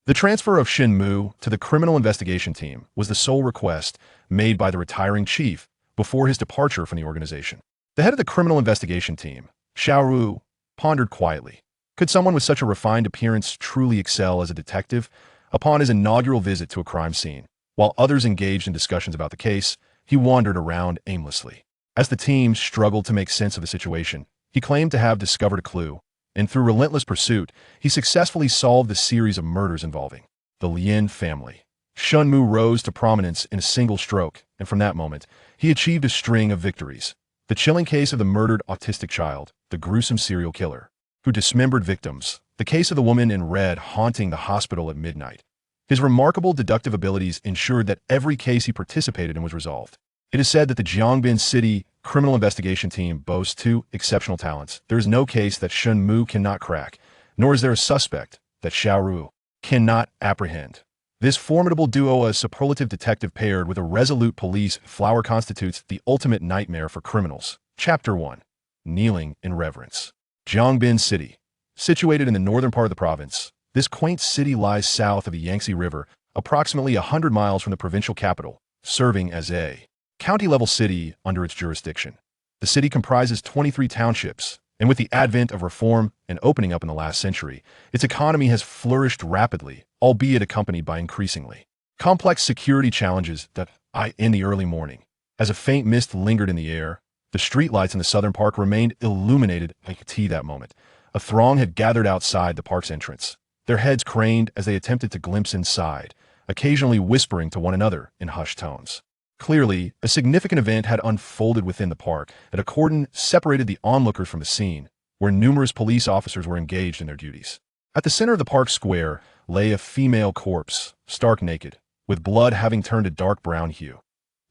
The transfer of Shen Mu to the criminal investigation team was the sole request made by the retiring chief before his departure from the organization. The head of the criminal investigation team, Xiao Ruowu, pondered quietly. Could someone with such a refined appearance truly excel as a detective? Upon his inaugural visit to a crime scene, while others engaged in discussions about the case, he wandered around aimlessly. As the team struggled to make sense of the situation, he claimed to have discovered a clue, and through relentless pursuit, he successfully solved the series of murders involving the Lin family. Shen Mu rose to prominence in a single stroke, and from that moment, he achieved a string of victories. The chilling case of the murdered autistic child, the gruesome serial killer who dismembered victims, the case of the woman in red haunting the hospital at midnight. His remarkable deductive abilities ensured that every case he participated in was resolved. It is said that the Jiangbin City criminal investigation team boasts two exceptional talents. There is no case that Shen Mu cannot crack, nor is there a suspect that Xiao Ruowu cannot apprehend. This formidable duo, a superlative detective paired with a resolute police flower, constitutes the ultimate nightmare for criminals. Chapter 1. Kneeling in Reverence. Jiangbin City. Situated in the northern part of the province, this quaint city lies south of the Yangtze River, approximately 100 miles from the provincial capital, serving as a county-level city under its jurisdiction. The city comprises 23 townships, and with the advent of reform and opening up in the last century, its economy has flourished rapidly, albeit accompanied by increasingly complex security challenges that in the early morning, as a faint mist lingered in the air, the streetlights in the southern park remained illuminated like tea that moment. A throng had gathered outside the park's entrance, their heads craned as they attempted to glimpse inside, occasionally whispering to one another in hushed tones. Clearly, a significant event had unfolded within the park, and a cordon separated the onlookers from the scene, where numerous police officers were engaged in their duties. At the center of the park square lay a female corpse, stark naked, with blood having turned a dark brown hue.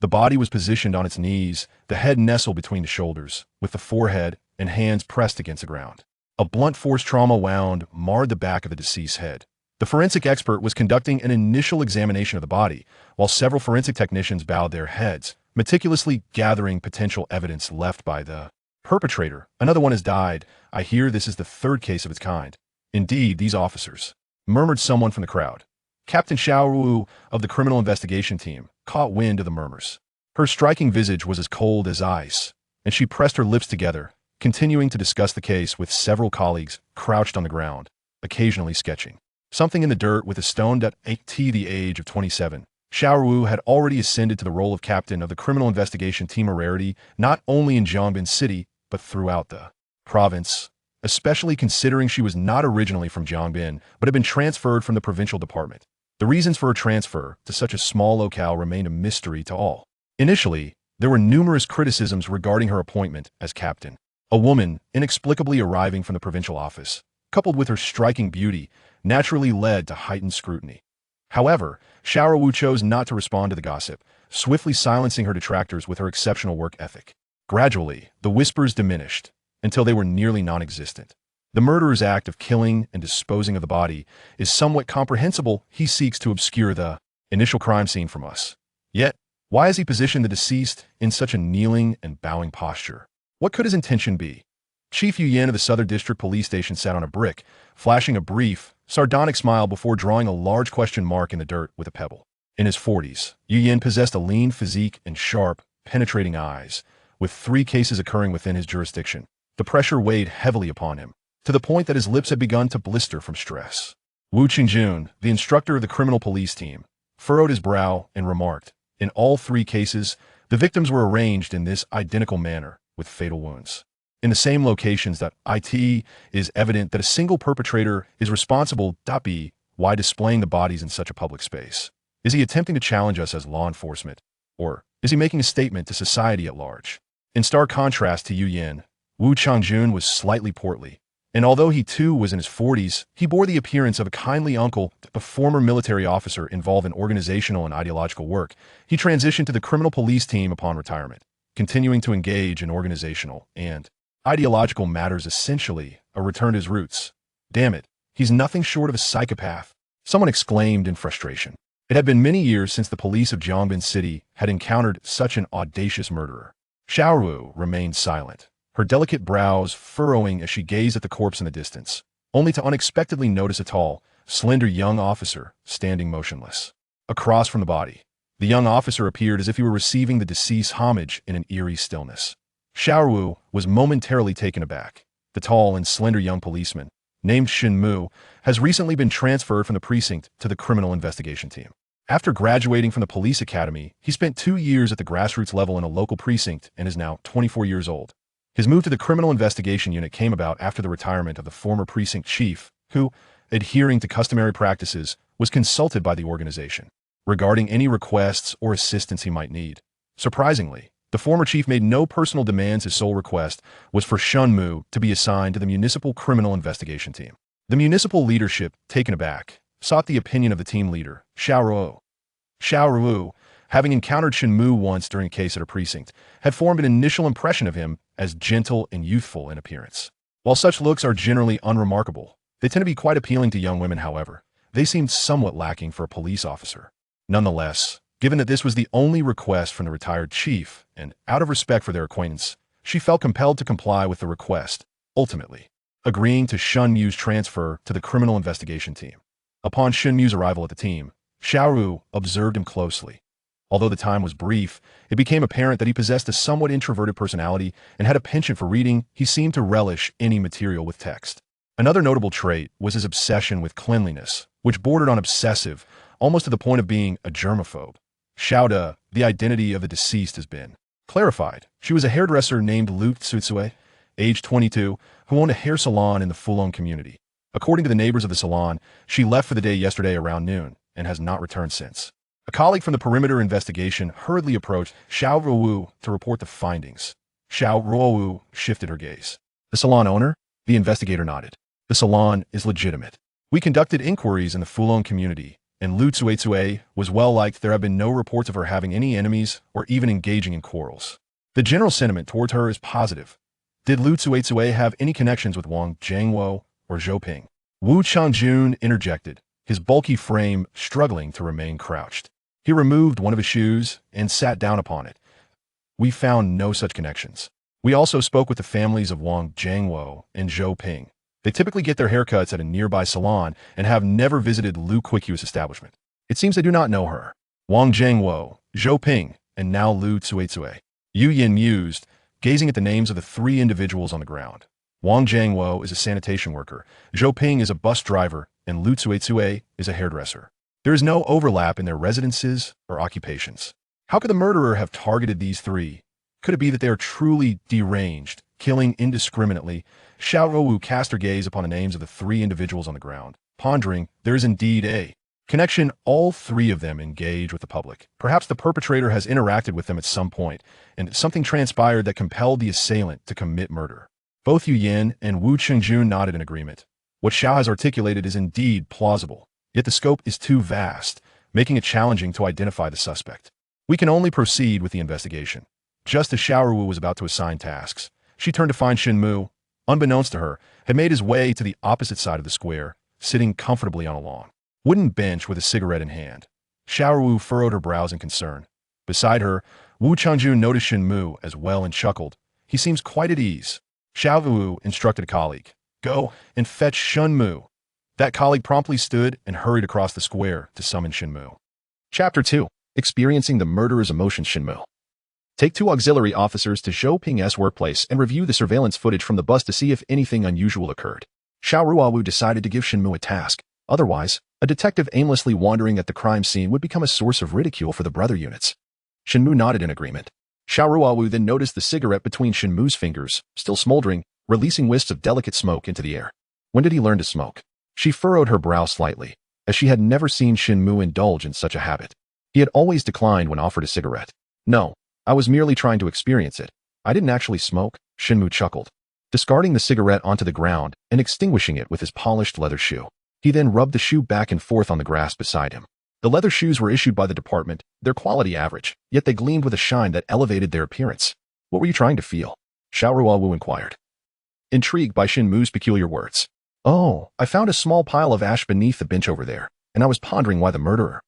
The body was positioned on its knees, the head nestled between the shoulders, with the forehead and hands pressed against the ground. A blunt force trauma wound marred the back of the deceased's head. The forensic expert was conducting an initial examination of the body, while several forensic technicians bowed their heads, meticulously gathering potential evidence left by the perpetrator. Another one has died. I hear this is the third case of its kind. Indeed, these officers, murmured someone from the crowd. Captain Xiao Ruowu of the criminal investigation team caught wind of the murmurs. Her striking visage was as cold as ice, and she pressed her lips together, continuing to discuss the case with several colleagues crouched on the ground, occasionally sketching something in the dirt with a stone. At the age of 27, Xiao Ruowu had already ascended to the role of captain of the criminal investigation team, a rarity not only in Jiangbin City, but throughout the province, especially considering she was not originally from Jiangbin, but had been transferred from the provincial department. The reasons for her transfer to such a small locale remained a mystery to all. Initially, there were numerous criticisms regarding her appointment as captain. A woman inexplicably arriving from the provincial office, coupled with her striking beauty, naturally led to heightened scrutiny. However, Xiao Ruowu chose not to respond to the gossip, swiftly silencing her detractors with her exceptional work ethic. Gradually, the whispers diminished, until they were nearly non-existent. The murderer's act of killing and disposing of the body is somewhat comprehensible. He seeks to obscure the initial crime scene from us. Yet, why has he positioned the deceased in such a kneeling and bowing posture? What could his intention be? Chief Yu Yan of the Southern District Police Station sat on a brick, flashing a brief, sardonic smile before drawing a large question mark in the dirt with a pebble. In his 40s, Yu Yan possessed a lean physique and sharp, penetrating eyes, with 3 cases occurring within his jurisdiction. The pressure weighed heavily upon him, to the point that his lips had begun to blister from stress. Wu Qingjun, the instructor of the criminal police team, furrowed his brow and remarked, in all 3 cases, the victims were arranged in this identical manner, with fatal wounds. In the same locations. It is evident that a single perpetrator is responsible. Why displaying the bodies in such a public space? Is he attempting to challenge us as law enforcement? Or is he making a statement to society at large? In stark contrast to Yu Yan, Wu Qingjun was slightly portly, and although he too was in his 40s, he bore the appearance of a kindly uncle. A former military officer involved in organizational and ideological work, he transitioned to the criminal police team upon retirement, continuing to engage in organizational and ideological matters, essentially a return to his roots. Damn it, he's nothing short of a psychopath, someone exclaimed in frustration. It had been many years since the police of Jiangbin City had encountered such an audacious murderer. Xiao Ruowu remained silent, her delicate brows furrowing as she gazed at the corpse in the distance, only to unexpectedly notice a tall, slender young officer standing motionless. Across from the body, the young officer appeared as if he were receiving the deceased's homage in an eerie stillness. Xiao Ruowu was momentarily taken aback. The tall and slender young policeman, named Shen Mu, has recently been transferred from the precinct to the criminal investigation team. After graduating from the police academy, he spent 2 years at the grassroots level in a local precinct and is now 24 years old. His move to the criminal investigation unit came about after the retirement of the former precinct chief, who, adhering to customary practices, was consulted by the organization regarding any requests or assistance he might need. Surprisingly, the former chief made no personal demands. His sole request was for Shen Mu to be assigned to the municipal criminal investigation team. The municipal leadership, taken aback, sought the opinion of the team leader, Xiao Ruowu. Xiao Ruowu, having encountered Shen Mu once during a case at a precinct, had formed an initial impression of him as gentle and youthful in appearance. While such looks are generally unremarkable, they tend to be quite appealing to young women. However, they seemed somewhat lacking for a police officer. Nonetheless, given that this was the only request from the retired chief, and out of respect for their acquaintance, she felt compelled to comply with the request, ultimately agreeing to Shen Mu's transfer to the criminal investigation team. Upon Shen Mu's arrival at the team, Xiao Ruowu observed him closely. Although the time was brief, it became apparent that he possessed a somewhat introverted personality and had a penchant for reading. He seemed to relish any material with text. Another notable trait was his obsession with cleanliness, which bordered on obsessive, almost to the point of being a germaphobe. Xiao, the identity of the deceased has been clarified. She was a hairdresser named Lu Tsutsue, age 22, who owned a hair salon in the Fulong community. According to the neighbors of the salon, she left for the day yesterday around noon and has not returned since. A colleague from the perimeter investigation hurriedly approached Xiao Ruowu to report the findings. Xiao Ruowu shifted her gaze. The salon owner? The investigator nodded. The salon is legitimate. We conducted inquiries in the Fulong community, and Lu Tsuetsue was well liked. There have been no reports of her having any enemies or even engaging in quarrels. The general sentiment towards her is positive. Did Lu Tsuetsue have any connections with Wang Jiangwo or Zhou Ping? Wu Changjun interjected, his bulky frame struggling to remain crouched. He removed one of his shoes and sat down upon it. We found no such connections. We also spoke with the families of Wang Jiangwo and Zhou Ping. They typically get their haircuts at a nearby salon and have never visited Lu Quikyu's establishment. It seems they do not know her. Wang Jiangwo, Zhou Ping, and now Lu Tsuetsue. Yu Yin mused, gazing at the names of the 3 individuals on the ground. Wang Jiangwo is a sanitation worker, Zhou Ping is a bus driver, and Lu Tsuetsue is a hairdresser. There is no overlap in their residences or occupations. How could the murderer have targeted these 3? Could it be that they are truly deranged, killing indiscriminately? Xiao Ruowu cast her gaze upon the names of the 3 individuals on the ground, pondering, there is indeed a connection. All 3 of them engage with the public. Perhaps the perpetrator has interacted with them at some point, and something transpired that compelled the assailant to commit murder. Both Yu Yin and Wu Chengjun nodded in agreement. What Xiao has articulated is indeed plausible, yet the scope is too vast, making it challenging to identify the suspect. We can only proceed with the investigation. Just as Xiao Ruowu was about to assign tasks, she turned to find Shen Mu, unbeknownst to her, had made his way to the opposite side of the square, sitting comfortably on a long wooden bench with a cigarette in hand. Xiao Ruowu furrowed her brows in concern. Beside her, Wu Changjun noticed Shen Mu as well and chuckled. He seems quite at ease. Xiao Ruowu instructed a colleague, go and fetch Shen Mu. That colleague promptly stood and hurried across the square to summon Shen Mu. Chapter 2. Experiencing the murderer's emotions. Shen Mu. Take 2 auxiliary officers to Zhou Ping's workplace and review the surveillance footage from the bus to see if anything unusual occurred. Xiao Ruowu decided to give Shen Mu a task. Otherwise, a detective aimlessly wandering at the crime scene would become a source of ridicule for the brother units. Shen Mu nodded in agreement. Xiao Ruowu then noticed the cigarette between Shen Mu's fingers, still smoldering, releasing wisps of delicate smoke into the air. When did he learn to smoke? She furrowed her brow slightly, as she had never seen Shen Mu indulge in such a habit. He had always declined when offered a cigarette. No, I was merely trying to experience it. I didn't actually smoke, Shen Mu chuckled, discarding the cigarette onto the ground and extinguishing it with his polished leather shoe. He then rubbed the shoe back and forth on the grass beside him. The leather shoes were issued by the department, their quality average, yet they gleamed with a shine that elevated their appearance. What were you trying to feel? Xiao Ruowu inquired, intrigued by Shen Mu's peculiar words. Oh, I found a small pile of ash beneath the bench over there, and I was pondering why the murderer,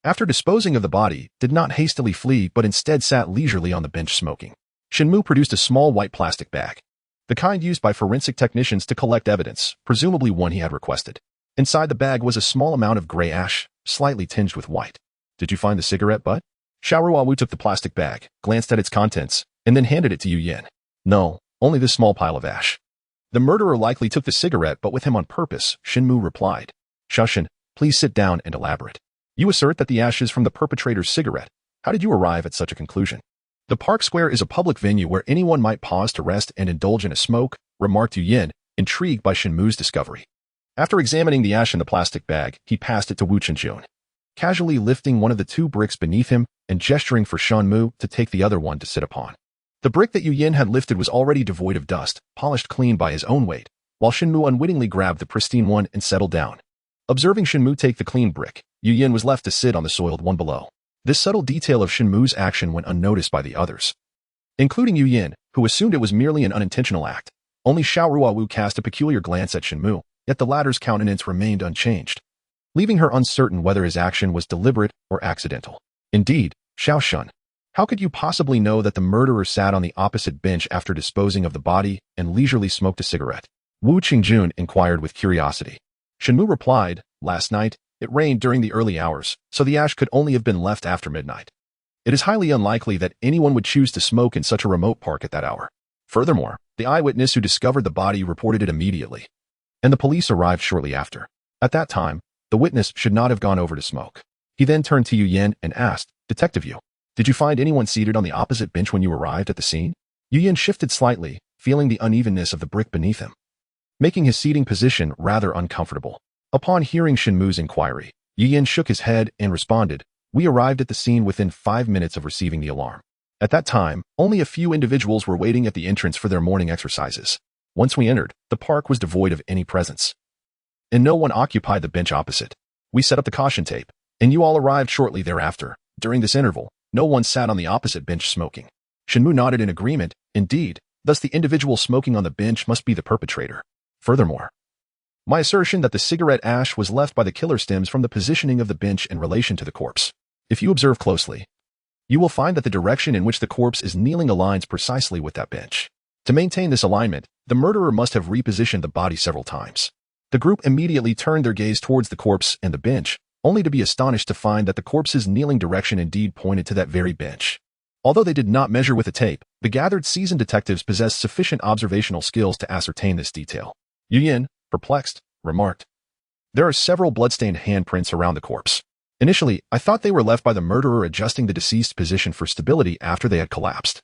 after disposing of the body, did not hastily flee but instead sat leisurely on the bench smoking. Shen Mu produced a small white plastic bag, the kind used by forensic technicians to collect evidence, presumably one he had requested. Inside the bag was a small amount of gray ash, slightly tinged with white. Did you find the cigarette butt? Xiao Ruowu took the plastic bag, glanced at its contents, and then handed it to Yu Yin. No, only this small pile of ash. The murderer likely took the cigarette but with him on purpose, Shen Mu replied. Shen, please sit down and elaborate. You assert that the ash is from the perpetrator's cigarette. How did you arrive at such a conclusion? The park square is a public venue where anyone might pause to rest and indulge in a smoke, remarked Yu Yin, intrigued by Shen Mu's discovery. After examining the ash in the plastic bag, he passed it to Wu Qinjun, casually lifting one of the two bricks beneath him and gesturing for Shen Mu to take the other one to sit upon. The brick that Yu Yin had lifted was already devoid of dust, polished clean by his own weight, while Shen Mu unwittingly grabbed the pristine one and settled down. Observing Shen Mu take the clean brick, Yu Yin was left to sit on the soiled one below. This subtle detail of Shen Mu's action went unnoticed by the others, including Yu Yin, who assumed it was merely an unintentional act. Only Xiao Ruowu cast a peculiar glance at Shen Mu, yet the latter's countenance remained unchanged, leaving her uncertain whether his action was deliberate or accidental. Indeed, Xiao Shun, how could you possibly know that the murderer sat on the opposite bench after disposing of the body and leisurely smoked a cigarette? Wu Qingjun inquired with curiosity. Shen Mu replied, last night, it rained during the early hours, so the ash could only have been left after midnight. It is highly unlikely that anyone would choose to smoke in such a remote park at that hour. Furthermore, the eyewitness who discovered the body reported it immediately, and the police arrived shortly after. At that time, the witness should not have gone over to smoke. He then turned to Yu Yin and asked, Detective Yu, did you find anyone seated on the opposite bench when you arrived at the scene? Yu Yin shifted slightly, feeling the unevenness of the brick beneath him, making his seating position rather uncomfortable. Upon hearing Shen Mu's inquiry, Yu Yin shook his head and responded, we arrived at the scene within 5 minutes of receiving the alarm. At that time, only a few individuals were waiting at the entrance for their morning exercises. Once we entered, the park was devoid of any presence, and no one occupied the bench opposite. We set up the caution tape, and you all arrived shortly thereafter. During this interval, no one sat on the opposite bench smoking. Shen Mu nodded in agreement. Indeed, thus the individual smoking on the bench must be the perpetrator. Furthermore, my assertion that the cigarette ash was left by the killer stems from the positioning of the bench in relation to the corpse. If you observe closely, you will find that the direction in which the corpse is kneeling aligns precisely with that bench. To maintain this alignment, the murderer must have repositioned the body several times. The group immediately turned their gaze towards the corpse and the bench, only to be astonished to find that the corpse's kneeling direction indeed pointed to that very bench. Although they did not measure with a tape, the gathered seasoned detectives possessed sufficient observational skills to ascertain this detail. Yu Yin, perplexed, remarked, there are several bloodstained handprints around the corpse. Initially, I thought they were left by the murderer adjusting the deceased's position for stability after they had collapsed.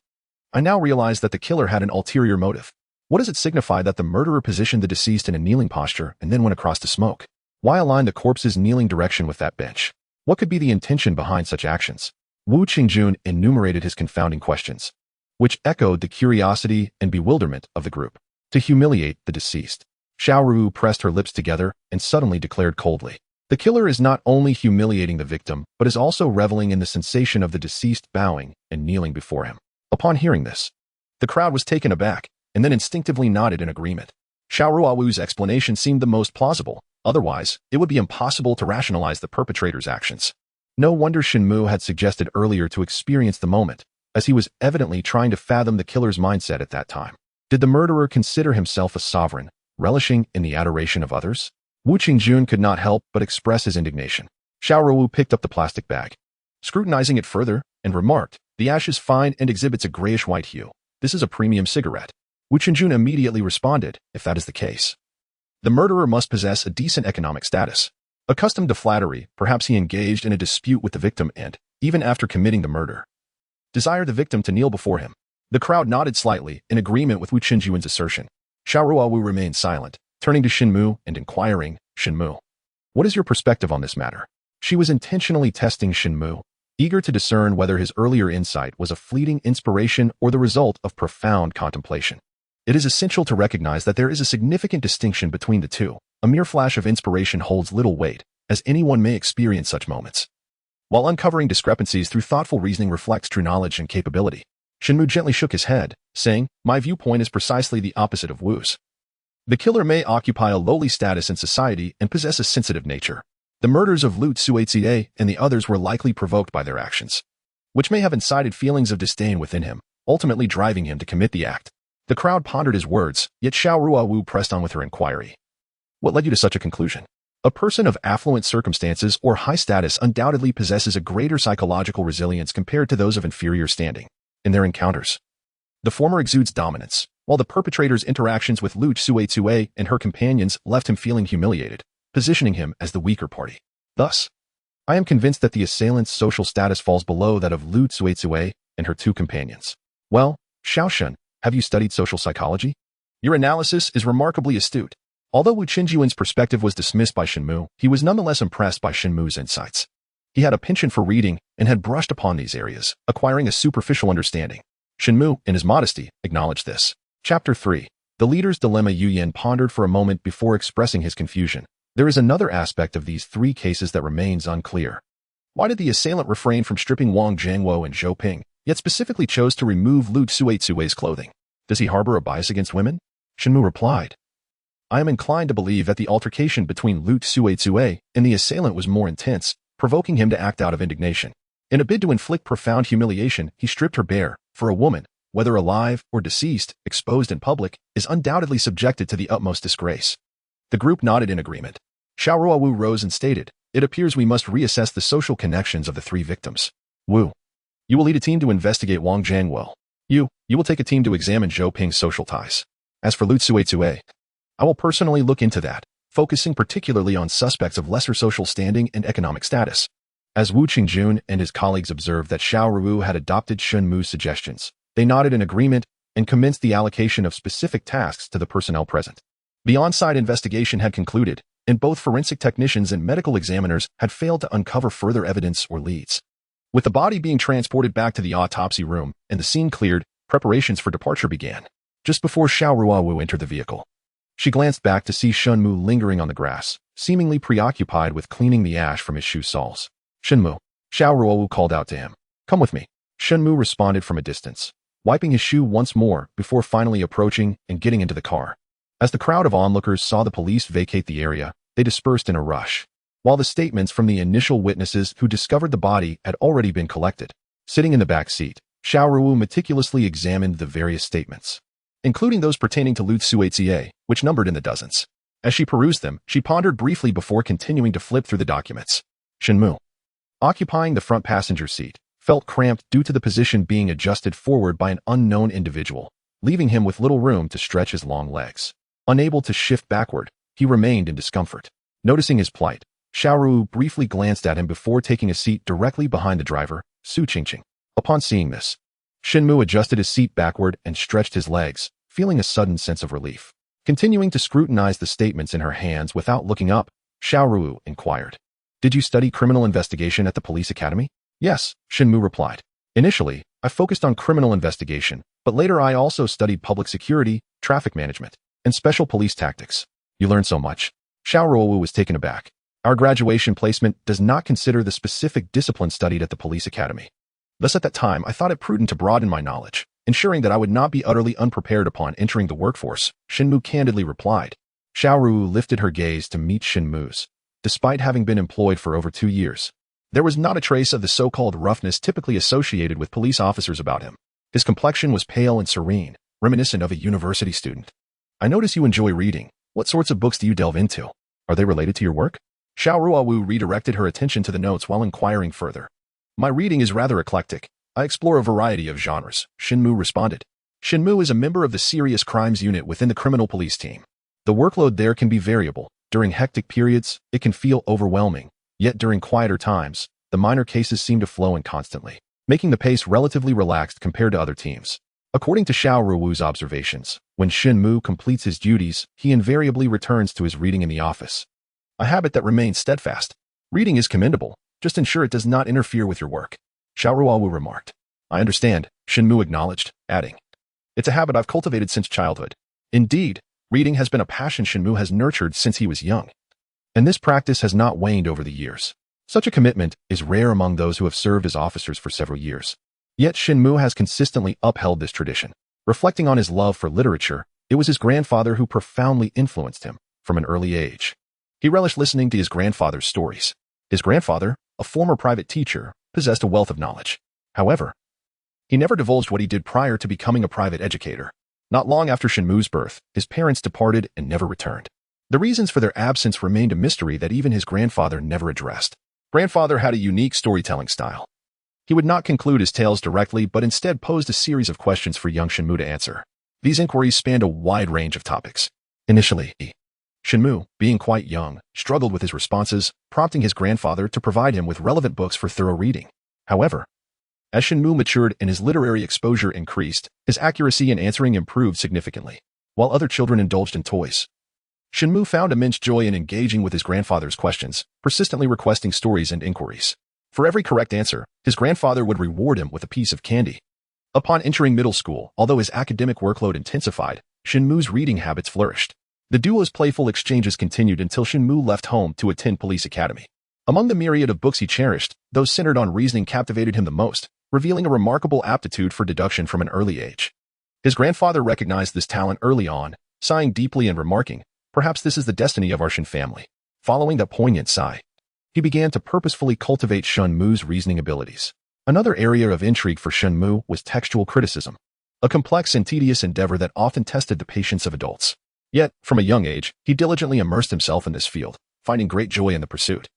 I now realize that the killer had an ulterior motive. What does it signify that the murderer positioned the deceased in a kneeling posture and then went across to smoke? Why align the corpse's kneeling direction with that bench? What could be the intention behind such actions? Wu Qingjun enumerated his confounding questions, which echoed the curiosity and bewilderment of the group. To humiliate the deceased. Xiao Ruowu pressed her lips together and suddenly declared coldly, the killer is not only humiliating the victim, but is also reveling in the sensation of the deceased bowing and kneeling before him. Upon hearing this, the crowd was taken aback and then instinctively nodded in agreement. Xiao Ruowu's explanation seemed the most plausible. Otherwise, it would be impossible to rationalize the perpetrator's actions. No wonder Shen Mu had suggested earlier to experience the moment, as he was evidently trying to fathom the killer's mindset at that time. Did the murderer consider himself a sovereign, relishing in the adoration of others? Wu Qingjun could not help but express his indignation. Xiao Ruowu picked up the plastic bag, scrutinizing it further, and remarked, the ash is fine and exhibits a grayish-white hue. This is a premium cigarette. Wu Qingjun immediately responded, if that is the case, the murderer must possess a decent economic status. Accustomed to flattery, perhaps he engaged in a dispute with the victim and, even after committing the murder, desired the victim to kneel before him. The crowd nodded slightly, in agreement with Wu Qingjun's assertion. Xiao Ruowu remained silent, turning to Shen Mu and inquiring, Shen Mu, what is your perspective on this matter? She was intentionally testing Shen Mu, eager to discern whether his earlier insight was a fleeting inspiration or the result of profound contemplation. It is essential to recognize that there is a significant distinction between the two. A mere flash of inspiration holds little weight, as anyone may experience such moments, while uncovering discrepancies through thoughtful reasoning reflects true knowledge and capability. Shen Mu gently shook his head, saying, my viewpoint is precisely the opposite of Wu's. The killer may occupy a lowly status in society and possess a sensitive nature. The murders of Lu Tsuetie and the others were likely provoked by their actions, which may have incited feelings of disdain within him, ultimately driving him to commit the act. The crowd pondered his words, yet Xiao Ruowu pressed on with her inquiry. What led you to such a conclusion? A person of affluent circumstances or high status undoubtedly possesses a greater psychological resilience compared to those of inferior standing. In their encounters, the former exudes dominance, while the perpetrator's interactions with Lu Tsuetsue and her companions left him feeling humiliated, positioning him as the weaker party. Thus, I am convinced that the assailant's social status falls below that of Lu Tsuetsue and her two companions. Well, Xiao Shen, have you studied social psychology? Your analysis is remarkably astute. Although Wu Qingyuan's perspective was dismissed by Shen Mu, he was nonetheless impressed by Shen Mu's insights. He had a penchant for reading and had brushed upon these areas, acquiring a superficial understanding. Shen Mu, in his modesty, acknowledged this. Chapter 3. The leader's dilemma. Yu Yan pondered for a moment before expressing his confusion. There is another aspect of these three cases that remains unclear. Why did the assailant refrain from stripping Wang Jiangwo and Zhou Ping, yet specifically chose to remove Lu Tsuetsue's clothing? Does he harbor a bias against women? Shen Mu replied, I am inclined to believe that the altercation between Lu Tsuetsue and the assailant was more intense, provoking him to act out of indignation. In a bid to inflict profound humiliation, he stripped her bare, for a woman, whether alive or deceased, exposed in public, is undoubtedly subjected to the utmost disgrace. The group nodded in agreement. Xiao Ruowu rose and stated, It appears we must reassess the social connections of the three victims. Wu, you will lead a team to investigate Wang Jiangwo. You will take a team to examine Zhou Ping's social ties. As for Lu Tsuetsue, I will personally look into that, focusing particularly on suspects of lesser social standing and economic status. As Wu Qingjun and his colleagues observed that Xiao Ruowu had adopted Shen Mu's suggestions, they nodded in agreement and commenced the allocation of specific tasks to the personnel present. The on-site investigation had concluded, and both forensic technicians and medical examiners had failed to uncover further evidence or leads. With the body being transported back to the autopsy room and the scene cleared, preparations for departure began. Just before Xiao Ruowu entered the vehicle, she glanced back to see Shen Mu lingering on the grass, seemingly preoccupied with cleaning the ash from his shoe soles. Shen Mu, Xiao Ruowu called out to him. Come with me. Shen Mu responded from a distance, wiping his shoe once more before finally approaching and getting into the car. As the crowd of onlookers saw the police vacate the area, they dispersed in a rush. While the statements from the initial witnesses who discovered the body had already been collected, sitting in the back seat, Xiao Ruowu meticulously examined the various statements, including those pertaining to Lu Tsuetsue, which numbered in the dozens. As she perused them, she pondered briefly before continuing to flip through the documents. Shen Mu, occupying the front passenger seat, felt cramped due to the position being adjusted forward by an unknown individual, leaving him with little room to stretch his long legs. Unable to shift backward, he remained in discomfort. Noticing his plight, Xiao Ruowu briefly glanced at him before taking a seat directly behind the driver, Su Qingqing. Upon seeing this, Shen Mu adjusted his seat backward and stretched his legs, feeling a sudden sense of relief. Continuing to scrutinize the statements in her hands without looking up, Xiao Ruowu inquired, Did you study criminal investigation at the police academy? Yes, Shen Mu replied. Initially, I focused on criminal investigation, but later I also studied public security, traffic management, and special police tactics. You learned so much. Xiao Ruowu was taken aback. Our graduation placement does not consider the specific discipline studied at the police academy. Thus at that time, I thought it prudent to broaden my knowledge, ensuring that I would not be utterly unprepared upon entering the workforce, Shen Mu candidly replied. Xiao Ruowu lifted her gaze to meet Shen Mu's. Despite having been employed for over 2 years, there was not a trace of the so-called roughness typically associated with police officers about him. His complexion was pale and serene, reminiscent of a university student. I notice you enjoy reading. What sorts of books do you delve into? Are they related to your work? Xiao Ruowu redirected her attention to the notes while inquiring further. My reading is rather eclectic. I explore a variety of genres, Shen Mu responded. Shen Mu is a member of the Serious Crimes Unit within the criminal police team. The workload there can be variable. During hectic periods, it can feel overwhelming. Yet during quieter times, the minor cases seem to flow in constantly, making the pace relatively relaxed compared to other teams. According to Xiao Ruowu's observations, when Shen Mu completes his duties, he invariably returns to his reading in the office, a habit that remains steadfast. Reading is commendable, just ensure it does not interfere with your work, Xiao Ruowu remarked. I understand, Shen Mu acknowledged, adding, It's a habit I've cultivated since childhood. Indeed, reading has been a passion Shen Mu has nurtured since he was young, and this practice has not waned over the years. Such a commitment is rare among those who have served as officers for several years. Yet Shen Mu has consistently upheld this tradition. Reflecting on his love for literature, it was his grandfather who profoundly influenced him from an early age. He relished listening to his grandfather's stories. His grandfather, a former private teacher, possessed a wealth of knowledge. However, he never divulged what he did prior to becoming a private educator. Not long after Shen Mu's birth, his parents departed and never returned. The reasons for their absence remained a mystery that even his grandfather never addressed. Grandfather had a unique storytelling style. He would not conclude his tales directly, but instead posed a series of questions for young Shen Mu to answer. These inquiries spanned a wide range of topics. Initially, Shen Mu, being quite young, struggled with his responses, prompting his grandfather to provide him with relevant books for thorough reading. However, as Shen Mu matured and his literary exposure increased, his accuracy in answering improved significantly. While other children indulged in toys, Shen Mu found immense joy in engaging with his grandfather's questions, persistently requesting stories and inquiries. For every correct answer, his grandfather would reward him with a piece of candy. Upon entering middle school, although his academic workload intensified, Shen Mu's reading habits flourished. The duo's playful exchanges continued until Shen Mu left home to attend police academy. Among the myriad of books he cherished, those centered on reasoning captivated him the most, revealing a remarkable aptitude for deduction from an early age. His grandfather recognized this talent early on, sighing deeply and remarking, "Perhaps this is the destiny of our Shen family." Following that poignant sigh, he began to purposefully cultivate Shen Mu's reasoning abilities. Another area of intrigue for Shen Mu was textual criticism, a complex and tedious endeavor that often tested the patience of adults. Yet, from a young age, he diligently immersed himself in this field, finding great joy in the pursuit.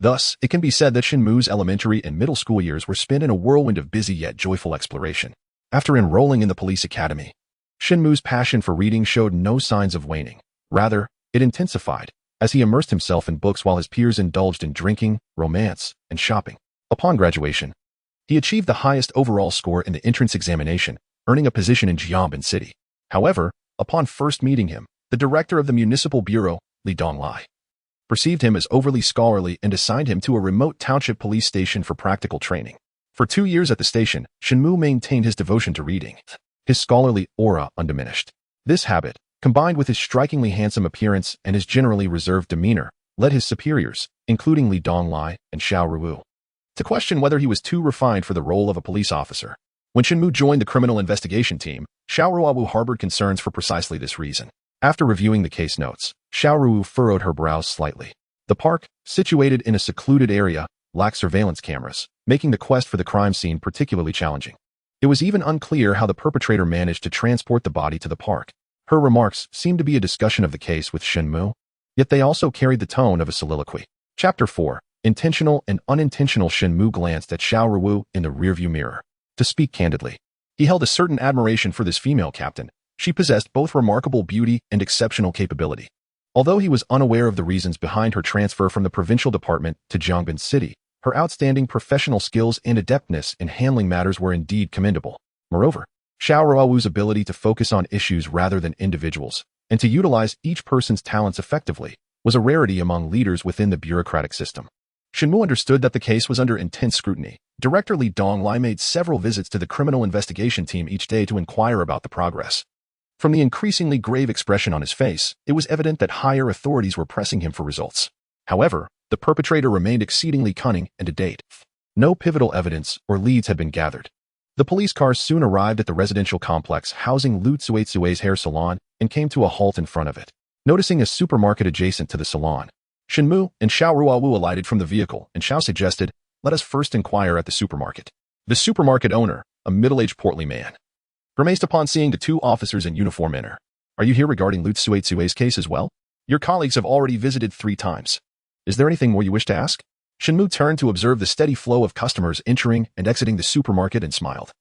Thus, it can be said that Shen Mu's elementary and middle school years were spent in a whirlwind of busy yet joyful exploration. After enrolling in the police academy, Shen Mu's passion for reading showed no signs of waning. Rather, it intensified, as he immersed himself in books while his peers indulged in drinking, romance, and shopping. Upon graduation, he achieved the highest overall score in the entrance examination, earning a position in Jiangban City. However, upon first meeting him, the director of the municipal bureau, Li Donglai, perceived him as overly scholarly and assigned him to a remote township police station for practical training. For 2 years at the station, Shen Mu maintained his devotion to reading, his scholarly aura undiminished. This habit, combined with his strikingly handsome appearance and his generally reserved demeanor, led his superiors, including Li Donglai and Xiao Ruowu, to question whether he was too refined for the role of a police officer. When Shen Mu joined the criminal investigation team, Xiao Ruowu harbored concerns for precisely this reason. After reviewing the case notes, Xiao Ruowu furrowed her brows slightly. The park, situated in a secluded area, lacked surveillance cameras, making the quest for the crime scene particularly challenging. It was even unclear how the perpetrator managed to transport the body to the park. Her remarks seemed to be a discussion of the case with Shen Mu, yet they also carried the tone of a soliloquy. Chapter 4. Intentional and Unintentional. Shen Mu glanced at Xiao Ruowu in the rearview mirror. To speak candidly, he held a certain admiration for this female captain. She possessed both remarkable beauty and exceptional capability. Although he was unaware of the reasons behind her transfer from the provincial department to Jiangban City, her outstanding professional skills and adeptness in handling matters were indeed commendable. Moreover, Xiao Ruowu's ability to focus on issues rather than individuals, and to utilize each person's talents effectively, was a rarity among leaders within the bureaucratic system. Shen Mu understood that the case was under intense scrutiny. Director Li Donglai made several visits to the criminal investigation team each day to inquire about the progress. From the increasingly grave expression on his face, it was evident that higher authorities were pressing him for results. However, the perpetrator remained exceedingly cunning, and to date, no pivotal evidence or leads had been gathered. The police cars soon arrived at the residential complex housing Lu Tsuetsue's hair salon and came to a halt in front of it. Noticing a supermarket adjacent to the salon, Shen Mu and Xiao Ruowu alighted from the vehicle, and Xiao suggested, "Let us first inquire at the supermarket." The supermarket owner, a middle-aged portly man, grimaced upon seeing the two officers in uniform enter. "Are you here regarding Lu Tsuetsue's case as well? Your colleagues have already visited 3 times. Is there anything more you wish to ask?" Shen Mu turned to observe the steady flow of customers entering and exiting the supermarket and smiled.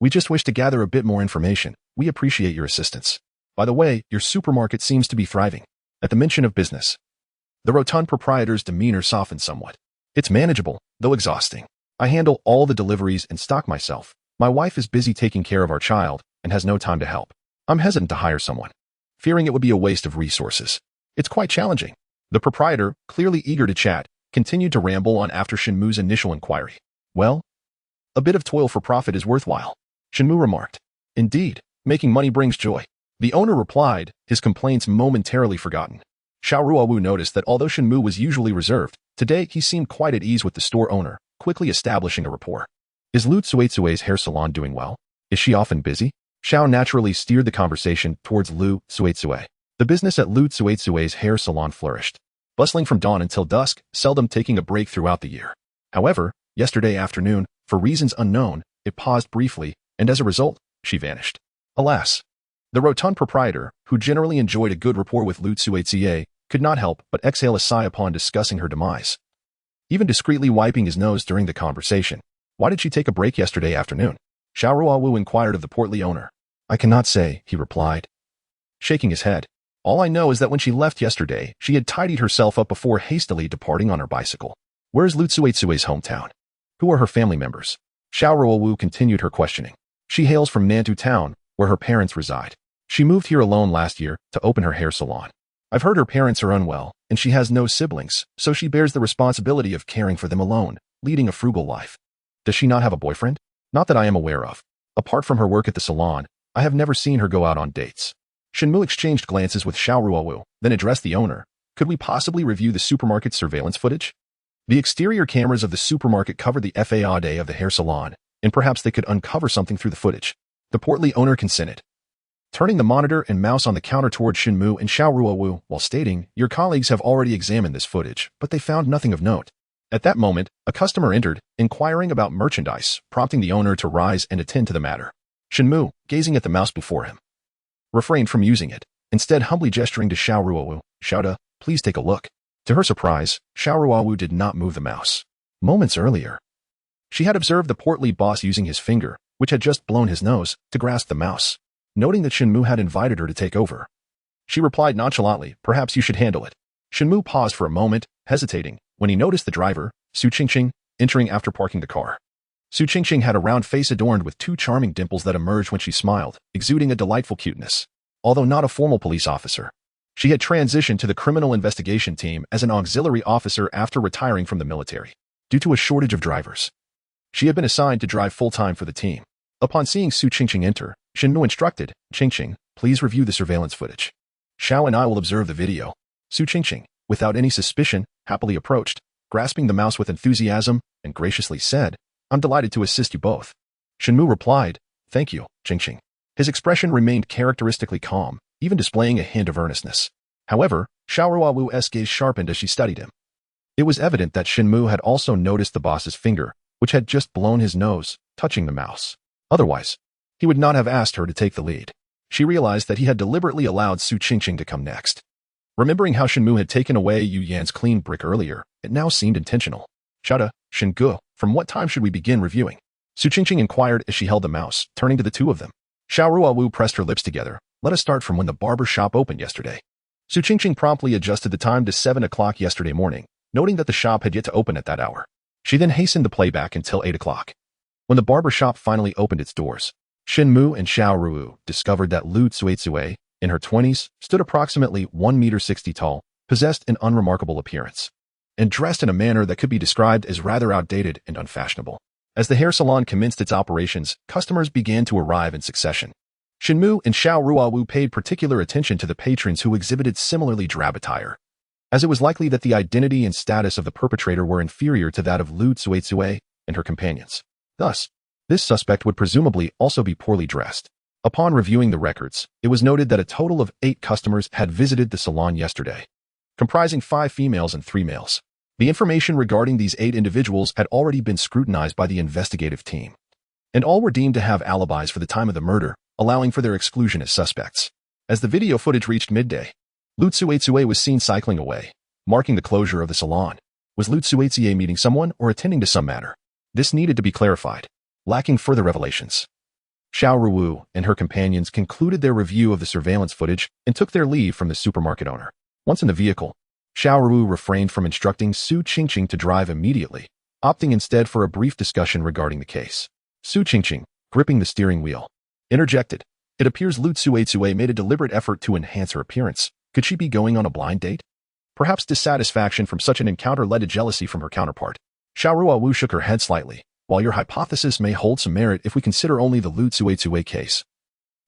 "We just wish to gather a bit more information. We appreciate your assistance. By the way, your supermarket seems to be thriving." At the mention of business, the rotund proprietor's demeanor softened somewhat. "It's manageable, though exhausting. I handle all the deliveries and stock myself. My wife is busy taking care of our child and has no time to help. I'm hesitant to hire someone, fearing it would be a waste of resources. It's quite challenging." The proprietor, clearly eager to chat, continued to ramble on after Shen Mu's initial inquiry. "Well, a bit of toil for profit is worthwhile," Shen Mu remarked. "Indeed, making money brings joy." The owner replied, his complaints momentarily forgotten. Xiao Ruowu noticed that although Shen Mu was usually reserved, today he seemed quite at ease with the store owner, quickly establishing a rapport. "Is Lu Tsuetsue's hair salon doing well? Is she often busy?" Xiao naturally steered the conversation towards Lu Tsuetsue. The business at Lu Tsuetsue's hair salon flourished, bustling from dawn until dusk, seldom taking a break throughout the year. However, yesterday afternoon, for reasons unknown, it paused briefly, and as a result, she vanished. Alas! The rotund proprietor, who generally enjoyed a good rapport with Lu Tsuetsue, could not help but exhale a sigh upon discussing her demise, even discreetly wiping his nose during the conversation. Why did she take a break yesterday afternoon? Xiao Ruowu inquired of the portly owner. I cannot say, he replied, shaking his head. All I know is that when she left yesterday, she had tidied herself up before hastily departing on her bicycle. Where is Lu Tsuetsue's hometown? Who are her family members? Xiao Ruowu continued her questioning. She hails from Nantou Town, where her parents reside. She moved here alone last year to open her hair salon. I've heard her parents are unwell, and she has no siblings, so she bears the responsibility of caring for them alone, leading a frugal life. Does she not have a boyfriend? Not that I am aware of. Apart from her work at the salon, I have never seen her go out on dates. Shen Mu exchanged glances with Xiao Ruowu, then addressed the owner. Could we possibly review the supermarket surveillance footage? The exterior cameras of the supermarket covered the facade of the hair salon, and perhaps they could uncover something through the footage. The portly owner consented, turning the monitor and mouse on the counter toward Shen Mu and Xiao Ruowu while stating, Your colleagues have already examined this footage, but they found nothing of note. At that moment, a customer entered, inquiring about merchandise, prompting the owner to rise and attend to the matter. Shen Mu, gazing at the mouse before him, refrained from using it, instead humbly gesturing to Xiao Ruowu, Xiao, please take a look. To her surprise, Xiao Ruowu did not move the mouse. Moments earlier, she had observed the portly boss using his finger, which had just blown his nose, to grasp the mouse. Noting that Shen Mu had invited her to take over, she replied nonchalantly, perhaps you should handle it. Shen Mu paused for a moment, hesitating, when he noticed the driver, Su Qingqing, entering after parking the car. Su Qingqing had a round face adorned with two charming dimples that emerged when she smiled, exuding a delightful cuteness. Although not a formal police officer, she had transitioned to the criminal investigation team as an auxiliary officer after retiring from the military. Due to a shortage of drivers, she had been assigned to drive full-time for the team. Upon seeing Su Qingqing enter, Shen Mu instructed, Qingqing, please review the surveillance footage. Xiao and I will observe the video. Su Qingqing, without any suspicion, happily approached, grasping the mouse with enthusiasm, and graciously said, I'm delighted to assist you both. Shen Mu replied, Thank you, Qingqing. His expression remained characteristically calm, even displaying a hint of earnestness. However, Xiao Ruowu's gaze sharpened as she studied him. It was evident that Shen Mu had also noticed the boss's finger, which had just blown his nose, touching the mouse. Otherwise, he would not have asked her to take the lead. She realized that he had deliberately allowed Su Qingqing to come next. Remembering how Shen Mu had taken away Yu Yan's clean brick earlier, it now seemed intentional. Xiao, Shen Gu, from what time should we begin reviewing? Su Qingqing inquired as she held the mouse, turning to the two of them. Xiao Ruowu pressed her lips together. Let us start from when the barber shop opened yesterday. Su Qingqing promptly adjusted the time to 7 o'clock yesterday morning, noting that the shop had yet to open at that hour. She then hastened the playback until 8 o'clock. When the barber shop finally opened its doors, Shen Mu and Xiao Ruowu discovered that Lu Tsuetsue, in her 20s, stood approximately 1.60 meters tall, possessed an unremarkable appearance, and dressed in a manner that could be described as rather outdated and unfashionable. As the hair salon commenced its operations, customers began to arrive in succession. Shen Mu and Xiao Ruowu paid particular attention to the patrons who exhibited similarly drab attire, as it was likely that the identity and status of the perpetrator were inferior to that of Lu Tsuetsue and her companions. Thus, this suspect would presumably also be poorly dressed. Upon reviewing the records, it was noted that a total of 8 customers had visited the salon yesterday, comprising 5 females and 3 males. The information regarding these 8 individuals had already been scrutinized by the investigative team, and all were deemed to have alibis for the time of the murder, allowing for their exclusion as suspects. As the video footage reached midday, Lu Tsuetsue was seen cycling away, marking the closure of the salon. Was Lu Tsuetsue meeting someone or attending to some matter? This needed to be clarified. Lacking further revelations, Xiao Ruowu and her companions concluded their review of the surveillance footage and took their leave from the supermarket owner. Once in the vehicle, Xiao Ruowu refrained from instructing Su Qingqing to drive immediately, opting instead for a brief discussion regarding the case. Su Qingqing, gripping the steering wheel, interjected, It appears Lu Tsuetsue made a deliberate effort to enhance her appearance. Could she be going on a blind date? Perhaps dissatisfaction from such an encounter led to jealousy from her counterpart. Xiao Ruowu shook her head slightly. While your hypothesis may hold some merit if we consider only the Lu Tsuetsue case,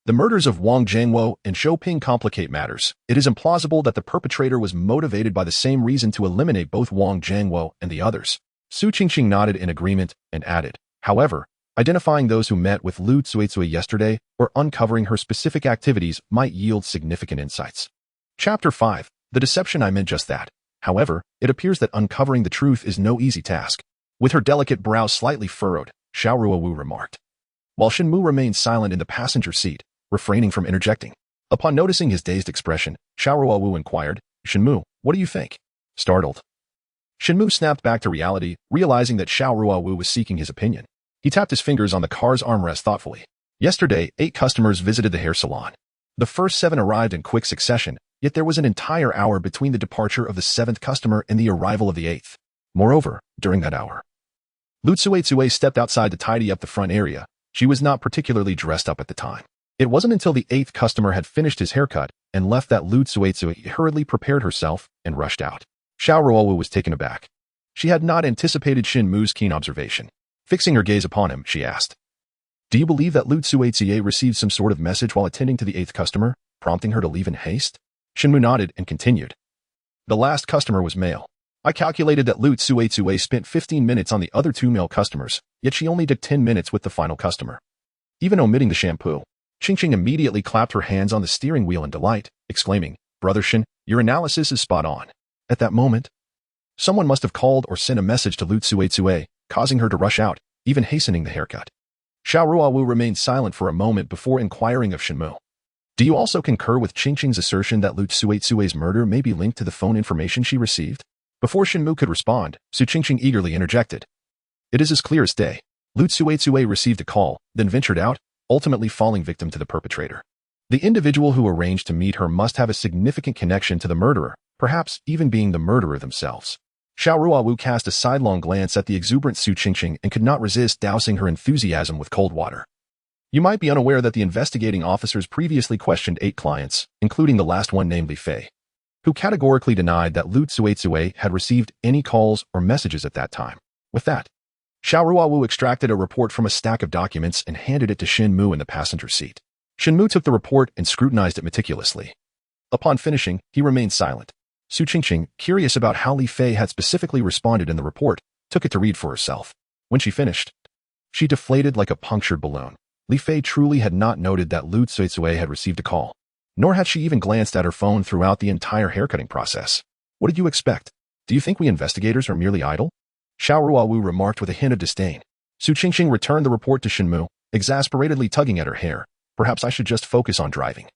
the murders of Wang Jiangwo and Shou Ping complicate matters. It is implausible that the perpetrator was motivated by the same reason to eliminate both Wang Jiangwo and the others. Su Qingqing nodded in agreement and added, However, identifying those who met with Lu Tsuetsue yesterday or uncovering her specific activities might yield significant insights. Chapter 5. The deception. I meant just that. However, it appears that uncovering the truth is no easy task. With her delicate brows slightly furrowed, Xiao Ruowu remarked, while Shen Mu remained silent in the passenger seat, refraining from interjecting. Upon noticing his dazed expression, Xiao Ruowu inquired, Shen Mu, What do you think? Startled, Shen Mu snapped back to reality, realizing that Xiao Ruowu was seeking his opinion. He tapped his fingers on the car's armrest thoughtfully. Yesterday, 8 customers visited the hair salon. The first 7 arrived in quick succession, yet there was an entire hour between the departure of the 7th customer and the arrival of the 8th. Moreover, during that hour, Lu Tsuei stepped outside to tidy up the front area. She was not particularly dressed up at the time. It wasn't until the 8th customer had finished his haircut and left that Lu Tsuei hurriedly prepared herself and rushed out. Xiao Ruowu was taken aback. She had not anticipated Shen Mu's keen observation. Fixing her gaze upon him, she asked, "Do you believe that Lu Tsuei received some sort of message while attending to the 8th customer, prompting her to leave in haste?" Shen Mu nodded and continued. "The last customer was male. I calculated that Lu Tsuei spent 15 minutes on the other 2 male customers, yet she only did 10 minutes with the final customer." Even omitting the shampoo, Qingqing immediately clapped her hands on the steering wheel in delight, exclaiming, "Brother Shen, your analysis is spot on." At that moment, someone must have called or sent a message to Lu Tsuei, causing her to rush out, even hastening the haircut. Xiao Ruowu remained silent for a moment before inquiring of Shen Mu. "Do you also concur with Qingqing's assertion that Lu Tsuei's murder may be linked to the phone information she received?" Before Shen Mu could respond, Su Qingqing eagerly interjected. "It is as clear as day. Lu Tsuei received a call, then ventured out, ultimately falling victim to the perpetrator. The individual who arranged to meet her must have a significant connection to the murderer, perhaps even being the murderer themselves." Xiao Ruowu cast a sidelong glance at the exuberant Su Qingqing and could not resist dousing her enthusiasm with cold water. "You might be unaware that the investigating officers previously questioned 8 clients, including the last one named Li Fei, who categorically denied that Lu Tsuei had received any calls or messages at that time. With that, Xiao Ruowu extracted a report from a stack of documents and handed it to Shen Mu in the passenger seat. Shen Mu took the report and scrutinized it meticulously. Upon finishing, he remained silent. Su Qingqing, curious about how Li Fei had specifically responded in the report, took it to read for herself. When she finished, she deflated like a punctured balloon. Li Fei truly had not noted that Lu Tsuei had received a call, nor had she even glanced at her phone throughout the entire haircutting process. "What did you expect? Do you think we investigators are merely idle?" Xiao Ruowu remarked with a hint of disdain. Su Qingqing returned the report to Shen Mu, exasperatedly tugging at her hair. "Perhaps I should just focus on driving.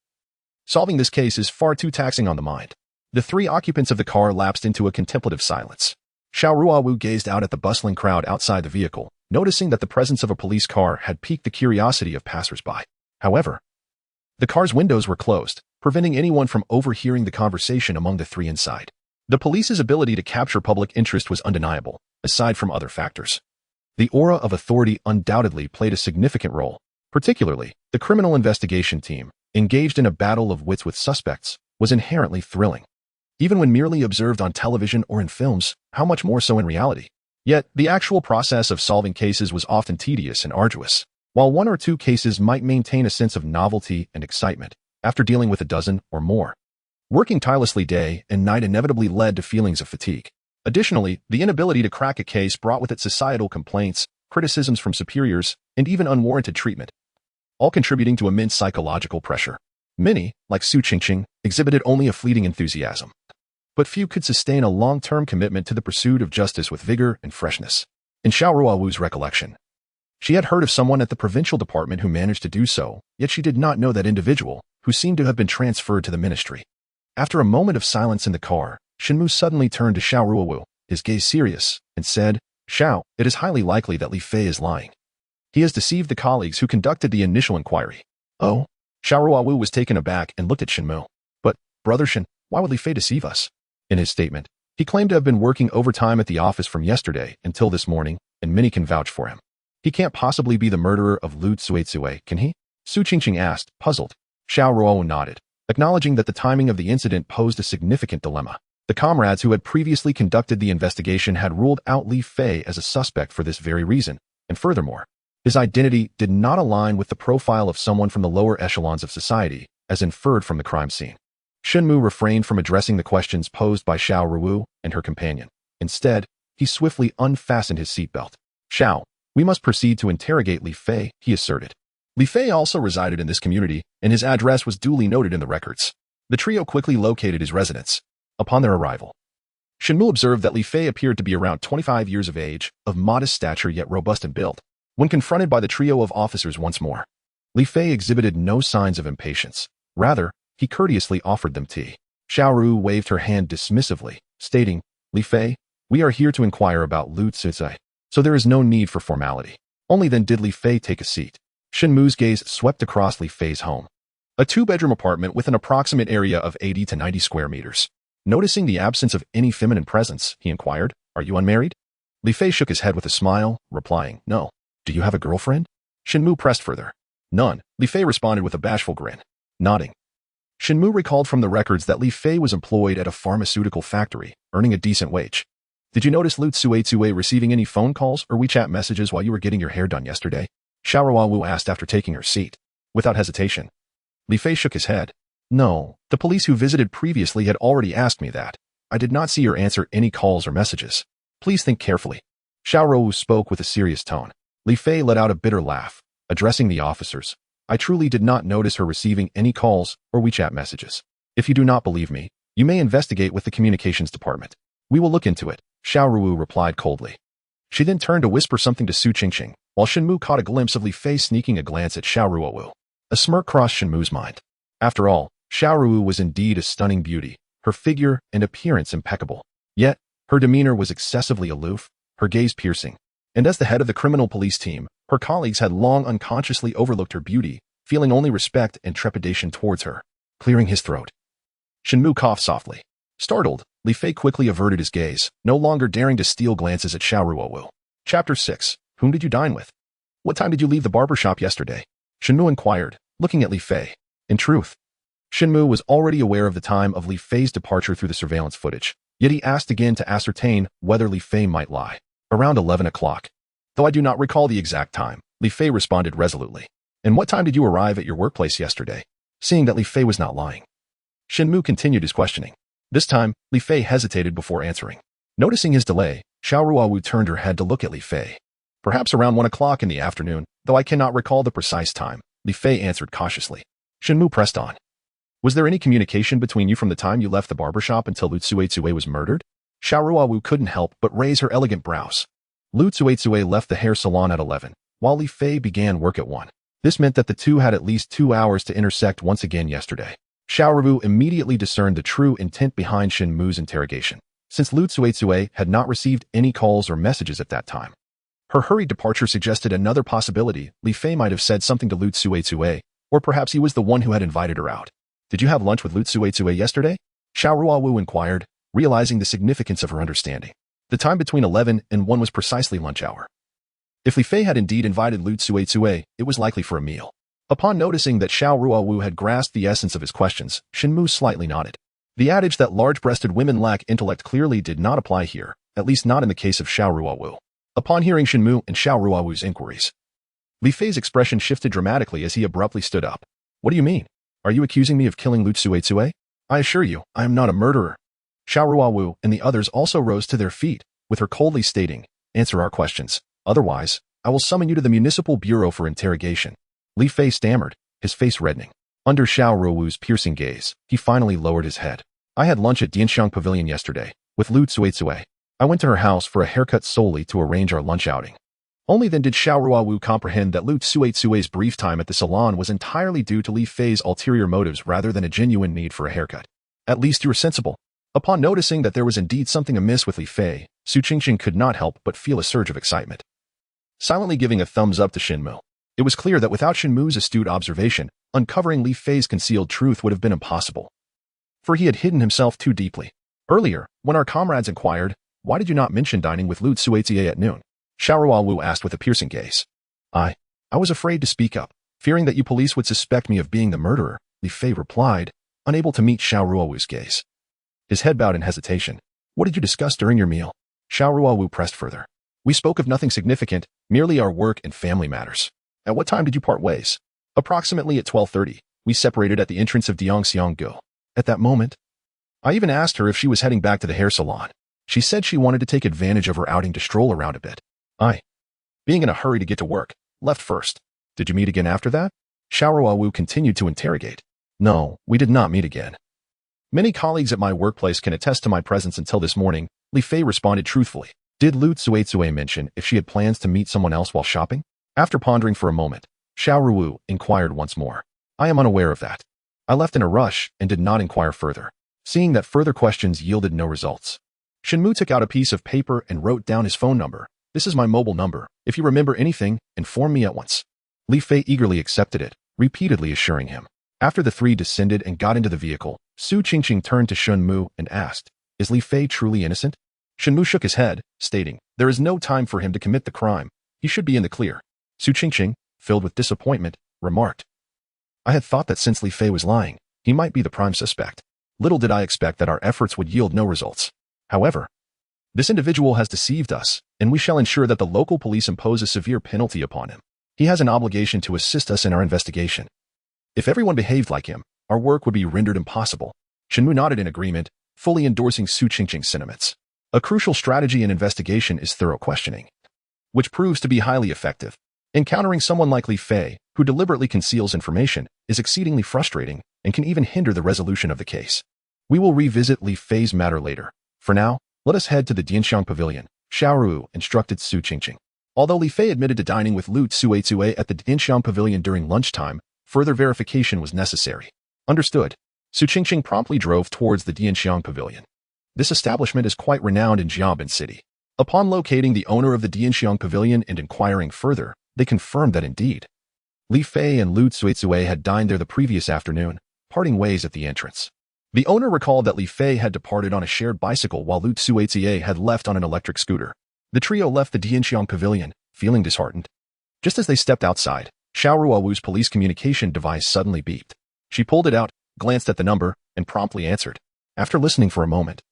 Solving this case is far too taxing on the mind." The 3 occupants of the car lapsed into a contemplative silence. Xiao Ruowu gazed out at the bustling crowd outside the vehicle, noticing that the presence of a police car had piqued the curiosity of passers-by. However, the car's windows were closed, preventing anyone from overhearing the conversation among the 3 inside. The police's ability to capture public interest was undeniable, aside from other factors. The aura of authority undoubtedly played a significant role. Particularly, the criminal investigation team, engaged in a battle of wits with suspects, was inherently thrilling. Even when merely observed on television or in films, how much more so in reality? Yet, the actual process of solving cases was often tedious and arduous. While 1 or 2 cases might maintain a sense of novelty and excitement, after dealing with a dozen or more, working tirelessly day and night inevitably led to feelings of fatigue. Additionally, the inability to crack a case brought with it societal complaints, criticisms from superiors, and even unwarranted treatment, all contributing to immense psychological pressure. Many, like Su Qingqing, exhibited only a fleeting enthusiasm. But few could sustain a long-term commitment to the pursuit of justice with vigor and freshness. In Xiao Ruowu's recollection, she had heard of someone at the provincial department who managed to do so, yet she did not know that individual, who seemed to have been transferred to the ministry. After a moment of silence in the car, Shen Mu suddenly turned to Xiao Ruowu, his gaze serious, and said, "Xiao, it is highly likely that Li Fei is lying. He has deceived the colleagues who conducted the initial inquiry." "Oh?" Xiao Ruowu was taken aback and looked at Shen Mu. "But, Brother Shen, why would Li Fei deceive us?" In his statement, he claimed to have been working overtime at the office from yesterday until this morning, and many can vouch for him. "He can't possibly be the murderer of Lu Tsuei, can he?" Su Qingqing asked, puzzled. Xiao Ruowu nodded, acknowledging that the timing of the incident posed a significant dilemma. The comrades who had previously conducted the investigation had ruled out Li Fei as a suspect for this very reason, and furthermore, his identity did not align with the profile of someone from the lower echelons of society, as inferred from the crime scene. Shen Mu refrained from addressing the questions posed by Xiao Ruowu and her companion. Instead, he swiftly unfastened his seatbelt. "Xiao, we must proceed to interrogate Li Fei," he asserted. Li Fei also resided in this community, and his address was duly noted in the records. The trio quickly located his residence. Upon their arrival, Shen Mu observed that Li Fei appeared to be around 25 years of age, of modest stature yet robust in build. When confronted by the trio of officers once more, Li Fei exhibited no signs of impatience. Rather, he courteously offered them tea. Xiao Ruowu waved her hand dismissively, stating, Li Fei, we are here to inquire about Lu Zizai, so there is no need for formality. Only then did Li Fei take a seat. Shen Mu's gaze swept across Li Fei's home. A two-bedroom apartment with an approximate area of 80 to 90 square meters. Noticing the absence of any feminine presence, he inquired, are you unmarried? Li Fei shook his head with a smile, replying, no. Do you have a girlfriend? Shen Mu pressed further. None, Li Fei responded with a bashful grin. Nodding. Shen Mu recalled from the records that Li Fei was employed at a pharmaceutical factory, earning a decent wage. Did you notice Lu Zizai receiving any phone calls or WeChat messages while you were getting your hair done yesterday? Xiao Ruowu asked after taking her seat. Without hesitation. Li Fei shook his head. No, the police who visited previously had already asked me that. I did not see or answer any calls or messages. Please think carefully. Xiao Ruowu spoke with a serious tone. Li Fei let out a bitter laugh, addressing the officers. I truly did not notice her receiving any calls or WeChat messages. If you do not believe me, you may investigate with the communications department. We will look into it, Xiao Ruowu replied coldly. She then turned to whisper something to Su Qingqing, while Shen Mu caught a glimpse of Li Fei sneaking a glance at Xiao Ruowu. A smirk crossed Shen Mu's mind. After all, Xiao Ruowu was indeed a stunning beauty, her figure and appearance impeccable. Yet, her demeanor was excessively aloof, her gaze piercing. And as the head of the criminal police team, her colleagues had long unconsciously overlooked her beauty, feeling only respect and trepidation towards her. Clearing his throat. Shen Mu coughed softly. Startled, Li Fei quickly averted his gaze, no longer daring to steal glances at Xiao Ruowu. Chapter 6. Whom did you dine with? What time did you leave the barbershop yesterday? Shen Mu inquired, looking at Li Fei. In truth, Shen Mu was already aware of the time of Li Fei's departure through the surveillance footage, yet he asked again to ascertain whether Li Fei might lie. Around 11 o'clock. Though I do not recall the exact time, Li Fei responded resolutely. And what time did you arrive at your workplace yesterday? Seeing that Li Fei was not lying. Shen Mu continued his questioning. This time, Li Fei hesitated before answering. Noticing his delay, Xiao Ruowu turned her head to look at Li Fei. Perhaps around 1 o'clock in the afternoon, though I cannot recall the precise time, Li Fei answered cautiously. Shen Mu pressed on. Was there any communication between you from the time you left the barbershop until Lu Zizai was murdered? Xiao Ruowu couldn't help but raise her elegant brows. Lu Zizai left the hair salon at 11, while Li Fei began work at 1. This meant that the two had at least 2 hours to intersect once again yesterday. Xiao Ruowu immediately discerned the true intent behind Shen Mu's interrogation, since Lu Zizai had not received any calls or messages at that time. Her hurried departure suggested another possibility. Li Fei might have said something to Lu Zizai, or perhaps he was the one who had invited her out. Did you have lunch with Lu Zizai yesterday? Xiao Ruowu inquired, realizing the significance of her understanding. The time between 11 and 1 was precisely lunch hour. If Li Fei had indeed invited Lu Zizai, it was likely for a meal. Upon noticing that Xiao Ruowu had grasped the essence of his questions, Shen Mu slightly nodded. The adage that large-breasted women lack intellect clearly did not apply here, at least not in the case of Xiao Ruowu. Upon hearing Shen Mu and Xiao Ruowu's inquiries, Li Fei's expression shifted dramatically as he abruptly stood up. What do you mean? Are you accusing me of killing Lu Zizai? I assure you, I am not a murderer. Xiao Ruowu and the others also rose to their feet, with her coldly stating, answer our questions. Otherwise, I will summon you to the Municipal Bureau for interrogation. Li Fei stammered, his face reddening. Under Xiao Ruowu's piercing gaze, he finally lowered his head. I had lunch at Dianxiang Pavilion yesterday, with Lu Zizai. I went to her house for a haircut solely to arrange our lunch outing. Only then did Xiao Ruowu comprehend that Lu Zizai's brief time at the salon was entirely due to Li Fei's ulterior motives rather than a genuine need for a haircut. At least you were sensible. Upon noticing that there was indeed something amiss with Li Fei, Su Qingqing could not help but feel a surge of excitement. Silently giving a thumbs up to Shen Mu, it was clear that without Shen Mu's astute observation, uncovering Li Fei's concealed truth would have been impossible. For he had hidden himself too deeply. Earlier, when our comrades inquired, why did you not mention dining with Lu Zizai at noon? Xiao Ruowu asked with a piercing gaze. I was afraid to speak up, fearing that you police would suspect me of being the murderer, Li Fei replied, unable to meet Xiao Ruowu's gaze. His head bowed in hesitation. What did you discuss during your meal? Xiao Ruowu pressed further. We spoke of nothing significant, merely our work and family matters. At what time did you part ways? Approximately at 12:30. We separated at the entrance of Dianxiang. At that moment, I even asked her if she was heading back to the hair salon. She said she wanted to take advantage of her outing to stroll around a bit. I, being in a hurry to get to work, left first. Did you meet again after that? Xiao Ruowu continued to interrogate. No, we did not meet again. Many colleagues at my workplace can attest to my presence until this morning, Li Fei responded truthfully. Did Lu Zizai mention if she had plans to meet someone else while shopping? After pondering for a moment, Xiao Ruowu inquired once more. I am unaware of that. I left in a rush and did not inquire further. Seeing that further questions yielded no results, Shen Mu took out a piece of paper and wrote down his phone number. "This is my mobile number. If you remember anything, inform me at once." Li Fei eagerly accepted it, repeatedly assuring him. After the three descended and got into the vehicle, Su Qingqing turned to Shen Mu and asked, "Is Li Fei truly innocent?" Shen Mu shook his head, stating, "There is no time for him to commit the crime. He should be in the clear." Su Qingqing, filled with disappointment, remarked, "I had thought that since Li Fei was lying, he might be the prime suspect. Little did I expect that our efforts would yield no results. However, this individual has deceived us, and we shall ensure that the local police impose a severe penalty upon him. He has an obligation to assist us in our investigation. If everyone behaved like him, our work would be rendered impossible." Shen Mu nodded in agreement, fully endorsing Su Qingqing's sentiments. A crucial strategy in investigation is thorough questioning, which proves to be highly effective. Encountering someone like Li Fei, who deliberately conceals information, is exceedingly frustrating and can even hinder the resolution of the case. We will revisit Li Fei's matter later. For now, let us head to the Dianxiang Pavilion, Xiao Ruowu instructed Su Qingqing. Although Li Fei admitted to dining with Lu Tsuei at the Dianxiang Pavilion during lunchtime, further verification was necessary. Understood. Su Qingqing promptly drove towards the Dianxiang Pavilion. This establishment is quite renowned in Jiabin City. Upon locating the owner of the Dianxiang Pavilion and inquiring further, they confirmed that indeed, Li Fei and Lu Tsuei had dined there the previous afternoon, parting ways at the entrance. The owner recalled that Li Fei had departed on a shared bicycle while Lu Tsuei had left on an electric scooter. The trio left the Dianxiang Pavilion, feeling disheartened. Just as they stepped outside, Xiao Ruowu's police communication device suddenly beeped. She pulled it out, glanced at the number, and promptly answered. After listening for a moment,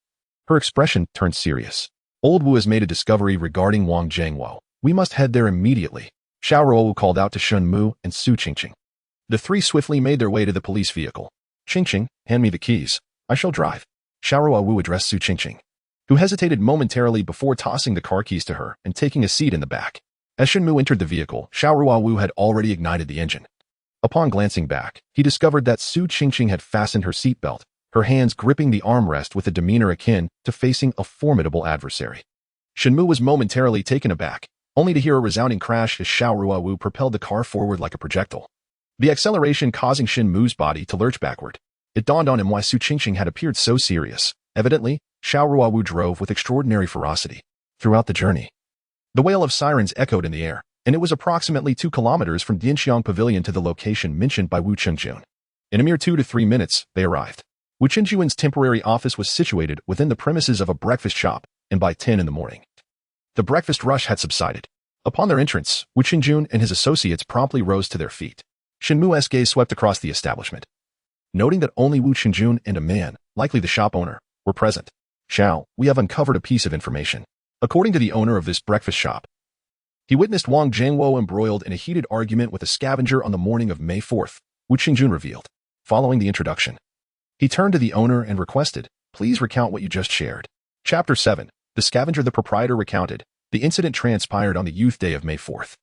her expression turned serious. "Old Wu has made a discovery regarding Wang Jiangwo. We must head there immediately." Xiao Ruowu called out to Shen Mu and Su Qingqing. The three swiftly made their way to the police vehicle. "Qingqing, hand me the keys. I shall drive." Xiao Ruowu addressed Su Qingqing, who hesitated momentarily before tossing the car keys to her and taking a seat in the back. As Shen Mu entered the vehicle, Xiao Ruowu had already ignited the engine. Upon glancing back, he discovered that Su Qingqing had fastened her seatbelt, her hands gripping the armrest with a demeanor akin to facing a formidable adversary. Shen Mu was momentarily taken aback, only to hear a resounding crash as Xiao Ruowu propelled the car forward like a projectile, the acceleration causing Shen Mu's body to lurch backward. It dawned on him why Su Qingqing had appeared so serious. Evidently, Xiao Ruowu drove with extraordinary ferocity. Throughout the journey, the wail of sirens echoed in the air, and it was approximately 2 kilometers from Dianxiang Pavilion to the location mentioned by Wu Chengjun. In a mere 2 to 3 minutes, they arrived. Wu Chengjun's temporary office was situated within the premises of a breakfast shop, and by 10 in the morning, the breakfast rush had subsided. Upon their entrance, Wu Chengjun and his associates promptly rose to their feet. Shen Mu's gaze swept across the establishment, noting that only Wu Chengjun and a man, likely the shop owner, were present. "Xiao, we have uncovered a piece of information." According to the owner of this breakfast shop, he witnessed Wang Jiangwo embroiled in a heated argument with a scavenger on the morning of May 4th, Wu Chengjun revealed. Following the introduction, he turned to the owner and requested, "Please recount what you just shared." Chapter 7. The scavenger. The proprietor recounted. The incident transpired on the youth day of May 4th.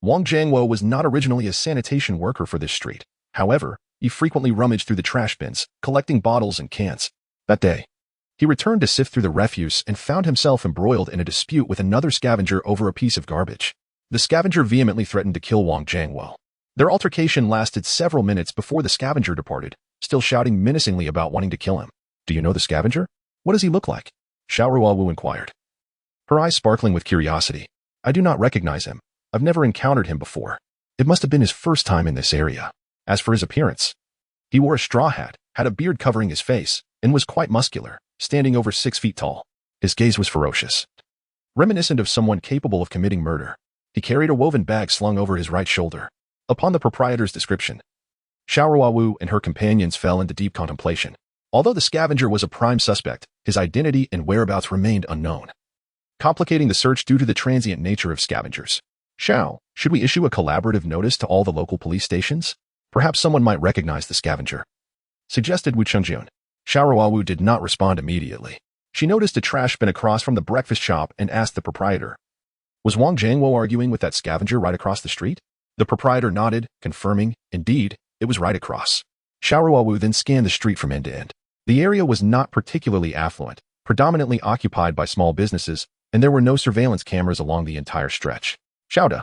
Wang Jiangwo was not originally a sanitation worker for this street. However, he frequently rummaged through the trash bins, collecting bottles and cans. That day, he returned to sift through the refuse and found himself embroiled in a dispute with another scavenger over a piece of garbage. The scavenger vehemently threatened to kill Wang Jiangwo. Their altercation lasted several minutes before the scavenger departed, still shouting menacingly about wanting to kill him. "Do you know the scavenger? What does he look like?" Xiao Ruowu inquired, her eyes sparkling with curiosity. "I do not recognize him. I've never encountered him before. It must have been his first time in this area." As for his appearance, he wore a straw hat, had a beard covering his face, and was quite muscular, standing over 6 feet tall. His gaze was ferocious, reminiscent of someone capable of committing murder. He carried a woven bag slung over his right shoulder. Upon the proprietor's description, Xiao Ruowu and her companions fell into deep contemplation. Although the scavenger was a prime suspect, his identity and whereabouts remained unknown, complicating the search due to the transient nature of scavengers. "Xiao, should we issue a collaborative notice to all the local police stations? Perhaps someone might recognize the scavenger," suggested Wu Chengjun. Xiao Ruowu did not respond immediately. She noticed a trash bin across from the breakfast shop and asked the proprietor, "Was Wang Jiangwo arguing with that scavenger right across the street?" The proprietor nodded, confirming, indeed, it was right across. Xiao Ruowu then scanned the street from end to end. The area was not particularly affluent, predominantly occupied by small businesses, and there were no surveillance cameras along the entire stretch. "Xiao,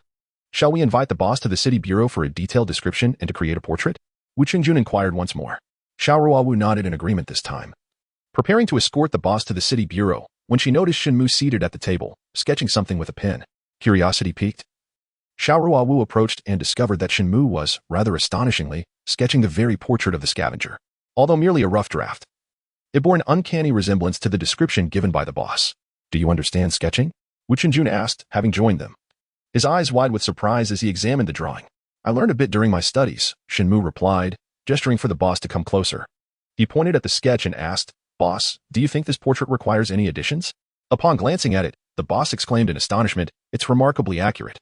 shall we invite the boss to the city bureau for a detailed description and to create a portrait?" Wu Chengjun inquired once more. Xiao Ruowu nodded in agreement this time. preparing to escort the boss to the city bureau when she noticed Shen Mu seated at the table, sketching something with a pen. Curiosity piqued. Xiao Ruowu approached and discovered that Shen Mu was, rather astonishingly, sketching the very portrait of the scavenger, although merely a rough draft. It bore an uncanny resemblance to the description given by the boss. Do you understand sketching? Wu Qingjun asked, having joined them. His eyes wide with surprise as he examined the drawing. I learned a bit during my studies, Shen Mu replied, gesturing for the boss to come closer. He pointed at the sketch and asked, Boss, do you think this portrait requires any additions? Upon glancing at it, the boss exclaimed in astonishment, it's remarkably accurate.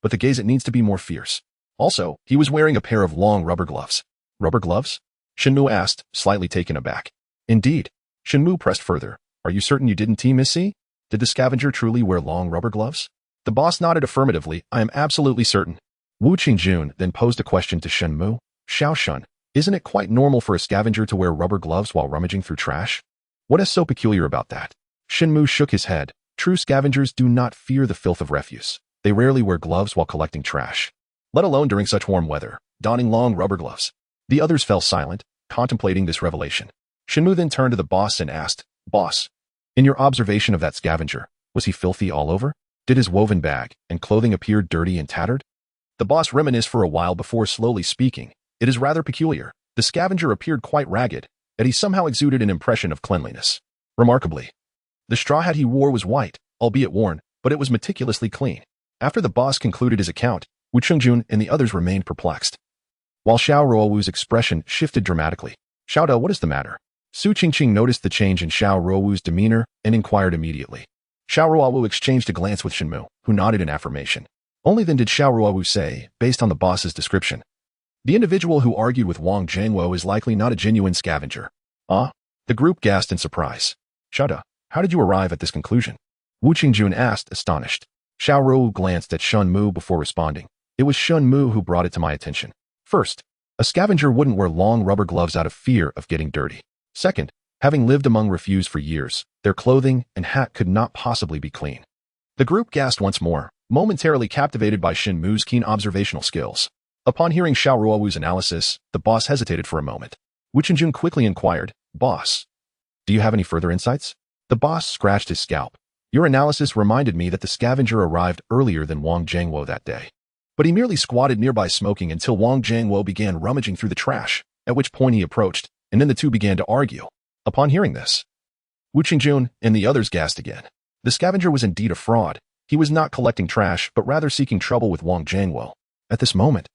But the gaze it needs to be more fierce. Also, he was wearing a pair of long rubber gloves. Rubber gloves? Shen Mu asked, slightly taken aback. Indeed. Shen Mu pressed further. Are you certain you didn't team Miss C? Did the scavenger truly wear long rubber gloves? The boss nodded affirmatively. I am absolutely certain. Wu Qingjun then posed a question to Shen Mu. Xiao Shun, isn't it quite normal for a scavenger to wear rubber gloves while rummaging through trash? What is so peculiar about that? Shen Mu shook his head. True scavengers do not fear the filth of refuse. They rarely wear gloves while collecting trash, let alone during such warm weather, donning long rubber gloves. The others fell silent, contemplating this revelation. Shen Mu then turned to the boss and asked, Boss, in your observation of that scavenger, was he filthy all over? Did his woven bag and clothing appear dirty and tattered? The boss reminisced for a while before slowly speaking. It is rather peculiar. The scavenger appeared quite ragged, yet he somehow exuded an impression of cleanliness. Remarkably, the straw hat he wore was white, albeit worn, but it was meticulously clean. After the boss concluded his account, Wu Qingjun and the others remained perplexed, while Xiao Ruowu's expression shifted dramatically. Xiao Da, what is the matter? Su Qingqing noticed the change in Xiao Ruowu's demeanor and inquired immediately. Xiao Ruowu exchanged a glance with Shen Mu, who nodded in affirmation. Only then did Xiao Ruowu say, based on the boss's description, the individual who argued with Wang Jiangwo is likely not a genuine scavenger. Ah? The group gasped in surprise. Xiao Da, how did you arrive at this conclusion? Wu Qingjun asked, astonished. Xiao Ruowu glanced at Shen Mu before responding. It was Shen Mu who brought it to my attention. First, a scavenger wouldn't wear long rubber gloves out of fear of getting dirty. Second, having lived among refuse for years, their clothing and hat could not possibly be clean. The group gasped once more, momentarily captivated by Shen Mu's keen observational skills. Upon hearing Xiao Ruowu's analysis, the boss hesitated for a moment. Wu Qingjun quickly inquired, Boss, do you have any further insights? The boss scratched his scalp. Your analysis reminded me that the scavenger arrived earlier than Wang Jiangwo that day. But he merely squatted nearby smoking until Wang Jiangwo began rummaging through the trash, at which point he approached, and then the two began to argue. Upon hearing this, Wu Qingjun and the others gasped again. The scavenger was indeed a fraud. He was not collecting trash, but rather seeking trouble with Wang Jiangwo. At this moment,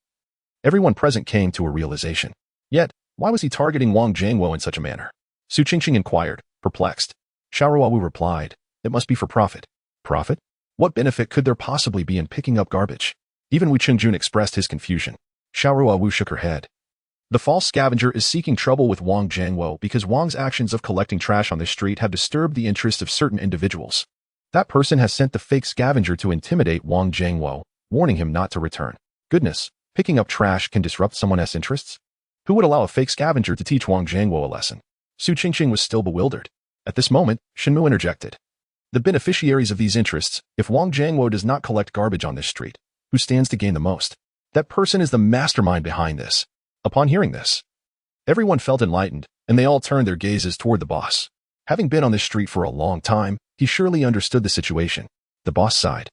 everyone present came to a realization. Yet, why was he targeting Wang Jiangwo in such a manner? Su Qingqing inquired, perplexed. Xiao Ruowu replied, it must be for profit. Profit? What benefit could there possibly be in picking up garbage? Even Wu Qingjun expressed his confusion. Xiao Ruowu shook her head. The false scavenger is seeking trouble with Wang Jiangwo because Wang's actions of collecting trash on this street have disturbed the interests of certain individuals. That person has sent the fake scavenger to intimidate Wang Jiangwo, warning him not to return. Goodness, picking up trash can disrupt someone's interests? Who would allow a fake scavenger to teach Wang Jiangwo a lesson? Su Qingqing was still bewildered. At this moment, Shen Mu interjected. The beneficiaries of these interests, if Wang Jiangwo does not collect garbage on this street, who stands to gain the most? That person is the mastermind behind this. Upon hearing this, everyone felt enlightened, and they all turned their gazes toward the boss. Having been on this street for a long time, he surely understood the situation. The boss sighed.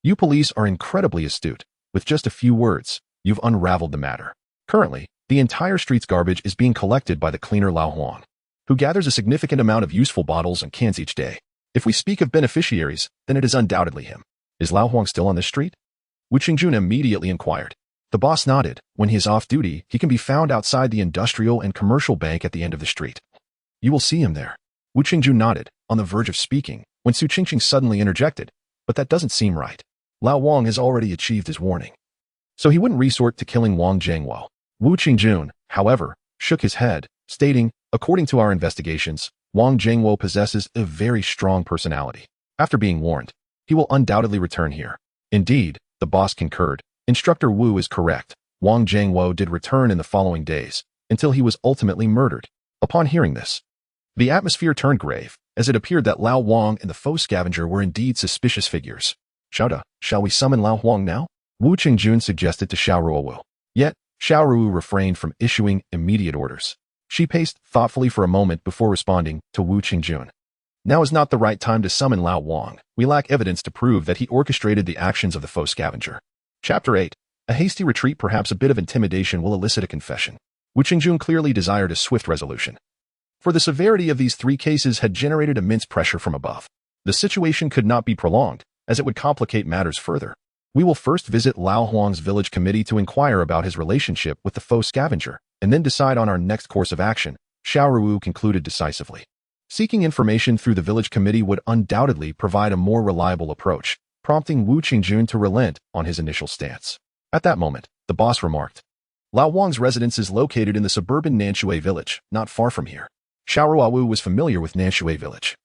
You police are incredibly astute. With just a few words, you've unraveled the matter. Currently, the entire street's garbage is being collected by the cleaner Lao Huang, who gathers a significant amount of useful bottles and cans each day. If we speak of beneficiaries, then it is undoubtedly him. Is Lao Huang still on this street? Wu Qingjun immediately inquired. The boss nodded. When he is off duty, he can be found outside the industrial and commercial bank at the end of the street. You will see him there. Wu Qingjun nodded, on the verge of speaking, when Su Qingqing suddenly interjected. But that doesn't seem right. Lao Huang has already achieved his warning, so he wouldn't resort to killing Wang Jiangwo. Wu Qingjun, however, shook his head, stating, according to our investigations, Wang Jiangwo possesses a very strong personality. After being warned, he will undoubtedly return here. Indeed, the boss concurred. Instructor Wu is correct. Wang Jiangwo did return in the following days, until he was ultimately murdered. Upon hearing this, the atmosphere turned grave, as it appeared that Lao Huang and the faux scavenger were indeed suspicious figures. Xiao Da, shall we summon Lao Huang now? Wu Qingjun suggested to Xiao Ruowu. Yet, Xiao Ruowu refrained from issuing immediate orders. She paced thoughtfully for a moment before responding to Wu Qingjun. Now is not the right time to summon Lao Wang. We lack evidence to prove that he orchestrated the actions of the faux scavenger. Chapter 8. A hasty retreat, perhaps a bit of intimidation, will elicit a confession. Wu Qingjun clearly desired a swift resolution. For the severity of these three cases had generated immense pressure from above. The situation could not be prolonged, as it would complicate matters further. We will first visit Lao Huang's village committee to inquire about his relationship with the faux scavenger, and then decide on our next course of action, Xiao Ruowu concluded decisively. Seeking information through the village committee would undoubtedly provide a more reliable approach, prompting Wu Qingjun to relent on his initial stance. At that moment, the boss remarked, Lao Wang's residence is located in the suburban Nanshui village, not far from here. Xiao Ruowu was familiar with Nanshui village.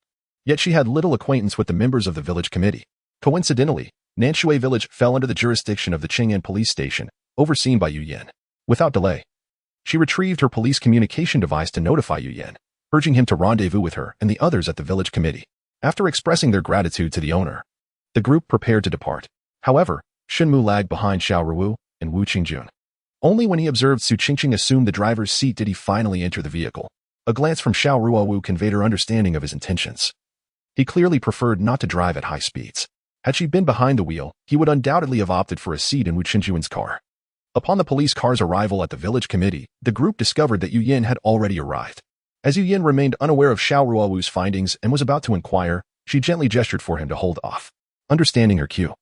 Yet she had little acquaintance with the members of the village committee. Coincidentally, Nanshui village fell under the jurisdiction of the Qing'an police station, overseen by Yu Yan. Without delay, she retrieved her police communication device to notify Yu Yan, urging him to rendezvous with her and the others at the village committee. After expressing their gratitude to the owner, the group prepared to depart. However, Shen Mu lagged behind Xiao Ruowu and Wu Qingjun. Only when he observed Su Qingqing assume the driver's seat did he finally enter the vehicle. A glance from Xiao Ruowu conveyed her understanding of his intentions. He clearly preferred not to drive at high speeds. Had she been behind the wheel, he would undoubtedly have opted for a seat in Wu Qingjun's car. Upon the police car's arrival at the village committee, the group discovered that Yu Yan had already arrived. As Yu Yan remained unaware of Xiao Ruowu's findings and was about to inquire, she gently gestured for him to hold off. Understanding her cue,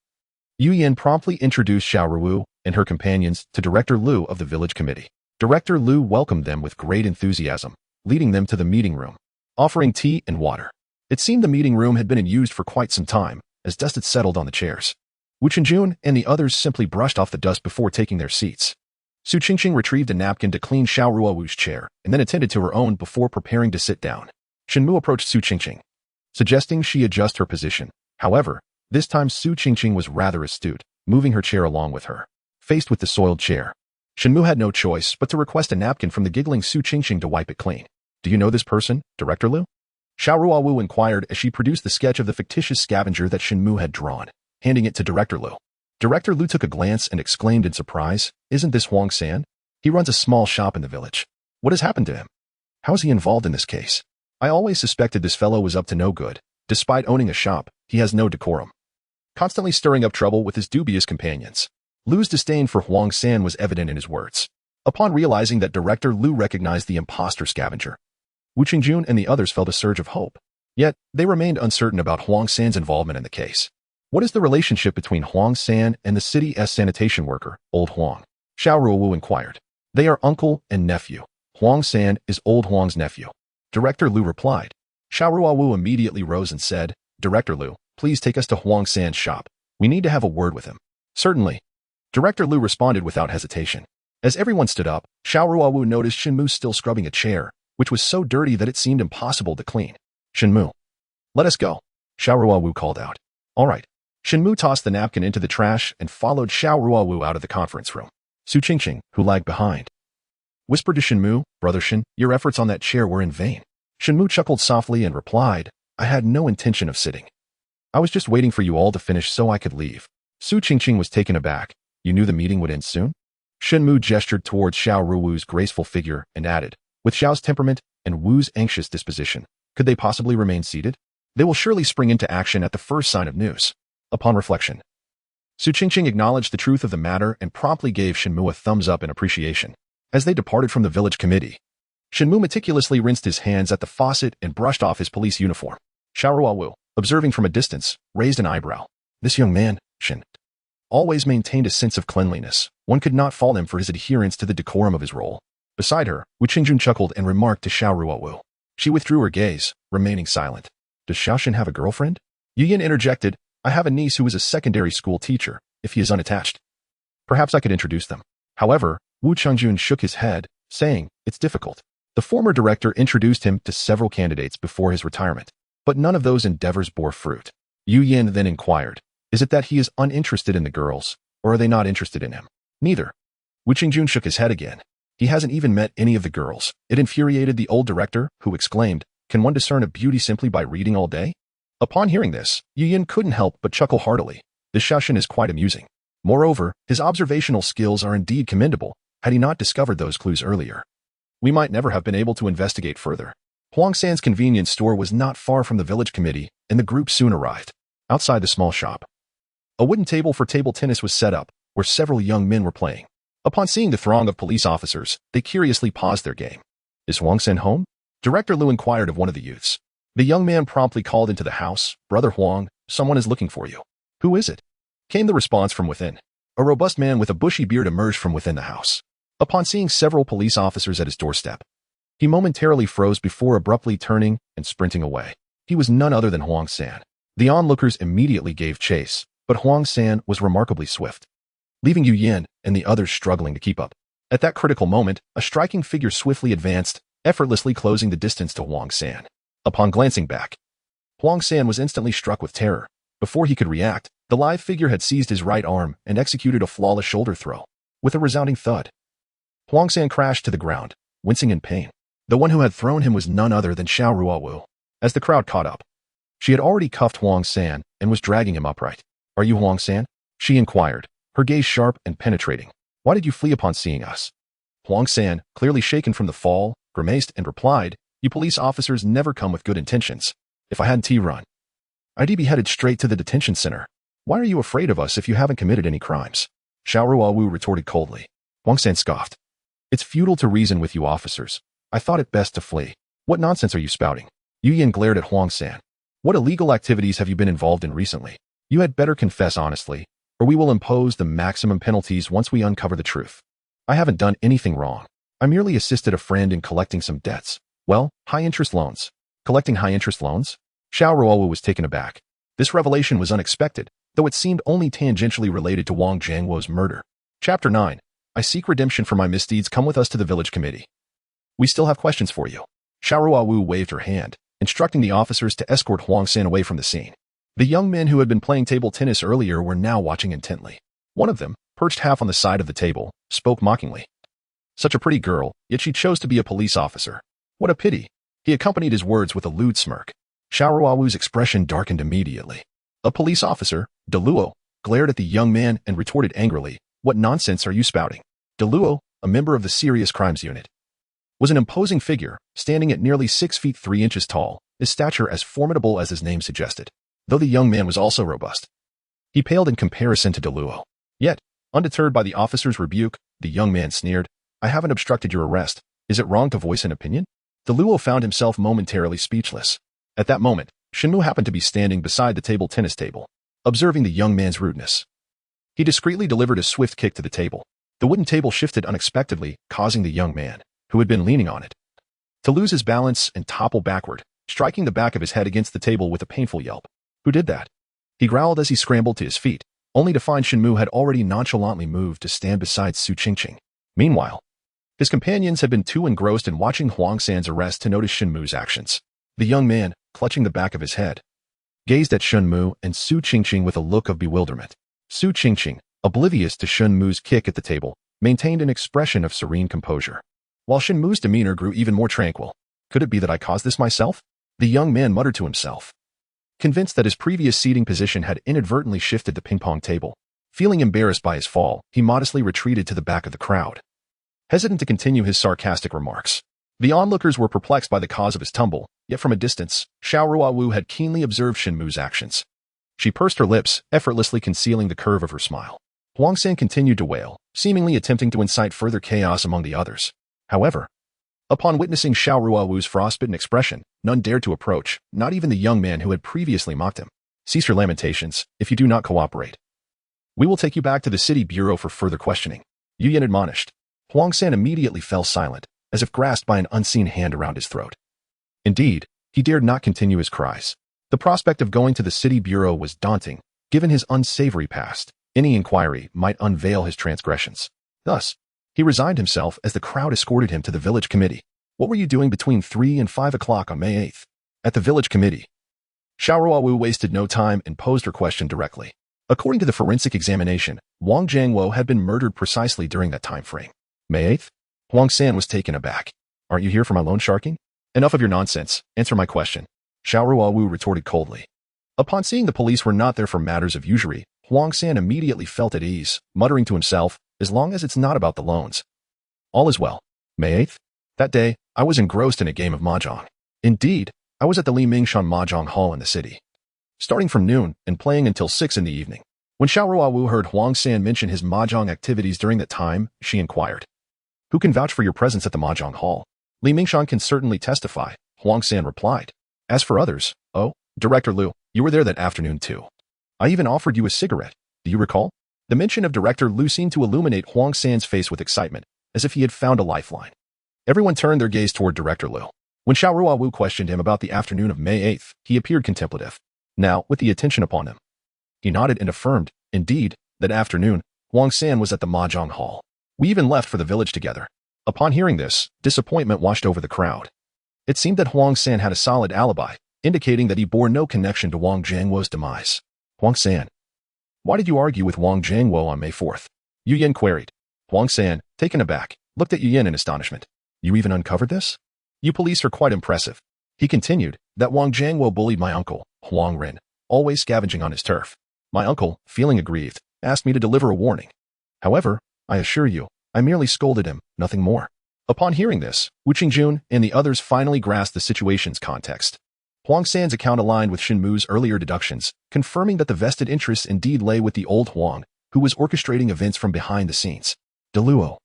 Yu Yan promptly introduced Xiao Ruowu and her companions to Director Liu of the village committee. Director Liu welcomed them with great enthusiasm, leading them to the meeting room, offering tea and water. It seemed the meeting room had been in use for quite some time, as dust had settled on the chairs. Wu Qingjun and the others simply brushed off the dust before taking their seats. Su Qingqing retrieved a napkin to clean Xiao Ruowu's chair and then attended to her own before preparing to sit down. Shen Mu approached Su Qingqing, suggesting she adjust her position. However, this time Su Qingqing was rather astute, moving her chair along with her. Faced with the soiled chair, Shen Mu had no choice but to request a napkin from the giggling Su Qingqing to wipe it clean. Do you know this person, Director Liu? Xiao Ruowu inquired as she produced the sketch of the fictitious scavenger that Shen Mu had drawn, handing it to Director Liu. Director Liu took a glance and exclaimed in surprise, Isn't this Huang San? He runs a small shop in the village. What has happened to him? How is he involved in this case? I always suspected this fellow was up to no good. Despite owning a shop, he has no decorum, constantly stirring up trouble with his dubious companions. Liu's disdain for Huang San was evident in his words. Upon realizing that Director Liu recognized the imposter scavenger, Wu Qingjun and the others felt a surge of hope. Yet, they remained uncertain about Huang San's involvement in the case. What is the relationship between Huang San and the city's sanitation worker, Old Huang? Xiao Ruowu inquired. They are uncle and nephew. Huang San is Old Huang's nephew. Director Liu replied. Xiao Ruowu immediately rose and said, Director Liu, please take us to Huang San's shop. We need to have a word with him. Certainly. Director Liu responded without hesitation. As everyone stood up, Xiao Ruowu noticed Shen Mu still scrubbing a chair, which was so dirty that it seemed impossible to clean. Shen Mu, let us go, Xiao Ruowu called out. All right. Shen Mu tossed the napkin into the trash and followed Xiao Ruowu out of the conference room. Su Qingqing, who lagged behind, whispered to Shen Mu, Brother Shen, your efforts on that chair were in vain. Shen Mu chuckled softly and replied, I had no intention of sitting. I was just waiting for you all to finish so I could leave. Su Qingqing was taken aback. You knew the meeting would end soon? Shen Mu gestured towards Xiao Ruowu's graceful figure and added, with Xiao's temperament and Wu's anxious disposition, could they possibly remain seated? They will surely spring into action at the first sign of news. Upon reflection, Su Qingqing acknowledged the truth of the matter and promptly gave Shen Mu a thumbs up in appreciation. As they departed from the village committee, Shen Mu meticulously rinsed his hands at the faucet and brushed off his police uniform. Xiao Ruowu, observing from a distance, raised an eyebrow. This young man, Shen, always maintained a sense of cleanliness. One could not fault him for his adherence to the decorum of his role. Beside her, Wu Qingjun chuckled and remarked to Xiao Ruowu. She withdrew her gaze, remaining silent. Does Xiao Shen have a girlfriend? Yu Yan interjected. I have a niece who is a secondary school teacher, if he is unattached. Perhaps I could introduce them. However, Wu Qingjun shook his head, saying, it's difficult. The former director introduced him to several candidates before his retirement, but none of those endeavors bore fruit. Yu Yan then inquired, is it that he is uninterested in the girls, or are they not interested in him? Neither. Wu Qingjun shook his head again. He hasn't even met any of the girls. It infuriated the old director, who exclaimed, can one discern a beauty simply by reading all day? Upon hearing this, Yu Yan couldn't help but chuckle heartily. This Xiao Shen is quite amusing. Moreover, his observational skills are indeed commendable, had he not discovered those clues earlier. we might never have been able to investigate further. Huang San's convenience store was not far from the village committee, and the group soon arrived. Outside the small shop, a wooden table for table tennis was set up, where several young men were playing. Upon seeing the throng of police officers, they curiously paused their game. Is Huang San home? Director Liu inquired of one of the youths. The young man promptly called into the house, Brother Huang, someone is looking for you. Who is it? Came the response from within. A robust man with a bushy beard emerged from within the house. Upon seeing several police officers at his doorstep, he momentarily froze before abruptly turning and sprinting away. He was none other than Huang San. The onlookers immediately gave chase, but Huang San was remarkably swift, leaving Yu Yin and the others struggling to keep up. At that critical moment, a striking figure swiftly advanced, effortlessly closing the distance to Huang San. Upon glancing back, Huang San was instantly struck with terror. Before he could react, the live figure had seized his right arm and executed a flawless shoulder throw. With a resounding thud, Huang San crashed to the ground, wincing in pain. The one who had thrown him was none other than Xiao Ruowu. As the crowd caught up, she had already cuffed Huang San and was dragging him upright. Are you Huang San? She inquired, her gaze sharp and penetrating. Why did you flee upon seeing us? Huang San, clearly shaken from the fall, grimaced and replied, you police officers never come with good intentions. If I hadn't run, I'd be headed straight to the detention center. Why are you afraid of us if you haven't committed any crimes? Xiao Ruowu retorted coldly. Huang San scoffed. It's futile to reason with you officers. I thought it best to flee. What nonsense are you spouting? Yu Yin glared at Huang San. What illegal activities have you been involved in recently? You had better confess honestly, or we will impose the maximum penalties once we uncover the truth. I haven't done anything wrong. I merely assisted a friend in collecting some debts. Well, high-interest loans. Collecting high-interest loans? Xiao Ruowu was taken aback. This revelation was unexpected, though it seemed only tangentially related to Wang Jiangwo's murder. Chapter 9. I seek redemption for my misdeeds. Come with us to the village committee. We still have questions for you. Xiao Ruowu waved her hand, instructing the officers to escort Huang San away from the scene. The young men who had been playing table tennis earlier were now watching intently. One of them, perched half on the side of the table, spoke mockingly. Such a pretty girl, yet she chose to be a police officer. What a pity. He accompanied his words with a lewd smirk. Xiao Ruowu's expression darkened immediately. A police officer, Deluo, glared at the young man and retorted angrily, what nonsense are you spouting? Deluo, a member of the Serious Crimes Unit, was an imposing figure, standing at nearly 6 feet 3 inches tall, his stature as formidable as his name suggested. Though the young man was also robust, he paled in comparison to Deluo. Yet, undeterred by the officer's rebuke, the young man sneered, I haven't obstructed your arrest. Is it wrong to voice an opinion? Deluo found himself momentarily speechless. At that moment, Shen Mu happened to be standing beside the table tennis table, observing the young man's rudeness. He discreetly delivered a swift kick to the table. The wooden table shifted unexpectedly, causing the young man, who had been leaning on it, to lose his balance and topple backward, striking the back of his head against the table with a painful yelp. Who did that? He growled as he scrambled to his feet, only to find Shen Mu had already nonchalantly moved to stand beside Su Qingqing. Meanwhile, his companions had been too engrossed in watching Huang San's arrest to notice Shen Mu's actions. The young man, clutching the back of his head, gazed at Shen Mu and Su Qingqing with a look of bewilderment. Su Qingqing, oblivious to Shen Mu's kick at the table, maintained an expression of serene composure, while Shen Mu's demeanor grew even more tranquil. Could it be that I caused this myself? The young man muttered to himself, convinced that his previous seating position had inadvertently shifted the ping-pong table. Feeling embarrassed by his fall, he modestly retreated to the back of the crowd, hesitant to continue his sarcastic remarks. The onlookers were perplexed by the cause of his tumble, yet from a distance, Xiao Ruowu had keenly observed Shen Mu's actions. She pursed her lips, effortlessly concealing the curve of her smile. Huang San continued to wail, seemingly attempting to incite further chaos among the others. However, upon witnessing Xiao Ruowu's frostbitten expression, none dared to approach, not even the young man who had previously mocked him. Cease your lamentations, if you do not cooperate. We will take you back to the city bureau for further questioning. Yu Yin admonished. Huang San immediately fell silent, as if grasped by an unseen hand around his throat. Indeed, he dared not continue his cries. The prospect of going to the city bureau was daunting, given his unsavory past. Any inquiry might unveil his transgressions. Thus, he resigned himself as the crowd escorted him to the village committee. What were you doing between 3 and 5 o'clock on May 8th? At the village committee. Xiao Ruowu wasted no time and posed her question directly. According to the forensic examination, Wang Jiangwo had been murdered precisely during that time frame. May 8th? Huang San was taken aback. Aren't you here for my loan sharking? Enough of your nonsense. Answer my question. Xiao Ruowu retorted coldly. Upon seeing the police were not there for matters of usury, Huang San immediately felt at ease, muttering to himself, as long as it's not about the loans. All is well. May 8th? That day, I was engrossed in a game of mahjong. Indeed, I was at the Li Mingshan Mahjong Hall in the city, starting from noon and playing until 6 in the evening. When Xiao Ruowu heard Huang San mention his mahjong activities during that time, she inquired, "Who can vouch for your presence at the Mahjong Hall?" "Li Mingshan can certainly testify," Huang San replied. "As for others, oh, Director Liu, you were there that afternoon too. I even offered you a cigarette. Do you recall?" The mention of Director Liu seemed to illuminate Huang San's face with excitement, as if he had found a lifeline. Everyone turned their gaze toward Director Liu. When Xiao Ruowu questioned him about the afternoon of May 8th, he appeared contemplative. Now, with the attention upon him, he nodded and affirmed, indeed, that afternoon, Huang San was at the Mahjong Hall. We even left for the village together. Upon hearing this, disappointment washed over the crowd. It seemed that Huang San had a solid alibi, indicating that he bore no connection to Wang Jiangwo's demise. "Huang San, why did you argue with Wang Jiangwo on May 4th? Yu Yin queried. Huang San, taken aback, looked at Yu Yin in astonishment. "You even uncovered this? You police are quite impressive." He continued, "That Wang Jiangwo bullied my uncle, Huang Ren, always scavenging on his turf. My uncle, feeling aggrieved, asked me to deliver a warning. However, I assure you, I merely scolded him, nothing more." Upon hearing this, Wu Qingjun and the others finally grasped the situation's context. Huang San's account aligned with Shen Mu's earlier deductions, confirming that the vested interests indeed lay with the old Huang, who was orchestrating events from behind the scenes. "Deluo,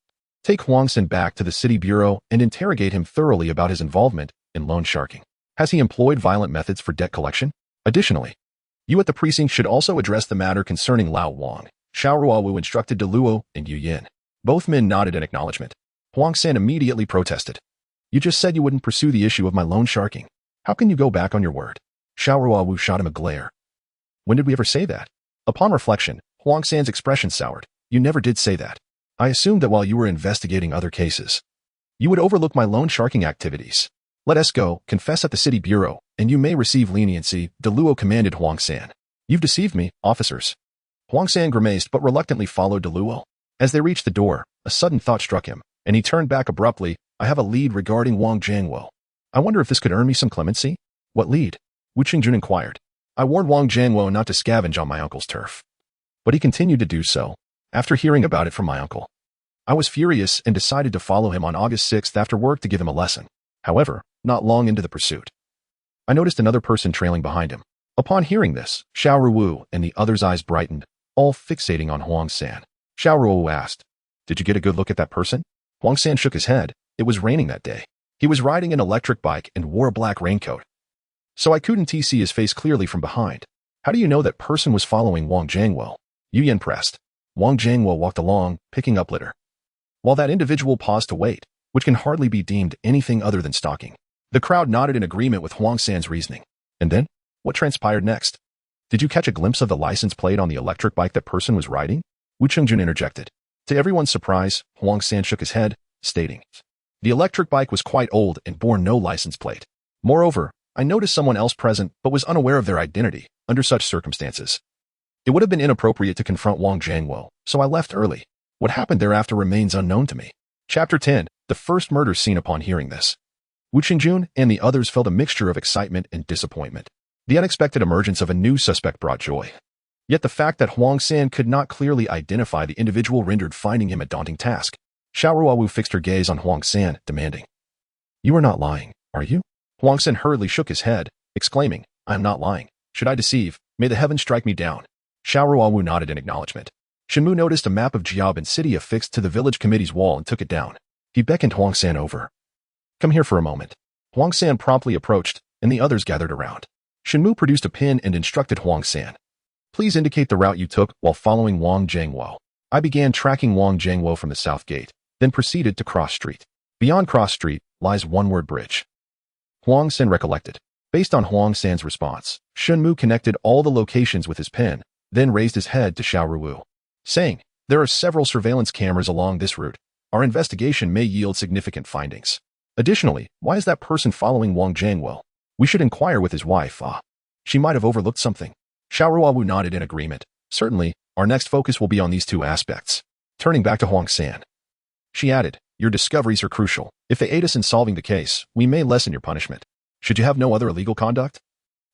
take Huang San back to the city bureau and interrogate him thoroughly about his involvement in loan sharking. Has he employed violent methods for debt collection? Additionally, you at the precinct should also address the matter concerning Lao Wang." Xiao Ruowu instructed Deluo and Yu Yin. Both men nodded in acknowledgement. Huang San immediately protested. "You just said you wouldn't pursue the issue of my loan sharking. How can you go back on your word?" Xiao Ruowu shot him a glare. "When did we ever say that?" Upon reflection, Huang San's expression soured. "You never did say that. I assumed that while you were investigating other cases, you would overlook my loan sharking activities. Let us go, confess at the city bureau, and you may receive leniency," Deluo commanded Huang San. "You've deceived me, officers." Huang San grimaced but reluctantly followed Deluo. As they reached the door, a sudden thought struck him, and he turned back abruptly. "I have a lead regarding Wang Jiangwo. I wonder if this could earn me some clemency?" "What lead?" Wu Qingjun inquired. "I warned Wang Jiangwo not to scavenge on my uncle's turf, but he continued to do so. After hearing about it from my uncle, I was furious and decided to follow him on August 6th after work to give him a lesson. However, not long into the pursuit, I noticed another person trailing behind him." Upon hearing this, Xiao Ruowu and the others' eyes brightened, all fixating on Huang San. Xiao Ruowu asked, "Did you get a good look at that person?" Huang San shook his head. It was raining that day. He was riding an electric bike and wore a black raincoat, so I couldn't see his face clearly from behind. "How do you know that person was following Wang Jiangwo?" Yu Yin pressed. "Wang Jiangwo walked along, picking up litter, while that individual paused to wait, which can hardly be deemed anything other than stalking." The crowd nodded in agreement with Huang San's reasoning. "And then? What transpired next? Did you catch a glimpse of the license plate on the electric bike that person was riding?" Wu Qingjun interjected. To everyone's surprise, Huang San shook his head, stating, "The electric bike was quite old and bore no license plate. Moreover, I noticed someone else present but was unaware of their identity. Under such circumstances, it would have been inappropriate to confront Wang Jiangwo, so I left early. What happened thereafter remains unknown to me." Chapter 10, the first murder scene. Upon hearing this, Wu Qingjun and the others felt a mixture of excitement and disappointment. The unexpected emergence of a new suspect brought joy. Yet the fact that Huang San could not clearly identify the individual rendered finding him a daunting task. Xiao Ruowu fixed her gaze on Huang San, demanding, "You are not lying, are you?" Huang San hurriedly shook his head, exclaiming, "I am not lying. Should I deceive, may the heavens strike me down." Xiao Ruowu nodded in acknowledgement. Shen Mu noticed a map of Jiaobin City affixed to the village committee's wall and took it down. He beckoned Huang San over. "Come here for a moment." Huang San promptly approached, and the others gathered around. Shen Mu produced a pen and instructed Huang San, "Please indicate the route you took while following Wang Jiangwo." I began tracking Wang Jiangwo from the south gate, then proceeded to Cross Street. Beyond Cross Street lies One-Word Bridge. Huang San recollected. Based on Huang San's response, Shen Mu connected all the locations with his pen, then raised his head to Xiao Ruowu, saying, "There are several surveillance cameras along this route. Our investigation may yield significant findings. Additionally, why is that person following Wang Jiangwo? We should inquire with his wife. She might have overlooked something." Xiao Ruowu nodded in agreement. "Certainly, our next focus will be on these two aspects." Turning back to Huang San, she added, "Your discoveries are crucial. If they aid us in solving the case, we may lessen your punishment. Should you have no other illegal conduct,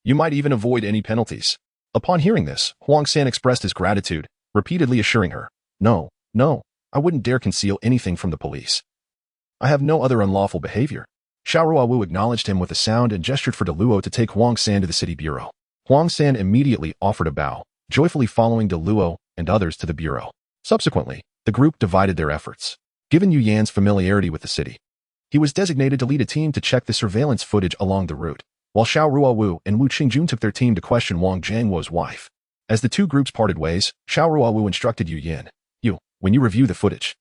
you might even avoid any penalties." Upon hearing this, Huang San expressed his gratitude, repeatedly assuring her, No, I wouldn't dare conceal anything from the police. I have no other unlawful behavior. Xiao Ruowu acknowledged him with a sound and gestured for Deluo to take Huang San to the city bureau. Huang San immediately offered a bow, joyfully following Deluo and others to the bureau. Subsequently, the group divided their efforts. Given Yu Yan's familiarity with the city, he was designated to lead a team to check the surveillance footage along the route, while Xiao Ruowu and Wu Qingjun took their team to question Wang Jiangwo's wife. As the two groups parted ways, Xiao Ruowu instructed Yu Yan, when you review the footage,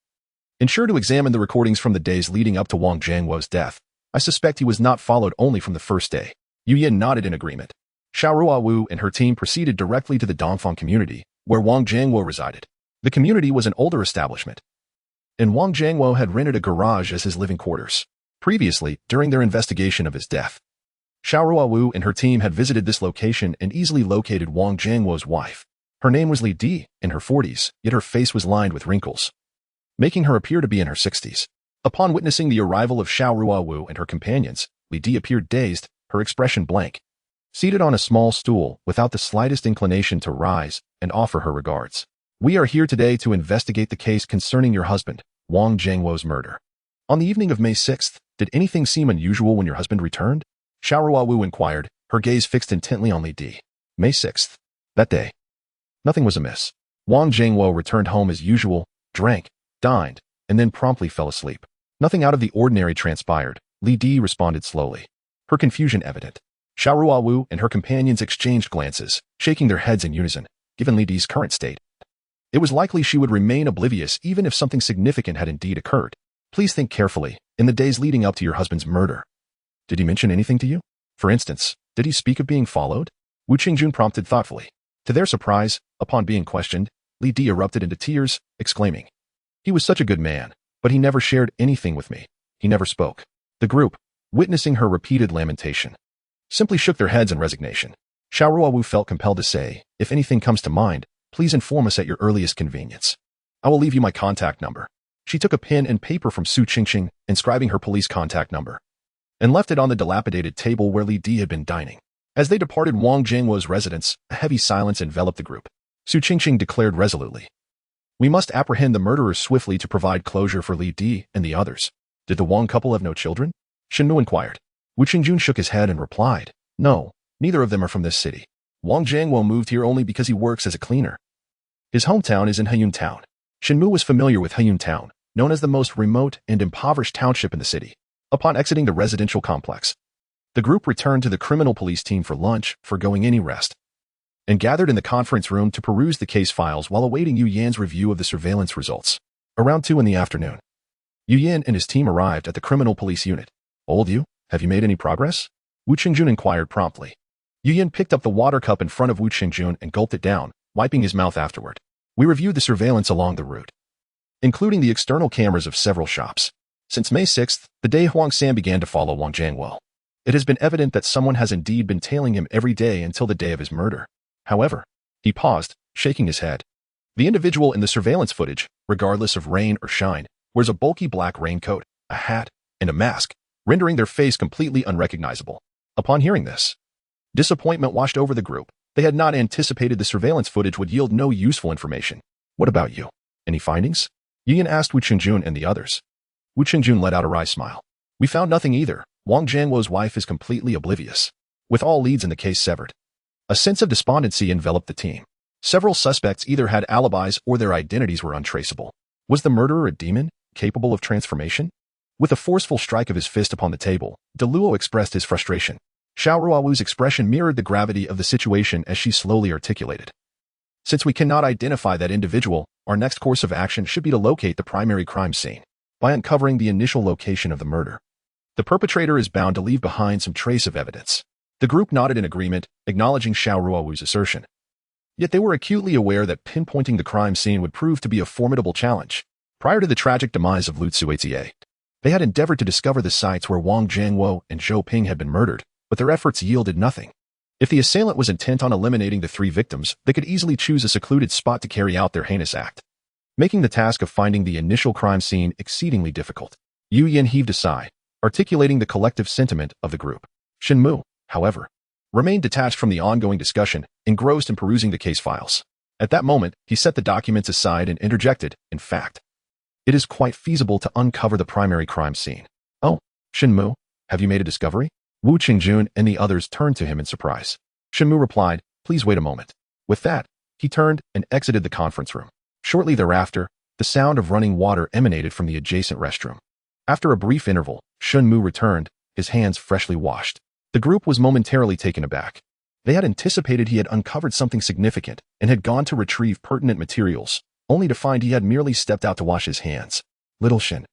ensure to examine the recordings from the days leading up to Wang Jiangwo's death. I suspect he was not followed only from the first day. Yu Yan nodded in agreement. Xiao Ruowu and her team proceeded directly to the Dongfang community, where Wang Jiangwo resided. The community was an older establishment, and Wang Jiangwo had rented a garage as his living quarters. Previously, during their investigation of his death, Xiao Ruowu and her team had visited this location and easily located Wang Jiangwo's wife. Her name was Li Di, in her 40s, yet her face was lined with wrinkles, making her appear to be in her 60s. Upon witnessing the arrival of Xiao Ruowu and her companions, Li Di appeared dazed, her expression blank, seated on a small stool without the slightest inclination to rise and offer her regards. We are here today to investigate the case concerning your husband, Wang Jiangwo's murder. On the evening of May 6th, did anything seem unusual when your husband returned? Xiao Ruowu inquired, her gaze fixed intently on Li Di. May 6th. That day, nothing was amiss. Wang Jiangwo returned home as usual, drank, dined, and then promptly fell asleep. Nothing out of the ordinary transpired, Li Di responded slowly, her confusion evident. Xiao Ruowu and her companions exchanged glances, shaking their heads in unison. Given Li Di's current state, it was likely she would remain oblivious even if something significant had indeed occurred. Please think carefully. In the days leading up to your husband's murder, did he mention anything to you? For instance, did he speak of being followed? Wu Qingjun prompted thoughtfully. To their surprise, upon being questioned, Li Di erupted into tears, exclaiming, he was such a good man, but he never shared anything with me. He never spoke. The group, witnessing her repeated lamentation, simply shook their heads in resignation. Xiao Ruowu felt compelled to say, if anything comes to mind, please inform us at your earliest convenience. I will leave you my contact number. She took a pen and paper from Su Qingqing, inscribing her police contact number, and left it on the dilapidated table where Li Di had been dining. As they departed Wang Jiangwo's residence, a heavy silence enveloped the group. Su Qingqing declared resolutely, we must apprehend the murderers swiftly to provide closure for Li Di and the others. Did the Wang couple have no children? Shen Mu inquired. Wu Qingjun shook his head and replied, no, neither of them are from this city. Wang Jiangwo moved here only because he works as a cleaner. His hometown is in Heyun Town. Shen Mu was familiar with Heyun Town, known as the most remote and impoverished township in the city. Upon exiting the residential complex, the group returned to the criminal police team for lunch, forgoing any rest, and gathered in the conference room to peruse the case files while awaiting Yu Yan's review of the surveillance results. Around 2 in the afternoon, Yu Yan and his team arrived at the criminal police unit. Old Yu, have you made any progress? Wu Qingjun inquired promptly. Yu Yan picked up the water cup in front of Wu Qingjun and gulped it down, wiping his mouth afterward. We reviewed the surveillance along the route, including the external cameras of several shops. Since May 6th, the day Huang San began to follow Wang Jiangwo, it has been evident that someone has indeed been tailing him every day until the day of his murder. However, he paused, shaking his head. The individual in the surveillance footage, regardless of rain or shine, wears a bulky black raincoat, a hat, and a mask, rendering their face completely unrecognizable. Upon hearing this, disappointment washed over the group. They had not anticipated the surveillance footage would yield no useful information. What about you? Any findings? Yu Yan asked Wu Qingjun and the others. Wu Qingjun let out a wry smile. We found nothing either. Wang Jiangwo's wife is completely oblivious, with all leads in the case severed. A sense of despondency enveloped the team. Several suspects either had alibis or their identities were untraceable. Was the murderer a demon, capable of transformation? With a forceful strike of his fist upon the table, Deluo expressed his frustration. Xiao Ruowu's expression mirrored the gravity of the situation as she slowly articulated. Since we cannot identify that individual, our next course of action should be to locate the primary crime scene by uncovering the initial location of the murder. The perpetrator is bound to leave behind some trace of evidence. The group nodded in agreement, acknowledging Xiao Ruowu's assertion. Yet they were acutely aware that pinpointing the crime scene would prove to be a formidable challenge. Prior to the tragic demise of Lu Tsuetie, they had endeavored to discover the sites where Wang Jiangwo and Zhou Ping had been murdered, but their efforts yielded nothing. If the assailant was intent on eliminating the 3 victims, they could easily choose a secluded spot to carry out their heinous act, making the task of finding the initial crime scene exceedingly difficult. Yu Yan heaved a sigh, articulating the collective sentiment of the group. Shen Mu, however, remained detached from the ongoing discussion, engrossed in perusing the case files. At that moment, he set the documents aside and interjected, in fact, it is quite feasible to uncover the primary crime scene. Oh, Shen Mu, have you made a discovery? Wu Qingjun and the others turned to him in surprise. Shen Mu replied, please wait a moment. With that, he turned and exited the conference room. Shortly thereafter, the sound of running water emanated from the adjacent restroom. After a brief interval, Shen Mu returned, his hands freshly washed. The group was momentarily taken aback. They had anticipated he had uncovered something significant and had gone to retrieve pertinent materials, only to find he had merely stepped out to wash his hands. Little Shen.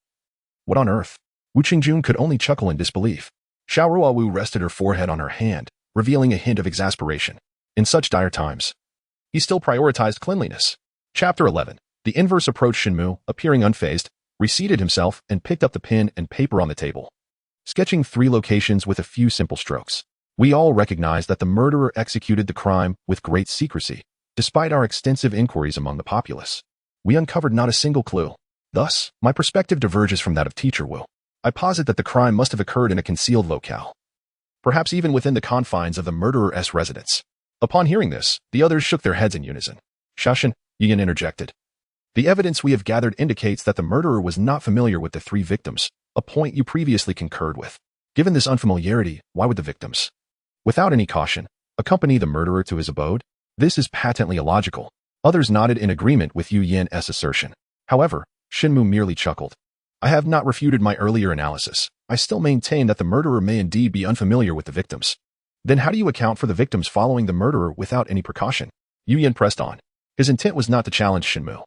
What on earth? Wu Qingjun could only chuckle in disbelief. Xiao Ruowu rested her forehead on her hand, revealing a hint of exasperation. In such dire times, he still prioritized cleanliness. Chapter 11. The inverse approached Shen Mu, appearing unfazed, reseated himself and picked up the pen and paper on the table, sketching 3 locations with a few simple strokes. We all recognize that the murderer executed the crime with great secrecy. Despite our extensive inquiries among the populace, we uncovered not a single clue. Thus, my perspective diverges from that of Teacher Wu. I posit that the crime must have occurred in a concealed locale, perhaps even within the confines of the murderer's residence. Upon hearing this, the others shook their heads in unison. Xiaoshen, Yin interjected. The evidence we have gathered indicates that the murderer was not familiar with the 3 victims, a point you previously concurred with. Given this unfamiliarity, why would the victims, without any caution, accompany the murderer to his abode? This is patently illogical. Others nodded in agreement with Yu Yin's assertion. However, Shen Mu merely chuckled. I have not refuted my earlier analysis. I still maintain that the murderer may indeed be unfamiliar with the victims. Then how do you account for the victims following the murderer without any precaution? Yu Yin pressed on. His intent was not to challenge Shen Mu,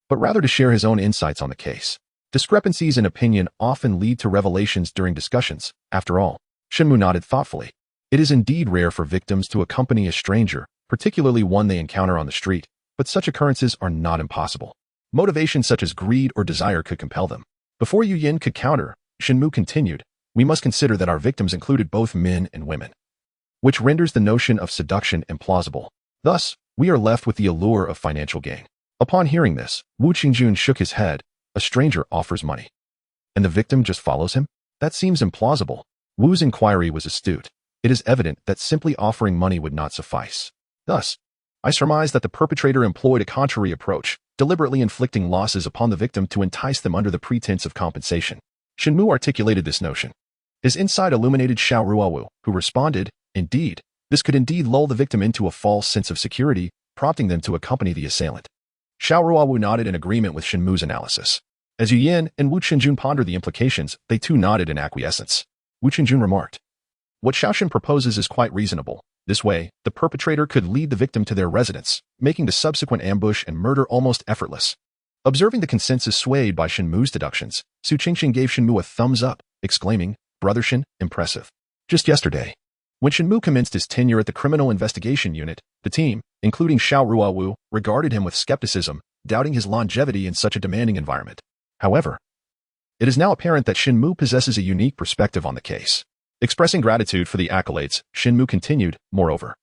but rather to share his own insights on the case. Discrepancies in opinion often lead to revelations during discussions. After all, Shen Mu nodded thoughtfully. It is indeed rare for victims to accompany a stranger, particularly one they encounter on the street, but such occurrences are not impossible. Motivations such as greed or desire could compel them. Before Yu Yin could counter, Shen Mu continued, we must consider that our victims included both men and women, which renders the notion of seduction implausible. Thus, we are left with the allure of financial gain. Upon hearing this, Wu Qingjun shook his head. A stranger offers money, and the victim just follows him? That seems implausible. Wu's inquiry was astute. It is evident that simply offering money would not suffice. Thus, I surmise that the perpetrator employed a contrary approach, deliberately inflicting losses upon the victim to entice them under the pretense of compensation. Shen Mu articulated this notion. His insight illuminated Xiao Ruowu, who responded, indeed, this could indeed lull the victim into a false sense of security, prompting them to accompany the assailant. Xiao Ruowu nodded in agreement with Shen Mu's analysis. As Yu Yin and Wu Qingjun pondered the implications, they too nodded in acquiescence. Wu Qingjun remarked, what Xiaoshen proposes is quite reasonable. This way, the perpetrator could lead the victim to their residence, making the subsequent ambush and murder almost effortless. Observing the consensus swayed by Shen Mu's deductions, Su Qingxing gave Shen Mu a thumbs up, exclaiming, Brother Shen, impressive. Just yesterday, when Shen Mu commenced his tenure at the Criminal Investigation Unit, the team, including Xiao Ruowu, regarded him with skepticism, doubting his longevity in such a demanding environment. However, it is now apparent that Shen Mu possesses a unique perspective on the case. Expressing gratitude for the accolades, Shen Mu continued, moreover,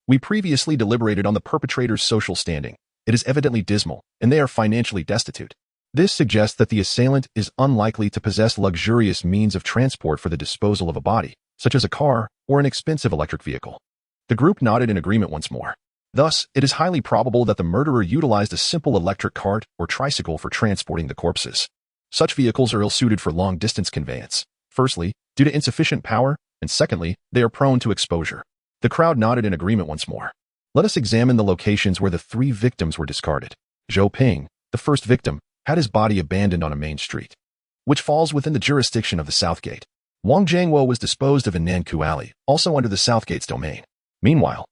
we previously deliberated on the perpetrator's social standing. It is evidently dismal, and they are financially destitute. This suggests that the assailant is unlikely to possess luxurious means of transport for the disposal of a body, such as a car or an expensive electric vehicle. The group nodded in agreement once more. Thus, it is highly probable that the murderer utilized a simple electric cart or tricycle for transporting the corpses. Such vehicles are ill-suited for long-distance conveyance. Firstly, due to insufficient power, and secondly, they are prone to exposure. The crowd nodded in agreement once more. Let us examine the locations where the 3 victims were discarded. Zhou Ping, the first victim, had his body abandoned on a main street, which falls within the jurisdiction of the South Gate. Wang Jiangwo was disposed of in Nanku Alley, also under the South Gate's domain. Meanwhile,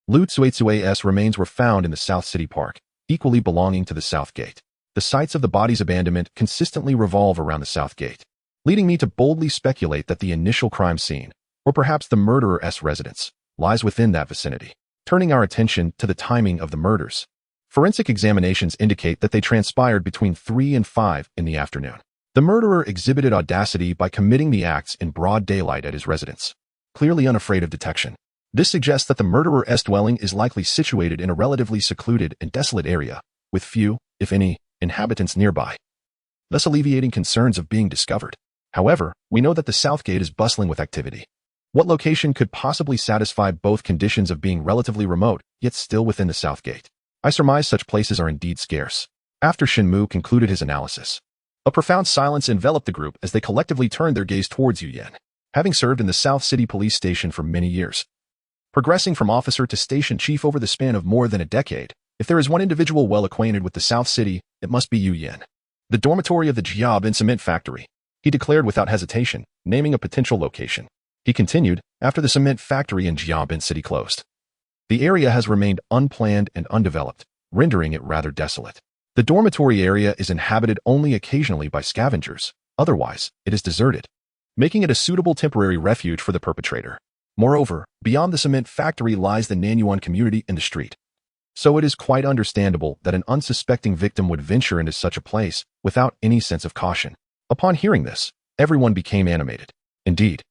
Lu Tsuetsue's remains were found in the South City Park, equally belonging to the South Gate. The sites of the body's abandonment consistently revolve around the South Gate, leading me to boldly speculate that the initial crime scene, or perhaps the murderer's residence, lies within that vicinity. Turning our attention to the timing of the murders, forensic examinations indicate that they transpired between 3 and 5 in the afternoon. The murderer exhibited audacity by committing the acts in broad daylight at his residence, clearly unafraid of detection. This suggests that the murderer's dwelling is likely situated in a relatively secluded and desolate area, with few, if any, inhabitants nearby, thus alleviating concerns of being discovered. However, we know that the South Gate is bustling with activity. What location could possibly satisfy both conditions of being relatively remote, yet still within the South Gate? I surmise such places are indeed scarce. After Shen Mu concluded his analysis, A profound silence enveloped the group as they collectively turned their gaze towards Yu Yan. Having served in the South City Police Station for many years, progressing from officer to station chief over the span of more than a decade, if there is one individual well acquainted with the South City, it must be Yu Yan. The dormitory of the Jiabin cement factory, he declared without hesitation, naming a potential location. He continued, after the cement factory in Jiabin City closed. The area has remained unplanned and undeveloped, rendering it rather desolate. The dormitory area is inhabited only occasionally by scavengers, otherwise, it is deserted, making it a suitable temporary refuge for the perpetrator. Moreover, beyond the cement factory lies the Nanyuan community in the street. So it is quite understandable that an unsuspecting victim would venture into such a place without any sense of caution. Upon hearing this, everyone became animated. Indeed,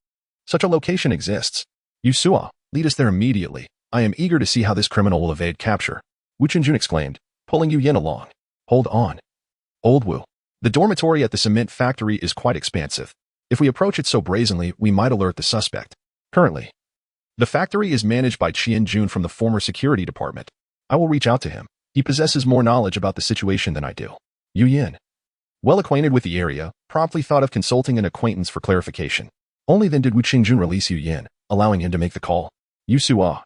such a location exists. Yu Suo, lead us there immediately. I am eager to see how this criminal will evade capture. Wu Chenjun exclaimed, pulling Yu Yan along. Hold on. Old Wu. The dormitory at the cement factory is quite expansive. If we approach it so brazenly, we might alert the suspect. Currently, the factory is managed by Qian Jun from the former security department. I will reach out to him. He possesses more knowledge about the situation than I do. Yu Yan, well acquainted with the area, promptly thought of consulting an acquaintance for clarification. Only then did Wu Qingjun release Yu Yan, allowing him to make the call. Yu Suo,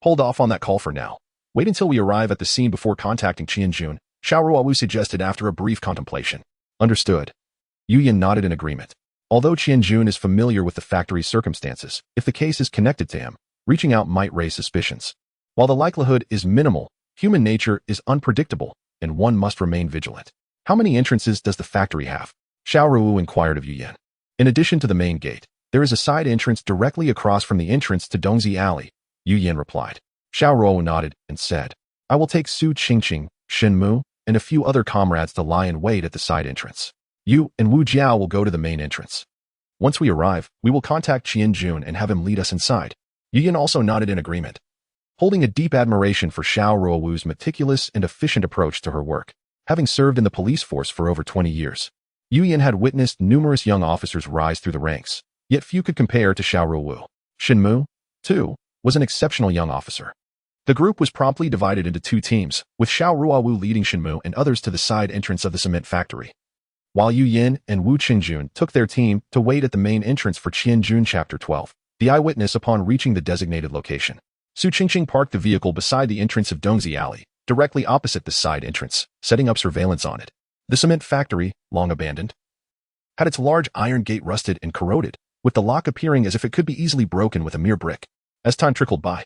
hold off on that call for now. Wait until we arrive at the scene before contacting Qian Jun, Xiao Ruowu suggested after a brief contemplation. Understood. Yu Yan nodded in agreement. Although Qian Jun is familiar with the factory's circumstances, if the case is connected to him, reaching out might raise suspicions. While the likelihood is minimal, human nature is unpredictable, and one must remain vigilant. How many entrances does the factory have? Xiao Ruowu inquired of Yu Yan. In addition to the main gate, there is a side entrance directly across from the entrance to Dongzi Alley, Yu Yan replied. Xiao Ruowu nodded and said, I will take Su Qingqing, Shen Mu, and a few other comrades to lie in wait at the side entrance. You and Wu Jiao will go to the main entrance. Once we arrive, we will contact Qian Jun and have him lead us inside. Yu Yan also nodded in agreement, holding a deep admiration for Xiao Ruowu's meticulous and efficient approach to her work. Having served in the police force for over 20 years, Yu Yan had witnessed numerous young officers rise through the ranks, yet few could compare to Xiao Ruowu. Shen Mu, too, was an exceptional young officer. The group was promptly divided into two teams, with Xiao Ruowu leading Shen Mu and others to the side entrance of the cement factory, while Yu Yan and Wu Qingjun took their team to wait at the main entrance for Qian Jun Chapter 12, the eyewitness upon reaching the designated location. Su Qingqing parked the vehicle beside the entrance of Dongzi Alley, directly opposite the side entrance, setting up surveillance on it. The cement factory, long abandoned, had its large iron gate rusted and corroded, with the lock appearing as if it could be easily broken with a mere brick. As time trickled by,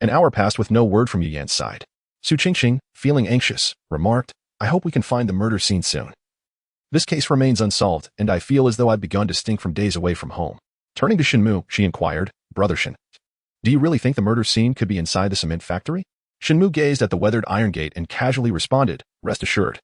an hour passed with no word from Yu Yan's side. Su Qingqing, feeling anxious, remarked, I hope we can find the murder scene soon. This case remains unsolved, and I feel as though I've begun to stink from days away from home. Turning to Shen Mu, she inquired, Brother Shen, do you really think the murder scene could be inside the cement factory? Shen Mu gazed at the weathered iron gate and casually responded, rest assured.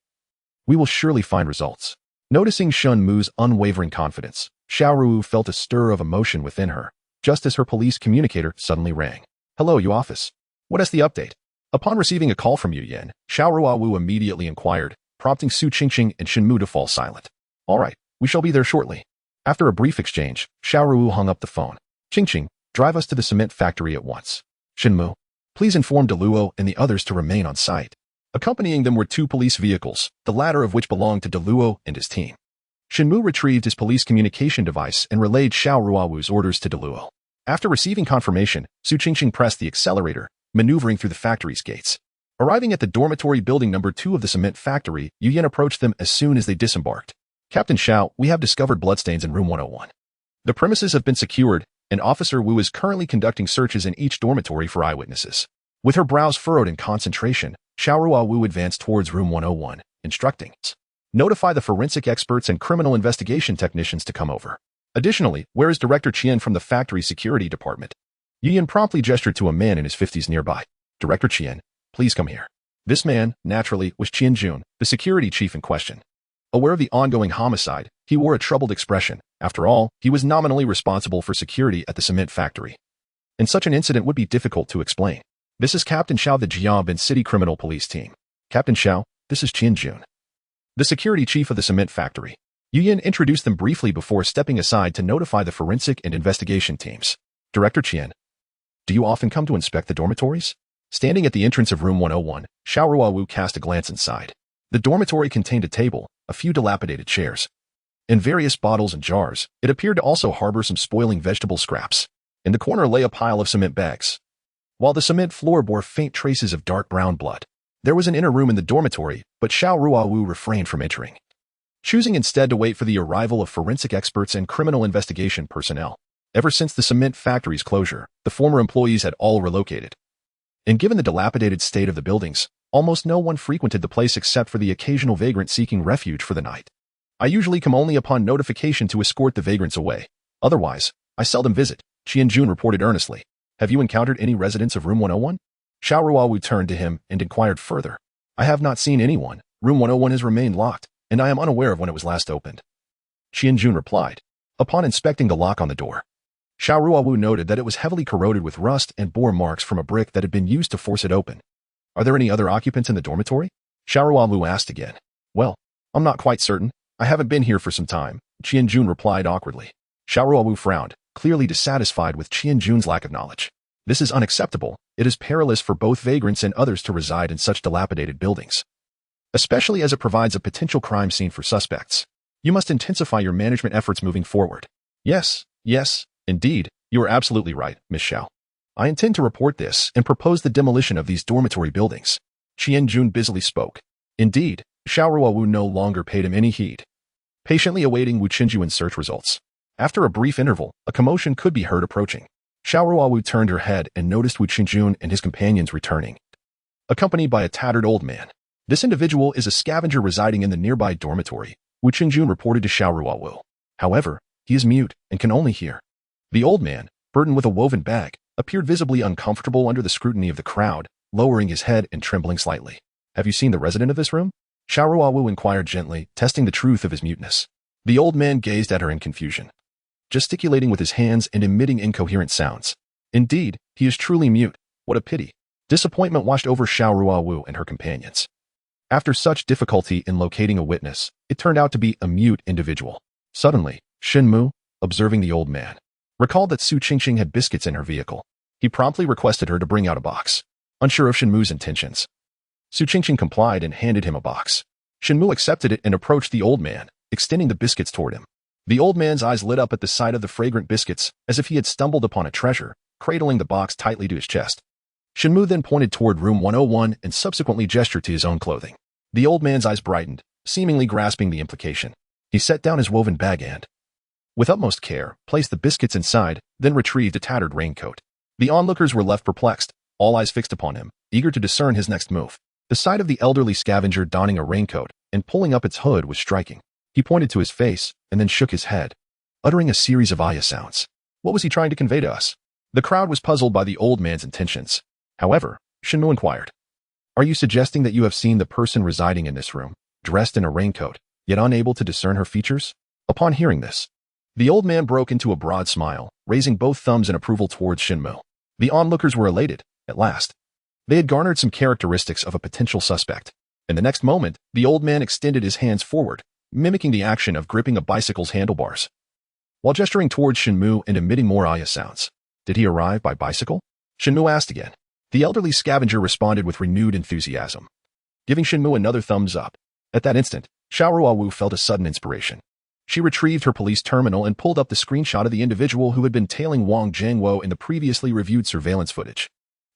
We will surely find results. Noticing Shen Mu's unwavering confidence, Xiao Ruowu felt a stir of emotion within her, just as her police communicator suddenly rang. Hello, Yu Office. What is the update? Upon receiving a call from Yu Yan, Xiao Ruowu immediately inquired, prompting Su Qingqing and Shen Mu to fall silent. All right, we shall be there shortly. After a brief exchange, Xiao Ruowu hung up the phone. Qingqing, drive us to the cement factory at once. Shen Mu, please inform Deluo and the others to remain on site. Accompanying them were two police vehicles, the latter of which belonged to Deluo and his team. Shen Mu retrieved his police communication device and relayed Xiao Ruowu's orders to Deluo. After receiving confirmation, Su Qingqing pressed the accelerator, maneuvering through the factory's gates. Arriving at the dormitory building number 2 of the cement factory, Yu Yan approached them as soon as they disembarked. Captain Xiao, we have discovered bloodstains in room 101. The premises have been secured, and Officer Wu is currently conducting searches in each dormitory for eyewitnesses. With her brows furrowed in concentration, Xiao Ruowu advanced towards room 101, instructing, notify the forensic experts and criminal investigation technicians to come over. Additionally, where is Director Qian from the factory security department? Yu Yan promptly gestured to a man in his 50s nearby. Director Qian, please come here. This man, naturally, was Qian Jun, the security chief in question. Aware of the ongoing homicide, he wore a troubled expression. After all, he was nominally responsible for security at the cement factory, and such an incident would be difficult to explain. This is Captain Xiao, the Jiabin City Criminal Police Team. Captain Xiao, this is Qian Jun, the security chief of the cement factory. Yu Yan introduced them briefly before stepping aside to notify the forensic and investigation teams. Director Qian, do you often come to inspect the dormitories? Standing at the entrance of room 101, Xiao Ruowu cast a glance inside. The dormitory contained a table, a few dilapidated chairs, and various bottles and jars. It appeared to also harbor some spoiling vegetable scraps. In the corner lay a pile of cement bags, while the cement floor bore faint traces of dark brown blood. There was an inner room in the dormitory, but Xiao Ruowu refrained from entering, choosing instead to wait for the arrival of forensic experts and criminal investigation personnel. Ever since the cement factory's closure, the former employees had all relocated. And given the dilapidated state of the buildings, almost no one frequented the place except for the occasional vagrant seeking refuge for the night. I usually come only upon notification to escort the vagrants away. Otherwise, I seldom visit, Qianjun reported earnestly. Have you encountered any residents of room 101? Xiao Ruowu turned to him and inquired further. I have not seen anyone. Room 101 has remained locked, and I am unaware of when it was last opened. Qianjun replied. Upon inspecting the lock on the door, Xiao Ruowu noted that it was heavily corroded with rust and bore marks from a brick that had been used to force it open. Are there any other occupants in the dormitory? Xiao Ruowu asked again. Well, I'm not quite certain. I haven't been here for some time, Qianjun replied awkwardly. Xiao Ruowu frowned, clearly dissatisfied with Qianjun's lack of knowledge. This is unacceptable. It is perilous for both vagrants and others to reside in such dilapidated buildings, especially as it provides a potential crime scene for suspects. You must intensify your management efforts moving forward. Yes, indeed, you are absolutely right, Miss Xiao. I intend to report this and propose the demolition of these dormitory buildings. Qianjun busily spoke. Indeed, Xiao Ruowu no longer paid him any heed, patiently awaiting Wu Qinjuan's search results. After a brief interval, a commotion could be heard approaching. Xiao Ruowu turned her head and noticed Wu Qinjun and his companions returning, accompanied by a tattered old man. This individual is a scavenger residing in the nearby dormitory, Wu Qinjun reported to Xiao Ruowu. However, he is mute and can only hear. The old man, burdened with a woven bag, appeared visibly uncomfortable under the scrutiny of the crowd, lowering his head and trembling slightly. Have you seen the resident of this room? Xiao Ruowu inquired gently, testing the truth of his muteness. The old man gazed at her in confusion, gesticulating with his hands and emitting incoherent sounds. Indeed, he is truly mute. What a pity. Disappointment washed over Xiao Ruowu and her companions. After such difficulty in locating a witness, it turned out to be a mute individual. Suddenly, Shen Mu, observing the old man, recalled that Su Qingqing had biscuits in her vehicle. He promptly requested her to bring out a box, unsure of Shen Mu's intentions. Su Qingqing complied and handed him a box. Shen Mu accepted it and approached the old man, extending the biscuits toward him. The old man's eyes lit up at the sight of the fragrant biscuits, as if he had stumbled upon a treasure, cradling the box tightly to his chest. Shen Mu then pointed toward room 101 and subsequently gestured to his own clothing. The old man's eyes brightened, seemingly grasping the implication. He set down his woven bag and, with utmost care, placed the biscuits inside, then retrieved a tattered raincoat. The onlookers were left perplexed, all eyes fixed upon him, eager to discern his next move. The sight of the elderly scavenger donning a raincoat and pulling up its hood was striking. He pointed to his face and then shook his head, uttering a series of ayah sounds. What was he trying to convey to us? The crowd was puzzled by the old man's intentions. However, Shen Mu inquired, are you suggesting that you have seen the person residing in this room, dressed in a raincoat, yet unable to discern her features? Upon hearing this, the old man broke into a broad smile, raising both thumbs in approval towards Shen Mu. The onlookers were elated, at last. They had garnered some characteristics of a potential suspect. In the next moment, the old man extended his hands forward, mimicking the action of gripping a bicycle's handlebars, while gesturing towards Shen Mu and emitting more ayah sounds. Did he arrive by bicycle? Shen Mu asked again. The elderly scavenger responded with renewed enthusiasm, giving Shen Mu another thumbs up. At that instant, Xiao Ruowu felt a sudden inspiration. She retrieved her police terminal and pulled up the screenshot of the individual who had been tailing Wang Jiangwo in the previously reviewed surveillance footage.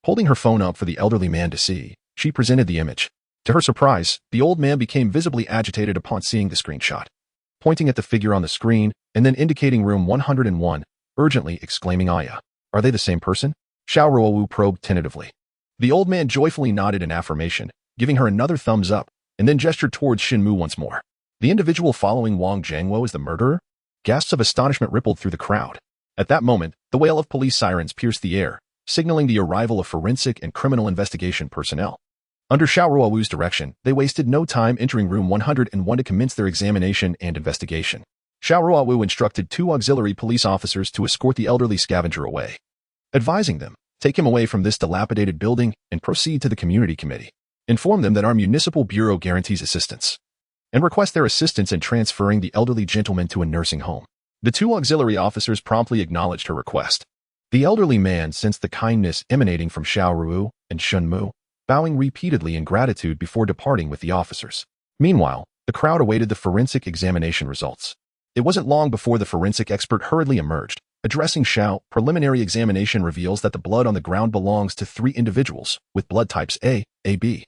Holding her phone up for the elderly man to see, she presented the image. To her surprise, the old man became visibly agitated upon seeing the screenshot, pointing at the figure on the screen and then indicating room 101, urgently exclaiming ayah. Are they the same person? Xiao Ruowu probed tentatively. The old man joyfully nodded in affirmation, giving her another thumbs up, and then gestured towards Shen Mu once more. The individual following Wang Jiangwo is the murderer? Gasps of astonishment rippled through the crowd. At that moment, the wail of police sirens pierced the air, signaling the arrival of forensic and criminal investigation personnel. Under Xiao Ruowu's direction, they wasted no time entering room 101 to commence their examination and investigation. Xiao Ruowu instructed 2 auxiliary police officers to escort the elderly scavenger away, advising them, take him away from this dilapidated building and proceed to the community committee. Inform them that our municipal bureau guarantees assistance, and request their assistance in transferring the elderly gentleman to a nursing home. The 2 auxiliary officers promptly acknowledged her request. The elderly man sensed the kindness emanating from Xiao Ruowu and Shen Mu, bowing repeatedly in gratitude before departing with the officers. Meanwhile, the crowd awaited the forensic examination results. It wasn't long before the forensic expert hurriedly emerged. Addressing Xiao, preliminary examination reveals that the blood on the ground belongs to 3 individuals, with blood types A, AB,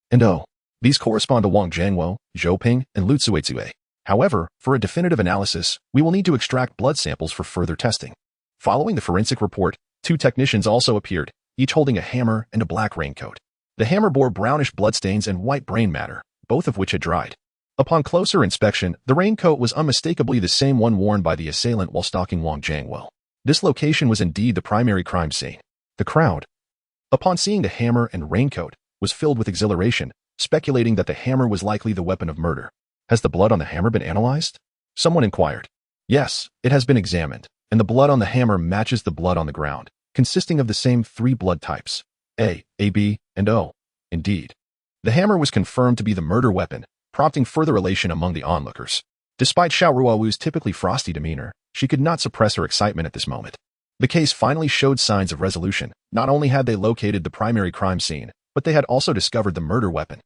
and O. These correspond to Wang Jiangwo, Zhou Ping, and Lu Tsuizue. However, for a definitive analysis, we will need to extract blood samples for further testing. Following the forensic report, 2 technicians also appeared, each holding a hammer and a black raincoat. The hammer bore brownish bloodstains and white brain matter, both of which had dried. Upon closer inspection, the raincoat was unmistakably the same one worn by the assailant while stalking Wang Jiangwo. This location was indeed the primary crime scene. The crowd, upon seeing the hammer and raincoat, was filled with exhilaration, speculating that the hammer was likely the weapon of murder. Has the blood on the hammer been analyzed? Someone inquired. Yes, it has been examined, and the blood on the hammer matches the blood on the ground, consisting of the same 3 blood types, A, AB, and O. Indeed. The hammer was confirmed to be the murder weapon, prompting further elation among the onlookers. Despite Xiao Ruowu's typically frosty demeanor, she could not suppress her excitement at this moment. The case finally showed signs of resolution. Not only had they located the primary crime scene, but they had also discovered the murder weapon.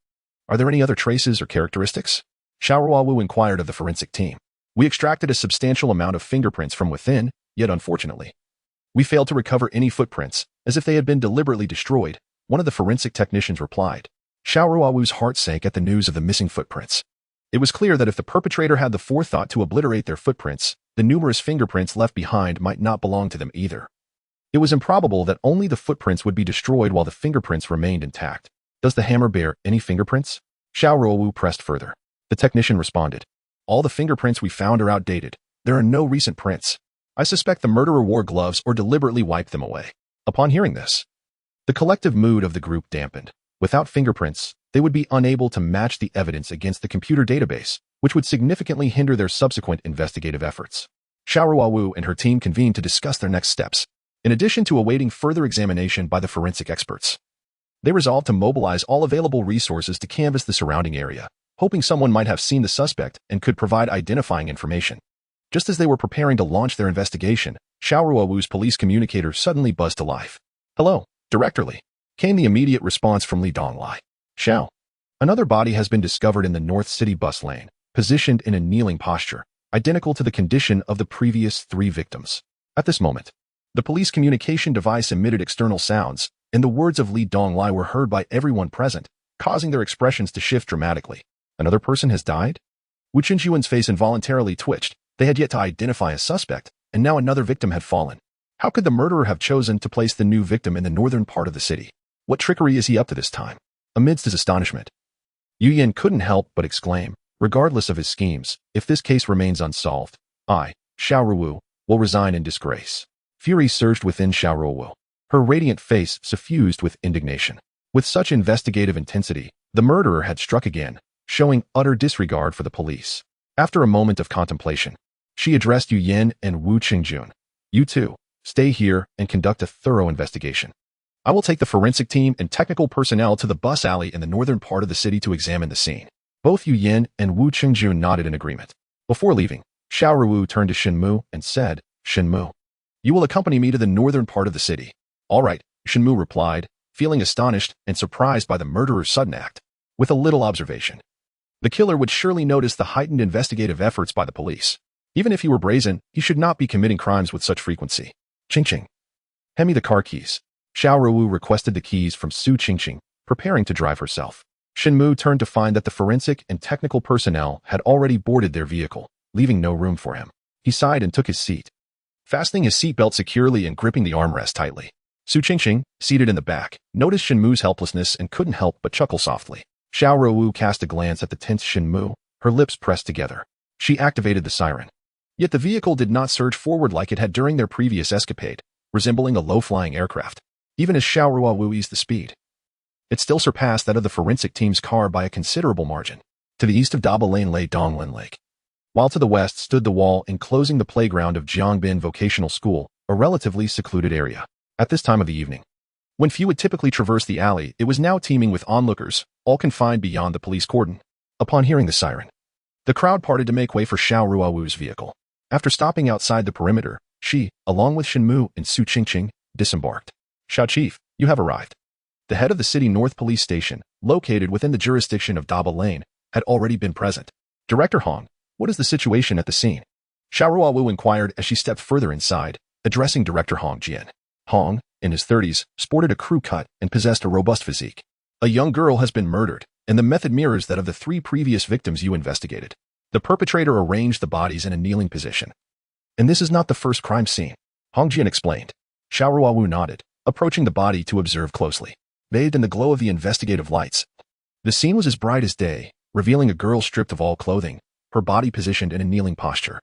Are there any other traces or characteristics? Xiao Ruowu inquired of the forensic team. We extracted a substantial amount of fingerprints from within, yet unfortunately, we failed to recover any footprints, as if they had been deliberately destroyed, one of the forensic technicians replied. Xiao Ruowu's heart sank at the news of the missing footprints. It was clear that if the perpetrator had the forethought to obliterate their footprints, the numerous fingerprints left behind might not belong to them either. It was improbable that only the footprints would be destroyed while the fingerprints remained intact. Does the hammer bear any fingerprints? Xiao Ruowu pressed further. The technician responded. All the fingerprints we found are outdated. There are no recent prints. I suspect the murderer wore gloves or deliberately wiped them away. Upon hearing this, the collective mood of the group dampened. Without fingerprints, they would be unable to match the evidence against the computer database, which would significantly hinder their subsequent investigative efforts. Xiao Ruowu and her team convened to discuss their next steps. In addition to awaiting further examination by the forensic experts, they resolved to mobilize all available resources to canvass the surrounding area, hoping someone might have seen the suspect and could provide identifying information. Just as they were preparing to launch their investigation, Xiao Ruowu's police communicator suddenly buzzed to life. Hello, Director Li, came the immediate response from Li Donglai. Xiao. Another body has been discovered in the North City bus lane, positioned in a kneeling posture, identical to the condition of the previous 3 victims. At this moment, the police communication device emitted external sounds, and the words of Li Donglai were heard by everyone present, causing their expressions to shift dramatically. Another person has died? Wu Qinxuan's face involuntarily twitched. They had yet to identify a suspect, and now another victim had fallen. How could the murderer have chosen to place the new victim in the northern part of the city? What trickery is he up to this time? Amidst his astonishment, Yu Yan couldn't help but exclaim, regardless of his schemes, if this case remains unsolved, I, Xiao Ruowu, will resign in disgrace. Fury surged within Xiao Ruowu, her radiant face suffused with indignation. With such investigative intensity, the murderer had struck again, showing utter disregard for the police. After a moment of contemplation, she addressed Yu Yan and Wu Qingjun. You two, stay here and conduct a thorough investigation. I will take the forensic team and technical personnel to the bus alley in the northern part of the city to examine the scene. Both Yu Yan and Wu Qingjun nodded in agreement. Before leaving, Xiao Ruowu turned to Shen Mu and said, Shen Mu, you will accompany me to the northern part of the city. All right, Shen Mu replied, feeling astonished and surprised by the murderer's sudden act. With a little observation, the killer would surely notice the heightened investigative efforts by the police. Even if he were brazen, he should not be committing crimes with such frequency. Qingqing, hand me the car keys. Xiao Ruowu requested the keys from Su Qingqing, preparing to drive herself. Shen Mu turned to find that the forensic and technical personnel had already boarded their vehicle, leaving no room for him. He sighed and took his seat, fastening his seatbelt securely and gripping the armrest tightly. Su Qingqing, seated in the back, noticed Shen Mu's helplessness and couldn't help but chuckle softly. Xiao Ruowu cast a glance at the tense Shen Mu, her lips pressed together. She activated the siren. Yet the vehicle did not surge forward like it had during their previous escapade, resembling a low-flying aircraft. Even as Xiao Ruowu eased the speed, it still surpassed that of the forensic team's car by a considerable margin. To the east of Daba Lane lay Donglin Lake, while to the west stood the wall enclosing the playground of Jiangbin Vocational School, a relatively secluded area. At this time of the evening, when few would typically traverse the alley, it was now teeming with onlookers, all confined beyond the police cordon. Upon hearing the siren, the crowd parted to make way for Xiao Ruowu's vehicle. After stopping outside the perimeter, she, along with Shen Mu and Su Qingqing, disembarked. Xiao Chief, you have arrived. The head of the City North Police Station, located within the jurisdiction of Daba Lane, had already been present. Director Hong, what is the situation at the scene? Xiao Ruowu inquired as she stepped further inside, addressing Director Hong Jian. Hong, in his 30s, sported a crew cut and possessed a robust physique. A young girl has been murdered, and the method mirrors that of the 3 previous victims you investigated. The perpetrator arranged the bodies in a kneeling position. And this is not the first crime scene, Hong Jian explained. Xiao Ruowu nodded, approaching the body to observe closely. Bathed in the glow of the investigative lights, the scene was as bright as day, revealing a girl stripped of all clothing, her body positioned in a kneeling posture.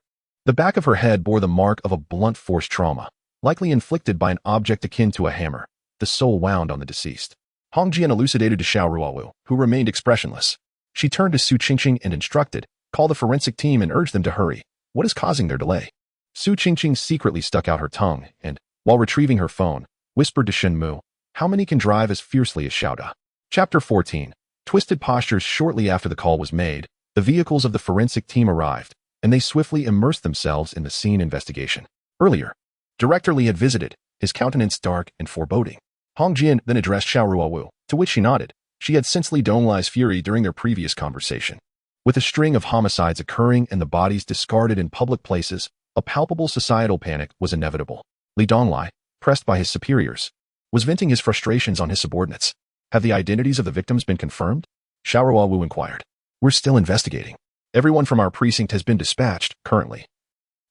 The back of her head bore the mark of a blunt force trauma, likely inflicted by an object akin to a hammer, the soul wound on the deceased. Hong Jian elucidated to Xiao Ruowu, who remained expressionless. She turned to Su Qingqing and instructed, call the forensic team and urge them to hurry. What is causing their delay? Su Qingqing secretly stuck out her tongue and, while retrieving her phone, whispered to Shen Mu, how many can drive as fiercely as Xiao Da? Chapter 14. Twisted postures. Shortly after the call was made, the vehicles of the forensic team arrived, and they swiftly immersed themselves in the scene investigation. Earlier, Director Li had visited, his countenance dark and foreboding. Hong Jian then addressed Xiao Ruowu, to which she nodded. She had sensed Li Donglai's fury during their previous conversation. With a string of homicides occurring and the bodies discarded in public places, a palpable societal panic was inevitable. Li Donglai, pressed by his superiors, was venting his frustrations on his subordinates. Have the identities of the victims been confirmed? Xiao Ruowu inquired. We're still investigating. Everyone from our precinct has been dispatched, currently.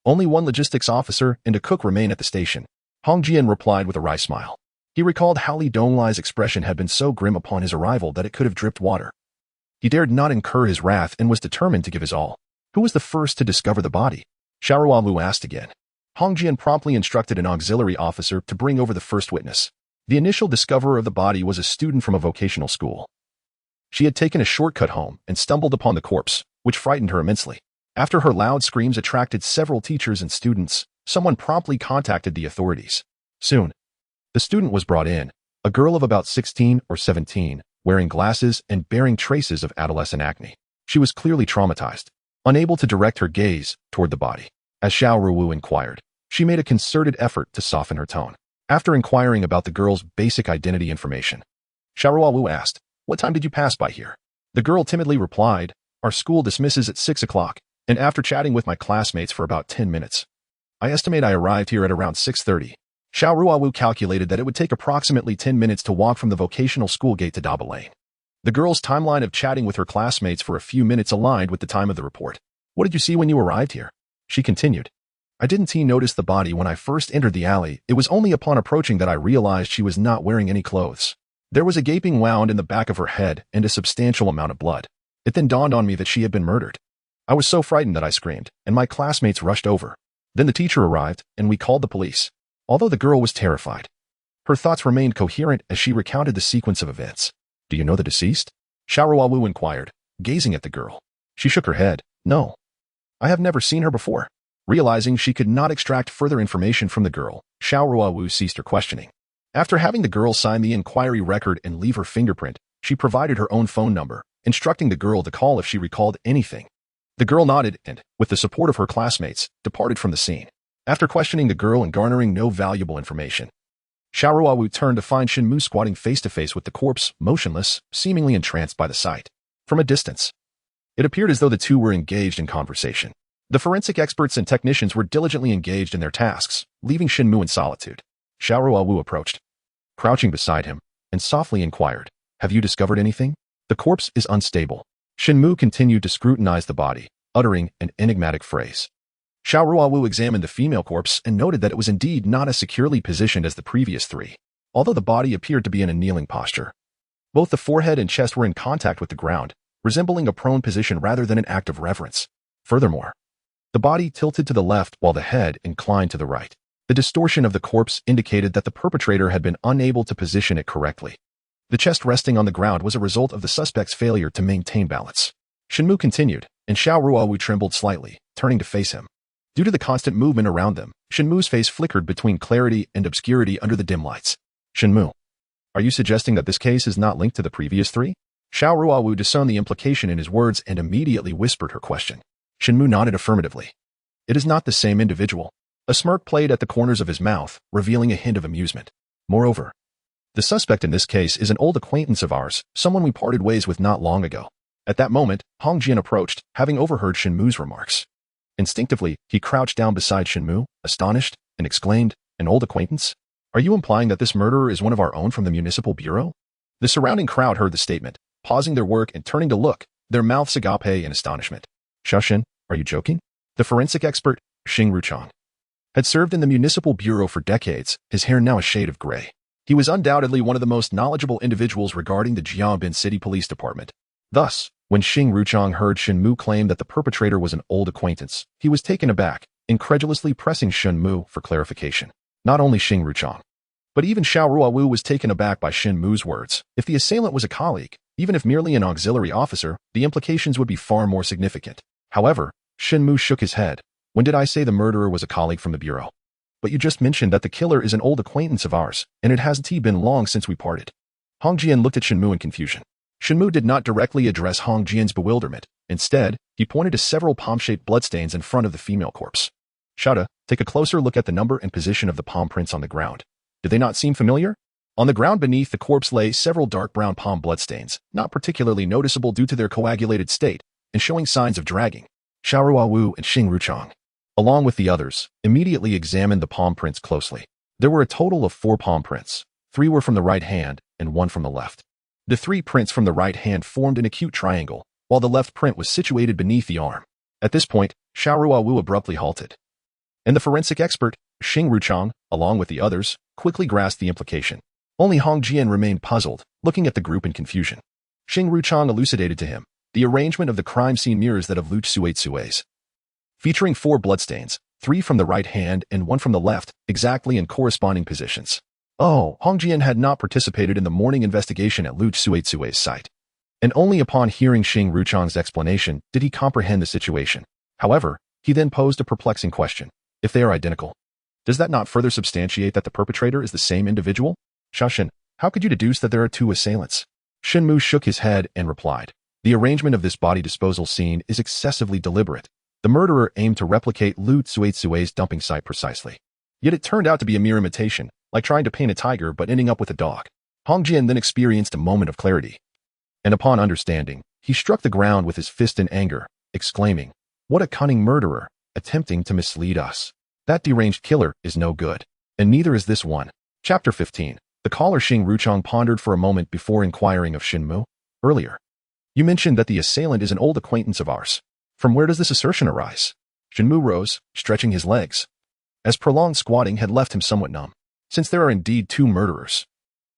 Only one logistics officer and a cook remain at the station. Hong Jian replied with a wry smile. He recalled how Li Donglai's expression had been so grim upon his arrival that it could have dripped water. He dared not incur his wrath and was determined to give his all. Who was the first to discover the body? Xiao Ruowu asked again. Hong Jian promptly instructed an auxiliary officer to bring over the first witness. The initial discoverer of the body was a student from a vocational school. She had taken a shortcut home and stumbled upon the corpse, which frightened her immensely. After her loud screams attracted several teachers and students, someone promptly contacted the authorities. Soon, the student was brought in, a girl of about 16 or 17, wearing glasses and bearing traces of adolescent acne. She was clearly traumatized, unable to direct her gaze toward the body. As Xiao Ruowu inquired, she made a concerted effort to soften her tone. After inquiring about the girl's basic identity information, Xiao Ruowu asked, what time did you pass by here? The girl timidly replied, our school dismisses at 6 o'clock, and after chatting with my classmates for about 10 minutes. I estimate I arrived here at around 6:30. Xiao Ruowu calculated that it would take approximately 10 minutes to walk from the vocational school gate to Daba Lane. The girl's timeline of chatting with her classmates for a few minutes aligned with the time of the report. What did you see when you arrived here? She continued. I didn't notice the body when I first entered the alley. It was only upon approaching that I realized she was not wearing any clothes. There was a gaping wound in the back of her head and a substantial amount of blood. It then dawned on me that she had been murdered. I was so frightened that I screamed, and my classmates rushed over. Then the teacher arrived, and we called the police. Although the girl was terrified, her thoughts remained coherent as she recounted the sequence of events. Do you know the deceased? Xiao Ruowu inquired, gazing at the girl. She shook her head. No. I have never seen her before. Realizing she could not extract further information from the girl, Xiao Ruowu ceased her questioning. After having the girl sign the inquiry record and leave her fingerprint, she provided her own phone number, instructing the girl to call if she recalled anything. The girl nodded and, with the support of her classmates, departed from the scene. After questioning the girl and garnering no valuable information, Xiao Ruowu turned to find Shen Mu squatting face-to-face with the corpse, motionless, seemingly entranced by the sight. From a distance, it appeared as though the two were engaged in conversation. The forensic experts and technicians were diligently engaged in their tasks, leaving Shen Mu in solitude. Xiao Ruowu approached, crouching beside him, and softly inquired, have you discovered anything? The corpse is unstable. Shen Mu continued to scrutinize the body, uttering an enigmatic phrase. Xiao Ruowu examined the female corpse and noted that it was indeed not as securely positioned as the previous 3, although the body appeared to be in a kneeling posture. Both the forehead and chest were in contact with the ground, resembling a prone position rather than an act of reverence. Furthermore, the body tilted to the left while the head inclined to the right. The distortion of the corpse indicated that the perpetrator had been unable to position it correctly. The chest resting on the ground was a result of the suspect's failure to maintain balance. Shen Mu continued, and Xiao Ruowu trembled slightly, turning to face him. Due to the constant movement around them, Shen Mu's face flickered between clarity and obscurity under the dim lights. Shen Mu, are you suggesting that this case is not linked to the previous 3? Xiao Ruowu discerned the implication in his words and immediately whispered her question. Shen Mu nodded affirmatively. It is not the same individual. A smirk played at the corners of his mouth, revealing a hint of amusement. Moreover, the suspect in this case is an old acquaintance of ours, someone we parted ways with not long ago. At that moment, Hong Jian approached, having overheard Shen Mu's remarks. Instinctively, he crouched down beside Shen Mu, astonished, and exclaimed, "An old acquaintance? Are you implying that this murderer is one of our own from the municipal bureau?" The surrounding crowd heard the statement, pausing their work and turning to look, their mouths agape in astonishment. "Xiao Shen, are you joking?" The forensic expert, Xing Ruchang, had served in the municipal bureau for decades, his hair now a shade of gray. He was undoubtedly one of the most knowledgeable individuals regarding the Jiangbin City Police Department. Thus, when Xing Ruchang heard Shen Mu claim that the perpetrator was an old acquaintance, he was taken aback, incredulously pressing Shen Mu for clarification. Not only Xing Ruchang, but even Xiao Ruowu was taken aback by Shen Mu's words. If the assailant was a colleague, even if merely an auxiliary officer, the implications would be far more significant. However, Shen Mu shook his head. "When did I say the murderer was a colleague from the bureau? But you just mentioned that the killer is an old acquaintance of ours, and it hasn't been long since we parted." Hong Jian looked at Shen Mu in confusion. Shen Mu did not directly address Hong Jian's bewilderment. Instead, he pointed to several palm-shaped bloodstains in front of the female corpse. "Shada, take a closer look at the number and position of the palm prints on the ground. Do they not seem familiar?" On the ground beneath the corpse lay several dark brown palm bloodstains, not particularly noticeable due to their coagulated state, and showing signs of dragging. Xiao Ruowu and Xing Ruchang, along with the others, immediately examined the palm prints closely. There were a total of 4 palm prints. 3 were from the right hand and 1 from the left. The 3 prints from the right hand formed an acute triangle, while the left print was situated beneath the arm. At this point, Xiao Ruowu abruptly halted. And the forensic expert, Xing Ruchang, along with the others, quickly grasped the implication. Only Hong Jian remained puzzled, looking at the group in confusion. Xing Ruchang elucidated to him. The arrangement of the crime scene mirrors that of Lu Tsue's, featuring 4 bloodstains, 3 from the right hand and 1 from the left, exactly in corresponding positions. Oh, Hong Jian had not participated in the morning investigation at Lu Tsue's site. And only upon hearing Xing Ruchang's explanation did he comprehend the situation. However, he then posed a perplexing question. If they are identical, does that not further substantiate that the perpetrator is the same individual? "Xiao Shen, how could you deduce that there are 2 assailants?" Shen Mu shook his head and replied. "The arrangement of this body disposal scene is excessively deliberate. The murderer aimed to replicate Lu Tsue's dumping site precisely. Yet it turned out to be a mere imitation, like trying to paint a tiger but ending up with a dog." Hong Jian then experienced a moment of clarity. And upon understanding, he struck the ground with his fist in anger, exclaiming, "What a cunning murderer, attempting to mislead us. That deranged killer is no good. And neither is this one." Chapter 15. The caller Xing Ruchang pondered for a moment before inquiring of Shen Mu. "Earlier, you mentioned that the assailant is an old acquaintance of ours. From where does this assertion arise?" Shen Mu rose, stretching his legs, as prolonged squatting had left him somewhat numb. "Since there are indeed 2 murderers,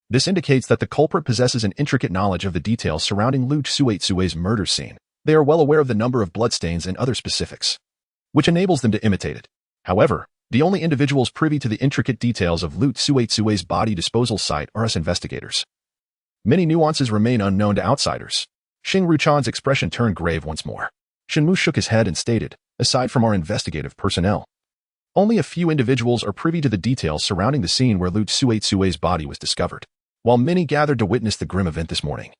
this indicates that the culprit possesses an intricate knowledge of the details surrounding Lu Tsue's murder scene. They are well aware of the number of bloodstains and other specifics, which enables them to imitate it. However, the only individuals privy to the intricate details of Lu Tsue's body disposal site are us investigators. Many nuances remain unknown to outsiders." Xing Ruchang's expression turned grave once more. Shen Mu shook his head and stated, "Aside from our investigative personnel, only a few individuals are privy to the details surrounding the scene where Lu Tsue's body was discovered. While many gathered to witness the grim event this morning,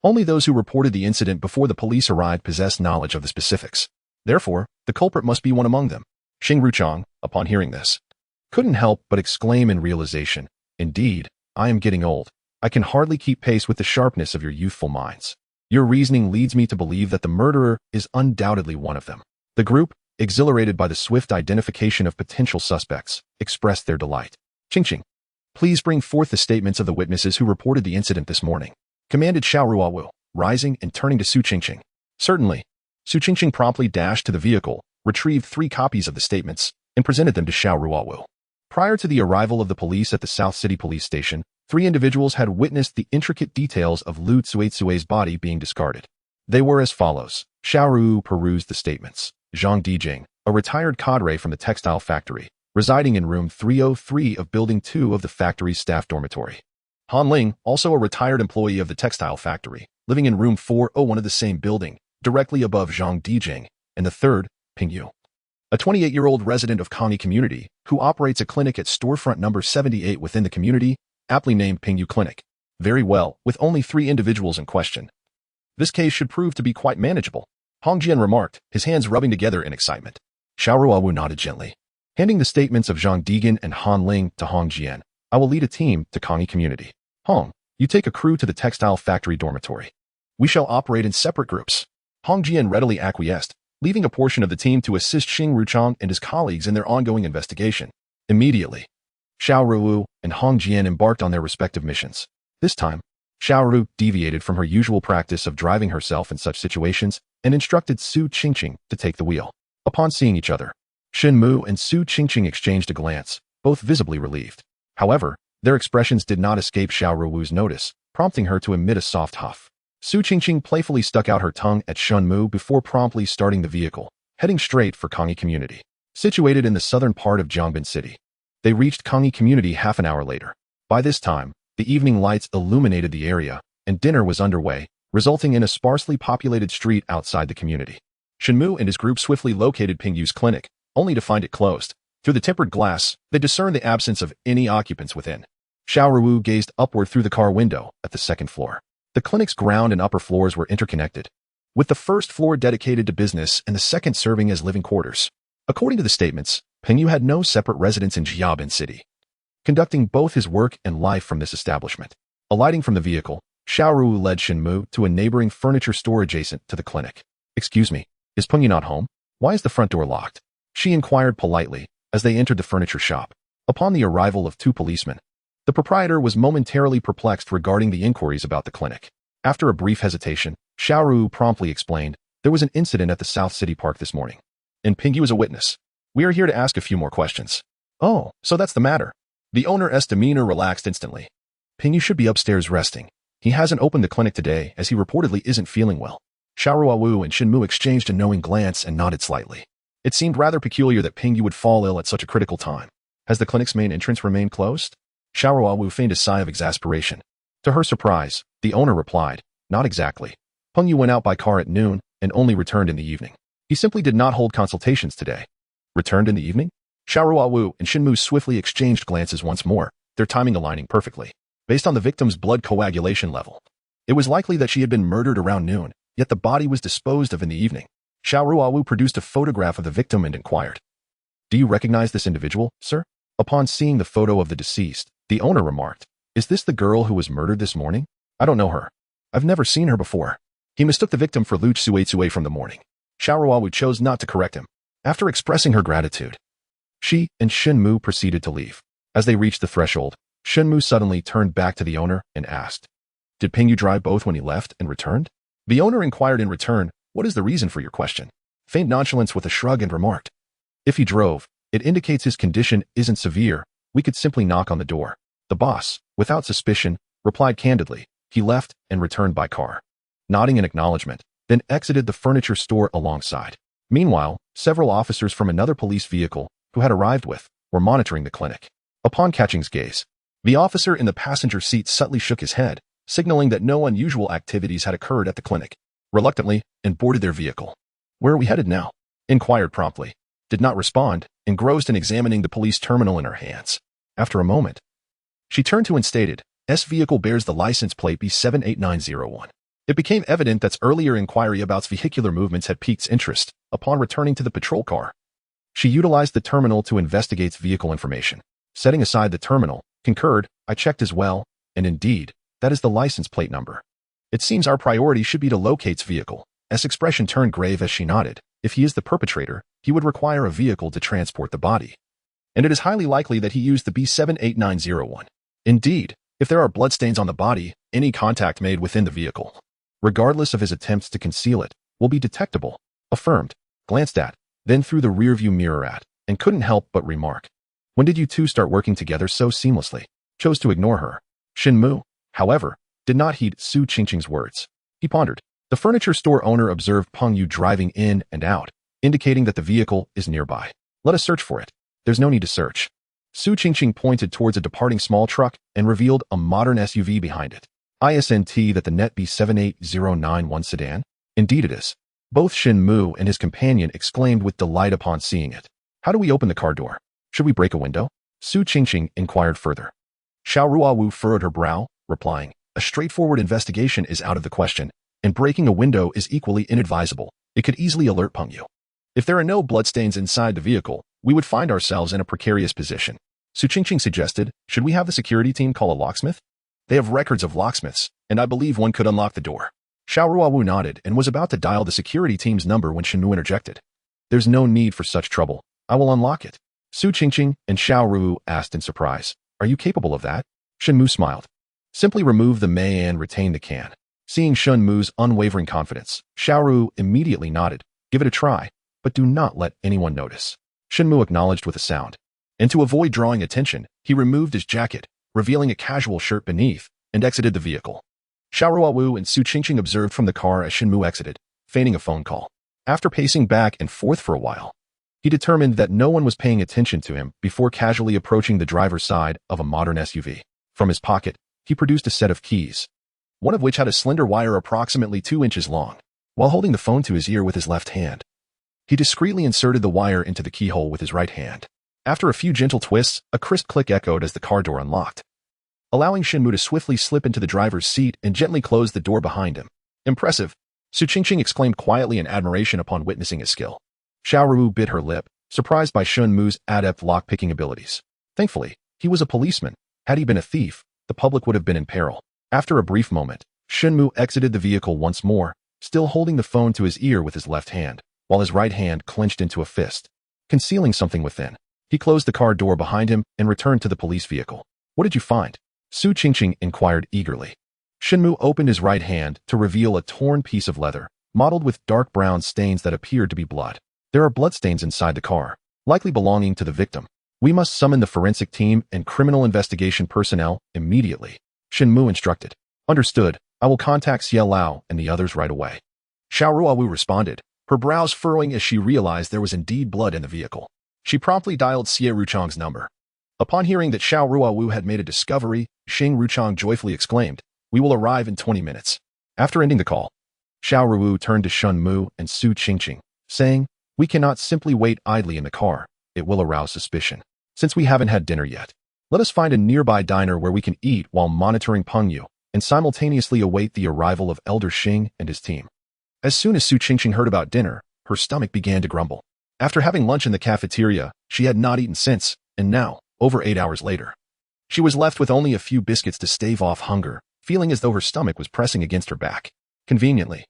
only those who reported the incident before the police arrived possessed knowledge of the specifics. Therefore, the culprit must be one among them." Xing Ruchang, upon hearing this, couldn't help but exclaim in realization, "Indeed, I am getting old. I can hardly keep pace with the sharpness of your youthful minds. Your reasoning leads me to believe that the murderer is undoubtedly one of them." The group, exhilarated by the swift identification of potential suspects, expressed their delight. "Qingqing, please bring forth the statements of the witnesses who reported the incident this morning," commanded Xiao Ruowu, rising and turning to Su Qingqing. "Certainly." Su Qingqing promptly dashed to the vehicle, retrieved 3 copies of the statements, and presented them to Xiao Ruowu. Prior to the arrival of the police at the South City Police Station, 3 individuals had witnessed the intricate details of Lu Tsue's body being discarded. They were as follows. Xiao Ruowu perused the statements. Zhang Dijing, a retired cadre from the textile factory, residing in room 303 of Building 2 of the factory's staff dormitory. Han Ling, also a retired employee of the textile factory, living in room 401 of the same building, directly above Zhang Dijing. And the third, Ping Yu, a 28-year-old resident of Kangyi Community, who operates a clinic at storefront number 78 within the community, aptly named Ping Yu Clinic. Very well, with only 3 individuals in question, this case should prove to be quite manageable, Hong Jian remarked, his hands rubbing together in excitement. Xiao Ruowu nodded gently, handing the statements of Zhang Digan and Han Ling to Hong Jian. "I will lead a team to Kangyi Community. Hong, you take a crew to the textile factory dormitory. We shall operate in separate groups. Hong Jian readily acquiesced, leaving a portion of the team to assist Xing Ruchang and his colleagues in their ongoing investigation. Immediately, Xiao Ruowu and Hong Jian embarked on their respective missions. This time, Xiao Ruowu deviated from her usual practice of driving herself in such situations and instructed Su Qingqing to take the wheel. Upon seeing each other, Shen Mu and Su Qingqing exchanged a glance, both visibly relieved. However, their expressions did not escape Xiao Ruowu's notice, prompting her to emit a soft huff. Su Qingqing playfully stuck out her tongue at Shen Mu before promptly starting the vehicle, heading straight for Kangyi Community. Situated in the southern part of Jiangbin City, they reached Kangyi Community half an hour later. By this time, the evening lights illuminated the area, and dinner was underway, resulting in a sparsely populated street outside the community. Shen Mu and his group swiftly located Pingyu's clinic, only to find it closed. Through the tempered glass, they discerned the absence of any occupants within. Xiao Ruowu gazed upward through the car window at the second floor. The clinic's ground and upper floors were interconnected, with the first floor dedicated to business and the second serving as living quarters. According to the statements, Pingyu had no separate residence in Jiabin City, conducting both his work and life from this establishment. Alighting from the vehicle, Xiao Ruowu led Shen Mu to a neighboring furniture store adjacent to the clinic. "Excuse me, is Pingyu not home? Why is the front door locked?" she inquired politely as they entered the furniture shop. Upon the arrival of two policemen, the proprietor was momentarily perplexed regarding the inquiries about the clinic. After a brief hesitation, Xiao Ruowu promptly explained, "There was an incident at the South City Park this morning, and Pingyu is a witness. We are here to ask a few more questions." "Oh, so that's the matter." The owner's demeanor relaxed instantly. "Pingyu should be upstairs resting. He hasn't opened the clinic today as he reportedly isn't feeling well." Xiao Ruowu and Shen Mu exchanged a knowing glance and nodded slightly. It seemed rather peculiar that Pingyu would fall ill at such a critical time. Has the clinic's main entrance remained closed? Xiao Ruowu feigned a sigh of exasperation. To her surprise, the owner replied, "Not exactly. Pingyu went out by car at noon and only returned in the evening. He simply did not hold consultations today." "Returned in the evening?" Xiao Ruowu and Shen Mu swiftly exchanged glances once more, their timing aligning perfectly. Based on the victim's blood coagulation level, it was likely that she had been murdered around noon, yet the body was disposed of in the evening. Xiao Ruowu produced a photograph of the victim and inquired, "Do you recognize this individual, sir?" Upon seeing the photo of the deceased, the owner remarked, "Is this the girl who was murdered this morning? I don't know her. I've never seen her before." He mistook the victim for Lu Tsuetsue from the morning. Xiao Ruowu chose not to correct him. After expressing her gratitude, she and Shen Mu proceeded to leave. As they reached the threshold, Shen Mu suddenly turned back to the owner and asked, "Did Pingyu drive both when he left and returned?" The owner inquired in return, "What is the reason for your question?" Feigned nonchalance with a shrug and remarked, "If he drove, it indicates his condition isn't severe. We could simply knock on the door." The boss, without suspicion, replied candidly, "He left and returned by car." Nodding in acknowledgement, then exited the furniture store alongside. Meanwhile, several officers from another police vehicle, who had arrived with, were monitoring the clinic. Upon catching's gaze, the officer in the passenger seat subtly shook his head, signaling that no unusual activities had occurred at the clinic. Reluctantly, and boarded their vehicle. "Where are we headed now?" inquired promptly. Did not respond, engrossed in examining the police terminal in her hands. After a moment, she turned to and stated, "S vehicle bears the license plate B78901. It became evident that earlier inquiry about vehicular movements had piqued interest. Upon returning to the patrol car, she utilized the terminal to investigate vehicle information. Setting aside the terminal, concurred, "I checked as well, and indeed, that is the license plate number. It seems our priority should be to locate vehicle." S expression turned grave as she nodded. If he is the perpetrator, he would require a vehicle to transport the body. And it is highly likely that he used the B78901. Indeed, if there are bloodstains on the body, any contact made within the vehicle, regardless of his attempts to conceal it, will be detectable. Affirmed, glanced at, then through the rearview mirror at, and couldn't help but remark, "When did you two start working together so seamlessly?" Chose to ignore her. Shen Mu, however, did not heed Su Qingqing's words. He pondered. The furniture store owner observed Pengyu driving in and out, indicating that the vehicle is nearby. "Let us search for it." "There's no need to search." Su Qingqing pointed towards a departing small truck and revealed a modern SUV behind it. "Isn't that the net B78091 sedan?" "Indeed it is." Both Shen Mu and his companion exclaimed with delight upon seeing it. "How do we open the car door? Should we break a window?" Su Qingqing inquired further. Xiao Ruowu furrowed her brow, replying, "A straightforward investigation is out of the question, and breaking a window is equally inadvisable. It could easily alert Pengyu. If there are no bloodstains inside the vehicle, we would find ourselves in a precarious position." Su Qingqing suggested, "Should we have the security team call a locksmith? They have records of locksmiths, and I believe one could unlock the door." Xiao Ruowu nodded and was about to dial the security team's number when Shen Mu interjected. There's no need for such trouble. I will unlock it. Su Qingqing and Xiao Ruowu asked in surprise. Are you capable of that? Shen Mu smiled. Simply remove the may and retain the can. Seeing Shen Mu's unwavering confidence, Xiao Ruowu immediately nodded. Give it a try, but do not let anyone notice. Shen Mu acknowledged with a sound. And to avoid drawing attention, he removed his jacket, revealing a casual shirt beneath, and exited the vehicle. Xiao Ruowu and Su Qingqing observed from the car as Shen Mu exited, feigning a phone call. After pacing back and forth for a while, he determined that no one was paying attention to him before casually approaching the driver's side of a modern SUV. From his pocket, he produced a set of keys, one of which had a slender wire approximately 2 inches long. While holding the phone to his ear with his left hand, he discreetly inserted the wire into the keyhole with his right hand. After a few gentle twists, a crisp click echoed as the car door unlocked, allowing Shen Mu to swiftly slip into the driver's seat and gently close the door behind him. Impressive, Su Qingqing exclaimed quietly in admiration upon witnessing his skill. Xiao Ruowu bit her lip, surprised by Shen Mu's adept lock-picking abilities. Thankfully, he was a policeman. Had he been a thief, the public would have been in peril. After a brief moment, Shen Mu exited the vehicle once more, still holding the phone to his ear with his left hand, while his right hand clenched into a fist, concealing something within. He closed the car door behind him and returned to the police vehicle. What did you find? Su Qingqing inquired eagerly. Shen Mu opened his right hand to reveal a torn piece of leather, mottled with dark brown stains that appeared to be blood. There are bloodstains inside the car, likely belonging to the victim. We must summon the forensic team and criminal investigation personnel immediately, Shen Mu instructed. Understood. I will contact Xiao Lao and the others right away. Xiao Ruowu responded, her brows furrowing as she realized there was indeed blood in the vehicle. She promptly dialed Xie Ruchang's number. Upon hearing that Xiao Ruowu had made a discovery, Xing Ruchang joyfully exclaimed, "We will arrive in 20 minutes." After ending the call, Xiao Ruowu turned to Shen Mu and Su Qingqing, saying, "We cannot simply wait idly in the car. It will arouse suspicion. Since we haven't had dinner yet, let us find a nearby diner where we can eat while monitoring Pengyu and simultaneously await the arrival of Elder Xing and his team." As soon as Su Qingqing heard about dinner, her stomach began to grumble. After having lunch in the cafeteria, she had not eaten since, and now, over 8 hours later, she was left with only a few biscuits to stave off hunger, feeling as though her stomach was pressing against her back. Conveniently,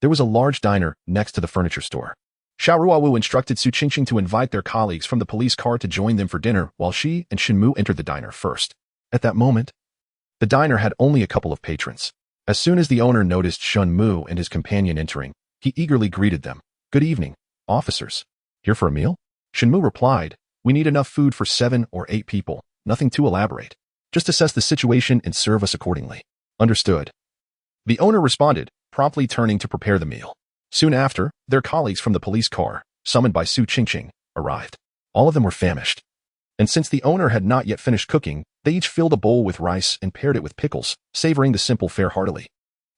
there was a large diner next to the furniture store. Xiao Ruowu instructed Su Qingqing to invite their colleagues from the police car to join them for dinner while she and Shen Mu entered the diner first. At that moment, the diner had only a couple of patrons. As soon as the owner noticed Shen Mu and his companion entering, he eagerly greeted them. "Good evening, officers. Here for a meal?" Shen Mu replied, "We need enough food for 7 or 8 people, nothing too elaborate. Just assess the situation and serve us accordingly." "Understood." The owner responded, promptly turning to prepare the meal. Soon after, their colleagues from the police car, summoned by Su Qingqing, arrived. All of them were famished. And since the owner had not yet finished cooking, they each filled a bowl with rice and paired it with pickles, savoring the simple fare heartily.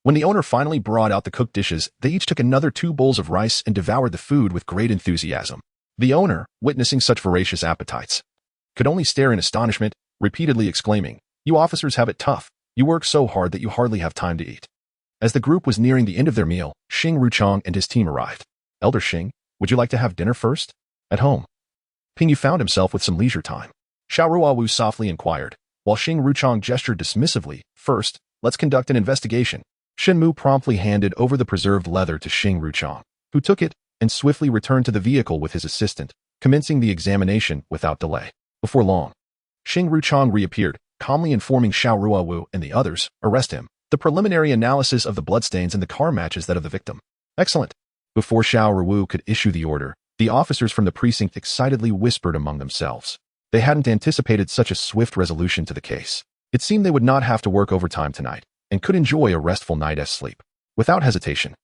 When the owner finally brought out the cooked dishes, they each took another 2 bowls of rice and devoured the food with great enthusiasm. The owner, witnessing such voracious appetites, could only stare in astonishment, repeatedly exclaiming, "You officers have it tough. You work so hard that you hardly have time to eat." As the group was nearing the end of their meal, Xing Ruchang and his team arrived. "Elder Xing, would you like to have dinner first?" At home, Pengyu found himself with some leisure time. Xiao Ruowu softly inquired, while Xing Ruchang gestured dismissively, "First, let's conduct an investigation." Shen Mu promptly handed over the preserved leather to Xing Ruchang, who took it and swiftly returned to the vehicle with his assistant, commencing the examination without delay. Before long, Xing Ruchang reappeared, calmly informing Xiao Ruowu and the others, "Arrest him. The preliminary analysis of the bloodstains in the car matches that of the victim." "Excellent." Before Xiao Ruowu could issue the order, the officers from the precinct excitedly whispered among themselves. They hadn't anticipated such a swift resolution to the case. It seemed they would not have to work overtime tonight, and could enjoy a restful night's sleep. Without hesitation,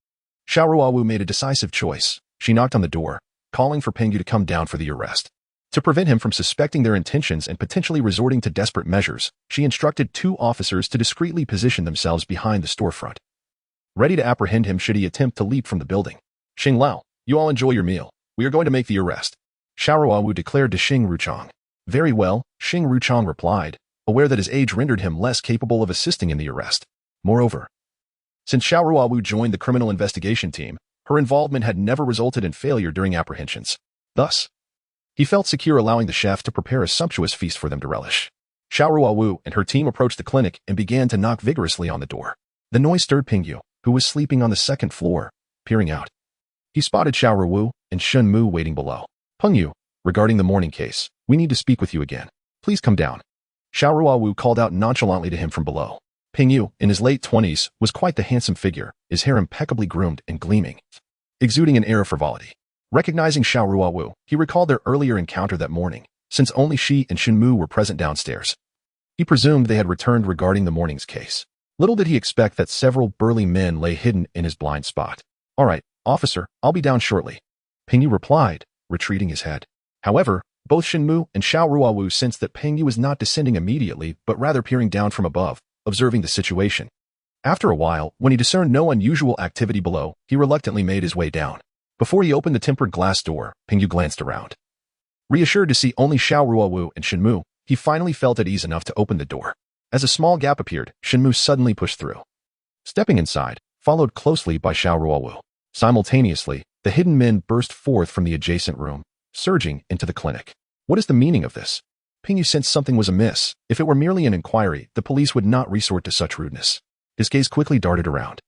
Xiao Ruowu made a decisive choice. She knocked on the door, calling for Pengyu to come down for the arrest. To prevent him from suspecting their intentions and potentially resorting to desperate measures, she instructed 2 officers to discreetly position themselves behind the storefront, ready to apprehend him should he attempt to leap from the building. "Xing Lao, you all enjoy your meal. We are going to make the arrest," Xiao Ruowu declared to Xing Ruchang. "Very well," Xing Ruchang replied, aware that his age rendered him less capable of assisting in the arrest. Moreover, since Xiao Ruowu joined the criminal investigation team, her involvement had never resulted in failure during apprehensions. Thus, he felt secure allowing the chef to prepare a sumptuous feast for them to relish. Xiao Ruowu and her team approached the clinic and began to knock vigorously on the door. The noise stirred Pengyu, who was sleeping on the second floor, peering out. He spotted Xiao Ruowu and Shen Mu waiting below. Peng Yu, regarding the morning case, we need to speak with you again. Please come down. Xiao Ruowu called out nonchalantly to him from below. Peng Yu, in his late 20s, was quite the handsome figure, his hair impeccably groomed and gleaming, exuding an air of frivolity. Recognizing Xiao Ruowu, he recalled their earlier encounter that morning, since only she and Shen Mu were present downstairs. He presumed they had returned regarding the morning's case. Little did he expect that several burly men lay hidden in his blind spot. All right, officer, I'll be down shortly. Peng Yu replied, retreating his head. However, both Shen Mu and Xiao Ruowu sensed that Peng Yu was not descending immediately, but rather peering down from above, observing the situation. After a while, when he discerned no unusual activity below, he reluctantly made his way down. Before he opened the tempered glass door, Peng Yu glanced around. Reassured to see only Xiao Ruowu and Shen Mu, he finally felt at ease enough to open the door. As a small gap appeared, Shen Mu suddenly pushed through. Stepping inside, followed closely by Xiao Ruowu. Simultaneously, the hidden men burst forth from the adjacent room, surging into the clinic. What is the meaning of this? Peng Yu sensed something was amiss. If it were merely an inquiry, the police would not resort to such rudeness. His gaze quickly darted around.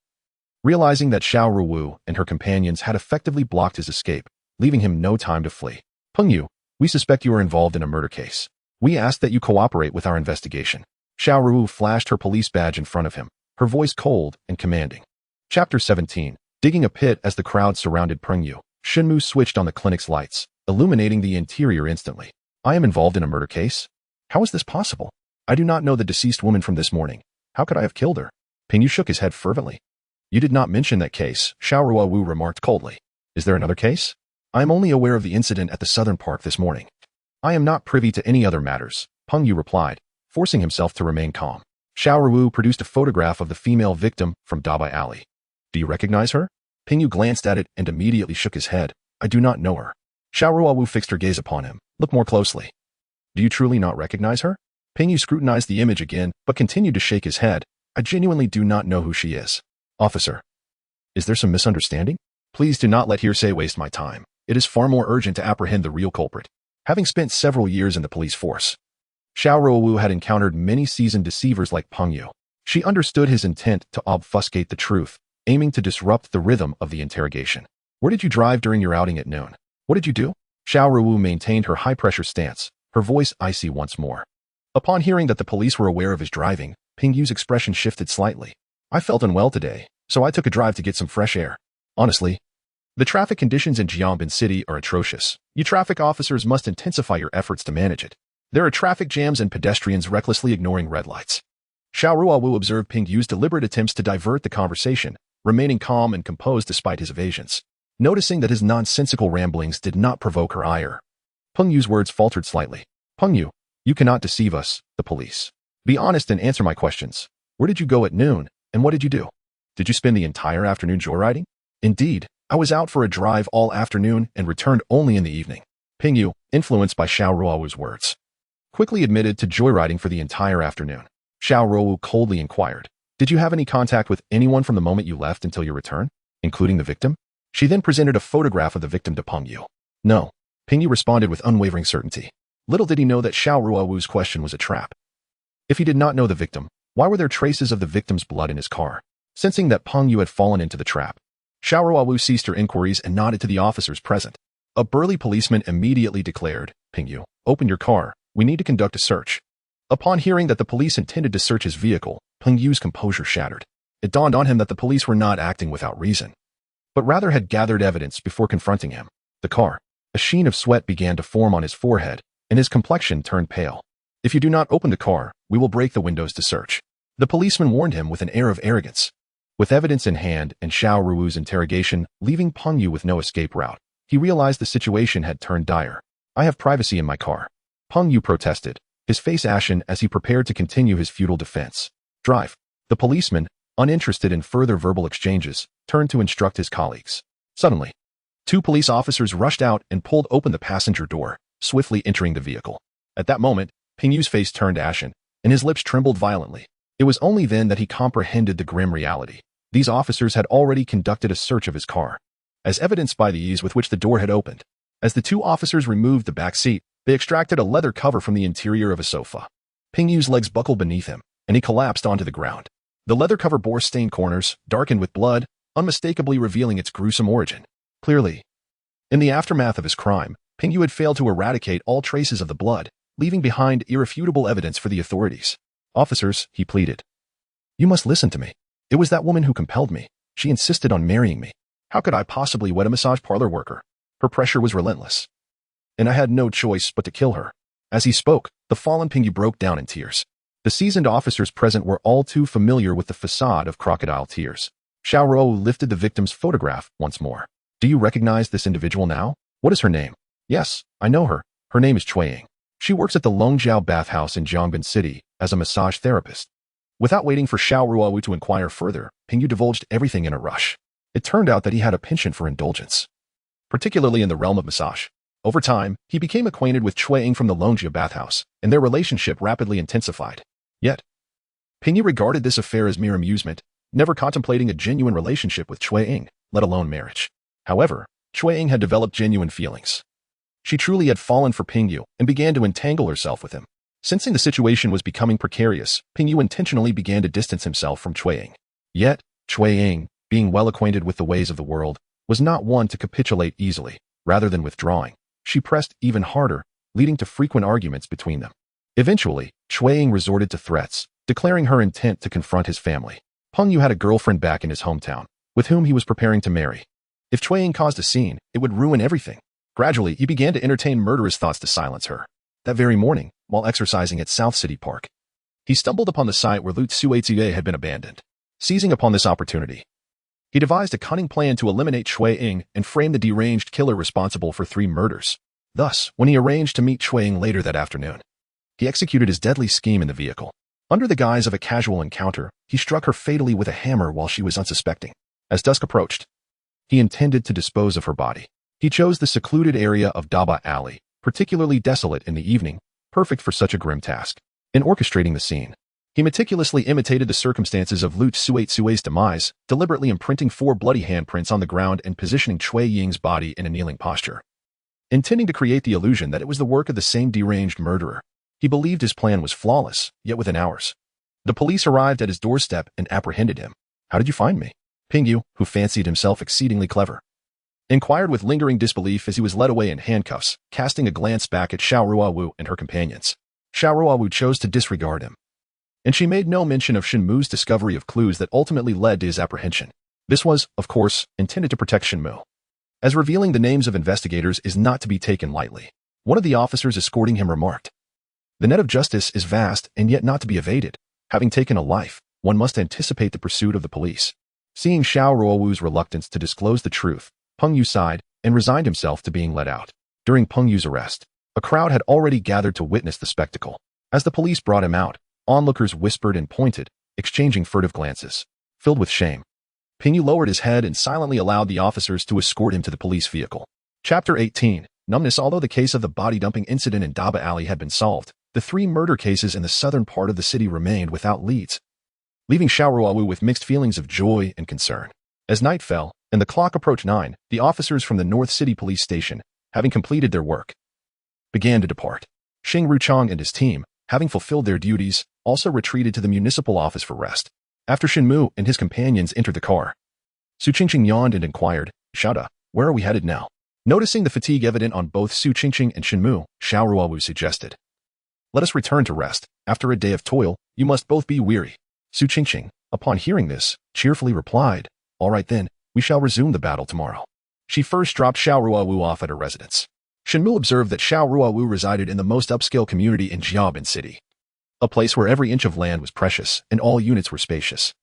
Realizing that Xiao Ruowu and her companions had effectively blocked his escape, leaving him no time to flee. Peng Yu, we suspect you are involved in a murder case. We ask that you cooperate with our investigation. Xiao Ruowu flashed her police badge in front of him, her voice cold and commanding. Chapter 17. Digging a pit as the crowd surrounded Peng Yu, Shen Mu switched on the clinic's lights, illuminating the interior instantly. I am involved in a murder case? How is this possible? I do not know the deceased woman from this morning. How could I have killed her? Peng Yu shook his head fervently. You did not mention that case, Xiao Ruowu remarked coldly. Is there another case? I am only aware of the incident at the Southern Park this morning. I am not privy to any other matters, Peng Yu replied, forcing himself to remain calm. Xiao Ruowu produced a photograph of the female victim from Dabai Alley. Do you recognize her? Peng Yu glanced at it and immediately shook his head. I do not know her. Xiao Ruowu fixed her gaze upon him. Look more closely. Do you truly not recognize her? Peng Yu scrutinized the image again, but continued to shake his head. I genuinely do not know who she is. Officer. Is there some misunderstanding? Please do not let hearsay waste my time. It is far more urgent to apprehend the real culprit. Having spent several years in the police force, Xiao Ruowu had encountered many seasoned deceivers like Peng Yu. She understood his intent to obfuscate the truth, aiming to disrupt the rhythm of the interrogation. Where did you drive during your outing at noon? What did you do? Xiao Ruowu maintained her high-pressure stance, her voice icy once more. Upon hearing that the police were aware of his driving, Peng Yu's expression shifted slightly. I felt unwell today, so I took a drive to get some fresh air. Honestly, the traffic conditions in Jiangbin City are atrocious. You traffic officers must intensify your efforts to manage it. There are traffic jams and pedestrians recklessly ignoring red lights. Xiao Ruowu observed Peng Yu's deliberate attempts to divert the conversation, remaining calm and composed despite his evasions. Noticing that his nonsensical ramblings did not provoke her ire, Peng Yu's words faltered slightly. Peng Yu, you cannot deceive us, the police. Be honest and answer my questions. Where did you go at noon, and what did you do? Did you spend the entire afternoon joyriding? Indeed, I was out for a drive all afternoon and returned only in the evening. Peng Yu, influenced by Xiao Ruowu's words, quickly admitted to joyriding for the entire afternoon. Xiao Ruowu coldly inquired, did you have any contact with anyone from the moment you left until your return, including the victim? She then presented a photograph of the victim to Peng Yu. No, Peng Yu responded with unwavering certainty. Little did he know that Xiao Ruowu's question was a trap. If he did not know the victim, why were there traces of the victim's blood in his car? Sensing that Peng Yu had fallen into the trap, Xiao Ruowu ceased her inquiries and nodded to the officers present. A burly policeman immediately declared, Peng Yu, open your car. We need to conduct a search. Upon hearing that the police intended to search his vehicle, Peng Yu's composure shattered. It dawned on him that the police were not acting without reason, but rather had gathered evidence before confronting him. The car. A sheen of sweat began to form on his forehead, and his complexion turned pale. If you do not open the car, we will break the windows to search. The policeman warned him with an air of arrogance. With evidence in hand and Xiao Ruowu's interrogation leaving Peng Yu with no escape route, he realized the situation had turned dire. I have privacy in my car. Peng Yu protested, his face ashen as he prepared to continue his futile defense. Drive. The policeman, uninterested in further verbal exchanges, turned to instruct his colleagues. Suddenly, two police officers rushed out and pulled open the passenger door, swiftly entering the vehicle. At that moment, Peng Yu's face turned ashen, and his lips trembled violently. It was only then that he comprehended the grim reality. These officers had already conducted a search of his car, as evidenced by the ease with which the door had opened. As the two officers removed the back seat, they extracted a leather cover from the interior of a sofa. Peng Yu's legs buckled beneath him, and he collapsed onto the ground. The leather cover bore stained corners, darkened with blood, unmistakably revealing its gruesome origin. Clearly, in the aftermath of his crime, Pingyu had failed to eradicate all traces of the blood, leaving behind irrefutable evidence for the authorities. "Officers," he pleaded, "you must listen to me. It was that woman who compelled me. She insisted on marrying me. How could I possibly wed a massage parlor worker? Her pressure was relentless, and I had no choice but to kill her." As he spoke, the fallen Pingyu broke down in tears. The seasoned officers present were all too familiar with the facade of crocodile tears. Xiao Ruowu lifted the victim's photograph once more. "Do you recognize this individual now? What is her name?" "Yes, I know her. Her name is Cui. She works at the Longjiao bathhouse in Jiangbin City as a massage therapist." Without waiting for Xiao Ruowu to inquire further, Pingyu divulged everything in a rush. It turned out that he had a penchant for indulgence, particularly in the realm of massage. Over time, he became acquainted with Cui from the Longjiao bathhouse, and their relationship rapidly intensified. Yet, Pingyu regarded this affair as mere amusement, never contemplating a genuine relationship with Cui, let alone marriage. However, Cui had developed genuine feelings. She truly had fallen for Pingyu and began to entangle herself with him. Sensing the situation was becoming precarious, Pingyu intentionally began to distance himself from Cui. Yet, Cui, being well acquainted with the ways of the world, was not one to capitulate easily. Rather than withdrawing, she pressed even harder, leading to frequent arguments between them. Eventually, Cui resorted to threats, declaring her intent to confront his family. Pengyu had a girlfriend back in his hometown, with whom he was preparing to marry. If Cui caused a scene, it would ruin everything. Gradually, he began to entertain murderous thoughts to silence her. That very morning, while exercising at South City Park, he stumbled upon the site where Lu Tsuetsuye had been abandoned. Seizing upon this opportunity, he devised a cunning plan to eliminate Cui and frame the deranged killer responsible for 3 murders. Thus, when he arranged to meet Cui later that afternoon, he executed his deadly scheme in the vehicle. Under the guise of a casual encounter, he struck her fatally with a hammer while she was unsuspecting. As dusk approached, he intended to dispose of her body. He chose the secluded area of Daba Alley, particularly desolate in the evening, perfect for such a grim task. In orchestrating the scene, he meticulously imitated the circumstances of Lu Tsuetsuye's demise, deliberately imprinting 4 bloody handprints on the ground and positioning Cui Ying's body in a kneeling posture, intending to create the illusion that it was the work of the same deranged murderer. He believed his plan was flawless, yet within hours, the police arrived at his doorstep and apprehended him. "How did you find me?" Pingyu, who fancied himself exceedingly clever, inquired with lingering disbelief as he was led away in handcuffs, casting a glance back at Xiao Ruowu and her companions. Xiao Ruowu chose to disregard him, and she made no mention of Shen Mu's discovery of clues that ultimately led to his apprehension. This was, of course, intended to protect Shen Mu, as revealing the names of investigators is not to be taken lightly. One of the officers escorting him remarked, "The net of justice is vast and yet not to be evaded. Having taken a life, one must anticipate the pursuit of the police." Seeing Xiao Ruowu's reluctance to disclose the truth, Pengyu sighed and resigned himself to being let out. During Pengyu's arrest, a crowd had already gathered to witness the spectacle. As the police brought him out, onlookers whispered and pointed, exchanging furtive glances. Filled with shame, Pengyu lowered his head and silently allowed the officers to escort him to the police vehicle. Chapter 18. Numbness. Although the case of the body dumping incident in Daba Alley had been solved, the 3 murder cases in the southern part of the city remained without leads, leaving Xiao Ruowu with mixed feelings of joy and concern. As night fell, and the clock approached 9, the officers from the North City Police Station, having completed their work, began to depart. Xing Ruchang and his team, having fulfilled their duties, also retreated to the municipal office for rest. After Shen Mu and his companions entered the car, Su Qingqing yawned and inquired, "Xiaoda, where are we headed now?" Noticing the fatigue evident on both Su Qingqing and Shen Mu, Xiao Ruowu suggested, "Let us return to rest. After a day of toil, you must both be weary." Su Qingqing, upon hearing this, cheerfully replied, "All right then, we shall resume the battle tomorrow." She first dropped Xiao Ruowu off at her residence. Shen Mu observed that Xiao Ruowu resided in the most upscale community in Jiabin City, a place where every inch of land was precious and all units were spacious.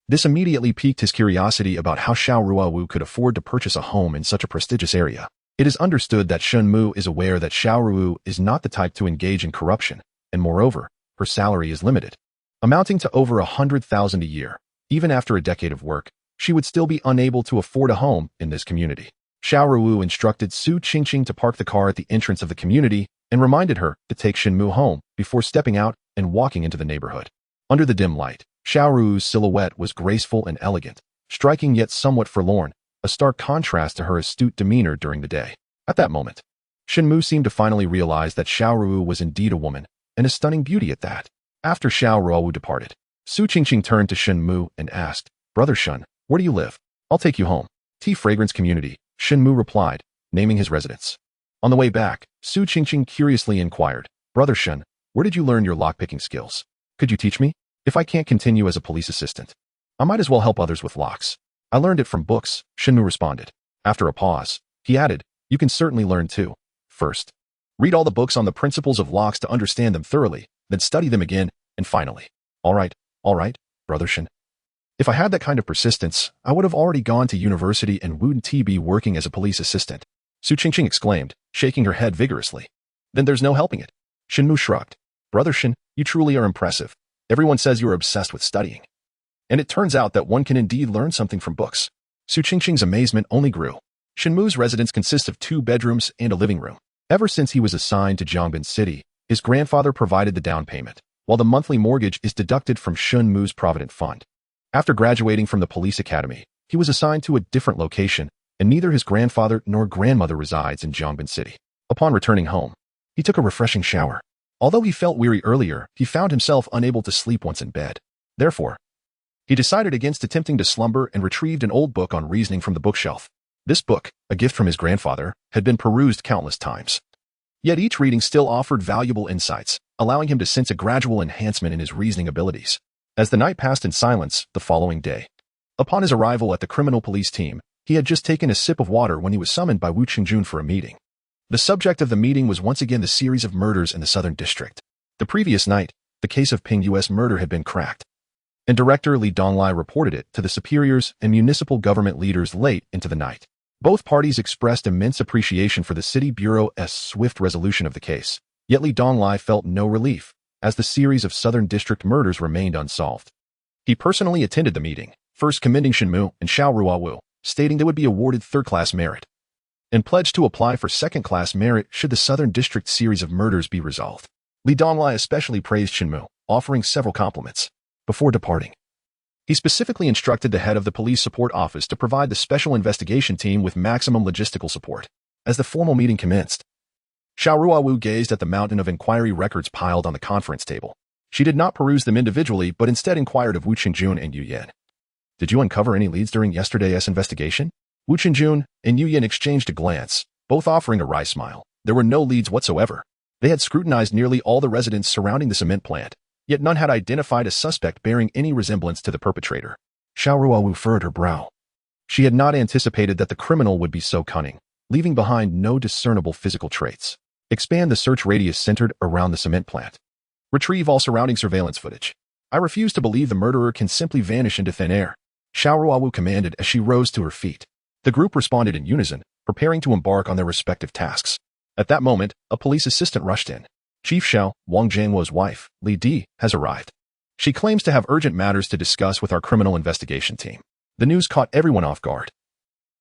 This immediately piqued his curiosity about how Xiao Ruowu could afford to purchase a home in such a prestigious area. It is understood that Shen Mu is aware that Xiao Ruowu is not the type to engage in corruption, and moreover, her salary is limited, amounting to over 100,000 a year. Even after a decade of work, she would still be unable to afford a home in this community. Xiao Ruowu instructed Su Qingqing to park the car at the entrance of the community and reminded her to take Shen Mu home before stepping out and walking into the neighborhood. Under the dim light, Xiao Ruowu's silhouette was graceful and elegant, striking yet somewhat forlorn, a stark contrast to her astute demeanor during the day. At that moment, Shen Mu seemed to finally realize that Xiao Ruowu was indeed a woman, and a stunning beauty at that. After Xiao Ruowu departed, Su Qingqing turned to Shen Mu and asked, "Brother Shen, where do you live? I'll take you home." Tea Fragrance Community, Shen Mu replied, naming his residence. On the way back, Su Qingqing curiously inquired, "Brother Shen, where did you learn your lockpicking skills? Could you teach me? If I can't continue as a police assistant, I might as well help others with locks." "I learned it from books," Shen Mu responded. After a pause, he added, "You can certainly learn too. First, read all the books on the principles of locks to understand them thoroughly, then study them again, and finally, all right, Brother Shen. If I had that kind of persistence, I would have already gone to university and wouldn't be working as a police assistant." Su Qingqing exclaimed, shaking her head vigorously. "Then there's no helping it." Shen Mu shrugged. "Brother Shen, you truly are impressive. Everyone says you are obsessed with studying. And it turns out that one can indeed learn something from books." Su Qingqing's amazement only grew. Shen Mu's residence consists of 2 bedrooms and a living room. Ever since he was assigned to Jiangbin City, his grandfather provided the down payment, while the monthly mortgage is deducted from Shen Mu's provident fund. After graduating from the police academy, he was assigned to a different location, and neither his grandfather nor grandmother resides in Jiangbin City. Upon returning home, he took a refreshing shower. Although he felt weary earlier, he found himself unable to sleep once in bed. Therefore, he decided against attempting to slumber and retrieved an old book on reasoning from the bookshelf. This book, a gift from his grandfather, had been perused countless times. Yet each reading still offered valuable insights, allowing him to sense a gradual enhancement in his reasoning abilities. As the night passed in silence, the following day, upon his arrival at the criminal police team, he had just taken a sip of water when he was summoned by Wu Qingjun for a meeting. The subject of the meeting was once again the series of murders in the Southern District. The previous night, the case of Ping U.S. murder had been cracked, and Director Li Donglai reported it to the superiors and municipal government leaders late into the night. Both parties expressed immense appreciation for the city bureau's swift resolution of the case, yet Li Donglai felt no relief, as the series of Southern District murders remained unsolved. He personally attended the meeting, first commending Shen Mu and Xiao Ruowu, stating they would be awarded third-class merit, and pledged to apply for second-class merit should the Southern District series of murders be resolved. Li Donglai especially praised Shen Mu, offering several compliments. Before departing, he specifically instructed the head of the police support office to provide the special investigation team with maximum logistical support. As the formal meeting commenced, Xiao Ruowu gazed at the mountain of inquiry records piled on the conference table. She did not peruse them individually, but instead inquired of Wu Qingjun and Yu Yan. "Did you uncover any leads during yesterday's investigation?" Wu Qingjun and Yu Yan exchanged a glance, both offering a wry smile. There were no leads whatsoever. They had scrutinized nearly all the residents surrounding the cement plant, yet none had identified a suspect bearing any resemblance to the perpetrator. Xiao Ruowu furrowed her brow. She had not anticipated that the criminal would be so cunning, leaving behind no discernible physical traits. Expand the search radius centered around the cement plant. Retrieve all surrounding surveillance footage. I refuse to believe the murderer can simply vanish into thin air, Xiao Ruowu commanded as she rose to her feet. The group responded in unison, preparing to embark on their respective tasks. At that moment, a police assistant rushed in. "Chief Xiao, Wang Jiangwo's wife, Li Di, has arrived. She claims to have urgent matters to discuss with our criminal investigation team." The news caught everyone off guard.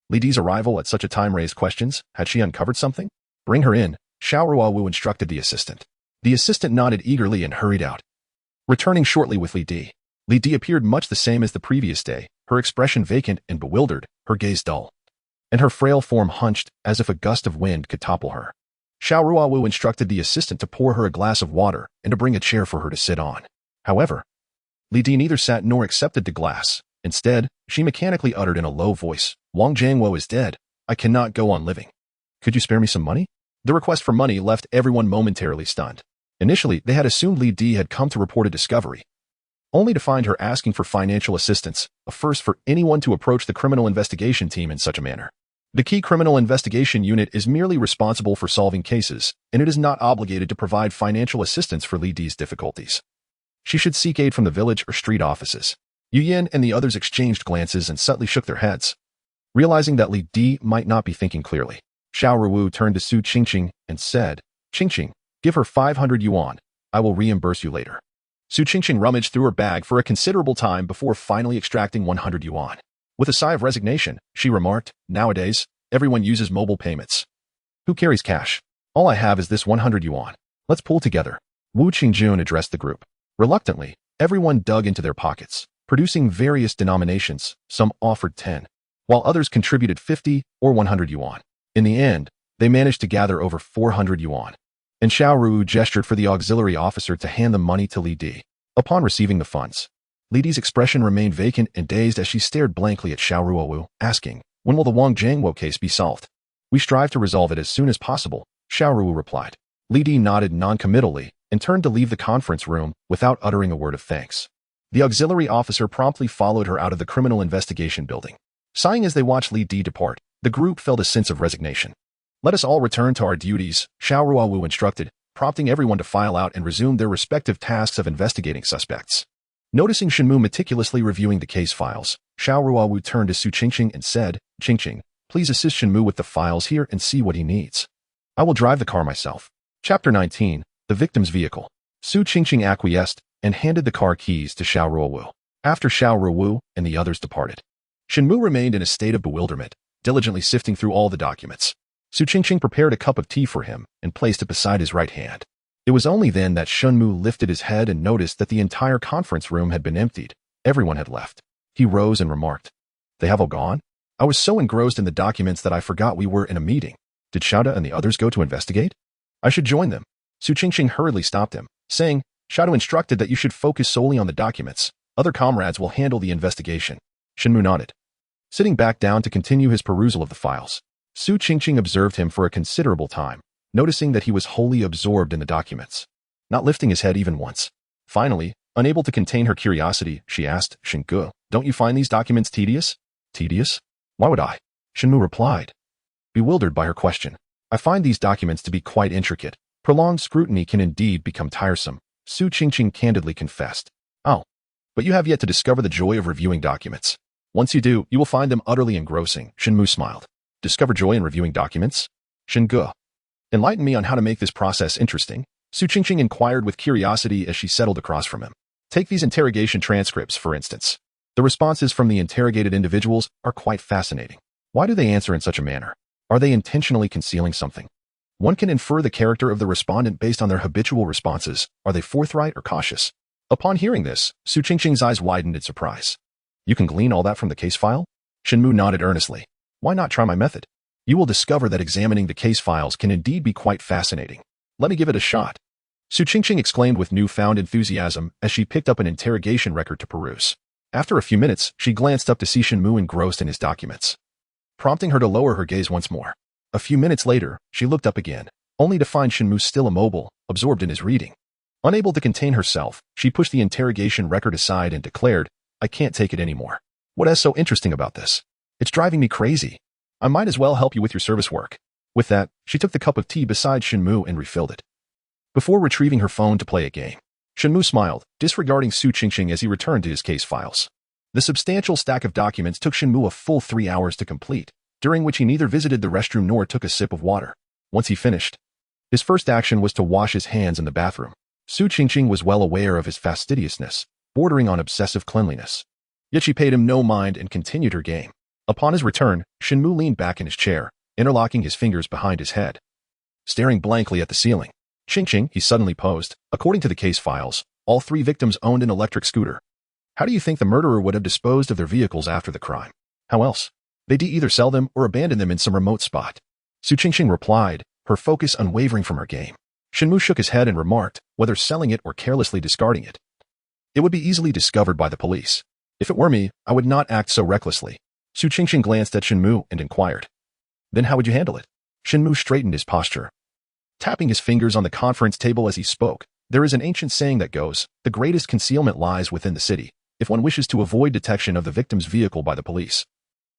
Li Di's arrival at such a time raised questions. Had she uncovered something? "Bring her in," Xiao Ruowu instructed the assistant. The assistant nodded eagerly and hurried out. Returning shortly with Li Di appeared much the same as the previous day, her expression vacant and bewildered, her gaze dull, and her frail form hunched as if a gust of wind could topple her. Xiao Ruowu instructed the assistant to pour her a glass of water and to bring a chair for her to sit on. However, Li Di neither sat nor accepted the glass. Instead, she mechanically uttered in a low voice, "Wang Jiangwo is dead. I cannot go on living. Could you spare me some money?" The request for money left everyone momentarily stunned. Initially, they had assumed Li Di had come to report a discovery, only to find her asking for financial assistance, a first for anyone to approach the criminal investigation team in such a manner. The key criminal investigation unit is merely responsible for solving cases, and it is not obligated to provide financial assistance for Li Di's difficulties. She should seek aid from the village or street offices. Yu Yan and the others exchanged glances and subtly shook their heads, realizing that Li Di might not be thinking clearly. Xiao Ruowu turned to Su Qingqing and said, "Qingqing, give her 500 yuan. I will reimburse you later." Su Qingqing rummaged through her bag for a considerable time before finally extracting 100 yuan. With a sigh of resignation, she remarked, "Nowadays, everyone uses mobile payments. Who carries cash? All I have is this 100 yuan. Let's pool together." Wu Qingjun addressed the group. Reluctantly, everyone dug into their pockets, producing various denominations. Some offered 10, while others contributed 50 or 100 yuan. In the end, they managed to gather over 400 yuan, and Xiao Ruowu gestured for the auxiliary officer to hand the money to Li Di. Upon receiving the funds, Li Di's expression remained vacant and dazed as she stared blankly at Xiao Ruowu, asking, "When will the Wang Jiangwo case be solved?" "We strive to resolve it as soon as possible," Xiao Ruowu replied. Li Di nodded non-committally and turned to leave the conference room without uttering a word of thanks. The auxiliary officer promptly followed her out of the criminal investigation building. Sighing as they watched Li Di depart, the group felt a sense of resignation. "Let us all return to our duties," Xiao Ruowu instructed, prompting everyone to file out and resume their respective tasks of investigating suspects. Noticing Shen Mu meticulously reviewing the case files, Xiao Ruowu turned to Su Qingqing and said, "Qingqing, please assist Shen Mu with the files here and see what he needs. I will drive the car myself." Chapter 19, The Victim's Vehicle. Su Qingqing acquiesced and handed the car keys to Xiao Ruowu. After Xiao Ruowu and the others departed, Shen Mu remained in a state of bewilderment, diligently sifting through all the documents. Su Qingqing prepared a cup of tea for him and placed it beside his right hand. It was only then that Shen Mu lifted his head and noticed that the entire conference room had been emptied. Everyone had left. He rose and remarked, "They have all gone? I was so engrossed in the documents that I forgot we were in a meeting. Did Xiaoda and the others go to investigate? I should join them." Su Qingqing hurriedly stopped him, saying, "Xiaoda instructed that you should focus solely on the documents. Other comrades will handle the investigation." Shen Mu nodded. Sitting back down to continue his perusal of the files, Su Qingqing observed him for a considerable time, noticing that he was wholly absorbed in the documents, not lifting his head even once. Finally, unable to contain her curiosity, she asked, "Shen Ge, don't you find these documents tedious?" "Tedious? Why would I?" Shen Mu replied, bewildered by her question. "I find these documents to be quite intricate. Prolonged scrutiny can indeed become tiresome," Su Qingqing candidly confessed. "Oh, but you have yet to discover the joy of reviewing documents. Once you do, you will find them utterly engrossing," Shen Mu smiled. "Discover joy in reviewing documents? Shen Ge, enlighten me on how to make this process interesting," Su Qingqing inquired with curiosity as she settled across from him. "Take these interrogation transcripts, for instance. The responses from the interrogated individuals are quite fascinating. Why do they answer in such a manner? Are they intentionally concealing something? One can infer the character of the respondent based on their habitual responses. Are they forthright or cautious?" Upon hearing this, Su Qingqing's eyes widened in surprise. "You can glean all that from the case file?" Shen Mu nodded earnestly. "Why not try my method? You will discover that examining the case files can indeed be quite fascinating. Let me give it a shot." Su Qingqing exclaimed with newfound enthusiasm as she picked up an interrogation record to peruse. After a few minutes, she glanced up to see Shen Mu engrossed in his documents, prompting her to lower her gaze once more. A few minutes later, she looked up again, only to find Shen Mu still immobile, absorbed in his reading. Unable to contain herself, she pushed the interrogation record aside and declared, "I can't take it anymore. What is so interesting about this? It's driving me crazy. I might as well help you with your service work." With that, she took the cup of tea beside Shen Mu and refilled it. Before retrieving her phone to play a game, Shen Mu smiled, disregarding Su Qingqing as he returned to his case files. The substantial stack of documents took Shen Mu a full 3 hours to complete, during which he neither visited the restroom nor took a sip of water. Once he finished, his first action was to wash his hands in the bathroom. Su Qingqing was well aware of his fastidiousness, bordering on obsessive cleanliness. Yet she paid him no mind and continued her game. Upon his return, Shen Mu leaned back in his chair, interlocking his fingers behind his head, staring blankly at the ceiling. "Qingqing," he suddenly posed, "according to the case files, all 3 victims owned an electric scooter. How do you think the murderer would have disposed of their vehicles after the crime? How else? They'd either sell them or abandon them in some remote spot." Su Qingqing replied, her focus unwavering from her game. Shen Mu shook his head and remarked, "Whether selling it or carelessly discarding it, it would be easily discovered by the police. If it were me, I would not act so recklessly." Su Qingqing glanced at Shen Mu and inquired, "Then how would you handle it?" Shen Mu straightened his posture, tapping his fingers on the conference table as he spoke. "There is an ancient saying that goes, the greatest concealment lies within the city. If one wishes to avoid detection of the victim's vehicle by the police,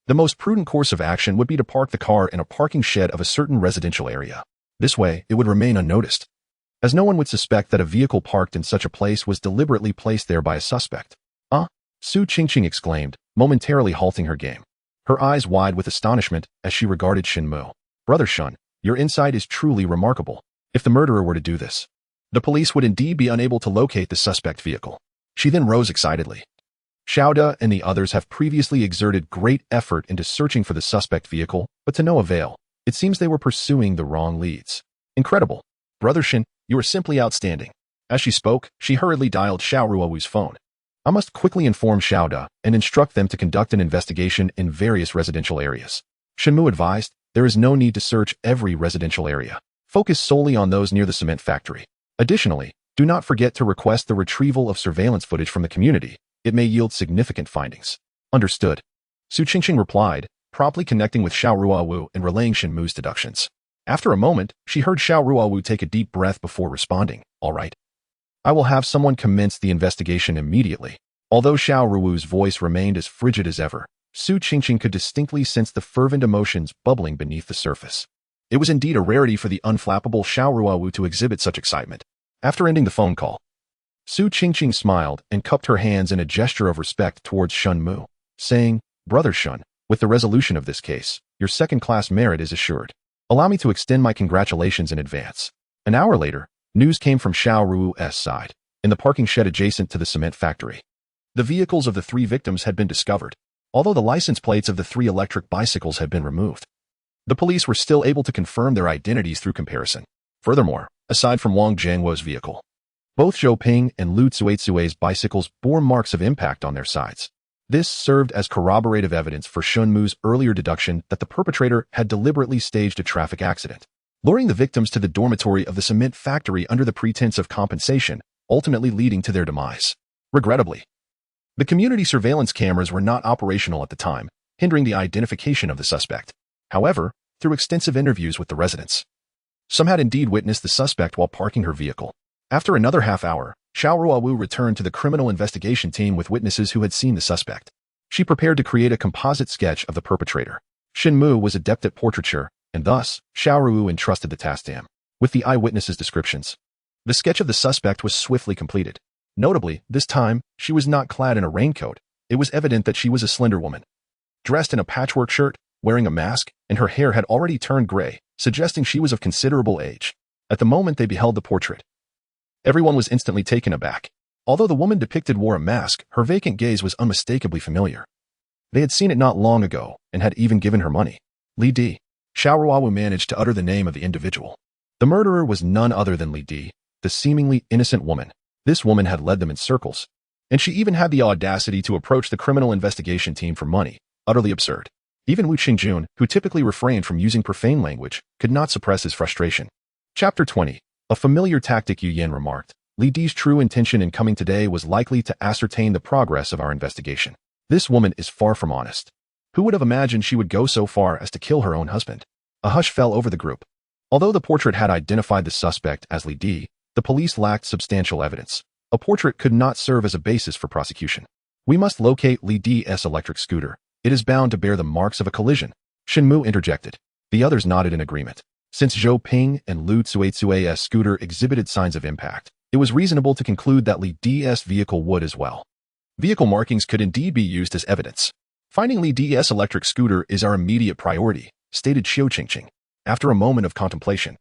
the most prudent course of action would be to park the car in a parking shed of a certain residential area. This way, it would remain unnoticed, as no one would suspect that a vehicle parked in such a place was deliberately placed there by a suspect." "Ah?" Su Qingqing exclaimed, momentarily halting her game, her eyes wide with astonishment as she regarded Shen Mu. "Brother Shen, your insight is truly remarkable. If the murderer were to do this, the police would indeed be unable to locate the suspect vehicle." She then rose excitedly. "Xiaoda and the others have previously exerted great effort into searching for the suspect vehicle, but to no avail. It seems they were pursuing the wrong leads. Incredible. Brother Shen, you are simply outstanding." As she spoke, she hurriedly dialed Xiao Ruowu's phone. "I must quickly inform Xiaoda and instruct them to conduct an investigation in various residential areas." Shen Mu advised, "There is no need to search every residential area. Focus solely on those near the cement factory. Additionally, do not forget to request the retrieval of surveillance footage from the community. It may yield significant findings. Understood. Su Qingqing replied, promptly connecting with Xiao Ruowu and relaying Shen Mu's deductions. After a moment, she heard Xiao Ruowu take a deep breath before responding, all right. I will have someone commence the investigation immediately. Although Xiao Ruowu's voice remained as frigid as ever, Su Qingqing could distinctly sense the fervent emotions bubbling beneath the surface. It was indeed a rarity for the unflappable Xiao Ruowu to exhibit such excitement. After ending the phone call, Su Qingqing smiled and cupped her hands in a gesture of respect towards Shen Mu, saying, Brother Shen, with the resolution of this case, your second-class merit is assured. Allow me to extend my congratulations in advance. An hour later, news came from Xiao Ruowu's side, in the parking shed adjacent to the cement factory. The vehicles of the 3 victims had been discovered, although the license plates of the 3 electric bicycles had been removed. The police were still able to confirm their identities through comparison. Furthermore, aside from Wang Jiangwo's vehicle, both Zhou Ping and Lu Zuezue's bicycles bore marks of impact on their sides. This served as corroborative evidence for Shen Mu's earlier deduction that the perpetrator had deliberately staged a traffic accident, luring the victims to the dormitory of the cement factory under the pretense of compensation, ultimately leading to their demise. Regrettably, the community surveillance cameras were not operational at the time, hindering the identification of the suspect. However, through extensive interviews with the residents, some had indeed witnessed the suspect while parking her vehicle. After another half hour, Xiao Ruowu returned to the criminal investigation team with witnesses who had seen the suspect. She prepared to create a composite sketch of the perpetrator. Shen Mu was adept at portraiture, and thus, Xiao Ruowu entrusted the task to him. With the eyewitnesses' descriptions, the sketch of the suspect was swiftly completed. Notably, this time, she was not clad in a raincoat. It was evident that she was a slender woman, dressed in a patchwork shirt, wearing a mask, and her hair had already turned gray, suggesting she was of considerable age. At the moment they beheld the portrait, everyone was instantly taken aback. Although the woman depicted wore a mask, her vacant gaze was unmistakably familiar. They had seen it not long ago, and had even given her money. Li Di. Xiao Ruowu managed to utter the name of the individual. The murderer was none other than Li Di, the seemingly innocent woman. This woman had led them in circles, and she even had the audacity to approach the criminal investigation team for money. Utterly absurd. Even Wu Qingjun, who typically refrained from using profane language, could not suppress his frustration. Chapter 20. A familiar tactic, Yu Yan remarked. Li Di's true intention in coming today was likely to ascertain the progress of our investigation. This woman is far from honest. Who would have imagined she would go so far as to kill her own husband? A hush fell over the group. Although the portrait had identified the suspect as Li Di, the police lacked substantial evidence. A portrait could not serve as a basis for prosecution. We must locate Li Di's electric scooter. It is bound to bear the marks of a collision. Shen Mu interjected. The others nodded in agreement. Since Zhou Ping and Lu Zuezue's scooter exhibited signs of impact, it was reasonable to conclude that Li Di's vehicle would as well. Vehicle markings could indeed be used as evidence. Finding Li Di's electric scooter is our immediate priority, stated Xiao Qingqing. After a moment of contemplation,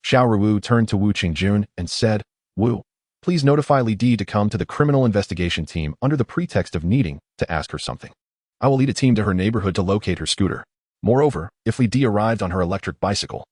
Xiao Ruowu turned to Wu Qingjun and said, Wu, please notify Li Di to come to the criminal investigation team under the pretext of needing to ask her something. I will lead a team to her neighborhood to locate her scooter. Moreover, if Li Di arrived on her electric bicycle,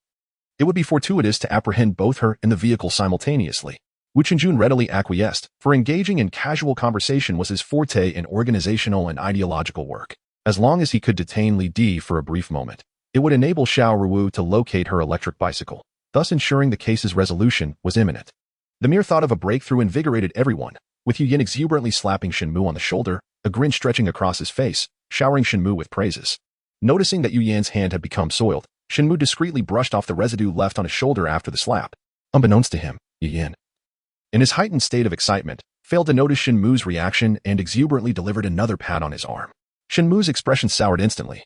it would be fortuitous to apprehend both her and the vehicle simultaneously. Wu Qingjun readily acquiesced, for engaging in casual conversation was his forte in organizational and ideological work. As long as he could detain Li Di for a brief moment, it would enable Xiao Ruowu to locate her electric bicycle, thus ensuring the case's resolution was imminent. The mere thought of a breakthrough invigorated everyone, with Yu Yan exuberantly slapping Shen Mu on the shoulder, a grin stretching across his face, showering Shen Mu with praises. Noticing that Yu Yan's hand had become soiled, Shen Mu discreetly brushed off the residue left on his shoulder after the slap. Unbeknownst to him, Yu Yan, in his heightened state of excitement, failed to notice Shen Mu's reaction and exuberantly delivered another pat on his arm. Shen Mu's expression soured instantly.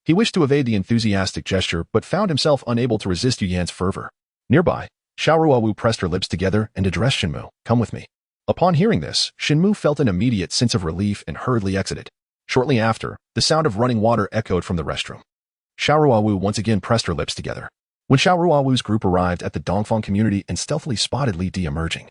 He wished to evade the enthusiastic gesture but found himself unable to resist Yu Yan's fervor. Nearby, Xiao Ruowu pressed her lips together and addressed Shen Mu, come with me. Upon hearing this, Shen Mu felt an immediate sense of relief and hurriedly exited. Shortly after, the sound of running water echoed from the restroom. Xiao Ruowu once again pressed her lips together. When Xiao Ruowu's group arrived at the Dongfang community and stealthily spotted Li Di emerging,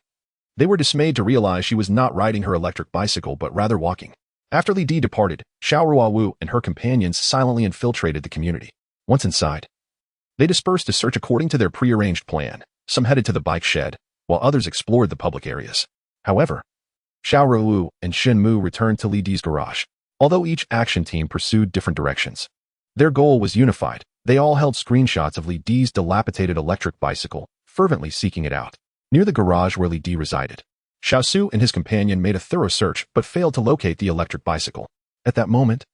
they were dismayed to realize she was not riding her electric bicycle but rather walking. After Li Di departed, Xiao Ruowu and her companions silently infiltrated the community. Once inside, they dispersed to search according to their prearranged plan. Some headed to the bike shed, while others explored the public areas. However, Xiao Ruowu and Shen Mu returned to Li Di's garage. Although each action team pursued different directions, their goal was unified. They all held screenshots of Li Di's dilapidated electric bicycle, fervently seeking it out. Near the garage where Li Di resided, Xiao Su and his companion made a thorough search but failed to locate the electric bicycle. At that moment,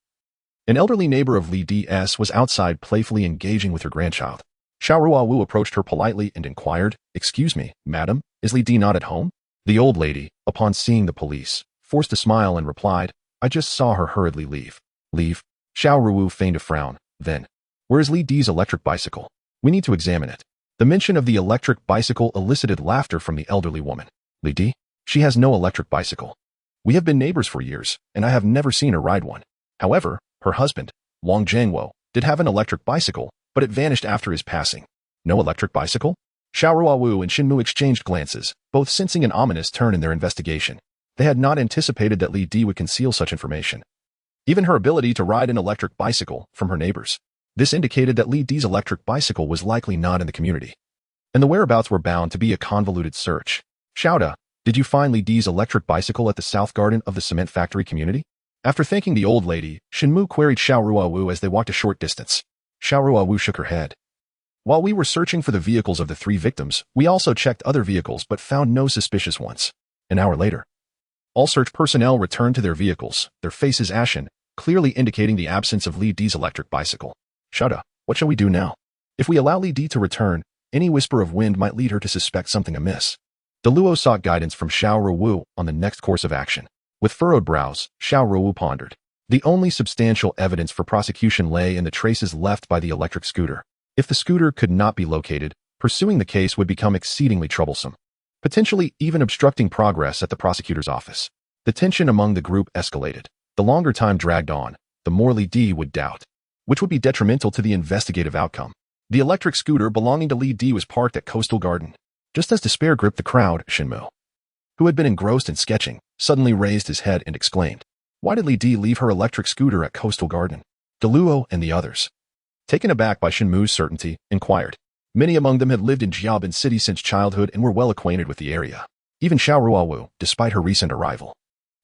an elderly neighbor of Li D's was outside playfully engaging with her grandchild. Xiao Ruowu approached her politely and inquired, "Excuse me, madam, is Li D not at home?" The old lady, upon seeing the police, forced a smile and replied, "I just saw her hurriedly leave." "Leave?" Xiao Ruowu feigned a frown. Then, "Where is Li D's electric bicycle? We need to examine it." The mention of the electric bicycle elicited laughter from the elderly woman. "Li D? She has no electric bicycle. We have been neighbors for years, and I have never seen her ride one. However, her husband, Wang Jiangwo, did have an electric bicycle, but it vanished after his passing." "No electric bicycle?" Xiao Ruowu and Shen Mu exchanged glances, both sensing an ominous turn in their investigation. They had not anticipated that Li D would conceal such information. Even her ability to ride an electric bicycle from her neighbors. This indicated that Li D's electric bicycle was likely not in the community, and the whereabouts were bound to be a convoluted search. "Xiaoda, did you find Li D's electric bicycle at the south garden of the cement factory community?" After thanking the old lady, Shen Mu queried Xiao Ruowu as they walked a short distance. Xiao Ruowu shook her head. "While we were searching for the vehicles of the 3 victims, we also checked other vehicles but found no suspicious ones." An hour later, all search personnel returned to their vehicles, their faces ashen, clearly indicating the absence of Li D's electric bicycle. "Xiaoda, what shall we do now? If we allow Li D to return, any whisper of wind might lead her to suspect something amiss." Deluo sought guidance from Xiao Ruowu on the next course of action. With furrowed brows, Xiao Ruowu pondered. The only substantial evidence for prosecution lay in the traces left by the electric scooter. If the scooter could not be located, pursuing the case would become exceedingly troublesome, potentially even obstructing progress at the prosecutor's office. The tension among the group escalated. The longer time dragged on, the more Li D would doubt, which would be detrimental to the investigative outcome. The electric scooter belonging to Li D was parked at Coastal Garden. Just as despair gripped the crowd, Shen Mu, who had been engrossed in sketching, suddenly raised his head and exclaimed, "Why did Li D leave her electric scooter at Coastal Garden?" Deluo and the others, taken aback by Shen Mu's certainty, inquired. Many among them had lived in Jiaobin City since childhood and were well acquainted with the area. Even Xiao Ruowu, despite her recent arrival,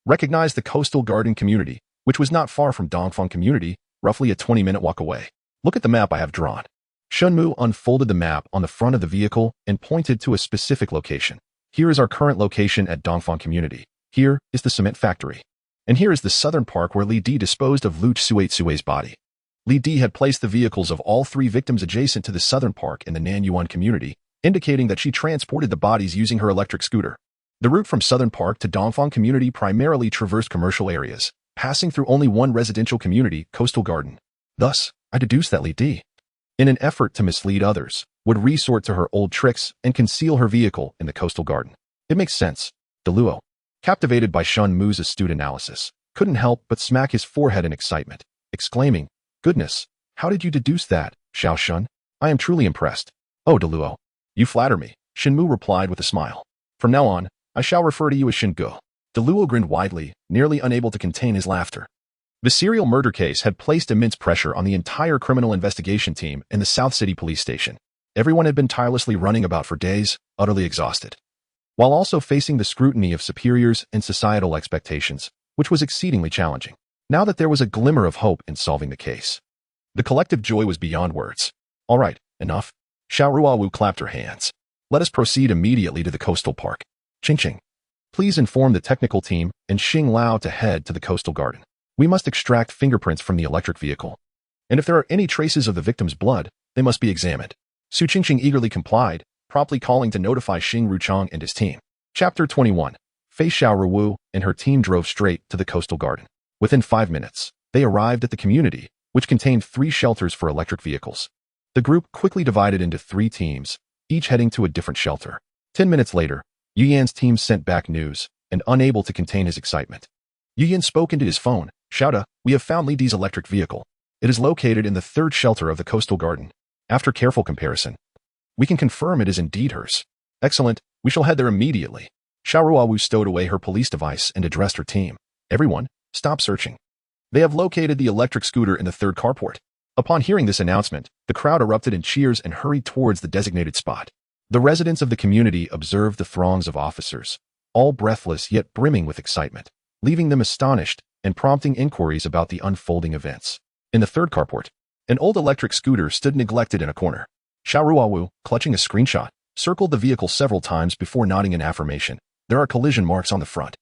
recognized the Coastal Garden community, which was not far from Dongfang community, roughly a 20-minute walk away. "Look at the map I have drawn." Shen Mu unfolded the map on the front of the vehicle and pointed to a specific location. "Here is our current location at Dongfang community. Here is the cement factory. And here is the southern park where Li D disposed of Lu Tsue's body." Li D had placed the vehicles of all 3 victims adjacent to the southern park in the Nanyuan community, indicating that she transported the bodies using her electric scooter. The route from southern park to Dongfang community primarily traversed commercial areas, passing through only one residential community, Coastal Garden. Thus, I deduced that Li D, in an effort to mislead others, would resort to her old tricks and conceal her vehicle in the Coastal Garden. "It makes sense." Deluo, captivated by Shen Mu's astute analysis, couldn't help but smack his forehead in excitement, exclaiming, "Goodness, how did you deduce that, Xiao Shun? I am truly impressed." "Oh, Deluo, you flatter me," Shen Mu replied with a smile. "From now on, I shall refer to you as Shen Gu." Deluo grinned widely, nearly unable to contain his laughter. The serial murder case had placed immense pressure on the entire criminal investigation team in the South City police station. Everyone had been tirelessly running about for days, utterly exhausted, while also facing the scrutiny of superiors and societal expectations, which was exceedingly challenging. Now that there was a glimmer of hope in solving the case, the collective joy was beyond words. "All right, enough." Xiao Ruowu clapped her hands. "Let us proceed immediately to the coastal park. Ching. Please inform the technical team and Xing Lao to head to the Coastal Garden. We must extract fingerprints from the electric vehicle, and if there are any traces of the victim's blood, they must be examined." Su Qingqing eagerly complied, promptly calling to notify Xing Ruchang and his team. Chapter 21. Fei Xiao Ruowu and her team drove straight to the Coastal Garden. Within 5 minutes, they arrived at the community, which contained 3 shelters for electric vehicles. The group quickly divided into 3 teams, each heading to a different shelter. 10 minutes later, Yu Yan's team sent back news, and unable to contain his excitement, Yu Yan spoke into his phone. "Xiaoda, we have found Li Di's electric vehicle. It is located in the 3rd shelter of the Coastal Garden. After careful comparison, we can confirm it is indeed hers." "Excellent, we shall head there immediately." Xiao Ruowu stowed away her police device and addressed her team. "Everyone, stop searching. They have located the electric scooter in the 3rd carport." Upon hearing this announcement, the crowd erupted in cheers and hurried towards the designated spot. The residents of the community observed the throngs of officers, all breathless yet brimming with excitement, leaving them astonished and prompting inquiries about the unfolding events. In the 3rd carport, an old electric scooter stood neglected in a corner. Xiao Ruowu, clutching a screenshot, circled the vehicle several times before nodding in affirmation. There are collision marks on the front.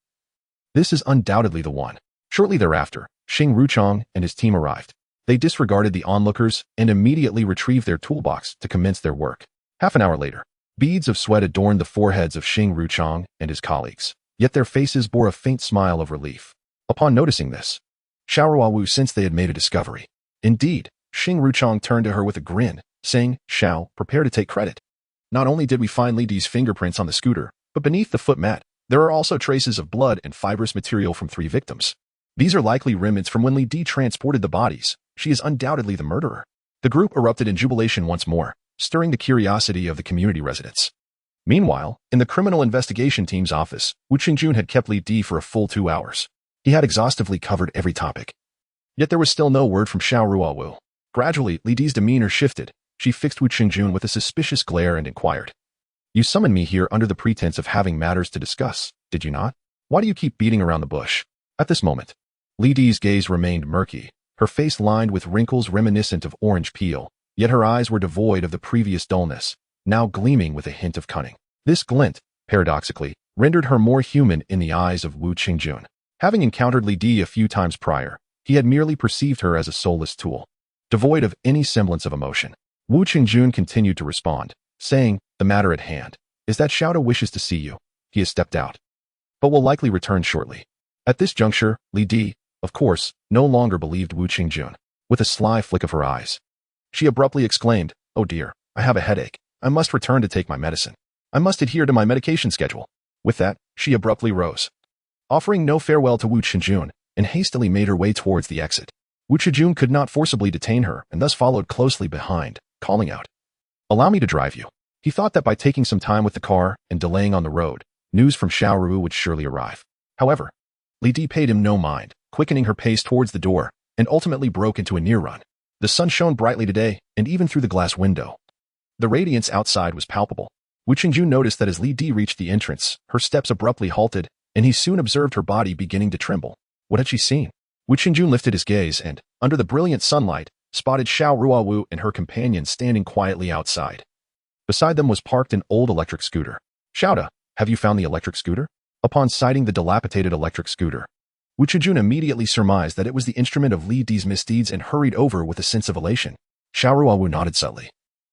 This is undoubtedly the one. Shortly thereafter, Xing Ruchong and his team arrived. They disregarded the onlookers and immediately retrieved their toolbox to commence their work. Half an hour later, beads of sweat adorned the foreheads of Xing Ruchong and his colleagues, yet their faces bore a faint smile of relief. Upon noticing this, Xiao Ruowu sensed they had made a discovery. Indeed, Xing Ruchong turned to her with a grin, saying, "Xiao, prepare to take credit. Not only did we find Li Di's fingerprints on the scooter, but beneath the foot mat, there are also traces of blood and fibrous material from 3 victims. These are likely remnants from when Li Di transported the bodies. She is undoubtedly the murderer." The group erupted in jubilation once more, stirring the curiosity of the community residents. Meanwhile, in the criminal investigation team's office, Wu Qingjun had kept Li Di for a full 2 hours. He had exhaustively covered every topic. Yet there was still no word from Xiao Ruowu. Gradually, Li Di's demeanor shifted. She fixed Wu Qingjun with a suspicious glare and inquired, "You summoned me here under the pretense of having matters to discuss, did you not? Why do you keep beating around the bush?" At this moment, Li Di's gaze remained murky, her face lined with wrinkles reminiscent of orange peel, yet her eyes were devoid of the previous dullness, now gleaming with a hint of cunning. This glint, paradoxically, rendered her more human in the eyes of Wu Qingjun. Having encountered Li Di a few times prior, he had merely perceived her as a soulless tool, devoid of any semblance of emotion. Wu Qingjun continued to respond, saying, "The matter at hand is that Xiao wishes to see you. He has stepped out, but will likely return shortly." At this juncture, Li Di, of course, no longer believed Wu Qingjun. With a sly flick of her eyes, she abruptly exclaimed, "Oh dear, I have a headache. I must return to take my medicine. I must adhere to my medication schedule." With that, she abruptly rose, offering no farewell to Wu Qingjun, and hastily made her way towards the exit. Wu Qingjun could not forcibly detain her and thus followed closely behind, calling out, "Allow me to drive you." He thought that by taking some time with the car and delaying on the road, news from Xiao Ruowu would surely arrive. However, Li Di paid him no mind, quickening her pace towards the door, and ultimately broke into a near run. The sun shone brightly today, and even through the glass window, the radiance outside was palpable. Wu Qingjun noticed that as Li Di reached the entrance, her steps abruptly halted, and he soon observed her body beginning to tremble. What had she seen? Wu Qingjun lifted his gaze and, under the brilliant sunlight, spotted Xiao Ruowu and her companion standing quietly outside. Beside them was parked an old electric scooter. "Xiao, have you found the electric scooter?" Upon sighting the dilapidated electric scooter, Wu Qingjun immediately surmised that it was the instrument of Li Di's misdeeds and hurried over with a sense of elation. Xiao Ruowu nodded subtly,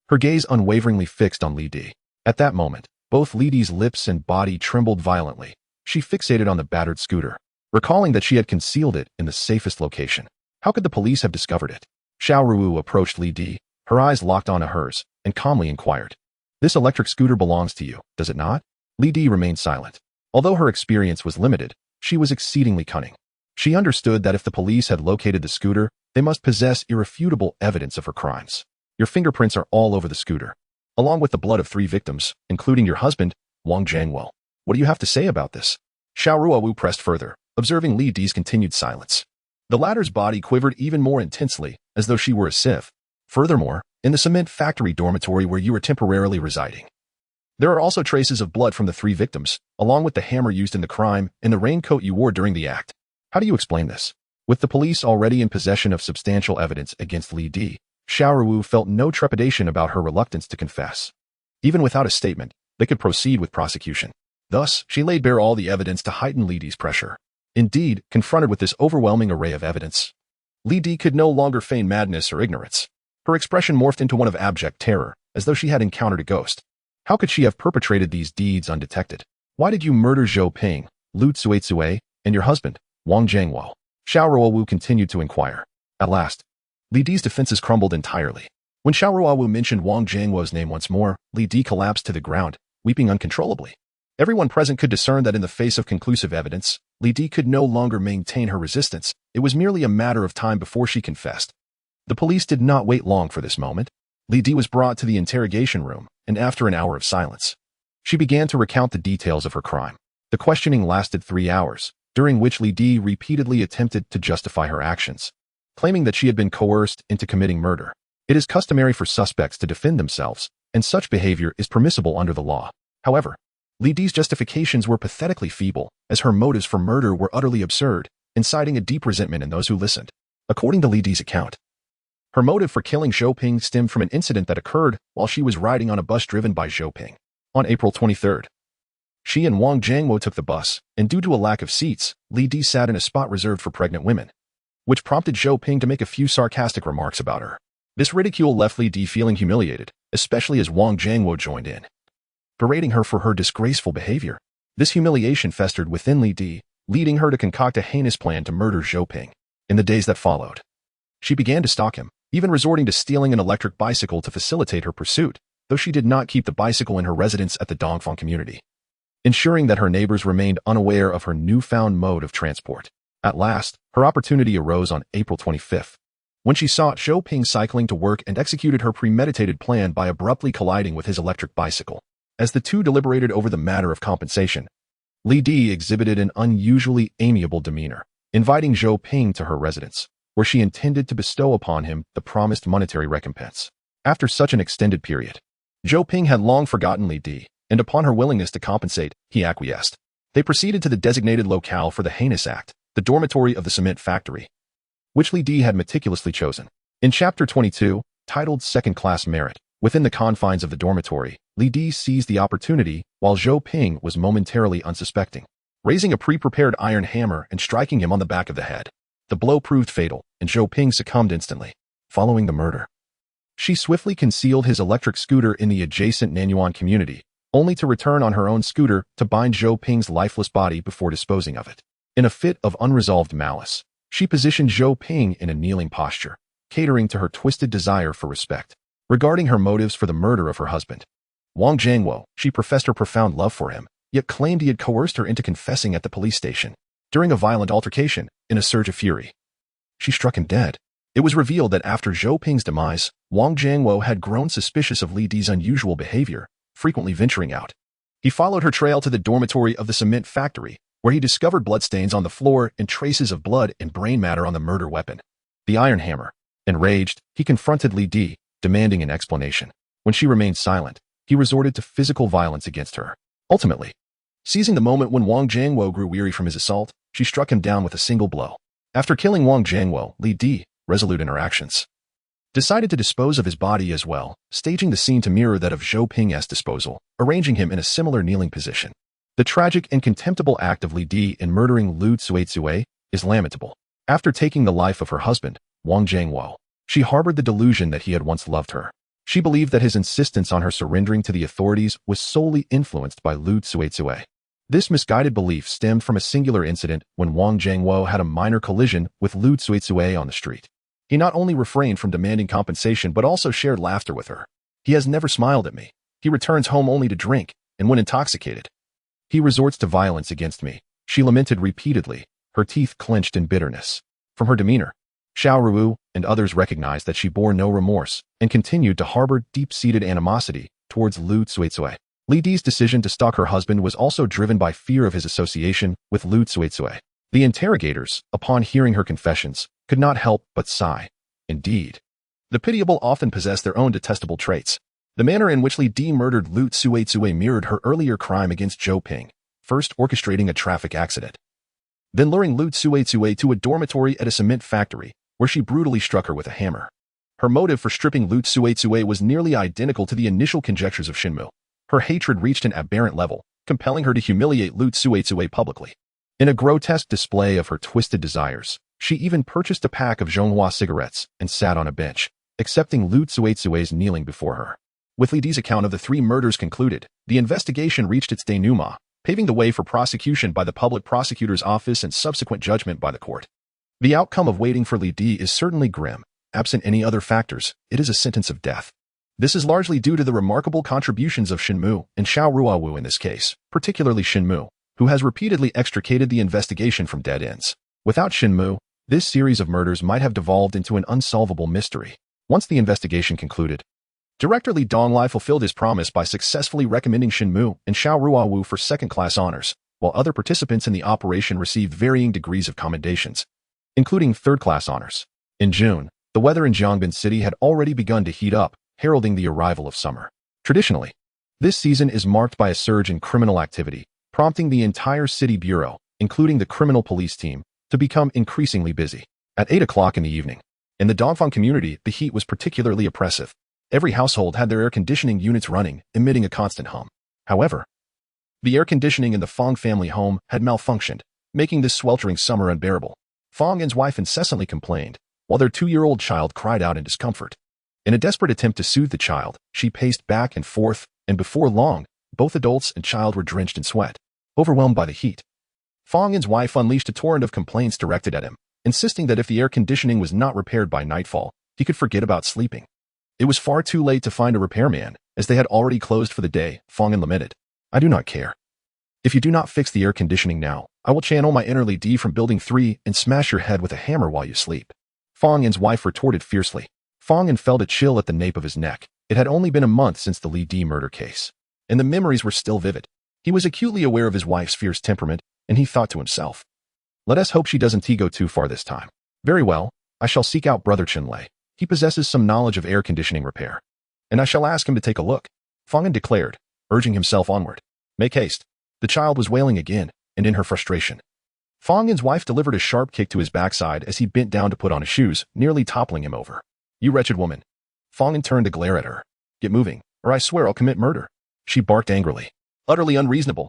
her gaze unwaveringly fixed on Li Di. At that moment, both Li Di's lips and body trembled violently. She fixated on the battered scooter, recalling that she had concealed it in the safest location. How could the police have discovered it? Xiao Ruowu approached Li Di, her eyes locked onto hers, and calmly inquired, "This electric scooter belongs to you, does it not?" Li Di remained silent. Although her experience was limited, she was exceedingly cunning. She understood that if the police had located the scooter, they must possess irrefutable evidence of her crimes. "Your fingerprints are all over the scooter, along with the blood of 3 victims, including your husband, Wang Jiangwo. What do you have to say about this?" Xiao Ruowu pressed further, observing Li Di's continued silence. The latter's body quivered even more intensely, as though she were a sieve. "Furthermore, in the cement factory dormitory where you were temporarily residing, there are also traces of blood from the 3 victims, along with the hammer used in the crime and the raincoat you wore during the act. How do you explain this?" With the police already in possession of substantial evidence against Li Di, Xiao Ruowu felt no trepidation about her reluctance to confess. Even without a statement, they could proceed with prosecution. Thus, she laid bare all the evidence to heighten Li Di's pressure. Indeed, confronted with this overwhelming array of evidence, Li Di could no longer feign madness or ignorance. Her expression morphed into one of abject terror, as though she had encountered a ghost. How could she have perpetrated these deeds undetected? "Why did you murder Zhou Ping, Lu Tsuetsue, and your husband, Wang Jiangwo?" Xiao Ruowu continued to inquire. At last, Li Di's defenses crumbled entirely. When Xiao Ruowu mentioned Wang Jiangwo's name once more, Li Di collapsed to the ground, weeping uncontrollably. Everyone present could discern that in the face of conclusive evidence, Li Di could no longer maintain her resistance. It was merely a matter of time before she confessed. The police did not wait long for this moment. Li Di was brought to the interrogation room, and after an hour of silence, she began to recount the details of her crime. The questioning lasted 3 hours, during which Li Di repeatedly attempted to justify her actions, claiming that she had been coerced into committing murder. It is customary for suspects to defend themselves, and such behavior is permissible under the law. However, Li Di's justifications were pathetically feeble, as her motives for murder were utterly absurd, inciting a deep resentment in those who listened. According to Li Di's account, her motive for killing Zhou Ping stemmed from an incident that occurred while she was riding on a bus driven by Zhou Ping. On April 23rd, She and Wang Jiangwo took the bus, and due to a lack of seats, Li Di sat in a spot reserved for pregnant women, which prompted Zhou Ping to make a few sarcastic remarks about her. This ridicule left Li Di feeling humiliated, especially as Wang Jiangwo joined in, berating her for her disgraceful behavior. This humiliation festered within Li Di, leading her to concoct a heinous plan to murder Zhou Ping. In the days that followed, she began to stalk him, even resorting to stealing an electric bicycle to facilitate her pursuit, though she did not keep the bicycle in her residence at the Dongfang community, ensuring that her neighbors remained unaware of her newfound mode of transport. At last, her opportunity arose on April 25th, when she saw Zhou Ping cycling to work and executed her premeditated plan by abruptly colliding with his electric bicycle. As the two deliberated over the matter of compensation, Li Di exhibited an unusually amiable demeanor, inviting Zhou Ping to her residence, where she intended to bestow upon him the promised monetary recompense. After such an extended period, Zhou Ping had long forgotten Li Di, and upon her willingness to compensate, he acquiesced. They proceeded to the designated locale for the heinous act, the dormitory of the cement factory, which Li Di had meticulously chosen. In Chapter 22, titled Second-Class Merit, within the confines of the dormitory, Li Di seized the opportunity while Zhou Ping was momentarily unsuspecting, raising a pre-prepared iron hammer and striking him on the back of the head. The blow proved fatal, and Zhou Ping succumbed instantly. Following the murder, she swiftly concealed his electric scooter in the adjacent Nanyuan community, only to return on her own scooter to bind Zhou Ping's lifeless body before disposing of it. In a fit of unresolved malice, she positioned Zhou Ping in a kneeling posture, catering to her twisted desire for respect. Regarding her motives for the murder of her husband, Wang Jiangwo, she professed her profound love for him, yet claimed he had coerced her into confessing at the police station. During a violent altercation, in a surge of fury, she struck him dead. It was revealed that after Zhou Ping's demise, Wang Jiangwo had grown suspicious of Li Di's unusual behavior, frequently venturing out. He followed her trail to the dormitory of the cement factory, where he discovered bloodstains on the floor and traces of blood and brain matter on the murder weapon, the iron hammer. Enraged, he confronted Li Di, demanding an explanation. When she remained silent, he resorted to physical violence against her. Ultimately, seizing the moment when Wang Jiangwo grew weary from his assault, she struck him down with a single blow. After killing Wang Jiangwo, Li Di, resolute in her actions, decided to dispose of his body as well, staging the scene to mirror that of Zhou Ping's disposal, arranging him in a similar kneeling position. The tragic and contemptible act of Li Di in murdering Lu Tsuetsue is lamentable. After taking the life of her husband, Wang Jiangwo, she harbored the delusion that he had once loved her. She believed that his insistence on her surrendering to the authorities was solely influenced by Lu Tsuetsue. This misguided belief stemmed from a singular incident when Wang Jiangwo had a minor collision with Lu Tsuetsue on the street. He not only refrained from demanding compensation but also shared laughter with her. He has never smiled at me. He returns home only to drink, and when intoxicated, he resorts to violence against me. She lamented repeatedly, her teeth clenched in bitterness. From her demeanor, Xiao Ruowu and others recognized that she bore no remorse and continued to harbor deep-seated animosity towards Lu Tsuetsue. Li Di's decision to stalk her husband was also driven by fear of his association with Lu Tsuetsue. The interrogators, upon hearing her confessions, could not help but sigh. Indeed, the pitiable often possess their own detestable traits. The manner in which Li Di murdered Lu Tsuetsue mirrored her earlier crime against Zhou Ping, first orchestrating a traffic accident, then luring Lu Tsuetsue to a dormitory at a cement factory, where she brutally struck her with a hammer. Her motive for stripping Lu Tsuetsue was nearly identical to the initial conjectures of Shen Mu. Her hatred reached an aberrant level, compelling her to humiliate Lu Tsuetsue publicly. In a grotesque display of her twisted desires, she even purchased a pack of Zhonghua cigarettes and sat on a bench, accepting Lu Tsuetsue's kneeling before her. With Li Di's account of the three murders concluded, the investigation reached its denouement, paving the way for prosecution by the public prosecutor's office and subsequent judgment by the court. The outcome of waiting for Li Di is certainly grim. Absent any other factors, it is a sentence of death. This is largely due to the remarkable contributions of Shen Mu and Xiao Ruowu in this case, particularly Shen Mu, who has repeatedly extricated the investigation from dead ends. Without Shen Mu, this series of murders might have devolved into an unsolvable mystery. Once the investigation concluded, Director Li Donglai fulfilled his promise by successfully recommending Shen Mu and Xiao Ruowu for second-class honors, while other participants in the operation received varying degrees of commendations, including third-class honors. In June, the weather in Jiangbin City had already begun to heat up, heralding the arrival of summer. Traditionally, this season is marked by a surge in criminal activity, prompting the entire city bureau, including the criminal police team, to become increasingly busy. At 8 o'clock in the evening, in the Dongfang community, the heat was particularly oppressive. Every household had their air conditioning units running, emitting a constant hum. However, The air conditioning in the Fong family home had malfunctioned, making this sweltering summer unbearable. Fong and his wife incessantly complained, while their 2-year-old child cried out in discomfort. In a desperate attempt to soothe the child, she paced back and forth, and before long, both adults and child were drenched in sweat, overwhelmed by the heat. Fong and his wife unleashed a torrent of complaints directed at him, insisting that if the air conditioning was not repaired by nightfall, he could forget about sleeping. It was far too late to find a repairman, as they had already closed for the day, Fong lamented. I do not care. If you do not fix the air conditioning now, I will channel my inner Li Di from Building 3 and smash your head with a hammer while you sleep. Fong and his wife retorted fiercely. Fong felt a chill at the nape of his neck. It had only been a month since the Li Di murder case, and the memories were still vivid. He was acutely aware of his wife's fierce temperament, and he thought to himself, let us hope she doesn't go too far this time. Very well, I shall seek out Brother Chen Lei. He possesses some knowledge of air conditioning repair, and I shall ask him to take a look, Fong declared, urging himself onward. Make haste. The child was wailing again, and in her frustration, Fong's wife delivered a sharp kick to his backside as he bent down to put on his shoes, nearly toppling him over. You wretched woman. Fong turned to glare at her. Get moving, or I swear I'll commit murder. She barked angrily. Utterly unreasonable.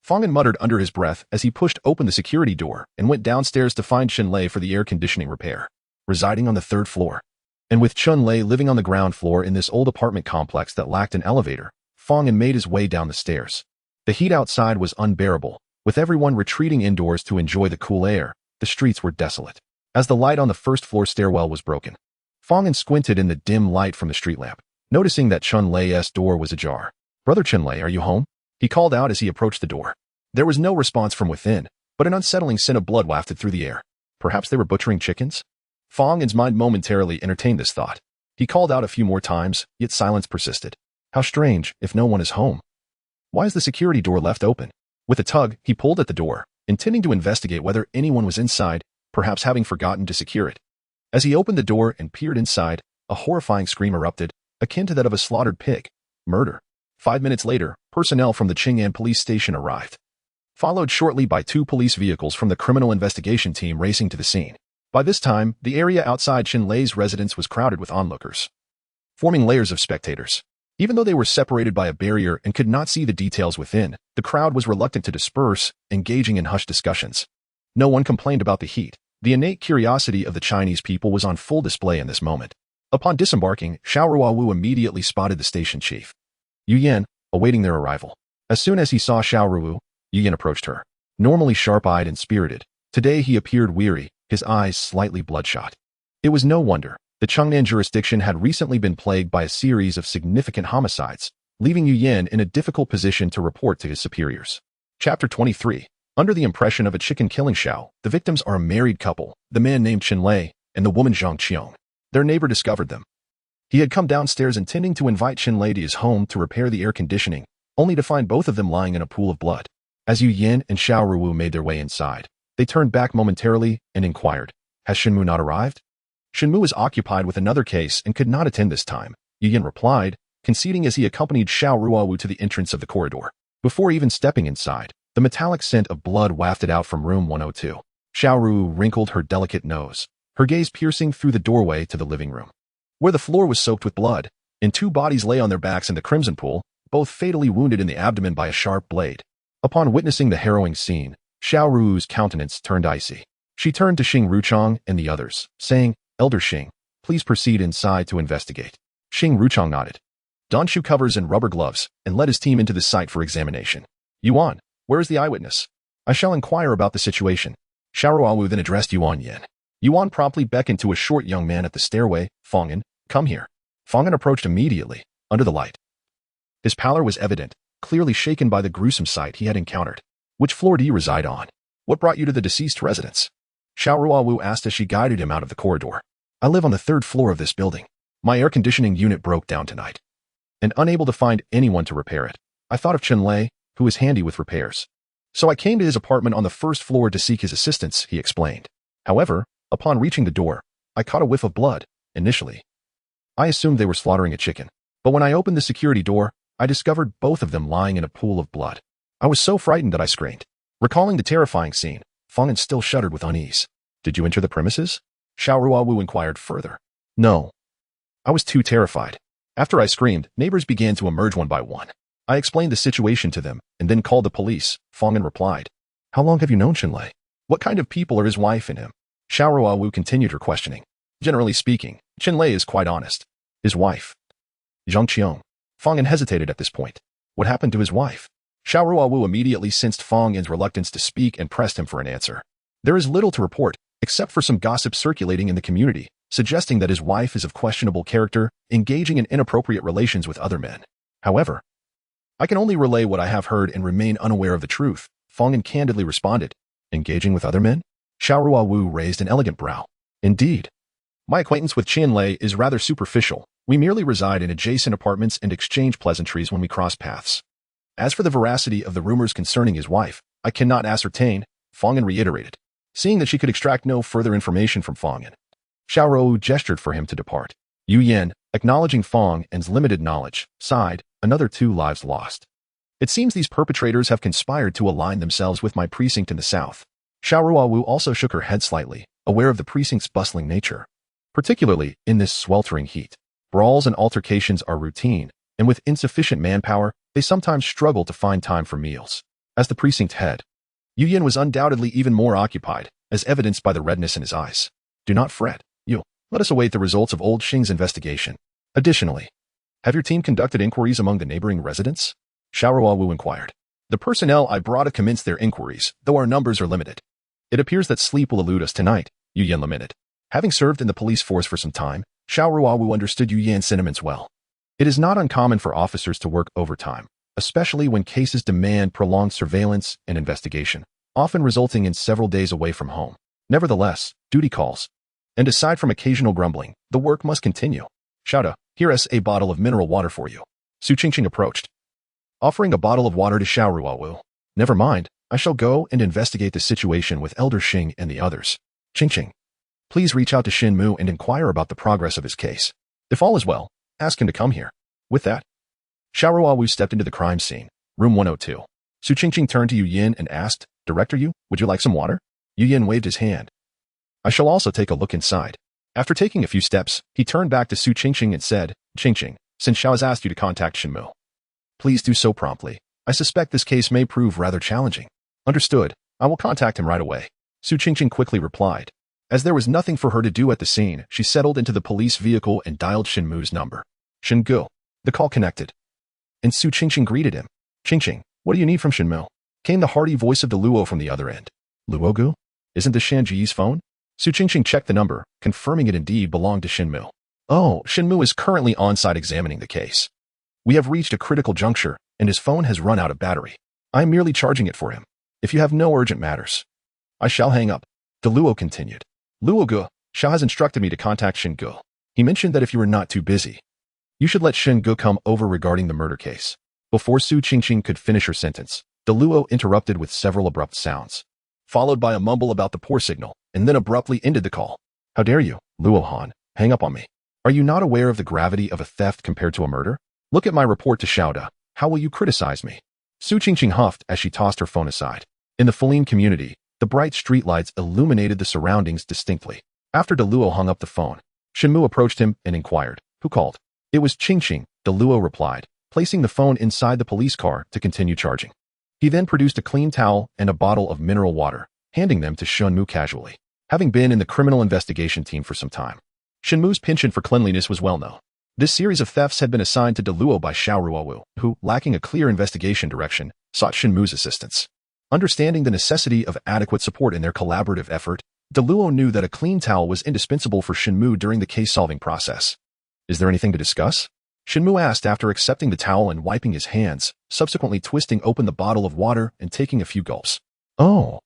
Fong muttered under his breath as he pushed open the security door and went downstairs to find Chen Lei for the air conditioning repair, residing on the 3rd floor. And with Chen Lei living on the ground floor in this old apartment complex that lacked an elevator, Fong made his way down the stairs. The heat outside was unbearable. With everyone retreating indoors to enjoy the cool air, the streets were desolate. As the light on the 1st floor stairwell was broken, Fong squinted in the dim light from the street lamp, noticing that Chen Lei's door was ajar. Brother Chen Lei, are you home? He called out as he approached the door. There was no response from within, but an unsettling scent of blood wafted through the air. Perhaps they were butchering chickens? Fong's mind momentarily entertained this thought. He called out a few more times, yet silence persisted. How strange, if no one is home. Why is the security door left open? With a tug, he pulled at the door, intending to investigate whether anyone was inside, perhaps having forgotten to secure it. As he opened the door and peered inside, a horrifying scream erupted, akin to that of a slaughtered pig. Murder. 5 minutes later, personnel from the Chang'an police station arrived, followed shortly by 2 police vehicles from the criminal investigation team racing to the scene. By this time, the area outside Chen Lei's residence was crowded with onlookers, forming layers of spectators. Even though they were separated by a barrier and could not see the details within, the crowd was reluctant to disperse, engaging in hushed discussions. No one complained about the heat. The innate curiosity of the Chinese people was on full display in this moment. Upon disembarking, Xiao Ruowu immediately spotted the station chief, Yu Yan, awaiting their arrival. As soon as he saw Xiao Ruowu, Yu Yan approached her. Normally sharp-eyed and spirited, today he appeared weary, his eyes slightly bloodshot. It was no wonder. The Chang'an jurisdiction had recently been plagued by a series of significant homicides, leaving Yu Yan in a difficult position to report to his superiors. Chapter 23. Under the impression of a chicken-killing Xiao, the victims are a married couple, the man named Chen Lei and the woman Zhang Qiong. Their neighbor discovered them. He had come downstairs intending to invite Chen Lei to his home to repair the air conditioning, only to find both of them lying in a pool of blood. As Yu Yan and Xiao Ruowu made their way inside, they turned back momentarily and inquired, Has Shen Mu not arrived? Shen Mu was occupied with another case and could not attend this time, Yu Yan replied, conceding as he accompanied Xiao Ruowu to the entrance of the corridor. Before even stepping inside, the metallic scent of blood wafted out from room 102. Xiao Ruowu wrinkled her delicate nose, her gaze piercing through the doorway to the living room, where the floor was soaked with blood, and 2 bodies lay on their backs in the crimson pool, both fatally wounded in the abdomen by a sharp blade. Upon witnessing the harrowing scene, Xiao Ruowu's countenance turned icy. She turned to Xing Ruchang and the others, saying, Elder Xing, please proceed inside to investigate. Xing Ruchang nodded. Don shoe covers and rubber gloves, and led his team into the site for examination. Yuan, where is the eyewitness? I shall inquire about the situation. Xiao Ruowu then addressed Yuan Yin. Yuan promptly beckoned to a short young man at the stairway. Fong'an, come here. Fong'an approached immediately, under the light. His pallor was evident, clearly shaken by the gruesome sight he had encountered. Which floor do you reside on? What brought you to the deceased residence? Xiao Ruowu asked as she guided him out of the corridor. I live on the 3rd floor of this building. My air conditioning unit broke down tonight, and unable to find anyone to repair it, I thought of Chen Lei, who is handy with repairs. So I came to his apartment on the 1st floor to seek his assistance, he explained. However, upon reaching the door, I caught a whiff of blood. Initially, I assumed they were slaughtering a chicken, but when I opened the security door, I discovered both of them lying in a pool of blood. I was so frightened that I screamed. Recalling the terrifying scene, Fong'an still shuddered with unease. Did you enter the premises? Xiao Ruowu inquired further. No. I was too terrified. After I screamed, neighbors began to emerge one by one. I explained the situation to them and then called the police. Fang'an replied. How long have you known Shen Lei? What kind of people are his wife and him? Xiao Ruowu continued her questioning. Generally speaking, Shen Lei is quite honest. His wife. Zhang Qiong. Fang'an hesitated at this point. What happened to his wife? Xiao Ruowu immediately sensed Fang'an's reluctance to speak and pressed him for an answer. There is little to report, except for some gossip circulating in the community, suggesting that his wife is of questionable character, engaging in inappropriate relations with other men. However, I can only relay what I have heard and remain unaware of the truth, Fang'an candidly responded. Engaging with other men? Xiao Ruowu raised an elegant brow. Indeed. My acquaintance with Shen Lei is rather superficial. We merely reside in adjacent apartments and exchange pleasantries when we cross paths. As for the veracity of the rumors concerning his wife, I cannot ascertain, Fang'an reiterated. Seeing that she could extract no further information from Fang'an, Xiao Ruowu gestured for him to depart. Yu Yan, acknowledging Fang'an's limited knowledge, sighed, another 2 lives lost. It seems these perpetrators have conspired to align themselves with my precinct in the south. Xiao Ruowu also shook her head slightly, aware of the precinct's bustling nature. Particularly in this sweltering heat, brawls and altercations are routine, and with insufficient manpower, they sometimes struggle to find time for meals. As the precinct head, Yu Yan was undoubtedly even more occupied, as evidenced by the redness in his eyes. Do not fret, Yu. Let us await the results of old Xing's investigation. Additionally, have your team conducted inquiries among the neighboring residents? Xiao Ruowu inquired. The personnel I brought have commenced their inquiries, though our numbers are limited. It appears that sleep will elude us tonight, Yu Yan lamented. Having served in the police force for some time, Xiao Ruowu understood Yu Yan's sentiments well. It is not uncommon for officers to work overtime, especially when cases demand prolonged surveillance and investigation, often resulting in several days away from home. Nevertheless, duty calls. And aside from occasional grumbling, the work must continue. Xiao, here's a bottle of mineral water for you. Su Qingqing approached, offering a bottle of water to Xiao Ruowu. Never mind, I shall go and investigate the situation with Elder Xing and the others. Qingqing, please reach out to Shen Mu and inquire about the progress of his case. If all is well, ask him to come here. With that, Xiao Ruowu stepped into the crime scene, room 102. Su Qingqing turned to Yu Yan and asked, Director Yu, would you like some water? Yu Yan waved his hand. I shall also take a look inside. After taking a few steps, he turned back to Su Qingqing and said, Qingqing, since Xiao has asked you to contact Shen Mu, please do so promptly. I suspect this case may prove rather challenging. Understood. I will contact him right away. Su Qingqing quickly replied. As there was nothing for her to do at the scene, she settled into the police vehicle and dialed Shen Mu's number. Shen Gu. The call connected. And Su Qingqing greeted him. Qingqing, what do you need from Shen Mu? Came the hearty voice of the Luo from the other end. Luo Gu? Isn't this Shan Ji's phone? Su Qingqing checked the number, confirming it indeed belonged to Shen Mu. Oh, Shen Mu is currently on-site examining the case. We have reached a critical juncture, and his phone has run out of battery. I am merely charging it for him. If you have no urgent matters, I shall hang up. The Luo continued. Luo Gu, Xiao has instructed me to contact Shen Gu. He mentioned that if you are not too busy, you should let Shen Gu come over regarding the murder case. Before Su Qingqing could finish her sentence, the Luo interrupted with several abrupt sounds, followed by a mumble about the poor signal, and then abruptly ended the call. How dare you, Luo Han, hang up on me. Are you not aware of the gravity of a theft compared to a murder? Look at my report to Xiao. How will you criticize me? Su Qingqing huffed as she tossed her phone aside. In the Feline community, the bright streetlights illuminated the surroundings distinctly. After De Luo hung up the phone, Shen Mu approached him and inquired, who called? It was Qingqing, De Luo replied, placing the phone inside the police car to continue charging. He then produced a clean towel and a bottle of mineral water, handing them to Shen Mu casually. Having been in the criminal investigation team for some time, Shen Mu's penchant for cleanliness was well known. This series of thefts had been assigned to De Luo by Xiao Ruowu, who, lacking a clear investigation direction, sought Shen Mu's assistance. Understanding the necessity of adequate support in their collaborative effort, De Luo knew that a clean towel was indispensable for Shen Mu during the case-solving process. Is there anything to discuss? Shen Mu asked after accepting the towel and wiping his hands, subsequently twisting open the bottle of water and taking a few gulps. Oh,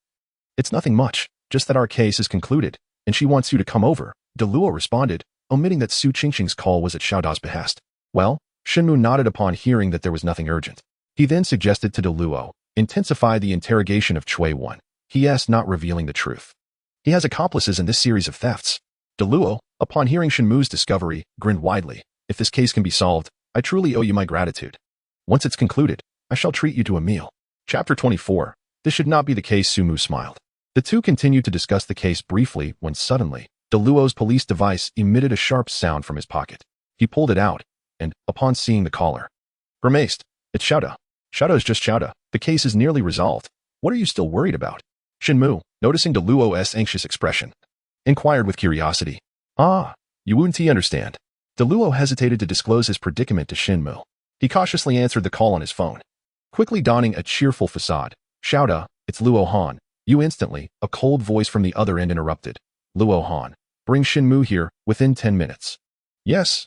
it's nothing much, just that our case is concluded, and she wants you to come over, De Luo responded, omitting that Su Qingqing's call was at Xiao Da's behest. Well, Shen Mu nodded upon hearing that there was nothing urgent. He then suggested to De Luo, intensify the interrogation of Cui Wan. He asked not revealing the truth. He has accomplices in this series of thefts. De Luo, upon hearing Shen Mu's discovery, grinned widely. If this case can be solved, I truly owe you my gratitude. Once it's concluded, I shall treat you to a meal. Chapter 24. This should not be the case. Su Mu smiled. The two continued to discuss the case briefly when suddenly, De Luo's police device emitted a sharp sound from his pocket. He pulled it out, and, upon seeing the caller, grimaced. It's Xiao. Xiao is just Xiao. The case is nearly resolved. What are you still worried about? Shen Mu, noticing De Luo's anxious expression, inquired with curiosity. Ah, you wouldn't understand. De Luo hesitated to disclose his predicament to Shen Mu. He cautiously answered the call on his phone, quickly donning a cheerful facade. Xiao, it's Luo Han. You instantly, a cold voice from the other end interrupted. Luo Han, bring Shen Mu here within 10 minutes. Yes,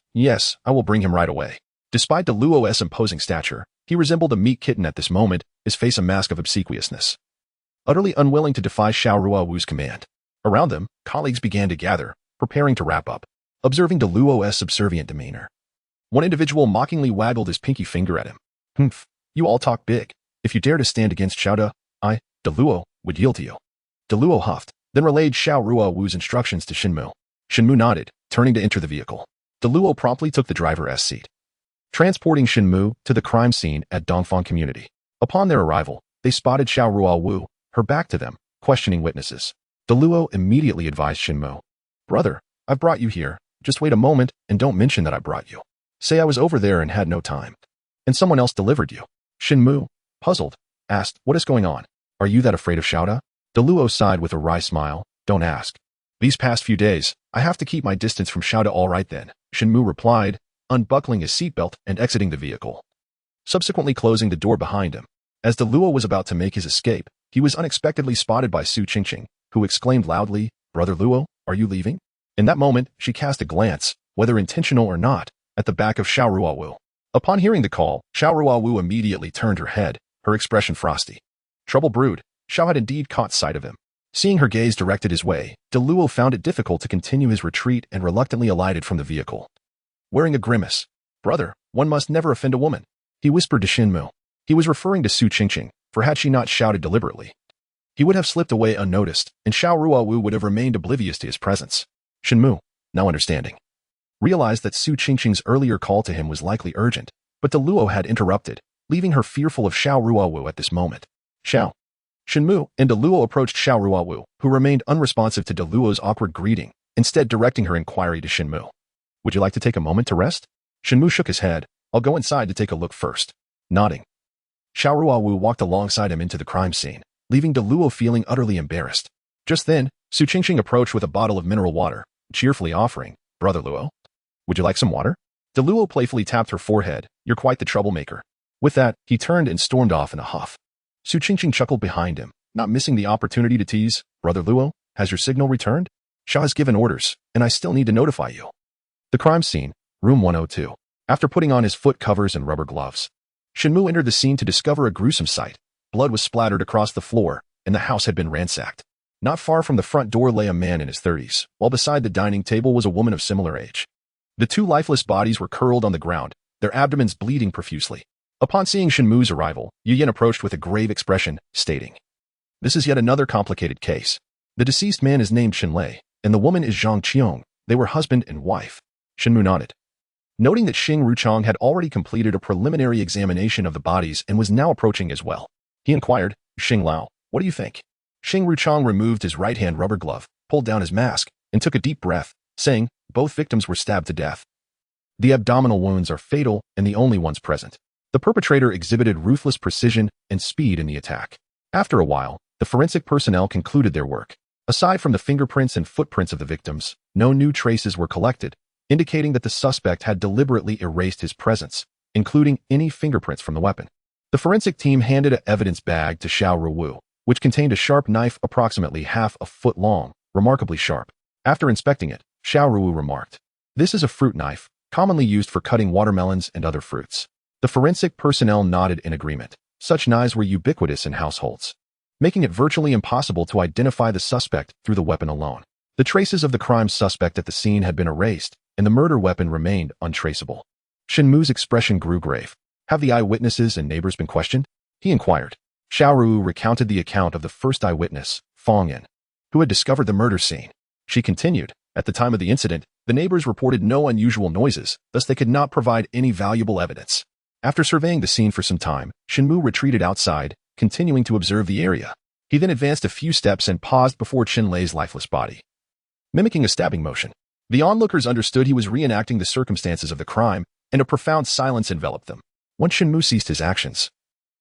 I will bring him right away. Despite De Luo's imposing stature, he resembled a meat kitten at this moment, his face a mask of obsequiousness. Utterly unwilling to defy Xiao Ruowu's command. Around them, colleagues began to gather, preparing to wrap up, observing De Luo's subservient demeanor. One individual mockingly waggled his pinky finger at him. Humph, you all talk big. If you dare to stand against Xiao, I, De Luo, would yield to you. De Luo huffed, then relayed Xiao Ruowu's instructions to Shen Mu. Shen Mu nodded, turning to enter the vehicle. De Luo promptly took the driver's seat, transporting Shen Mu to the crime scene at Dongfang Community. Upon their arrival, they spotted Xiao Ruowu, her back to them, questioning witnesses. De Luo immediately advised Shen Mu. Brother, I've brought you here. Just wait a moment and don't mention that I brought you. Say I was over there and had no time. And someone else delivered you. Shen Mu, puzzled, asked, what is going on? Are you that afraid of Xiao? De Luo sighed with a wry smile. Don't ask. These past few days, I have to keep my distance from Xiao. All right then, Shen Mu replied, unbuckling his seatbelt and exiting the vehicle, subsequently closing the door behind him. As De Luo was about to make his escape, he was unexpectedly spotted by Su Qingqing, who exclaimed loudly, Brother Luo, are you leaving? In that moment, she cast a glance, whether intentional or not, at the back of Xiao Ruowu. Upon hearing the call, Xiao Ruowu immediately turned her head, her expression frosty. Trouble brewed. Xiao had indeed caught sight of him. Seeing her gaze directed his way, De Luo found it difficult to continue his retreat and reluctantly alighted from the vehicle. Wearing a grimace, Brother, one must never offend a woman, he whispered to Shen Mu. He was referring to Su Qingqing, for had she not shouted deliberately, he would have slipped away unnoticed, and Xiao Ruowu would have remained oblivious to his presence. Shen Mu, now understanding, realized that Su Qingqing's earlier call to him was likely urgent, but De Luo had interrupted, leaving her fearful of Xiao Ruowu at this moment. Xiao. Shen Mu and De Luo approached Xiao Ruowu, who remained unresponsive to De Luo's awkward greeting, instead directing her inquiry to Shen Mu. Would you like to take a moment to rest? Shen Mu shook his head. I'll go inside to take a look first. Nodding. Xiao Ruowu walked alongside him into the crime scene, leaving De Luo feeling utterly embarrassed. Just then, Su Qingqing approached with a bottle of mineral water, cheerfully offering, Brother Luo, would you like some water? De Luo playfully tapped her forehead. You're quite the troublemaker. With that, he turned and stormed off in a huff. Su Qingqing chuckled behind him, not missing the opportunity to tease, Brother Luo, has your signal returned? Xiao has given orders, and I still need to notify you. The crime scene, room 102. After putting on his foot covers and rubber gloves, Shen Mu entered the scene to discover a gruesome sight. Blood was splattered across the floor, and the house had been ransacked. Not far from the front door lay a man in his 30s, while beside the dining table was a woman of similar age. The two lifeless bodies were curled on the ground, their abdomens bleeding profusely. Upon seeing Shen Mu's arrival, Yu Yin approached with a grave expression, stating, This is yet another complicated case. The deceased man is named Shen Lei, and the woman is Zhang Qiong. They were husband and wife. Shen Mu nodded, noting that Xing Ruchang had already completed a preliminary examination of the bodies and was now approaching as well. He inquired, Xing Lao, what do you think? Xing Ruchang removed his right-hand rubber glove, pulled down his mask, and took a deep breath, saying, both victims were stabbed to death. The abdominal wounds are fatal and the only ones present. The perpetrator exhibited ruthless precision and speed in the attack. After a while, the forensic personnel concluded their work. Aside from the fingerprints and footprints of the victims, no new traces were collected, indicating that the suspect had deliberately erased his presence, including any fingerprints from the weapon. The forensic team handed an evidence bag to Xiao Ruowu, which contained a sharp knife approximately half a foot long, remarkably sharp. After inspecting it, Xiao Ruowu remarked, This is a fruit knife, commonly used for cutting watermelons and other fruits. The forensic personnel nodded in agreement. Such knives were ubiquitous in households, making it virtually impossible to identify the suspect through the weapon alone. The traces of the crime suspect at the scene had been erased, and the murder weapon remained untraceable. Shen Mu's expression grew grave. Have the eyewitnesses and neighbors been questioned? He inquired. Xiao Ruowu recounted the account of the first eyewitness, Fong Yin, who had discovered the murder scene. She continued, at the time of the incident, the neighbors reported no unusual noises, thus they could not provide any valuable evidence. After surveying the scene for some time, Shen Mu retreated outside, continuing to observe the area. He then advanced a few steps and paused before Chen Lei's lifeless body, mimicking a stabbing motion. The onlookers understood he was reenacting the circumstances of the crime, and a profound silence enveloped them. Once Shen Mu ceased his actions,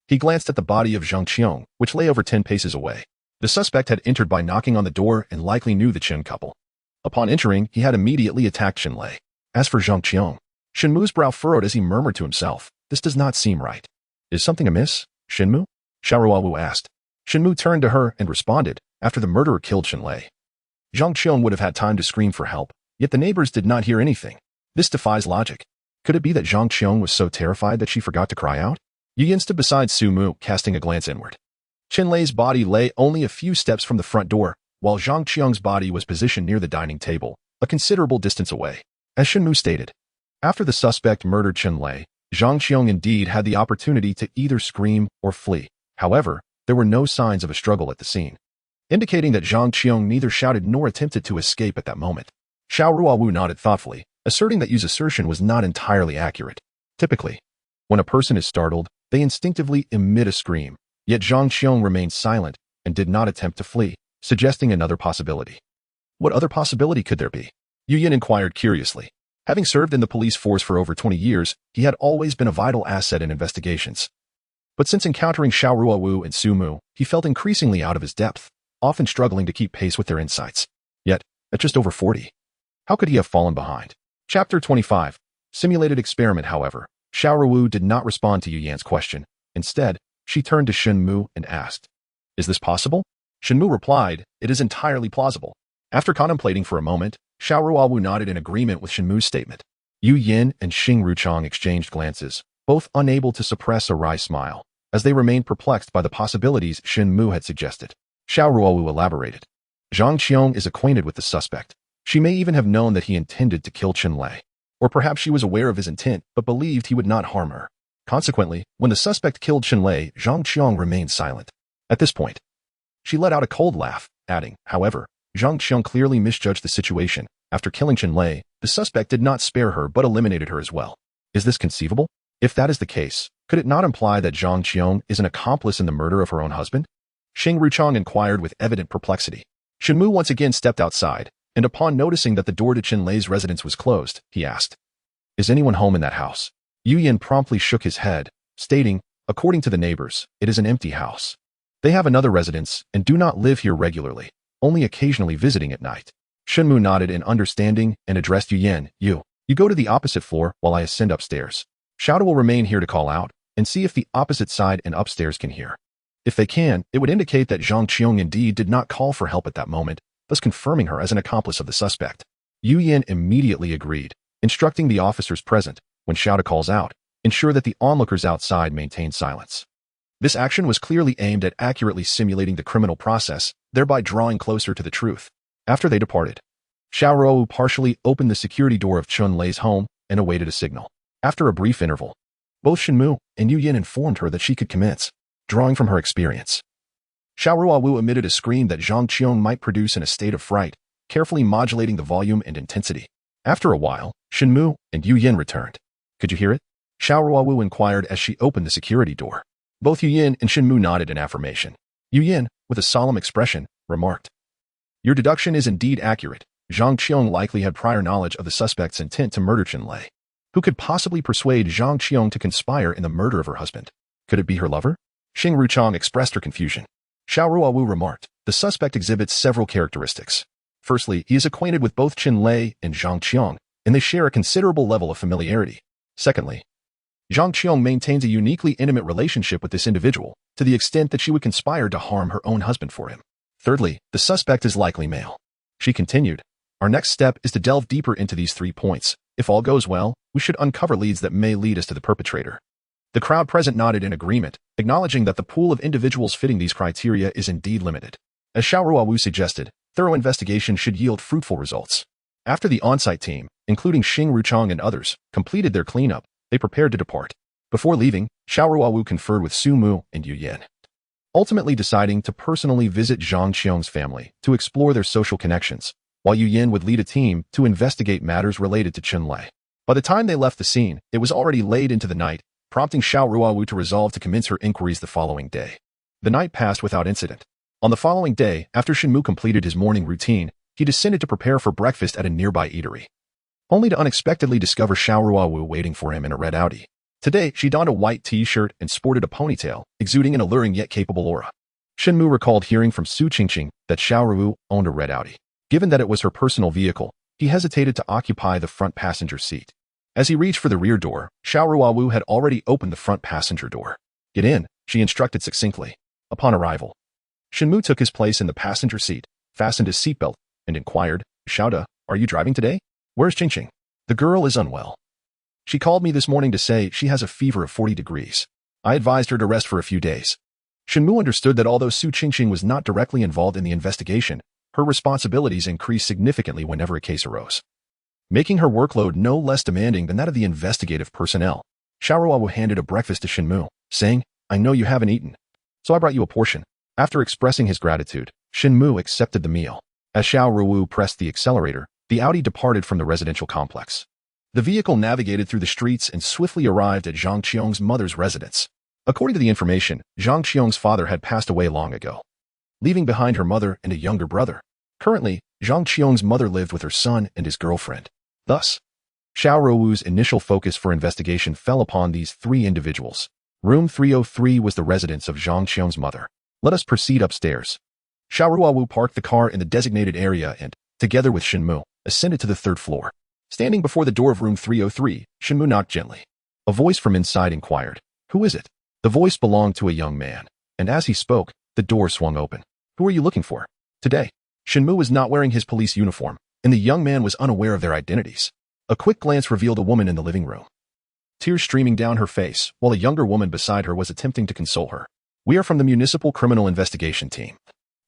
he glanced at the body of Zhang Qiong, which lay over 10 paces away. The suspect had entered by knocking on the door and likely knew the Chen couple. Upon entering, he had immediately attacked Chen Lei. As for Zhang Qiong, Shen Mu's brow furrowed as he murmured to himself, "This does not seem right." "Is something amiss, Shen Mu?" Xiao Ruowu asked. Shen Mu turned to her and responded, "After the murderer killed Chen Lei, Zhang Qiong would have had time to scream for help, yet the neighbors did not hear anything. This defies logic. Could it be that Zhang Qiong was so terrified that she forgot to cry out?" Yu Yin stood beside Su Mu, casting a glance inward. Chen Lei's body lay only a few steps from the front door, while Zhang Qiong's body was positioned near the dining table, a considerable distance away. As Shen Mu stated, after the suspect murdered Chen Lei, Zhang Qiong indeed had the opportunity to either scream or flee. However, there were no signs of a struggle at the scene, indicating that Zhang Qiong neither shouted nor attempted to escape at that moment. Xiao Ruowu nodded thoughtfully, asserting that Yu's assertion was not entirely accurate. Typically, when a person is startled, they instinctively emit a scream, yet Zhang Qiong remained silent and did not attempt to flee, suggesting another possibility. What other possibility could there be? Yu Yin inquired curiously. Having served in the police force for over 20 years, he had always been a vital asset in investigations. But since encountering Xiao Ruowu and Su Mu, he felt increasingly out of his depth, often struggling to keep pace with their insights. Yet, at just over 40, how could he have fallen behind? Chapter 25. Simulated experiment. However, Xiao Ruowu did not respond to Yu Yan's question. Instead, she turned to Shen Mu and asked, "Is this possible?" Shen Mu replied, "It is entirely plausible." After contemplating for a moment, Xiao Ruowu nodded in agreement with Shen Mu's statement. Yu Yin and Xing Ruchang exchanged glances, both unable to suppress a wry smile, as they remained perplexed by the possibilities Shen Mu had suggested. Xiao Ruowu elaborated. Zhang Qiong is acquainted with the suspect. She may even have known that he intended to kill Chen Lei. Or perhaps she was aware of his intent but believed he would not harm her. Consequently, when the suspect killed Chen Lei, Zhang Qiong remained silent. At this point, she let out a cold laugh, adding, "However, Zhang Qiong clearly misjudged the situation. After killing Chen Lei, the suspect did not spare her but eliminated her as well. Is this conceivable? If that is the case, could it not imply that Zhang Qiong is an accomplice in the murder of her own husband?" Xing Ruchang inquired with evident perplexity. Shen Mu once again stepped outside, and upon noticing that the door to Chen Lei's residence was closed, he asked, "Is anyone home in that house?" Yu Yin promptly shook his head, stating, "According to the neighbors, it is an empty house. They have another residence and do not live here regularly, only occasionally visiting at night." Shen Mu nodded in understanding and addressed Yu Yin. You go to the opposite floor while I ascend upstairs. Xiao will remain here to call out and see if the opposite side and upstairs can hear. If they can, it would indicate that Zhang Qiong indeed did not call for help at that moment, thus confirming her as an accomplice of the suspect. Yu Yin immediately agreed, instructing the officers present, when Xiao calls out, ensure that the onlookers outside maintain silence. This action was clearly aimed at accurately simulating the criminal process, thereby drawing closer to the truth. After they departed, Xiao Ruowu partially opened the security door of Chen Lei's home and awaited a signal. After a brief interval, both Shen Mu and Yu Yin informed her that she could commence, drawing from her experience. Xiao Ruowu emitted a scream that Zhang Qiong might produce in a state of fright, carefully modulating the volume and intensity. After a while, Shen Mu and Yu Yin returned. "Could you hear it?" Xiao Ruowu inquired as she opened the security door. Both Yu Yin and Shen Mu nodded in affirmation. Yu Yin, with a solemn expression, remarked, "Your deduction is indeed accurate. Zhang Qiong likely had prior knowledge of the suspect's intent to murder Chen Lei. Who could possibly persuade Zhang Qiong to conspire in the murder of her husband? Could it be her lover?" Xing Ruchang expressed her confusion. Xiao Ruowu remarked, "The suspect exhibits several characteristics. Firstly, he is acquainted with both Chen Lei and Zhang Qiong, and they share a considerable level of familiarity. Secondly, Zhang Qiong maintains a uniquely intimate relationship with this individual, to the extent that she would conspire to harm her own husband for him. Thirdly, the suspect is likely male." She continued, "Our next step is to delve deeper into these 3 points. If all goes well, we should uncover leads that may lead us to the perpetrator." The crowd present nodded in agreement, acknowledging that the pool of individuals fitting these criteria is indeed limited. As Xiao Ruowu suggested, thorough investigation should yield fruitful results. After the on-site team, including Xing Ruchang and others, completed their cleanup, they prepared to depart. Before leaving, Xiao Ruowu conferred with Su Mu and Yu Yin, ultimately deciding to personally visit Zhang Qiong's family to explore their social connections, while Yu Yin would lead a team to investigate matters related to Chen Lei. By the time they left the scene, it was already late into the night, prompting Xiao Ruowu to resolve to commence her inquiries the following day. The night passed without incident. On the following day, after Shen Mu completed his morning routine, he descended to prepare for breakfast at a nearby eatery, only to unexpectedly discover Xiao Ruowu waiting for him in a red Audi. Today, she donned a white t-shirt and sported a ponytail, exuding an alluring yet capable aura. Shen Mu recalled hearing from Su Qingqing that Xiao Ruowu owned a red Audi. Given that it was her personal vehicle, he hesitated to occupy the front passenger seat. As he reached for the rear door, Xiao Ruowu had already opened the front passenger door. "Get in," she instructed succinctly. Upon arrival, Shen Mu took his place in the passenger seat, fastened his seatbelt, and inquired, "Xiao, are you driving today? Where's Qingqing?" "The girl is unwell. She called me this morning to say she has a fever of 40 degrees. I advised her to rest for a few days." Shen Mu understood that although Su Qingqing was not directly involved in the investigation, her responsibilities increased significantly whenever a case arose, making her workload no less demanding than that of the investigative personnel. Xiao Ruowu handed a breakfast to Shen Mu, saying, "I know you haven't eaten, so I brought you a portion." After expressing his gratitude, Shen Mu accepted the meal. As Xiao Ruowu pressed the accelerator, the Audi departed from the residential complex. The vehicle navigated through the streets and swiftly arrived at Zhang Qiong's mother's residence. According to the information, Zhang Qiong's father had passed away long ago, leaving behind her mother and a younger brother. Currently, Zhang Qiong's mother lived with her son and his girlfriend. Thus, Xiao Ruowu's initial focus for investigation fell upon these three individuals. Room 303 was the residence of Zhang Qiong's mother. "Let us proceed upstairs." Xiao Ruowu parked the car in the designated area and, together with Shen Mu, ascended to the third floor. Standing before the door of room 303, Shen Mu knocked gently. A voice from inside inquired, "Who is it?" The voice belonged to a young man, and as he spoke, the door swung open. "Who are you looking for?" Today, Shen Mu was not wearing his police uniform, and the young man was unaware of their identities. A quick glance revealed a woman in the living room, tears streaming down her face, while a younger woman beside her was attempting to console her. "We are from the Municipal Criminal Investigation Team,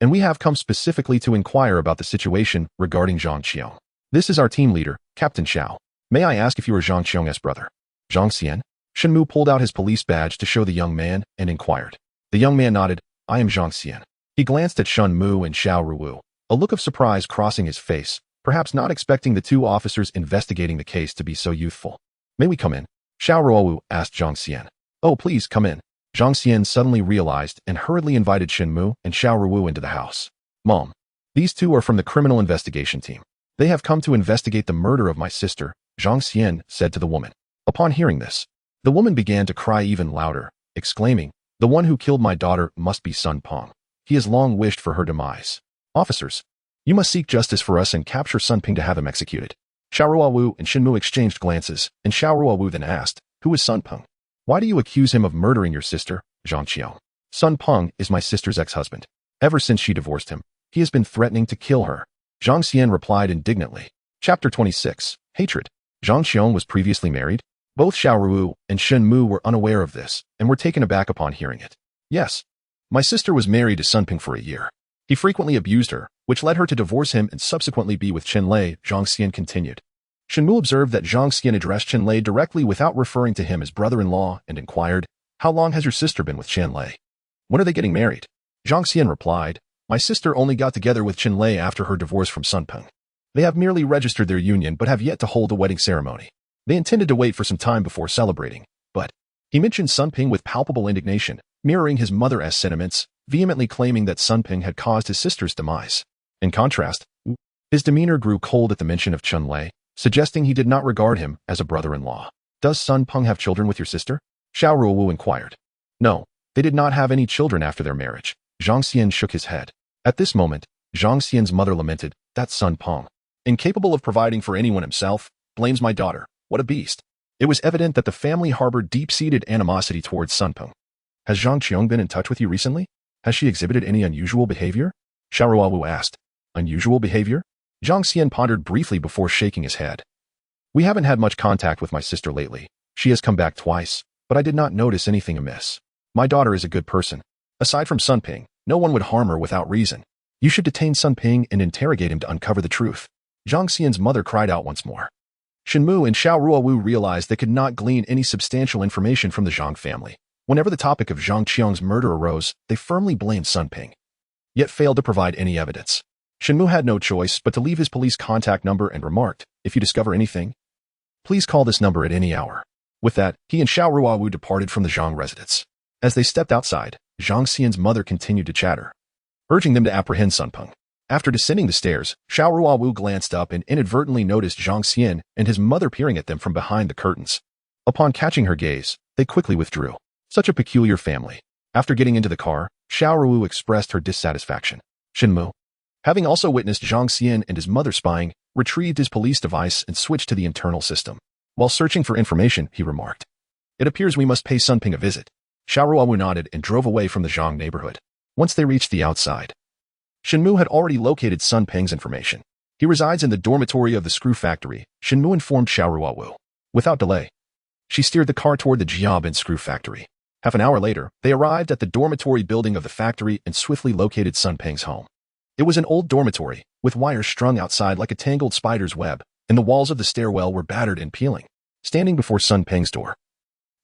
and we have come specifically to inquire about the situation regarding Zhang Qiong. This is our team leader, Captain Xiao. May I ask if you are Zhang Qiong's brother?" "Zhang Xian?" Shen Mu pulled out his police badge to show the young man and inquired. The young man nodded, "I am Zhang Xian." He glanced at Shen Mu and Xiao Ruowu, a look of surprise crossing his face, perhaps not expecting the two officers investigating the case to be so youthful. "May we come in?" Xiao Ruowu asked Zhang Xian. "Oh, please come in." Zhang Xian suddenly realized and hurriedly invited Shen Mu and Xiao Ruowu into the house. "Mom, these two are from the criminal investigation team. They have come to investigate the murder of my sister," Zhang Xian said to the woman. Upon hearing this, the woman began to cry even louder, exclaiming, "The one who killed my daughter must be Sun Peng. He has long wished for her demise. Officers, you must seek justice for us and capture Sun Peng to have him executed." Xiao Ruowu and Shen Mu exchanged glances, and Xiao Ruowu then asked, "Who is Sun Peng? Why do you accuse him of murdering your sister, Zhang Qiong?" "Sun Peng is my sister's ex-husband. Ever since she divorced him, he has been threatening to kill her," Zhang Xian replied indignantly. Chapter 26, Hatred. Zhang Qiong was previously married. Both Xiao Ruowu and Shen Mu were unaware of this and were taken aback upon hearing it. "Yes, my sister was married to Sun Peng for a year. He frequently abused her, which led her to divorce him and subsequently be with Chen Lei," Zhang Xian continued. Shen Mu observed that Zhang Xian addressed Chen Lei directly without referring to him as brother-in-law and inquired, "How long has your sister been with Chen Lei? When are they getting married?" Zhang Xian replied, "My sister only got together with Chen Lei after her divorce from Sun Peng. They have merely registered their union but have yet to hold a wedding ceremony. They intended to wait for some time before celebrating, but..." He mentioned Sun Peng with palpable indignation, mirroring his mother's sentiments, vehemently claiming that Sun Peng had caused his sister's demise. In contrast, his demeanor grew cold at the mention of Chen Lei, suggesting he did not regard him as a brother-in-law. "Does Sun Peng have children with your sister?" Xiao Ruowu inquired. "No, they did not have any children after their marriage." Zhang Xian shook his head. At this moment, Zhang Xian's mother lamented, "That Sun Peng, incapable of providing for anyone himself, blames my daughter. What a beast." It was evident that the family harbored deep-seated animosity towards Sun Peng. "Has Zhang Qiong been in touch with you recently? Has she exhibited any unusual behavior?" Xiao Ruowu asked. "Unusual behavior?" Zhang Xian pondered briefly before shaking his head. "We haven't had much contact with my sister lately. She has come back twice, but I did not notice anything amiss. My daughter is a good person. Aside from Sun Peng, no one would harm her without reason. You should detain Sun Peng and interrogate him to uncover the truth." Zhang Xian's mother cried out once more. Shen Mu and Xiao Ruowu realized they could not glean any substantial information from the Zhang family. Whenever the topic of Zhang Qiong's murder arose, they firmly blamed Sun Peng, yet failed to provide any evidence. Shen Mu had no choice but to leave his police contact number and remarked, "If you discover anything, please call this number at any hour." With that, he and Xiao Ruowu departed from the Zhang residence. As they stepped outside, Zhang Xian's mother continued to chatter, urging them to apprehend Sun Peng. After descending the stairs, Xiao Ruowu glanced up and inadvertently noticed Zhang Xian and his mother peering at them from behind the curtains. Upon catching her gaze, They quickly withdrew. Such a peculiar family. After getting into the car, Xiao Ruowu expressed her dissatisfaction. Shen Mu, having also witnessed Zhang Xian and his mother spying, retrieved his police device and switched to the internal system. While searching for information, he remarked, "It appears we must pay Sun Ping a visit." Xiao Ruowu nodded and drove away from the Zhang neighborhood. Once they reached the outside, Shen Mu had already located Sun Ping's information. He resides in the dormitory of the screw factory, Shen Mu informed Xiao Ruowu. Without delay, she steered the car toward the Jiabin screw factory. Half an hour later, they arrived at the dormitory building of the factory and swiftly located Sun Ping's home. It was an old dormitory, with wires strung outside like a tangled spider's web, and the walls of the stairwell were battered and peeling. Standing before Sun Ping's door,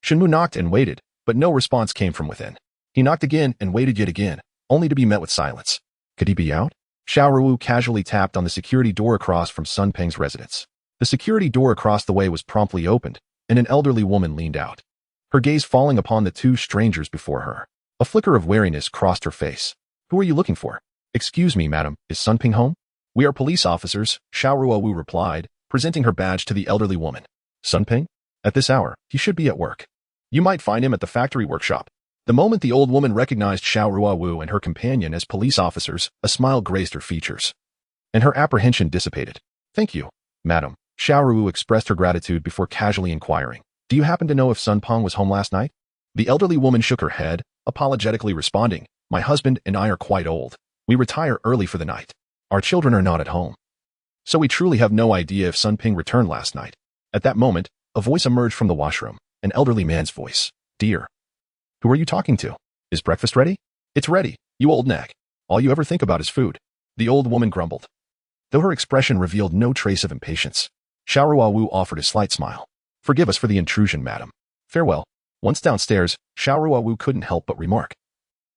Shen Mu knocked and waited, but no response came from within. He knocked again and waited yet again, only to be met with silence. Could he be out? Xiao Ruowu casually tapped on the security door across from Sun Ping's residence. The security door across the way was promptly opened, and an elderly woman leaned out, her gaze falling upon the two strangers before her. A flicker of wariness crossed her face. "Who are you looking for?" "Excuse me, madam, is Sun Ping home?" "We are police officers," Xiao Ruowu replied, presenting her badge to the elderly woman. "Sun Ping? At this hour, he should be at work. You might find him at the factory workshop." The moment the old woman recognized Xiao Ruowu and her companion as police officers, a smile graced her features, and her apprehension dissipated. "Thank you, madam." Xiao Ruowu expressed her gratitude before casually inquiring, "Do you happen to know if Sun Ping was home last night?" The elderly woman shook her head, apologetically responding, "My husband and I are quite old. We retire early for the night. Our children are not at home. So we truly have no idea if Sun Ping returned last night." At that moment, a voice emerged from the washroom, an elderly man's voice. "Dear, who are you talking to? Is breakfast ready?" "It's ready, you old nag. All you ever think about is food," the old woman grumbled, though her expression revealed no trace of impatience. Xiao Ruowu offered a slight smile. "Forgive us for the intrusion, madam. Farewell." Once downstairs, Xiao Ruowu couldn't help but remark,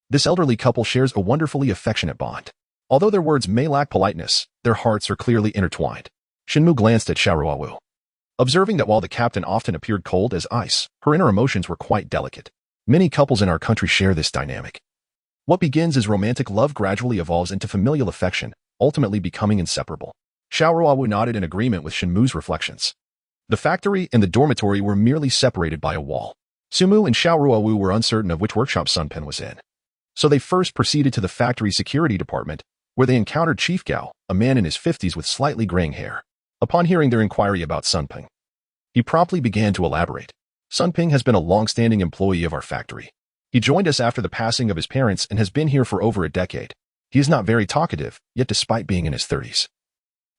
"This elderly couple shares a wonderfully affectionate bond. Although their words may lack politeness, their hearts are clearly intertwined." Shen Mu glanced at Xiao Ruowu, observing that while the captain often appeared cold as ice, her inner emotions were quite delicate. Many couples in our country share this dynamic. What begins as romantic love gradually evolves into familial affection, ultimately becoming inseparable. Xiao Ruowu nodded in agreement with Shen Mu's reflections. The factory and the dormitory were merely separated by a wall. Shen Mu and Xiao Ruowu were uncertain of which workshop Sun Ping was in. So they first proceeded to the factory security department, where they encountered Chief Gao, a man in his 50s with slightly graying hair. Upon hearing their inquiry about Sun Ping, he promptly began to elaborate. "Sun Ping has been a long-standing employee of our factory. He joined us after the passing of his parents and has been here for over a decade. He is not very talkative, yet despite being in his 30s,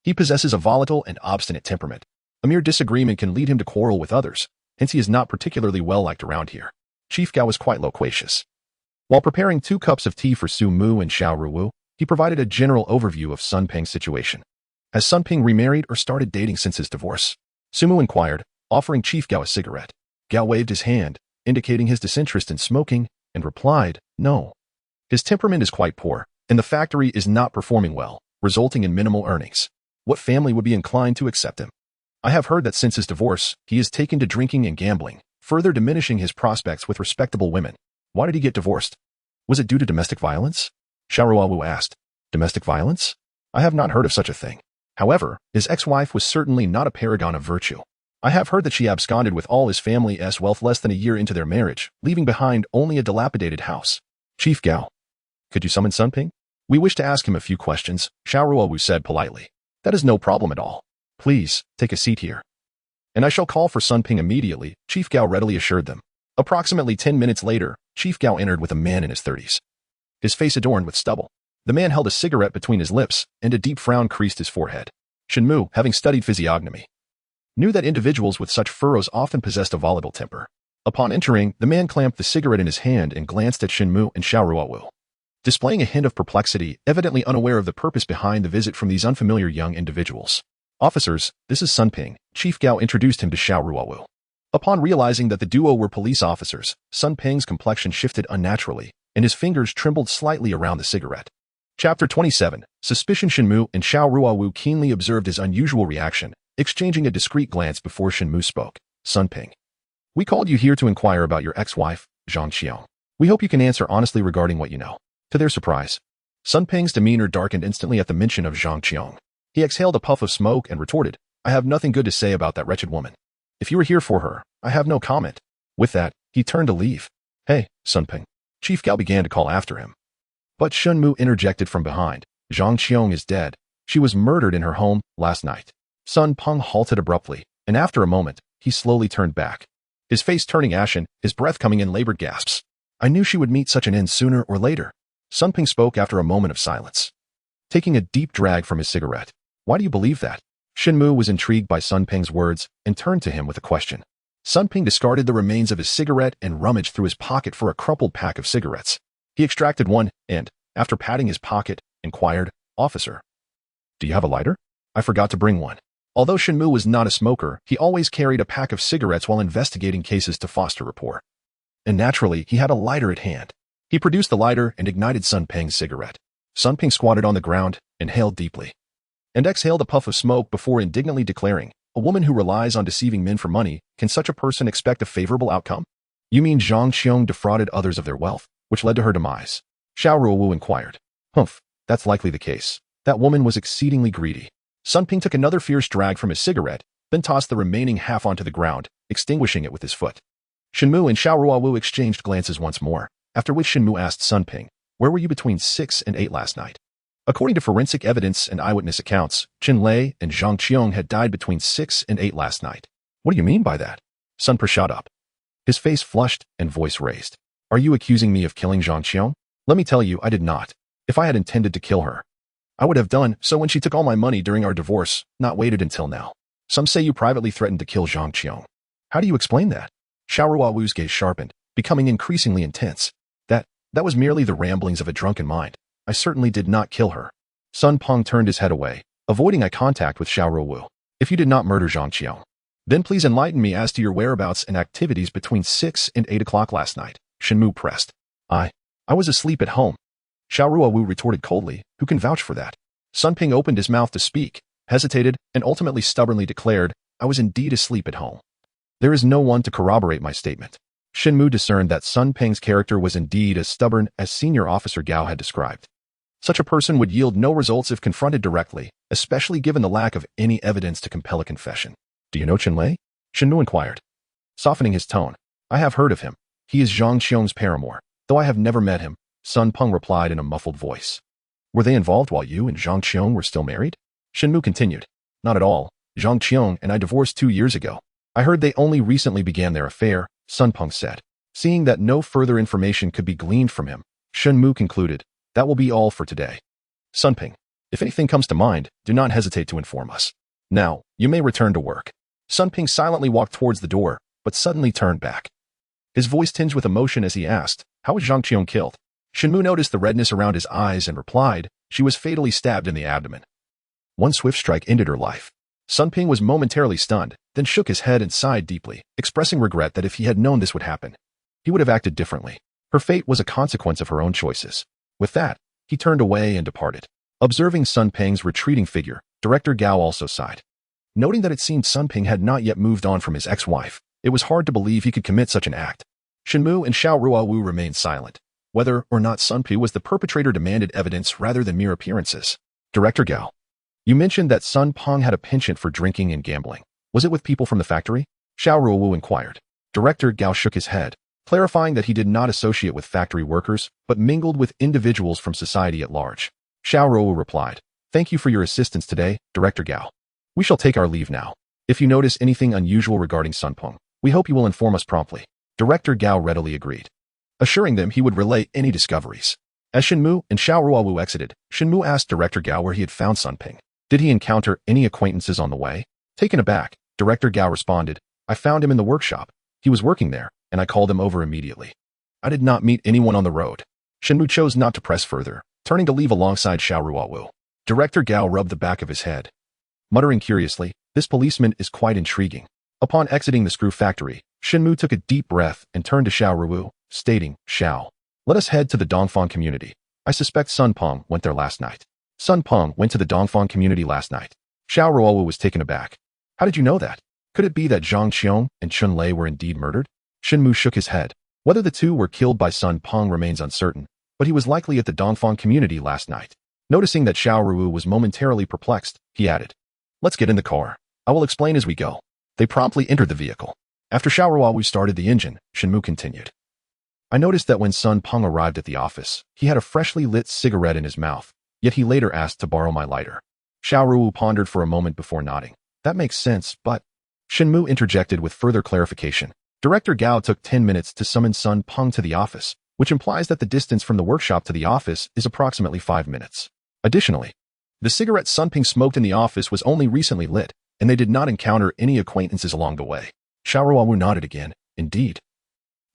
he possesses a volatile and obstinate temperament. A mere disagreement can lead him to quarrel with others, hence he is not particularly well-liked around here." Chief Gao was quite loquacious. While preparing 2 cups of tea for Shen Mu and Xiao Ruowu, he provided a general overview of Sun Ping's situation. Has Sun Ping remarried or started dating since his divorce? Shen Mu inquired, offering Chief Gao a cigarette. Gao waved his hand, indicating his disinterest in smoking, and replied, "No. His temperament is quite poor, and the factory is not performing well, resulting in minimal earnings. What family would be inclined to accept him? I have heard that since his divorce, he has taken to drinking and gambling, further diminishing his prospects with respectable women." "Why did he get divorced? Was it due to domestic violence?" Xiao Ruowu asked. "Domestic violence? I have not heard of such a thing. However, his ex-wife was certainly not a paragon of virtue. I have heard that she absconded with all his family's wealth less than a year into their marriage, leaving behind only a dilapidated house." Chief Gao, "Could you summon Sun Ping? We wish to ask him a few questions," Xiao Ruowu said politely. "That is no problem at all. Please, take a seat here. And I shall call for Sun Ping immediately," Chief Gao readily assured them. Approximately 10 minutes later, Chief Gao entered with a man in his 30s, his face adorned with stubble. The man held a cigarette between his lips, and a deep frown creased his forehead. Shen Mu, having studied physiognomy, knew that individuals with such furrows often possessed a volatile temper. Upon entering, the man clamped the cigarette in his hand and glanced at Shen Mu and Xiao Ruowu, displaying a hint of perplexity, evidently unaware of the purpose behind the visit from these unfamiliar young individuals. "Officers, this is Sun Ping," Chief Gao introduced him to Xiao Ruowu. Upon realizing that the duo were police officers, Sun Ping's complexion shifted unnaturally, and his fingers trembled slightly around the cigarette. Chapter 27. Suspicion. Shen Mu and Xiao Ruowu keenly observed his unusual reaction, exchanging a discreet glance before Shen Mu spoke. "Sun Ping, we called you here to inquire about your ex-wife, Zhang Qiang. We hope you can answer honestly regarding what you know." To their surprise, Sun Ping's demeanor darkened instantly at the mention of Zhang Qiang. He exhaled a puff of smoke and retorted, "I have nothing good to say about that wretched woman. If you are here for her, I have no comment." With that, He turned to leave. Hey, Sun Ping. Chief Gao began to call after him. But Shen Mu interjected from behind. Zhang Qiong is dead. She was murdered in her home last night. Sun Peng halted abruptly, and after a moment, he slowly turned back. His face turning ashen, his breath coming in labored gasps. I knew she would meet such an end sooner or later. Sun Ping spoke after a moment of silence, taking a deep drag from his cigarette. Why do you believe that? Shen Mu was intrigued by Sun Ping's words and turned to him with a question. Sun Ping discarded the remains of his cigarette and rummaged through his pocket for a crumpled pack of cigarettes. He extracted one and, after patting his pocket, inquired, Officer, do you have a lighter? I forgot to bring one. Although Shen Mu was not a smoker, he always carried a pack of cigarettes while investigating cases to foster rapport. And naturally, he had a lighter at hand. He produced the lighter and ignited Sun Ping's cigarette. Sun Ping squatted on the ground, inhaled deeply, and exhaled a puff of smoke before indignantly declaring, a woman who relies on deceiving men for money, can such a person expect a favorable outcome? You mean Zhang Qiong defrauded others of their wealth, which led to her demise? Xiao Ruowu inquired. Humph, that's likely the case. That woman was exceedingly greedy. Sun Ping took another fierce drag from his cigarette, then tossed the remaining half onto the ground, extinguishing it with his foot. Shen Mu and Xiao Ruowu exchanged glances once more, after which Shen Mu asked Sun Ping, where were you between 6 and 8 last night? According to forensic evidence and eyewitness accounts, Chen Lei and Zhang Qiong had died between 6 and 8 last night. What do you mean by that? Sun Per shot up, his face flushed and voice raised. Are you accusing me of killing Zhang Qiong? Let me tell you, I did not. If I had intended to kill her, I would have done so when she took all my money during our divorce, not waited until now. Some say you privately threatened to kill Zhang Qiong. How do you explain that? Xiao Ruowu's gaze sharpened, becoming increasingly intense. That was merely the ramblings of a drunken mind. I certainly did not kill her. Sun Peng turned his head away, avoiding eye contact with Xiao Ruowu. If you did not murder Zhang Qiong, then please enlighten me as to your whereabouts and activities between 6 and 8 o'clock last night. Shen Mu pressed. I was asleep at home. Xiao Ruowu retorted coldly, who can vouch for that? Sun Ping opened his mouth to speak, hesitated, and ultimately stubbornly declared, I was indeed asleep at home. There is no one to corroborate my statement. Shen Mu discerned that Sun Ping's character was indeed as stubborn as Senior Officer Gao had described. Such a person would yield no results if confronted directly, especially given the lack of any evidence to compel a confession. Do you know Chen Lei? Shen Mu inquired, softening his tone. I have heard of him. He is Zhang Qiong's paramour, though I have never met him, Sun Peng replied in a muffled voice. Were they involved while you and Zhang Qiong were still married? Shen Mu continued. Not at all. Zhang Qiong and I divorced 2 years ago. I heard they only recently began their affair, Sun Peng said. Seeing that no further information could be gleaned from him, Shen Mu concluded, that will be all for today. Sun Ping, if anything comes to mind, do not hesitate to inform us. Now, you may return to work. Sun Ping silently walked towards the door, but suddenly turned back. His voice tinged with emotion as he asked, how was Zhang Qiong killed? Shen Mu noticed the redness around his eyes and replied, she was fatally stabbed in the abdomen. One swift strike ended her life. Sun Ping was momentarily stunned, then shook his head and sighed deeply, expressing regret that if he had known this would happen, he would have acted differently. Her fate was a consequence of her own choices. With that, he turned away and departed. Observing Sun Ping's retreating figure, Director Gao also sighed. Noting that it seemed Sun Ping had not yet moved on from his ex-wife, it was hard to believe he could commit such an act. Shen Mu and Xiao Ruowu remained silent. Whether or not Sun Ping was the perpetrator demanded evidence rather than mere appearances. Director Gao, you mentioned that Sun Peng had a penchant for drinking and gambling. Was it with people from the factory? Xiao Ruowu inquired. Director Gao shook his head, clarifying that he did not associate with factory workers, but mingled with individuals from society at large. Xiao Ruowu replied, thank you for your assistance today, Director Gao. We shall take our leave now. If you notice anything unusual regarding Sun Peng, we hope you will inform us promptly. Director Gao readily agreed, assuring them he would relay any discoveries. As Shen Mu and Xiao Ruowu exited, Shen Mu asked Director Gao where he had found Sun Ping. Did he encounter any acquaintances on the way? Taken aback, Director Gao responded, I found him in the workshop. He was working there, and I called him over immediately. I did not meet anyone on the road. Shen Mu chose not to press further, turning to leave alongside Xiao Ruowu. Director Gao rubbed the back of his head, muttering curiously, this policeman is quite intriguing. Upon exiting the screw factory, Shen Mu took a deep breath and turned to Xiao Ruowu, stating, Xiao, let us head to the Dongfang community. I suspect Sun Peng went there last night. Sun Peng went to the Dongfang community last night. Xiao Ruowu was taken aback. How did you know that? Could it be that Zhang Qiong and Chen Lei were indeed murdered? Shen Mu shook his head. Whether the two were killed by Sun Peng remains uncertain, but he was likely at the Dongfang community last night. Noticing that Xiao Ruowu was momentarily perplexed, he added, let's get in the car. I will explain as we go. They promptly entered the vehicle. After Xiao Ruowu started the engine, Shen Mu continued. I noticed that when Sun Peng arrived at the office, he had a freshly lit cigarette in his mouth, yet he later asked to borrow my lighter. Xiao Ruowu pondered for a moment before nodding. That makes sense, but... Shen Mu interjected with further clarification. Director Gao took 10 minutes to summon Sun Peng to the office, which implies that the distance from the workshop to the office is approximately 5 minutes. Additionally, the cigarette Sun Peng smoked in the office was only recently lit, and they did not encounter any acquaintances along the way. Xiao Ruowu nodded again. Indeed.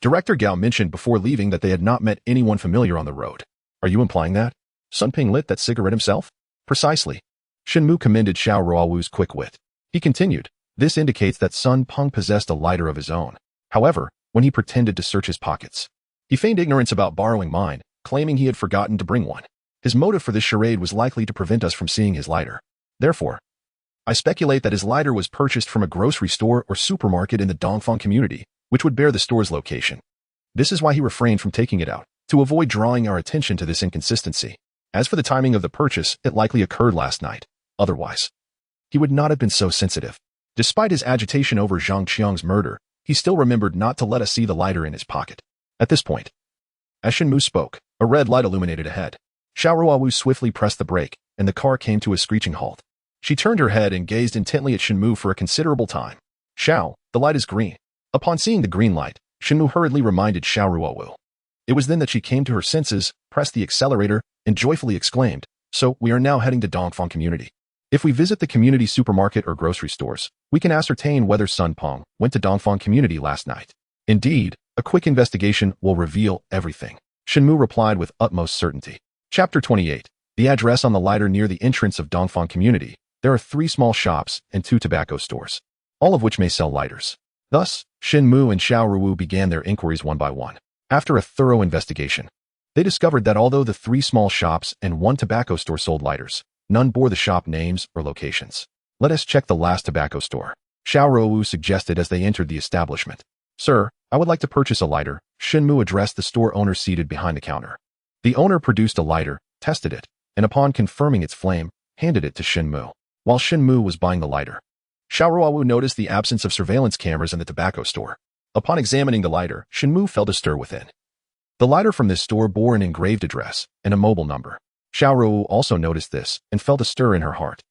Director Gao mentioned before leaving that they had not met anyone familiar on the road. Are you implying that? Sun Peng lit that cigarette himself? Precisely. Shen Mu commended Xiao Ruowu's quick wit. He continued, this indicates that Sun Peng possessed a lighter of his own. However, when he pretended to search his pockets, he feigned ignorance about borrowing mine, claiming he had forgotten to bring one. His motive for this charade was likely to prevent us from seeing his lighter. Therefore, I speculate that his lighter was purchased from a grocery store or supermarket in the Dongfang community, which would bear the store's location. This is why he refrained from taking it out, to avoid drawing our attention to this inconsistency. As for the timing of the purchase, it likely occurred last night. Otherwise, he would not have been so sensitive. Despite his agitation over Zhang Qiang's murder, he still remembered not to let us see the lighter in his pocket. At this point, as Shen Mu spoke, a red light illuminated ahead. Xiao Ruowu swiftly pressed the brake, and the car came to a screeching halt. She turned her head and gazed intently at Shen Mu for a considerable time. Xiao, the light is green. Upon seeing the green light, Shen Mu hurriedly reminded Xiao Ruowu. It was then that she came to her senses, pressed the accelerator, and joyfully exclaimed, so we are now heading to Dongfang Community. If we visit the community supermarket or grocery stores, we can ascertain whether Sun Peng went to Dongfang Community last night. Indeed, a quick investigation will reveal everything. Shen Mu replied with utmost certainty. Chapter 28. The address on the lighter near the entrance of Dongfang Community. There are 3 small shops and 2 tobacco stores, all of which may sell lighters. Thus, Shen Mu and Xiao Ruowu began their inquiries one by one. After a thorough investigation, they discovered that although the 3 small shops and 1 tobacco store sold lighters, none bore the shop names or locations. Let us check the last tobacco store, Xiao Ruowu suggested as they entered the establishment. Sir, I would like to purchase a lighter, Shen Mu addressed the store owner seated behind the counter. The owner produced a lighter, tested it, and upon confirming its flame, handed it to Shen Mu. While Shen Mu was buying the lighter, Xiao Ruowu noticed the absence of surveillance cameras in the tobacco store. Upon examining the lighter, Shen Mu felt a stir within. The lighter from this store bore an engraved address and a mobile number. Xiao Ruowu also noticed this and felt a stir in her heart.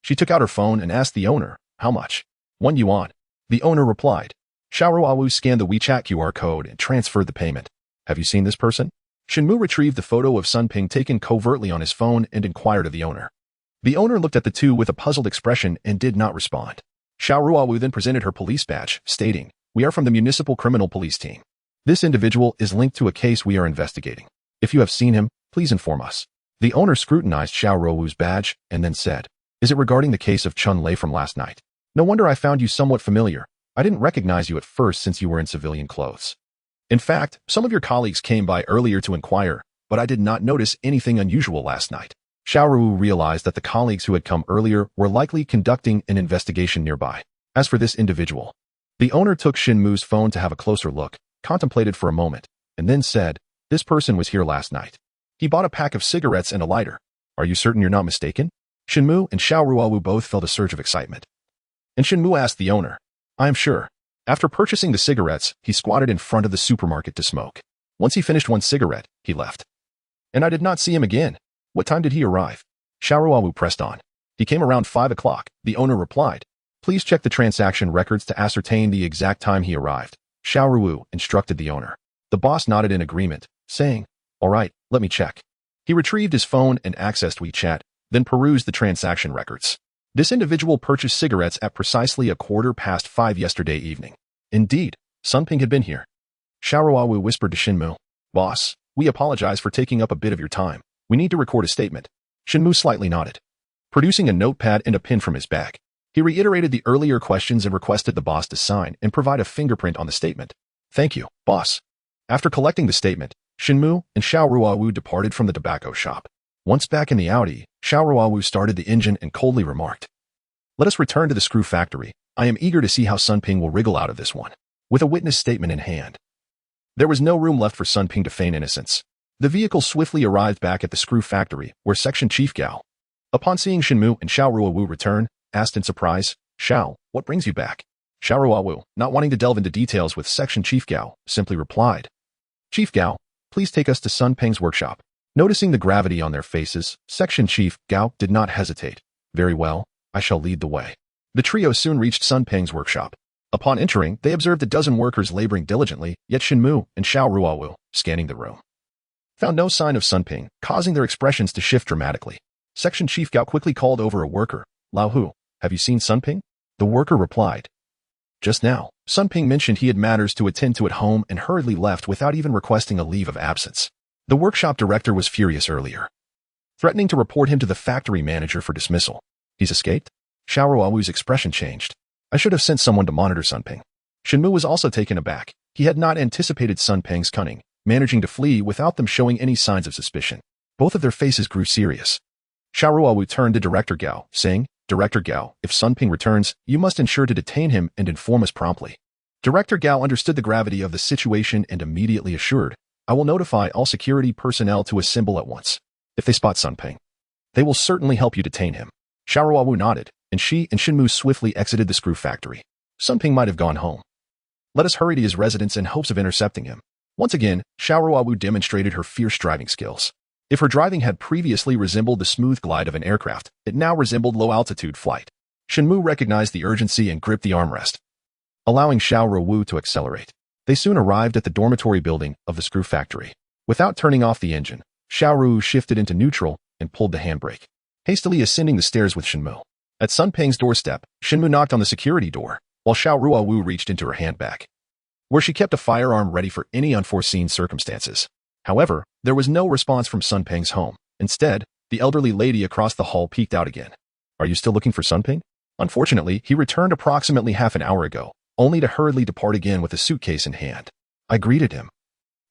She took out her phone and asked the owner, how much? 1 yuan. The owner replied. Xiao Ruowu scanned the WeChat QR code and transferred the payment. Have you seen this person? Shen Mu retrieved the photo of Sun Peng taken covertly on his phone and inquired of the owner. The owner looked at the two with a puzzled expression and did not respond. Xiao Ruowu then presented her police badge, stating, we are from the Municipal Criminal Police Team. This individual is linked to a case we are investigating. If you have seen him, please inform us. The owner scrutinized Xiao Ruowu's badge and then said, is it regarding the case of Chun Lei from last night? No wonder I found you somewhat familiar. I didn't recognize you at first since you were in civilian clothes. In fact, some of your colleagues came by earlier to inquire, but I did not notice anything unusual last night. Xiao Ruowu realized that the colleagues who had come earlier were likely conducting an investigation nearby. As for this individual, the owner took Shen Mu's phone to have a closer look, contemplated for a moment, and then said, this person was here last night. He bought a pack of cigarettes and a lighter. Are you certain you're not mistaken? Shen Mu and Xiao Ruowu both felt a surge of excitement. And Shen Mu asked the owner, I am sure. After purchasing the cigarettes, he squatted in front of the supermarket to smoke. Once he finished 1 cigarette, he left. And I did not see him again. What time did he arrive? Xiao Ruowu pressed on. He came around 5 o'clock, the owner replied. Please check the transaction records to ascertain the exact time he arrived. Xiao Ruowu instructed the owner. The boss nodded in agreement, saying, all right, let me check. He retrieved his phone and accessed WeChat, then perused the transaction records. This individual purchased cigarettes at precisely 5:15 yesterday evening. Indeed, Sun Peng had been here. Xiao Ruowu whispered to Shen Mu, boss, we apologize for taking up a bit of your time. We need to record a statement. Shen Mu slightly nodded. Producing a notepad and a pen from his bag, he reiterated the earlier questions and requested the boss to sign and provide a fingerprint on the statement. Thank you, boss. After collecting the statement, Shen Mu and Xiao Ruowu departed from the tobacco shop. Once back in the Audi, Xiao Ruowu started the engine and coldly remarked, let us return to the screw factory. I am eager to see how Sun Peng will wriggle out of this one. With a witness statement in hand, there was no room left for Sun Peng to feign innocence. The vehicle swiftly arrived back at the screw factory, where Section Chief Gao, upon seeing Shen Mu and Xiao Ruowu return, asked in surprise, Xiao, what brings you back? Xiao Ruowu, not wanting to delve into details with Section Chief Gao, simply replied, Chief Gao, please take us to Sun Peng's workshop. Noticing the gravity on their faces, Section Chief Gao did not hesitate. Very well, I shall lead the way. The trio soon reached Sun Peng's workshop. Upon entering, they observed a dozen workers laboring diligently, yet Shen Mu and Xiao Ruowu, scanning the room, found no sign of Sun Peng, causing their expressions to shift dramatically. Section Chief Gao quickly called over a worker. Lao Hu, have you seen Sun Peng? The worker replied, just now. Sun Peng mentioned he had matters to attend to at home and hurriedly left without even requesting a leave of absence. The workshop director was furious earlier, threatening to report him to the factory manager for dismissal. He's escaped? Xiao Ruowu's expression changed. I should have sent someone to monitor Sun Peng. Shen Mu was also taken aback. He had not anticipated Sun Peng's cunning, managing to flee without them showing any signs of suspicion. Both of their faces grew serious. Xiao Ruowu turned to Director Gao, saying, Director Gao, if Sun Peng returns, you must ensure to detain him and inform us promptly. Director Gao understood the gravity of the situation and immediately assured, I will notify all security personnel to assemble at once. If they spot Sun Peng, they will certainly help you detain him. Xiao Ruowu nodded, and she and Shen Mu swiftly exited the screw factory. Sun Peng might have gone home. Let us hurry to his residence in hopes of intercepting him. Once again, Xiao Ruowu demonstrated her fierce driving skills. If her driving had previously resembled the smooth glide of an aircraft, it now resembled low-altitude flight. Shen Mu recognized the urgency and gripped the armrest, allowing Xiao Ruowu to accelerate. They soon arrived at the dormitory building of the screw factory. Without turning off the engine, Xiao Ruowu shifted into neutral and pulled the handbrake, hastily ascending the stairs with Shen Mu. At Sun Peng's doorstep, Shen Mu knocked on the security door, while Xiao Ruowu reached into her handbag, where she kept a firearm ready for any unforeseen circumstances. However, there was no response from Sun Peng's home. Instead, the elderly lady across the hall peeked out again. Are you still looking for Sun Peng? Unfortunately, he returned approximately half an hour ago, only to hurriedly depart again with a suitcase in hand. I greeted him,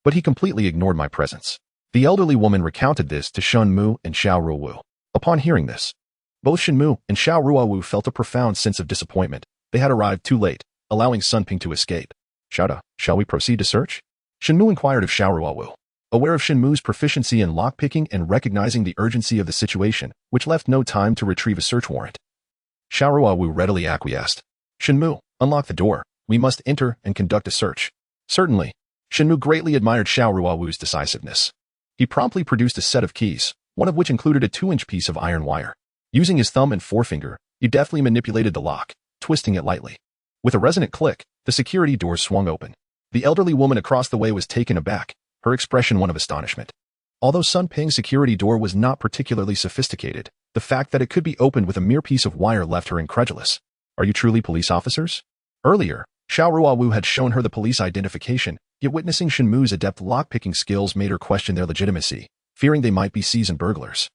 but he completely ignored my presence. The elderly woman recounted this to Shen Mu and Xiao Ruowu. Upon hearing this, both Shen Mu and Xiao Ruowu felt a profound sense of disappointment. They had arrived too late, allowing Sun Peng to escape. Shall we proceed to search? Shen Mu inquired of Xiao Ruowu, aware of Shen Mu's proficiency in lockpicking and recognizing the urgency of the situation, which left no time to retrieve a search warrant. Xiao Ruowu readily acquiesced. Shen Mu, unlock the door. We must enter and conduct a search. Certainly. Shen Mu greatly admired Xiao Ruowu's decisiveness. He promptly produced a set of keys, one of which included a 2-inch piece of iron wire. Using his thumb and forefinger, he deftly manipulated the lock, twisting it lightly. With a resonant click, the security door swung open. The elderly woman across the way was taken aback, her expression one of astonishment. Although Sun Peng's security door was not particularly sophisticated, the fact that it could be opened with a mere piece of wire left her incredulous. Are you truly police officers? Earlier, Xiao Ruowu had shown her the police identification, yet witnessing Shen Mu's adept lockpicking skills made her question their legitimacy, fearing they might be seasoned burglars.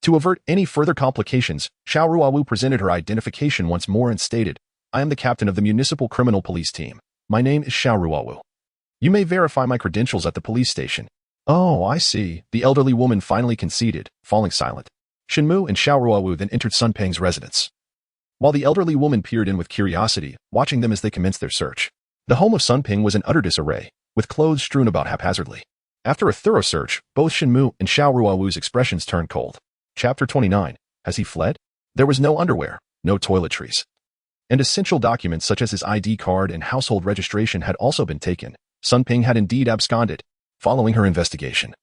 To avert any further complications, Xiao Ruowu presented her identification once more and stated, I am the captain of the Municipal Criminal Police Team. My name is Xiao Ruowu. You may verify my credentials at the police station. Oh, I see. The elderly woman finally conceded, falling silent. Shen Mu and Xiao Ruowu then entered Sun Peng's residence, while the elderly woman peered in with curiosity, watching them as they commenced their search. The home of Sun Peng was in utter disarray, with clothes strewn about haphazardly. After a thorough search, both Shen Mu and Xiao Ruowu's expressions turned cold. Chapter 29. Has he fled? There was no underwear, no toiletries, and essential documents such as his ID card and household registration had also been taken. Sun Peng had indeed absconded. Following her investigation,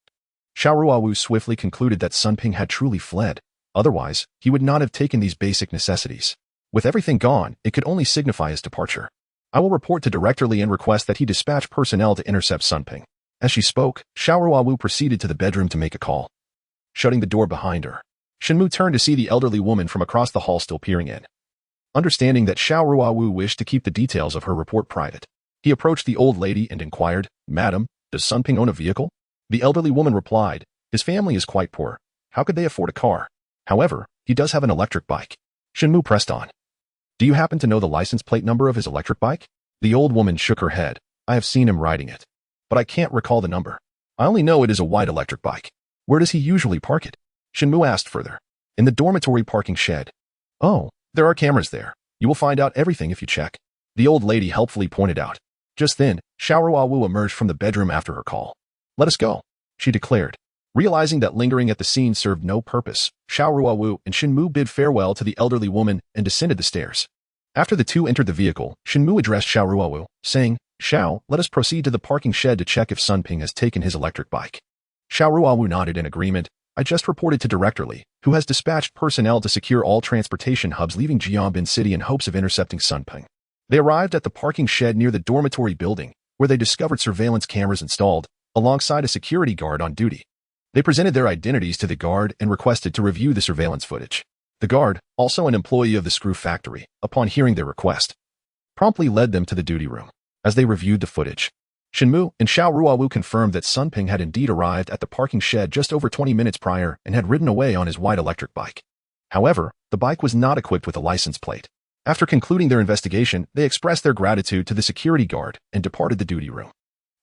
Xiao Ruowu swiftly concluded that Sun Peng had truly fled. Otherwise, he would not have taken these basic necessities. With everything gone, it could only signify his departure. I will report to Director Li and request that he dispatch personnel to intercept Sun Peng. As she spoke, Xiao Ruowu proceeded to the bedroom to make a call. Shutting the door behind her, Shen Mu turned to see the elderly woman from across the hall still peering in. Understanding that Xiao Ruowu wished to keep the details of her report private, he approached the old lady and inquired, Madam, does Sun Peng own a vehicle? The elderly woman replied, his family is quite poor. How could they afford a car? However, he does have an electric bike. Shen Mu pressed on. Do you happen to know the license plate number of his electric bike? The old woman shook her head. I have seen him riding it, but I can't recall the number. I only know it is a white electric bike. Where does he usually park it? Shen Mu asked further. In the dormitory parking shed. Oh, there are cameras there. You will find out everything if you check. The old lady helpfully pointed out. Just then, Xiao Ruowu emerged from the bedroom after her call. Let us go, she declared. Realizing that lingering at the scene served no purpose, Xiao Ruowu and Shen Mu bid farewell to the elderly woman and descended the stairs. After the two entered the vehicle, Shen Mu addressed Xiao Ruowu, saying, "Xiao, let us proceed to the parking shed to check if Sun Ping has taken his electric bike." Xiao Ruowu nodded in agreement. "I just reported to Directorly, who has dispatched personnel to secure all transportation hubs leaving Jianbin City in hopes of intercepting Sun Ping." They arrived at the parking shed near the dormitory building, where they discovered surveillance cameras installed, alongside a security guard on duty. They presented their identities to the guard and requested to review the surveillance footage. The guard, also an employee of the screw factory, upon hearing their request, promptly led them to the duty room. As they reviewed the footage, Shen Mu and Xiao Ruowu confirmed that Sun Ping had indeed arrived at the parking shed just over 20 minutes prior and had ridden away on his white electric bike. However, the bike was not equipped with a license plate. After concluding their investigation, they expressed their gratitude to the security guard and departed the duty room.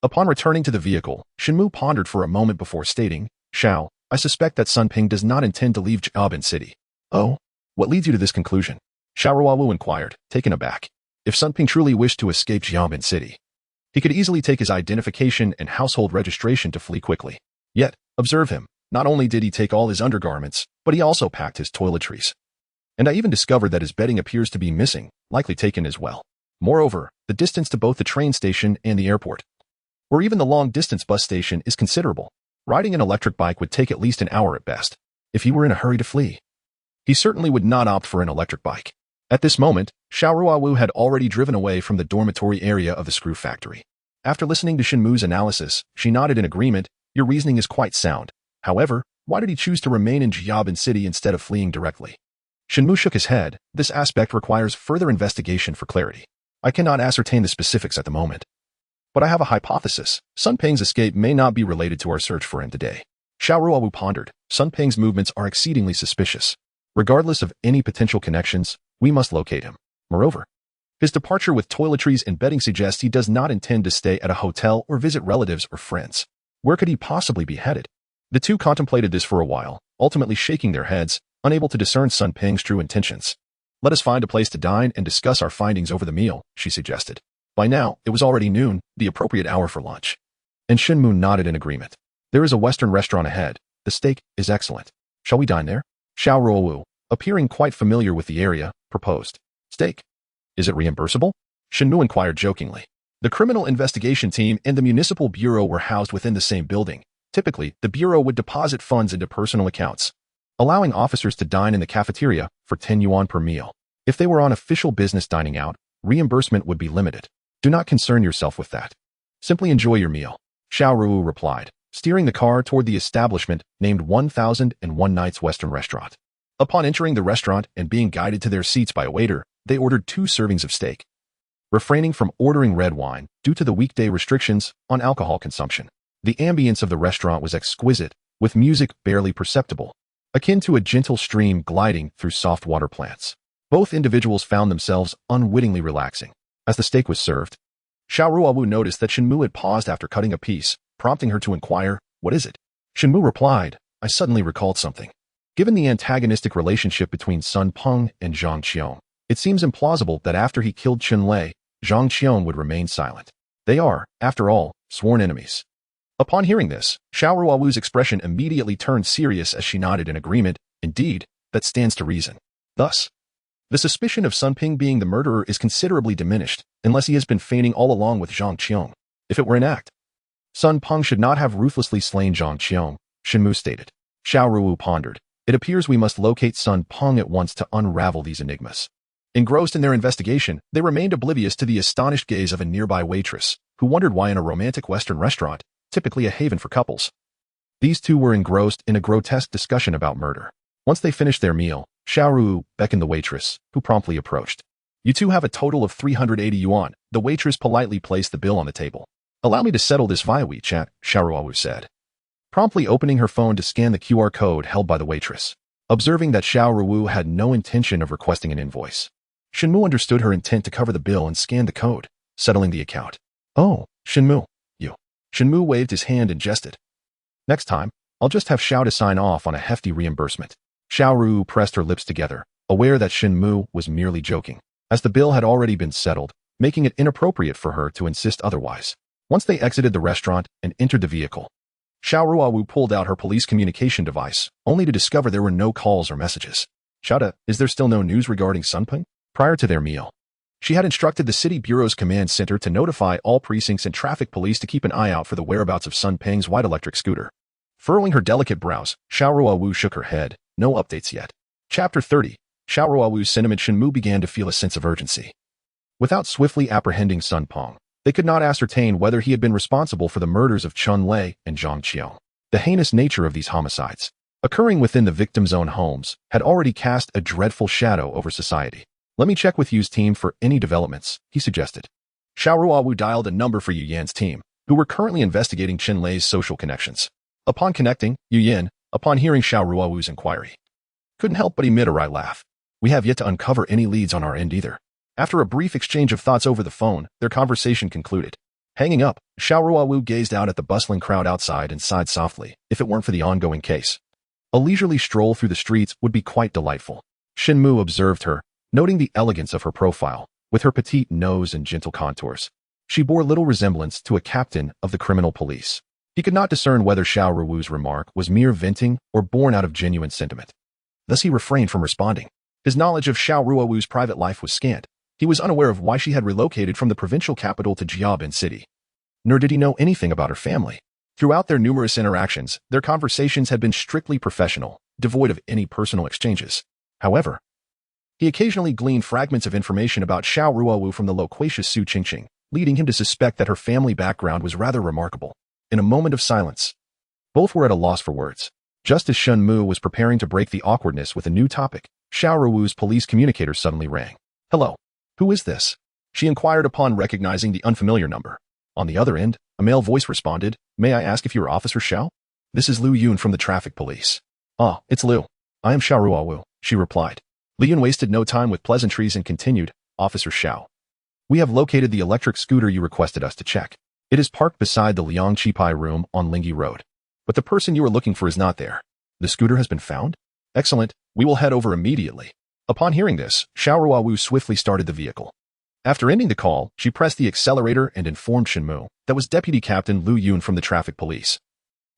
Upon returning to the vehicle, Shen Mu pondered for a moment before stating, "Xiao, I suspect that Sun Ping does not intend to leave Jiabin City." "Oh? What leads you to this conclusion?" Xiao Ruowu inquired, taken aback. If Sun Ping truly wished to escape Jiabin City, he could easily take his identification and household registration to flee quickly. Yet, observe him. Not only did he take all his undergarments, but he also packed his toiletries. And I even discovered that his bedding appears to be missing, likely taken as well. Moreover, the distance to both the train station and the airport, or even the long-distance bus station, is considerable. Riding an electric bike would take at least an hour at best. If he were in a hurry to flee, he certainly would not opt for an electric bike. At this moment, Xiao Ruowu had already driven away from the dormitory area of the screw factory. After listening to Shen Mu's analysis, she nodded in agreement. "Your reasoning is quite sound. However, why did he choose to remain in Jiabin City instead of fleeing directly?" Shen Mu shook his head. "This aspect requires further investigation for clarity. I cannot ascertain the specifics at the moment. But I have a hypothesis. Sun Ping's escape may not be related to our search for him today." Xiao Ruowu pondered. Sun Ping's movements are exceedingly suspicious. Regardless of any potential connections, we must locate him. Moreover, his departure with toiletries and bedding suggests he does not intend to stay at a hotel or visit relatives or friends. Where could he possibly be headed? The two contemplated this for a while, ultimately shaking their heads, unable to discern Sun Ping's true intentions. "Let us find a place to dine and discuss our findings over the meal," she suggested. By now, it was already noon, the appropriate hour for lunch. And Shen Mu nodded in agreement. "There is a Western restaurant ahead. The steak is excellent. Shall we dine there?" Xiao Ruowu, appearing quite familiar with the area, proposed. "Steak? Is it reimbursable?" Shen Mu inquired jokingly. The criminal investigation team and the municipal bureau were housed within the same building. Typically, the bureau would deposit funds into personal accounts, allowing officers to dine in the cafeteria for 10 yuan per meal. If they were on official business dining out, reimbursement would be limited. "Do not concern yourself with that. Simply enjoy your meal," Xiao Ruowu replied, steering the car toward the establishment named 1001 Nights Western Restaurant. Upon entering the restaurant and being guided to their seats by a waiter, they ordered 2 servings of steak, refraining from ordering red wine due to the weekday restrictions on alcohol consumption. The ambience of the restaurant was exquisite, with music barely perceptible, akin to a gentle stream gliding through soft water plants. Both individuals found themselves unwittingly relaxing. As the steak was served, Xiao Ruowu noticed that Shen Mu had paused after cutting a piece, prompting her to inquire, "What is it?" Shen Mu replied, "I suddenly recalled something. Given the antagonistic relationship between Sun Ping and Zhang Qiong, it seems implausible that after he killed Chen Lei, Zhang Qiong would remain silent. They are, after all, sworn enemies." Upon hearing this, Xiao Ruowu's expression immediately turned serious as she nodded in agreement. "Indeed, that stands to reason. Thus, the suspicion of Sun Ping being the murderer is considerably diminished, unless he has been feigning all along with Zhang Qiong. If it were an act, Sun Ping should not have ruthlessly slain Zhang Qiong," Shen Mu stated. Xiao Ruowu pondered. "It appears we must locate Sun Ping at once to unravel these enigmas." Engrossed in their investigation, they remained oblivious to the astonished gaze of a nearby waitress, who wondered why in a romantic Western restaurant, typically a haven for couples, these two were engrossed in a grotesque discussion about murder. Once they finished their meal, Xiao Ruowu beckoned the waitress, who promptly approached. "You two have a total of 380 yuan. The waitress politely placed the bill on the table. "Allow me to settle this via WeChat," Xiao Ruowu said, promptly opening her phone to scan the QR code held by the waitress. Observing that Xiao Ruowu had no intention of requesting an invoice, Shen Mu understood her intent to cover the bill and scanned the code, settling the account. "Oh, Shen Mu, you." Shen Mu waved his hand and jested. "Next time, I'll just have Xiao to sign off on a hefty reimbursement." Xiao Ruowu pressed her lips together, aware that Shen Mu was merely joking, as the bill had already been settled, making it inappropriate for her to insist otherwise. Once they exited the restaurant and entered the vehicle, Xiao Ruowu pulled out her police communication device, only to discover there were no calls or messages. "Xiao, is there still no news regarding Sun Ping?" Prior to their meal, She had instructed the City Bureau's command center to notify all precincts and traffic police to keep an eye out for the whereabouts of Sun Peng's white electric scooter. Furrowing her delicate brows, Xiao Ruowu shook her head. No updates yet. Chapter 30. Xiao Ruowu's sentiment. Shen Mu began to feel a sense of urgency. Without swiftly apprehending Sun Peng, they could not ascertain whether he had been responsible for the murders of Chun Lei and Zhang Qiao. The heinous nature of these homicides, occurring within the victims' own homes, had already cast a dreadful shadow over society. Let me check with Yu's team for any developments, he suggested. Xiao Ruowu dialed a number for Yu Yan's team, who were currently investigating Chen Lei's social connections. Upon connecting, Yu Yan, upon hearing Xiao Ruowu's inquiry, couldn't help but emit a wry laugh. We have yet to uncover any leads on our end either. After a brief exchange of thoughts over the phone, their conversation concluded. Hanging up, Xiao Ruowu gazed out at the bustling crowd outside and sighed softly. If it weren't for the ongoing case, a leisurely stroll through the streets would be quite delightful. Shen Mu observed her, noting the elegance of her profile, with her petite nose and gentle contours. She bore little resemblance to a captain of the criminal police. He could not discern whether Xiao Ruowu's remark was mere venting or born out of genuine sentiment. Thus he refrained from responding. His knowledge of Xiao Ruowu's private life was scant. He was unaware of why she had relocated from the provincial capital to Jiabin City. Nor did he know anything about her family. Throughout their numerous interactions, their conversations had been strictly professional, devoid of any personal exchanges. However, he occasionally gleaned fragments of information about Xiao Ruowu from the loquacious Su Qingqing, leading him to suspect that her family background was rather remarkable. In a moment of silence, both were at a loss for words. Just as Shen Mu was preparing to break the awkwardness with a new topic, Xiao Ruowu's police communicator suddenly rang. Hello. Who is this? She inquired upon recognizing the unfamiliar number. On the other end, a male voice responded, May I ask if you are Officer Xiao? This is Lu Yun from the traffic police. Ah, it's Liu. I am Xiao Ruowu, she replied. Lu Yun wasted no time with pleasantries and continued, Officer Xiao. We have located the electric scooter you requested us to check. It is parked beside the Liang Chipai room on Lingyi Road. But the person you are looking for is not there. The scooter has been found? Excellent. We will head over immediately. Upon hearing this, Xiao Ruowu swiftly started the vehicle. After ending the call, she pressed the accelerator and informed Shen Mu that was Deputy Captain Lu Yun from the traffic police.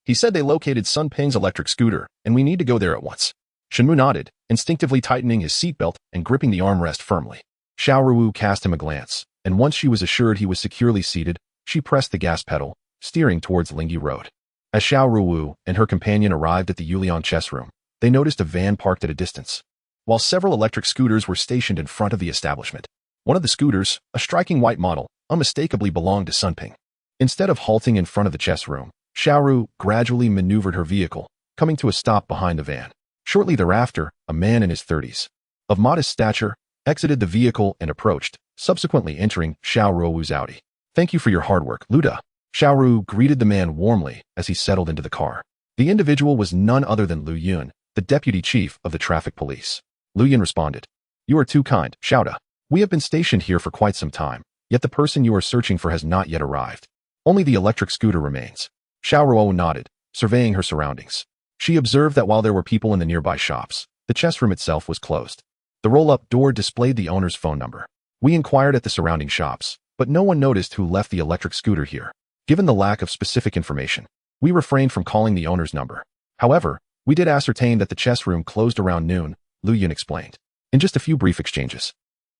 He said they located Sun Peng's electric scooter, and we need to go there at once. Shen Mu nodded, instinctively tightening his seatbelt and gripping the armrest firmly. Xiao Ruowu cast him a glance, and once she was assured he was securely seated, she pressed the gas pedal, steering towards Lingyi Road. As Xiao Ruowu and her companion arrived at the Yuliang chess room, they noticed a van parked at a distance, while several electric scooters were stationed in front of the establishment. One of the scooters, a striking white model, unmistakably belonged to Sun Peng. Instead of halting in front of the chess room, Xiao Ruowu gradually maneuvered her vehicle, coming to a stop behind the van. Shortly thereafter, a man in his 30s, of modest stature, exited the vehicle and approached, subsequently entering Xiao Ruowu's Audi. Thank you for your hard work, Luda. Xiao Ruowu greeted the man warmly as he settled into the car. The individual was none other than Lu Yun, the deputy chief of the traffic police. Lu Yun responded, You are too kind, Xiaoda. We have been stationed here for quite some time, yet the person you are searching for has not yet arrived. Only the electric scooter remains. Xiao Ruowu nodded, surveying her surroundings. She observed that while there were people in the nearby shops, the chess room itself was closed. The roll-up door displayed the owner's phone number. We inquired at the surrounding shops, but no one noticed who left the electric scooter here. Given the lack of specific information, we refrained from calling the owner's number. However, we did ascertain that the chess room closed around noon, Lu Yun explained. In just a few brief exchanges,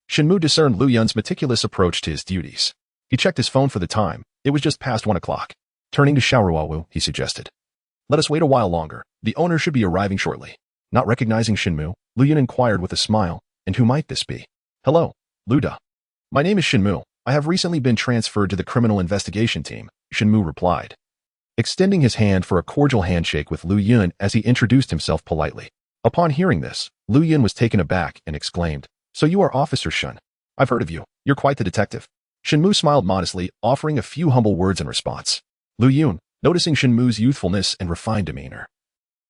Shen Mu discerned Lu Yun's meticulous approach to his duties. He checked his phone for the time. It was just past 1 o'clock. Turning to Xiao Ruowu, he suggested, Let us wait a while longer. The owner should be arriving shortly. Not recognizing Shen Mu, Lu Yun inquired with a smile, And who might this be? Hello, Luda. My name is Shen Mu. I have recently been transferred to the criminal investigation team, Shen Mu replied, extending his hand for a cordial handshake with Lu Yun as he introduced himself politely. Upon hearing this, Lu Yun was taken aback and exclaimed, So you are Officer Shen. I've heard of you. You're quite the detective. Shen Mu smiled modestly, offering a few humble words in response. Lu Yun, noticing Shen Mu's youthfulness and refined demeanor,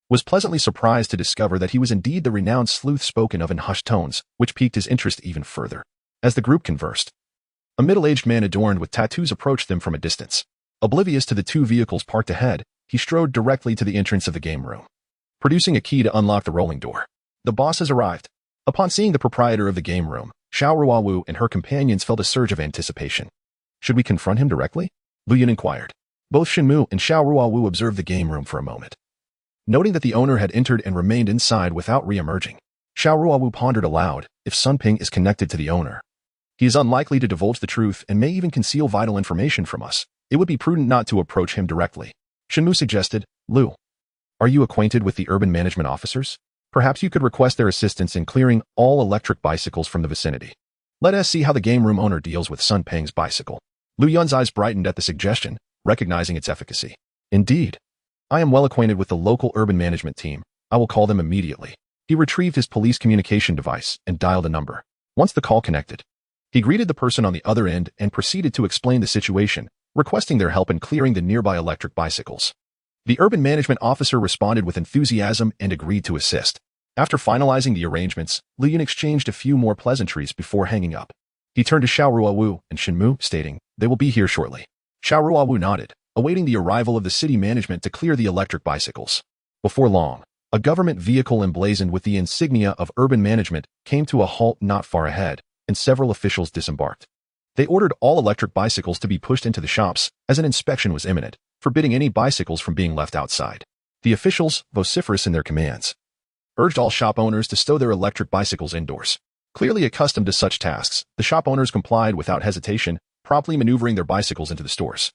was pleasantly surprised to discover that he was indeed the renowned sleuth spoken of in hushed tones, which piqued his interest even further. As the group conversed, a middle-aged man adorned with tattoos approached them from a distance. Oblivious to the two vehicles parked ahead, he strode directly to the entrance of the game room, producing a key to unlock the rolling door. The boss has arrived. Upon seeing the proprietor of the game room, Xiao Ruowu and her companions felt a surge of anticipation. Should we confront him directly? Lu Yun inquired. Both Shen Mu and Xiao Ruowu observed the game room for a moment, noting that the owner had entered and remained inside without re-emerging. Xiao Ruowu pondered aloud, if Sun Peng is connected to the owner, He is unlikely to divulge the truth and may even conceal vital information from us. It would be prudent not to approach him directly. Shen Mu suggested. Lu, are you acquainted with the urban management officers? Perhaps you could request their assistance in clearing all electric bicycles from the vicinity. Let us see how the game room owner deals with Sun Peng's bicycle. Lu Yun's eyes brightened at the suggestion, recognizing its efficacy. Indeed. I am well acquainted with the local urban management team. I will call them immediately. He retrieved his police communication device and dialed a number. Once the call connected, he greeted the person on the other end and proceeded to explain the situation, requesting their help in clearing the nearby electric bicycles. The urban management officer responded with enthusiasm and agreed to assist. After finalizing the arrangements, Lu Yun exchanged a few more pleasantries before hanging up. He turned to Xiao Ruowu and Shen Mu, stating, they will be here shortly. Xiao Ruowu nodded, awaiting the arrival of the city management to clear the electric bicycles. Before long, a government vehicle emblazoned with the insignia of urban management came to a halt not far ahead, and several officials disembarked. They ordered all electric bicycles to be pushed into the shops, as an inspection was imminent, forbidding any bicycles from being left outside. The officials, vociferous in their commands, urged all shop owners to stow their electric bicycles indoors. Clearly accustomed to such tasks, the shop owners complied without hesitation, promptly maneuvering their bicycles into the stores.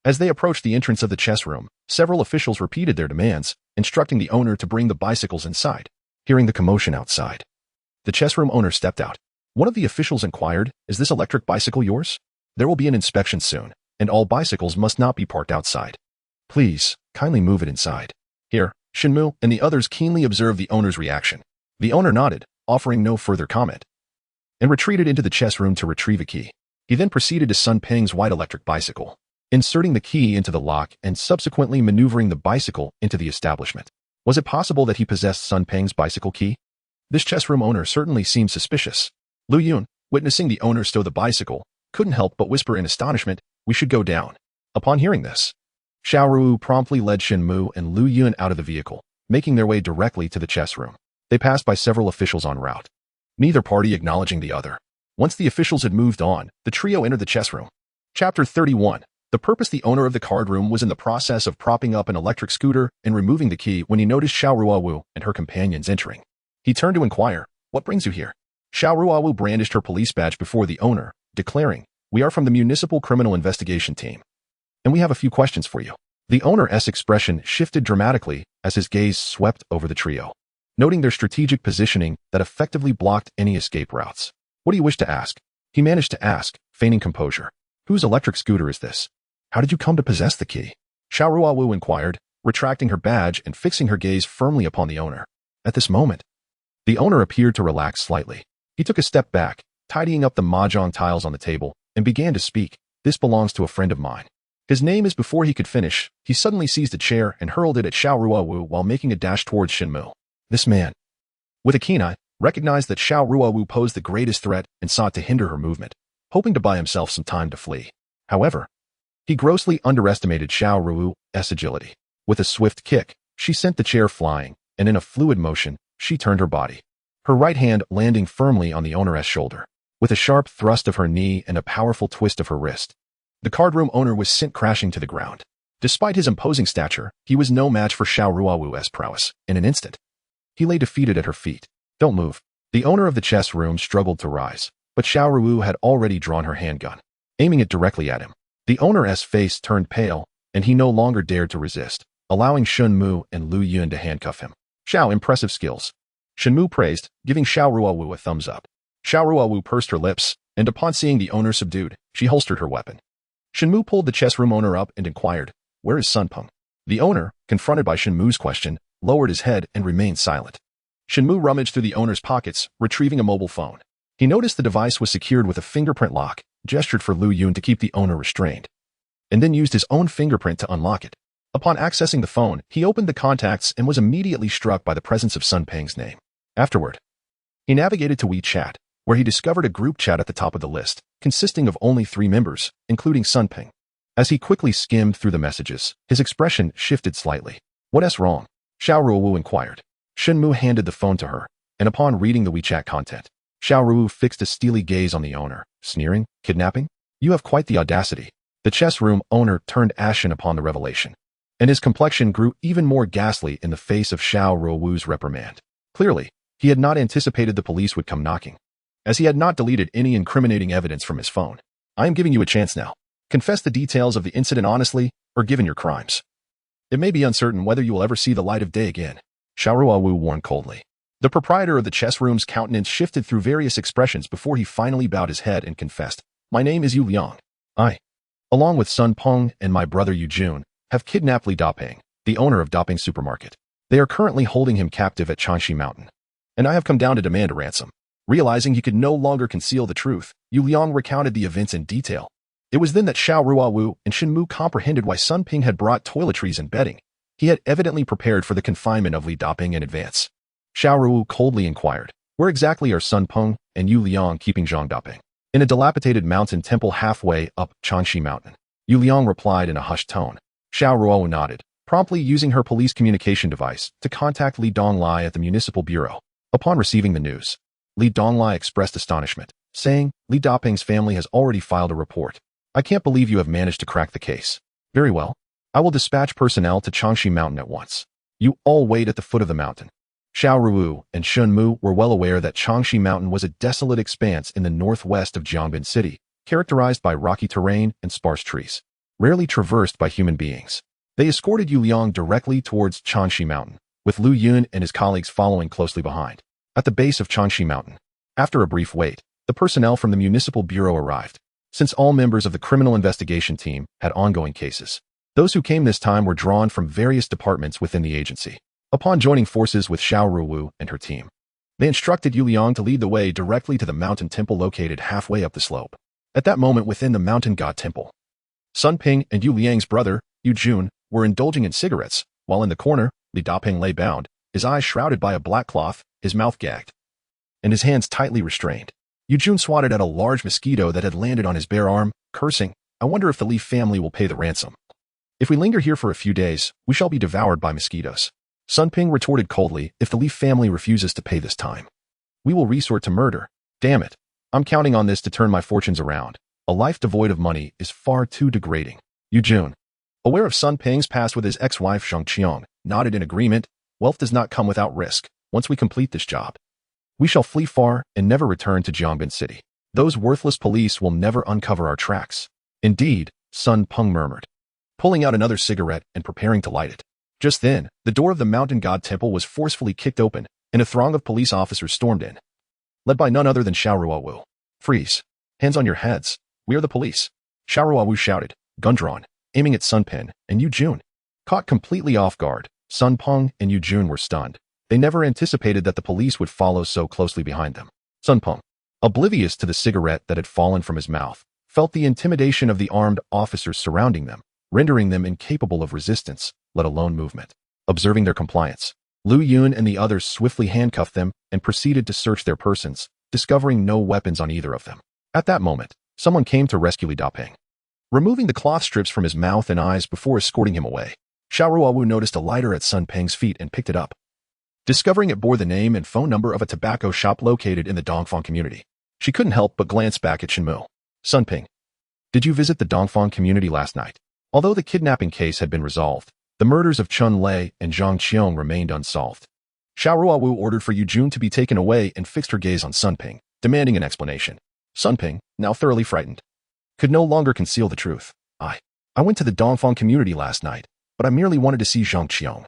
As they approached the entrance of the chess room, several officials repeated their demands, instructing the owner to bring the bicycles inside. Hearing the commotion outside, the chess room owner stepped out. One of the officials inquired, is this electric bicycle yours? There will be an inspection soon, and all bicycles must not be parked outside. Please, kindly move it inside. Here, Shen Mu and the others keenly observed the owner's reaction. The owner nodded, offering no further comment, and retreated into the chess room to retrieve a key. He then proceeded to Sun Peng's white electric bicycle, inserting the key into the lock and subsequently maneuvering the bicycle into the establishment. Was it possible that he possessed Sun Peng's bicycle key? This chess room owner certainly seemed suspicious. Lu Yun, witnessing the owner stow the bicycle, couldn't help but whisper in astonishment, we should go down. Upon hearing this, Xiao Ruowu promptly led Shen Mu and Lu Yun out of the vehicle, making their way directly to the chess room. They passed by several officials en route, neither party acknowledging the other. Once the officials had moved on, the trio entered the chess room. Chapter 31. The purpose. The owner of the card room was in the process of propping up an electric scooter and removing the key when he noticed Xiao Ruowu and her companions entering. He turned to inquire, what brings you here? Xiao Ruowu brandished her police badge before the owner, declaring, we are from the Municipal Criminal Investigation Team, and we have a few questions for you. The owner's expression shifted dramatically as his gaze swept over the trio, noting their strategic positioning that effectively blocked any escape routes. What do you wish to ask? He managed to ask, feigning composure. Whose electric scooter is this? How did you come to possess the key? Xiao Ruowu inquired, retracting her badge and fixing her gaze firmly upon the owner. At this moment, the owner appeared to relax slightly. He took a step back, tidying up the mahjong tiles on the table, and began to speak. This belongs to a friend of mine. His name is. Before he could finish, he suddenly seized a chair and hurled it at Xiao Ruowu while making a dash towards Shen Mu. This man, with a keen eye, recognized that Xiao Ruowu posed the greatest threat and sought to hinder her movement, hoping to buy himself some time to flee. However, he grossly underestimated Xiao Ruowu's agility. With a swift kick, she sent the chair flying, and in a fluid motion, she turned her body, her right hand landing firmly on the owner's shoulder. With a sharp thrust of her knee and a powerful twist of her wrist, the card room owner was sent crashing to the ground. Despite his imposing stature, he was no match for Xiao Ruowu's prowess. In an instant, he lay defeated at her feet. Don't move. The owner of the chess room struggled to rise, but Xiao Ruowu had already drawn her handgun, aiming it directly at him. The owner's face turned pale, and he no longer dared to resist, allowing Shen Mu and Lu Yun to handcuff him. Xiao, impressive skills. Shen Mu praised, giving Xiao Ruowu a thumbs up. Xiao Ruowu pursed her lips, and upon seeing the owner subdued, she holstered her weapon. Shen Mu pulled the chess room owner up and inquired, where is Sun Peng? The owner, confronted by Shen Mu's question, lowered his head and remained silent. Shen Mu rummaged through the owner's pockets, retrieving a mobile phone. He noticed the device was secured with a fingerprint lock, gestured for Lu Yun to keep the owner restrained, and then used his own fingerprint to unlock it. Upon accessing the phone, he opened the contacts and was immediately struck by the presence of Sun Peng's name. Afterward, he navigated to WeChat, where he discovered a group chat at the top of the list, consisting of only 3 members, including Sun Peng. As he quickly skimmed through the messages, his expression shifted slightly. What's wrong? Xiao Ruowu inquired. Shen Mu handed the phone to her, and upon reading the WeChat content, Xiao Ruowu fixed a steely gaze on the owner, sneering, kidnapping? You have quite the audacity. The chess room owner turned ashen upon the revelation, and his complexion grew even more ghastly in the face of Xiao Ruowu's reprimand. Clearly, he had not anticipated the police would come knocking. as he had not deleted any incriminating evidence from his phone. I am giving you a chance now. Confess the details of the incident honestly, or given your crimes. It may be uncertain whether you will ever see the light of day again, Xiao Ruowu warned coldly. The proprietor of the chess room's countenance shifted through various expressions before he finally bowed his head and confessed, My name is Yu Liang. I, along with Sun Peng and my brother Yu Jun, have kidnapped Li Daping, the owner of Daping Supermarket. They are currently holding him captive at Changxi Mountain. And I have come down to demand a ransom. Realizing he could no longer conceal the truth, Yu Liang recounted the events in detail. It was then that Xiao Ruowu and Shen Mu comprehended why Sun Ping had brought toiletries and bedding. He had evidently prepared for the confinement of Li Daping in advance. Xiao Ruowu coldly inquired, Where exactly are Sun Peng and Yu Liang keeping Zhang Daping? In a dilapidated mountain temple halfway up Changxi Mountain. Yu Liang replied in a hushed tone. Xiao Ruowu nodded, promptly using her police communication device to contact Li Donglai at the municipal bureau. Upon receiving the news, Li Donglai expressed astonishment, saying, Li Daping's family has already filed a report. I can't believe you have managed to crack the case. Very well. I will dispatch personnel to Changxi Mountain at once. You all wait at the foot of the mountain. Xiao Ruowu and Shen Mu were well aware that Changxi Mountain was a desolate expanse in the northwest of Jiangbin City, characterized by rocky terrain and sparse trees, rarely traversed by human beings. They escorted Yu Liang directly towards Changxi Mountain, with Lu Yun and his colleagues following closely behind. At the base of Changxi Mountain, after a brief wait, the personnel from the municipal bureau arrived. Since all members of the criminal investigation team had ongoing cases, those who came this time were drawn from various departments within the agency. Upon joining forces with Xiao Ruowu and her team, they instructed Yu Liang to lead the way directly to the mountain temple located halfway up the slope. At that moment within the mountain god temple, Sun Ping and Yu Liang's brother, Yu Jun, were indulging in cigarettes, while in the corner, Li Daping lay bound, his eyes shrouded by a black cloth, his mouth gagged, and his hands tightly restrained. Yu Jun swatted at a large mosquito that had landed on his bare arm, cursing, I wonder if the Li family will pay the ransom. If we linger here for a few days, we shall be devoured by mosquitoes. Sun Ping retorted coldly, if the Li family refuses to pay this time, we will resort to murder. Damn it. I'm counting on this to turn my fortunes around. A life devoid of money is far too degrading. Yu Jun, aware of Sun Ping's past with his ex-wife Zhang Qiang, nodded in agreement. Wealth does not come without risk. Once we complete this job, we shall flee far and never return to Jiangbin City. Those worthless police will never uncover our tracks. Indeed, Sun Peng murmured, pulling out another cigarette and preparing to light it. Just then, the door of the mountain god temple was forcefully kicked open, and a throng of police officers stormed in, led by none other than Xiao Ruowu. Freeze. Hands on your heads. We are the police. Xiao Ruowu shouted, gun drawn, aiming at Sun Ping and Yu Jun. Caught completely off guard, Sun Peng and Yu Jun were stunned. They never anticipated that the police would follow so closely behind them. Sun Peng, oblivious to the cigarette that had fallen from his mouth, felt the intimidation of the armed officers surrounding them, rendering them incapable of resistance, let alone movement. Observing their compliance, Lu Yun and the others swiftly handcuffed them and proceeded to search their persons, discovering no weapons on either of them. At that moment, someone came to rescue Li Daping, removing the cloth strips from his mouth and eyes before escorting him away. Xiao Ruowu noticed a lighter at Sun Ping's feet and picked it up, discovering it bore the name and phone number of a tobacco shop located in the Dongfang community. She couldn't help but glance back at Shen Mu. Sun Ping, did you visit the Dongfang community last night? Although the kidnapping case had been resolved, the murders of Chun Lei and Zhang Qiong remained unsolved. Xiao Ruowu ordered for Yu Jun to be taken away and fixed her gaze on Sun Ping, demanding an explanation. Sun Ping, now thoroughly frightened, could no longer conceal the truth. I went to the Dongfang community last night, but I merely wanted to see Zhang Qiong.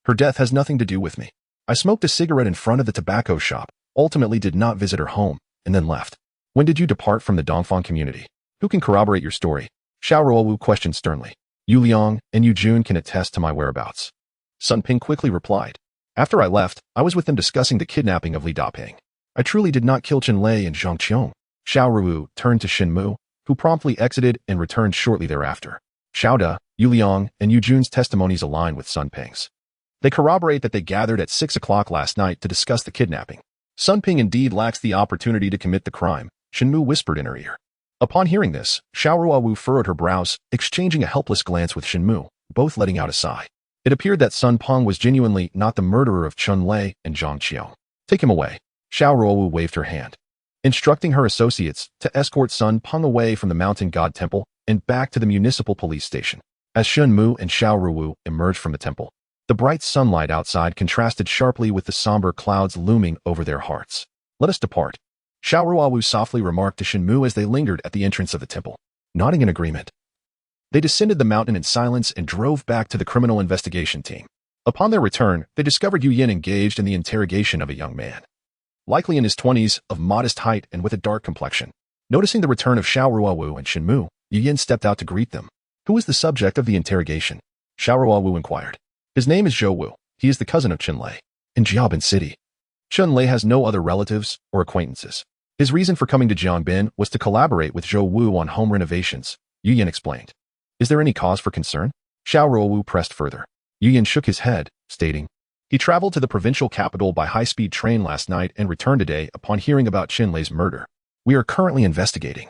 Her death has nothing to do with me. I smoked a cigarette in front of the tobacco shop, ultimately did not visit her home, and then left. When did you depart from the Dongfang community? Who can corroborate your story? Xiao Ruowu questioned sternly. Yu Liang and Yu Jun can attest to my whereabouts. Sun Ping quickly replied. After I left, I was with them discussing the kidnapping of Li Daping. I truly did not kill Chun Lei and Zhang Qiong. Xiao Ruowu turned to Shen Mu, who promptly exited and returned shortly thereafter. Xiao Da, Yu Liang, and Yu Jun's testimonies align with Sun Ping's. They corroborate that they gathered at 6 o'clock last night to discuss the kidnapping. Sun Ping indeed lacks the opportunity to commit the crime, Shen Mu whispered in her ear. Upon hearing this, Xiao Ruowu furrowed her brows, exchanging a helpless glance with Shen Mu, both letting out a sigh. It appeared that Sun Peng was genuinely not the murderer of Chun Lei and Zhang Qiong. Take him away. Xiao Ruowu waved her hand, instructing her associates to escort Sun Peng away from the mountain god temple and back to the municipal police station. As Shen Mu and Xiao Ruowu emerged from the temple, the bright sunlight outside contrasted sharply with the somber clouds looming over their hearts. Let us depart. Xiao Ruowu softly remarked to Shen Mu as they lingered at the entrance of the temple, nodding in agreement. They descended the mountain in silence and drove back to the criminal investigation team. Upon their return, they discovered Yu Yin engaged in the interrogation of a young man, likely in his 20s, of modest height and with a dark complexion. Noticing the return of Xiao Ruowu and Shen Mu, Yu Yin stepped out to greet them. Who is the subject of the interrogation? Xiao Ruowu inquired. His name is Zhou Wu. He is the cousin of Chen Lei, in Jiabin City. Chen Lei has no other relatives or acquaintances. His reason for coming to Jiabin was to collaborate with Zhou Wu on home renovations, Yu Yin explained. Is there any cause for concern? Xiao Ruowu pressed further. Yu Yin shook his head, stating, he traveled to the provincial capital by high-speed train last night and returned today upon hearing about Chen Lei's murder. We are currently investigating.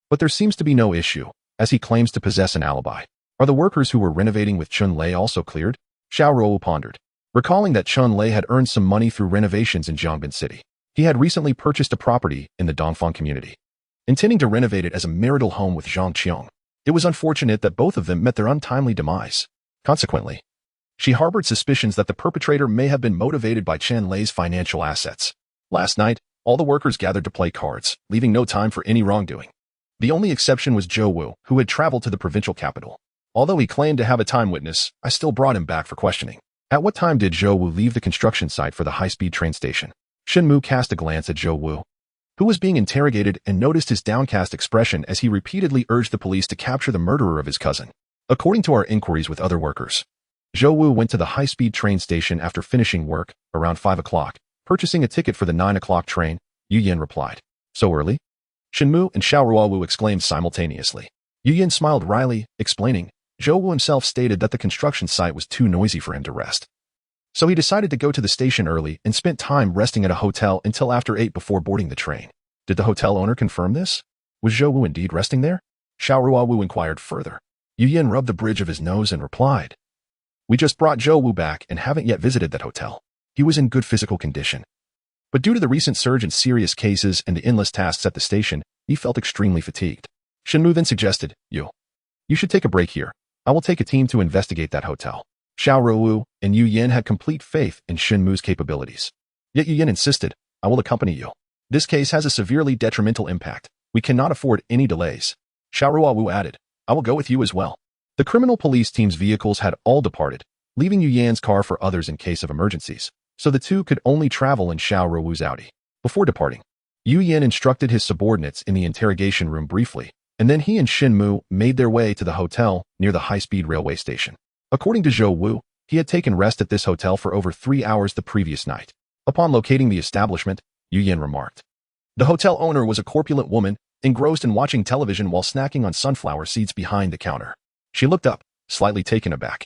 But there seems to be no issue, as he claims to possess an alibi. Are the workers who were renovating with Chen Lei also cleared? Xiao Ruowu pondered, recalling that Chen Lei had earned some money through renovations in Jiabin City. He had recently purchased a property in the Dongfang community, intending to renovate it as a marital home with Zhang Qiong. It was unfortunate that both of them met their untimely demise. Consequently, she harbored suspicions that the perpetrator may have been motivated by Chen Lei's financial assets. Last night, all the workers gathered to play cards, leaving no time for any wrongdoing. The only exception was Zhou Wu, who had traveled to the provincial capital. Although he claimed to have a time witness, I still brought him back for questioning. At what time did Zhou Wu leave the construction site for the high-speed train station? Shen Mu cast a glance at Zhou Wu, who was being interrogated, and noticed his downcast expression as he repeatedly urged the police to capture the murderer of his cousin. According to our inquiries with other workers, Zhou Wu went to the high-speed train station after finishing work, around 5 o'clock, purchasing a ticket for the 9 o'clock train, Yu Yin replied. So early? Shen Mu and Xiao Ruowu exclaimed simultaneously. Yu Yin smiled wryly, explaining, Zhou Wu himself stated that the construction site was too noisy for him to rest. So he decided to go to the station early and spent time resting at a hotel until after 8 before boarding the train. Did the hotel owner confirm this? Was Zhou Wu indeed resting there? Xiao Ruowu inquired further. Yu Yin rubbed the bridge of his nose and replied, we just brought Zhou Wu back and haven't yet visited that hotel. He was in good physical condition. But due to the recent surge in serious cases and the endless tasks at the station, he felt extremely fatigued. Shen Mu then suggested, you should take a break here. I will take a team to investigate that hotel. Xiao Ruowu and Yu Yin had complete faith in Shen Mu's capabilities. Yet Yu Yin insisted, I will accompany you. This case has a severely detrimental impact. We cannot afford any delays. Xiao Ruowu added, I will go with you as well. The criminal police team's vehicles had all departed, leaving Yu Yan's car for others in case of emergencies, so the two could only travel in Xiao Ruowu's Audi. Before departing, Yu Yan instructed his subordinates in the interrogation room briefly, and then he and Shen Mu made their way to the hotel near the high-speed railway station. According to Zhou Wu, he had taken rest at this hotel for over 3 hours the previous night. Upon locating the establishment, Yu Yan remarked, the hotel owner was a corpulent woman, engrossed in watching television while snacking on sunflower seeds behind the counter. She looked up, slightly taken aback,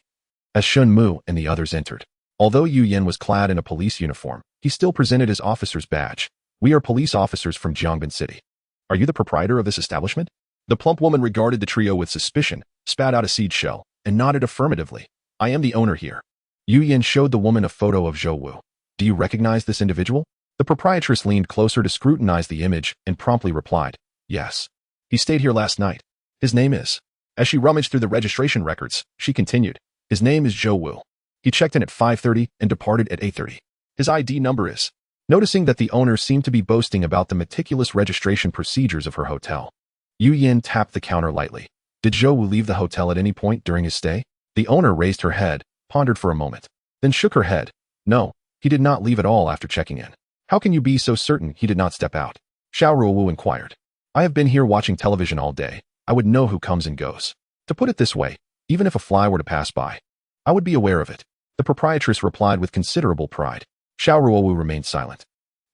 as Shen Mu and the others entered. Although Yu Yan was clad in a police uniform, he still presented his officer's badge. We are police officers from Jiabin City. Are you the proprietor of this establishment? The plump woman regarded the trio with suspicion, spat out a seed shell, and nodded affirmatively. I am the owner here. Yu Yan showed the woman a photo of Zhou Wu. Do you recognize this individual? The proprietress leaned closer to scrutinize the image and promptly replied, yes. He stayed here last night. His name is. As she rummaged through the registration records, she continued, his name is Zhou Wu. He checked in at 5:30 and departed at 8:30. His ID number is. Noticing that the owner seemed to be boasting about the meticulous registration procedures of her hotel, Yu Yan tapped the counter lightly. Did Zhou Wu leave the hotel at any point during his stay? The owner raised her head, pondered for a moment, then shook her head. No, he did not leave at all after checking in. How can you be so certain he did not step out? Xiao Ruowu inquired. I have been here watching television all day. I would know who comes and goes. To put it this way, even if a fly were to pass by, I would be aware of it. The proprietress replied with considerable pride. Xiao Ruowu remained silent,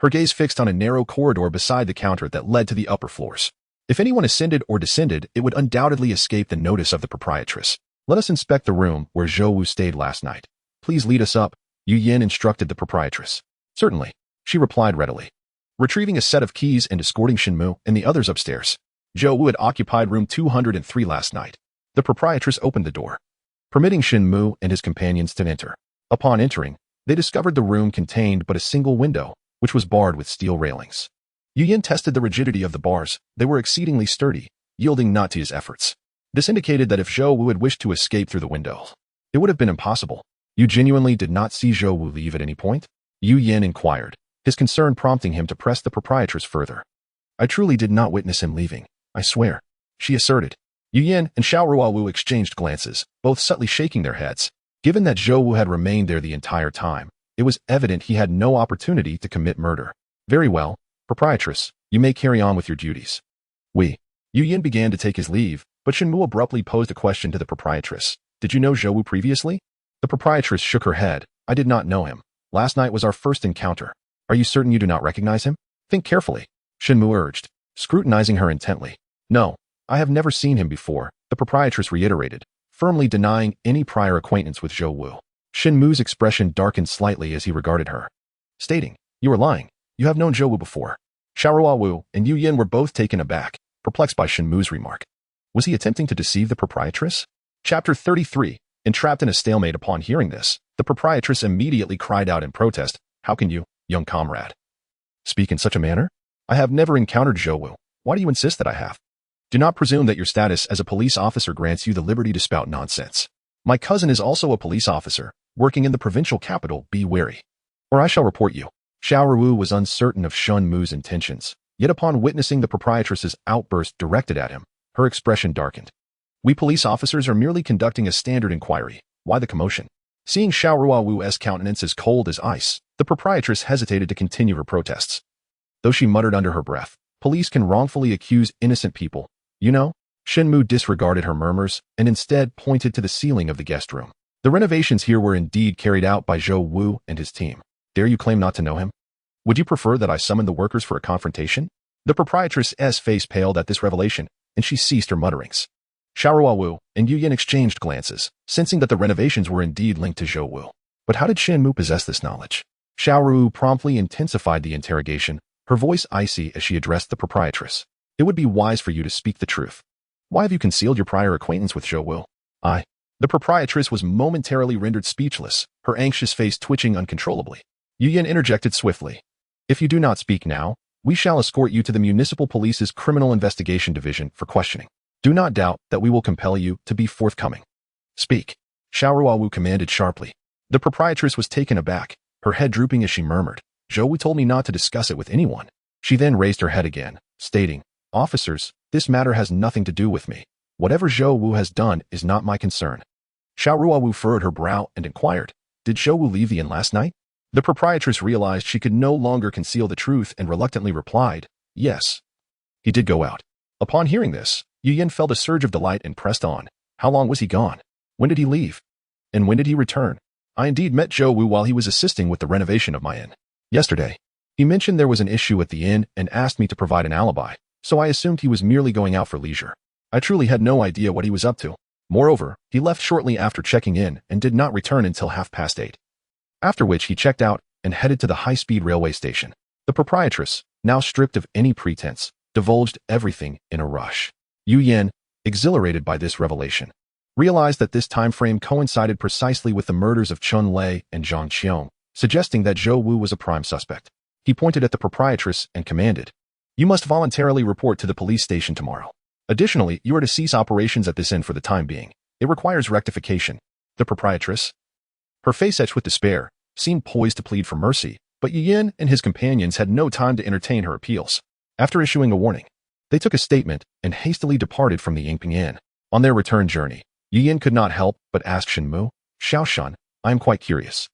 her gaze fixed on a narrow corridor beside the counter that led to the upper floors. If anyone ascended or descended, it would undoubtedly escape the notice of the proprietress. Let us inspect the room where Zhou Wu stayed last night. Please lead us up, Yu Yan instructed the proprietress. Certainly, she replied readily, retrieving a set of keys and escorting Shen Mu and the others upstairs. Zhou Wu had occupied room 203 last night. The proprietress opened the door, permitting Shen Mu and his companions to enter. Upon entering, they discovered the room contained but a single window, which was barred with steel railings. Yu Yan tested the rigidity of the bars. They were exceedingly sturdy, yielding not to his efforts. This indicated that if Zhou Wu had wished to escape through the window, it would have been impossible. You genuinely did not see Zhou Wu leave at any point? Yu Yan inquired, his concern prompting him to press the proprietress further. I truly did not witness him leaving, I swear, she asserted. Yu Yin and Xiao Ruowu exchanged glances, both subtly shaking their heads. Given that Zhou Wu had remained there the entire time, it was evident he had no opportunity to commit murder. Very well, proprietress, you may carry on with your duties. Yu Yin began to take his leave, but Shen Mu abruptly posed a question to the proprietress. Did you know Zhou Wu previously? The proprietress shook her head. I did not know him. Last night was our first encounter. Are you certain you do not recognize him? Think carefully, Shen Mu urged, scrutinizing her intently. No, I have never seen him before, the proprietress reiterated, firmly denying any prior acquaintance with Zhou Wu. Shen Mu's expression darkened slightly as he regarded her, stating, You are lying. You have known Zhou Wu before. Xiao Ruowu and Yu Yin were both taken aback, perplexed by Shen Mu's remark. Was he attempting to deceive the proprietress? Chapter 33. Entrapped in a stalemate. Upon hearing this, the proprietress immediately cried out in protest. How can you, young comrade, speak in such a manner? I have never encountered Zhou Wu. Why do you insist that I have? Do not presume that your status as a police officer grants you the liberty to spout nonsense. My cousin is also a police officer, working in the provincial capital. Be wary, or I shall report you. Xiao Ruowu was uncertain of Shen Mu's intentions, yet upon witnessing the proprietress's outburst directed at him, her expression darkened. We police officers are merely conducting a standard inquiry. Why the commotion? Seeing Xiao Ruowu's countenance as cold as ice, the proprietress hesitated to continue her protests. Though she muttered under her breath, police can wrongfully accuse innocent people. You know? Shen Mu disregarded her murmurs and instead pointed to the ceiling of the guest room. The renovations here were indeed carried out by Zhou Wu and his team. Dare you claim not to know him? Would you prefer that I summon the workers for a confrontation? The proprietress's face paled at this revelation, and she ceased her mutterings. Xiao Ruowu and Yu Yin exchanged glances, sensing that the renovations were indeed linked to Zhou Wu. But how did Shen Mu possess this knowledge? Xiao Ruowu promptly intensified the interrogation, her voice icy as she addressed the proprietress. It would be wise for you to speak the truth. Why have you concealed your prior acquaintance with Zhou Wu? The proprietress was momentarily rendered speechless, her anxious face twitching uncontrollably. Yu Yin interjected swiftly. If you do not speak now, we shall escort you to the municipal police's criminal investigation division for questioning. Do not doubt that we will compel you to be forthcoming. Speak, Xiao Ruowu commanded sharply. The proprietress was taken aback, her head drooping as she murmured, Zhou Wu told me not to discuss it with anyone. She then raised her head again, stating, Officers, this matter has nothing to do with me. Whatever Zhou Wu has done is not my concern. Xiao Ruowu furrowed her brow and inquired, Did Zhou Wu leave the inn last night? The proprietress realized she could no longer conceal the truth and reluctantly replied, Yes. He did go out. Upon hearing this, Yu Yin felt a surge of delight and pressed on. How long was he gone? When did he leave? And when did he return? I indeed met Zhou Wu while he was assisting with the renovation of my inn. Yesterday. He mentioned there was an issue at the inn and asked me to provide an alibi, so I assumed he was merely going out for leisure. I truly had no idea what he was up to. Moreover, he left shortly after checking in and did not return until 8:30. After which he checked out and headed to the high-speed railway station. The proprietress, now stripped of any pretense, divulged everything in a rush. Yu Yin, exhilarated by this revelation, realized that this time frame coincided precisely with the murders of Chun Lei and Zhang Qiong, suggesting that Zhou Wu was a prime suspect. He pointed at the proprietress and commanded, You must voluntarily report to the police station tomorrow. Additionally, you are to cease operations at this inn for the time being. It requires rectification. The proprietress, her face etched with despair, seemed poised to plead for mercy, but Yu Yin and his companions had no time to entertain her appeals. After issuing a warning, they took a statement and hastily departed from the Yingping Inn. On their return journey, Yu Yin could not help but ask Shen Mu, Xiao Shan, I am quite curious.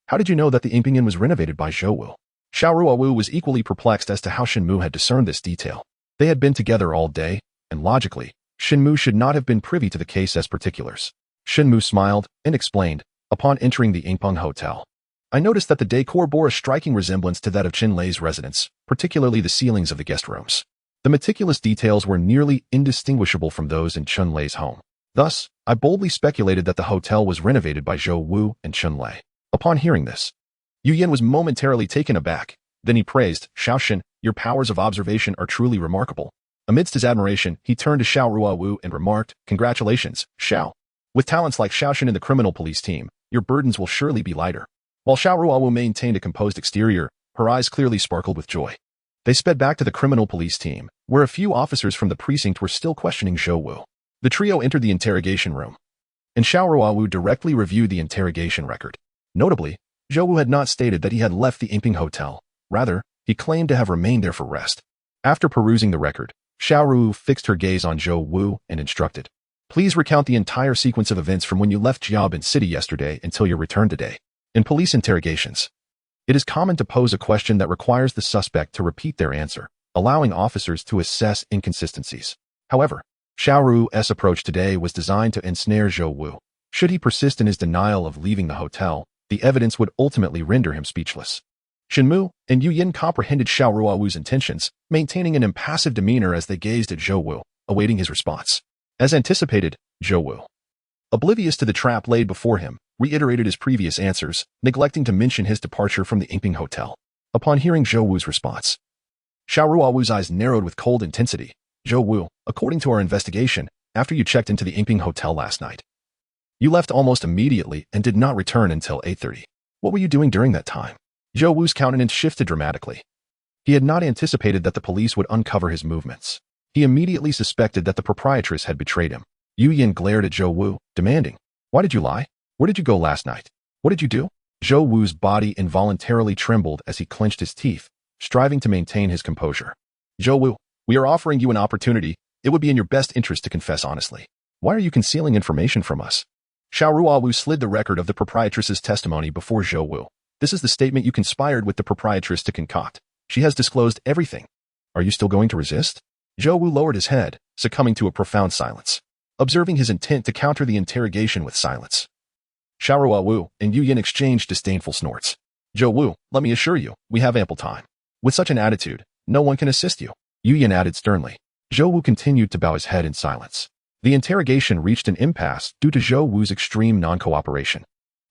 How did you know that the Yingping Inn was renovated by Zhou Wu? Xiao Ruowu was equally perplexed as to how Shen Mu had discerned this detail. They had been together all day, and logically, Shen Mu should not have been privy to the case's particulars. Shen Mu smiled and explained, upon entering the Yingpeng Hotel. I noticed that the decor bore a striking resemblance to that of Qin Lei's residence, particularly the ceilings of the guest rooms. The meticulous details were nearly indistinguishable from those in Chun Lei's home. Thus, I boldly speculated that the hotel was renovated by Zhou Wu and Chun Lei. Upon hearing this, Yu Yin was momentarily taken aback. Then he praised, Xiao Shen, your powers of observation are truly remarkable. Amidst his admiration, he turned to Xiao Ruowu and remarked, Congratulations, Xiao. With talents like Xiao Shen in the criminal police team, your burdens will surely be lighter. While Xiao Ruowu maintained a composed exterior, her eyes clearly sparkled with joy. They sped back to the criminal police team, where a few officers from the precinct were still questioning Zhou Wu. The trio entered the interrogation room, and Xiao Ruowu directly reviewed the interrogation record. Notably, Zhou Wu had not stated that he had left the Yingping Hotel. Rather, he claimed to have remained there for rest. After perusing the record, Xiao Ruowu fixed her gaze on Zhou Wu and instructed, "Please recount the entire sequence of events from when you left Jiabin City yesterday until your return today." In police interrogations, it is common to pose a question that requires the suspect to repeat their answer, allowing officers to assess inconsistencies. However, Xiao Ruowu's approach today was designed to ensnare Zhou Wu. Should he persist in his denial of leaving the hotel, the evidence would ultimately render him speechless. Shen Mu and Yu Yin comprehended Xiao Ruowu's intentions, maintaining an impassive demeanor as they gazed at Zhou Wu, awaiting his response. As anticipated, Zhou Wu, oblivious to the trap laid before him, reiterated his previous answers, neglecting to mention his departure from the Yingping Hotel. Upon hearing Zhou Wu's response, Xiao Ruowu's eyes narrowed with cold intensity. "Zhou Wu, according to our investigation, after you checked into the Yingping Hotel last night, you left almost immediately and did not return until 8:30. What were you doing during that time?" Zhou Wu's countenance shifted dramatically. He had not anticipated that the police would uncover his movements. He immediately suspected that the proprietress had betrayed him. Yu Yin glared at Zhou Wu, demanding, "Why did you lie? Where did you go last night? What did you do?" Zhou Wu's body involuntarily trembled as he clenched his teeth, striving to maintain his composure. "Zhou Wu, we are offering you an opportunity. It would be in your best interest to confess honestly. Why are you concealing information from us?" Xiao Ruowu slid the record of the proprietress's testimony before Zhou Wu. "This is the statement you conspired with the proprietress to concoct. She has disclosed everything. Are you still going to resist?" Zhou Wu lowered his head, succumbing to a profound silence, observing his intent to counter the interrogation with silence. Xiao Ruowu and Yu Yin exchanged disdainful snorts. "Zhou Wu, let me assure you, we have ample time. With such an attitude, no one can assist you," Yu Yin added sternly. Zhou Wu continued to bow his head in silence. The interrogation reached an impasse due to Zhou Wu's extreme non-cooperation,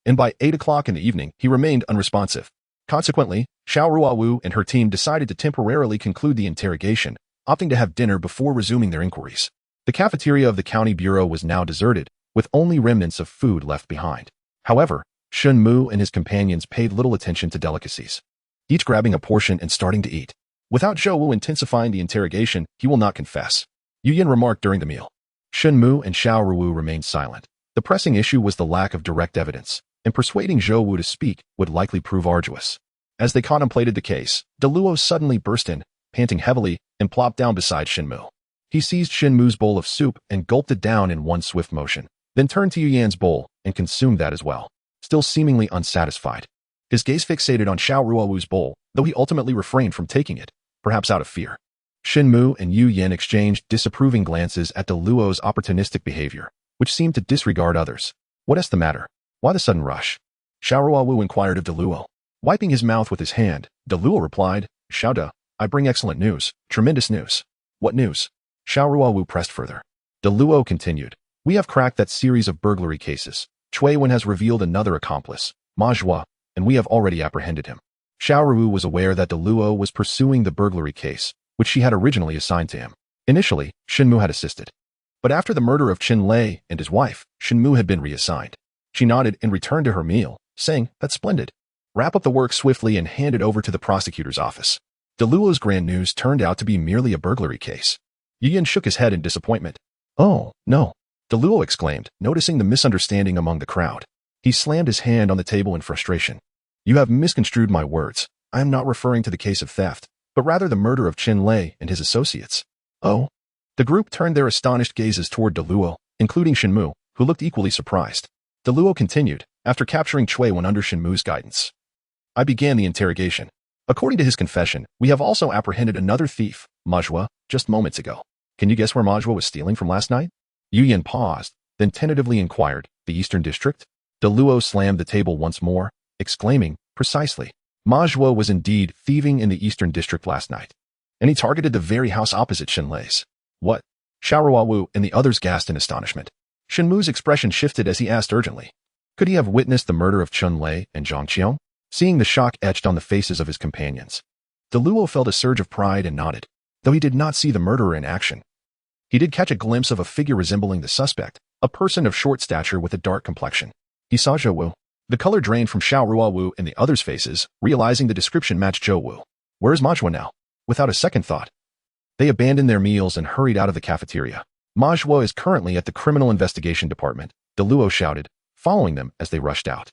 and by 8 o'clock in the evening, he remained unresponsive. Consequently, Xiao Ruowu and her team decided to temporarily conclude the interrogation, opting to have dinner before resuming their inquiries. The cafeteria of the county bureau was now deserted, with only remnants of food left behind. However, Shen Mu and his companions paid little attention to delicacies, each grabbing a portion and starting to eat. Without Zhou Wu intensifying the interrogation, he will not confess, Yu Yin remarked during the meal. Shen Mu and Xiao Ruowu remained silent. The pressing issue was the lack of direct evidence, and persuading Zhou Wu to speak would likely prove arduous. As they contemplated the case, Deluo suddenly burst in, panting heavily, and plopped down beside Shen Mu. He seized Shen Mu's bowl of soup and gulped it down in one swift motion, then turned to Yu Yan's bowl and consumed that as well, still seemingly unsatisfied. His gaze fixated on Xiao Ruowu's bowl, though he ultimately refrained from taking it, perhaps out of fear. Shen Mu and Yu Yan exchanged disapproving glances at Deluo's opportunistic behavior, which seemed to disregard others. "What is the matter? Why the sudden rush?" Xiao Ruowu inquired of Deluo. Wiping his mouth with his hand, Deluo replied, "Xiao De, I bring excellent news, tremendous news." "What news?" Xiao Ruowu pressed further. Deluo continued, "We have cracked that series of burglary cases. Cui Wen has revealed another accomplice, Ma Zhua, and we have already apprehended him." Xiao Ruowu was aware that Deluo was pursuing the burglary case, which she had originally assigned to him. Initially, Shen Mu had assisted. But after the murder of Chen Lei and his wife, Shen Mu had been reassigned. She nodded and returned to her meal, saying, "That's splendid. Wrap up the work swiftly and hand it over to the prosecutor's office." Deluo's grand news turned out to be merely a burglary case. Yu Yin shook his head in disappointment. "Oh, no," Deluo exclaimed, noticing the misunderstanding among the crowd. He slammed his hand on the table in frustration. "You have misconstrued my words. I am not referring to the case of theft, but rather the murder of Chen Lei and his associates." "Oh?" The group turned their astonished gazes toward Deluo, including Shen Mu, who looked equally surprised. Deluo continued, after capturing Cui Wen under Shen Mu's guidance. "I began the interrogation. According to his confession, we have also apprehended another thief, Ma Zhua, just moments ago. Can you guess where Ma Zhua was stealing from last night?" Yu Yin paused, then tentatively inquired, "The Eastern District?" Deluo slammed the table once more, exclaiming, "Precisely. Ma Zhua was indeed thieving in the Eastern District last night, and he targeted the very house opposite Shen Lei's." "What?" Xiao Ruowu and the others gasped in astonishment. Shen Mu's expression shifted as he asked urgently, "Could he have witnessed the murder of Chen Lei and Zhang Qiong?" Seeing the shock etched on the faces of his companions, Deluo felt a surge of pride and nodded, though he did not see the murderer in action. He did catch a glimpse of a figure resembling the suspect, a person of short stature with a dark complexion. He saw Zhou Wu. The color drained from Xiao Ruowu and the others' faces, realizing the description matched Zhou Wu. "Where is Ma Zhua now?" Without a second thought, they abandoned their meals and hurried out of the cafeteria. "Ma Zhua is currently at the Criminal Investigation Department," Deluo shouted, following them as they rushed out.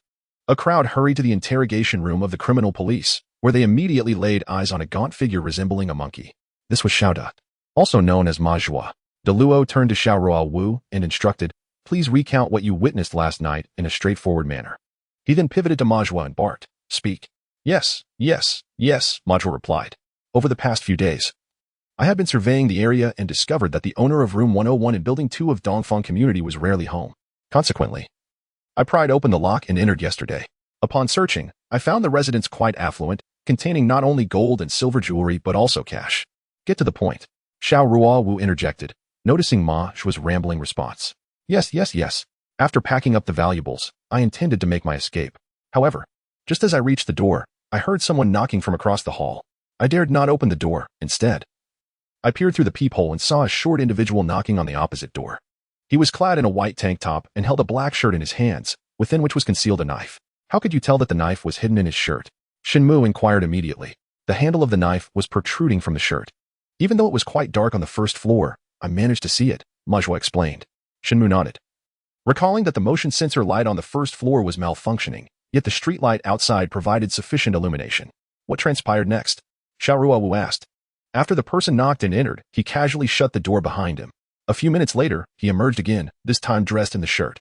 A crowd hurried to the interrogation room of the criminal police, where they immediately laid eyes on a gaunt figure resembling a monkey. This was Xiao Da, also known as Ma Zhua. De Luo turned to Xiao Ruowu and instructed, "Please recount what you witnessed last night in a straightforward manner." He then pivoted to Ma Zhua and barked, "Speak." "Yes, yes, yes," Ma Zhua replied. "Over the past few days, I had been surveying the area and discovered that the owner of room 101 in building 2 of Dongfang community was rarely home. Consequently, I pried open the lock and entered yesterday. Upon searching, I found the residence quite affluent, containing not only gold and silver jewelry but also cash." "Get to the point," Xiao Ruowu interjected, noticing Ma Zhua's rambling response. Yes, yes, yes. After packing up the valuables, I intended to make my escape. However, just as I reached the door, I heard someone knocking from across the hall. I dared not open the door. Instead, I peered through the peephole and saw a short individual knocking on the opposite door. He was clad in a white tank top and held a black shirt in his hands, within which was concealed a knife. "How could you tell that the knife was hidden in his shirt?" Shen Mu inquired immediately. The handle of the knife was protruding from the shirt. "Even though it was quite dark on the first floor, I managed to see it," Ma Zhua explained. Shen Mu nodded, recalling that the motion sensor light on the first floor was malfunctioning, yet the street light outside provided sufficient illumination. "What transpired next?" Xiao Ruowu asked. After the person knocked and entered, he casually shut the door behind him. A few minutes later, he emerged again, this time dressed in the shirt.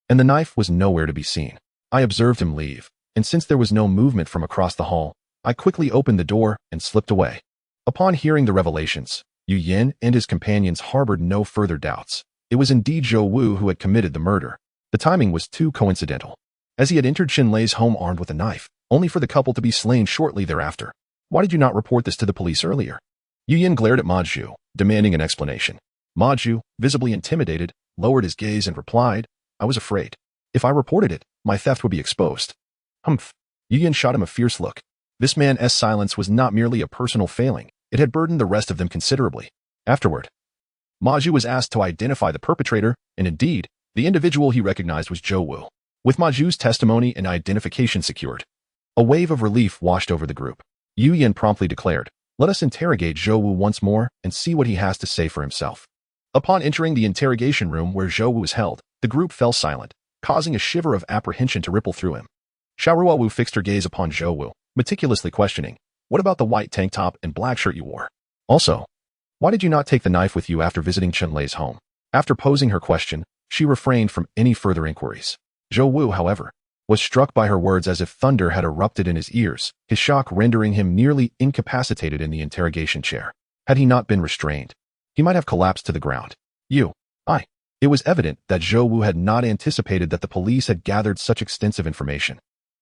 And the knife was nowhere to be seen. I observed him leave, and since there was no movement from across the hall, I quickly opened the door and slipped away. Upon hearing the revelations, Yu Yin and his companions harbored no further doubts. It was indeed Zhou Wu who had committed the murder. The timing was too coincidental, as he had entered Shen Lei's home armed with a knife, only for the couple to be slain shortly thereafter. "Why did you not report this to the police earlier?" Yu Yin glared at Ma Zhu, demanding an explanation. Ma Zhu, visibly intimidated, lowered his gaze and replied, "I was afraid. If I reported it, my theft would be exposed." Humph. Yu Yin shot him a fierce look. This man's silence was not merely a personal failing, it had burdened the rest of them considerably. Afterward, Ma Zhu was asked to identify the perpetrator, and indeed, the individual he recognized was Zhou Wu. With Ma Zhu's testimony and identification secured, a wave of relief washed over the group. Yu Yin promptly declared, "Let us interrogate Zhou Wu once more and see what he has to say for himself." Upon entering the interrogation room where Zhou Wu was held, the group fell silent, causing a shiver of apprehension to ripple through him. Xiao Ruowu fixed her gaze upon Zhou Wu, meticulously questioning, "What about the white tank top and black shirt you wore? Also, why did you not take the knife with you after visiting Shen Lei's home?" After posing her question, she refrained from any further inquiries. Zhou Wu, however, was struck by her words as if thunder had erupted in his ears, his shock rendering him nearly incapacitated in the interrogation chair. Had he not been restrained, he might have collapsed to the ground. It was evident that Zhou Wu had not anticipated that the police had gathered such extensive information,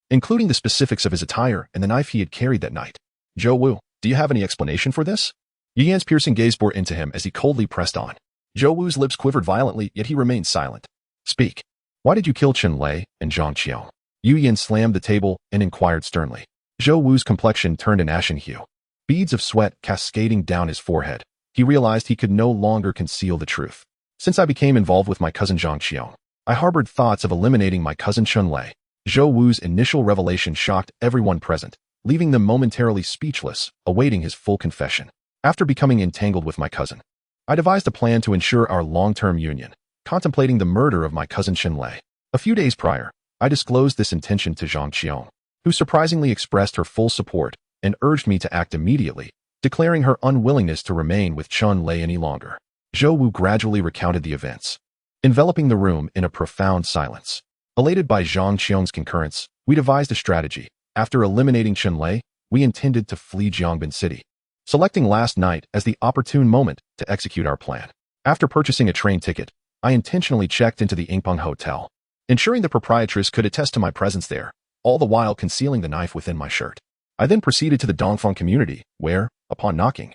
including the specifics of his attire and the knife he had carried that night. "Zhou Wu, do you have any explanation for this?" Yu Yan's piercing gaze bore into him as he coldly pressed on. Zhou Wu's lips quivered violently, yet he remained silent. "Speak. Why did you kill Chen Lei and Zhang Qiong?" Yu Yan slammed the table and inquired sternly. Zhou Wu's complexion turned an ashen hue, beads of sweat cascading down his forehead. He realized he could no longer conceal the truth. "Since I became involved with my cousin Zhang Qiong, I harbored thoughts of eliminating my cousin Chen Lei." Zhou Wu's initial revelation shocked everyone present, leaving them momentarily speechless, awaiting his full confession. "After becoming entangled with my cousin, I devised a plan to ensure our long-term union, contemplating the murder of my cousin Chen Lei. A few days prior, I disclosed this intention to Zhang Qiong, who surprisingly expressed her full support and urged me to act immediately, declaring her unwillingness to remain with Chen Lei any longer." Zhou Wu gradually recounted the events, enveloping the room in a profound silence. Elated by Zhang Qiong's concurrence, we devised a strategy. After eliminating Chen Lei, we intended to flee Jiangbin City, selecting last night as the opportune moment to execute our plan. After purchasing a train ticket, I intentionally checked into the Yingpeng Hotel, ensuring the proprietress could attest to my presence there, all the while concealing the knife within my shirt. I then proceeded to the Dongfang community, where, upon knocking,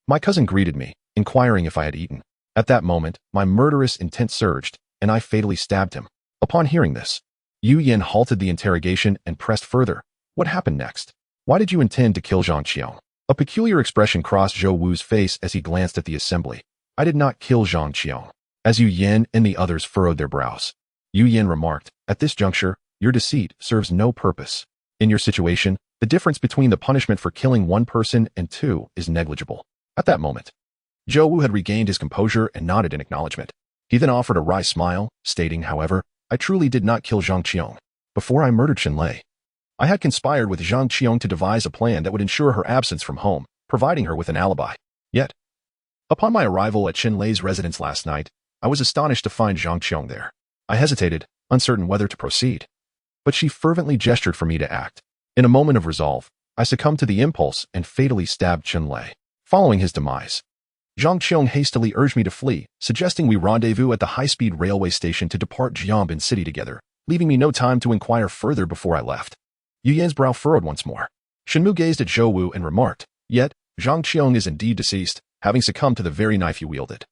my cousin greeted me, inquiring if I had eaten. At that moment, my murderous intent surged, and I fatally stabbed him. Upon hearing this, Yu Yin halted the interrogation and pressed further. "What happened next? Why did you intend to kill Zhang Qiong?" A peculiar expression crossed Zhou Wu's face as he glanced at the assembly. "I did not kill Zhang Qiong." As Yu Yin and the others furrowed their brows, Yu Yin remarked, "At this juncture, your deceit serves no purpose. In your situation, the difference between the punishment for killing one person and two is negligible." At that moment, Zhou Wu had regained his composure and nodded in acknowledgement. He then offered a wry smile, stating, "However, I truly did not kill Zhang Qiong. Before I murdered Chen Lei, I had conspired with Zhang Qiong to devise a plan that would ensure her absence from home, providing her with an alibi. Yet, upon my arrival at Chen Lei's residence last night, I was astonished to find Zhang Qiong there. I hesitated, uncertain whether to proceed. But she fervently gestured for me to act. In a moment of resolve, I succumbed to the impulse and fatally stabbed Chen Lei. Following his demise, Zhang Qiong hastily urged me to flee, suggesting we rendezvous at the high-speed railway station to depart Jianbin City together, leaving me no time to inquire further before I left. Yu Yan's brow furrowed once more. Shen Mu gazed at Zhou Wu and remarked, "Yet, Zhang Qiong is indeed deceased, having succumbed to the very knife you wielded."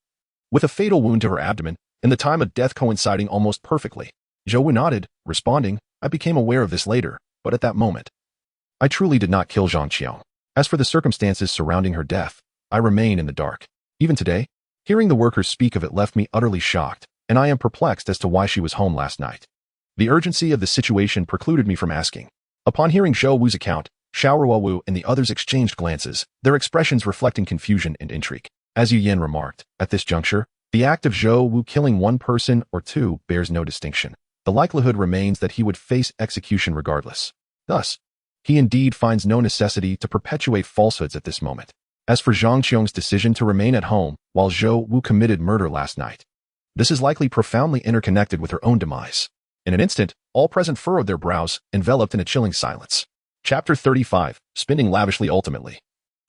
With a fatal wound to her abdomen, and the time of death coinciding almost perfectly, Zhou Wu nodded, responding, "I became aware of this later, but at that moment, I truly did not kill Zhang Qiong. As for the circumstances surrounding her death, I remain in the dark. Even today, hearing the workers speak of it left me utterly shocked, and I am perplexed as to why she was home last night. The urgency of the situation precluded me from asking." Upon hearing Zhou Wu's account, Xiao Ruowu and the others exchanged glances, their expressions reflecting confusion and intrigue. As Yu Yan remarked, at this juncture, the act of Zhou Wu killing one person or two bears no distinction. The likelihood remains that he would face execution regardless. Thus, he indeed finds no necessity to perpetuate falsehoods at this moment. As for Zhang Qiong's decision to remain at home while Zhou Wu committed murder last night, this is likely profoundly interconnected with her own demise. In an instant, all present furrowed their brows, enveloped in a chilling silence. Chapter 35, Spending Lavishly Ultimately.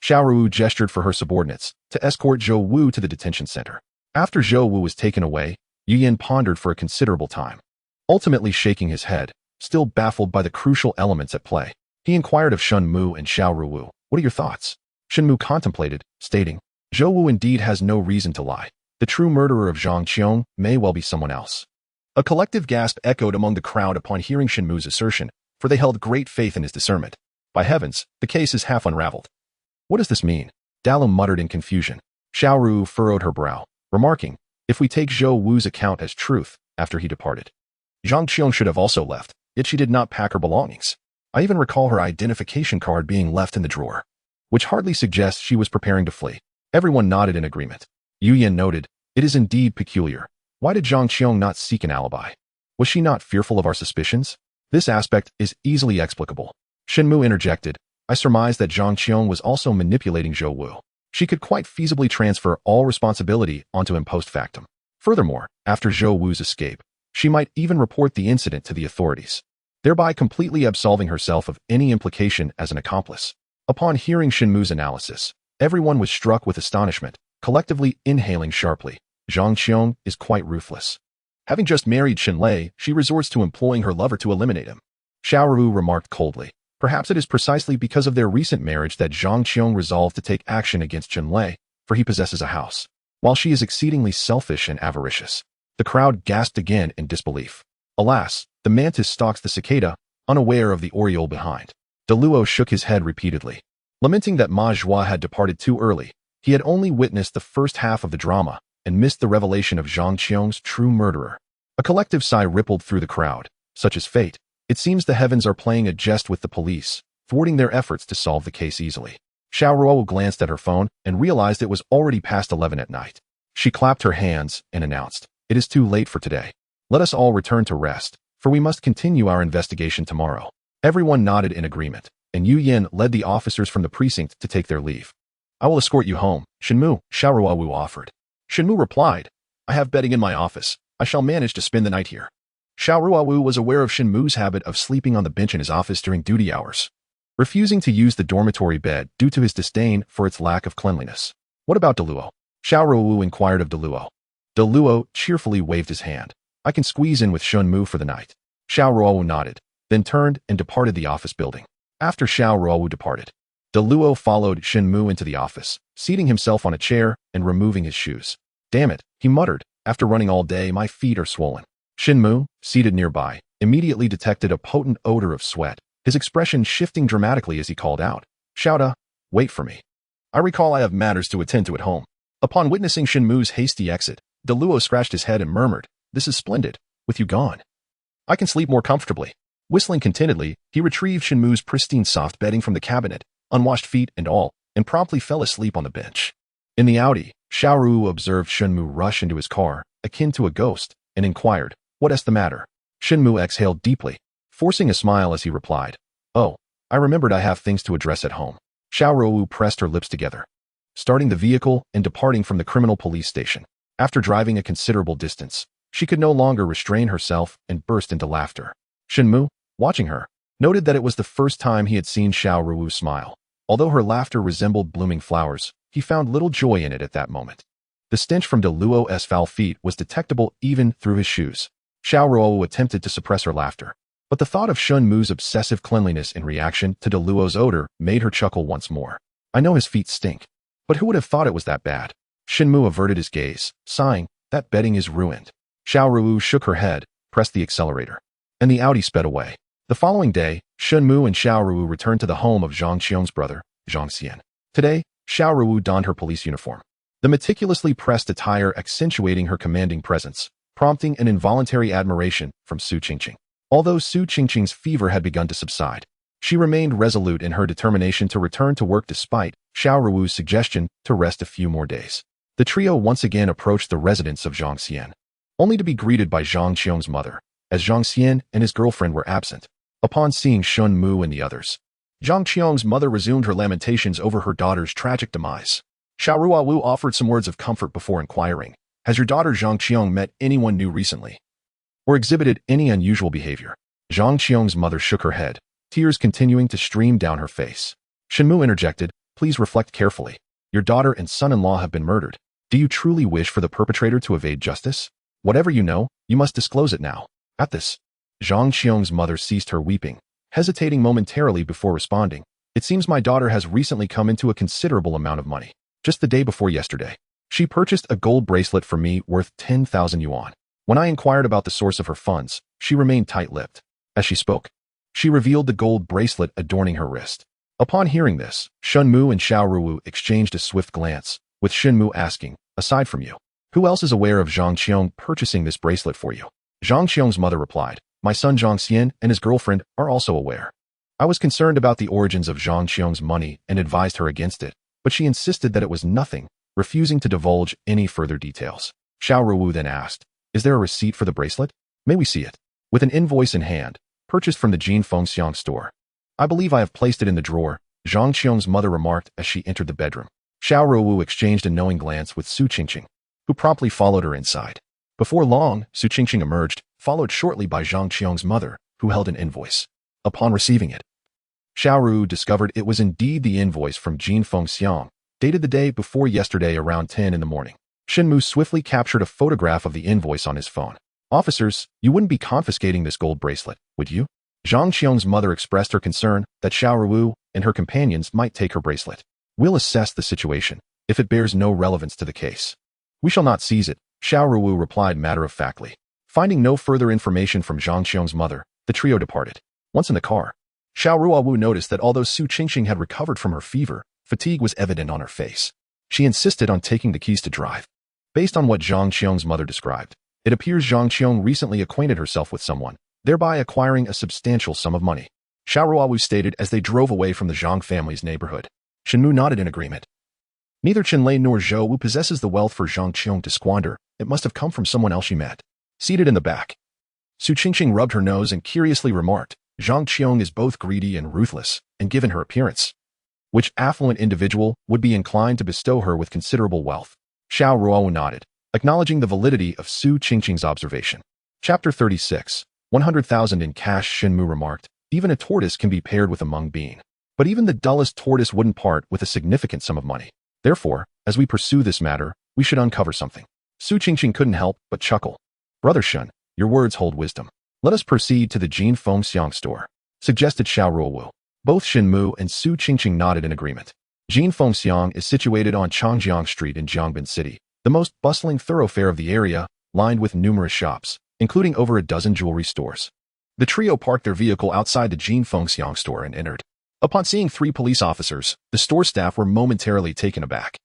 Xiao Ruowu gestured for her subordinates to escort Zhou Wu to the detention center. After Zhou Wu was taken away, Yu Yan pondered for a considerable time. Ultimately shaking his head, still baffled by the crucial elements at play, he inquired of Shen Mu and Xiao Ruowu, "What are your thoughts?" Shen Mu contemplated, stating, "Zhou Wu indeed has no reason to lie. The true murderer of Zhang Qiong may well be someone else." A collective gasp echoed among the crowd upon hearing Shen Mu's assertion, for they held great faith in his discernment. By heavens, the case is half unraveled. "What does this mean?" Dalum muttered in confusion. Xiao Ruowu furrowed her brow, remarking, "If we take Zhou Wu's account as truth, after he departed, Zhang Qiong should have also left, yet she did not pack her belongings. I even recall her identification card being left in the drawer, which hardly suggests she was preparing to flee." Everyone nodded in agreement. Yu Yan noted, "It is indeed peculiar. Why did Zhang Qiong not seek an alibi? Was she not fearful of our suspicions? This aspect is easily explicable." Shen Mu interjected, "I surmise that Zhang Qiong was also manipulating Zhou Wu. She could quite feasibly transfer all responsibility onto him post factum. Furthermore, after Zhou Wu's escape, she might even report the incident to the authorities, thereby completely absolving herself of any implication as an accomplice." Upon hearing Shen Mu's analysis, everyone was struck with astonishment, collectively inhaling sharply. Zhang Qiong is quite ruthless. Having just married Chen Lei, she resorts to employing her lover to eliminate him. Xiao Ruowu remarked coldly, "Perhaps it is precisely because of their recent marriage that Zhang Qiong resolved to take action against Chen Lei, for he possesses a house, while she is exceedingly selfish and avaricious." The crowd gasped again in disbelief. Alas, the mantis stalks the cicada, unaware of the oriole behind. De Luo shook his head repeatedly. Lamenting that Ma Zhua had departed too early, he had only witnessed the first half of the drama and missed the revelation of Zhang Qiong's true murderer. A collective sigh rippled through the crowd. Such is fate. It seems the heavens are playing a jest with the police, thwarting their efforts to solve the case easily. Xiao Ruowu glanced at her phone and realized it was already past 11 at night. She clapped her hands and announced, "It is too late for today. Let us all return to rest, for we must continue our investigation tomorrow." Everyone nodded in agreement, and Yu Yan led the officers from the precinct to take their leave. "I will escort you home, Shen Mu," Xiao Ruowu offered. Shen Mu replied, "I have bedding in my office. I shall manage to spend the night here." Xiao Ruowu was aware of Shen Mu's habit of sleeping on the bench in his office during duty hours, refusing to use the dormitory bed due to his disdain for its lack of cleanliness. "What about De Luo?" Xiao Ruowu inquired of De Luo. De Luo cheerfully waved his hand. "I can squeeze in with Shen Mu for the night." Xiao Ruowu nodded, then turned and departed the office building. After Xiao Ruowu departed, De Luo followed Shen Mu into the office, seating himself on a chair and removing his shoes. "Damn it," he muttered, "after running all day, my feet are swollen." Shen Mu, seated nearby, immediately detected a potent odor of sweat, his expression shifting dramatically as he called out, "Xiao, wait for me. I recall I have matters to attend to at home." Upon witnessing Shen Mu's hasty exit, De Luo scratched his head and murmured, "This is splendid, with you gone. I can sleep more comfortably." Whistling contentedly, he retrieved Shen Mu's pristine soft bedding from the cabinet, unwashed feet and all, and promptly fell asleep on the bench. In the Audi, Xiao Ruowu observed Shen Mu rush into his car, akin to a ghost, and inquired, "What is the matter?" Shen Mu exhaled deeply, forcing a smile as he replied, "Oh, I remembered I have things to address at home." Xiao Ruowu pressed her lips together. starting the vehicle and departing from the criminal police station. After driving a considerable distance, she could no longer restrain herself and burst into laughter. Shen Mu, watching her, noted that it was the first time he had seen Xiao Ruowu smile. Although her laughter resembled blooming flowers, he found little joy in it at that moment. The stench from de Luo's foul feet was detectable even through his shoes. Xiao Ruowu attempted to suppress her laughter, but the thought of Shen Mu's obsessive cleanliness in reaction to de Luo's odor made her chuckle once more. I know his feet stink, but who would have thought it was that bad? Shen Mu averted his gaze, sighing, that betting is ruined. Xiao Ruowu shook her head, pressed the accelerator, and the Audi sped away. The following day, Shen Mu and Xiao Ruowu returned to the home of Zhang Qiong's brother, Zhang Xian. Today, Xiao Ruowu donned her police uniform, the meticulously pressed attire accentuating her commanding presence, prompting an involuntary admiration from Su Qingqing. Although Su Qingqing's fever had begun to subside, she remained resolute in her determination to return to work despite Xiao Ruowu's suggestion to rest a few more days. The trio once again approached the residence of Zhang Xian, only to be greeted by Zhang Qiong's mother, as Zhang Xian and his girlfriend were absent. Upon seeing Shen Mu and the others, Zhang Qiong's mother resumed her lamentations over her daughter's tragic demise. Xiao Ruowu offered some words of comfort before inquiring, has your daughter Zhang Qiong met anyone new recently, or exhibited any unusual behavior? Zhang Qiong's mother shook her head, tears continuing to stream down her face. Shen Mu interjected, please reflect carefully. Your daughter and son-in-law have been murdered. Do you truly wish for the perpetrator to evade justice? Whatever you know, you must disclose it now. At this, Zhang Qiong's mother ceased her weeping, hesitating momentarily before responding. It seems my daughter has recently come into a considerable amount of money. Just the day before yesterday, she purchased a gold bracelet for me worth 10,000 yuan. When I inquired about the source of her funds, she remained tight-lipped. As she spoke, she revealed the gold bracelet adorning her wrist. Upon hearing this, Shen Mu and Xiao Ruowu exchanged a swift glance, with Shen Mu asking, aside from you, who else is aware of Zhang Qiong purchasing this bracelet for you? Zhang Qiong's mother replied, my son Zhang Xian and his girlfriend are also aware. I was concerned about the origins of Zhang Qiong's money and advised her against it, but she insisted that it was nothing, refusing to divulge any further details. Xiao Ruowu then asked, is there a receipt for the bracelet? May we see it? With an invoice in hand, purchased from the Jin Fengxiang store. I believe I have placed it in the drawer, Zhang Qiong's mother remarked as she entered the bedroom. Xiao Ruowu exchanged a knowing glance with Su Qingqing, who promptly followed her inside. Before long, Su Qingqing emerged, followed shortly by Zhang Qiong's mother, who held an invoice. Upon receiving it, Xiao Ruowu discovered it was indeed the invoice from Jin Fengxiang, dated the day before yesterday around 10 in the morning. Shen Mu swiftly captured a photograph of the invoice on his phone. Officers, you wouldn't be confiscating this gold bracelet, would you? Zhang Qiong's mother expressed her concern that Xiao Ruowu and her companions might take her bracelet. We'll assess the situation. If it bears no relevance to the case, we shall not seize it, Xiao Ruowu replied matter-of-factly. Finding no further information from Zhang Qiong's mother, the trio departed. Once in the car, Xiao Ruowu noticed that although Su Qingqing had recovered from her fever, fatigue was evident on her face. She insisted on taking the keys to drive. Based on what Zhang Qiong's mother described, it appears Zhang Qiong recently acquainted herself with someone, thereby acquiring a substantial sum of money. Xiao Ruowu stated as they drove away from the Zhang family's neighborhood. Shen Mu nodded in agreement. Neither Qinlei nor Zhou Wu possesses the wealth for Zhang Qiong to squander. It must have come from someone else she met. Seated in the back, Su Qingqing rubbed her nose and curiously remarked, Zhang Qiong is both greedy and ruthless, and given her appearance, which affluent individual would be inclined to bestow her with considerable wealth? Xiao Ruowu nodded, acknowledging the validity of Su Qingqing's observation. Chapter 36, 100,000 in cash. Shen Mu remarked, even a tortoise can be paired with a mung bean. But even the dullest tortoise wouldn't part with a significant sum of money. Therefore, as we pursue this matter, we should uncover something. Su Qingqing couldn't help but chuckle. Brother Shen, your words hold wisdom. Let us proceed to the Jin Fengxiang store, suggested Xiao Ruowu. Both Shen Mu and Su Qingqing nodded in agreement. Jin Fengxiang is situated on Changjiang Street in Jiangbin City, the most bustling thoroughfare of the area, lined with numerous shops, including over a dozen jewelry stores. The trio parked their vehicle outside the Jin Fengxiang store and entered. Upon seeing 3 police officers, the store staff were momentarily taken aback.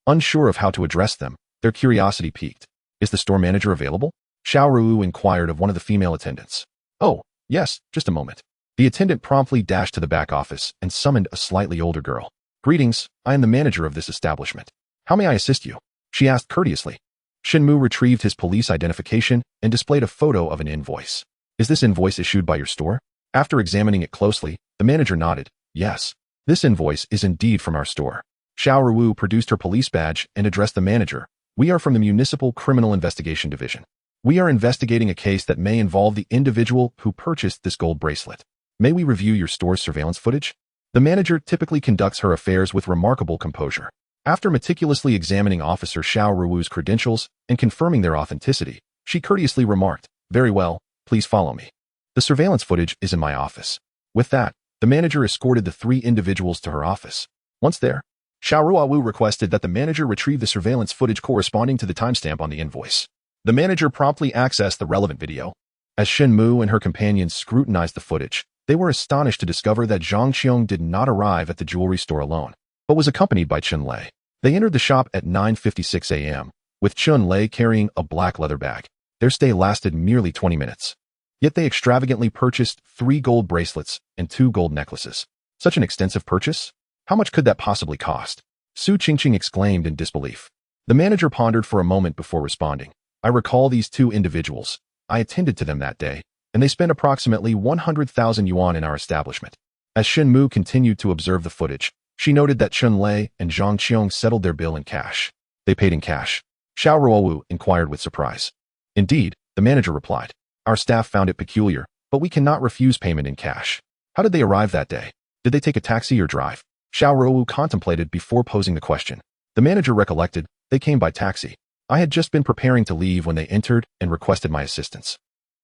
Unsure of how to address them, their curiosity piqued. Is the store manager available? Xiao Ruowu inquired of one of the female attendants. Oh, yes, just a moment. The attendant promptly dashed to the back office and summoned a slightly older girl. Greetings, I am the manager of this establishment. How may I assist you? She asked courteously. Shen Mu retrieved his police identification and displayed a photo of an invoice. Is this invoice issued by your store? After examining it closely, the manager nodded. Yes, this invoice is indeed from our store. Xiao Ruowu produced her police badge and addressed the manager. "We are from the Municipal Criminal Investigation Division. We are investigating a case that may involve the individual who purchased this gold bracelet. May we review your store's surveillance footage?" The manager typically conducts her affairs with remarkable composure. After meticulously examining Officer Xiao Ruowu's credentials and confirming their authenticity, she courteously remarked, "Very well, please follow me. The surveillance footage is in my office." With that, the manager escorted the three individuals to her office. Once there, Xiao Ruowu requested that the manager retrieve the surveillance footage corresponding to the timestamp on the invoice. The manager promptly accessed the relevant video. As Shen Mu and her companions scrutinized the footage, they were astonished to discover that Zhang Qiong did not arrive at the jewelry store alone, but was accompanied by Chun Lei. They entered the shop at 9:56 a.m., with Chun Lei carrying a black leather bag. Their stay lasted merely 20 minutes. Yet they extravagantly purchased 3 gold bracelets and 2 gold necklaces. Such an extensive purchase? How much could that possibly cost? Su Qingqing exclaimed in disbelief. The manager pondered for a moment before responding. "I recall these 2 individuals. I attended to them that day, and they spent approximately 100,000 yuan in our establishment." As Shen Mu continued to observe the footage, she noted that Chun Lei and Zhang Qiong settled their bill in cash. "They paid in cash?" Xiao Ruowu inquired with surprise. "Indeed," the manager replied. "Our staff found it peculiar, but we cannot refuse payment in cash." "How did they arrive that day? Did they take a taxi or drive?" Xiao Ruowu contemplated before posing the question. The manager recollected, "They came by taxi. I had just been preparing to leave when they entered and requested my assistance,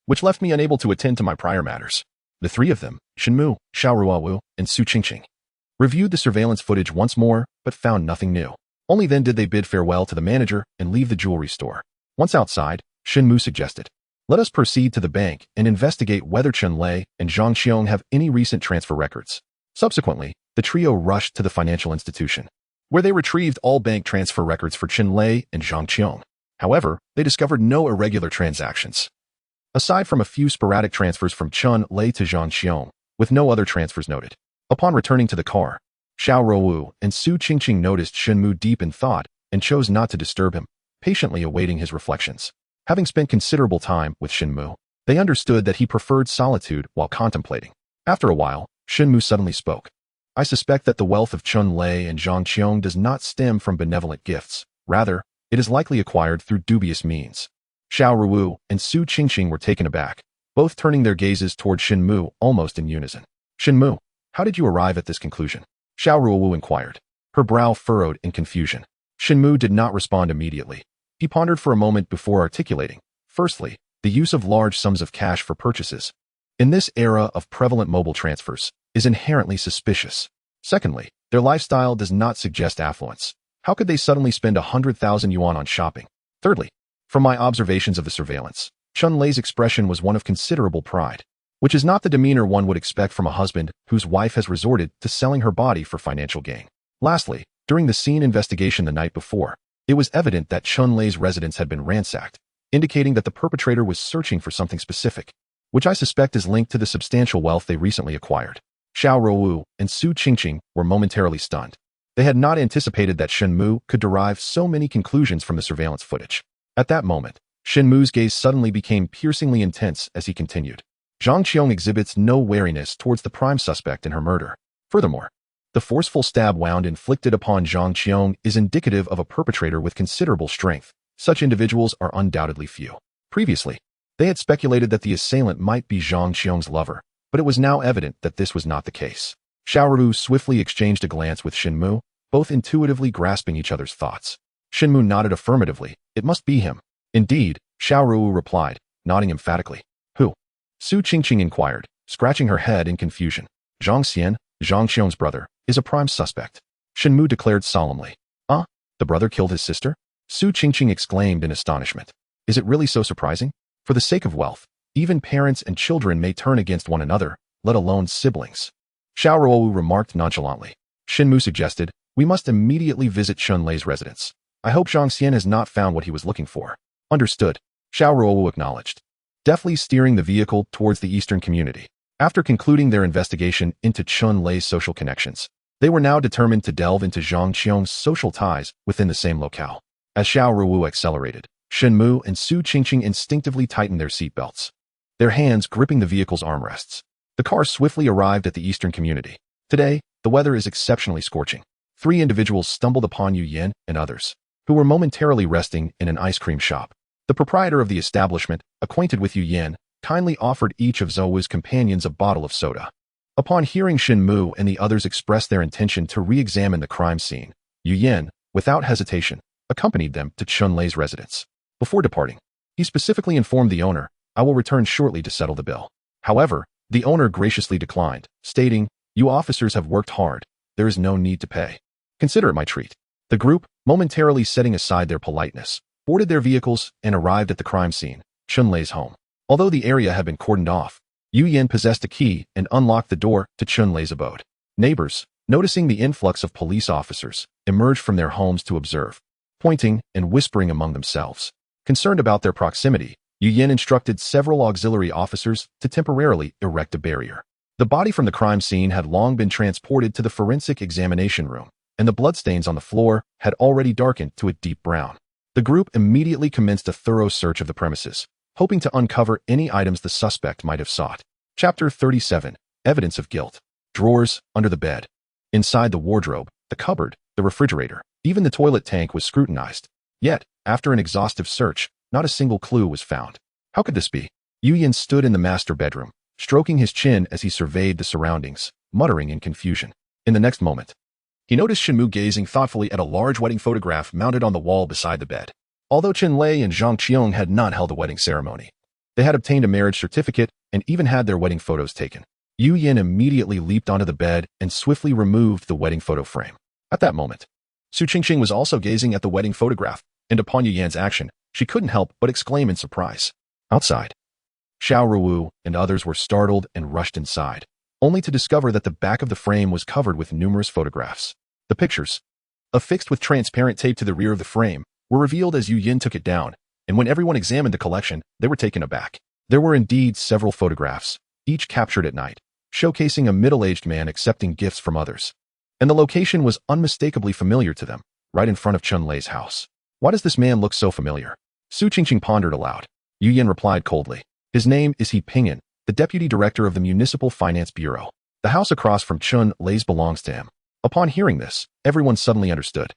which left me unable to attend to my prior matters." The 3 of them, Shen Mu, Xiao Ruowu, and Su Qingqing, reviewed the surveillance footage once more, but found nothing new. Only then did they bid farewell to the manager and leave the jewelry store. Once outside, Shen Mu suggested, "Let us proceed to the bank and investigate whether Chun Lei and Zhang Qiong have any recent transfer records." Subsequently, the trio rushed to the financial institution, where they retrieved all bank transfer records for Chun Lei and Zhang Qiong. However, they discovered no irregular transactions. Aside from a few sporadic transfers from Chun Lei to Zhang Qiong, with no other transfers noted. Upon returning to the car, Xiao Ruowu and Su Qingqing noticed Shen Mu deep in thought and chose not to disturb him, patiently awaiting his reflections. Having spent considerable time with Shen Mu, they understood that he preferred solitude while contemplating. After a while, Shen Mu suddenly spoke. "I suspect that the wealth of Chun Lei and Zhang Qiong does not stem from benevolent gifts. Rather, it is likely acquired through dubious means." Xiao Ruowu and Su Qingqing were taken aback, both turning their gazes toward Shen Mu almost in unison. "Shen Mu, how did you arrive at this conclusion?" Xiao Ruowu inquired, her brow furrowed in confusion. Shen Mu did not respond immediately. He pondered for a moment before articulating. Firstly, the use of large sums of cash for purchases, in this era of prevalent mobile transfers, is inherently suspicious. Secondly, their lifestyle does not suggest affluence. How could they suddenly spend 100,000 yuan on shopping? Thirdly, from my observations of the surveillance, Chun Lei's expression was one of considerable pride, which is not the demeanor one would expect from a husband whose wife has resorted to selling her body for financial gain. Lastly, during the scene investigation the night before, it was evident that Chun Lei's residence had been ransacked, indicating that the perpetrator was searching for something specific, which I suspect is linked to the substantial wealth they recently acquired. Xiao Ruowu and Su Qingqing were momentarily stunned. They had not anticipated that Shen Mu could derive so many conclusions from the surveillance footage. At that moment, Shen Mu's gaze suddenly became piercingly intense as he continued. Zhang Qiong exhibits no wariness towards the prime suspect in her murder. Furthermore, the forceful stab wound inflicted upon Zhang Qiong is indicative of a perpetrator with considerable strength. Such individuals are undoubtedly few. Previously, they had speculated that the assailant might be Zhang Qiong's lover, but it was now evident that this was not the case. Xiao Ruowu swiftly exchanged a glance with Shen Mu, both intuitively grasping each other's thoughts. Shen Mu nodded affirmatively. "It must be him." "Indeed," Xiao Ruowu replied, nodding emphatically. "Who?" Su Qingqing inquired, scratching her head in confusion. "Zhang Xian, Zhang Qiong's brother, is a prime suspect," Shen Mu declared solemnly. "Ah, the brother killed his sister?" Su Qingqing exclaimed in astonishment. "Is it really so surprising? For the sake of wealth, even parents and children may turn against one another, let alone siblings." Xiao Ruowu remarked nonchalantly. Shen Mu suggested, "We must immediately visit Chun Lei's residence. I hope Zhang Xian has not found what he was looking for." "Understood," Xiao Ruowu acknowledged, deftly steering the vehicle towards the eastern community. After concluding their investigation into Chun Lei's social connections, they were now determined to delve into Zhang Qiong's social ties within the same locale. As Xiao Ruowu accelerated, Shen Mu and Su Qingqing instinctively tightened their seatbelts, their hands gripping the vehicle's armrests. The car swiftly arrived at the eastern community. Today, the weather is exceptionally scorching. three individuals stumbled upon Yu Yin and others, who were momentarily resting in an ice cream shop. The proprietor of the establishment, acquainted with Yu Yin, kindly offered each of Zhou's companions a bottle of soda. Upon hearing Shen Mu and the others express their intention to re-examine the crime scene, Yu Yin, without hesitation, accompanied them to Chunlei's residence. Before departing, he specifically informed the owner, "I will return shortly to settle the bill." However, the owner graciously declined, stating, "You officers have worked hard. There is no need to pay. Consider it my treat." The group, momentarily setting aside their politeness, boarded their vehicles and arrived at the crime scene, Chunlei's home. Although the area had been cordoned off, Yu Yin possessed a key and unlocked the door to Chunlei's abode. Neighbors, noticing the influx of police officers, emerged from their homes to observe, pointing and whispering among themselves. Concerned about their proximity, Yu Yin instructed several auxiliary officers to temporarily erect a barrier. The body from the crime scene had long been transported to the forensic examination room, and the bloodstains on the floor had already darkened to a deep brown. The group immediately commenced a thorough search of the premises, hoping to uncover any items the suspect might have sought. Chapter 37. Evidence of Guilt. Drawers under the bed. Inside the wardrobe, the cupboard, the refrigerator, even the toilet tank was scrutinized. Yet, after an exhaustive search, not a single clue was found. How could this be? Yu Yin stood in the master bedroom, stroking his chin as he surveyed the surroundings, muttering in confusion. In the next moment, he noticed Shen Mu gazing thoughtfully at a large wedding photograph mounted on the wall beside the bed. Although Chen Lei and Zhang Qiong had not held a wedding ceremony, they had obtained a marriage certificate and even had their wedding photos taken. Yu Yin immediately leaped onto the bed and swiftly removed the wedding photo frame. At that moment, Su Qingqing was also gazing at the wedding photograph, and upon Yu Yan's action, she couldn't help but exclaim in surprise. Outside, Xiao Ruowu and others were startled and rushed inside, only to discover that the back of the frame was covered with numerous photographs. The pictures, affixed with transparent tape to the rear of the frame, were revealed as Yu Yin took it down, and when everyone examined the collection, they were taken aback. There were indeed several photographs, each captured at night, showcasing a middle-aged man accepting gifts from others. And the location was unmistakably familiar to them, right in front of Chunlei's house. Why does this man look so familiar? Su Qingqing pondered aloud. Yu Yin replied coldly. His name is He Pingyan, the deputy director of the Municipal Finance Bureau. The house across from Chun Lei's belongs to him. Upon hearing this, everyone suddenly understood.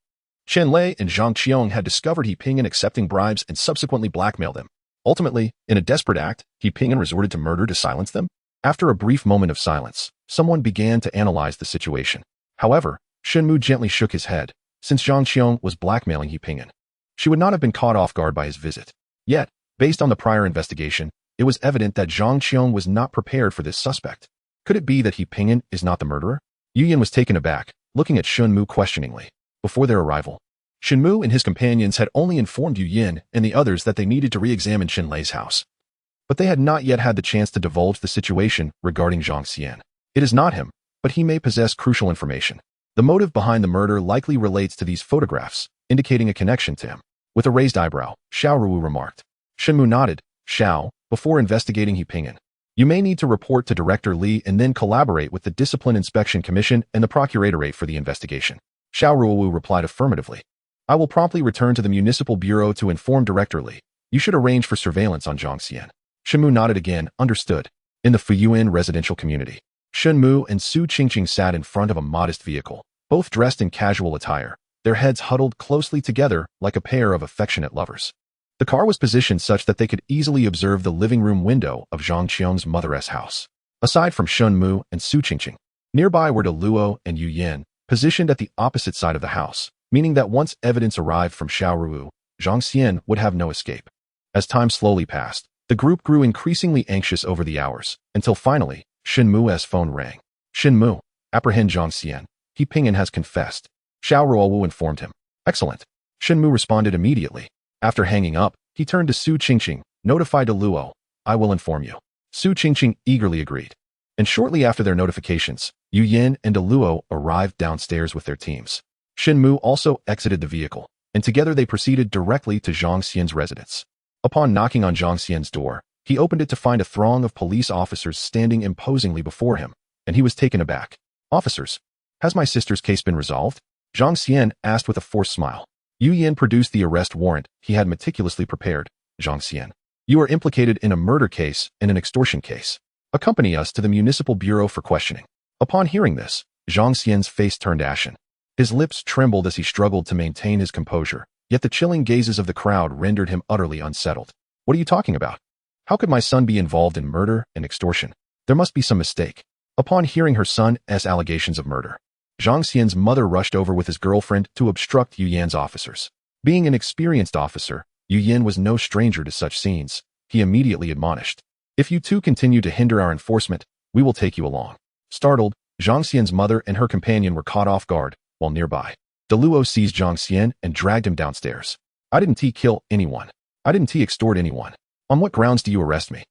Chen Lei and Zhang Qiong had discovered He Pingyan accepting bribes and subsequently blackmailed them. Ultimately, in a desperate act, He Pingyan resorted to murder to silence them. After a brief moment of silence, someone began to analyze the situation. However, Shen Mu gently shook his head, since Zhang Qiong was blackmailing He Pingyan. She would not have been caught off guard by his visit. Yet, based on the prior investigation, it was evident that Zhang Qiong was not prepared for this suspect. Could it be that He Pingyan is not the murderer? Yu Yin was taken aback, looking at Shen Mu questioningly. Before their arrival, Shen Mu and his companions had only informed Yu Yin and the others that they needed to re-examine Chen Lei's house. But they had not yet had the chance to divulge the situation regarding Zhang Xian. It is not him, but he may possess crucial information. The motive behind the murder likely relates to these photographs, indicating a connection to him. With a raised eyebrow, Xiao Ruowu remarked. Shen Mu nodded. Xiao, before investigating He Pingyan, you may need to report to Director Li and then collaborate with the Discipline Inspection Commission and the Procuratorate for the investigation. Xiao Ruowu replied affirmatively. I will promptly return to the Municipal Bureau to inform Director Li. You should arrange for surveillance on Zhang Xian. Shen Mu nodded again, understood. In the Fuyuan residential community, Shen Mu and Su Qingqing sat in front of a modest vehicle, both dressed in casual attire, their heads huddled closely together like a pair of affectionate lovers. The car was positioned such that they could easily observe the living room window of Zhang Qiong's mother's house. Aside from Shen Mu and Su Qingqing, nearby were De Luo and Yu Yin, positioned at the opposite side of the house, meaning that once evidence arrived from Xiao Ruowu, Zhang Xian would have no escape. As time slowly passed, the group grew increasingly anxious over the hours, until finally, Shen Mu's phone rang. Shen Mu, apprehend Zhang Xian. He Pingyan has confessed. Xiao Ruowu informed him. Excellent. Shen Mu responded immediately. After hanging up, he turned to Su Qingqing, notify De Luo. I will inform you. Su Qingqing eagerly agreed. And shortly after their notifications, Yu Yin and De Luo arrived downstairs with their teams. Shen Mu also exited the vehicle, and together they proceeded directly to Zhang Xian's residence. Upon knocking on Zhang Xian's door, he opened it to find a throng of police officers standing imposingly before him, and he was taken aback. Officers, has my sister's case been resolved? Zhang Xian asked with a forced smile. Yu Yin produced the arrest warrant he had meticulously prepared. Zhang Xian, you are implicated in a murder case and an extortion case. Accompany us to the Municipal Bureau for questioning. Upon hearing this, Zhang Xian's face turned ashen. His lips trembled as he struggled to maintain his composure, yet the chilling gazes of the crowd rendered him utterly unsettled. What are you talking about? How could my son be involved in murder and extortion? There must be some mistake. Upon hearing her son's allegations of murder, Zhang Xian's mother rushed over with his girlfriend to obstruct Yu Yan's officers. Being an experienced officer, Yu Yan was no stranger to such scenes. He immediately admonished, "If you two continue to hinder our enforcement, we will take you along." Startled, Zhang Xian's mother and her companion were caught off guard, while nearby. Deluo seized Zhang Xian and dragged him downstairs. "I didn't kill anyone. I didn't extort anyone. On what grounds do you arrest me?"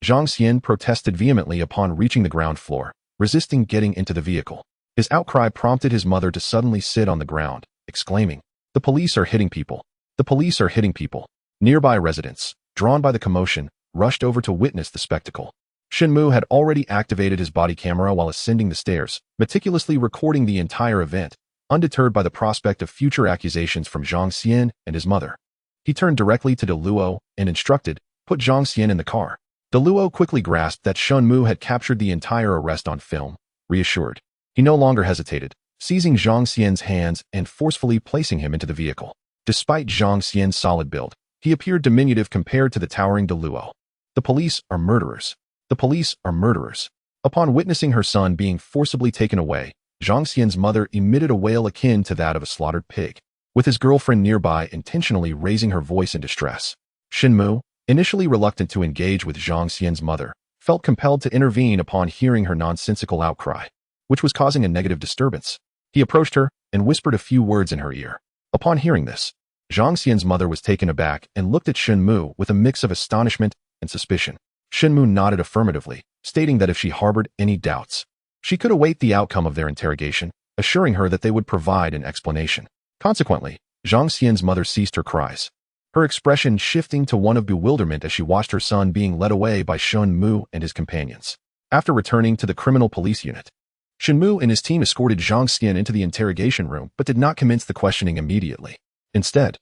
Zhang Xian protested vehemently upon reaching the ground floor, resisting getting into the vehicle. His outcry prompted his mother to suddenly sit on the ground, exclaiming, "The police are hitting people. The police are hitting people." Nearby residents, drawn by the commotion, rushed over to witness the spectacle. Shen Mu had already activated his body camera while ascending the stairs, meticulously recording the entire event, undeterred by the prospect of future accusations from Zhang Xian and his mother. He turned directly to Deluo and instructed, "Put Zhang Xian in the car." Deluo quickly grasped that Shen Mu had captured the entire arrest on film. Reassured, he no longer hesitated, seizing Zhang Xian's hands and forcefully placing him into the vehicle. Despite Zhang Xian's solid build, he appeared diminutive compared to the towering Deluo. "The police are murderers. The police are murderers." Upon witnessing her son being forcibly taken away, Zhang Xian's mother emitted a wail akin to that of a slaughtered pig, with his girlfriend nearby intentionally raising her voice in distress. Shen Mu, initially reluctant to engage with Zhang Xian's mother, felt compelled to intervene upon hearing her nonsensical outcry, which was causing a negative disturbance. He approached her and whispered a few words in her ear. Upon hearing this, Zhang Xian's mother was taken aback and looked at Shen Mu with a mix of astonishment and suspicion. Shen Mu nodded affirmatively, stating that if she harbored any doubts, she could await the outcome of their interrogation, assuring her that they would provide an explanation. Consequently, Zhang Xian's mother ceased her cries, her expression shifting to one of bewilderment as she watched her son being led away by Shen Mu and his companions. After returning to the criminal police unit, Shen Mu and his team escorted Zhang Xian into the interrogation room but did not commence the questioning immediately. Instead,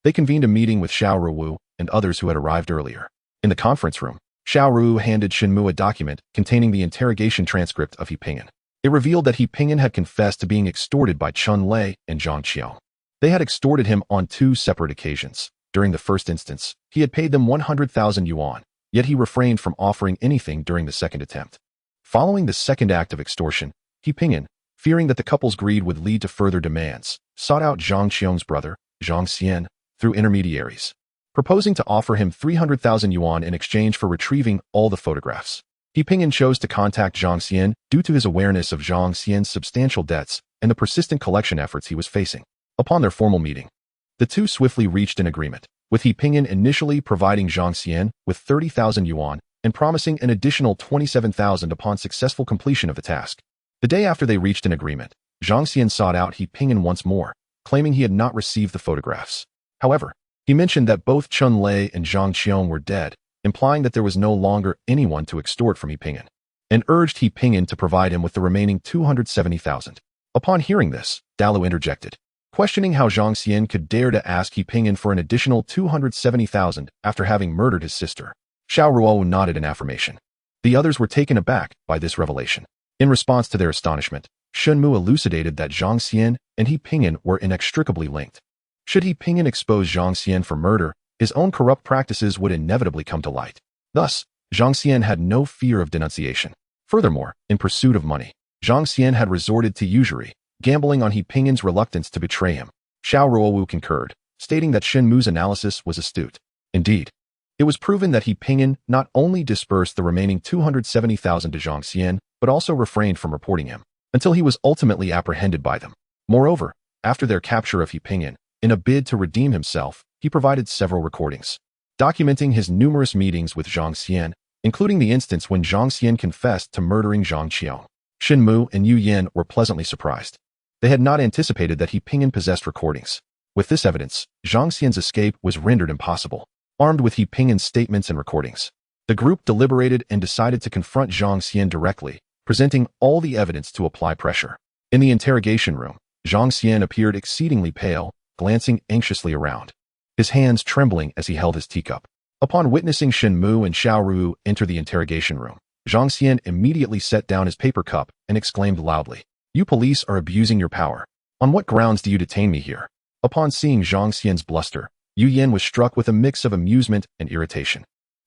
they convened a meeting with Xiao Ruowu and others who had arrived earlier. In the conference room, Xiao Ruowu handed Shen Mu a document containing the interrogation transcript of He Pingyan. It revealed that He Pingyan had confessed to being extorted by Chun Lei and Zhang Qiao. They had extorted him on 2 separate occasions. During the first instance, he had paid them 100,000 yuan, yet he refrained from offering anything during the second attempt. Following the second act of extortion, He Pingyan, fearing that the couple's greed would lead to further demands, sought out Zhang Qiong's brother, Zhang Xian, through intermediaries, proposing to offer him 300,000 yuan in exchange for retrieving all the photographs. He Pingyan chose to contact Zhang Xian due to his awareness of Zhang Xian's substantial debts and the persistent collection efforts he was facing. Upon their formal meeting, the two swiftly reached an agreement, with He Pingyan initially providing Zhang Xian with 30,000 yuan and promising an additional 27,000 upon successful completion of the task. The day after they reached an agreement, Zhang Xian sought out He Pingyan once more, claiming he had not received the photographs. However, he mentioned that both Chun Lei and Zhang Qiong were dead, implying that there was no longer anyone to extort from He Pingyan, and urged He Pingyan to provide him with the remaining 270,000. Upon hearing this, Dalu interjected, questioning how Zhang Xian could dare to ask He Pingyan for an additional 270,000 after having murdered his sister. Xiao Ruowu nodded in affirmation. The others were taken aback by this revelation. In response to their astonishment, Shen Mu elucidated that Zhang Xian and He Pingyan were inextricably linked. Should He Pingyan expose Zhang Xian for murder, his own corrupt practices would inevitably come to light. Thus, Zhang Xian had no fear of denunciation. Furthermore, in pursuit of money, Zhang Xian had resorted to usury, gambling on He Pingyan's reluctance to betray him. Xiao Ruowu concurred, stating that Shen Mu's analysis was astute. Indeed, it was proven that He Pingyan not only disbursed the remaining 270,000 to Zhang Xian, but also refrained from reporting him, until he was ultimately apprehended by them. Moreover, after their capture of He Pingyan, in a bid to redeem himself, he provided several recordings, documenting his numerous meetings with Zhang Xian, including the instance when Zhang Xian confessed to murdering Zhang Qiong. Shen Mu and Yu Yan were pleasantly surprised. They had not anticipated that He Pingyan possessed recordings. With this evidence, Zhang Xian's escape was rendered impossible. Armed with He Pingyan's statements and recordings, the group deliberated and decided to confront Zhang Xian directly, presenting all the evidence to apply pressure. In the interrogation room, Zhang Xian appeared exceedingly pale, glancing anxiously around, his hands trembling as he held his teacup. Upon witnessing Shen Mu and Xiao Ruowu enter the interrogation room, Zhang Xian immediately set down his paper cup and exclaimed loudly, "You police are abusing your power. On what grounds do you detain me here? Upon seeing Zhang Xian's bluster, Yu Yan was struck with a mix of amusement and irritation.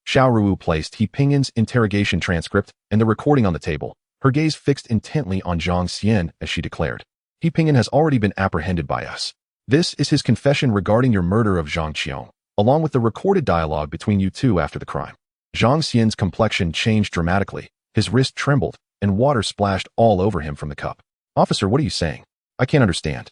Xiao Ruowu placed He Pingyan's interrogation transcript and the recording on the table, her gaze fixed intently on Zhang Xian as she declared, He Pingyan has already been apprehended by us. This is his confession regarding your murder of Zhang Qiong, along with the recorded dialogue between you two after the crime. Zhang Xian's complexion changed dramatically, his wrist trembled, and water splashed all over him from the cup. Officer, what are you saying? I can't understand.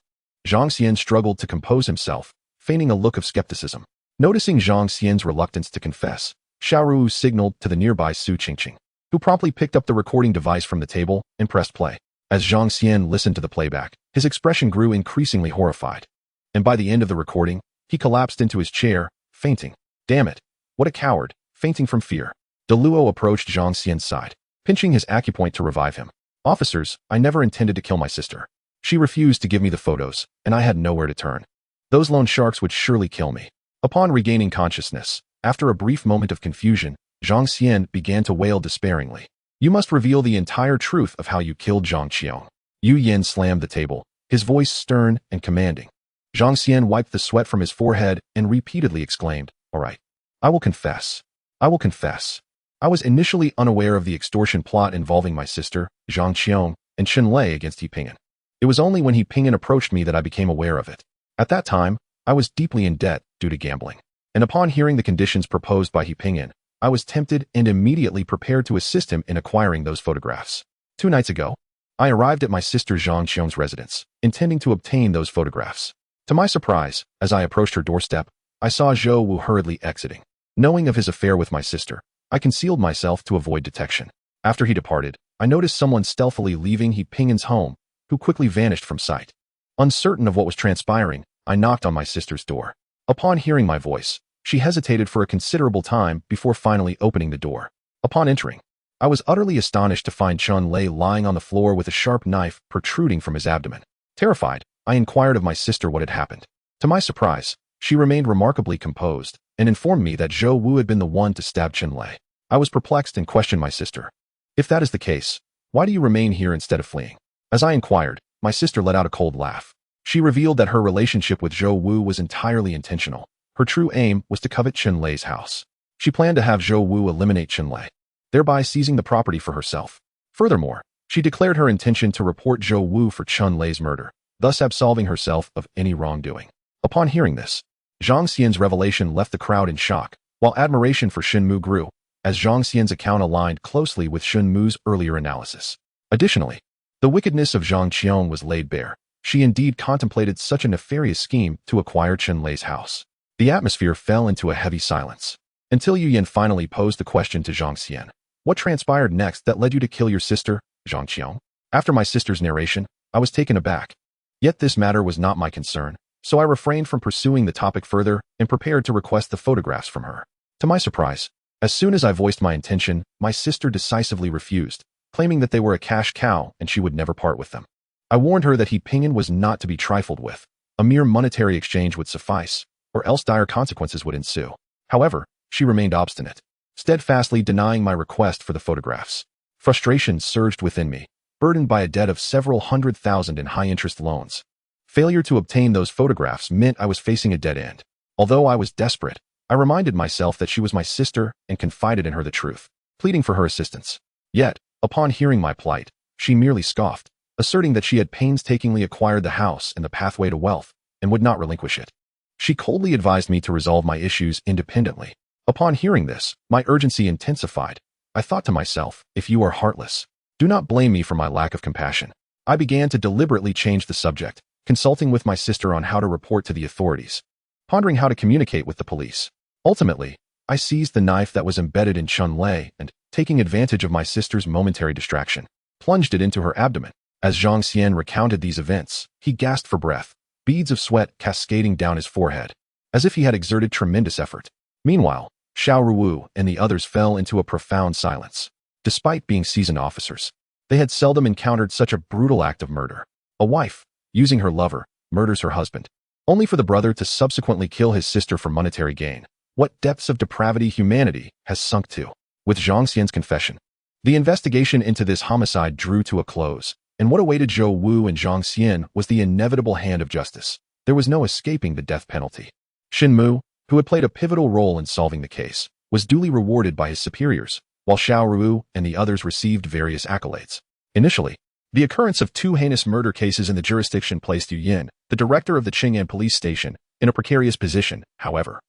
Zhang Xian struggled to compose himself, feigning a look of skepticism. Noticing Zhang Xian's reluctance to confess, Xiao Ruowu signaled to the nearby Su Qingqing, who promptly picked up the recording device from the table and pressed play. As Zhang Xian listened to the playback, his expression grew increasingly horrified. And by the end of the recording, he collapsed into his chair, fainting. Damn it! What a coward, fainting from fear. De Luo approached Zhang Xian's side, pinching his acupoint to revive him. Officers, I never intended to kill my sister. She refused to give me the photos, and I had nowhere to turn. Those loan sharks would surely kill me. Upon regaining consciousness, after a brief moment of confusion, Zhang Xian began to wail despairingly. You must reveal the entire truth of how you killed Zhang Qiong. Yu Yan slammed the table, his voice stern and commanding. Zhang Xian wiped the sweat from his forehead and repeatedly exclaimed, All right. I will confess. I will confess. I was initially unaware of the extortion plot involving my sister, Zhang Qiong, and Shen Lei against He Pingyan. It was only when He Pingyan approached me that I became aware of it. At that time, I was deeply in debt due to gambling. And upon hearing the conditions proposed by He Pingyan, I was tempted and immediately prepared to assist him in acquiring those photographs. 2 nights ago, I arrived at my sister Zhang Qiong's residence, intending to obtain those photographs. To my surprise, as I approached her doorstep, I saw Xiao Ruowu hurriedly exiting. Knowing of his affair with my sister, I concealed myself to avoid detection. After he departed, I noticed someone stealthily leaving He Pingyan's home, who quickly vanished from sight. Uncertain of what was transpiring, I knocked on my sister's door. Upon hearing my voice, she hesitated for a considerable time before finally opening the door. Upon entering, I was utterly astonished to find Chun Lei lying on the floor with a sharp knife protruding from his abdomen. Terrified, I inquired of my sister what had happened. To my surprise, she remained remarkably composed and informed me that Zhou Wu had been the one to stab Chun Lei. I was perplexed and questioned my sister. If that is the case, why do you remain here instead of fleeing? As I inquired, my sister let out a cold laugh. She revealed that her relationship with Zhou Wu was entirely intentional. Her true aim was to covet Chun Lei's house. She planned to have Zhou Wu eliminate Chun Lei, thereby seizing the property for herself. Furthermore, she declared her intention to report Zhou Wu for Chun Lei's murder, thus absolving herself of any wrongdoing. Upon hearing this, Zhang Xian's revelation left the crowd in shock, while admiration for Shen Mu grew, as Zhang Xian's account aligned closely with Shen Mu's earlier analysis. Additionally, the wickedness of Zhang Qiong was laid bare. She indeed contemplated such a nefarious scheme to acquire Chun Lei's house. The atmosphere fell into a heavy silence, until Yu Yan finally posed the question to Zhang Xian. What transpired next that led you to kill your sister, Zhang Qiong? After my sister's narration, I was taken aback. Yet this matter was not my concern, so I refrained from pursuing the topic further and prepared to request the photographs from her. To my surprise, as soon as I voiced my intention, my sister decisively refused, claiming that they were a cash cow and she would never part with them. I warned her that He Pingyan was not to be trifled with. A mere monetary exchange would suffice, or else dire consequences would ensue. However, she remained obstinate, steadfastly denying my request for the photographs. Frustration surged within me, burdened by a debt of several $100,000 in high-interest loans. Failure to obtain those photographs meant I was facing a dead end. Although I was desperate, I reminded myself that she was my sister and confided in her the truth, pleading for her assistance. Yet, upon hearing my plight, she merely scoffed, asserting that she had painstakingly acquired the house and the pathway to wealth, and would not relinquish it. She coldly advised me to resolve my issues independently. Upon hearing this, my urgency intensified. I thought to myself, if you are heartless, do not blame me for my lack of compassion. I began to deliberately change the subject, consulting with my sister on how to report to the authorities, pondering how to communicate with the police. Ultimately, I seized the knife that was embedded in Chun Lei and, taking advantage of my sister's momentary distraction, plunged it into her abdomen. As Zhang Xian recounted these events, he gasped for breath, beads of sweat cascading down his forehead, as if he had exerted tremendous effort. Meanwhile, Xiao Ruowu and the others fell into a profound silence. Despite being seasoned officers, they had seldom encountered such a brutal act of murder. A wife, using her lover, murders her husband, only for the brother to subsequently kill his sister for monetary gain. What depths of depravity humanity has sunk to. With Zhang Xian's confession, the investigation into this homicide drew to a close, And what awaited Zhou Wu and Zhang Xian was the inevitable hand of justice. There was no escaping the death penalty. Shen Mu, who had played a pivotal role in solving the case, was duly rewarded by his superiors, while Xiao Ruowu and the others received various accolades. Initially, the occurrence of 2 heinous murder cases in the jurisdiction placed Yu Yin, the director of the Qing'an police station, in a precarious position. However,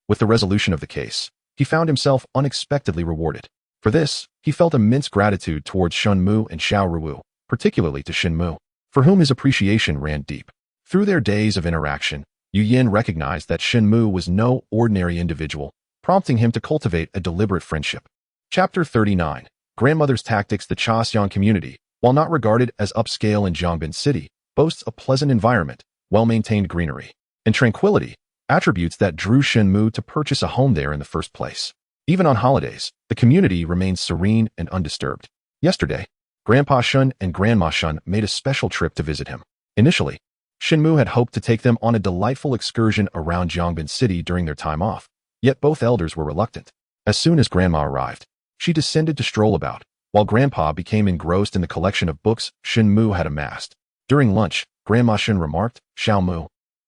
with the resolution of the case, he found himself unexpectedly rewarded. For this, he felt immense gratitude towards Shen Mu and Xiao Ruowu, particularly to Shen Mu, for whom his appreciation ran deep. Through their days of interaction, Yu Yin recognized that Shen Mu was no ordinary individual, prompting him to cultivate a deliberate friendship. Chapter 39. Grandmother's Tactics. The Chaxiang community, while not regarded as upscale in Zhongbin City, boasts a pleasant environment, well-maintained greenery, and tranquility, attributes that drew Shen Mu to purchase a home there in the first place. Even on holidays, the community remains serene and undisturbed. Yesterday, Grandpa Shen and Grandma Shen made a special trip to visit him. Initially, Shen Mu had hoped to take them on a delightful excursion around Zhongbin City during their time off, yet both elders were reluctant. As soon as Grandma arrived, she descended to stroll about, while Grandpa became engrossed in the collection of books Shen Mu had amassed. During lunch, Grandma Shen remarked, "Xiao Mu,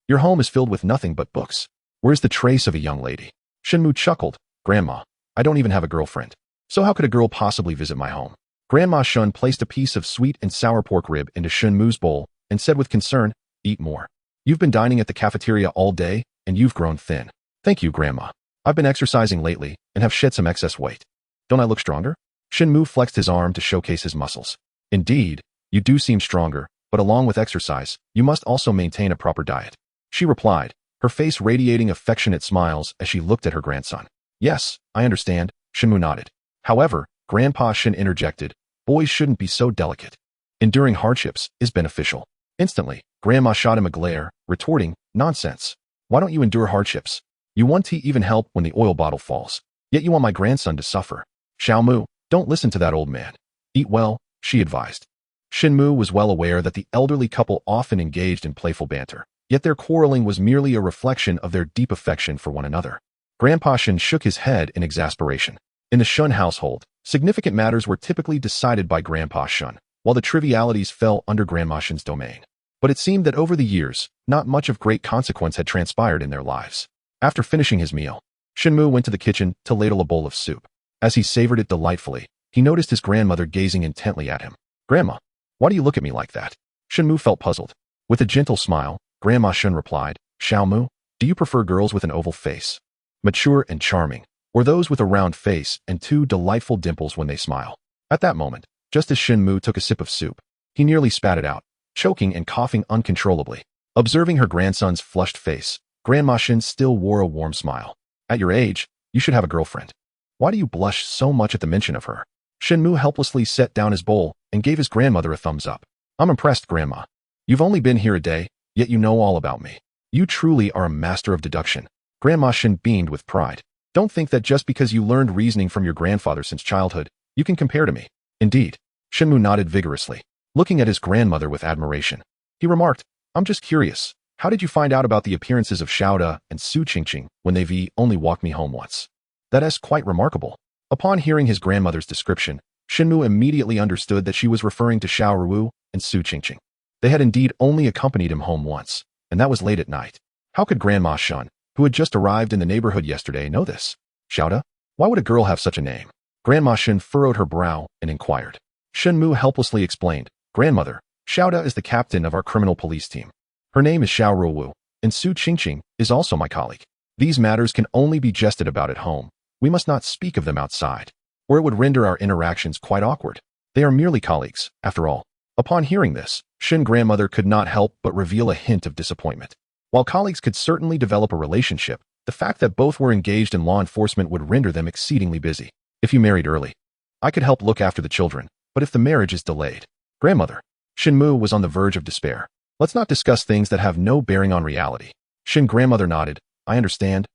your home is filled with nothing but books. Where's the trace of a young lady?" Shen Mu chuckled, "Grandma, I don't even have a girlfriend. So how could a girl possibly visit my home?" Grandma Shen placed a piece of sweet and sour pork rib into Shen Mu's bowl and said with concern, "Eat more. You've been dining at the cafeteria all day, and you've grown thin." "Thank you, Grandma. I've been exercising lately and have shed some excess weight. Don't I look stronger?" Shen Mu flexed his arm to showcase his muscles. "Indeed, you do seem stronger, but along with exercise, you must also maintain a proper diet," she replied, her face radiating affectionate smiles as she looked at her grandson. "Yes, I understand," Shen Mu nodded. However, Grandpa Shen interjected, "Boys shouldn't be so delicate. Enduring hardships is beneficial." Instantly, Grandma shot him a glare, retorting, "Nonsense. Why don't you endure hardships? You want to even help when the oil bottle falls. Yet you want my grandson to suffer." "Xiao Mu, don't listen to that old man. Eat well," she advised. Shen Mu was well aware that the elderly couple often engaged in playful banter, yet their quarreling was merely a reflection of their deep affection for one another. Grandpa Shen shook his head in exasperation. In the Shen household, significant matters were typically decided by Grandpa Shen, while the trivialities fell under Grandma Shen's domain. But it seemed that over the years, not much of great consequence had transpired in their lives. After finishing his meal, Shen Mu went to the kitchen to ladle a bowl of soup. As he savored it delightfully, he noticed his grandmother gazing intently at him. "Grandma, why do you look at me like that?" Shen Mu felt puzzled. With a gentle smile, Grandma Shen replied, "Xiao Mu, do you prefer girls with an oval face, mature and charming, or those with a round face and 2 delightful dimples when they smile?" At that moment, just as Shen Mu took a sip of soup, he nearly spat it out, choking and coughing uncontrollably. Observing her grandson's flushed face, Grandma Shen still wore a warm smile. "At your age, you should have a girlfriend. Why do you blush so much at the mention of her?" Shen Mu helplessly set down his bowl and gave his grandmother a thumbs up. "I'm impressed, Grandma. You've only been here a day, yet you know all about me. You truly are a master of deduction." Grandma Shen beamed with pride. "Don't think that just because you learned reasoning from your grandfather since childhood, you can compare to me." "Indeed." Shen Mu nodded vigorously, looking at his grandmother with admiration. He remarked, "I'm just curious. How did you find out about the appearances of Xiaoda and Su Qingqing when they've only walked me home once?" "That is quite remarkable." Upon hearing his grandmother's description, Shen Mu immediately understood that she was referring to Xiao Ruowu and Su Qingqing. They had indeed only accompanied him home once, and that was late at night. How could Grandma Shen, who had just arrived in the neighborhood yesterday, know this? Xiaoda? Why would a girl have such a name? Grandma Shen furrowed her brow and inquired. Shen Mu helplessly explained, "Grandmother, Xiaoda is the captain of our criminal police team. Her name is Xiao Ruowu, and Su Qingqing is also my colleague. These matters can only be jested about at home. We must not speak of them outside, or it would render our interactions quite awkward. They are merely colleagues, after all." Upon hearing this, Shen grandmother could not help but reveal a hint of disappointment. While colleagues could certainly develop a relationship, the fact that both were engaged in law enforcement would render them exceedingly busy. "If you married early, I could help look after the children, but if the marriage is delayed..." "Grandmother." Shen Mu was on the verge of despair. "Let's not discuss things that have no bearing on reality." Shen grandmother nodded. I understand.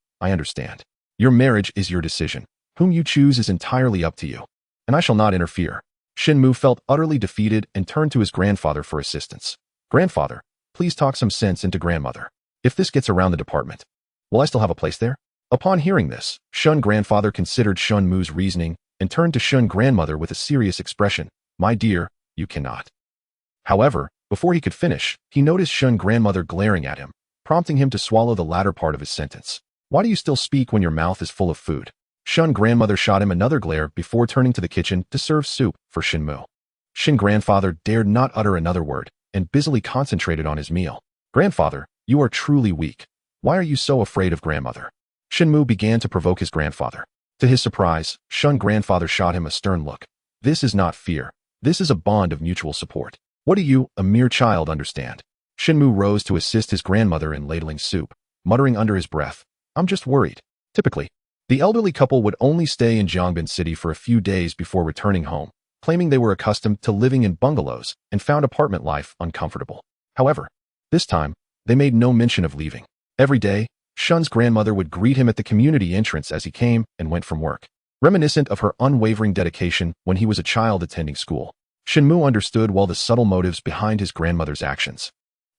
Your marriage is your decision. Whom you choose is entirely up to you, and I shall not interfere." Shen Mu felt utterly defeated and turned to his grandfather for assistance. "Grandfather, please talk some sense into grandmother. If this gets around the department, will I still have a place there?" Upon hearing this, Shen grandfather considered Shen Mu's reasoning and turned to Shen grandmother with a serious expression. "My dear, you cannot. However, before he could finish, he noticed Shen grandmother glaring at him, prompting him to swallow the latter part of his sentence. Why do you still speak when your mouth is full of food? Shen grandmother shot him another glare before turning to the kitchen to serve soup for Shen Mu. Shen grandfather dared not utter another word and busily concentrated on his meal. Grandfather, you are truly weak. Why are you so afraid of grandmother? Shen Mu began to provoke his grandfather. To his surprise, Shen grandfather shot him a stern look. This is not fear. This is a bond of mutual support. What do you, a mere child, understand? Shen Mu rose to assist his grandmother in ladling soup, muttering under his breath, I'm just worried. Typically, the elderly couple would only stay in Jiangbin City for a few days before returning home, claiming they were accustomed to living in bungalows and found apartment life uncomfortable. However, this time, they made no mention of leaving. Every day, Shen's grandmother would greet him at the community entrance as he came and went from work. Reminiscent of her unwavering dedication when he was a child attending school, Shen Mu understood well the subtle motives behind his grandmother's actions.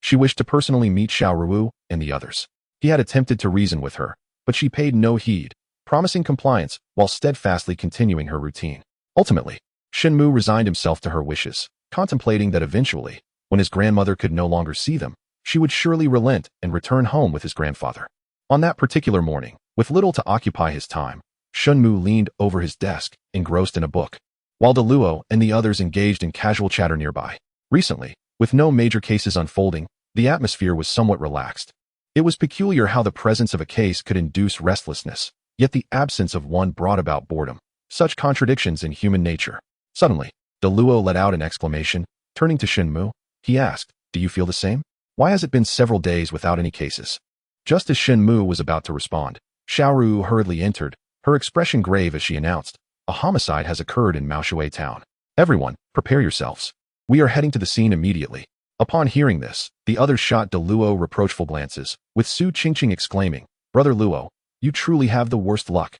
She wished to personally meet Xiao Ruowu and the others. He had attempted to reason with her, but she paid no heed, promising compliance while steadfastly continuing her routine. Ultimately, Shen Mu resigned himself to her wishes, contemplating that eventually, when his grandmother could no longer see them, she would surely relent and return home with his grandfather. On that particular morning, with little to occupy his time, Shen Mu leaned over his desk, engrossed in a book, while De Luo and the others engaged in casual chatter nearby. Recently, with no major cases unfolding, the atmosphere was somewhat relaxed. It was peculiar how the presence of a case could induce restlessness, yet the absence of one brought about boredom. Such contradictions in human nature. Suddenly, De Luo let out an exclamation. Turning to Shen Mu, he asked, do you feel the same? Why has it been several days without any cases? Just as Shen Mu was about to respond, Xiao Ruowu hurriedly entered, her expression grave as she announced, a homicide has occurred in Maoshui town. Everyone, prepare yourselves. We are heading to the scene immediately. Upon hearing this, the others shot De Luo reproachful glances, with Su Qingqing exclaiming, Brother Luo, you truly have the worst luck.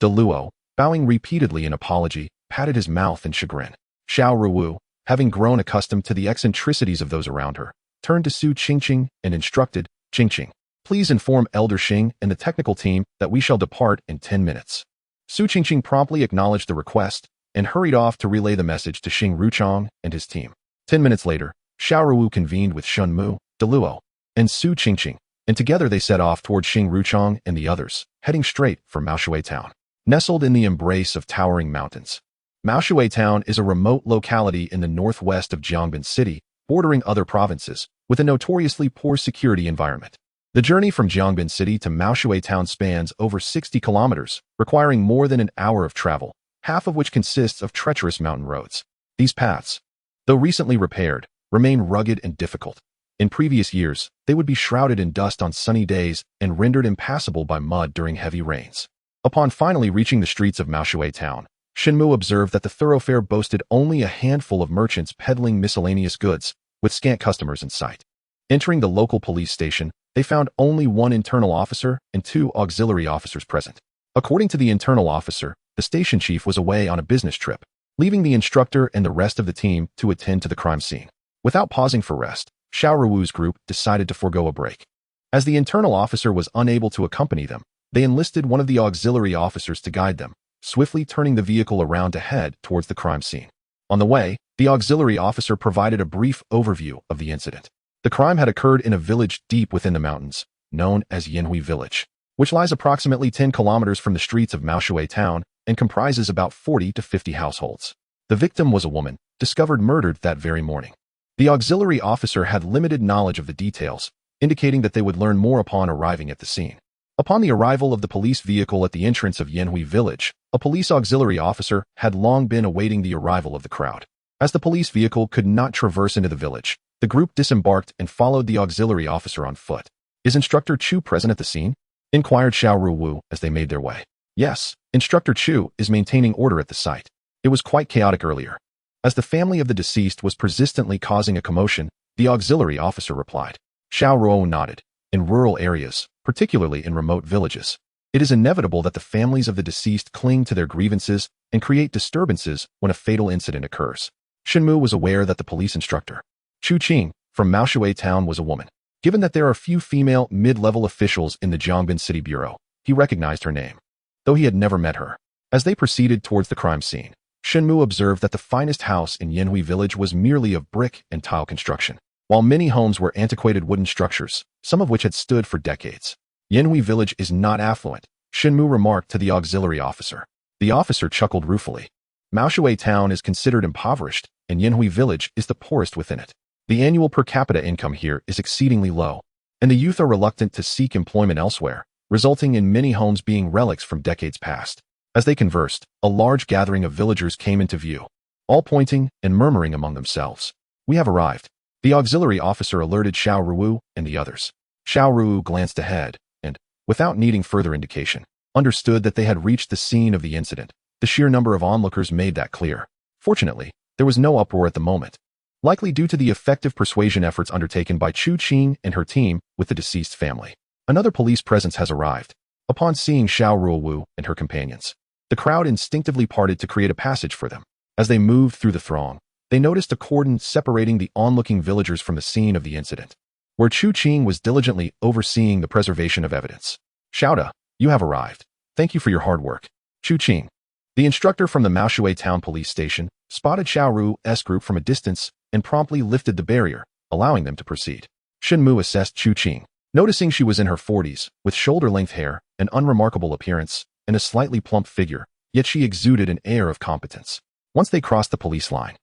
De Luo, bowing repeatedly in apology, patted his mouth in chagrin. Xiao Ruowu, having grown accustomed to the eccentricities of those around her, turned to Su Qingqing and instructed, Qingqing, please inform Elder Xing and the technical team that we shall depart in 10 minutes. Su Qingqing promptly acknowledged the request and hurried off to relay the message to Xing Ruchong and his team. 10 minutes later, Xiao Ruowu convened with Shen Mu, De Luo, and Su Qingqing, and together they set off toward Xing Ruchong and the others, heading straight for Maoshui town. Nestled in the embrace of towering mountains, Maoshui town is a remote locality in the northwest of Jiangbin City, bordering other provinces, with a notoriously poor security environment. The journey from Jiangbin City to Maoshui town spans over 60 kilometers, requiring more than an hour of travel, half of which consists of treacherous mountain roads. These paths, though recently repaired, remain rugged and difficult. In previous years, they would be shrouded in dust on sunny days and rendered impassable by mud during heavy rains. Upon finally reaching the streets of Maoshui town, Shen Mu observed that the thoroughfare boasted only a handful of merchants peddling miscellaneous goods, with scant customers in sight. Entering the local police station, they found only one internal officer and two auxiliary officers present. According to the internal officer, the station chief was away on a business trip, leaving the instructor and the rest of the team to attend to the crime scene. Without pausing for rest, Xiao Ruowu's group decided to forego a break. As the internal officer was unable to accompany them, they enlisted one of the auxiliary officers to guide them, swiftly turning the vehicle around to head towards the crime scene. On the way, the auxiliary officer provided a brief overview of the incident. The crime had occurred in a village deep within the mountains, known as Yanhui Village, which lies approximately 10 kilometers from the streets of Maoshui town and comprises about 40 to 50 households. The victim was a woman, discovered murdered that very morning. The auxiliary officer had limited knowledge of the details, indicating that they would learn more upon arriving at the scene. Upon the arrival of the police vehicle at the entrance of Yanhui Village, a police auxiliary officer had long been awaiting the arrival of the crowd. As the police vehicle could not traverse into the village, the group disembarked and followed the auxiliary officer on foot. Is Instructor Chu present at the scene? Inquired Xiao Ruowu as they made their way. Yes, Instructor Chu is maintaining order at the site. It was quite chaotic earlier. As the family of the deceased was persistently causing a commotion, the auxiliary officer replied. Xiao Ruowu nodded. In rural areas, particularly in remote villages, it is inevitable that the families of the deceased cling to their grievances and create disturbances when a fatal incident occurs. Shen Mu was aware that the police instructor, Chu Qing, from Maoshui town was a woman. Given that there are few female mid-level officials in the Jiangbin City Bureau, he recognized her name, though he had never met her. As they proceeded towards the crime scene, Shen Mu observed that the finest house in Yanhui village was merely of brick and tile construction, while many homes were antiquated wooden structures, some of which had stood for decades. Yanhui village is not affluent, Shen Mu remarked to the auxiliary officer. The officer chuckled ruefully. Maoshui town is considered impoverished, and Yanhui village is the poorest within it. The annual per capita income here is exceedingly low, and the youth are reluctant to seek employment elsewhere, resulting in many homes being relics from decades past. As they conversed, a large gathering of villagers came into view, all pointing and murmuring among themselves. "We have arrived." The auxiliary officer alerted Xiao Ruowu and the others. Xiao Ruowu glanced ahead and, without needing further indication, understood that they had reached the scene of the incident. The sheer number of onlookers made that clear. Fortunately, there was no uproar at the moment, likely due to the effective persuasion efforts undertaken by Chu Qing and her team with the deceased family. Another police presence has arrived. Upon seeing Xiao Ruowu and her companions, the crowd instinctively parted to create a passage for them. As they moved through the throng, they noticed a cordon separating the onlooking villagers from the scene of the incident, where Chu Qing was diligently overseeing the preservation of evidence. "Xiaoda, you have arrived. Thank you for your hard work." Chu Qing, the instructor from the Maoshui town police station, spotted Xiao Ruowu's group from a distance and promptly lifted the barrier, allowing them to proceed. Shen Mu assessed Chu Qing, noticing she was in her 40s, with shoulder-length hair, an unremarkable appearance, and a slightly plump figure, yet she exuded an air of competence. Once they crossed the police line,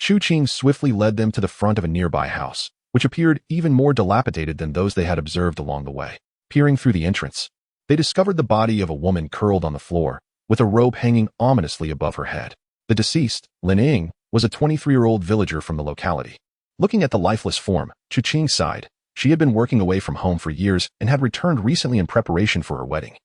Chu Qing swiftly led them to the front of a nearby house, which appeared even more dilapidated than those they had observed along the way. Peering through the entrance, they discovered the body of a woman curled on the floor, with a rope hanging ominously above her head. The deceased, Lin Ying, was a 23-year-old villager from the locality. Looking at the lifeless form, Chu Qing sighed. She had been working away from home for years and had returned recently in preparation for her wedding,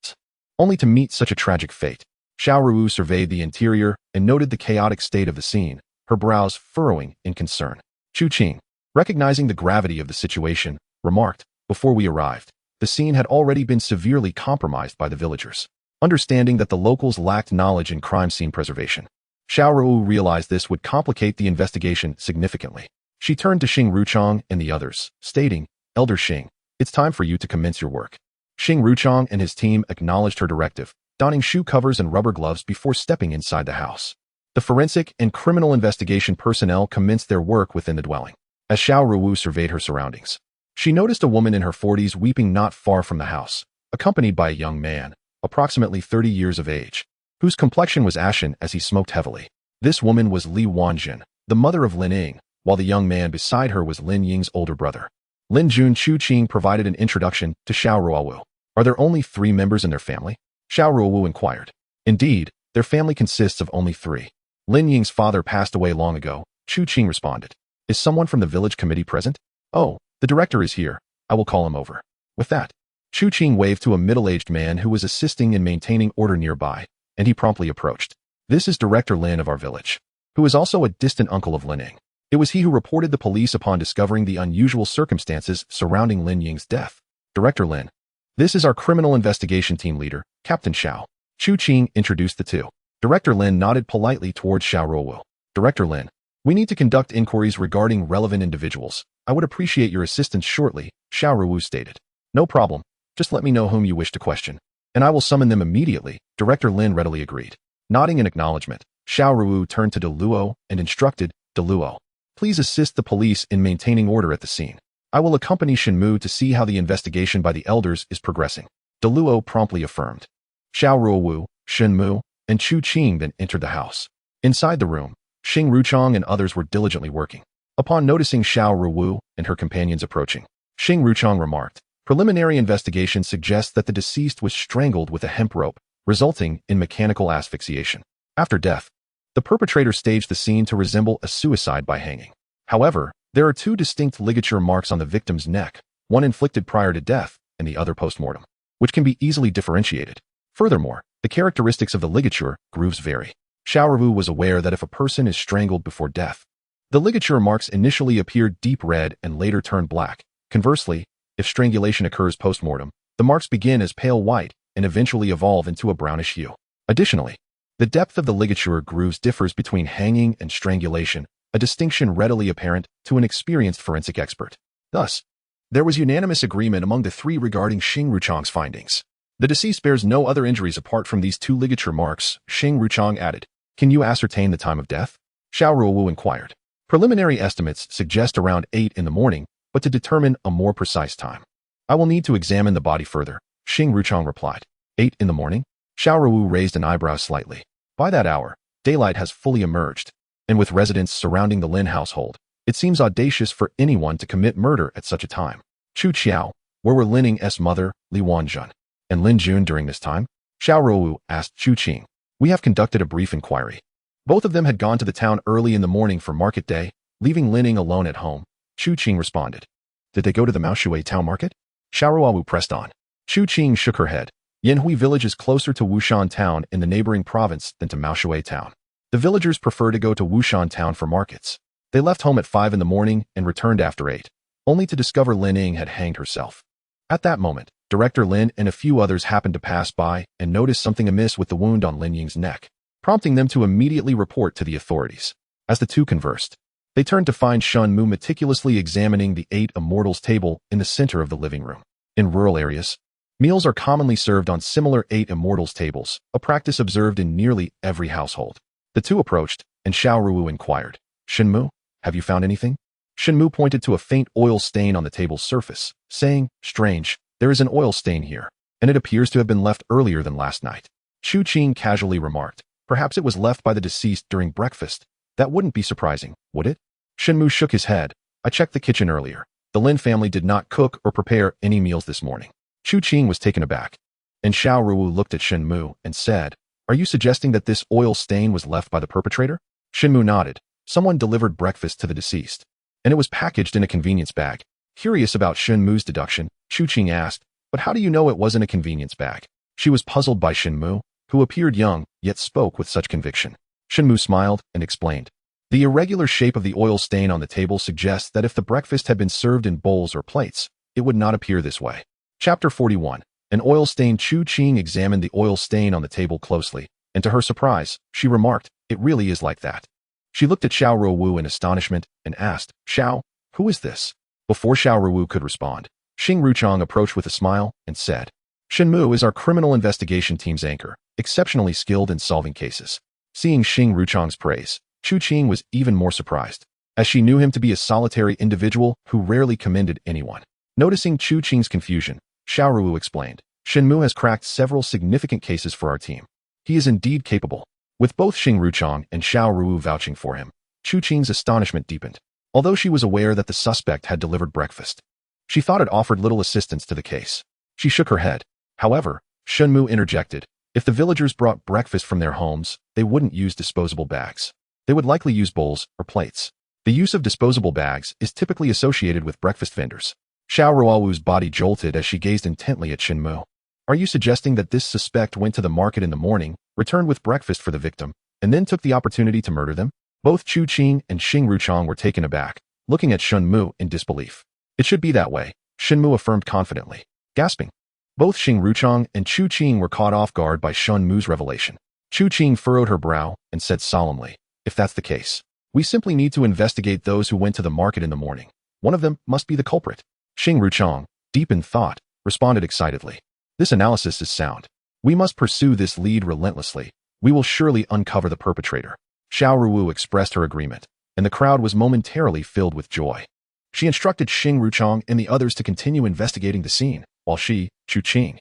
only to meet such a tragic fate. Xiao Ruowu surveyed the interior and noted the chaotic state of the scene, her brows furrowing in concern. Chu Qing, recognizing the gravity of the situation, remarked, "Before we arrived, the scene had already been severely compromised by the villagers." Understanding that the locals lacked knowledge in crime scene preservation, Xiao Ruowu realized this would complicate the investigation significantly. She turned to Xing Ruchong and the others, stating, "Elder Xing, it's time for you to commence your work." Xing Ruchong and his team acknowledged her directive, donning shoe covers and rubber gloves before stepping inside the house. The forensic and criminal investigation personnel commenced their work within the dwelling. As Xiao Ruowu surveyed her surroundings, she noticed a woman in her 40s weeping not far from the house, accompanied by a young man, approximately 30 years of age, whose complexion was ashen as he smoked heavily. This woman was Li Wanjin, the mother of Lin Ying, while the young man beside her was Lin Ying's older brother. Lin Jun. Chu Qing provided an introduction to Xiao Ruowu. "Are there only 3 members in their family?" Xiao Ruowu inquired. "Indeed, their family consists of only 3. Lin Ying's father passed away long ago," Chu Qing responded. "Is someone from the village committee present?" "Oh, the director is here. I will call him over." With that, Chu Qing waved to a middle-aged man who was assisting in maintaining order nearby, and he promptly approached. "This is Director Lin of our village, who is also a distant uncle of Lin Ying." It was he who reported the police upon discovering the unusual circumstances surrounding Lin Ying's death. "Director Lin, this is our criminal investigation team leader, Captain Xiao." Chu Qing introduced the two. Director Lin nodded politely towards Xiao Ruowu. "Director Lin, we need to conduct inquiries regarding relevant individuals. I would appreciate your assistance shortly," Xiao Ruowu stated. "No problem. Just let me know whom you wish to question, and I will summon them immediately," Director Lin readily agreed. Nodding in acknowledgement, Xiao Ruowu turned to De Luo and instructed, "De Luo, please assist the police in maintaining order at the scene. I will accompany Shen Mu to see how the investigation by the elders is progressing." De Luo promptly affirmed. Xiao Ruowu, Shen Mu, and Chu Qing then entered the house. Inside the room, Xing Ruchong and others were diligently working. Upon noticing Xiao Ruowu and her companions approaching, Xing Ruchong remarked, "Preliminary investigation suggests that the deceased was strangled with a hemp rope, resulting in mechanical asphyxiation. After death, the perpetrator staged the scene to resemble a suicide by hanging. However, there are 2 distinct ligature marks on the victim's neck, one inflicted prior to death and the other post-mortem, which can be easily differentiated. Furthermore, the characteristics of the ligature grooves vary." Xiao Ruowu was aware that if a person is strangled before death, the ligature marks initially appear deep red and later turn black. Conversely, if strangulation occurs post-mortem, the marks begin as pale white and eventually evolve into a brownish hue. Additionally, the depth of the ligature grooves differs between hanging and strangulation, a distinction readily apparent to an experienced forensic expert. Thus, there was unanimous agreement among the 3 regarding Xing Ruchong's findings. "The deceased bears no other injuries apart from these 2 ligature marks," Xing Ruchong added. Can you ascertain the time of death? Xiao Ruowu inquired. Preliminary estimates suggest around 8 in the morning, but to determine a more precise time, I will need to examine the body further, Xing Ruchang replied. 8 in the morning? Xiao Ruowu raised an eyebrow slightly. By that hour, daylight has fully emerged, and with residents surrounding the Lin household, it seems audacious for anyone to commit murder at such a time. Chu Qiao, where were Lin Ying's mother, Li Wanjun, and Lin Jun during this time? Xiao Ruowu asked Chu Qing. We have conducted a brief inquiry. Both of them had gone to the town early in the morning for market day, leaving Lin Ying alone at home. Chu Qing responded. Did they go to the Maoshui town market? Xiao Ruowu pressed on. Chu Qing shook her head. Yanhui village is closer to Wushan town in the neighboring province than to Maoshui town. The villagers prefer to go to Wushan town for markets. They left home at 5 in the morning and returned after 8, only to discover Lin Ying had hanged herself. At that moment, Director Lin and a few others happened to pass by and noticed something amiss with the wound on Lin Ying's neck, prompting them to immediately report to the authorities. As the two conversed, they turned to find Shen Mu meticulously examining the 8 immortals table in the center of the living room. In rural areas, meals are commonly served on similar 8 immortals tables, a practice observed in nearly every household. The two approached, and Xiao Ruowu inquired, Shen Mu, have you found anything? Shen Mu pointed to a faint oil stain on the table's surface, saying, strange, there is an oil stain here, and it appears to have been left earlier than last night. Chu Qing casually remarked, perhaps it was left by the deceased during breakfast. That wouldn't be surprising, would it? Shen Mu shook his head. I checked the kitchen earlier. The Lin family did not cook or prepare any meals this morning. Chu Qing was taken aback, and Xiao Ruowu looked at Shen Mu and said, are you suggesting that this oil stain was left by the perpetrator? Shen Mu nodded. Someone delivered breakfast to the deceased, and it was packaged in a convenience bag. Curious about Shen Mu's deduction, Chu Qing asked, but how do you know it wasn't a convenience bag? She was puzzled by Shen Mu, who appeared young, yet spoke with such conviction. Shen Mu smiled and explained. The irregular shape of the oil stain on the table suggests that if the breakfast had been served in bowls or plates, it would not appear this way. Chapter 41. An oil stain. Chu Qing examined the oil stain on the table closely, and to her surprise, she remarked, it really is like that. She looked at Xiao Ruowu in astonishment and asked, Xiao, who is this? Before Xiao Ruowu could respond, Xing Ruchang approached with a smile and said, Shen Mu is our criminal investigation team's anchor, exceptionally skilled in solving cases. Seeing Xing Ruchang's praise, Chu Qing was even more surprised, as she knew him to be a solitary individual who rarely commended anyone. Noticing Chu Qing's confusion, Xiao Ruowu explained, Shen Mu has cracked several significant cases for our team. He is indeed capable. With both Xing Ruchang and Xiao Ruowu vouching for him, Chu Qing's astonishment deepened. Although she was aware that the suspect had delivered breakfast, she thought it offered little assistance to the case. She shook her head. However, Shen Mu interjected, if the villagers brought breakfast from their homes, they wouldn't use disposable bags. They would likely use bowls or plates. The use of disposable bags is typically associated with breakfast vendors. Xiao Ruowu's body jolted as she gazed intently at Shen Mu. Are you suggesting that this suspect went to the market in the morning, returned with breakfast for the victim, and then took the opportunity to murder them? Both Chu Qing and Xing Ruchang were taken aback, looking at Shen Mu in disbelief. It should be that way, Shen Mu affirmed confidently, gasping. Both Xing Ruchang and Chu Qing were caught off guard by Shen Mu's revelation. Chu Qing furrowed her brow and said solemnly, if that's the case, we simply need to investigate those who went to the market in the morning. One of them must be the culprit. Xing Ruchang, deep in thought, responded excitedly. This analysis is sound. We must pursue this lead relentlessly. We will surely uncover the perpetrator. Xiao Ruowu expressed her agreement, and the crowd was momentarily filled with joy. She instructed Xing Ruchang and the others to continue investigating the scene, while she, Chu Qing,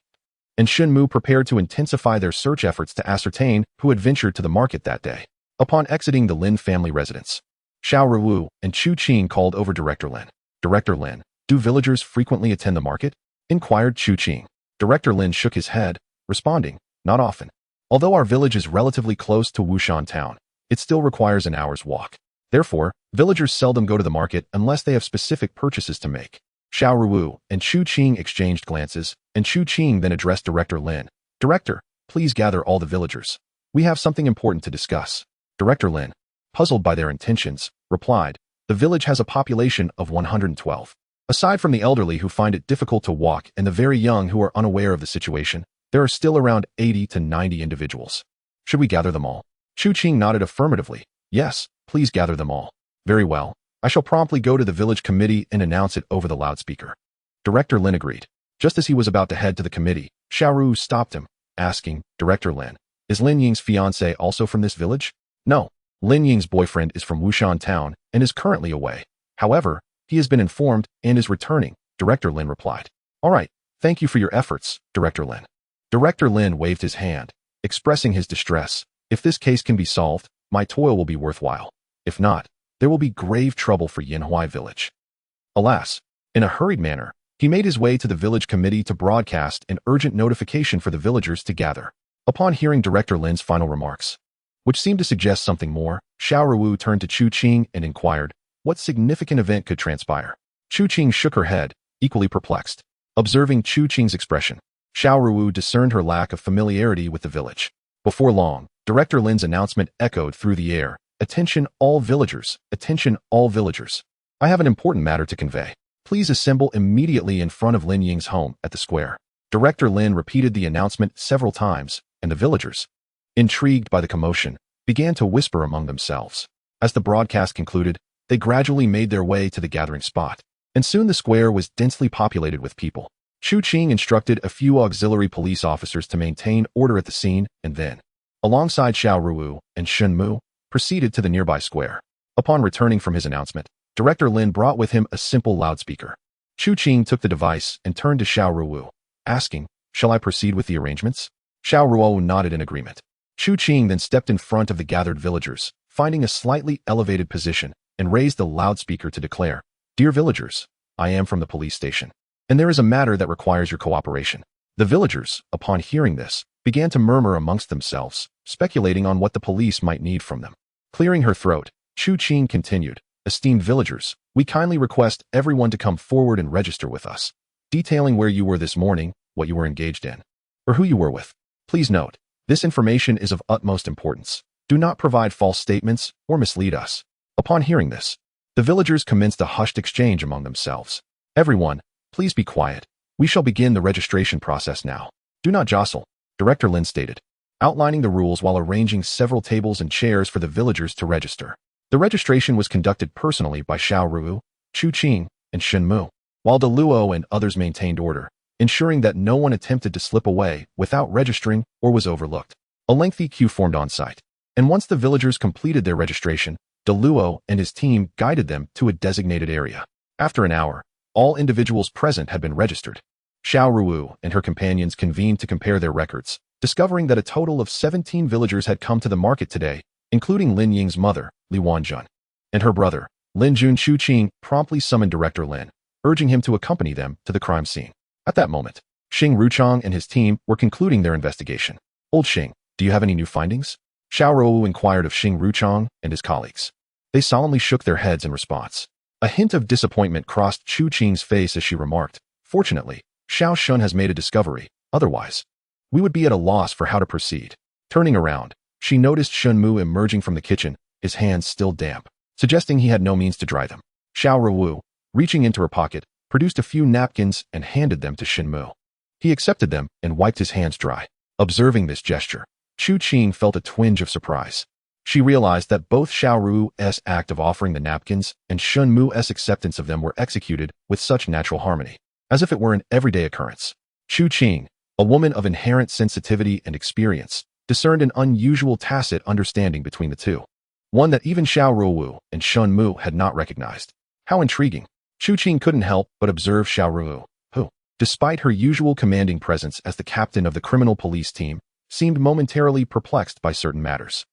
and Shen Mu prepared to intensify their search efforts to ascertain who had ventured to the market that day. Upon exiting the Lin family residence, Xiao Ruowu and Chu Qing called over Director Lin. Director Lin, do villagers frequently attend the market? Inquired Chu Qing. Director Lin shook his head, responding, not often. Although our village is relatively close to Wushan town, it still requires an hour's walk. Therefore, villagers seldom go to the market unless they have specific purchases to make. Xiao Ruowu and Chu Qing exchanged glances, and Chu Qing then addressed Director Lin. Director, please gather all the villagers. We have something important to discuss. Director Lin, puzzled by their intentions, replied, the village has a population of 112. Aside from the elderly who find it difficult to walk and the very young who are unaware of the situation, there are still around 80 to 90 individuals. Should we gather them all? Chu Qing nodded affirmatively. Yes, please gather them all. Very well. I shall promptly go to the village committee and announce it over the loudspeaker. Director Lin agreed. Just as he was about to head to the committee, Xiao Ruowu stopped him, asking, Director Lin, is Lin Ying's fiancé also from this village? No, Lin Ying's boyfriend is from Wushan Town and is currently away. However, he has been informed and is returning, Director Lin replied. All right, thank you for your efforts, Director Lin. Director Lin waved his hand, expressing his distress. If this case can be solved, my toil will be worthwhile. If not, there will be grave trouble for Yinhui village. Alas, in a hurried manner, he made his way to the village committee to broadcast an urgent notification for the villagers to gather. Upon hearing Director Lin's final remarks, which seemed to suggest something more, Xiao Ruowu turned to Chu Qing and inquired what significant event could transpire. Chu Qing shook her head, equally perplexed. Observing Chu Qing's expression, Xiao Ruowu discerned her lack of familiarity with the village. Before long, Director Lin's announcement echoed through the air. Attention all villagers, attention all villagers. I have an important matter to convey. Please assemble immediately in front of Lin Ying's home at the square. Director Lin repeated the announcement several times, and the villagers, intrigued by the commotion, began to whisper among themselves. As the broadcast concluded, they gradually made their way to the gathering spot, and soon the square was densely populated with people. Chu Qing instructed a few auxiliary police officers to maintain order at the scene, and then, alongside Xiao Ruowu and Shen Mu, proceeded to the nearby square. Upon returning from his announcement, Director Lin brought with him a simple loudspeaker. Chu Qing took the device and turned to Xiao Ruowu, asking, "Shall I proceed with the arrangements?" Xiao Ruowu nodded in agreement. Chu Qing then stepped in front of the gathered villagers, finding a slightly elevated position, and raised the loudspeaker to declare, "Dear villagers, I am from the police station, and there is a matter that requires your cooperation." The villagers, upon hearing this, began to murmur amongst themselves, speculating on what the police might need from them. Clearing her throat, Chu Qing continued, "Esteemed villagers, we kindly request everyone to come forward and register with us, detailing where you were this morning, what you were engaged in, or who you were with. Please note, this information is of utmost importance. Do not provide false statements or mislead us." Upon hearing this, the villagers commenced a hushed exchange among themselves. "Everyone, please be quiet. We shall begin the registration process now. Do not jostle," Director Lin stated, outlining the rules while arranging several tables and chairs for the villagers to register. The registration was conducted personally by Xiao Ruowu, Chu Qing, and Shen Mu, while De Luo and others maintained order, ensuring that no one attempted to slip away without registering or was overlooked. A lengthy queue formed on site, and once the villagers completed their registration, De Luo and his team guided them to a designated area. After an hour, all individuals present had been registered. Xiao Ruowu and her companions convened to compare their records, discovering that a total of 17 villagers had come to the market today, including Lin Ying's mother, Li Wanjun, and her brother, Lin Jun. Chu Qing promptly summoned Director Lin, urging him to accompany them to the crime scene. At that moment, Xing Ruchong and his team were concluding their investigation. "Old Xing, do you have any new findings?" Xiao Ruowu inquired of Xing Ruchong and his colleagues. They solemnly shook their heads in response. A hint of disappointment crossed Chu Qing's face as she remarked, "Fortunately, Xiao Shun has made a discovery. Otherwise, we would be at a loss for how to proceed." Turning around, she noticed Shen Mu emerging from the kitchen, his hands still damp, suggesting he had no means to dry them. Xiao Ruowu, reaching into her pocket, produced a few napkins and handed them to Shen Mu. He accepted them and wiped his hands dry. Observing this gesture, Chu Qing felt a twinge of surprise. She realized that both Xiao Ruowu's act of offering the napkins and Shen Mu's acceptance of them were executed with such natural harmony, as if it were an everyday occurrence. Chu Qing, a woman of inherent sensitivity and experience, discerned an unusual tacit understanding between the two, one that even Xiao Ruowu and Shen Mu had not recognized. How intriguing! Chu Qing couldn't help but observe Xiao Ruowu, who, despite her usual commanding presence as the captain of the criminal police team, seemed momentarily perplexed by certain matters.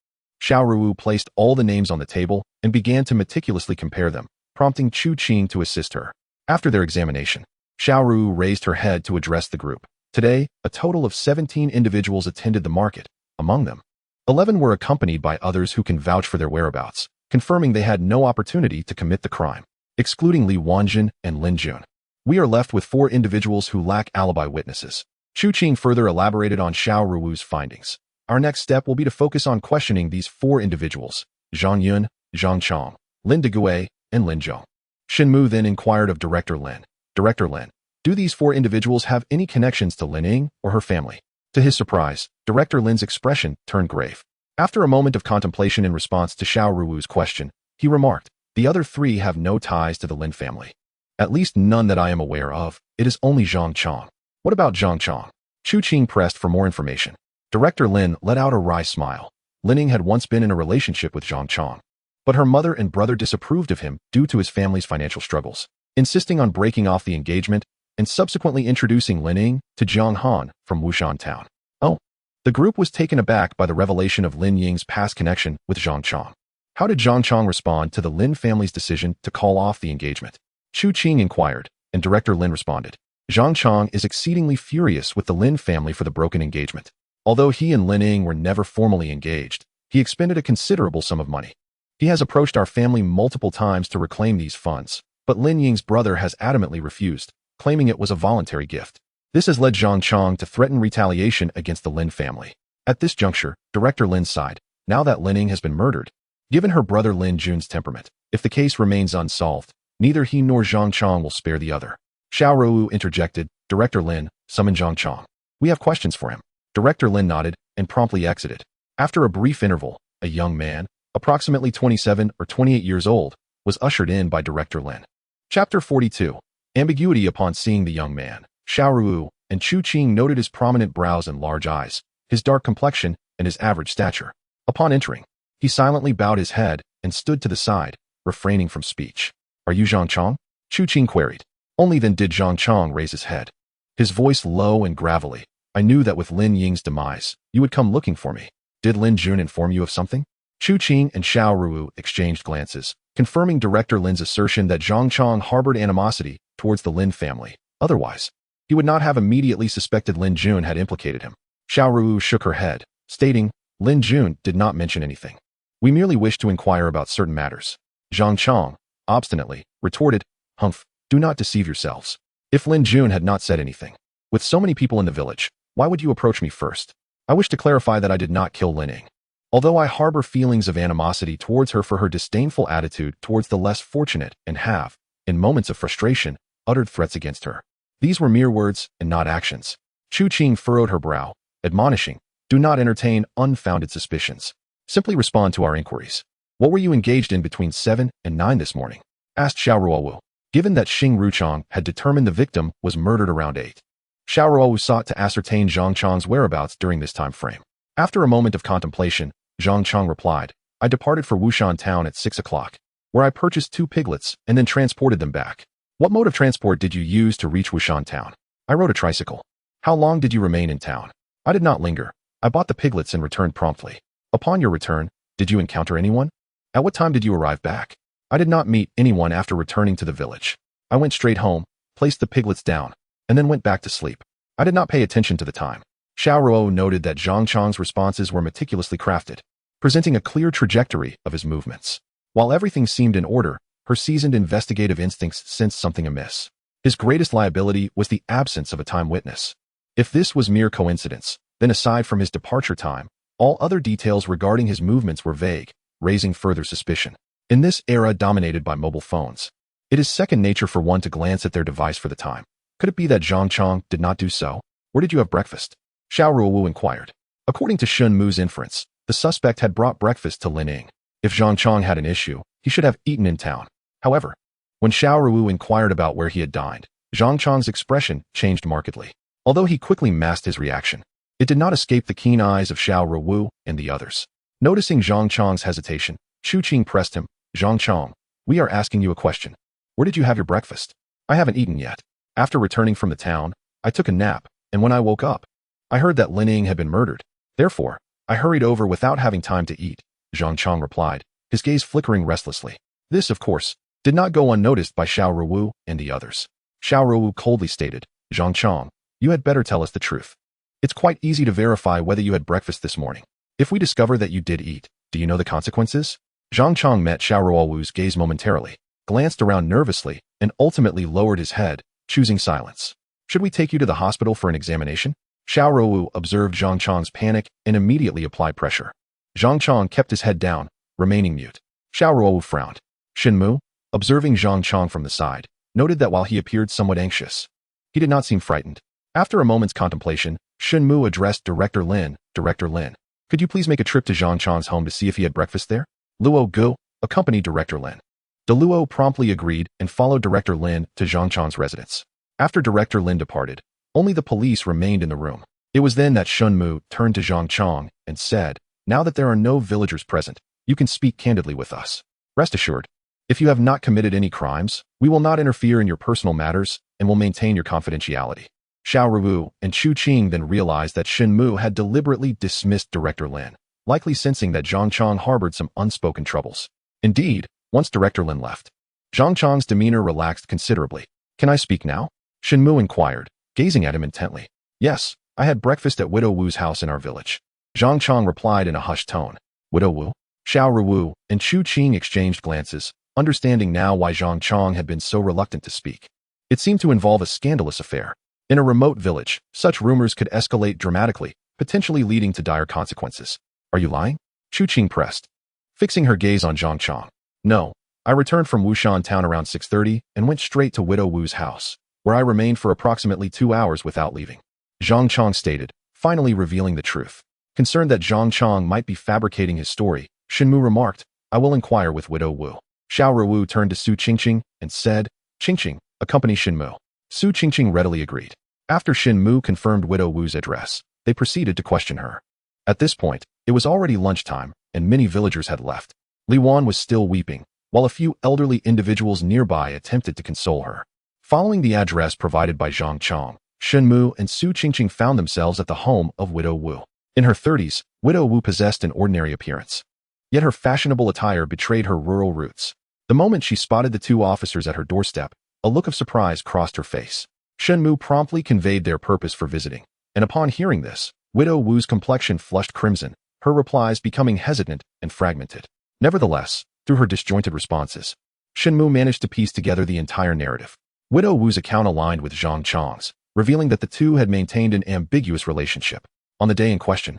Xiao Ruowu placed all the names on the table and began to meticulously compare them, prompting Chu Qing to assist her. After their examination, Xiao Ruowu raised her head to address the group. Today, a total of 17 individuals attended the market. Among them, 11 were accompanied by others who can vouch for their whereabouts, confirming they had no opportunity to commit the crime. Excluding Li Wanjun and Lin Jun, we are left with 4 individuals who lack alibi witnesses. Chu Qing further elaborated on Xiao Ruowu's findings. Our next step will be to focus on questioning these 4 individuals, Zhang Yun, Zhang Chong, Lin Degue, and Lin Zhong. Shen Mu then inquired of Director Lin, "Director Lin, do these 4 individuals have any connections to Lin Ying or her family?" To his surprise, Director Lin's expression turned grave. After a moment of contemplation in response to Xiao Ruowu's question, he remarked, "The other 3 have no ties to the Lin family. At least none that I am aware of. It is only Zhang Chong." "What about Zhang Chong?" Chu Qing pressed for more information. Director Lin let out a wry smile. Lining had once been in a relationship with Zhang Chong, but her mother and brother disapproved of him due to his family's financial struggles, insisting on breaking off the engagement and subsequently introducing Lining to Jiang Han from Wushan town. Oh, the group was taken aback by the revelation of Lin Ying's past connection with Zhang Chong. How did Zhang Chong respond to the Lin family's decision to call off the engagement? Chu Qing inquired, and Director Lin responded. Zhang Chong is exceedingly furious with the Lin family for the broken engagement. Although he and Lin Ying were never formally engaged, he expended a considerable sum of money. He has approached our family multiple times to reclaim these funds, but Lin Ying's brother has adamantly refused, claiming it was a voluntary gift. This has led Zhang Chong to threaten retaliation against the Lin family. At this juncture, Director Lin sighed. Now that Lin Ying has been murdered, given her brother Lin Jun's temperament, if the case remains unsolved, neither he nor Zhang Chong will spare the other. Xiao Ruowu interjected. Director Lin, summon Zhang Chong. We have questions for him. Director Lin nodded and promptly exited. After a brief interval, a young man, approximately 27 or 28 years old, was ushered in by Director Lin. Chapter 42. Ambiguity. Upon seeing the young man, Xiao Ruowu and Chu Qing noted his prominent brows and large eyes, his dark complexion, and his average stature. Upon entering, he silently bowed his head and stood to the side, refraining from speech. Are you Zhang Chong? Chu Qing queried. Only then did Zhang Chong raise his head, his voice low and gravelly. I knew that with Lin Ying's demise, you would come looking for me. Did Lin Jun inform you of something? Chu Qing and Xiao Ruowu exchanged glances, confirming Director Lin's assertion that Zhang Chong harbored animosity towards the Lin family. Otherwise, he would not have immediately suspected Lin Jun had implicated him. Xiao Ruowu shook her head, stating, Lin Jun did not mention anything. We merely wish to inquire about certain matters. Zhang Chong, obstinately, retorted, Humph, do not deceive yourselves. If Lin Jun had not said anything, with so many people in the village, why would you approach me first? I wish to clarify that I did not kill Lin Ying. Although I harbor feelings of animosity towards her for her disdainful attitude towards the less fortunate and have, in moments of frustration, uttered threats against her. These were mere words and not actions. Chu Qing furrowed her brow, admonishing, do not entertain unfounded suspicions. Simply respond to our inquiries. What were you engaged in between 7 and 9 this morning? Asked Xiao Ruowu. Given that Xing Ruchong had determined the victim was murdered around 8. Xiao Ruowu sought to ascertain Zhang Chong's whereabouts during this time frame. After a moment of contemplation, Zhang Chong replied, I departed for Wushan town at 6 o'clock, where I purchased 2 piglets and then transported them back. What mode of transport did you use to reach Wushan town? I rode a tricycle. How long did you remain in town? I did not linger. I bought the piglets and returned promptly. Upon your return, did you encounter anyone? At what time did you arrive back? I did not meet anyone after returning to the village. I went straight home, placed the piglets down, and then went back to sleep. I did not pay attention to the time. Xiao Ruowu noted that Zhang Chong's responses were meticulously crafted, presenting a clear trajectory of his movements. While everything seemed in order, her seasoned investigative instincts sensed something amiss. His greatest liability was the absence of a time witness. If this was mere coincidence, then aside from his departure time, all other details regarding his movements were vague, raising further suspicion. In this era dominated by mobile phones, it is second nature for one to glance at their device for the time. Could it be that Zhang Chong did not do so? Where did you have breakfast? Xiao Ruowu inquired. According to Shen Mu's inference, the suspect had brought breakfast to Lin Ying. If Zhang Chong had an issue, he should have eaten in town. However, when Xiao Ruowu inquired about where he had dined, Zhang Chong's expression changed markedly. Although he quickly masked his reaction, it did not escape the keen eyes of Xiao Ruowu and the others. Noticing Zhang Chong's hesitation, Chu Qing pressed him, Zhang Chong, we are asking you a question. Where did you have your breakfast? I haven't eaten yet. After returning from the town, I took a nap, and when I woke up, I heard that Lin Ying had been murdered. Therefore, I hurried over without having time to eat, Zhang Chong replied, his gaze flickering restlessly. This, of course, did not go unnoticed by Xiao Ruowu and the others. Xiao Ruowu coldly stated, Zhang Chong, you had better tell us the truth. It's quite easy to verify whether you had breakfast this morning. If we discover that you did eat, do you know the consequences? Zhang Chong met Xiao Ruowu's gaze momentarily, glanced around nervously, and ultimately lowered his head, choosing silence. Should we take you to the hospital for an examination? Xiao Ruowu observed Zhang Chong's panic and immediately applied pressure. Zhang Chong kept his head down, remaining mute. Xiao Ruowu frowned. Shen Mu, observing Zhang Chong from the side, noted that while he appeared somewhat anxious, he did not seem frightened. After a moment's contemplation, Shen Mu addressed Director Lin, could you please make a trip to Zhang Chong's home to see if he had breakfast there? Luo Gu accompanied Director Lin. De Luo promptly agreed and followed Director Lin to Zhang Chong's residence. After Director Lin departed, only the police remained in the room. It was then that Shen Mu turned to Zhang Chong and said, Now that there are no villagers present, you can speak candidly with us. Rest assured, if you have not committed any crimes, we will not interfere in your personal matters and will maintain your confidentiality. Xiao Ruowu and Chu Qing then realized that Shen Mu had deliberately dismissed Director Lin, likely sensing that Zhang Chong harbored some unspoken troubles. Indeed, once Director Lin left, Zhang Chong's demeanor relaxed considerably. Can I speak now? Shen Mu inquired, gazing at him intently. Yes, I had breakfast at Widow Wu's house in our village. Zhang Chong replied in a hushed tone. Widow Wu? Xiao Ruowu and Chu Qing exchanged glances, understanding now why Zhang Chong had been so reluctant to speak. It seemed to involve a scandalous affair. In a remote village, such rumors could escalate dramatically, potentially leading to dire consequences. Are you lying? Chu Qing pressed, fixing her gaze on Zhang Chong. No, I returned from Wushan town around 6:30 and went straight to Widow Wu's house, where I remained for approximately 2 hours without leaving. Zhang Chong stated, finally revealing the truth. Concerned that Zhang Chong might be fabricating his story, Shen Mu remarked, I will inquire with Widow Wu. Xiao Ruowu turned to Su Qingqing and said, Qingqing, accompany Shen Mu. Su Qingqing readily agreed. After Shen Mu confirmed Widow Wu's address, they proceeded to question her. At this point, it was already lunchtime, and many villagers had left. Li Wan was still weeping, while a few elderly individuals nearby attempted to console her. Following the address provided by Zhang Chong, Shen Mu and Su Qingqing found themselves at the home of Widow Wu. In her 30s, Widow Wu possessed an ordinary appearance. Yet her fashionable attire betrayed her rural roots. The moment she spotted the two officers at her doorstep, a look of surprise crossed her face. Shen Mu promptly conveyed their purpose for visiting, and upon hearing this, Widow Wu's complexion flushed crimson, her replies becoming hesitant and fragmented. Nevertheless, through her disjointed responses, Shen Mu managed to piece together the entire narrative. Widow Wu's account aligned with Zhang Chong's, revealing that the two had maintained an ambiguous relationship. On the day in question,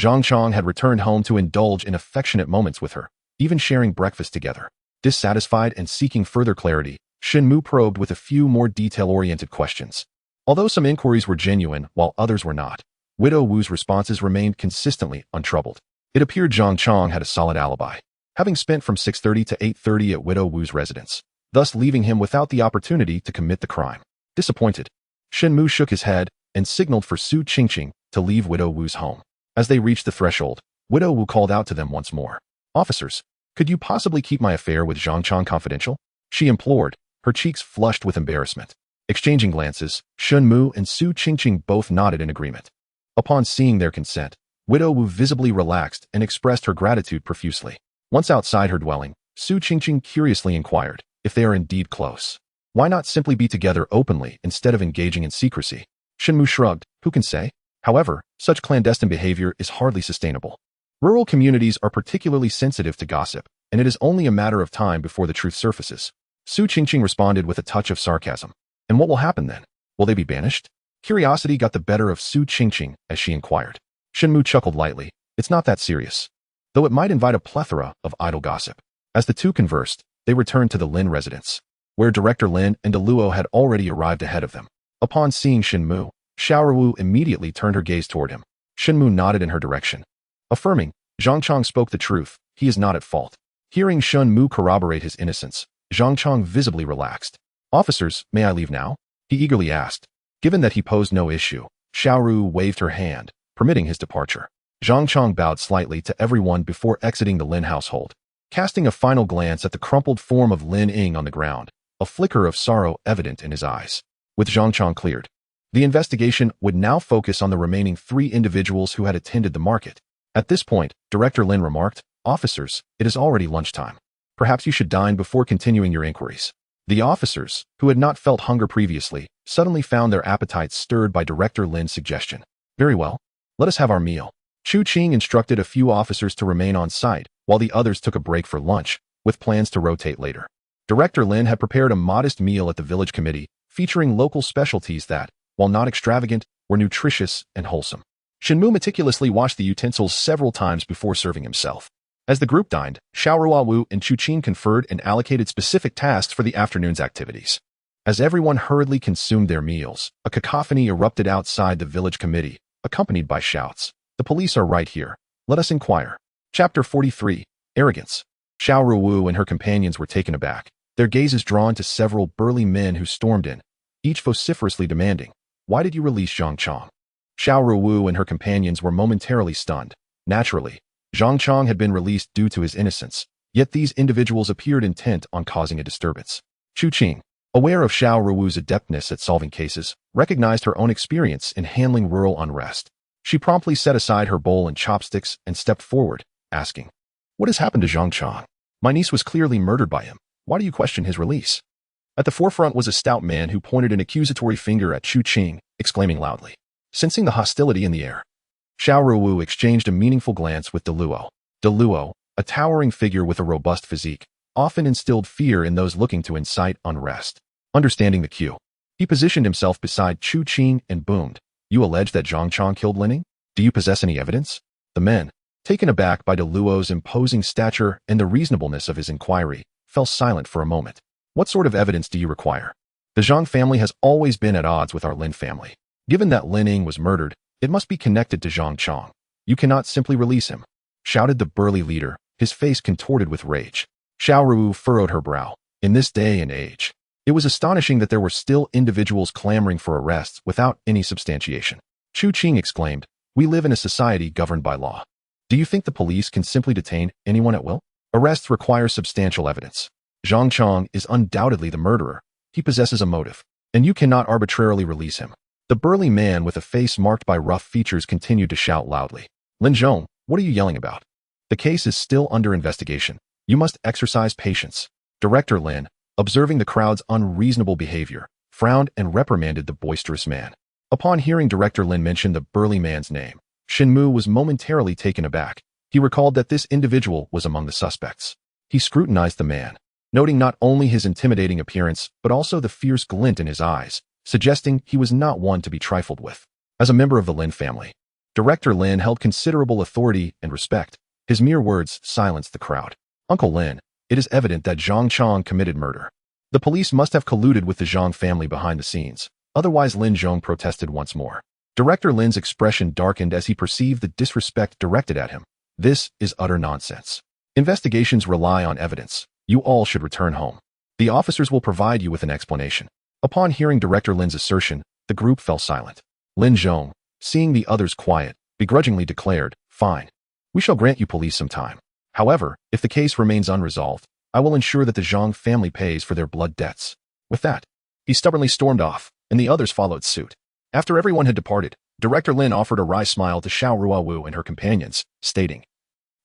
Zhang Chong had returned home to indulge in affectionate moments with her, even sharing breakfast together. Dissatisfied and seeking further clarity, Shen Mu probed with a few more detail-oriented questions. Although some inquiries were genuine while others were not, Widow Wu's responses remained consistently untroubled. It appeared Zhang Chong had a solid alibi, having spent from 6:30 to 8:30 at Widow Wu's residence, thus leaving him without the opportunity to commit the crime. Disappointed, Shen Mu shook his head and signaled for Su Qingqing to leave Widow Wu's home. As they reached the threshold, Widow Wu called out to them once more. Officers, could you possibly keep my affair with Zhang Chong confidential? She implored, her cheeks flushed with embarrassment. Exchanging glances, Shen Mu and Su Qingqing both nodded in agreement. Upon seeing their consent, Widow Wu visibly relaxed and expressed her gratitude profusely. Once outside her dwelling, Su Qingqing curiously inquired, if they are indeed close, why not simply be together openly instead of engaging in secrecy? Shen Mu shrugged, who can say? However, such clandestine behavior is hardly sustainable. Rural communities are particularly sensitive to gossip, and it is only a matter of time before the truth surfaces. Su Qingqing responded with a touch of sarcasm. And what will happen then? Will they be banished? Curiosity got the better of Su Qingqing as she inquired. Shen Mu chuckled lightly. It's not that serious, though it might invite a plethora of idle gossip. As the two conversed, they returned to the Lin residence, where Director Lin and Deluo had already arrived ahead of them. Upon seeing Shen Mu, Xiao Ruowu immediately turned her gaze toward him. Shen Mu nodded in her direction, affirming, Zhang Chong spoke the truth, he is not at fault. Hearing Shen Mu corroborate his innocence, Zhang Chong visibly relaxed. Officers, may I leave now? He eagerly asked. Given that he posed no issue, Xiao Ruowu waved her hand, permitting his departure. Zhang Chong bowed slightly to everyone before exiting the Lin household. Casting a final glance at the crumpled form of Lin Ying on the ground, a flicker of sorrow evident in his eyes. With Zhang Chong cleared, the investigation would now focus on the remaining 3 individuals who had attended the market. At this point, Director Lin remarked, Officers, it is already lunchtime. Perhaps you should dine before continuing your inquiries. The officers, who had not felt hunger previously, suddenly found their appetites stirred by Director Lin's suggestion. Very well, let us have our meal. Chu Qing instructed a few officers to remain on site, while the others took a break for lunch, with plans to rotate later. Director Lin had prepared a modest meal at the village committee, featuring local specialties that, while not extravagant, were nutritious and wholesome. Shen Mu meticulously washed the utensils several times before serving himself. As the group dined, Xiao Ruowu and Chu Qing conferred and allocated specific tasks for the afternoon's activities. As everyone hurriedly consumed their meals, a cacophony erupted outside the village committee, accompanied by shouts. The police are right here. Let us inquire. Chapter 43. Arrogance. Xiao Ruowu and her companions were taken aback, their gazes drawn to several burly men who stormed in, each vociferously demanding, Why did you release Zhang Chong? Xiao Ruowu and her companions were momentarily stunned. Naturally, Zhang Chong had been released due to his innocence, yet these individuals appeared intent on causing a disturbance. Chu Qing, aware of Xiao Ruowu's adeptness at solving cases, recognized her own experience in handling rural unrest. She promptly set aside her bowl and chopsticks and stepped forward, asking, "What has happened to Zhang Chong? My niece was clearly murdered by him. Why do you question his release?" At the forefront was a stout man who pointed an accusatory finger at Chu Qing, exclaiming loudly. Sensing the hostility in the air, Xiao Ruowu exchanged a meaningful glance with De Luo. De Luo, a towering figure with a robust physique, often instilled fear in those looking to incite unrest. Understanding the cue, he positioned himself beside Chu Qing and boomed, "You allege that Zhang Chong killed Linning? Do you possess any evidence?" The men, taken aback by De Luo's imposing stature and the reasonableness of his inquiry, fell silent for a moment. "What sort of evidence do you require? The Zhang family has always been at odds with our Lin family. Given that Linning was murdered, it must be connected to Zhang Chong. You cannot simply release him," shouted the burly leader, his face contorted with rage. Xiao Ruowu furrowed her brow. In this day and age, it was astonishing that there were still individuals clamoring for arrests without any substantiation. Chu Qing exclaimed, "We live in a society governed by law. Do you think the police can simply detain anyone at will? Arrests require substantial evidence. Zhang Chong is undoubtedly the murderer. He possesses a motive, and you cannot arbitrarily release him." The burly man with a face marked by rough features continued to shout loudly. "Lin Zhong, what are you yelling about? The case is still under investigation. You must exercise patience." Director Lin, observing the crowd's unreasonable behavior, frowned and reprimanded the boisterous man. Upon hearing Director Lin mention the burly man's name, Shen Mu was momentarily taken aback. He recalled that this individual was among the suspects. He scrutinized the man, noting not only his intimidating appearance but also the fierce glint in his eyes, suggesting he was not one to be trifled with. As a member of the Lin family, Director Lin held considerable authority and respect. His mere words silenced the crowd. "Uncle Lin, it is evident that Zhang Chong committed murder. The police must have colluded with the Zhang family behind the scenes. Otherwise," Lin Zhong protested once more. Director Lin's expression darkened as he perceived the disrespect directed at him. "This is utter nonsense. Investigations rely on evidence. You all should return home. The officers will provide you with an explanation." Upon hearing Director Lin's assertion, the group fell silent. Lin Zhong, seeing the others quiet, begrudgingly declared, "Fine. We shall grant you police some time. However, if the case remains unresolved, I will ensure that the Zhang family pays for their blood debts." With that, he stubbornly stormed off, and the others followed suit. After everyone had departed, Director Lin offered a wry smile to Xiao Ruowu and her companions, stating,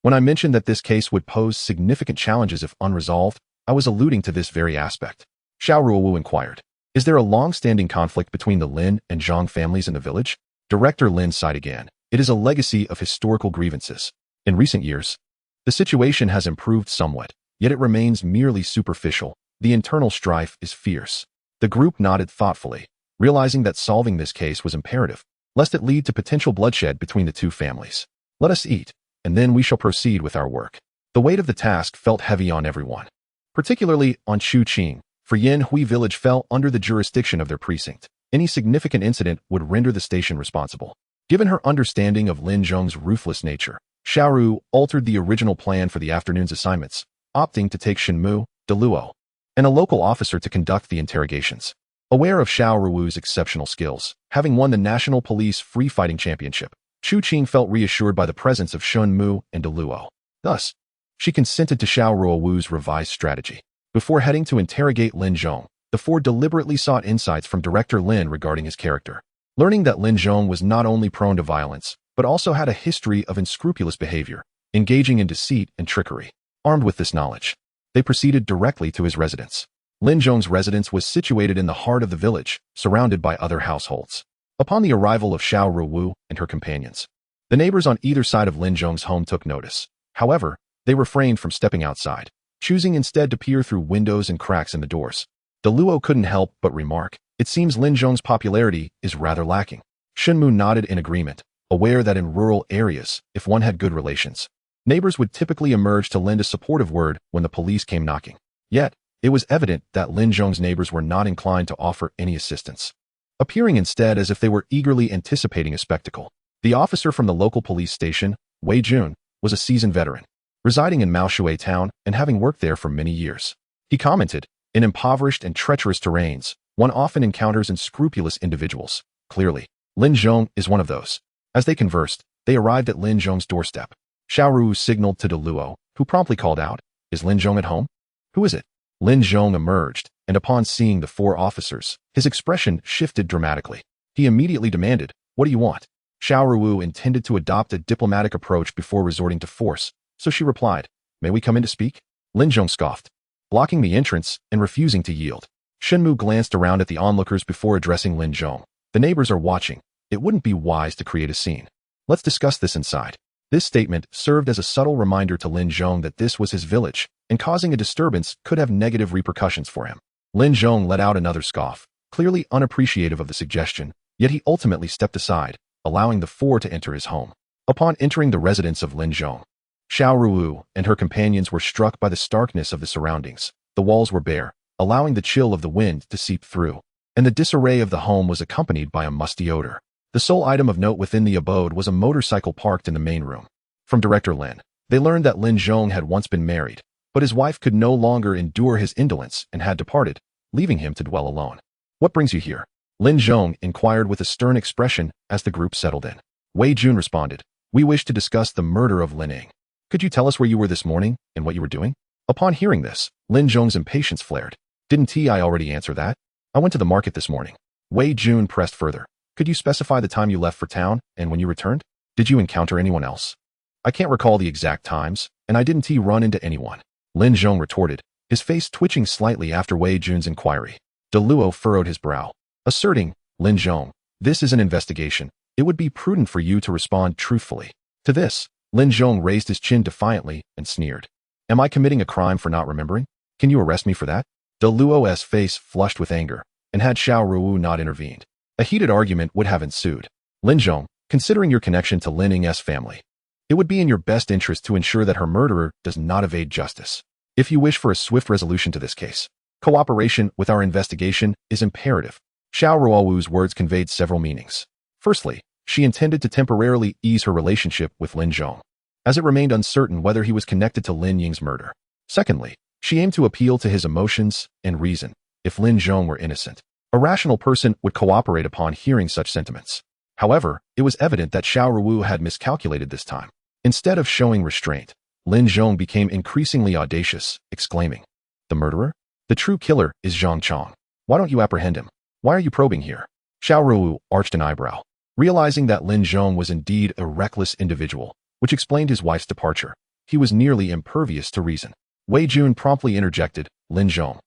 "When I mentioned that this case would pose significant challenges if unresolved, I was alluding to this very aspect." Xiao Ruowu inquired, "Is there a long-standing conflict between the Lin and Zhang families in the village?" Director Lin sighed again. "It is a legacy of historical grievances. In recent years, the situation has improved somewhat, yet it remains merely superficial. The internal strife is fierce." The group nodded thoughtfully, realizing that solving this case was imperative, lest it lead to potential bloodshed between the two families. "Let us eat, and then we shall proceed with our work." The weight of the task felt heavy on everyone, particularly on Chu Qing, for Yin Hui village fell under the jurisdiction of their precinct. Any significant incident would render the station responsible. Given her understanding of Lin Zhong's ruthless nature, Xiao Ruowu altered the original plan for the afternoon's assignments, opting to take Shen Mu, De Luo, and a local officer to conduct the interrogations. Aware of Xiao Ruowu's exceptional skills, having won the National Police Free Fighting Championship, Chu Qing felt reassured by the presence of Shen Mu and De Luo. Thus, she consented to Xiao Ruowu's revised strategy. Before heading to interrogate Lin Zhong, the four deliberately sought insights from Director Lin regarding his character. Learning that Lin Zhong was not only prone to violence, but also had a history of unscrupulous behavior, engaging in deceit and trickery. Armed with this knowledge, they proceeded directly to his residence. Lin Zhong's residence was situated in the heart of the village, surrounded by other households. Upon the arrival of Xiao Ruowu and her companions, the neighbors on either side of Lin Zhong's home took notice. However, they refrained from stepping outside, choosing instead to peer through windows and cracks in the doors. De Luo couldn't help but remark, "It seems Lin Zhong's popularity is rather lacking." Shen Mu nodded in agreement, aware that in rural areas, if one had good relations, neighbors would typically emerge to lend a supportive word when the police came knocking. Yet, it was evident that Lin Zhong's neighbors were not inclined to offer any assistance, appearing instead as if they were eagerly anticipating a spectacle. The officer from the local police station, Wei Jun, was a seasoned veteran, residing in Maoshui town and having worked there for many years. He commented, "In impoverished and treacherous terrains, one often encounters unscrupulous individuals. Clearly, Lin Zhong is one of those." As they conversed, they arrived at Lin Zhong's doorstep. Xiao Ruowu signaled to Deluo, who promptly called out, "Is Lin Zhong at home?" "Who is it?" Lin Zhong emerged, and upon seeing the 4 officers, his expression shifted dramatically. He immediately demanded, "What do you want?" Xiao Ruowu intended to adopt a diplomatic approach before resorting to force, so she replied, "May we come in to speak?" Lin Zhong scoffed, blocking the entrance and refusing to yield. Shen Mu glanced around at the onlookers before addressing Lin Zhong. "The neighbors are watching. It wouldn't be wise to create a scene. Let's discuss this inside." This statement served as a subtle reminder to Lin Zhong that this was his village, and causing a disturbance could have negative repercussions for him. Lin Zhong let out another scoff, clearly unappreciative of the suggestion, yet he ultimately stepped aside, allowing the 4 to enter his home. Upon entering the residence of Lin Zhong, Xiao Ruowu and her companions were struck by the starkness of the surroundings. The walls were bare, allowing the chill of the wind to seep through, and the disarray of the home was accompanied by a musty odor. The sole item of note within the abode was a motorcycle parked in the main room. From Director Lin, they learned that Lin Zhong had once been married, but his wife could no longer endure his indolence and had departed, leaving him to dwell alone. "What brings you here?" Lin Zhong inquired with a stern expression as the group settled in. Wei Jun responded, "We wish to discuss the murder of Lin Ying. Could you tell us where you were this morning and what you were doing?" Upon hearing this, Lin Zhong's impatience flared. "Didn't I already answer that? I went to the market this morning." Wei Jun pressed further. "Could you specify the time you left for town and when you returned? Did you encounter anyone else?" "I can't recall the exact times, and I didn't run into anyone," Lin Zhong retorted, his face twitching slightly after Wei Jun's inquiry. Deluo furrowed his brow, asserting, "Lin Zhong, this is an investigation. It would be prudent for you to respond truthfully." To this, Lin Zhong raised his chin defiantly and sneered. "Am I committing a crime for not remembering? Can you arrest me for that?" Deluo's face flushed with anger, and had Xiao Ruowu not intervened, a heated argument would have ensued. "Lin Zhong, considering your connection to Lin Ying's family, it would be in your best interest to ensure that her murderer does not evade justice. If you wish for a swift resolution to this case, cooperation with our investigation is imperative." Xiao Ruowu's words conveyed several meanings. Firstly, she intended to temporarily ease her relationship with Lin Zhong, as it remained uncertain whether he was connected to Lin Ying's murder. Secondly, she aimed to appeal to his emotions and reason. If Lin Zhong were innocent, a rational person would cooperate upon hearing such sentiments. However, it was evident that Xiao Ruowu had miscalculated this time. Instead of showing restraint, Lin Zhong became increasingly audacious, exclaiming, "The murderer? The true killer is Zhang Chong. Why don't you apprehend him? Why are you probing here?" Xiao Ruowu arched an eyebrow, realizing that Lin Zhong was indeed a reckless individual, which explained his wife's departure. He was nearly impervious to reason. Wei Jun promptly interjected, "Lin Zhong,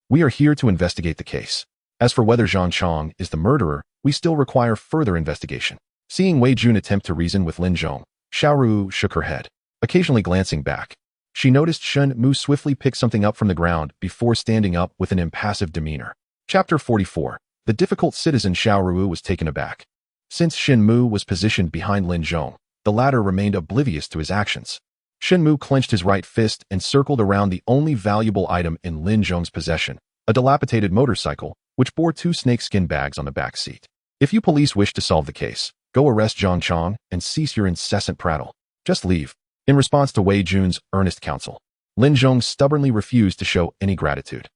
we are here to investigate the case. As for whether Zhang Chong is the murderer, we still require further investigation." Seeing Wei Jun attempt to reason with Lin Zhong, Xiao Ruowu shook her head, occasionally glancing back. She noticed Shen Mu swiftly pick something up from the ground before standing up with an impassive demeanor. Chapter 44. The difficult citizen. Xiao Ruowu was taken aback. Since Shen Mu was positioned behind Lin Zhong, the latter remained oblivious to his actions. Shen Mu clenched his right fist and circled around the only valuable item in Lin Zhong's possession, a dilapidated motorcycle, which bore 2 snakeskin bags on the back seat. "If you police wish to solve the case, go arrest Zhang Chong and cease your incessant prattle. Just leave." In response to Wei Jun's earnest counsel, Lin Zhong stubbornly refused to show any gratitude.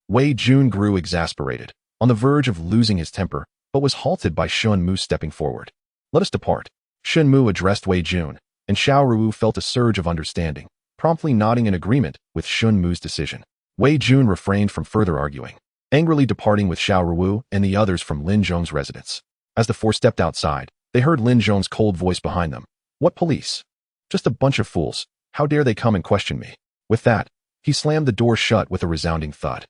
Wei Jun grew exasperated, on the verge of losing his temper, but was halted by Shen Mu stepping forward. "Let us depart." Shen Mu addressed Wei Jun, and Xiao Ruowu felt a surge of understanding, promptly nodding in agreement with Shen Mu's decision. Wei Jun refrained from further arguing, angrily departing with Xiao Ruowu and the others from Lin Zhong's residence. As the 4 stepped outside, they heard Lin Zhong's cold voice behind them. "What police? Just a bunch of fools. How dare they come and question me?" With that, he slammed the door shut with a resounding thud.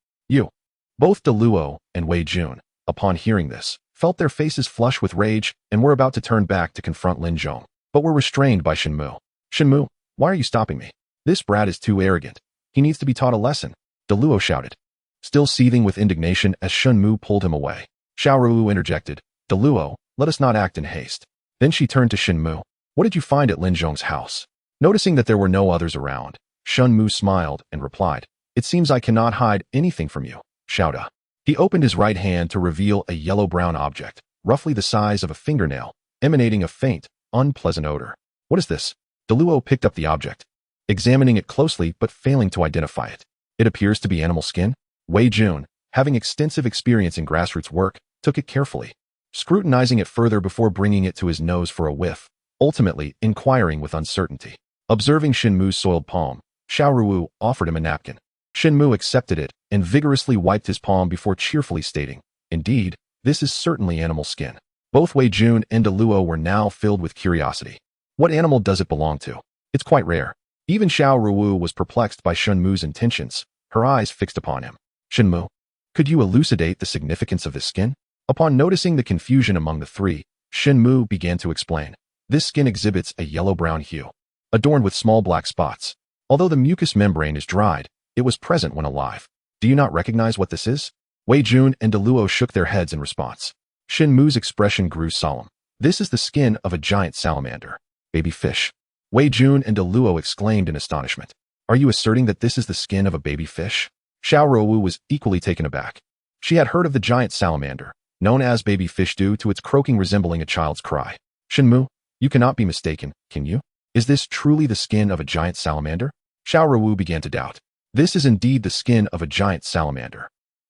Both Deluo and Wei Jun, upon hearing this, felt their faces flush with rage and were about to turn back to confront Lin Zhong, but were restrained by Shen Mu. "Shen Mu, why are you stopping me? This brat is too arrogant. He needs to be taught a lesson," Deluo shouted, still seething with indignation as Shen Mu pulled him away. Xiao Ruowu interjected, "Deluo, let us not act in haste." Then she turned to Shen Mu. "What did you find at Lin Zhong's house?" Noticing that there were no others around, Shen Mu smiled and replied, "It seems I cannot hide anything from you, Xiao. He opened his right hand to reveal a yellow-brown object, roughly the size of a fingernail, emanating a faint, unpleasant odor. "What is this?" Deluo picked up the object, examining it closely but failing to identify it. "It appears to be animal skin." Wei Jun, having extensive experience in grassroots work, took it carefully, scrutinizing it further before bringing it to his nose for a whiff. ultimately inquiring with uncertainty. Observing Shen Mu's soiled palm, Xiao Ruowu offered him a napkin. Shen Mu accepted it and vigorously wiped his palm before cheerfully stating, "Indeed, this is certainly animal skin." Both Wei Jun and De Luo were now filled with curiosity. What animal does it belong to? It's quite rare. Even Xiao Ruowu was perplexed by Shen Mu's intentions, her eyes fixed upon him. "Shen Mu, could you elucidate the significance of this skin?" Upon noticing the confusion among the three, Shen Mu began to explain. "This skin exhibits a yellow-brown hue, adorned with small black spots. Although the mucous membrane is dried, it was present when alive. Do you not recognize what this is?" Wei Jun and De Luo shook their heads in response. Shen Mu's expression grew solemn. "This is the skin of a giant salamander. Baby fish." Wei Jun and De Luo exclaimed in astonishment. "Are you asserting that this is the skin of a baby fish?" Xiao Ruowu was equally taken aback. She had heard of the giant salamander, known as baby fish due to its croaking resembling a child's cry. "Shen Mu, you cannot be mistaken, can you? Is this truly the skin of a giant salamander?" Xiao Ruowu began to doubt. "This is indeed the skin of a giant salamander.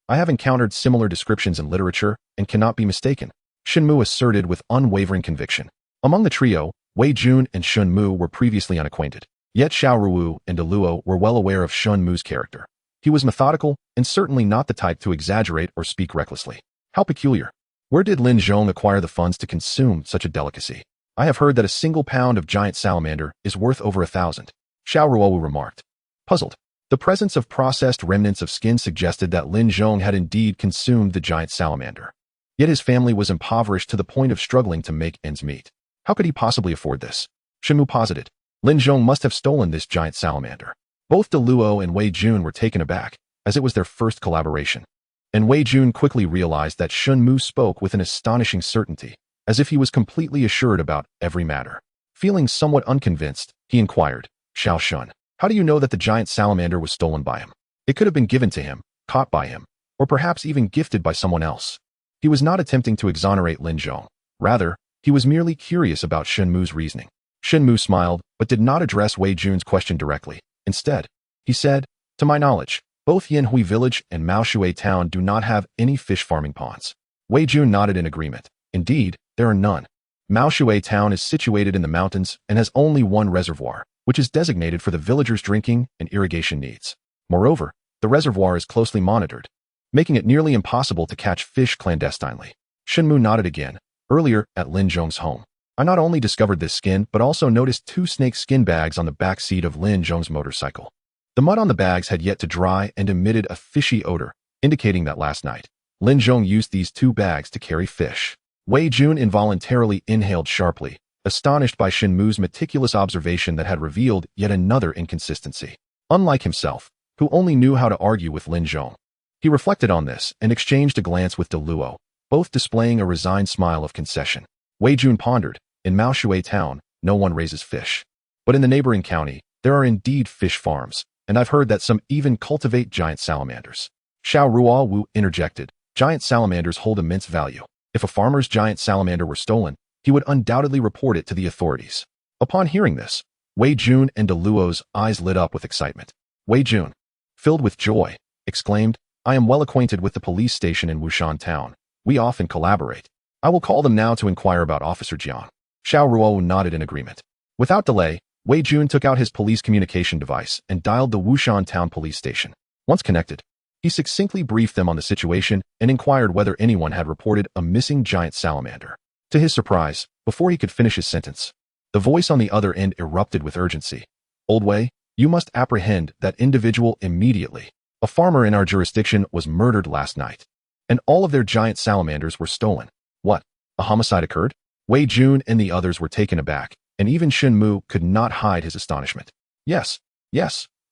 I have encountered similar descriptions in literature and cannot be mistaken," Shen Mu asserted with unwavering conviction. Among the trio, Wei Jun and Shen Mu were previously unacquainted. Yet Xiao Ruowu and De Luo were well aware of Shen Mu's character. He was methodical and certainly not the type to exaggerate or speak recklessly. How peculiar. Where did Lin Zhong acquire the funds to consume such a delicacy? "I have heard that a single pound of giant salamander is worth over 1,000, Xiao Ruowu remarked. Puzzled, the presence of processed remnants of skin suggested that Lin Zhong had indeed consumed the giant salamander. Yet his family was impoverished to the point of struggling to make ends meet. How could he possibly afford this? Shen Mu posited. Lin Zhong must have stolen this giant salamander. Both De Luo and Wei Jun were taken aback, as it was their first collaboration. And Wei Jun quickly realized that Shen Mu spoke with an astonishing certainty, as if he was completely assured about every matter. Feeling somewhat unconvinced, he inquired, "Xiao Shun, how do you know that the giant salamander was stolen by him? It could have been given to him, caught by him, or perhaps even gifted by someone else." He was not attempting to exonerate Lin Zhong. Rather, he was merely curious about Shen Mu's reasoning. Shen Mu smiled, but did not address Wei Jun's question directly. Instead, he said, "To my knowledge, both Yanhui Village and Maoshui Town do not have any fish farming ponds." Wei Jun nodded in agreement. "Indeed, there are none. Maoshui Town is situated in the mountains and has only one reservoir, which is designated for the villagers' drinking and irrigation needs. Moreover, the reservoir is closely monitored, making it nearly impossible to catch fish clandestinely." Shen Mu nodded again. "Earlier, at Lin Zhong's home, I not only discovered this skin, but also noticed 2 snake skin bags on the back seat of Lin Zhong's motorcycle. The mud on the bags had yet to dry and emitted a fishy odor, indicating that last night, Lin Zhong used these 2 bags to carry fish." Wei Jun involuntarily inhaled sharply, astonished by Shen Mu's meticulous observation that had revealed yet another inconsistency. Unlike himself, who only knew how to argue with Lin Zhong. He reflected on this and exchanged a glance with De Luo, both displaying a resigned smile of concession. Wei Jun pondered, "In Maoshui Town, no one raises fish. But in the neighboring county, there are indeed fish farms, and I've heard that some even cultivate giant salamanders." Xiao Ruowu interjected, "Giant salamanders hold immense value. If a farmer's giant salamander were stolen, he would undoubtedly report it to the authorities." Upon hearing this, Wei Jun and De Luo's eyes lit up with excitement. Wei Jun, filled with joy, exclaimed, "I am well acquainted with the police station in Wushan Town. We often collaborate. I will call them now to inquire about Officer Jiang." Xiao Ruowu nodded in agreement. Without delay, Wei Jun took out his police communication device and dialed the Wushan Town police station. Once connected, he succinctly briefed them on the situation and inquired whether anyone had reported a missing giant salamander. To his surprise, before he could finish his sentence, the voice on the other end erupted with urgency. "Old Wei, you must apprehend that individual immediately. A farmer in our jurisdiction was murdered last night, and all of their giant salamanders were stolen." "What? A homicide occurred?" Wei Jun and the others were taken aback, and even Shen Mu could not hide his astonishment. Yes,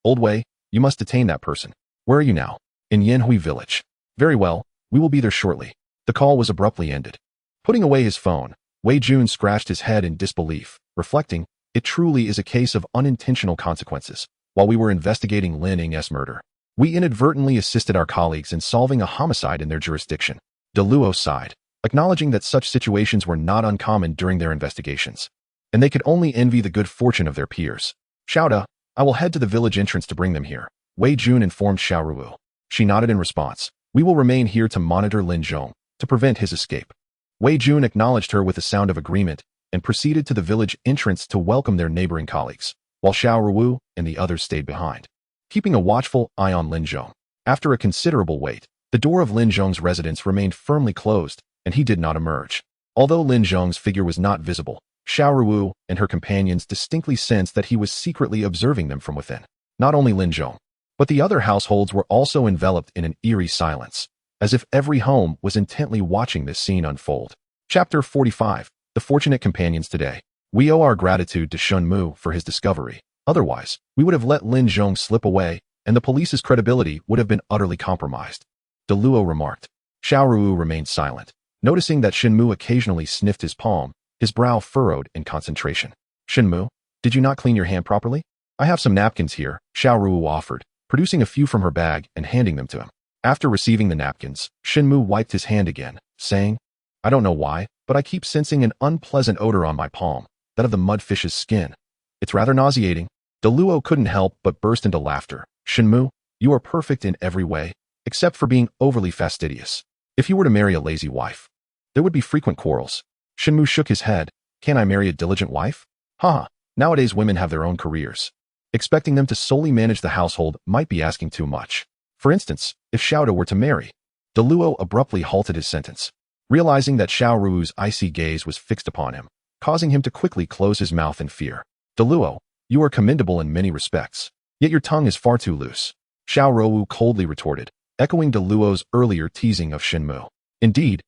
Old Wei, you must detain that person. Where are you now?" "In Yanhui Village." "Very well, we will be there shortly." The call was abruptly ended. Putting away his phone, Wei Jun scratched his head in disbelief, reflecting, "It truly is a case of unintentional consequences. While we were investigating Lin Ng's murder, we inadvertently assisted our colleagues in solving a homicide in their jurisdiction." De Luo sighed, acknowledging that such situations were not uncommon during their investigations, and they could only envy the good fortune of their peers. "Xiao, I will head to the village entrance to bring them here," Wei Jun informed Xiao Ruowu. She nodded in response. "We will remain here to monitor Lin Zhong, to prevent his escape." Wei Jun acknowledged her with a sound of agreement and proceeded to the village entrance to welcome their neighboring colleagues, while Xiao Ruowu and the others stayed behind, keeping a watchful eye on Lin Zhong. After a considerable wait, the door of Lin Zhong's residence remained firmly closed, and he did not emerge. Although Lin Zhong's figure was not visible, Xiao Ruowu and her companions distinctly sensed that he was secretly observing them from within. Not only Lin Zhong, but the other households were also enveloped in an eerie silence, as if every home was intently watching this scene unfold. Chapter 45. The Fortunate Companions Today. We owe our gratitude to Shen Mu for his discovery. Otherwise, we would have let Lin Zhong slip away, and the police's credibility would have been utterly compromised. Deluo remarked. Xiao Ruowu remained silent, noticing that Shen Mu occasionally sniffed his palm, his brow furrowed in concentration. Shen Mu, did you not clean your hand properly? I have some napkins here, Xiao Ruowu offered, producing a few from her bag and handing them to him. After receiving the napkins, Shen Mu wiped his hand again, saying, I don't know why, but I keep sensing an unpleasant odor on my palm, that of the mudfish's skin. It's rather nauseating. Deluo couldn't help but burst into laughter. Shen Mu, you are perfect in every way, except for being overly fastidious. If you were to marry a lazy wife, there would be frequent quarrels. Shen Mu shook his head. Can I marry a diligent wife? Haha, nowadays women have their own careers. Expecting them to solely manage the household might be asking too much. For instance, if Xiao were to marry. Deluo abruptly halted his sentence, realizing that Xiao Ruowu's icy gaze was fixed upon him, causing him to quickly close his mouth in fear. Deluo, you are commendable in many respects, yet your tongue is far too loose. Xiao Ruowu coldly retorted, echoing Deluo's earlier teasing of Shen Mu. Indeed,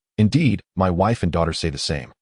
my wife and daughter say the same.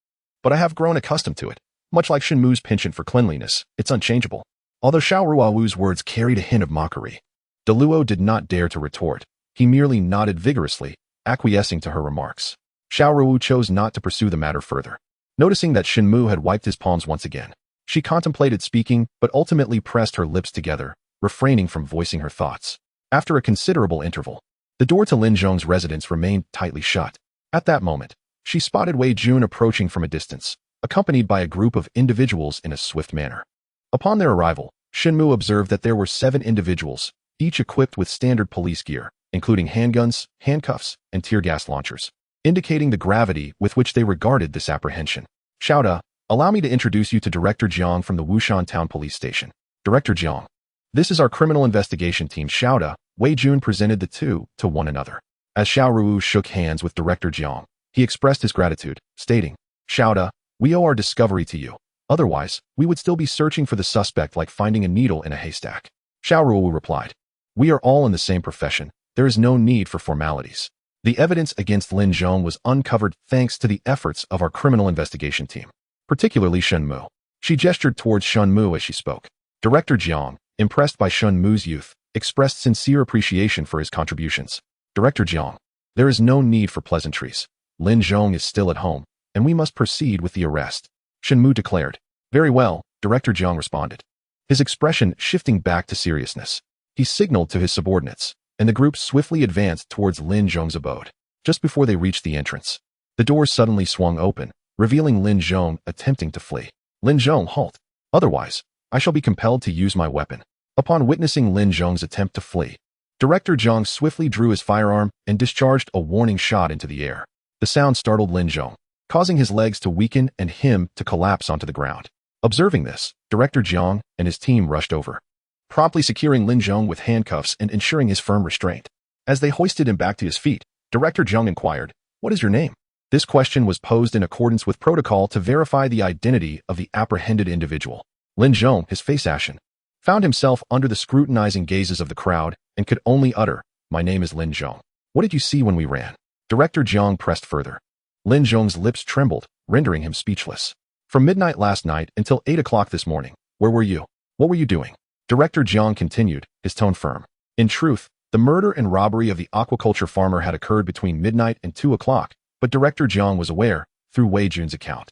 But I have grown accustomed to it. Much like Shen Mu's penchant for cleanliness, it's unchangeable. Although Xiao Ruowu's words carried a hint of mockery, Deluo did not dare to retort. He merely nodded vigorously, acquiescing to her remarks. Xiao Ruowu chose not to pursue the matter further. Noticing that Shen Mu had wiped his palms once again, she contemplated speaking but ultimately pressed her lips together, refraining from voicing her thoughts. After a considerable interval, the door to Lin Zhong's residence remained tightly shut. At that moment, she spotted Wei Jun approaching from a distance, accompanied by a group of individuals in a swift manner. Upon their arrival, Shen Mu observed that there were 7 individuals, each equipped with standard police gear, including handguns, handcuffs, and tear gas launchers, indicating the gravity with which they regarded this apprehension. Xiao, allow me to introduce you to Director Jiang from the Wushan Town Police Station. Director Jiang. This is our criminal investigation team. Xiao, Wei Jun presented the two to one another. As Xiao Ruowu shook hands with Director Jiang, he expressed his gratitude, stating, Xiao, we owe our discovery to you. Otherwise, we would still be searching for the suspect like finding a needle in a haystack. Xiao Ruowu replied, we are all in the same profession. There is no need for formalities. The evidence against Lin Zhong was uncovered thanks to the efforts of our criminal investigation team, particularly Shen Mu. She gestured towards Shen Mu as she spoke. Director Jiang, impressed by Shen Mu's youth, expressed sincere appreciation for his contributions. Director Jiang, there is no need for pleasantries. Lin Zhong is still at home, and we must proceed with the arrest. Shen Mu declared. Very well, Director Jiang responded, his expression shifting back to seriousness. He signaled to his subordinates, and the group swiftly advanced towards Lin Zhong's abode. Just before they reached the entrance, the door suddenly swung open, revealing Lin Zhong attempting to flee. Lin Zhong, halt. Otherwise, I shall be compelled to use my weapon. Upon witnessing Lin Zhong's attempt to flee, Director Jiang swiftly drew his firearm and discharged a warning shot into the air. The sound startled Lin Zhong, causing his legs to weaken and him to collapse onto the ground. Observing this, Director Jiang and his team rushed over, promptly securing Lin Zhong with handcuffs and ensuring his firm restraint. As they hoisted him back to his feet, Director Jiang inquired, what is your name? This question was posed in accordance with protocol to verify the identity of the apprehended individual. Lin Zhong, his face ashen, found himself under the scrutinizing gazes of the crowd and could only utter, my name is Lin Zhong. What did you see when we ran? Director Jiang pressed further. Lin Zhong's lips trembled, rendering him speechless. From midnight last night until 8 o'clock this morning, where were you? What were you doing? Director Jiang continued, his tone firm. In truth, the murder and robbery of the aquaculture farmer had occurred between midnight and 2 o'clock, but Director Jiang was aware, through Wei Jun's account,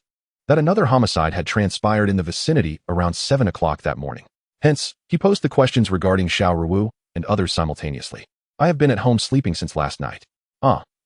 that another homicide had transpired in the vicinity around 7 o'clock that morning. Hence, he posed the questions regarding Xiao Ruowu and others simultaneously. I have been at home sleeping since last night.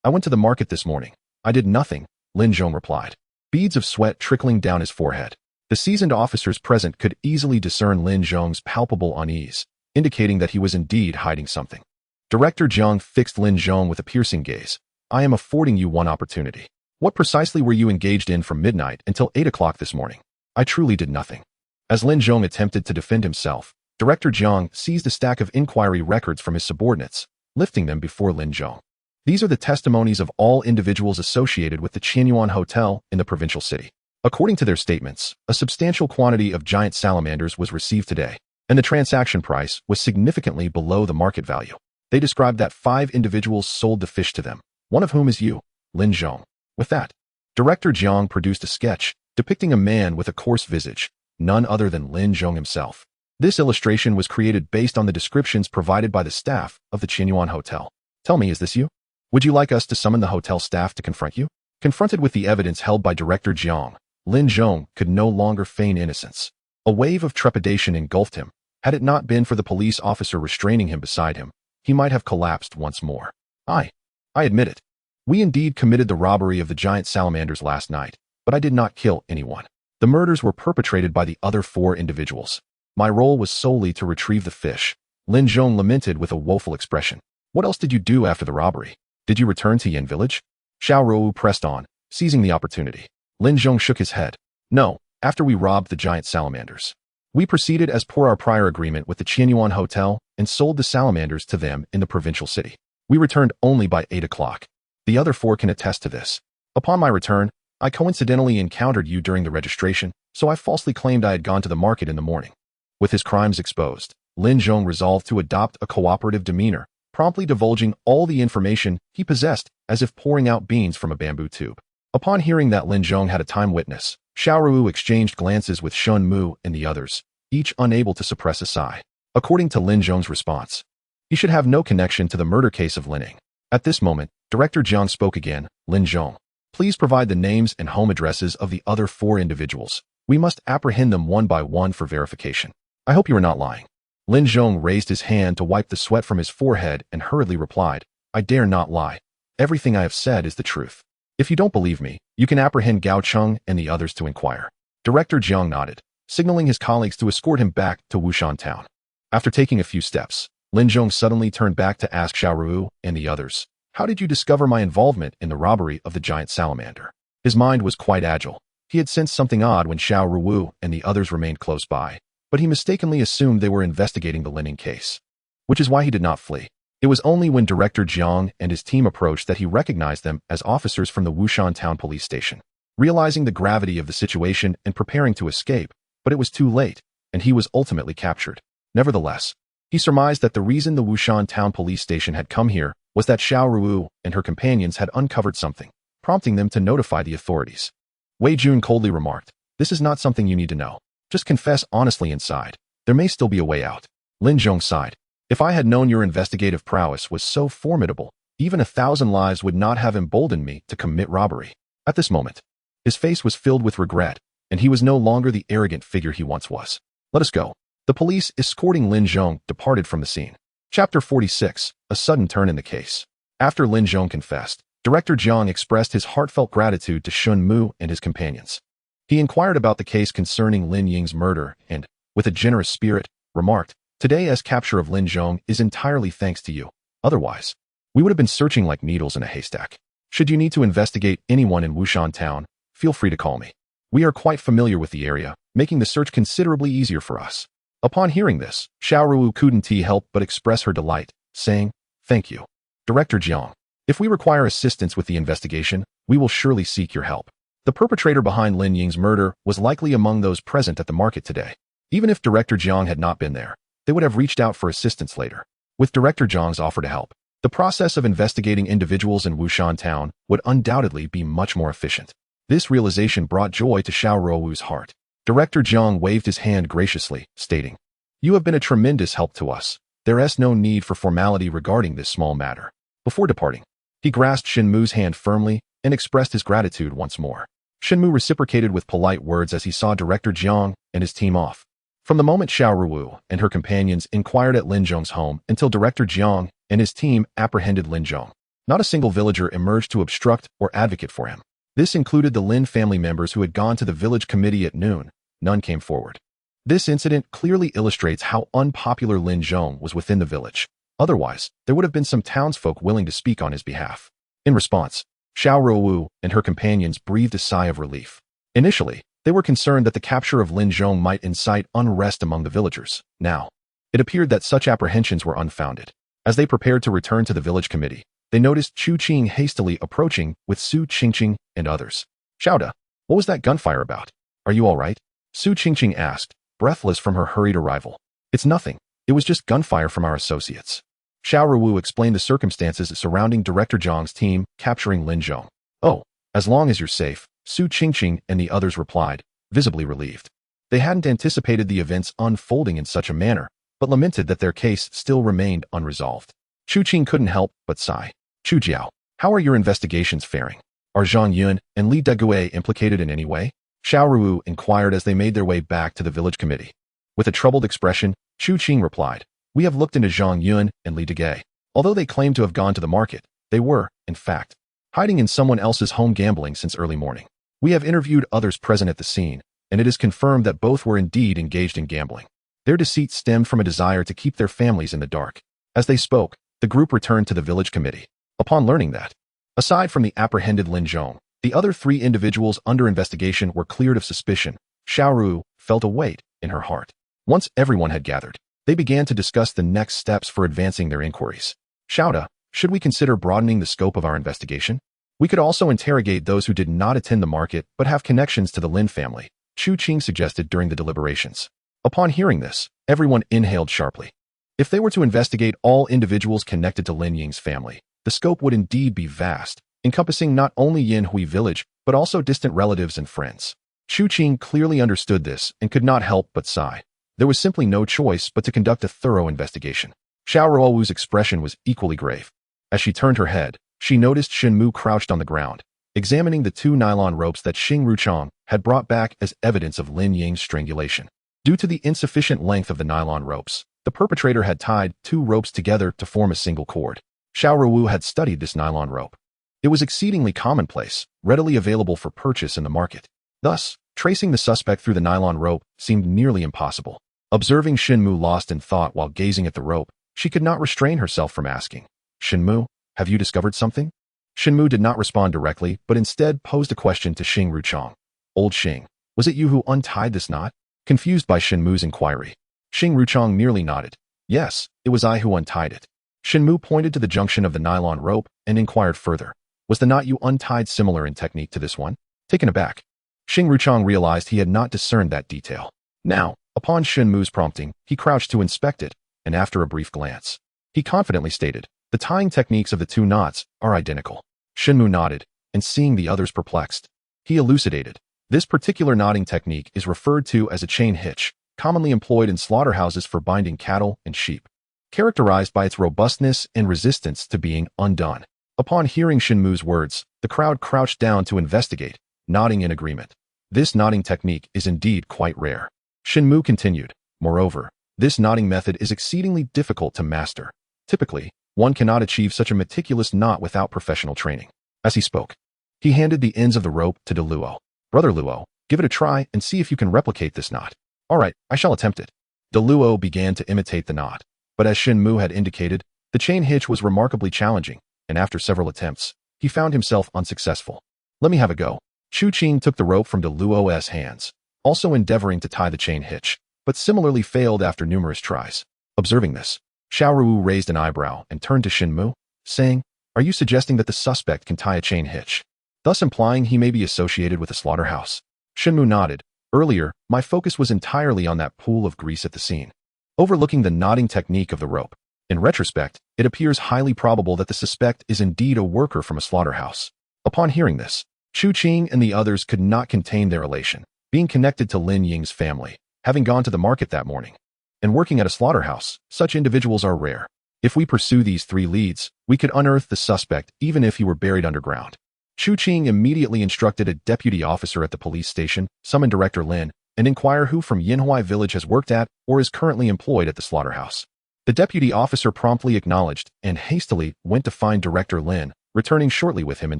I went to the market this morning. I did nothing, Lin Zhong replied, beads of sweat trickling down his forehead. The seasoned officers present could easily discern Lin Zhong's palpable unease, indicating that he was indeed hiding something. Director Jiang fixed Lin Zhong with a piercing gaze. I am affording you one opportunity. What precisely were you engaged in from midnight until 8 o'clock this morning? I truly did nothing. As Lin Zhong attempted to defend himself, Director Jiang seized a stack of inquiry records from his subordinates, lifting them before Lin Zhong. These are the testimonies of all individuals associated with the Qianyuan Hotel in the provincial city. According to their statements, a substantial quantity of giant salamanders was received today, and the transaction price was significantly below the market value. They described that 5 individuals sold the fish to them, one of whom is you, Lin Zhong. With that, Director Jiang produced a sketch depicting a man with a coarse visage, none other than Lin Zhong himself. This illustration was created based on the descriptions provided by the staff of the Qianyuan Hotel. Tell me, is this you? Would you like us to summon the hotel staff to confront you? Confronted with the evidence held by Director Jiang, Lin Zhong could no longer feign innocence. A wave of trepidation engulfed him. Had it not been for the police officer restraining him beside him, he might have collapsed once more. I admit it. We indeed committed the robbery of the giant salamanders last night, but I did not kill anyone. The murders were perpetrated by the other 4 individuals. My role was solely to retrieve the fish. Lin Zhong lamented with a woeful expression. What else did you do after the robbery? Did you return to Yan village? Xiao Ruowu pressed on, seizing the opportunity. Lin Zhong shook his head. No, after we robbed the giant salamanders. We proceeded as per our prior agreement with the Qianyuan Hotel and sold the salamanders to them in the provincial city. We returned only by 8 o'clock. The other 4 can attest to this. Upon my return, I coincidentally encountered you during the registration, so I falsely claimed I had gone to the market in the morning. With his crimes exposed, Lin Zhong resolved to adopt a cooperative demeanor, promptly divulging all the information he possessed as if pouring out beans from a bamboo tube. Upon hearing that Lin Zhong had a time witness, Xiao Ruowu exchanged glances with Shen Mu and the others, each unable to suppress a sigh. According to Lin Zhong's response, he should have no connection to the murder case of Lin Ying. At this moment, Director Jiang spoke again. Lin Zhong, please provide the names and home addresses of the other 4 individuals. We must apprehend them one by one for verification. I hope you are not lying. Lin Zhong raised his hand to wipe the sweat from his forehead and hurriedly replied, I dare not lie. Everything I have said is the truth. If you don't believe me, you can apprehend Gao Cheng and the others to inquire. Director Jiang nodded, signaling his colleagues to escort him back to Wushan town. After taking a few steps, Lin Zhong suddenly turned back to ask Xiao Ruowu and the others, how did you discover my involvement in the robbery of the giant salamander? His mind was quite agile. He had sensed something odd when Xiao Ruowu and the others remained close by, but he mistakenly assumed they were investigating the Lin Ying case, which is why he did not flee. It was only when Director Jiang and his team approached that he recognized them as officers from the Wushan Town Police Station. Realizing the gravity of the situation and preparing to escape, but it was too late, and he was ultimately captured. Nevertheless, he surmised that the reason the Wushan Town Police Station had come here was that Xiao Ruowu and her companions had uncovered something, prompting them to notify the authorities. Wei Jun coldly remarked, this is not something you need to know. Just confess honestly inside. There may still be a way out. Lin Zhong sighed. If I had known your investigative prowess was so formidable, even 1,000 lives would not have emboldened me to commit robbery. At this moment, his face was filled with regret, and he was no longer the arrogant figure he once was. Let us go. The police escorting Lin Zhong departed from the scene. Chapter 46, a sudden turn in the case. After Lin Zhong confessed, Director Jiang expressed his heartfelt gratitude to Shen Mu and his companions. He inquired about the case concerning Lin Ying's murder and, with a generous spirit, remarked, today's capture of Lin Zhong is entirely thanks to you. Otherwise, we would have been searching like needles in a haystack. Should you need to investigate anyone in Wushan town, feel free to call me. We are quite familiar with the area, making the search considerably easier for us. Upon hearing this, Xiao Ruowu couldn't help but express her delight, saying, thank you. Director Jiang, if we require assistance with the investigation, we will surely seek your help. The perpetrator behind Lin Ying's murder was likely among those present at the market today. Even if Director Jiang had not been there, they would have reached out for assistance later. With Director Jiang's offer to help, the process of investigating individuals in Wushan town would undoubtedly be much more efficient. This realization brought joy to Xiao Ruowu's heart. Director Jiang waved his hand graciously, stating, you have been a tremendous help to us. There is no need for formality regarding this small matter. Before departing, he grasped Shen Mu's hand firmly and expressed his gratitude once more. Shen Mu reciprocated with polite words as he saw Director Jiang and his team off. From the moment Xiao Ruowu and her companions inquired at Lin Zhong's home until Director Jiang and his team apprehended Lin Zhong, not a single villager emerged to obstruct or advocate for him. This included the Lin family members who had gone to the village committee at noon. None came forward. This incident clearly illustrates how unpopular Lin Zhong was within the village. Otherwise, there would have been some townsfolk willing to speak on his behalf. In response, Xiao Ruowu and her companions breathed a sigh of relief. Initially, they were concerned that the capture of Lin Zhong might incite unrest among the villagers. Now, it appeared that such apprehensions were unfounded. As they prepared to return to the village committee, they noticed Chu Qing hastily approaching with Su Qingqing and others. Xiaoda, what was that gunfire about? Are you all right? Su Qingqing asked, breathless from her hurried arrival. It's nothing. It was just gunfire from our associates. Xiao Ruowu explained the circumstances surrounding Director Zhang's team capturing Lin Zhong. Oh, as long as you're safe, Su Qingqing and the others replied, visibly relieved. They hadn't anticipated the events unfolding in such a manner, but lamented that their case still remained unresolved. Chu Qing couldn't help but sigh. Chu Jiao, how are your investigations faring? Are Zhang Yun and Li Degui implicated in any way? Xiao Ruowu inquired as they made their way back to the village committee. With a troubled expression, Chu Qing replied, we have looked into Zhang Yun and Li Degui. Although they claim to have gone to the market, they were, in fact, hiding in someone else's home gambling since early morning. We have interviewed others present at the scene, and it is confirmed that both were indeed engaged in gambling. Their deceit stemmed from a desire to keep their families in the dark. As they spoke, the group returned to the village committee. Upon learning that, aside from the apprehended Lin Zhong, the other 3 individuals under investigation were cleared of suspicion, Xiao Ruowu felt a weight in her heart. Once everyone had gathered, they began to discuss the next steps for advancing their inquiries. Xiaoda, should we consider broadening the scope of our investigation? We could also interrogate those who did not attend the market but have connections to the Lin family, Chu Qing suggested during the deliberations. Upon hearing this, everyone inhaled sharply. If they were to investigate all individuals connected to Lin Ying's family, the scope would indeed be vast, encompassing not only Yanhui village, but also distant relatives and friends. Chu Qing clearly understood this and could not help but sigh. There was simply no choice but to conduct a thorough investigation. Xiao Ruowu's expression was equally grave. As she turned her head, she noticed Shen Mu crouched on the ground, examining the 2 nylon ropes that Xing Ruchang had brought back as evidence of Lin Ying's strangulation. Due to the insufficient length of the nylon ropes, the perpetrator had tied 2 ropes together to form a single cord. Xiao Ruowu had studied this nylon rope. It was exceedingly commonplace, readily available for purchase in the market. Thus, tracing the suspect through the nylon rope seemed nearly impossible. Observing Shen Mu lost in thought while gazing at the rope, she could not restrain herself from asking, Shen Mu, have you discovered something? Shen Mu did not respond directly, but instead posed a question to Xing Ruchang. Old Xing, was it you who untied this knot? Confused by Shen Mu's inquiry, Xing Ruchang merely nodded. Yes, it was I who untied it. Shen Mu pointed to the junction of the nylon rope and inquired further. Was the knot you untied similar in technique to this one? Taken aback, Xing Ruchang realized he had not discerned that detail. Now, upon Shen Mu's prompting, he crouched to inspect it, and after a brief glance, he confidently stated, the tying techniques of the 2 knots are identical. Shen Mu nodded, and seeing the others perplexed, he elucidated. This particular knotting technique is referred to as a chain hitch, commonly employed in slaughterhouses for binding cattle and sheep, characterized by its robustness and resistance to being undone. Upon hearing Shen Mu's words, the crowd crouched down to investigate, nodding in agreement. This knotting technique is indeed quite rare. Shen Mu continued, moreover, this knotting method is exceedingly difficult to master. Typically, one cannot achieve such a meticulous knot without professional training. As he spoke, he handed the ends of the rope to De Luo. Brother Luo, give it a try and see if you can replicate this knot. All right, I shall attempt it. De Luo began to imitate the knot, but as Shen Mu had indicated, the chain hitch was remarkably challenging, and after several attempts, he found himself unsuccessful. Let me have a go. Chu Qing took the rope from De Luo's hands, also endeavoring to tie the chain hitch, but similarly failed after numerous tries. Observing this, Xiao Ruowu raised an eyebrow and turned to Shen Mu, saying, are you suggesting that the suspect can tie a chain hitch, thus implying he may be associated with a slaughterhouse? Shen Mu nodded. Earlier, my focus was entirely on that pool of grease at the scene, overlooking the knotting technique of the rope. In retrospect, it appears highly probable that the suspect is indeed a worker from a slaughterhouse. Upon hearing this, Chu Qing and the others could not contain their elation, being connected to Lin Ying's family, having gone to the market that morning, and working at a slaughterhouse. Such individuals are rare. If we pursue these 3 leads, we could unearth the suspect even if he were buried underground. Chu Qing immediately instructed a deputy officer at the police station, summon Director Lin, and inquire who from Yanhui village has worked at or is currently employed at the slaughterhouse. The deputy officer promptly acknowledged and hastily went to find Director Lin, returning shortly with him in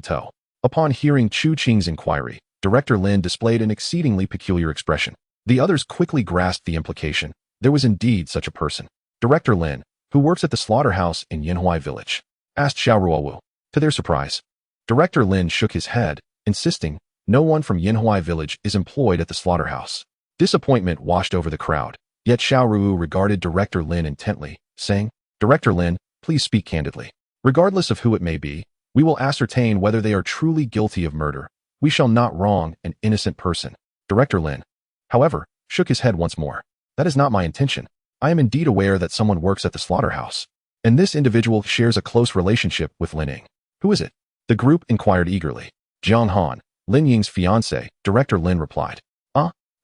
tow. Upon hearing Chu Qing's inquiry, Director Lin displayed an exceedingly peculiar expression. The others quickly grasped the implication. There was indeed such a person. Director Lin, who works at the slaughterhouse in Yanhui village, asked Xiao Ruowu. To their surprise, Director Lin shook his head, insisting, no one from Yinhuai village is employed at the slaughterhouse. Disappointment washed over the crowd, yet Xiao Ruowu regarded Director Lin intently, saying, Director Lin, please speak candidly. Regardless of who it may be, we will ascertain whether they are truly guilty of murder. We shall not wrong an innocent person. Director Lin, however, shook his head once more. That is not my intention. I am indeed aware that someone works at the slaughterhouse, and this individual shares a close relationship with Lin Ying. Who is it? The group inquired eagerly. Jiang Han, Lin Ying's fiancé, Director Lin replied.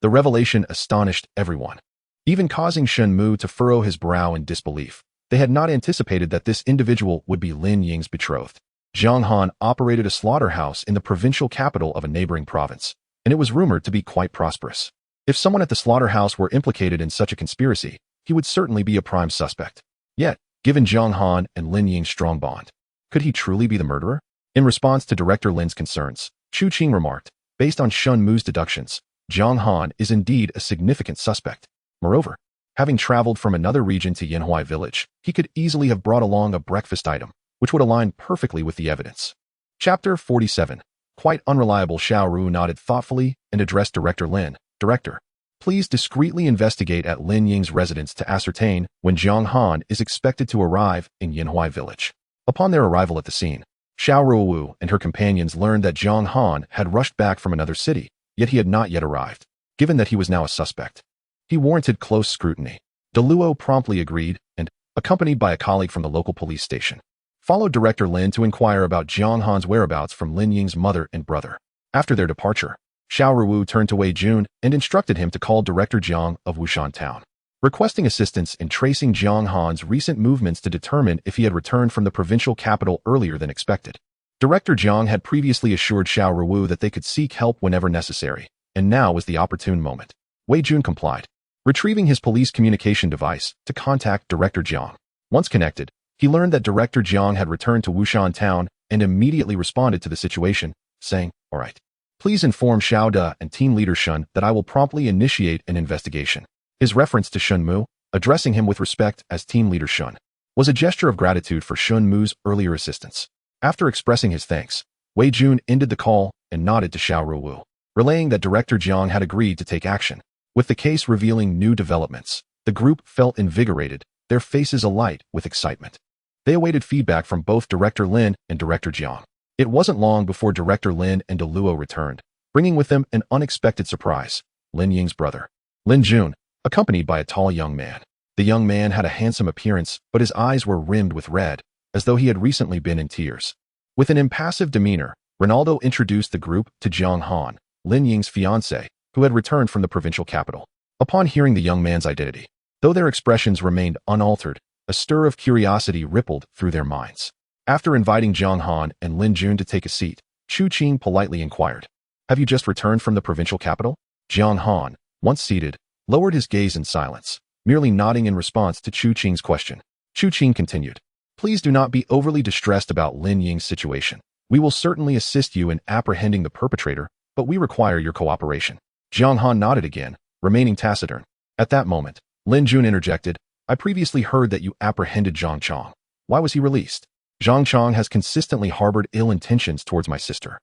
The revelation astonished everyone, even causing Shen Mu to furrow his brow in disbelief. They had not anticipated that this individual would be Lin Ying's betrothed. Jiang Han operated a slaughterhouse in the provincial capital of a neighboring province, and it was rumored to be quite prosperous. If someone at the slaughterhouse were implicated in such a conspiracy, he would certainly be a prime suspect. Yet, given Jiang Han and Lin Ying's strong bond, could he truly be the murderer? In response to Director Lin's concerns, Chu Qing remarked, based on Shen Mu's deductions, Jiang Han is indeed a significant suspect. Moreover, having traveled from another region to Yinhuai village, he could easily have brought along a breakfast item, which would align perfectly with the evidence. Chapter 47. Quite unreliable. Xiao Ruowu nodded thoughtfully and addressed Director Lin. Director, please discreetly investigate at Lin Ying's residence to ascertain when Jiang Han is expected to arrive in Yinhuai village. Upon their arrival at the scene, Xiao Ruowu and her companions learned that Jiang Han had rushed back from another city, yet he had not yet arrived. Given that he was now a suspect, he warranted close scrutiny. De Luo promptly agreed and, accompanied by a colleague from the local police station, followed Director Lin to inquire about Jiang Han's whereabouts from Lin Ying's mother and brother. After their departure, Xiao Ruowu turned to Wei Jun and instructed him to call Director Jiang of Wushan Town, requesting assistance in tracing Jiang Han's recent movements to determine if he had returned from the provincial capital earlier than expected. Director Jiang had previously assured Xiao Ruowu that they could seek help whenever necessary, and now was the opportune moment. Wei Jun complied, retrieving his police communication device to contact Director Jiang. Once connected, he learned that Director Jiang had returned to Wushan Town and immediately responded to the situation, saying, "All right. Please inform Xiao De and Team Leader Shen that I will promptly initiate an investigation." His reference to Shen Mu, addressing him with respect as Team Leader Shen, was a gesture of gratitude for Shen Mu's earlier assistance. After expressing his thanks, Wei Jun ended the call and nodded to Xiao Ruowu, relaying that Director Jiang had agreed to take action. With the case revealing new developments, the group felt invigorated, their faces alight with excitement. They awaited feedback from both Director Lin and Director Jiang. It wasn't long before Director Lin and De Luo returned, bringing with them an unexpected surprise, Lin Ying's brother, Lin Jun, accompanied by a tall young man. The young man had a handsome appearance, but his eyes were rimmed with red, as though he had recently been in tears. With an impassive demeanor, Ronaldo introduced the group to Jiang Han, Lin Ying's fiancé, who had returned from the provincial capital. Upon hearing the young man's identity, though their expressions remained unaltered, a stir of curiosity rippled through their minds. After inviting Jiang Han and Lin Jun to take a seat, Chu Qing politely inquired, "Have you just returned from the provincial capital?" Jiang Han, once seated, lowered his gaze in silence, merely nodding in response to Chu Qing's question. Chu Qing continued, "Please do not be overly distressed about Lin Ying's situation. We will certainly assist you in apprehending the perpetrator, but we require your cooperation." Jiang Han nodded again, remaining taciturn. At that moment, Lin Jun interjected, "I previously heard that you apprehended Zhang Chong. Why was he released?" "Zhang Chong has consistently harbored ill intentions towards my sister,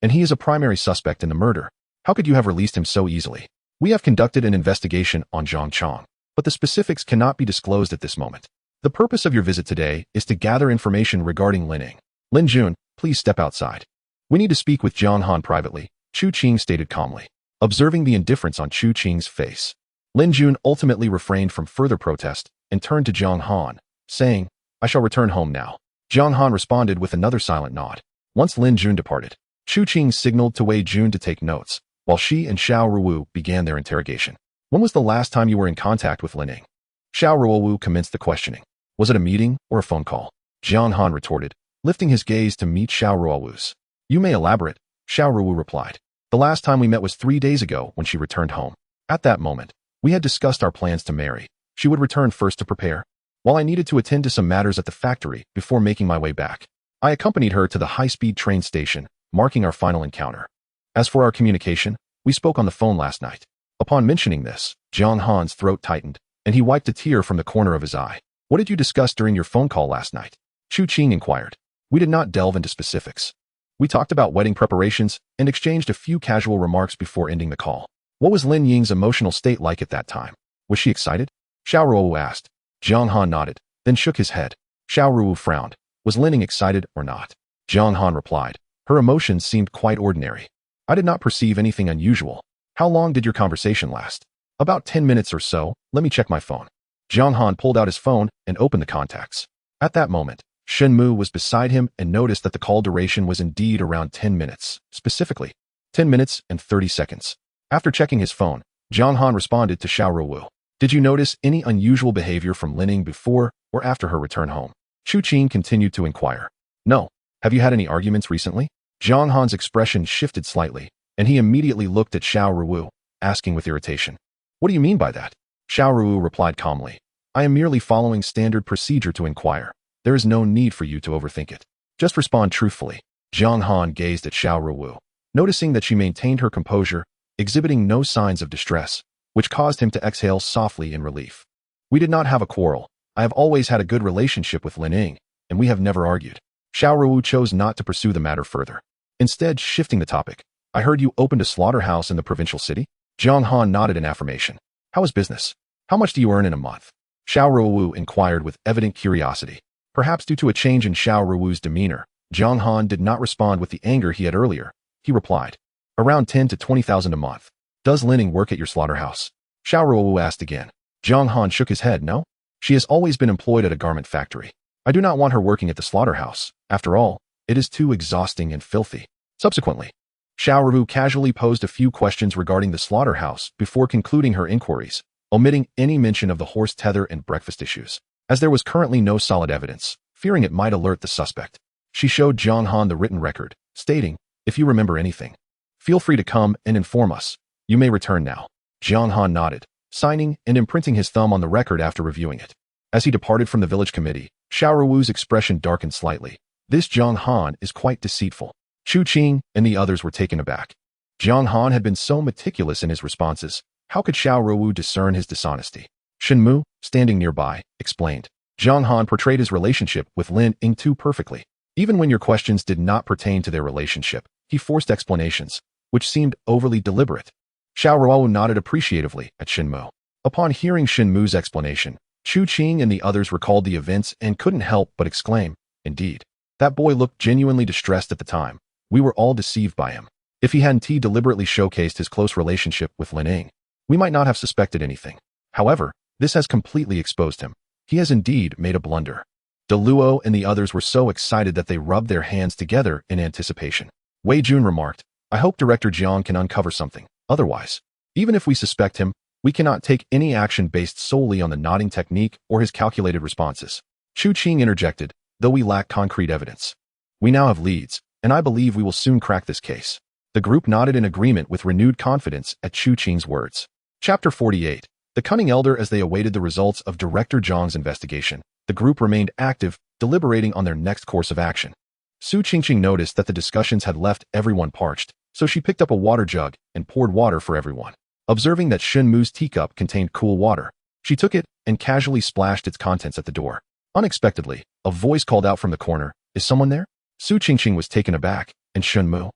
and he is a primary suspect in the murder. How could you have released him so easily?" "We have conducted an investigation on Zhang Chong, but the specifics cannot be disclosed at this moment. The purpose of your visit today is to gather information regarding Lin Ying. Lin Jun, please step outside. We need to speak with Jiang Han privately," Chu Qing stated calmly. Observing the indifference on Chu Qing's face, Lin Jun ultimately refrained from further protest and turned to Jiang Han, saying, "I shall return home now." Jiang Han responded with another silent nod. Once Lin Jun departed, Chu Qing signaled to Wei Jun to take notes, while she and Xiao Ruowu began their interrogation. "When was the last time you were in contact with Lin Ying?" Xiao Ruowu commenced the questioning. "Was it a meeting or a phone call?" Jiang Han retorted, lifting his gaze to meet Xiao Ruowu's. "You may elaborate," Xiao Ruowu replied. "The last time we met was 3 days ago when she returned home. At that moment, we had discussed our plans to marry. She would return first to prepare, while I needed to attend to some matters at the factory before making my way back. I accompanied her to the high-speed train station, marking our final encounter. As for our communication, we spoke on the phone last night." Upon mentioning this, Jiang Han's throat tightened, and he wiped a tear from the corner of his eye. "What did you discuss during your phone call last night?" Chu Qing inquired. "We did not delve into specifics. We talked about wedding preparations and exchanged a few casual remarks before ending the call. What was Lin Ying's emotional state like at that time? Was she excited? Xiao Ruowu asked. Zhang Han nodded, then shook his head. Xiao Ruowu frowned. Was Lin Ying excited or not? Zhang Han replied. Her emotions seemed quite ordinary. I did not perceive anything unusual. How long did your conversation last? About 10 minutes or so. Let me check my phone. Zhang Han pulled out his phone and opened the contacts. At that moment, Shen Mu was beside him and noticed that the call duration was indeed around 10 minutes, specifically 10 minutes and 30 seconds. After checking his phone, Zhang Han responded to Xiao Ruowu. Did you notice any unusual behavior from Lin Ying before or after her return home? Chu Qing continued to inquire. No. Have you had any arguments recently? Zhang Han's expression shifted slightly, and he immediately looked at Xiao Ruowu, asking with irritation. What do you mean by that? Xiao Ruowu replied calmly. I am merely following standard procedure to inquire. There is no need for you to overthink it. Just respond truthfully. Zhang Han gazed at Xiao Ruowu, noticing that she maintained her composure, exhibiting no signs of distress, which caused him to exhale softly in relief. We did not have a quarrel. I have always had a good relationship with Lin Ying, and we have never argued. Xiao Ruowu chose not to pursue the matter further. Instead, shifting the topic. I heard you opened a slaughterhouse in the provincial city? Zhang Han nodded in affirmation. How is business? How much do you earn in a month? Xiao Ruowu inquired with evident curiosity. Perhaps due to a change in Xiao Ruowu's demeanor, Zhang Han did not respond with the anger he had earlier. He replied, around 10 to 20,000 a month. Does Lin Ying work at your slaughterhouse? Xiao Ruowu asked again. Zhang Han shook his head. No. She has always been employed at a garment factory. I do not want her working at the slaughterhouse. After all, it is too exhausting and filthy. Subsequently, Xiao Ruowu casually posed a few questions regarding the slaughterhouse before concluding her inquiries, omitting any mention of the horse tether and breakfast issues. As there was currently no solid evidence, fearing it might alert the suspect, she showed Zhang Han the written record, stating, if you remember anything, feel free to come and inform us. You may return now. Zhang Han nodded, signing and imprinting his thumb on the record after reviewing it. As he departed from the village committee, Xiao Ruowu's expression darkened slightly. This Zhang Han is quite deceitful. Chu Qing and the others were taken aback. Zhang Han had been so meticulous in his responses. How could Xiao Ruowu discern his dishonesty? Shen Mu, standing nearby, explained. Zhang Han portrayed his relationship with Lin Ying too perfectly. Even when your questions did not pertain to their relationship, he forced explanations, which seemed overly deliberate. Xiao Ruowu nodded appreciatively at Shen Mu. Upon hearing Shen Mu's explanation, Chu Qing and the others recalled the events and couldn't help but exclaim, indeed. That boy looked genuinely distressed at the time. We were all deceived by him. If he hadn't deliberately showcased his close relationship with Lin Ying, we might not have suspected anything. However, this has completely exposed him. He has indeed made a blunder. De Luo and the others were so excited that they rubbed their hands together in anticipation. Wei Jun remarked, I hope Director Jiang can uncover something. Otherwise, even if we suspect him, we cannot take any action based solely on the nodding technique or his calculated responses. Chu Qing interjected, though we lack concrete evidence. We now have leads, and I believe we will soon crack this case. The group nodded in agreement with renewed confidence at Chu Qing's words. Chapter 48. The Cunning Elder. As they awaited the results of Director Zhang's investigation, the group remained active, deliberating on their next course of action. Su Qingqing noticed that the discussions had left everyone parched, so she picked up a water jug and poured water for everyone. Observing that Shen Mu's teacup contained cool water, she took it and casually splashed its contents at the door. Unexpectedly, a voice called out from the corner, Is someone there? Su Qingqing was taken aback, and Shen Mu,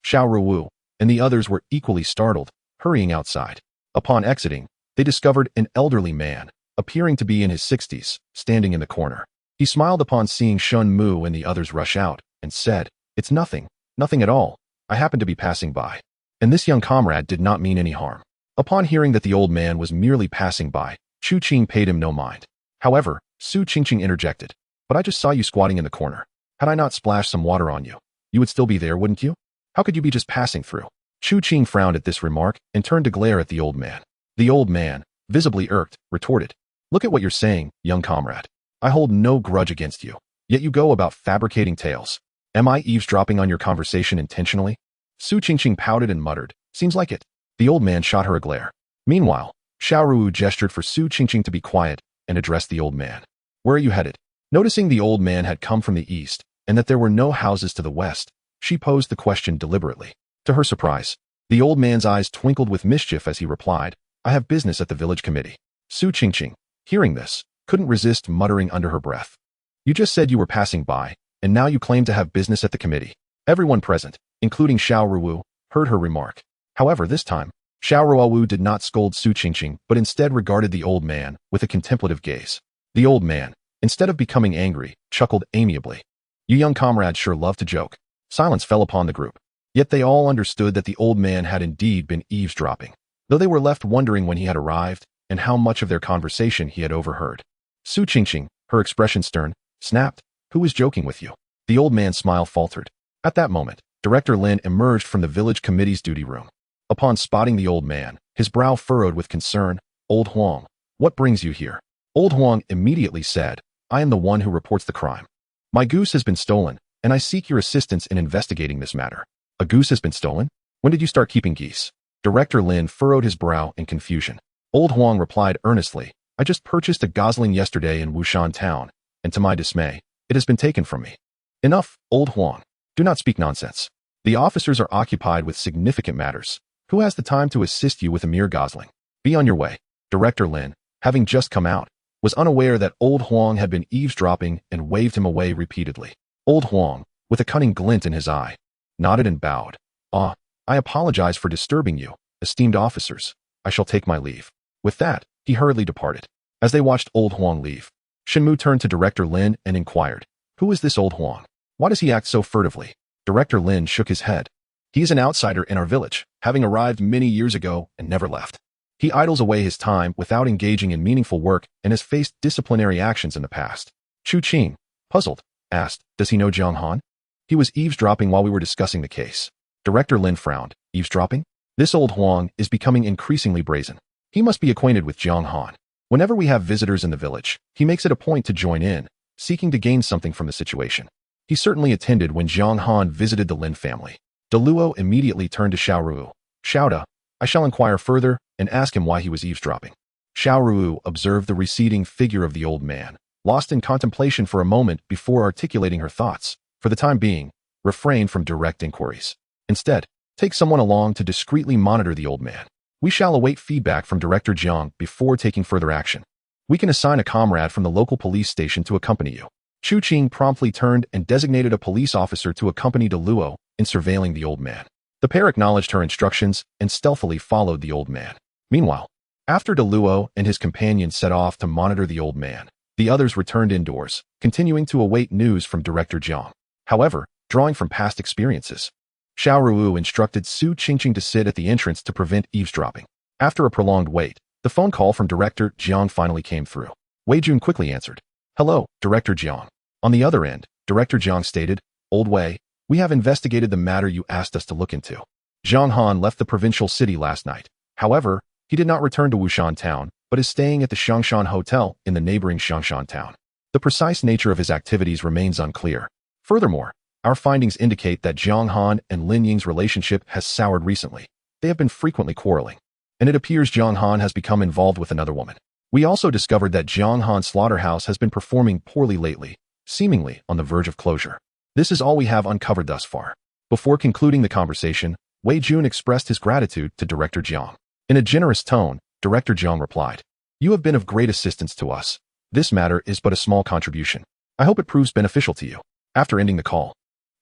Xiao Ruowu, and the others were equally startled, hurrying outside. Upon exiting, they discovered an elderly man, appearing to be in his 60s, standing in the corner. He smiled upon seeing Shen Mu and the others rush out, and said, It's nothing at all. I happened to be passing by. And this young comrade did not mean any harm. Upon hearing that the old man was merely passing by, Chu Qing paid him no mind. However, Su Qingqing interjected, But I just saw you squatting in the corner. Had I not splashed some water on you, you would still be there, wouldn't you? How could you be just passing through? Chu Qing frowned at this remark and turned to glare at the old man. The old man, visibly irked, retorted, Look at what you're saying, young comrade. I hold no grudge against you, yet you go about fabricating tales. Am I eavesdropping on your conversation intentionally? Su Qingqing pouted and muttered, Seems like it. The old man shot her a glare. Meanwhile, Xiao Ruowu gestured for Su Qingqing to be quiet and addressed the old man. Where are you headed? Noticing the old man had come from the east and that there were no houses to the west, she posed the question deliberately. To her surprise, the old man's eyes twinkled with mischief as he replied, I have business at the village committee. Su Qingqing, hearing this, couldn't resist muttering under her breath. You just said you were passing by, and now you claim to have business at the committee. Everyone present, including Xiao Ruowu, heard her remark. However, this time, Xiao Ruowu did not scold Su Qingqing but instead regarded the old man with a contemplative gaze. The old man, instead of becoming angry, chuckled amiably. You young comrades sure love to joke. Silence fell upon the group. Yet they all understood that the old man had indeed been eavesdropping, though they were left wondering when he had arrived and how much of their conversation he had overheard. Su Qingqing, her expression stern, snapped, "Who was joking with you?" The old man's smile faltered. At that moment, Director Lin emerged from the village committee's duty room. Upon spotting the old man, his brow furrowed with concern. "Old Huang, what brings you here?" Old Huang immediately said, "I am the one who reports the crime. My goose has been stolen, and I seek your assistance in investigating this matter." "A goose has been stolen? When did you start keeping geese?" Director Lin furrowed his brow in confusion. Old Huang replied earnestly, "I just purchased a gosling yesterday in Wushan town, and to my dismay, it has been taken from me." "Enough, Old Huang. Do not speak nonsense. The officers are occupied with significant matters. Who has the time to assist you with a mere gosling? Be on your way." Director Lin, having just come out, was unaware that Old Huang had been eavesdropping and waved him away repeatedly. Old Huang, with a cunning glint in his eye, nodded and bowed. "Ah, I apologize for disturbing you, esteemed officers. I shall take my leave." With that, he hurriedly departed. As they watched Old Huang leave, Shen Mu turned to Director Lin and inquired, "Who is this Old Huang? Why does he act so furtively?" Director Lin shook his head. "He is an outsider in our village, having arrived many years ago and never left. He idles away his time without engaging in meaningful work and has faced disciplinary actions in the past." Chu Qing, puzzled, asked, "Does he know Jiang Han?" "He was eavesdropping while we were discussing the case." Director Lin frowned. "Eavesdropping? This Old Huang is becoming increasingly brazen. He must be acquainted with Jiang Han. Whenever we have visitors in the village, he makes it a point to join in, seeking to gain something from the situation. He certainly attended when Jiang Han visited the Lin family." De Luo immediately turned to Xiao Ruowu. "Xiao Da, I shall inquire further and ask him why he was eavesdropping." Xiao Ruowu observed the receding figure of the old man, lost in contemplation for a moment before articulating her thoughts. For the time being, refrain from direct inquiries. Instead, take someone along to discreetly monitor the old man. We shall await feedback from Director Jiang before taking further action. We can assign a comrade from the local police station to accompany you." Chu Qing promptly turned and designated a police officer to accompany De Luo in surveilling the old man. The pair acknowledged her instructions and stealthily followed the old man. Meanwhile, after De Luo and his companions set off to monitor the old man, the others returned indoors, continuing to await news from Director Jiang. However, drawing from past experiences, Xiao Ruowu instructed Su Qingqing to sit at the entrance to prevent eavesdropping. After a prolonged wait, the phone call from Director Jiang finally came through. Wei Jun quickly answered. "Hello, Director Jiang." On the other end, Director Jiang stated, "Old Wei, we have investigated the matter you asked us to look into. Jiang Han left the provincial city last night. However, he did not return to Wushan town, but is staying at the Xiangshan Hotel in the neighboring Xiangshan town. The precise nature of his activities remains unclear. Furthermore, our findings indicate that Jiang Han and Lin Ying's relationship has soured recently. They have been frequently quarreling, and it appears Jiang Han has become involved with another woman. We also discovered that Jiang Han's slaughterhouse has been performing poorly lately, seemingly on the verge of closure. This is all we have uncovered thus far." Before concluding the conversation, Wei Jun expressed his gratitude to Director Jiang. In a generous tone, Director Jiang replied, "You have been of great assistance to us. This matter is but a small contribution. I hope it proves beneficial to you." After ending the call,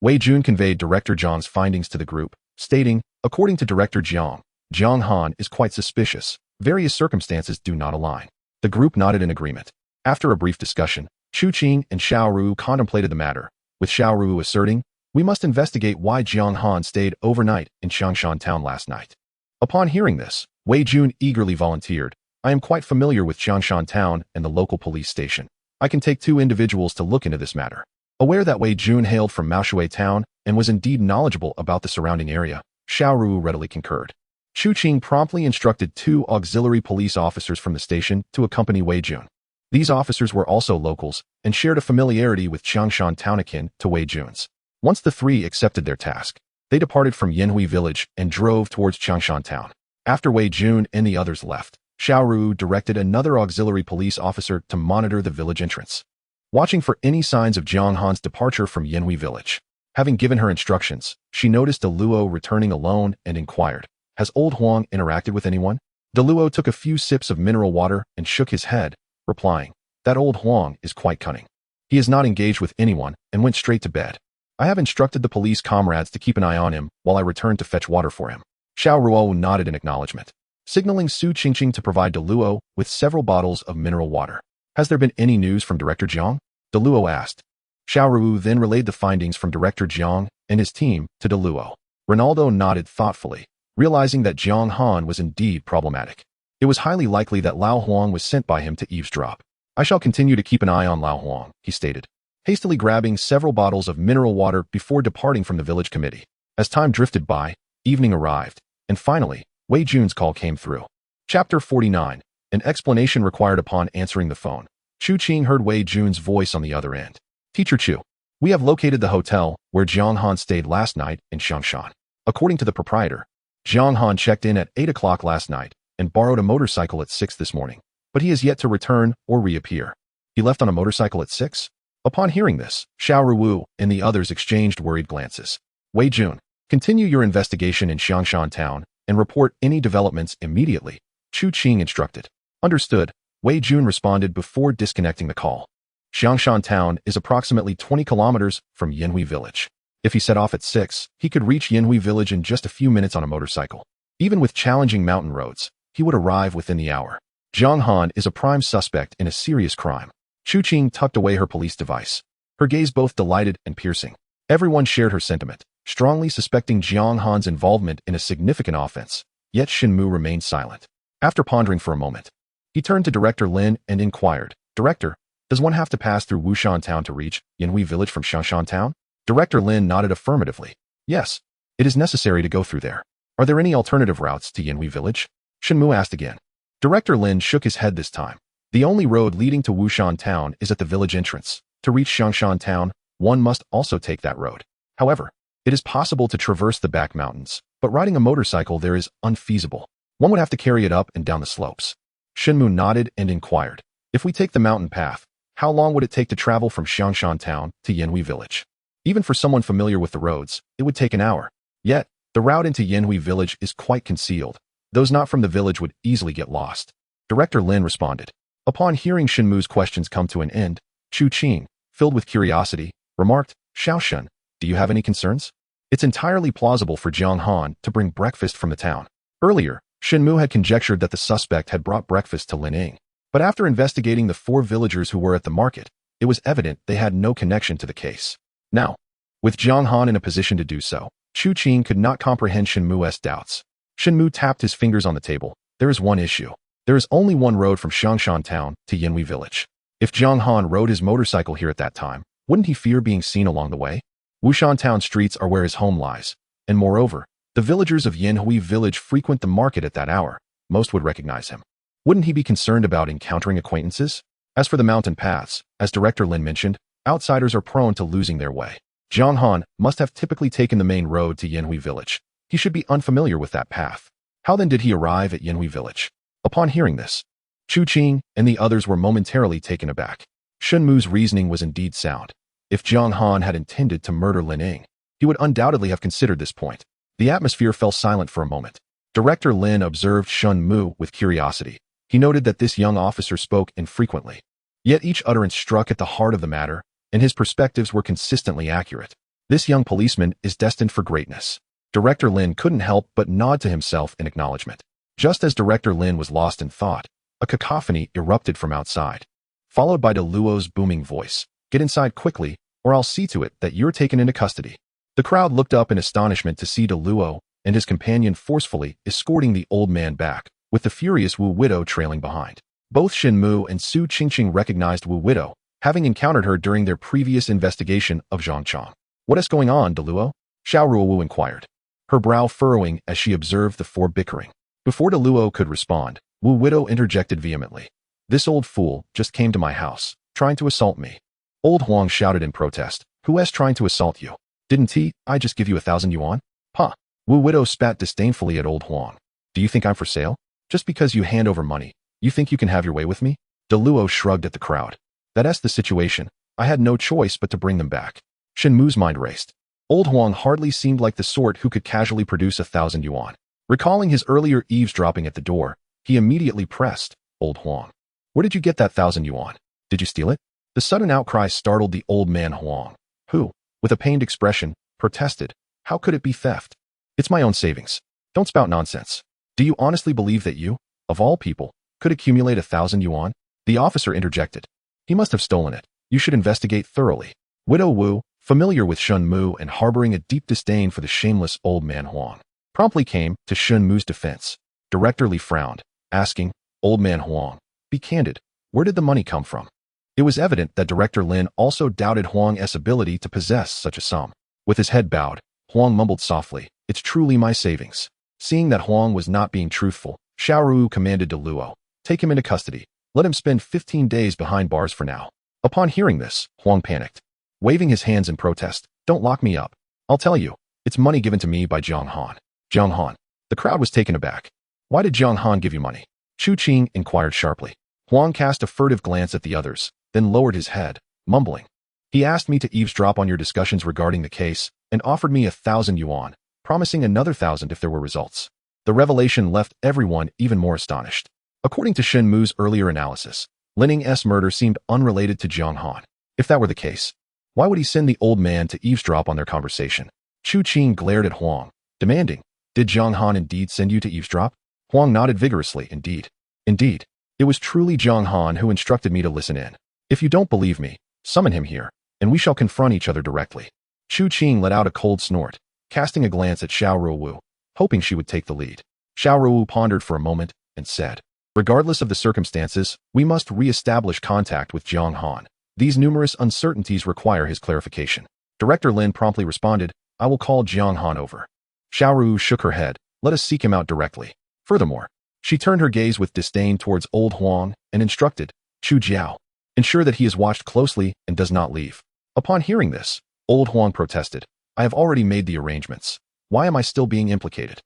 Wei Jun conveyed Director Jiang's findings to the group, stating, "According to Director Jiang, Jiang Han is quite suspicious. Various circumstances do not align." The group nodded in agreement. After a brief discussion, Chu Qing and Xiao Ruowu contemplated the matter, with Xiao Ruowu asserting, "We must investigate why Jiang Han stayed overnight in Xiangshan town last night." Upon hearing this, Wei Jun eagerly volunteered, "I am quite familiar with Xiangshan town and the local police station. I can take 2 individuals to look into this matter." Aware that Wei Jun hailed from Maoshui town and was indeed knowledgeable about the surrounding area, Xiao Ruowu readily concurred. Chu Qing promptly instructed 2 auxiliary police officers from the station to accompany Wei Jun. These officers were also locals and shared a familiarity with Xiangshan town akin to Wei Jun's. Once the 3 accepted their task, they departed from Yanhui village and drove towards Xiangshan town. After Wei Jun and the others left, Xiao Ruowu directed another auxiliary police officer to monitor the village entrance, watching for any signs of Jiang Han's departure from Yanhui village. Having given her instructions, she noticed De Luo returning alone and inquired, "Has Old Huang interacted with anyone?" De Luo took a few sips of mineral water and shook his head, replying, "That Old Huang is quite cunning. He has not engaged with anyone and went straight to bed. I have instructed the police comrades to keep an eye on him while I return to fetch water for him. Xiao Ruowu nodded in acknowledgement, signaling Su Qingqing to provide Deluo with several bottles of mineral water. Has there been any news from Director Jiang? Deluo asked. Xiao Ruowu then relayed the findings from Director Jiang and his team to Deluo. Ronaldo nodded thoughtfully, realizing that Jiang Han was indeed problematic. It was highly likely that Lao Huang was sent by him to eavesdrop. I shall continue to keep an eye on Lao Huang, he stated, hastily grabbing several bottles of mineral water before departing from the village committee. As time drifted by, evening arrived, and finally, Wei Jun's call came through. Chapter 49. An explanation required upon answering the phone. Chu Qing heard Wei Jun's voice on the other end. Teacher Chu, we have located the hotel where Jiang Han stayed last night in Xiangshan. According to the proprietor, Jiang Han checked in at 8 o'clock last night and borrowed a motorcycle at 6 this morning, but he has yet to return or reappear. He left on a motorcycle at 6? Upon hearing this, Xiao Ruowu and the others exchanged worried glances. Wei Jun, continue your investigation in Xiangshan town and report any developments immediately, Chu Qing instructed. Understood, Wei Jun responded before disconnecting the call. Xiangshan town is approximately 20 kilometers from Yanhui village. If he set off at 6, he could reach Yanhui village in just a few minutes on a motorcycle. Even with challenging mountain roads, he would arrive within the hour. Jiang Han is a prime suspect in a serious crime. Chu Qing tucked away her police device, her gaze both delighted and piercing. Everyone shared her sentiment, strongly suspecting Jiang Han's involvement in a significant offense, yet Shen Mu remained silent. After pondering for a moment, he turned to Director Lin and inquired, Director, does one have to pass through Wushan town to reach Yanhui village from Xiangshan town? Director Lin nodded affirmatively. Yes, it is necessary to go through there. Are there any alternative routes to Yanhui village? Shen Mu asked again. Director Lin shook his head this time. The only road leading to Wushan town is at the village entrance. To reach Xiangshan town, one must also take that road. However, it is possible to traverse the back mountains, but riding a motorcycle there is unfeasible. One would have to carry it up and down the slopes. Shen Mu nodded and inquired, if we take the mountain path, how long would it take to travel from Xiangshan town to Yanhui village? Even for someone familiar with the roads, it would take an hour. Yet, the route into Yanhui village is quite concealed. Those not from the village would easily get lost. Director Lin responded. Upon hearing Shen Mu's questions come to an end, Chu Qing, filled with curiosity, remarked, Xiao Shen, do you have any concerns? It's entirely plausible for Jiang Han to bring breakfast from the town. Earlier, Shen Mu had conjectured that the suspect had brought breakfast to Lining. But after investigating the 4 villagers who were at the market, it was evident they had no connection to the case. Now, with Jiang Han in a position to do so, Chu Qing could not comprehend Shen Mu's doubts. Shen Mu tapped his fingers on the table. There is one issue. There is only one road from Xiangshan town to Yanhui village. If Jiang Han rode his motorcycle here at that time, wouldn't he fear being seen along the way? Wushan town streets are where his home lies, and moreover, the villagers of Yanhui village frequent the market at that hour. Most would recognize him. Wouldn't he be concerned about encountering acquaintances? As for the mountain paths, as Director Lin mentioned, outsiders are prone to losing their way. Jiang Han must have typically taken the main road to Yanhui village. He should be unfamiliar with that path. How then did he arrive at Yanhui village? Upon hearing this, Chu Qing and the others were momentarily taken aback. Shen Mu's reasoning was indeed sound. If Jiang Han had intended to murder Lining, he would undoubtedly have considered this point. The atmosphere fell silent for a moment. Director Lin observed Shen Mu with curiosity. He noted that this young officer spoke infrequently. Yet each utterance struck at the heart of the matter, and his perspectives were consistently accurate. This young policeman is destined for greatness. Director Lin couldn't help but nod to himself in acknowledgement. Just as Director Lin was lost in thought, a cacophony erupted from outside, followed by Deluo's booming voice. Get inside quickly, or I'll see to it that you're taken into custody. The crowd looked up in astonishment to see Deluo and his companion forcefully escorting the old man back, with the furious Wu Widow trailing behind. Both Shen Mu and Su Qingqing recognized Wu Widow, having encountered her during their previous investigation of Zhangchang. What is going on, Deluo? Xiao Ruowu inquired, her brow furrowing as she observed the 4 bickering. Before Deluo could respond, Wu Widow interjected vehemently. This old fool just came to my house, trying to assault me. Old Huang shouted in protest. Who is trying to assault you? Didn't I just give you 1,000 yuan? Huh. Wu Widow spat disdainfully at old Huang. Do you think I'm for sale? Just because you hand over money, you think you can have your way with me? Deluo shrugged at the crowd. That's the situation. I had no choice but to bring them back. Shen Mu's mind raced. Old Huang hardly seemed like the sort who could casually produce 1,000 yuan. Recalling his earlier eavesdropping at the door, he immediately pressed, Old Huang. Where did you get that 1,000 yuan? Did you steal it? The sudden outcry startled the old man Huang. Who? with a pained expression, protested, "How could it be theft? It's my own savings. Don't spout nonsense. Do you honestly believe that you, of all people, could accumulate 1,000 yuan?" The officer interjected. "He must have stolen it. You should investigate thoroughly." Widow Wu, familiar with Shen Mu and harboring a deep disdain for the shameless old man Huang, promptly came to Shen Mu's defense. Director Li frowned, asking, "Old man Huang, be candid. Where did the money come from?" It was evident that Director Lin also doubted Huang's ability to possess such a sum. With his head bowed, Huang mumbled softly, "It's truly my savings." Seeing that Huang was not being truthful, Xiao Ruowu commanded to Luo, "Take him into custody. Let him spend 15 days behind bars for now." Upon hearing this, Huang panicked, waving his hands in protest. "Don't lock me up. I'll tell you, it's money given to me by Jiang Han." Jiang Han. The crowd was taken aback. "Why did Jiang Han give you money?" Chu Qing inquired sharply. Huang cast a furtive glance at the others, then lowered his head, mumbling, "He asked me to eavesdrop on your discussions regarding the case and offered me 1,000 yuan, promising another 1,000 if there were results." The revelation left everyone even more astonished. According to Shen Mu's earlier analysis, Lin Ying's murder seemed unrelated to Jiang Han. If that were the case, why would he send the old man to eavesdrop on their conversation? Chu Qing glared at Huang, demanding, "Did Jiang Han indeed send you to eavesdrop?" Huang nodded vigorously. "Indeed. Indeed. It was truly Jiang Han who instructed me to listen in. If you don't believe me, summon him here, and we shall confront each other directly." Chu Qing let out a cold snort, casting a glance at Xiao Ruowu, hoping she would take the lead. Xiao Ruowu pondered for a moment and said, "Regardless of the circumstances, we must re-establish contact with Jiang Han. These numerous uncertainties require his clarification." Director Lin promptly responded, "I will call Jiang Han over." Xiao Ruowu shook her head, "Let us seek him out directly." Furthermore, she turned her gaze with disdain towards old Huang and instructed, "Chu Jiao, ensure that he is watched closely and does not leave." Upon hearing this, old Huang protested, "I have already made the arrangements. Why am I still being implicated?"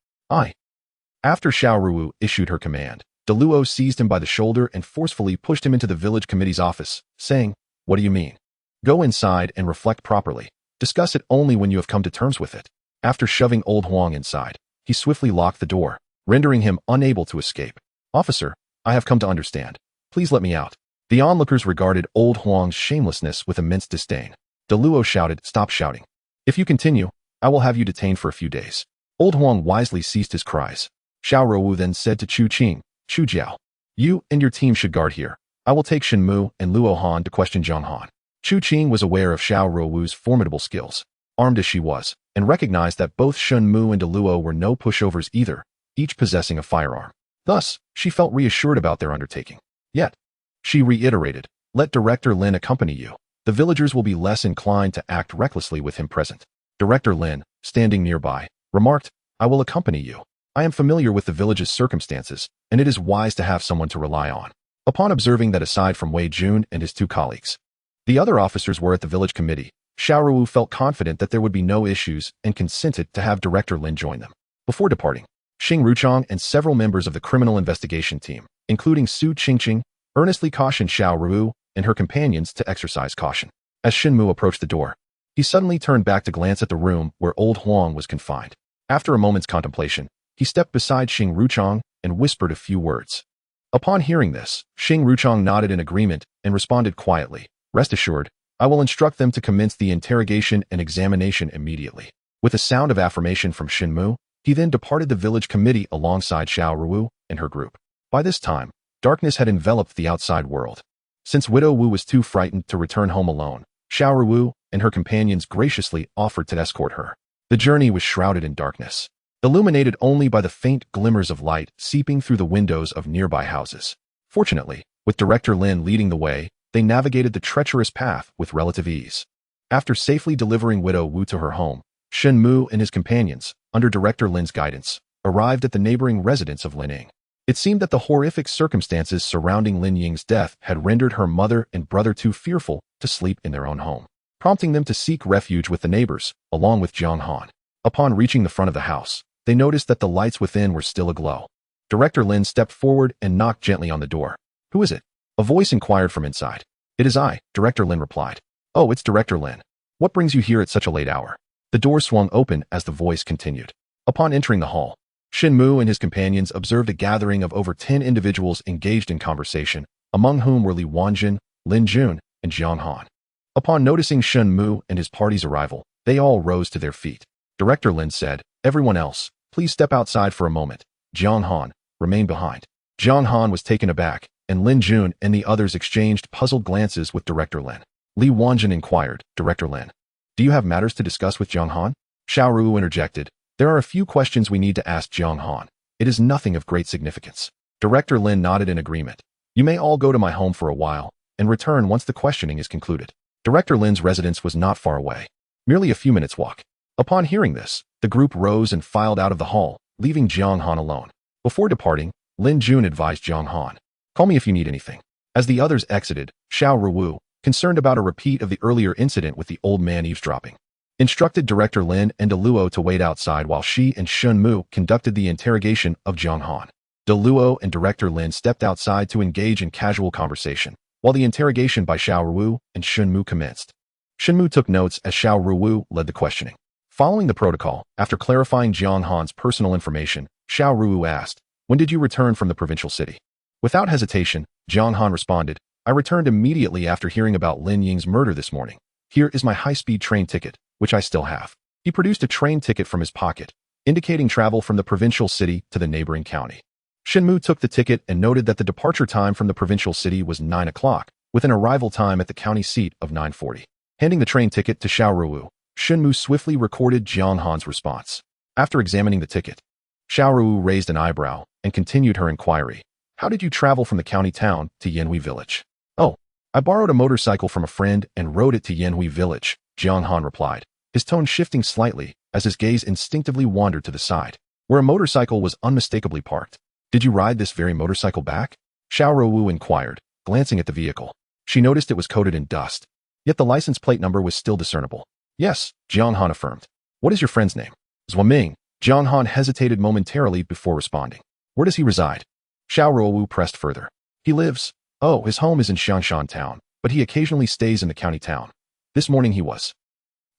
After Xiao Ruowu issued her command, De Luo seized him by the shoulder and forcefully pushed him into the village committee's office, saying, "What do you mean? Go inside and reflect properly. Discuss it only when you have come to terms with it." After shoving old Huang inside, he swiftly locked the door, rendering him unable to escape. "Officer, I have come to understand. Please let me out." The onlookers regarded old Huang's shamelessness with immense disdain. De Luo shouted, "Stop shouting. If you continue, I will have you detained for a few days." Old Huang wisely ceased his cries. Xiao Ruowu then said to Chu Qing, "Chu Jiao, you and your team should guard here. I will take Shen Mu and Luo Han to question Jiang Han." Chu Qing was aware of Xiao Ruowu's formidable skills, armed as she was, and recognized that both Shen Mu and De Luo were no pushovers either, each possessing a firearm. Thus, she felt reassured about their undertaking. Yet, she reiterated, "Let Director Lin accompany you. The villagers will be less inclined to act recklessly with him present." Director Lin, standing nearby, remarked, "I will accompany you. I am familiar with the village's circumstances, and it is wise to have someone to rely on." Upon observing that aside from Wei Jun and his two colleagues, the other officers were at the village committee, Xiao Ruowu felt confident that there would be no issues and consented to have Director Lin join them. Before departing, Xing Ruchong and several members of the criminal investigation team, including Su Qingqing, earnestly cautioned Xiao Ruowu and her companions to exercise caution. As Shen Mu approached the door, he suddenly turned back to glance at the room where old Huang was confined. After a moment's contemplation, he stepped beside Xing Ruchong and whispered a few words. Upon hearing this, Xing Ruchong nodded in agreement and responded quietly, "Rest assured, I will instruct them to commence the interrogation and examination immediately." With a sound of affirmation from Shen Mu, he then departed the village committee alongside Xiao Ruowu and her group. By this time, darkness had enveloped the outside world. Since Widow Wu was too frightened to return home alone, Xiao Ruowu and her companions graciously offered to escort her. The journey was shrouded in darkness, illuminated only by the faint glimmers of light seeping through the windows of nearby houses. Fortunately, with Director Lin leading the way, they navigated the treacherous path with relative ease. After safely delivering Widow Wu to her home, Shen Mu and his companions, under Director Lin's guidance, arrived at the neighboring residence of Lin Ying. It seemed that the horrific circumstances surrounding Lin Ying's death had rendered her mother and brother too fearful to sleep in their own home, prompting them to seek refuge with the neighbors, along with Jiang Han. Upon reaching the front of the house, they noticed that the lights within were still aglow. Director Lin stepped forward and knocked gently on the door. "Who is it?" a voice inquired from inside. "It is I," Director Lin replied. "Oh, it's Director Lin. What brings you here at such a late hour?" The door swung open as the voice continued. Upon entering the hall, Shen Mu and his companions observed a gathering of over 10 individuals engaged in conversation, among whom were Li Wanjin, Lin Jun, and Jiang Han. Upon noticing Shen Mu and his party's arrival, they all rose to their feet. Director Lin said, "Everyone else, please step outside for a moment. Jiang Han, remain behind." Jiang Han was taken aback, and Lin Jun and the others exchanged puzzled glances with Director Lin. Li Wanjin inquired, "Director Lin, do you have matters to discuss with Jiang Han?" Xiao Ruowu interjected, "There are a few questions we need to ask Jiang Han. It is nothing of great significance." Director Lin nodded in agreement. "You may all go to my home for a while, and return once the questioning is concluded." Director Lin's residence was not far away, merely a few minutes' walk. Upon hearing this, the group rose and filed out of the hall, leaving Jiang Han alone. Before departing, Lin Jun advised Jiang Han, "Call me if you need anything." As the others exited, Xiao Ruowu, concerned about a repeat of the earlier incident with the old man eavesdropping, instructed Director Lin and De Luo to wait outside while she and Shen Mu conducted the interrogation of Jiang Han. De Luo and Director Lin stepped outside to engage in casual conversation, while the interrogation by Xiao Ruowu and Shen Mu commenced. Shen Mu took notes as Xiao Ruowu led the questioning. Following the protocol, after clarifying Jiang Han's personal information, Xiao Ruowu asked, "When did you return from the provincial city?" Without hesitation, Jiang Han responded, "I returned immediately after hearing about Lin Ying's murder this morning. Here is my high-speed train ticket, which I still have." He produced a train ticket from his pocket, indicating travel from the provincial city to the neighboring county. Shen Mu took the ticket and noted that the departure time from the provincial city was 9 o'clock, with an arrival time at the county seat of 9:40. Handing the train ticket to Xiao Ruowu, Shen Mu swiftly recorded Jiang Han's response. After examining the ticket, Xiao Ruowu raised an eyebrow and continued her inquiry. "How did you travel from the county town to Yanhui village?" "Oh, I borrowed a motorcycle from a friend and rode it to Yanhui village," Jiang Han replied, his tone shifting slightly as his gaze instinctively wandered to the side, where a motorcycle was unmistakably parked. "Did you ride this very motorcycle back?" Xiao Ruowu inquired, glancing at the vehicle. She noticed it was coated in dust, yet the license plate number was still discernible. "Yes," Jiang Han affirmed. "What is your friend's name?" "Zhuaming." Jiang Han hesitated momentarily before responding. "Where does he reside?" Xiao Ruowu pressed further. "He lives... Oh, his home is in Xiangshan town, but he occasionally stays in the county town. This morning he was."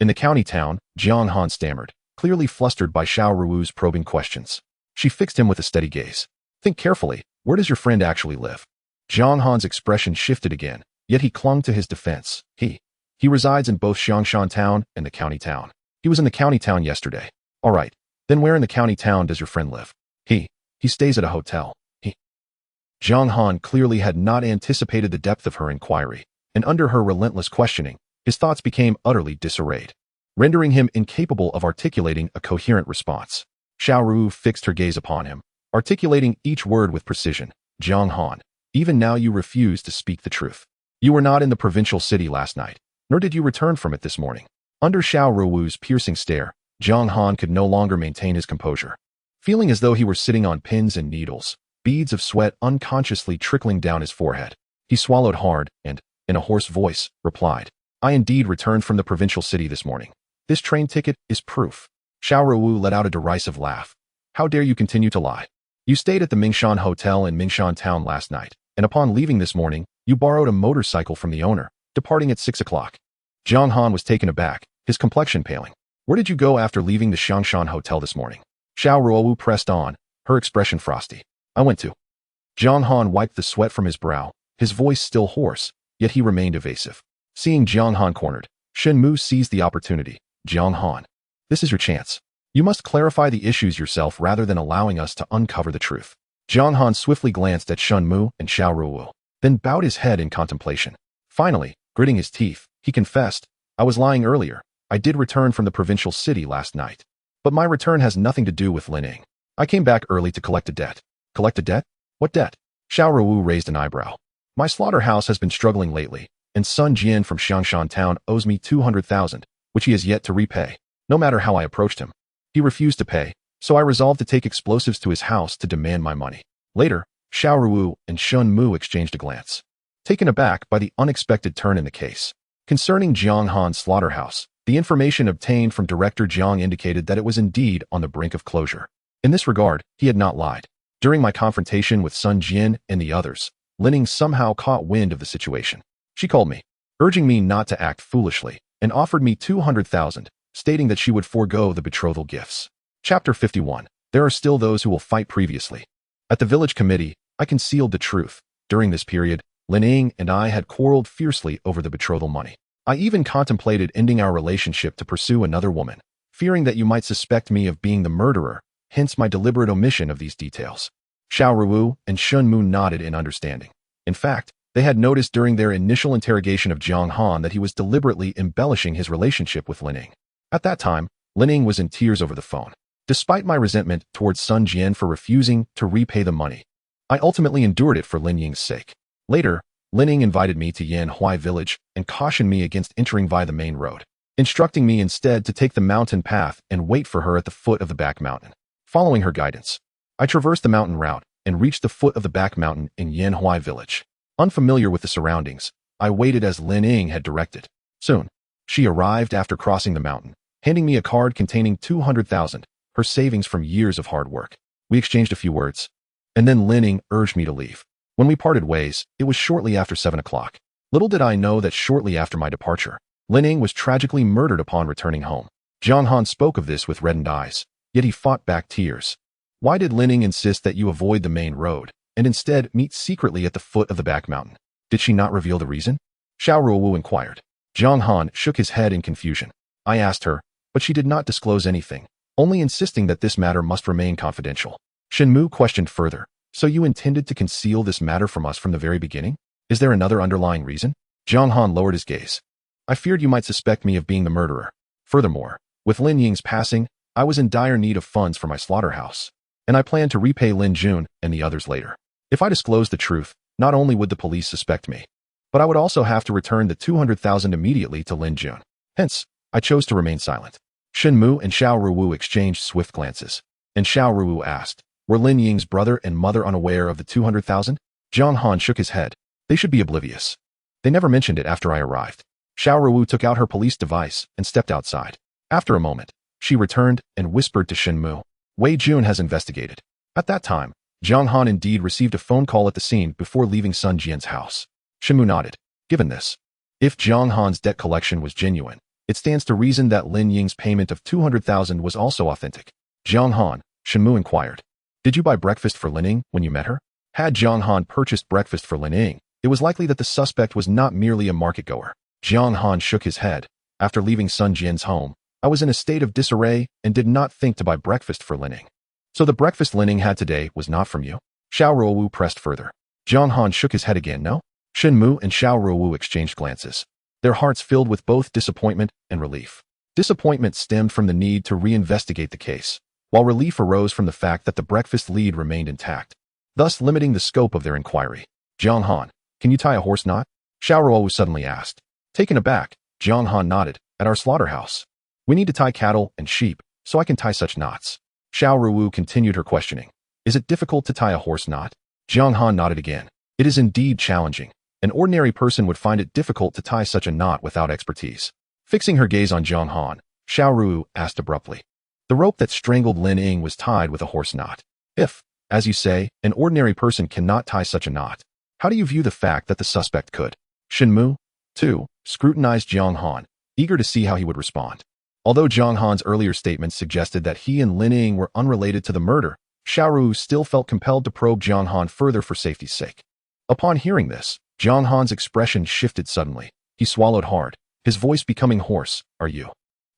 "In the county town," Jiang Han stammered, clearly flustered by Xiao Ruowu's probing questions. She fixed him with a steady gaze. "Think carefully, where does your friend actually live?" Jiang Han's expression shifted again, yet he clung to his defense. He resides in both Xiangshan town and the county town. He was in the county town yesterday." "All right, then where in the county town does your friend live?" He stays at a hotel." Jiang Han clearly had not anticipated the depth of her inquiry, and under her relentless questioning, his thoughts became utterly disarrayed, rendering him incapable of articulating a coherent response. Xiao Ruowu fixed her gaze upon him, articulating each word with precision. "Jiang Han, even now you refuse to speak the truth. You were not in the provincial city last night, nor did you return from it this morning." Under Xiao Ruowu's piercing stare, Jiang Han could no longer maintain his composure. Feeling as though he were sitting on pins and needles, beads of sweat unconsciously trickling down his forehead, he swallowed hard and, in a hoarse voice, replied, "I indeed returned from the provincial city this morning. This train ticket is proof." Xiao Ruowu let out a derisive laugh. "How dare you continue to lie? You stayed at the Mingshan Hotel in Mingshan town last night, and upon leaving this morning, you borrowed a motorcycle from the owner, departing at 6 o'clock. Jiang Han was taken aback, his complexion paling. "Where did you go after leaving the Xiangshan Hotel this morning?" Xiao Ruowu pressed on, her expression frosty. "I went to..." Jiang Han wiped the sweat from his brow, his voice still hoarse, yet he remained evasive. Seeing Jiang Han cornered, Shen Mu seized the opportunity. "Jiang Han, this is your chance. You must clarify the issues yourself rather than allowing us to uncover the truth." Jiang Han swiftly glanced at Shen Mu and Xiao Ruowu, then bowed his head in contemplation. Finally, gritting his teeth, he confessed, "I was lying earlier. I did return from the provincial city last night. But my return has nothing to do with Lin Ying. I came back early to collect a debt." "Collect a debt? What debt?" Xiao Ruowu raised an eyebrow. "My slaughterhouse has been struggling lately, and Sun Jian from Xiangshan town owes me 200,000, which he has yet to repay. No matter how I approached him, he refused to pay, so I resolved to take explosives to his house to demand my money." Later, Xiao Ruowu and Shen Mu exchanged a glance, taken aback by the unexpected turn in the case. Concerning Jiang Han's slaughterhouse, the information obtained from Director Jiang indicated that it was indeed on the brink of closure. In this regard, he had not lied. During my confrontation with Sun Jian and the others, Lin Ying somehow caught wind of the situation. She called me, urging me not to act foolishly, and offered me 200,000, stating that she would forego the betrothal gifts. Chapter 51. There are still those who will fight previously. At the village committee, I concealed the truth. During this period, Lin Ying and I had quarreled fiercely over the betrothal money. I even contemplated ending our relationship to pursue another woman, fearing that you might suspect me of being the murderer, hence my deliberate omission of these details. Xiao Ruowu and Shen Mu nodded in understanding. In fact, they had noticed during their initial interrogation of Jiang Han that he was deliberately embellishing his relationship with Lin Ying. At that time, Lin Ying was in tears over the phone. Despite my resentment towards Sun Jian for refusing to repay the money, I ultimately endured it for Lin Ying's sake. Later, Lin Ying invited me to Yanhui village and cautioned me against entering via the main road, instructing me instead to take the mountain path and wait for her at the foot of the back mountain. Following her guidance, I traversed the mountain route and reached the foot of the back mountain in Yanhui village. Unfamiliar with the surroundings, I waited as Lin Ying had directed. Soon, she arrived after crossing the mountain, handing me a card containing 200,000, her savings from years of hard work. We exchanged a few words, and then Lin Ying urged me to leave. When we parted ways, it was shortly after 7 o'clock. Little did I know that shortly after my departure, Lin Ying was tragically murdered upon returning home. Jiang Han spoke of this with reddened eyes, yet he fought back tears. Why did Lin Ying insist that you avoid the main road, and instead meet secretly at the foot of the back mountain? Did she not reveal the reason? Xiao Ruowu inquired. Jiang Han shook his head in confusion. I asked her, but she did not disclose anything, only insisting that this matter must remain confidential. Shen Mu questioned further. So you intended to conceal this matter from us from the very beginning? Is there another underlying reason? Jiang Han lowered his gaze. I feared you might suspect me of being the murderer. Furthermore, with Lin Ying's passing, I was in dire need of funds for my slaughterhouse, and I planned to repay Lin Jun and the others later. If I disclosed the truth, not only would the police suspect me, but I would also have to return the 200,000 immediately to Lin Jun. Hence, I chose to remain silent. Shen Mu and Xiao Ruowu exchanged swift glances, and Xiao Ruowu asked, were Lin Ying's brother and mother unaware of the 200,000? Jiang Han shook his head. They should be oblivious. They never mentioned it after I arrived. Xiao Ruowu took out her police device and stepped outside. After a moment, she returned and whispered to Shen Mu. Wei Jun has investigated. At that time, Jiang Han indeed received a phone call at the scene before leaving Sun Jian's house. Shen Mu nodded. Given this, if Jiang Han's debt collection was genuine, it stands to reason that Lin Ying's payment of 200,000 was also authentic. Jiang Han, Shen Mu inquired. Did you buy breakfast for Lin Ying when you met her? Had Jiang Han purchased breakfast for Lin Ying, it was likely that the suspect was not merely a market-goer. Jiang Han shook his head. After leaving Sun Jian's home, I was in a state of disarray and did not think to buy breakfast for Lin Ying. So the breakfast Lin Ying had today was not from you? Xiao Ruowu pressed further. Jiang Han shook his head again. No? Shen Mu and Xiao Ruowu exchanged glances, their hearts filled with both disappointment and relief. Disappointment stemmed from the need to reinvestigate the case, while relief arose from the fact that the breakfast lead remained intact, thus limiting the scope of their inquiry. Jiang Han, can you tie a horse knot? Xiao Ruowu suddenly asked. Taken aback, Jiang Han nodded. At our slaughterhouse, we need to tie cattle and sheep, so I can tie such knots. Xiao Ruowu continued her questioning. Is it difficult to tie a horse knot? Jiang Han nodded again. It is indeed challenging. An ordinary person would find it difficult to tie such a knot without expertise. Fixing her gaze on Jiang Han, Xiao Ruowu asked abruptly. The rope that strangled Lin Ying was tied with a horse knot. If, as you say, an ordinary person cannot tie such a knot, how do you view the fact that the suspect could? Shen Mu, too, scrutinized Jiang Han, eager to see how he would respond. Although Jiang Han's earlier statements suggested that he and Lin Ying were unrelated to the murder, Xiao Ruowu still felt compelled to probe Jiang Han further for safety's sake. Upon hearing this, Jiang Han's expression shifted suddenly. He swallowed hard, his voice becoming hoarse. Are you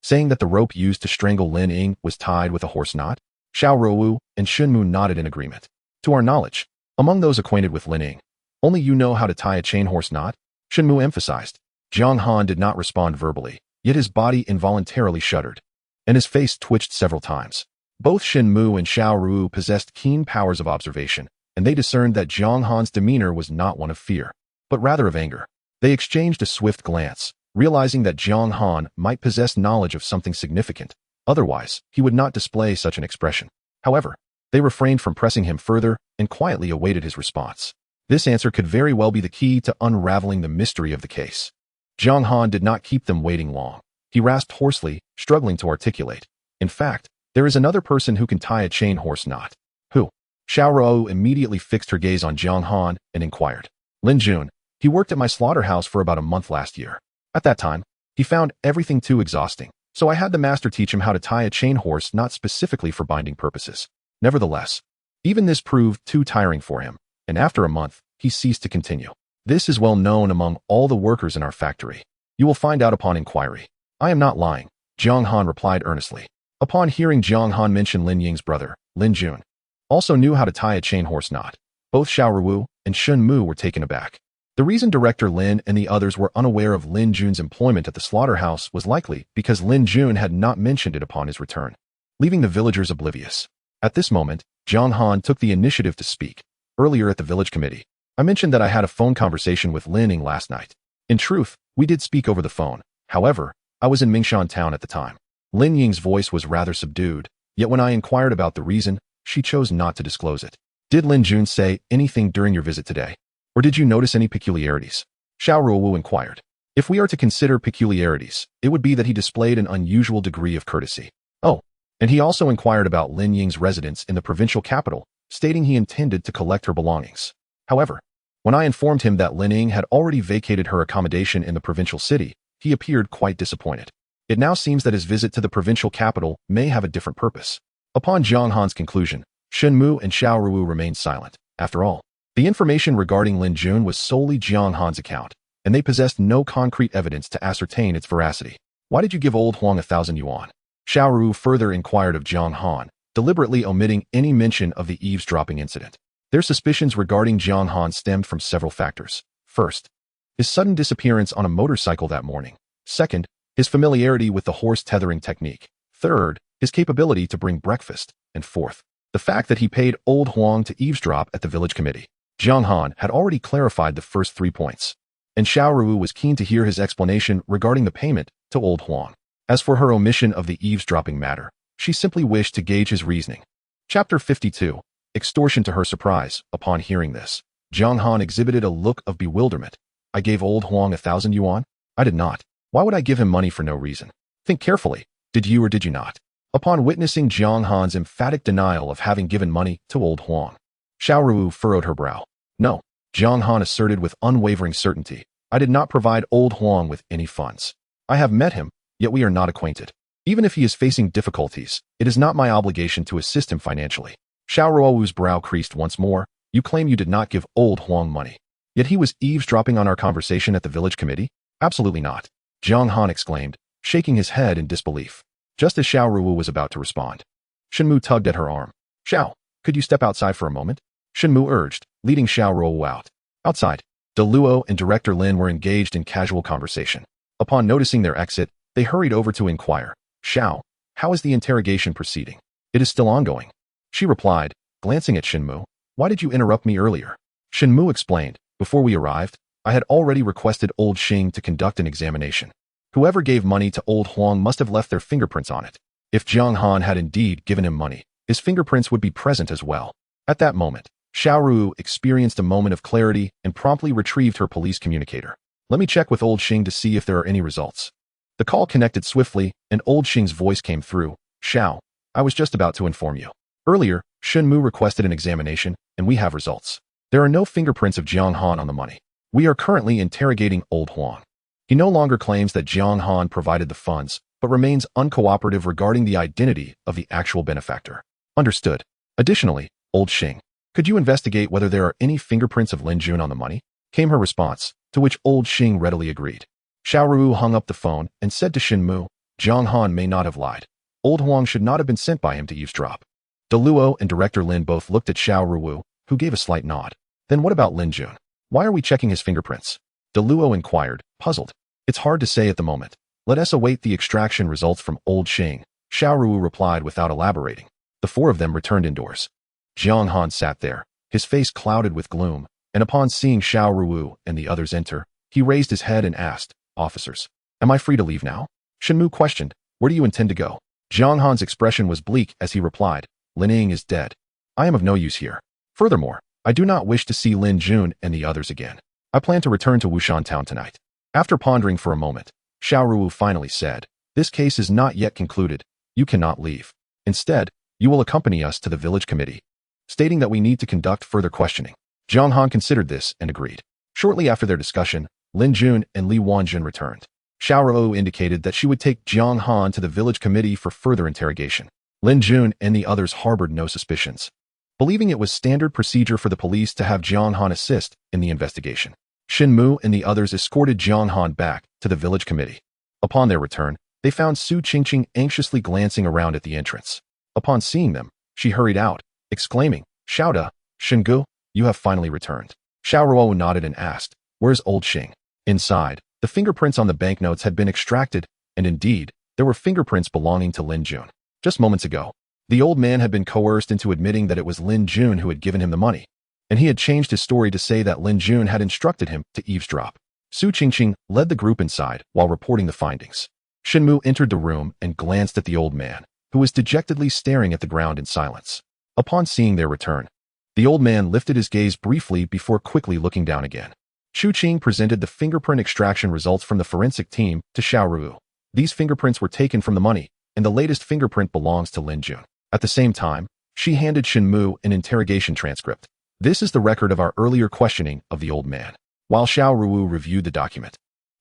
saying that the rope used to strangle Lin Ying was tied with a horse knot? Xiao Ruowu and Shen Mu nodded in agreement. To our knowledge, among those acquainted with Lin Ying, only you know how to tie a chain horse knot? Shen Mu emphasized. Jiang Han did not respond verbally, yet his body involuntarily shuddered, and his face twitched several times. Both Shen Mu and Xiao Ruowu possessed keen powers of observation, and they discerned that Jiang Han's demeanor was not one of fear, but rather of anger. They exchanged a swift glance, realizing that Jiang Han might possess knowledge of something significant. Otherwise, he would not display such an expression. However, they refrained from pressing him further and quietly awaited his response. This answer could very well be the key to unraveling the mystery of the case. Jiang Han did not keep them waiting long. He rasped hoarsely, struggling to articulate. In fact, there is another person who can tie a chain horse knot. Who? Xiao Ruowu immediately fixed her gaze on Jiang Han and inquired. Lin Jun. He worked at my slaughterhouse for about a month last year. At that time, he found everything too exhausting, so I had the master teach him how to tie a chain horse knot specifically for binding purposes. Nevertheless, even this proved too tiring for him, and after a month, he ceased to continue. This is well known among all the workers in our factory. You will find out upon inquiry. I am not lying, Jiang Han replied earnestly. Upon hearing Jiang Han mention Lin Ying's brother, Lin Jun, also knew how to tie a chain horse knot. Both Xiao Ruowu and Shen Mu were taken aback. The reason Director Lin and the others were unaware of Lin Jun's employment at the slaughterhouse was likely because Lin Jun had not mentioned it upon his return, leaving the villagers oblivious. At this moment, Jiang Han took the initiative to speak. Earlier at the village committee, I mentioned that I had a phone conversation with Lin Ying last night. In truth, we did speak over the phone. However, I was in Mingshan town at the time. Lin Ying's voice was rather subdued, yet when I inquired about the reason, she chose not to disclose it. Did Lin Jun say anything during your visit today? Or did you notice any peculiarities? Xiao Ruowu inquired. If we are to consider peculiarities, it would be that he displayed an unusual degree of courtesy. Oh, and he also inquired about Lin Ying's residence in the provincial capital, stating he intended to collect her belongings. However, when I informed him that Lin Ying had already vacated her accommodation in the provincial city, he appeared quite disappointed. It now seems that his visit to the provincial capital may have a different purpose. Upon Jiang Han's conclusion, Shen Mu and Xiao Ruowu remained silent. After all, the information regarding Lin Jun was solely Jiang Han's account, and they possessed no concrete evidence to ascertain its veracity. Why did you give old Huang 1,000 yuan? Xiao Ruowu further inquired of Jiang Han, deliberately omitting any mention of the eavesdropping incident. Their suspicions regarding Jiang Han stemmed from several factors. First, his sudden disappearance on a motorcycle that morning. Second, his familiarity with the horse tethering technique. Third, his capability to bring breakfast. And fourth, the fact that he paid old Huang to eavesdrop at the village committee. Jiang Han had already clarified the first 3 points, and Xiao Ruowu was keen to hear his explanation regarding the payment to old Huang. As for her omission of the eavesdropping matter, she simply wished to gauge his reasoning. Chapter 52. Extortion. To her surprise, upon hearing this, Jiang Han exhibited a look of bewilderment. I gave old Huang 1,000 yuan? I did not. Why would I give him money for no reason? Think carefully. Did you or did you not? Upon witnessing Jiang Han's emphatic denial of having given money to old Huang, Xiao Ruowu furrowed her brow. No, Jiang Han asserted with unwavering certainty. I did not provide old Huang with any funds. I have met him, yet we are not acquainted. Even if he is facing difficulties, it is not my obligation to assist him financially. Xiao Ruowu's brow creased once more. You claim you did not give old Huang money. Yet he was eavesdropping on our conversation at the village committee? Absolutely not, Jiang Han exclaimed, shaking his head in disbelief. Just as Xiao Ruowu was about to respond, Shen Mu tugged at her arm. Xiao, could you step outside for a moment? Shen Mu urged, leading Xiao Ruowu out. Outside, De Luo and Director Lin were engaged in casual conversation. Upon noticing their exit, they hurried over to inquire. Xiao, how is the interrogation proceeding? It is still ongoing. She replied, glancing at Shen Mu. Why did you interrupt me earlier? Shen Mu explained. Before we arrived, I had already requested old Xing to conduct an examination. Whoever gave money to old Huang must have left their fingerprints on it. If Jiang Han had indeed given him money, his fingerprints would be present as well. At that moment, Xiao Ruowu experienced a moment of clarity and promptly retrieved her police communicator. Let me check with old Xing to see if there are any results. The call connected swiftly, and old Xing's voice came through. Xiao, I was just about to inform you. Earlier, Shen Mu requested an examination, and we have results. There are no fingerprints of Jiang Han on the money. We are currently interrogating old Huang. He no longer claims that Jiang Han provided the funds, but remains uncooperative regarding the identity of the actual benefactor. Understood. Additionally, old Xing, could you investigate whether there are any fingerprints of Lin Jun on the money? Came her response, to which old Xing readily agreed. Xiao Ruowu hung up the phone and said to Shen Mu, Jiang Han may not have lied. Old Huang should not have been sent by him to eavesdrop. De Luo and Director Lin both looked at Xiao Ruowu, who gave a slight nod. Then what about Lin Jun? Why are we checking his fingerprints? De Luo inquired, puzzled. It's hard to say at the moment. Let us await the extraction results from old Xing, Xiao Ruowu replied without elaborating. The 4 of them returned indoors. Jiang Han sat there, his face clouded with gloom, and upon seeing Xiao Ruowu and the others enter, he raised his head and asked, Officers, am I free to leave now? Shen Mu questioned, where do you intend to go? Jiang Han's expression was bleak as he replied, Lin Ying is dead. I am of no use here. Furthermore, I do not wish to see Lin Jun and the others again. I plan to return to Wushan town tonight. After pondering for a moment, Xiao Ruowu finally said, this case is not yet concluded. You cannot leave. Instead, you will accompany us to the village committee, stating that we need to conduct further questioning. Jiang Han considered this and agreed. Shortly after their discussion, Lin Jun and Li Wanjun returned. Xiao Ruowu indicated that she would take Jiang Han to the village committee for further interrogation. Lin Jun and the others harbored no suspicions, believing it was standard procedure for the police to have Jiang Han assist in the investigation. Shen Mu and the others escorted Jiang Han back to the village committee. Upon their return, they found Su Qingqing anxiously glancing around at the entrance. Upon seeing them, she hurried out, exclaiming, "Xiao Da, Shengu, you have finally returned." Xiao Ruowu nodded and asked, "Where's old Xing?" Inside, the fingerprints on the banknotes had been extracted, and indeed, there were fingerprints belonging to Lin Jun. Just moments ago, the old man had been coerced into admitting that it was Lin Jun who had given him the money, and he had changed his story to say that Lin Jun had instructed him to eavesdrop. Su Qingqing led the group inside while reporting the findings. Shen Mu entered the room and glanced at the old man, who was dejectedly staring at the ground in silence. Upon seeing their return, the old man lifted his gaze briefly before quickly looking down again. Chu Qing presented the fingerprint extraction results from the forensic team to Xiao Ruowu. These fingerprints were taken from the money, and the latest fingerprint belongs to Lin Jun. At the same time, she handed Shen Mu an interrogation transcript. This is the record of our earlier questioning of the old man. While Xiao Ruowu reviewed the document,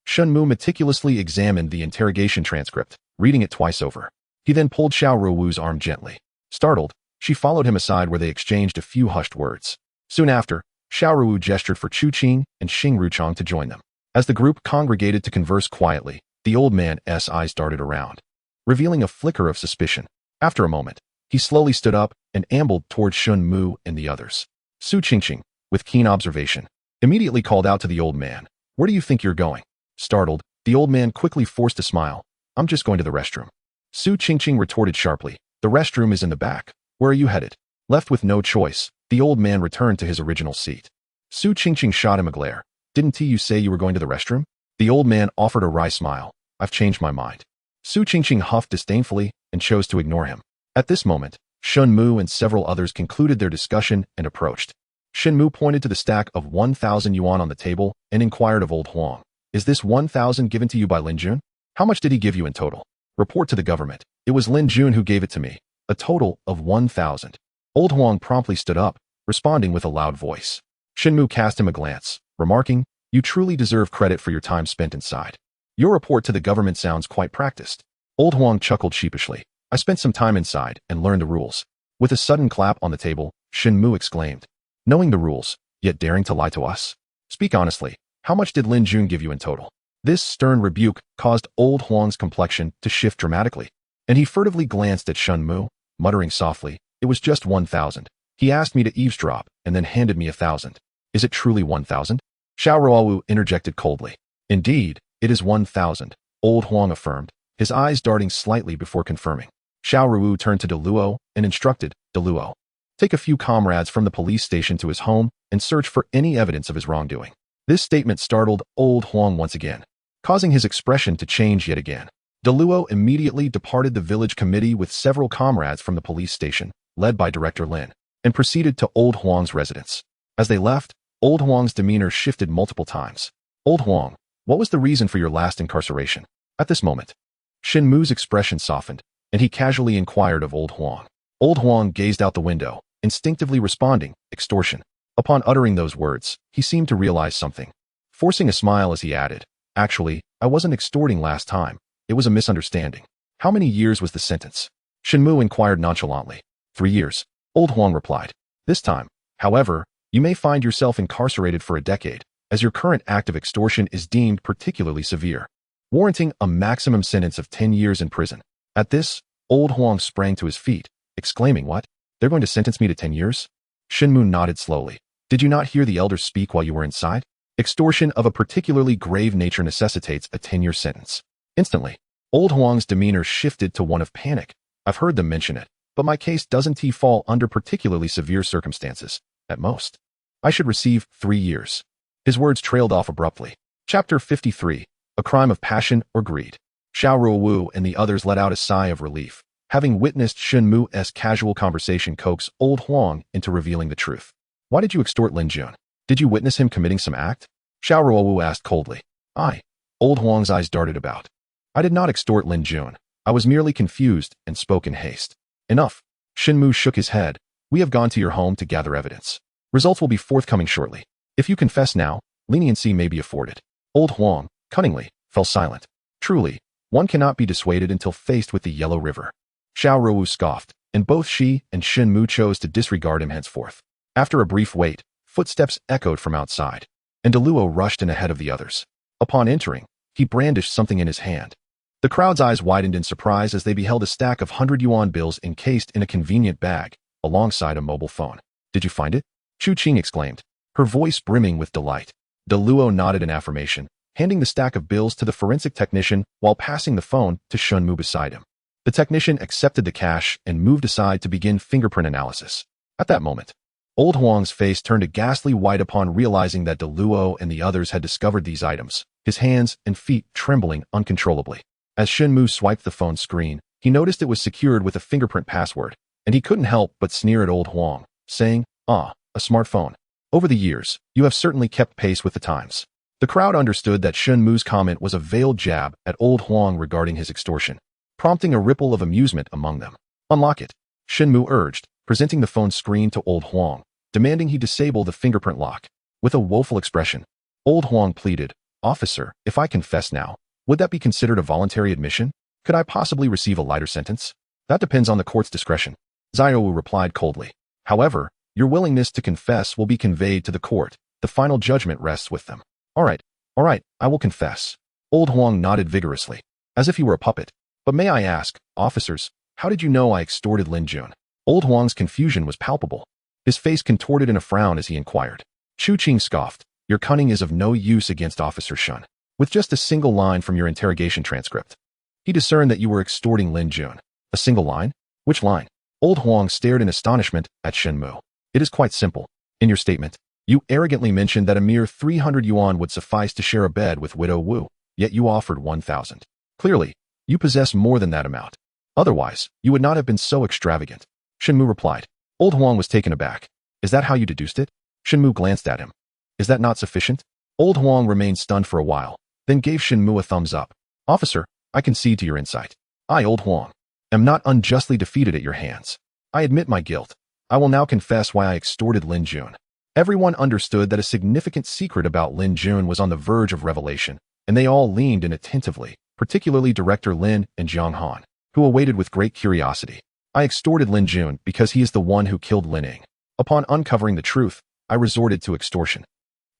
Shen Mu meticulously examined the interrogation transcript, reading it twice over. He then pulled Xiao Ruowu's arm gently. Startled, she followed him aside where they exchanged a few hushed words. Soon after, Xiao Ruowu gestured for Chu Qing and Xing Ruchang to join them. As the group congregated to converse quietly, the old man's eyes darted around, revealing a flicker of suspicion. After a moment, he slowly stood up and ambled toward Shen Mu and the others. Su Qingqing, with keen observation, immediately called out to the old man, "Where do you think you're going?" Startled, the old man quickly forced a smile. "I'm just going to the restroom." Su Qingqing retorted sharply, "The restroom is in the back. Where are you headed?" Left with no choice, the old man returned to his original seat. Su Qingqing shot him a glare. "Didn't you say you were going to the restroom?" The old man offered a wry smile. "I've changed my mind." Su Qingqing huffed disdainfully and chose to ignore him. At this moment, Shen Mu and several others concluded their discussion and approached. Shen Mu pointed to the stack of 1,000 yuan on the table and inquired of old Huang, "Is this 1,000 given to you by Lin Jun? How much did he give you in total?" "Report to the government. It was Lin Jun who gave it to me. A total of 1,000. Old Huang promptly stood up, responding with a loud voice. Shen Mu cast him a glance, remarking, "You truly deserve credit for your time spent inside. Your report to the government sounds quite practiced." Old Huang chuckled sheepishly. "I spent some time inside and learned the rules." With a sudden clap on the table, Shen Mu exclaimed, "Knowing the rules, yet daring to lie to us? Speak honestly, how much did Lin Jun give you in total?" This stern rebuke caused Old Huang's complexion to shift dramatically, and he furtively glanced at Shen Mu, muttering softly, "It was just 1,000. He asked me to eavesdrop and then handed me 1,000. Is it truly 1,000? Xiao Ruowu interjected coldly. "Indeed, it is 1,000, Old Huang affirmed, his eyes darting slightly before confirming. Xiao Ruowu turned to Deluo and instructed, "Deluo, take a few comrades from the police station to his home and search for any evidence of his wrongdoing." This statement startled Old Huang once again, causing his expression to change yet again. Deluo immediately departed the village committee with several comrades from the police station, led by Director Lin, and proceeded to Old Huang's residence. As they left, Old Huang's demeanor shifted multiple times. "Old Huang, what was the reason for your last incarceration?" At this moment, Shen Mu's expression softened, and he casually inquired of Old Huang. Old Huang gazed out the window, instinctively responding, "Extortion." Upon uttering those words, he seemed to realize something, forcing a smile as he added, "Actually, I wasn't extorting last time. It was a misunderstanding." "How many years was the sentence?" Shen Mu inquired nonchalantly. 3 years, Old Huang replied. "This time, however, you may find yourself incarcerated for a decade, as your current act of extortion is deemed particularly severe, warranting a maximum sentence of 10 years in prison." At this, Old Huang sprang to his feet, exclaiming, "What? They're going to sentence me to 10 years? Shen Mu nodded slowly. "Did you not hear the elders speak while you were inside? Extortion of a particularly grave nature necessitates a 10-year sentence." Instantly, Old Huang's demeanor shifted to one of panic. "I've heard them mention it, but my case doesn't fall under particularly severe circumstances. At most, I should receive 3 years. His words trailed off abruptly. Chapter 53, A Crime of Passion or Greed. Xiao Ruowu and the others let out a sigh of relief, having witnessed Shen Mu's casual conversation coax Old Huang into revealing the truth. "Why did you extort Lin Jun? Did you witness him committing some act?" Xiao Ruowu asked coldly. "I." Old Huang's eyes darted about. "I did not extort Lin Jun. I was merely confused and spoke in haste." "Enough." Shen Mu shook his head. "We have gone to your home to gather evidence. Results will be forthcoming shortly. If you confess now, leniency may be afforded." Old Huang, cunningly, fell silent. Truly, one cannot be dissuaded until faced with the Yellow River. Xiao Ruowu scoffed, and both she and Shen Mu chose to disregard him henceforth. After a brief wait, footsteps echoed from outside, and Deluo rushed in ahead of the others. Upon entering, he brandished something in his hand. The crowd's eyes widened in surprise as they beheld a stack of 100 yuan bills encased in a convenient bag, alongside a mobile phone. "Did you find it?" Chu Qing exclaimed, her voice brimming with delight. Deluo nodded in affirmation, handing the stack of bills to the forensic technician while passing the phone to Shen Mu beside him. The technician accepted the cash and moved aside to begin fingerprint analysis. At that moment, Old Huang's face turned a ghastly white upon realizing that Deluo and the others had discovered these items, his hands and feet trembling uncontrollably. As Shen Mu swiped the phone screen, he noticed it was secured with a fingerprint password, and he couldn't help but sneer at Old Huang, saying, "Ah, a smartphone. Over the years, you have certainly kept pace with the times." The crowd understood that Shen Mu's comment was a veiled jab at Old Huang regarding his extortion, prompting a ripple of amusement among them. "Unlock it," Shen Mu urged, presenting the phone screen to Old Huang, demanding he disable the fingerprint lock. With a woeful expression, Old Huang pleaded, "Officer, if I confess now, would that be considered a voluntary admission? Could I possibly receive a lighter sentence?" "That depends on the court's discretion," Xiao Ruowu replied coldly. "However, your willingness to confess will be conveyed to the court. The final judgment rests with them." All right, I will confess." Old Huang nodded vigorously, as if he were a puppet. "But may I ask, officers, how did you know I extorted Lin Jun?" Old Huang's confusion was palpable. His face contorted in a frown as he inquired. Chu Qing scoffed, "Your cunning is of no use against Officer Shen." With just a single line from your interrogation transcript, he discerned that you were extorting Lin Jun. "A single line? Which line?" Old Huang stared in astonishment at Shen Mu. "It is quite simple. In your statement, you arrogantly mentioned that a mere 300 yuan would suffice to share a bed with Widow Wu, yet you offered 1,000. Clearly, you possess more than that amount. Otherwise, you would not have been so extravagant." Shen Mu replied. Old Huang was taken aback. "Is that how you deduced it?" Shen Mu glanced at him. "Is that not sufficient?" Old Huang remained stunned for a while, then gave Shen Mu a thumbs up. "Officer, I concede to your insight. I, Old Huang, am not unjustly defeated at your hands. I admit my guilt. I will now confess why I extorted Lin Jun." Everyone understood that a significant secret about Lin Jun was on the verge of revelation, and they all leaned in attentively, particularly Director Lin and Jiang Han, who awaited with great curiosity. "I extorted Lin Jun because he is the one who killed Lin Ying. Upon uncovering the truth, I resorted to extortion."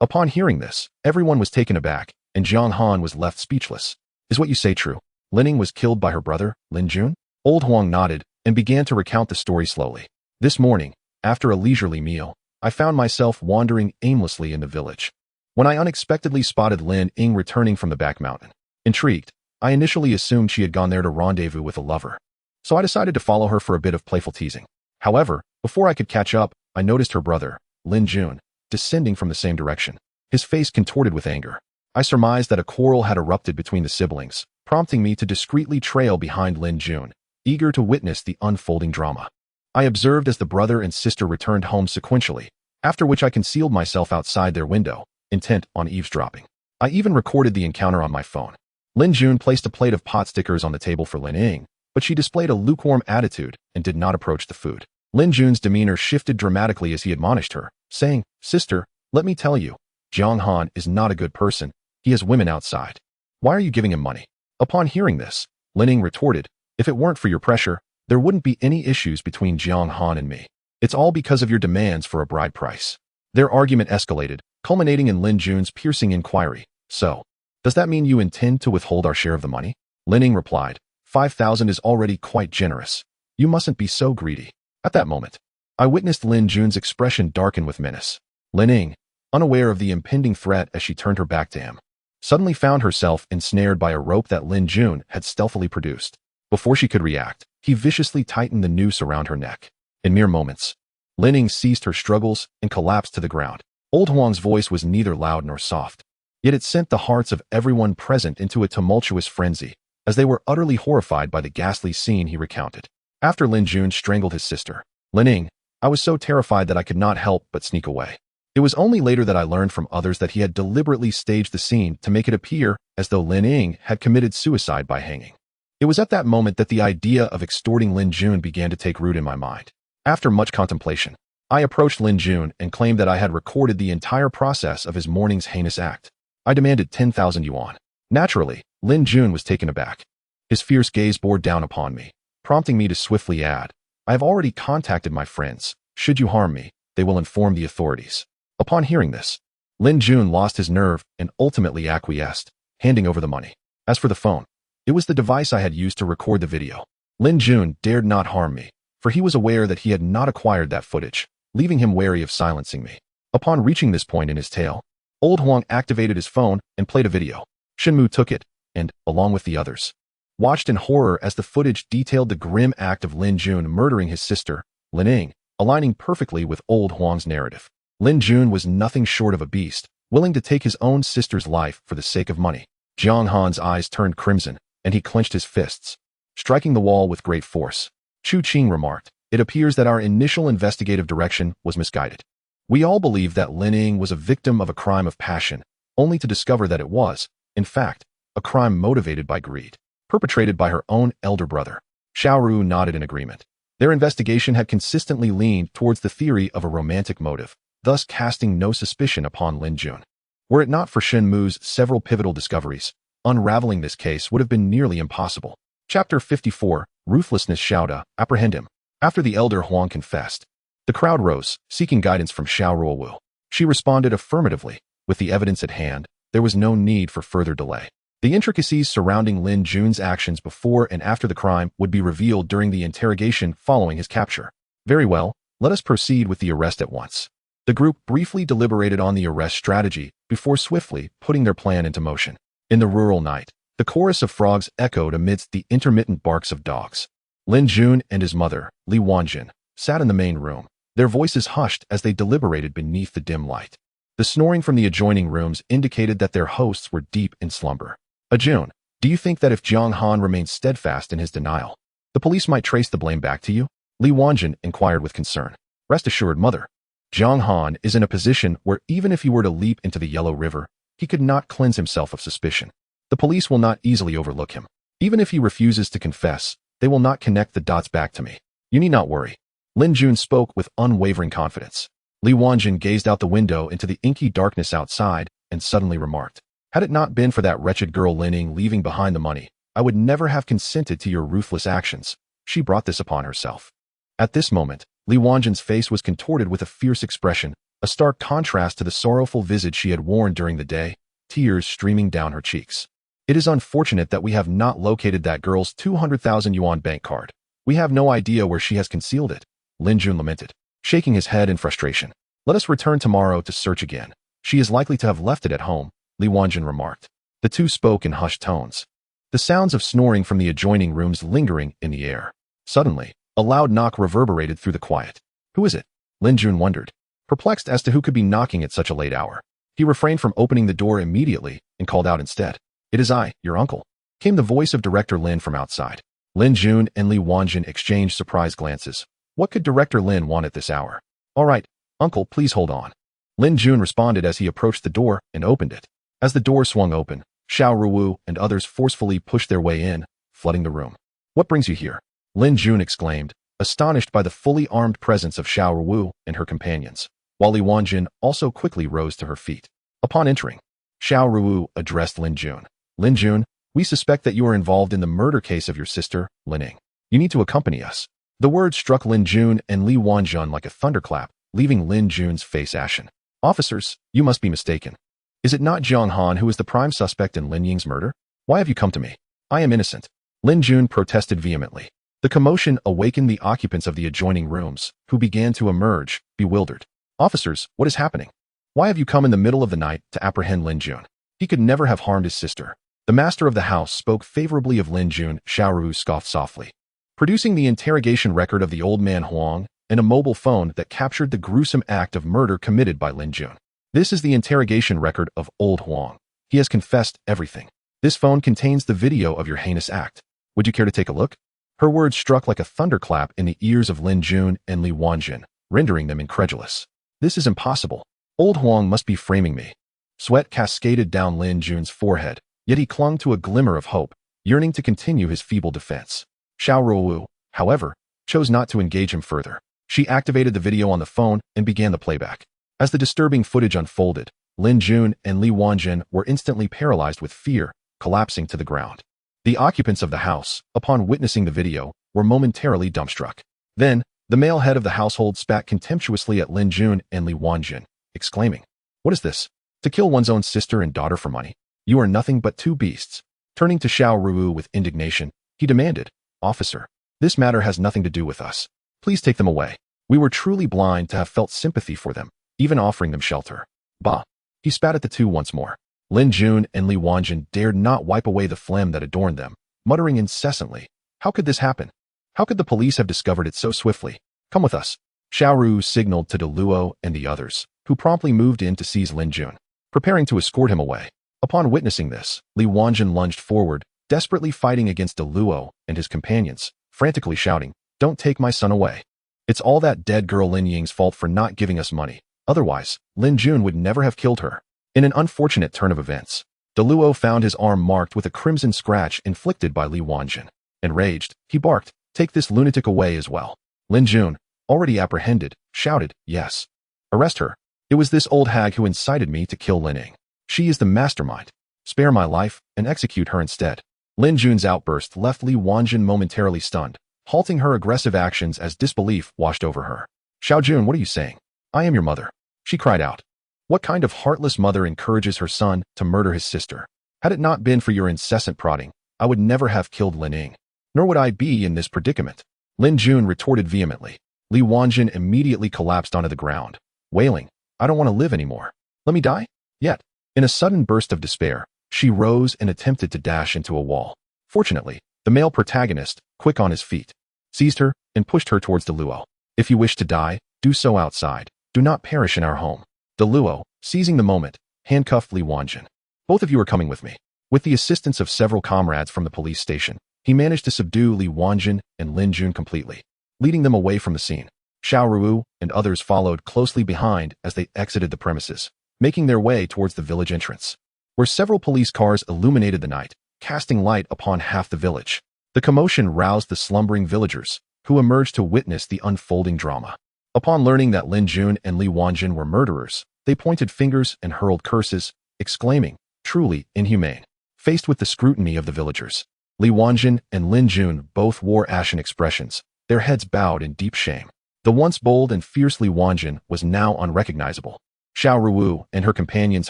Upon hearing this, everyone was taken aback, and Jiang Han was left speechless. "Is what you say true? Lin Ying was killed by her brother, Lin Jun?" Old Huang nodded and began to recount the story slowly. "This morning, after a leisurely meal, I found myself wandering aimlessly in the village, when I unexpectedly spotted Lin Ying returning from the back mountain. Intrigued, I initially assumed she had gone there to rendezvous with a lover, so I decided to follow her for a bit of playful teasing. However, before I could catch up, I noticed her brother, Lin Jun, descending from the same direction, his face contorted with anger. I surmised that a quarrel had erupted between the siblings, prompting me to discreetly trail behind Lin Jun, eager to witness the unfolding drama. I observed as the brother and sister returned home sequentially, after which I concealed myself outside their window, intent on eavesdropping. I even recorded the encounter on my phone. Lin Jun placed a plate of pot stickers on the table for Lin Ying, but she displayed a lukewarm attitude and did not approach the food. Lin Jun's demeanor shifted dramatically as he admonished her, saying, "Sister, let me tell you, Jiang Han is not a good person. He has women outside. Why are you giving him money?" Upon hearing this, Lin Ying retorted, "If it weren't for your pressure, there wouldn't be any issues between Jiang Han and me. It's all because of your demands for a bride price." Their argument escalated, culminating in Lin Jun's piercing inquiry. "So, does that mean you intend to withhold our share of the money?" Lin Ying replied, 5,000 is already quite generous. You mustn't be so greedy." At that moment, I witnessed Lin Jun's expression darken with menace. Lin Ying, unaware of the impending threat as she turned her back to him, suddenly found herself ensnared by a rope that Lin Jun had stealthily produced. Before she could react, he viciously tightened the noose around her neck. In mere moments, Lin Ying ceased her struggles and collapsed to the ground. Old Huang's voice was neither loud nor soft, yet it sent the hearts of everyone present into a tumultuous frenzy, as they were utterly horrified by the ghastly scene he recounted. After Lin Jun strangled his sister, Lin Ying, I was so terrified that I could not help but sneak away. It was only later that I learned from others that he had deliberately staged the scene to make it appear as though Lin Ying had committed suicide by hanging. It was at that moment that the idea of extorting Lin Jun began to take root in my mind. After much contemplation, I approached Lin Jun and claimed that I had recorded the entire process of his morning's heinous act. I demanded 10,000 yuan. Naturally, Lin Jun was taken aback. His fierce gaze bore down upon me, prompting me to swiftly add, "I have already contacted my friends. Should you harm me, they will inform the authorities." Upon hearing this, Lin Jun lost his nerve and ultimately acquiesced, handing over the money. As for the phone, it was the device I had used to record the video. Lin Jun dared not harm me, for he was aware that he had not acquired that footage, leaving him wary of silencing me. Upon reaching this point in his tale, Old Huang activated his phone and played a video. Shen Mu took it and, along with the others, watched in horror as the footage detailed the grim act of Lin Jun murdering his sister, Lin Ying, aligning perfectly with Old Huang's narrative. Lin Jun was nothing short of a beast, willing to take his own sister's life for the sake of money. Jiang Han's eyes turned crimson, and he clenched his fists, striking the wall with great force. Chu Qing remarked, "It appears that our initial investigative direction was misguided. We all believed that Lin Ying was a victim of a crime of passion, only to discover that it was, in fact, a crime motivated by greed, perpetrated by her own elder brother." Xiao Ruowu nodded in agreement. Their investigation had consistently leaned towards the theory of a romantic motive, thus casting no suspicion upon Lin Jun. Were it not for Shen Mu's several pivotal discoveries, unraveling this case would have been nearly impossible. Chapter 54, Ruthlessness. Xiao, apprehend him. After the elder Huang confessed, the crowd rose, seeking guidance from Xiao Ruowu. She responded affirmatively. With the evidence at hand, there was no need for further delay. The intricacies surrounding Lin Jun's actions before and after the crime would be revealed during the interrogation following his capture. Very well, let us proceed with the arrest at once. The group briefly deliberated on the arrest strategy before swiftly putting their plan into motion. In the rural night, the chorus of frogs echoed amidst the intermittent barks of dogs. Lin Jun and his mother, Li Wanjin, sat in the main room, their voices hushed as they deliberated beneath the dim light. The snoring from the adjoining rooms indicated that their hosts were deep in slumber. Jun, do you think that if Jiang Han remains steadfast in his denial, the police might trace the blame back to you? Li Wanjin inquired with concern. Rest assured, mother. Jiang Han is in a position where even if he were to leap into the Yellow River, he could not cleanse himself of suspicion. The police will not easily overlook him. Even if he refuses to confess, they will not connect the dots back to me. You need not worry. Lin Jun spoke with unwavering confidence. Li Wanjin gazed out the window into the inky darkness outside and suddenly remarked, "Had it not been for that wretched girl Lin Ying leaving behind the money, I would never have consented to your ruthless actions. She brought this upon herself." At this moment, Li Wanjin's face was contorted with a fierce expression, a stark contrast to the sorrowful visage she had worn during the day, tears streaming down her cheeks. "It is unfortunate that we have not located that girl's 200,000 yuan bank card. We have no idea where she has concealed it," Lin Jun lamented, shaking his head in frustration. "Let us return tomorrow to search again. She is likely to have left it at home," Li Wanjin remarked. The two spoke in hushed tones, the sounds of snoring from the adjoining rooms lingering in the air. Suddenly, a loud knock reverberated through the quiet. "Who is it?" Lin Jun wondered, perplexed as to who could be knocking at such a late hour. He refrained from opening the door immediately and called out instead. "It is I, your uncle," came the voice of Director Lin from outside. Lin Jun and Li Wanjin exchanged surprised glances. What could Director Lin want at this hour? "All right, uncle, please hold on." Lin Jun responded as he approached the door and opened it. As the door swung open, Xiao Ruowu and others forcefully pushed their way in, flooding the room. "What brings you here?" Lin Jun exclaimed, astonished by the fully armed presence of Xiao Ruowu and her companions, while Li Wanjin also quickly rose to her feet. Upon entering, Xiao Ruowu addressed Lin Jun. "Lin Jun, we suspect that you are involved in the murder case of your sister, Lin Ying. You need to accompany us." The words struck Lin Jun and Li Wanjin like a thunderclap, leaving Lin Jun's face ashen. "Officers, you must be mistaken. Is it not Jiang Han who is the prime suspect in Lin Ying's murder? Why have you come to me? I am innocent." Lin Jun protested vehemently. The commotion awakened the occupants of the adjoining rooms, who began to emerge, bewildered. "Officers, what is happening? Why have you come in the middle of the night to apprehend Lin Jun? He could never have harmed his sister." The master of the house spoke favorably of Lin Jun. Xiao Ruowu scoffed softly, producing the interrogation record of the old man Huang and a mobile phone that captured the gruesome act of murder committed by Lin Jun. "This is the interrogation record of old Huang. He has confessed everything. This phone contains the video of your heinous act. Would you care to take a look?" Her words struck like a thunderclap in the ears of Lin Jun and Li Wanjin, rendering them incredulous. "This is impossible. Old Huang must be framing me." Sweat cascaded down Lin Jun's forehead, yet he clung to a glimmer of hope, yearning to continue his feeble defense. Xiao Ruowu, however, chose not to engage him further. She activated the video on the phone and began the playback. As the disturbing footage unfolded, Lin Jun and Li Wanjin were instantly paralyzed with fear, collapsing to the ground. The occupants of the house, upon witnessing the video, were momentarily dumbstruck. Then, the male head of the household spat contemptuously at Lin Jun and Li Wanjin, exclaiming, "What is this? To kill one's own sister and daughter for money? You are nothing but two beasts. Turning to Xiao Ruowu with indignation, he demanded, Officer, this matter has nothing to do with us. Please take them away. We were truly blind to have felt sympathy for them, even offering them shelter. Bah! He spat at the two once more. Lin Jun and Li Wanjun dared not wipe away the phlegm that adorned them, muttering incessantly, How could this happen? How could the police have discovered it so swiftly? Come with us. Xiao Ruowu signaled to Deluo and the others, who promptly moved in to seize Lin Jun, preparing to escort him away. Upon witnessing this, Li Wanjun lunged forward, desperately fighting against Deluo and his companions, frantically shouting, Don't take my son away. It's all that dead girl Lin Ying's fault for not giving us money. Otherwise, Lin Jun would never have killed her. In an unfortunate turn of events, Deluo found his arm marked with a crimson scratch inflicted by Li Wanjun. Enraged, he barked, Take this lunatic away as well. Lin Jun, already apprehended, shouted, Yes. Arrest her. It was this old hag who incited me to kill Lin Ying. She is the mastermind. Spare my life and execute her instead. Lin Jun's outburst left Li Wanjun momentarily stunned, halting her aggressive actions as disbelief washed over her. Xiao Jun, what are you saying? I am your mother. She cried out. What kind of heartless mother encourages her son to murder his sister? Had it not been for your incessant prodding, I would never have killed Lin Ying, nor would I be in this predicament. Lin Jun retorted vehemently. Li Wanjun immediately collapsed onto the ground, wailing, I don't want to live anymore. Let me die? Yet, in a sudden burst of despair, she rose and attempted to dash into a wall. Fortunately, the male protagonist, quick on his feet, seized her and pushed her towards Deluo. If you wish to die, do so outside. Do not perish in our home. Deluo, seizing the moment, handcuffed Li Wanjun. Both of you are coming with me. With the assistance of several comrades from the police station, he managed to subdue Li Wanjun and Lin Jun completely, leading them away from the scene. Xiao Ruowu and others followed closely behind as they exited the premises, making their way towards the village entrance, where several police cars illuminated the night, casting light upon half the village. The commotion roused the slumbering villagers, who emerged to witness the unfolding drama. Upon learning that Lin Jun and Li Wanjun were murderers, they pointed fingers and hurled curses, exclaiming, Truly inhumane. Faced with the scrutiny of the villagers, Li Wanjun and Lin Jun both wore ashen expressions, their heads bowed in deep shame. The once bold and fierce Li Wanjun was now unrecognizable. Xiao Ruowu and her companions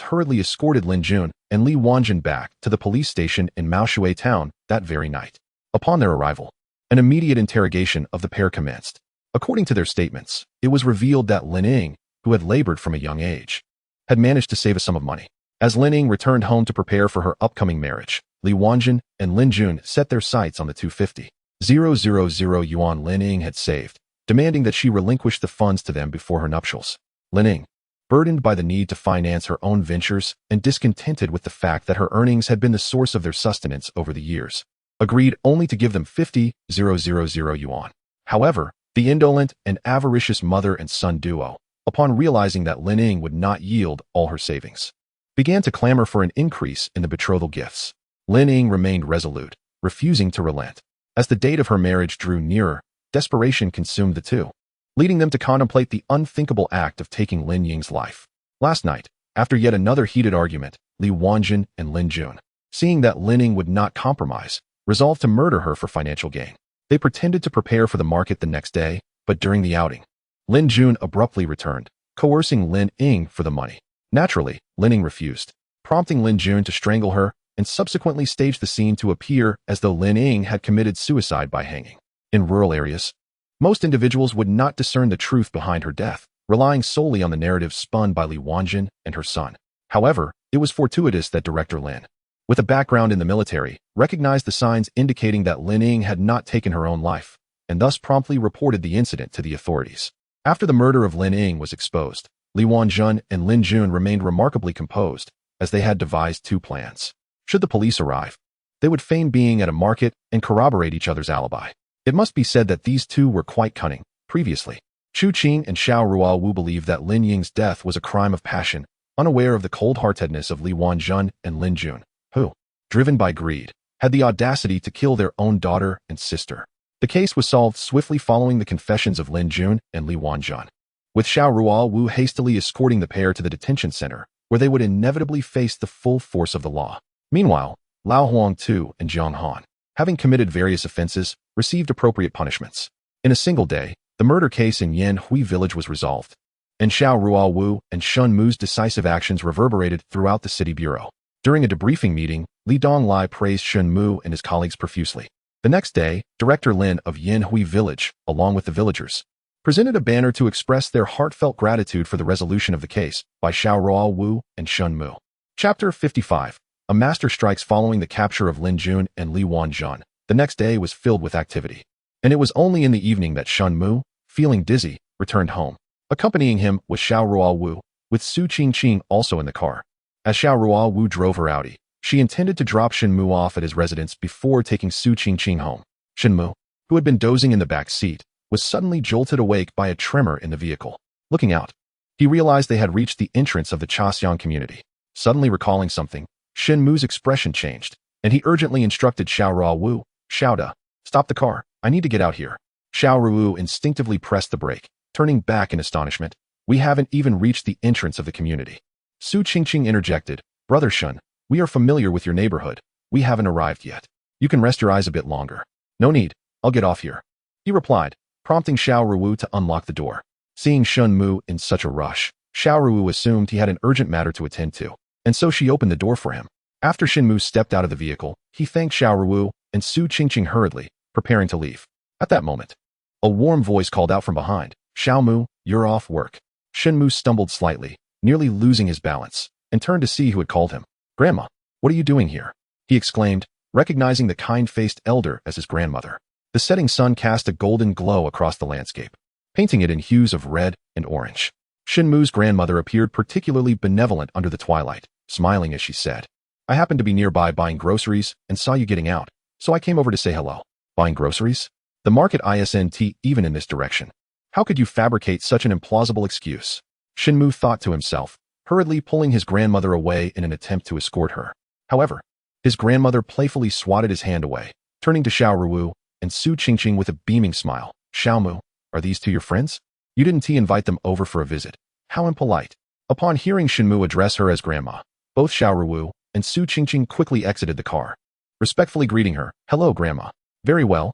hurriedly escorted Lin Jun and Li Wanjun back to the police station in Maoshui town that very night. Upon their arrival, an immediate interrogation of the pair commenced. According to their statements, it was revealed that Lin Ying, who had labored from a young age, had managed to save a sum of money. As Lin Ying returned home to prepare for her upcoming marriage, Li Wanjun and Lin Jun set their sights on the 250,000 yuan Lin Ying had saved, demanding that she relinquish the funds to them before her nuptials. Lin Ying, burdened by the need to finance her own ventures and discontented with the fact that her earnings had been the source of their sustenance over the years, agreed only to give them 50,000 yuan. However, the indolent and avaricious mother and son duo, upon realizing that Lin Ying would not yield all her savings, began to clamor for an increase in the betrothal gifts. Lin Ying remained resolute, refusing to relent. As the date of her marriage drew nearer, desperation consumed the two, leading them to contemplate the unthinkable act of taking Lin Ying's life. Last night, after yet another heated argument, Li Wanjun and Lin Jun, seeing that Lin Ying would not compromise, resolved to murder her for financial gain. They pretended to prepare for the market the next day, but during the outing, Lin Jun abruptly returned, coercing Lin Ying for the money. Naturally, Lin Ying refused, prompting Lin Jun to strangle her and subsequently staged the scene to appear as though Lin Ying had committed suicide by hanging. In rural areas, most individuals would not discern the truth behind her death, relying solely on the narrative spun by Li Wanjun and her son. However, it was fortuitous that director Lin, with a background in the military, recognized the signs indicating that Lin Ying had not taken her own life, and thus promptly reported the incident to the authorities. After the murder of Lin Ying was exposed, Li Wanjun and Lin Jun remained remarkably composed, as they had devised two plans. Should the police arrive, they would feign being at a market and corroborate each other's alibi. It must be said that these two were quite cunning. Previously, Chu Qing and Xiao Ruowu believed that Lin Ying's death was a crime of passion, unaware of the cold-heartedness of Li Wanjun and Lin Jun, who, driven by greed, had the audacity to kill their own daughter and sister. The case was solved swiftly following the confessions of Lin Jun and Li Wanjun, with Xiao Ruowu hastily escorting the pair to the detention center, where they would inevitably face the full force of the law. Meanwhile, Lao Huangtu and Jiang Han, having committed various offenses, received appropriate punishments. In a single day, the murder case in Yanhui village was resolved. and Xiao Ruowu and Shen Mu's decisive actions reverberated throughout the city bureau. During a debriefing meeting, Li Donglai praised Shen Mu and his colleagues profusely. The next day, Director Lin of Yanhui Village, along with the villagers, presented a banner to express their heartfelt gratitude for the resolution of the case by Xiao Ruowu and Shen Mu. Chapter 55. A master strikes following the capture of Lin Jun and Li Wanzhan. The next day was filled with activity. And it was only in the evening that Shen Mu, feeling dizzy, returned home. Accompanying him was Xiao Ruowu, with Su Qingqing also in the car. As Xiao Ruowu drove her Audi, she intended to drop Shen Mu off at his residence before taking Su Qingqing home. Shen Mu, who had been dozing in the back seat, was suddenly jolted awake by a tremor in the vehicle. Looking out, he realized they had reached the entrance of the Chaxiang community. Suddenly recalling something, Shen Mu's expression changed, and he urgently instructed Xiao Ruowu, "Xiao Da, stop the car. I need to get out here." Xiao Ruowu instinctively pressed the brake, turning back in astonishment. "We haven't even reached the entrance of the community." Su Qingqing interjected, "Brother Shen, we are familiar with your neighborhood. We haven't arrived yet. You can rest your eyes a bit longer." "No need. I'll get off here," he replied, prompting Xiao Ruowu to unlock the door. Seeing Shen Mu in such a rush, Xiao Ruowu assumed he had an urgent matter to attend to, and so she opened the door for him. After Shen Mu stepped out of the vehicle, he thanked Xiao Ruowu and Su Qingqing hurriedly, preparing to leave. At that moment, a warm voice called out from behind, "Xiao Mu, you're off work." Shen Mu stumbled slightly, nearly losing his balance, and turned to see who had called him. "Grandma, what are you doing here?" he exclaimed, recognizing the kind-faced elder as his grandmother. The setting sun cast a golden glow across the landscape, painting it in hues of red and orange. Shen Mu's grandmother appeared particularly benevolent under the twilight, smiling as she said, "I happened to be nearby buying groceries and saw you getting out, so I came over to say hello." "Buying groceries? The market isn't even in this direction. How could you fabricate such an implausible excuse?" Shen Mu thought to himself, hurriedly pulling his grandmother away in an attempt to escort her. However, his grandmother playfully swatted his hand away, turning to Xiao Ruowu and Su Qingqing with a beaming smile. "Xiao Mu, are these two your friends? You didn't invite them over for a visit. How impolite." Upon hearing Shen Mu address her as grandma, both Xiao Ruowu and Su Qingqing quickly exited the car, respectfully greeting her. "Hello, grandma." Very well,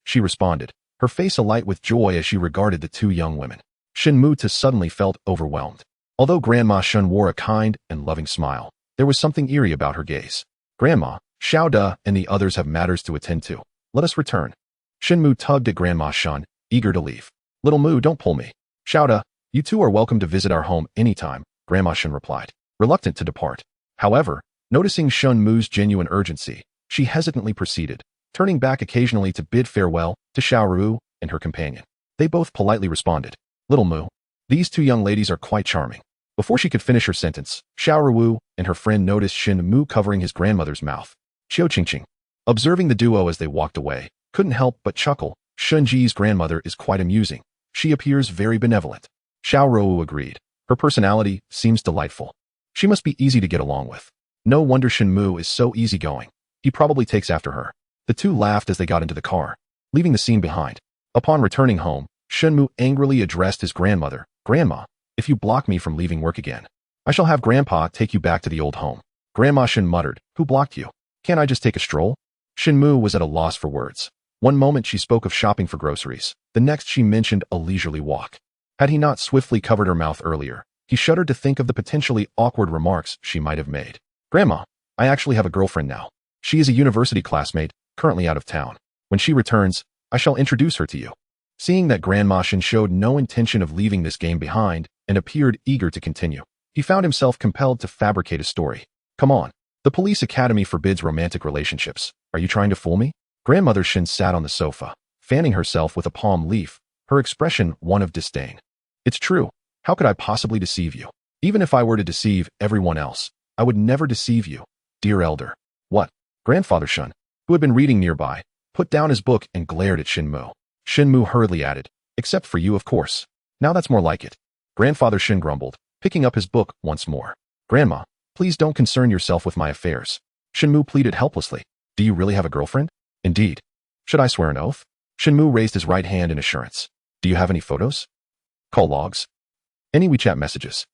she responded, her face alight with joy as she regarded the two young women. Shen Mu suddenly felt overwhelmed. Although Grandma Shen wore a kind and loving smile, there was something eerie about her gaze. "Grandma, Xiao Da and the others have matters to attend to. Let us return." Shen Mu tugged at Grandma Shen, eager to leave. "Little Mu, don't pull me." "Xiao Da, you two are welcome to visit our home anytime," Grandma Shen replied, reluctant to depart. However, noticing Shen Mu's genuine urgency, she hesitantly proceeded, turning back occasionally to bid farewell to Xiao Ruowu and her companion. They both politely responded, "Little Mu, these two young ladies are quite charming." Before she could finish her sentence, Xiao Ruowu and her friend noticed Shen Mu covering his grandmother's mouth. Xiao Qingqing, observing the duo as they walked away, couldn't help but chuckle. "Shen Ji's grandmother is quite amusing. She appears very benevolent." Xiao Ruowu agreed. "Her personality seems delightful. She must be easy to get along with. No wonder Shen Mu is so easygoing. He probably takes after her." The two laughed as they got into the car, leaving the scene behind. Upon returning home, Shen Mu angrily addressed his grandmother. "Grandma, if you block me from leaving work again, I shall have Grandpa take you back to the old home." Grandma Shen muttered, "Who blocked you? Can't I just take a stroll?" Shen Mu was at a loss for words. One moment she spoke of shopping for groceries, the next she mentioned a leisurely walk. Had he not swiftly covered her mouth earlier, he shuddered to think of the potentially awkward remarks she might have made. "Grandma, I actually have a girlfriend now. She is a university classmate, currently out of town. When she returns, I shall introduce her to you." Seeing that Grandma Shen showed no intention of leaving this game behind and appeared eager to continue, he found himself compelled to fabricate a story. "Come on. The police academy forbids romantic relationships. Are you trying to fool me?" Grandmother Shen sat on the sofa, fanning herself with a palm leaf, her expression one of disdain. "It's true. How could I possibly deceive you? Even if I were to deceive everyone else, I would never deceive you, dear elder." "What?" Grandfather Shen, who had been reading nearby, put down his book and glared at Shen Mu. Shen Mu hurriedly added, "Except for you, of course. Now that's more like it." Grandfather Shen grumbled, picking up his book once more. "Grandma, please don't concern yourself with my affairs." Shen Mu pleaded helplessly. "Do you really have a girlfriend?" "Indeed." "Should I swear an oath?" Shen Mu raised his right hand in assurance. "Do you have any photos? Call logs? Any WeChat messages?"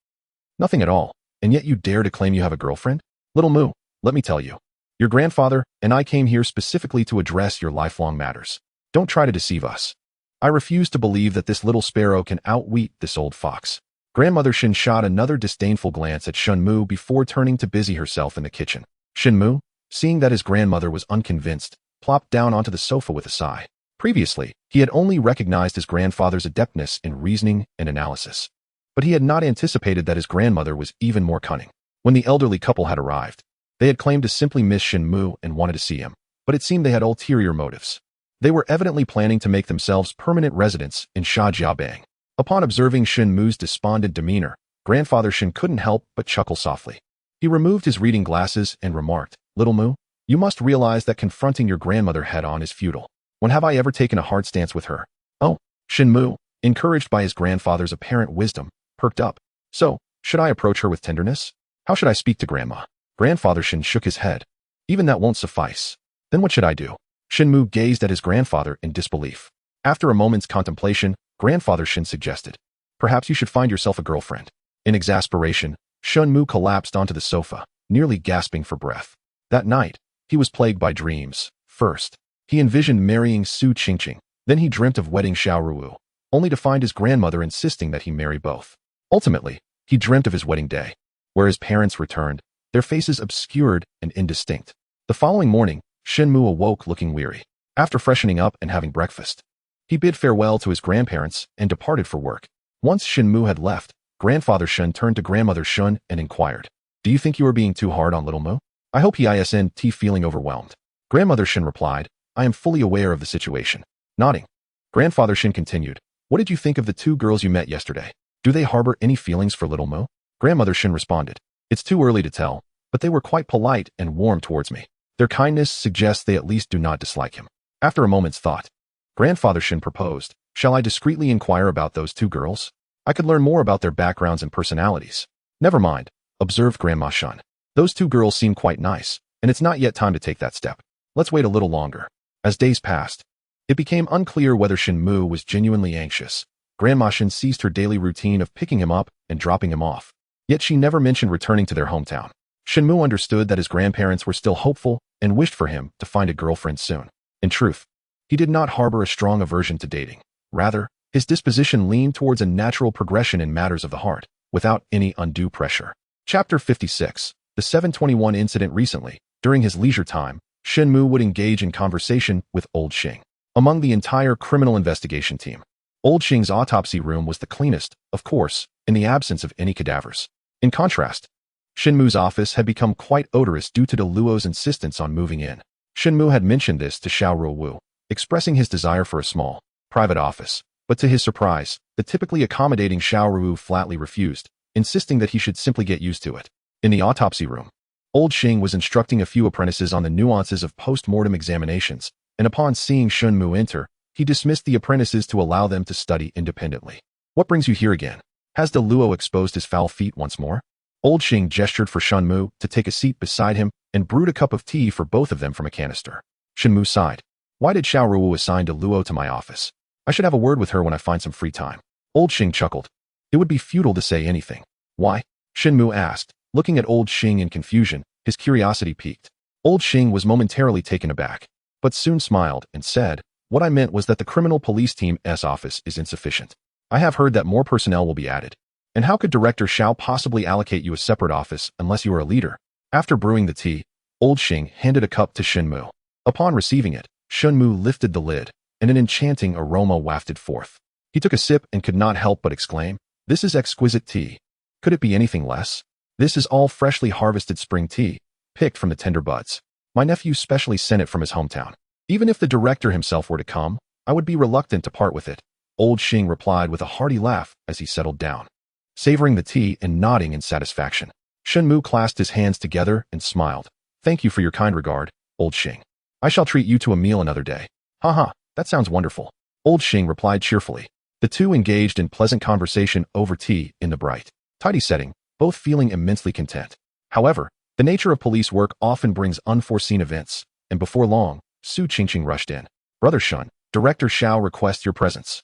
"Nothing at all. And yet you dare to claim you have a girlfriend?" "Little Mu, let me tell you. Your grandfather and I came here specifically to address your lifelong matters. Don't try to deceive us." I refuse to believe that this little sparrow can outwit this old fox. Grandmother Shen shot another disdainful glance at Shen Mu before turning to busy herself in the kitchen. Shen Mu, seeing that his grandmother was unconvinced, plopped down onto the sofa with a sigh. Previously, he had only recognized his grandfather's adeptness in reasoning and analysis. But he had not anticipated that his grandmother was even more cunning. When the elderly couple had arrived, they had claimed to simply miss Shen Mu and wanted to see him, but it seemed they had ulterior motives. They were evidently planning to make themselves permanent residents in Shajiabang. Upon observing Shen Mu's despondent demeanor, Grandfather Shen couldn't help but chuckle softly. He removed his reading glasses and remarked, "Little Mu, you must realize that confronting your grandmother head-on is futile. When have I ever taken a hard stance with her?" "Oh," Shen Mu, encouraged by his grandfather's apparent wisdom, perked up. "So, should I approach her with tenderness? How should I speak to Grandma?" Grandfather Shen shook his head. "Even that won't suffice. Then what should I do?" Shen Mu gazed at his grandfather in disbelief. After a moment's contemplation, Grandfather Shen suggested, "Perhaps you should find yourself a girlfriend." In exasperation, Shen Mu collapsed onto the sofa, nearly gasping for breath. That night, he was plagued by dreams. First, he envisioned marrying Su Qingqing. Then he dreamt of wedding Xiao Ruowu, only to find his grandmother insisting that he marry both. Ultimately, he dreamt of his wedding day, where his parents returned, their faces obscured and indistinct. The following morning, Shen Mu awoke looking weary. After freshening up and having breakfast, he bid farewell to his grandparents and departed for work. Once Shen Mu had left, Grandfather Shen turned to Grandmother Shen and inquired, "Do you think you are being too hard on little Mu?" "I hope he isn't feeling overwhelmed." Grandmother Shen replied, "I am fully aware of the situation." Nodding, Grandfather Shen continued, "What did you think of the two girls you met yesterday? Do they harbor any feelings for little Mu?" Grandmother Shen responded, "It's too early to tell, but they were quite polite and warm towards me. Their kindness suggests they at least do not dislike him." After a moment's thought, Grandfather Shen proposed, "Shall I discreetly inquire about those two girls? I could learn more about their backgrounds and personalities." "Never mind," observed Grandma Shen. "Those two girls seem quite nice, and it's not yet time to take that step. Let's wait a little longer." As days passed, it became unclear whether Shen Mu was genuinely anxious. Grandma Shen ceased her daily routine of picking him up and dropping him off. Yet she never mentioned returning to their hometown. Shen Mu understood that his grandparents were still hopeful and wished for him to find a girlfriend soon. In truth, he did not harbor a strong aversion to dating. Rather, his disposition leaned towards a natural progression in matters of the heart, without any undue pressure. Chapter 56. The 721 incident. Recently, during his leisure time, Shen Mu would engage in conversation with Old Xing. Among the entire criminal investigation team, Old Xing's autopsy room was the cleanest, of course, in the absence of any cadavers. In contrast, Shen Mu's office had become quite odorous due to De Luo's insistence on moving in. Shen Mu had mentioned this to Xiao Ruowu, expressing his desire for a small, private office, but to his surprise, the typically accommodating Xiao Ruowu flatly refused, insisting that he should simply get used to it. In the autopsy room, Old Xing was instructing a few apprentices on the nuances of post-mortem examinations, and upon seeing Shen Mu enter, he dismissed the apprentices to allow them to study independently. "What brings you here again? Has De Luo exposed his foul feet once more?" Old Xing gestured for Shen Mu to take a seat beside him and brewed a cup of tea for both of them from a canister. Shen Mu sighed. "Why did Xiao Ruowu assign De Luo to my office? I should have a word with her when I find some free time." Old Xing chuckled. "It would be futile to say anything." "Why?" Shen Mu asked, looking at Old Xing in confusion, his curiosity piqued. Old Xing was momentarily taken aback, but soon smiled and said, "What I meant was that the criminal police team's office is insufficient. I have heard that more personnel will be added. And how could Director Xiao possibly allocate you a separate office unless you are a leader?" After brewing the tea, Old Xing handed a cup to Shen Mu. Upon receiving it, Shen Mu lifted the lid, and an enchanting aroma wafted forth. He took a sip and could not help but exclaim, "This is exquisite tea. Could it be anything less? This is all freshly harvested spring tea, picked from the tender buds. My nephew specially sent it from his hometown. Even if the director himself were to come, I would be reluctant to part with it." Old Xing replied with a hearty laugh as he settled down, savoring the tea and nodding in satisfaction. Shen Mu clasped his hands together and smiled. "Thank you for your kind regard, Old Xing. I shall treat you to a meal another day." "Haha, that sounds wonderful," Old Xing replied cheerfully. The two engaged in pleasant conversation over tea in the bright, tidy setting, both feeling immensely content. However, the nature of police work often brings unforeseen events, and before long, Su Qingqing rushed in. "Brother Shen, Director Xiao requests your presence,"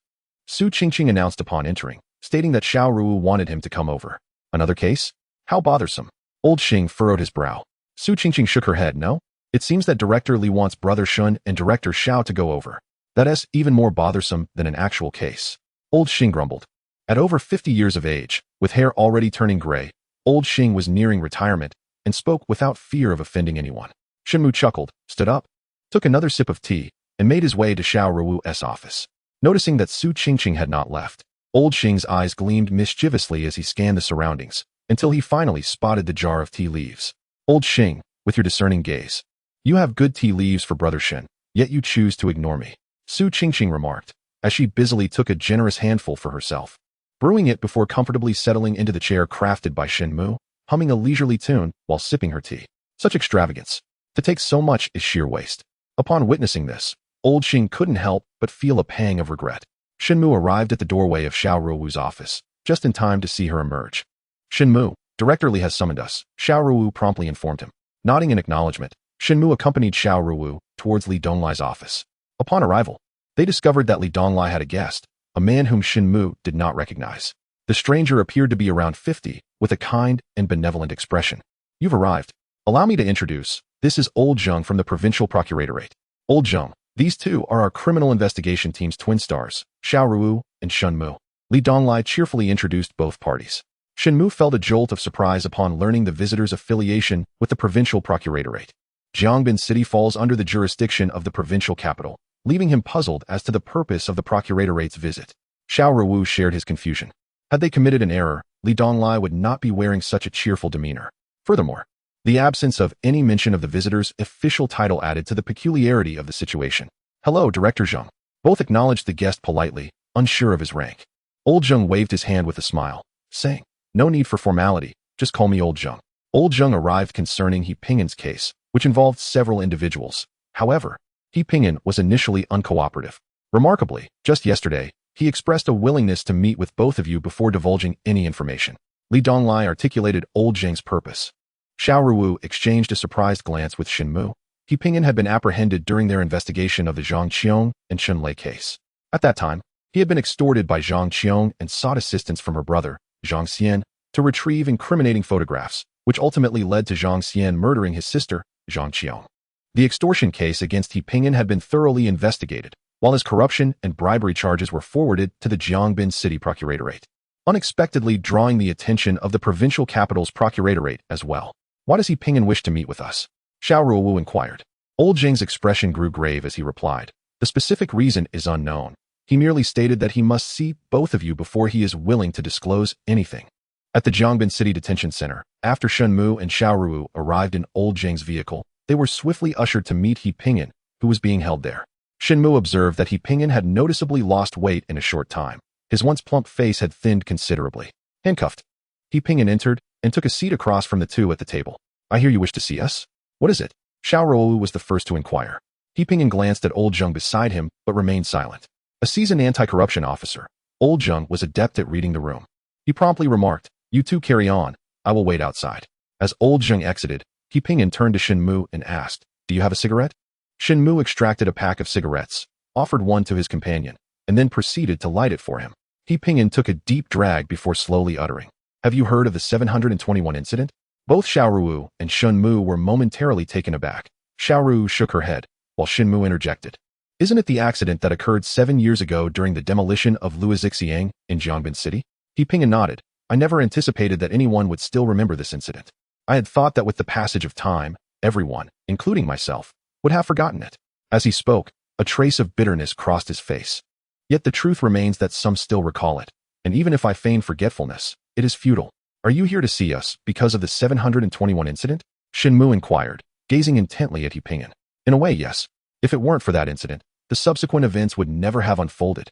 Su Qingqing announced upon entering, stating that Xiao Ruowu wanted him to come over. "Another case? How bothersome." Old Xing furrowed his brow. Su Qingqing shook her head. "No, it seems that Director Li wants Brother Shen and Director Xiao to go over." That's even more bothersome than an actual case. Old Xing grumbled. At over 50 years of age, with hair already turning gray, Old Xing was nearing retirement and spoke without fear of offending anyone. Shen Mu chuckled, stood up, took another sip of tea, and made his way to Xiao Ruowu's office. Noticing that Su Qingqing had not left, Old Xing's eyes gleamed mischievously as he scanned the surroundings, until he finally spotted the jar of tea leaves. Old Xing, with your discerning gaze. You have good tea leaves for Brother Shen, yet you choose to ignore me. Su Qingqing remarked, as she busily took a generous handful for herself, brewing it before comfortably settling into the chair crafted by Shen Mu, humming a leisurely tune while sipping her tea. Such extravagance. To take so much is sheer waste. Upon witnessing this, Old Xing couldn't help but feel a pang of regret. Shen Mu arrived at the doorway of Xiao Ruowu's office, just in time to see her emerge. Shen Mu, Director Li has summoned us, Xiao Ruowu promptly informed him. Nodding in acknowledgement, Shen Mu accompanied Xiao Ruowu towards Li Donglai's office. Upon arrival, they discovered that Li Donglai had a guest, a man whom Shen Mu did not recognize. The stranger appeared to be around 50, with a kind and benevolent expression. You've arrived. Allow me to introduce, this is Old Zheng from the Provincial Procuratorate. Old Zheng, these two are our criminal investigation team's twin stars, Xiao Ruowu and Shen Mu. Li Donglai cheerfully introduced both parties. Shen Mu felt a jolt of surprise upon learning the visitor's affiliation with the Provincial Procuratorate. Jiangbin City falls under the jurisdiction of the provincial capital, leaving him puzzled as to the purpose of the Procurator's visit. Xiao Ruowu shared his confusion. Had they committed an error, Li Donglai would not be wearing such a cheerful demeanor. Furthermore, the absence of any mention of the visitor's official title added to the peculiarity of the situation. Hello, Director Zheng. Both acknowledged the guest politely, unsure of his rank. Old Zheng waved his hand with a smile, saying, no need for formality, just call me Old Zheng. Old Zheng arrived concerning He Ping'an's case, which involved several individuals. However, He Ping'an was initially uncooperative. Remarkably, just yesterday, he expressed a willingness to meet with both of you before divulging any information. Li Donglai articulated Old Zheng's purpose. Xiao Ruowu exchanged a surprised glance with Shen Mu. He Ping'an had been apprehended during their investigation of the Zhang Qiong and Chen Lei case. At that time, he had been extorted by Zhang Qiong and sought assistance from her brother, Zhang Xian, to retrieve incriminating photographs, which ultimately led to Zhang Xian murdering his sister, Zhang Qiong. The extortion case against He Ping'an had been thoroughly investigated, while his corruption and bribery charges were forwarded to the Jiangbin City Procuratorate, unexpectedly drawing the attention of the provincial capital's Procuratorate as well. Why does He Ping'an wish to meet with us? Xiao Ruowu inquired. Old Zheng's expression grew grave as he replied. The specific reason is unknown. He merely stated that he must see both of you before he is willing to disclose anything. At the Jiangbin City Detention Center, after Shen Mu and Xiao Ruowu arrived in Old Zheng's vehicle, they were swiftly ushered to meet He Ping'an, who was being held there. Shen Mu observed that He Ping'an had noticeably lost weight in a short time. His once plump face had thinned considerably. Handcuffed, He Ping'an entered and took a seat across from the two at the table. I hear you wish to see us? What is it? Xiao Ruowu was the first to inquire. He Ping'an glanced at Old Zheng beside him, but remained silent. A seasoned anti-corruption officer, Old Zheng was adept at reading the room. He promptly remarked, you two carry on, I will wait outside. As Old Zheng exited, He Ping'an turned to Shen Mu and asked, do you have a cigarette? Shen Mu extracted a pack of cigarettes, offered one to his companion, and then proceeded to light it for him. He Ping'an took a deep drag before slowly uttering, have you heard of the 721 incident? Both Xiao Ruowu and Shen Mu were momentarily taken aback. Xiao Ruowu shook her head, while Shen Mu interjected. Isn't it the accident that occurred 7 years ago during the demolition of Luozixiang in Jiangbin City? He Ping'an nodded. I never anticipated that anyone would still remember this incident. I had thought that with the passage of time, everyone, including myself, would have forgotten it. As he spoke, a trace of bitterness crossed his face. Yet the truth remains that some still recall it, and even if I feign forgetfulness, it is futile. Are you here to see us because of the 721 incident? Shen Mu inquired, gazing intently at He Ping'an. In a way, yes. If it weren't for that incident, the subsequent events would never have unfolded.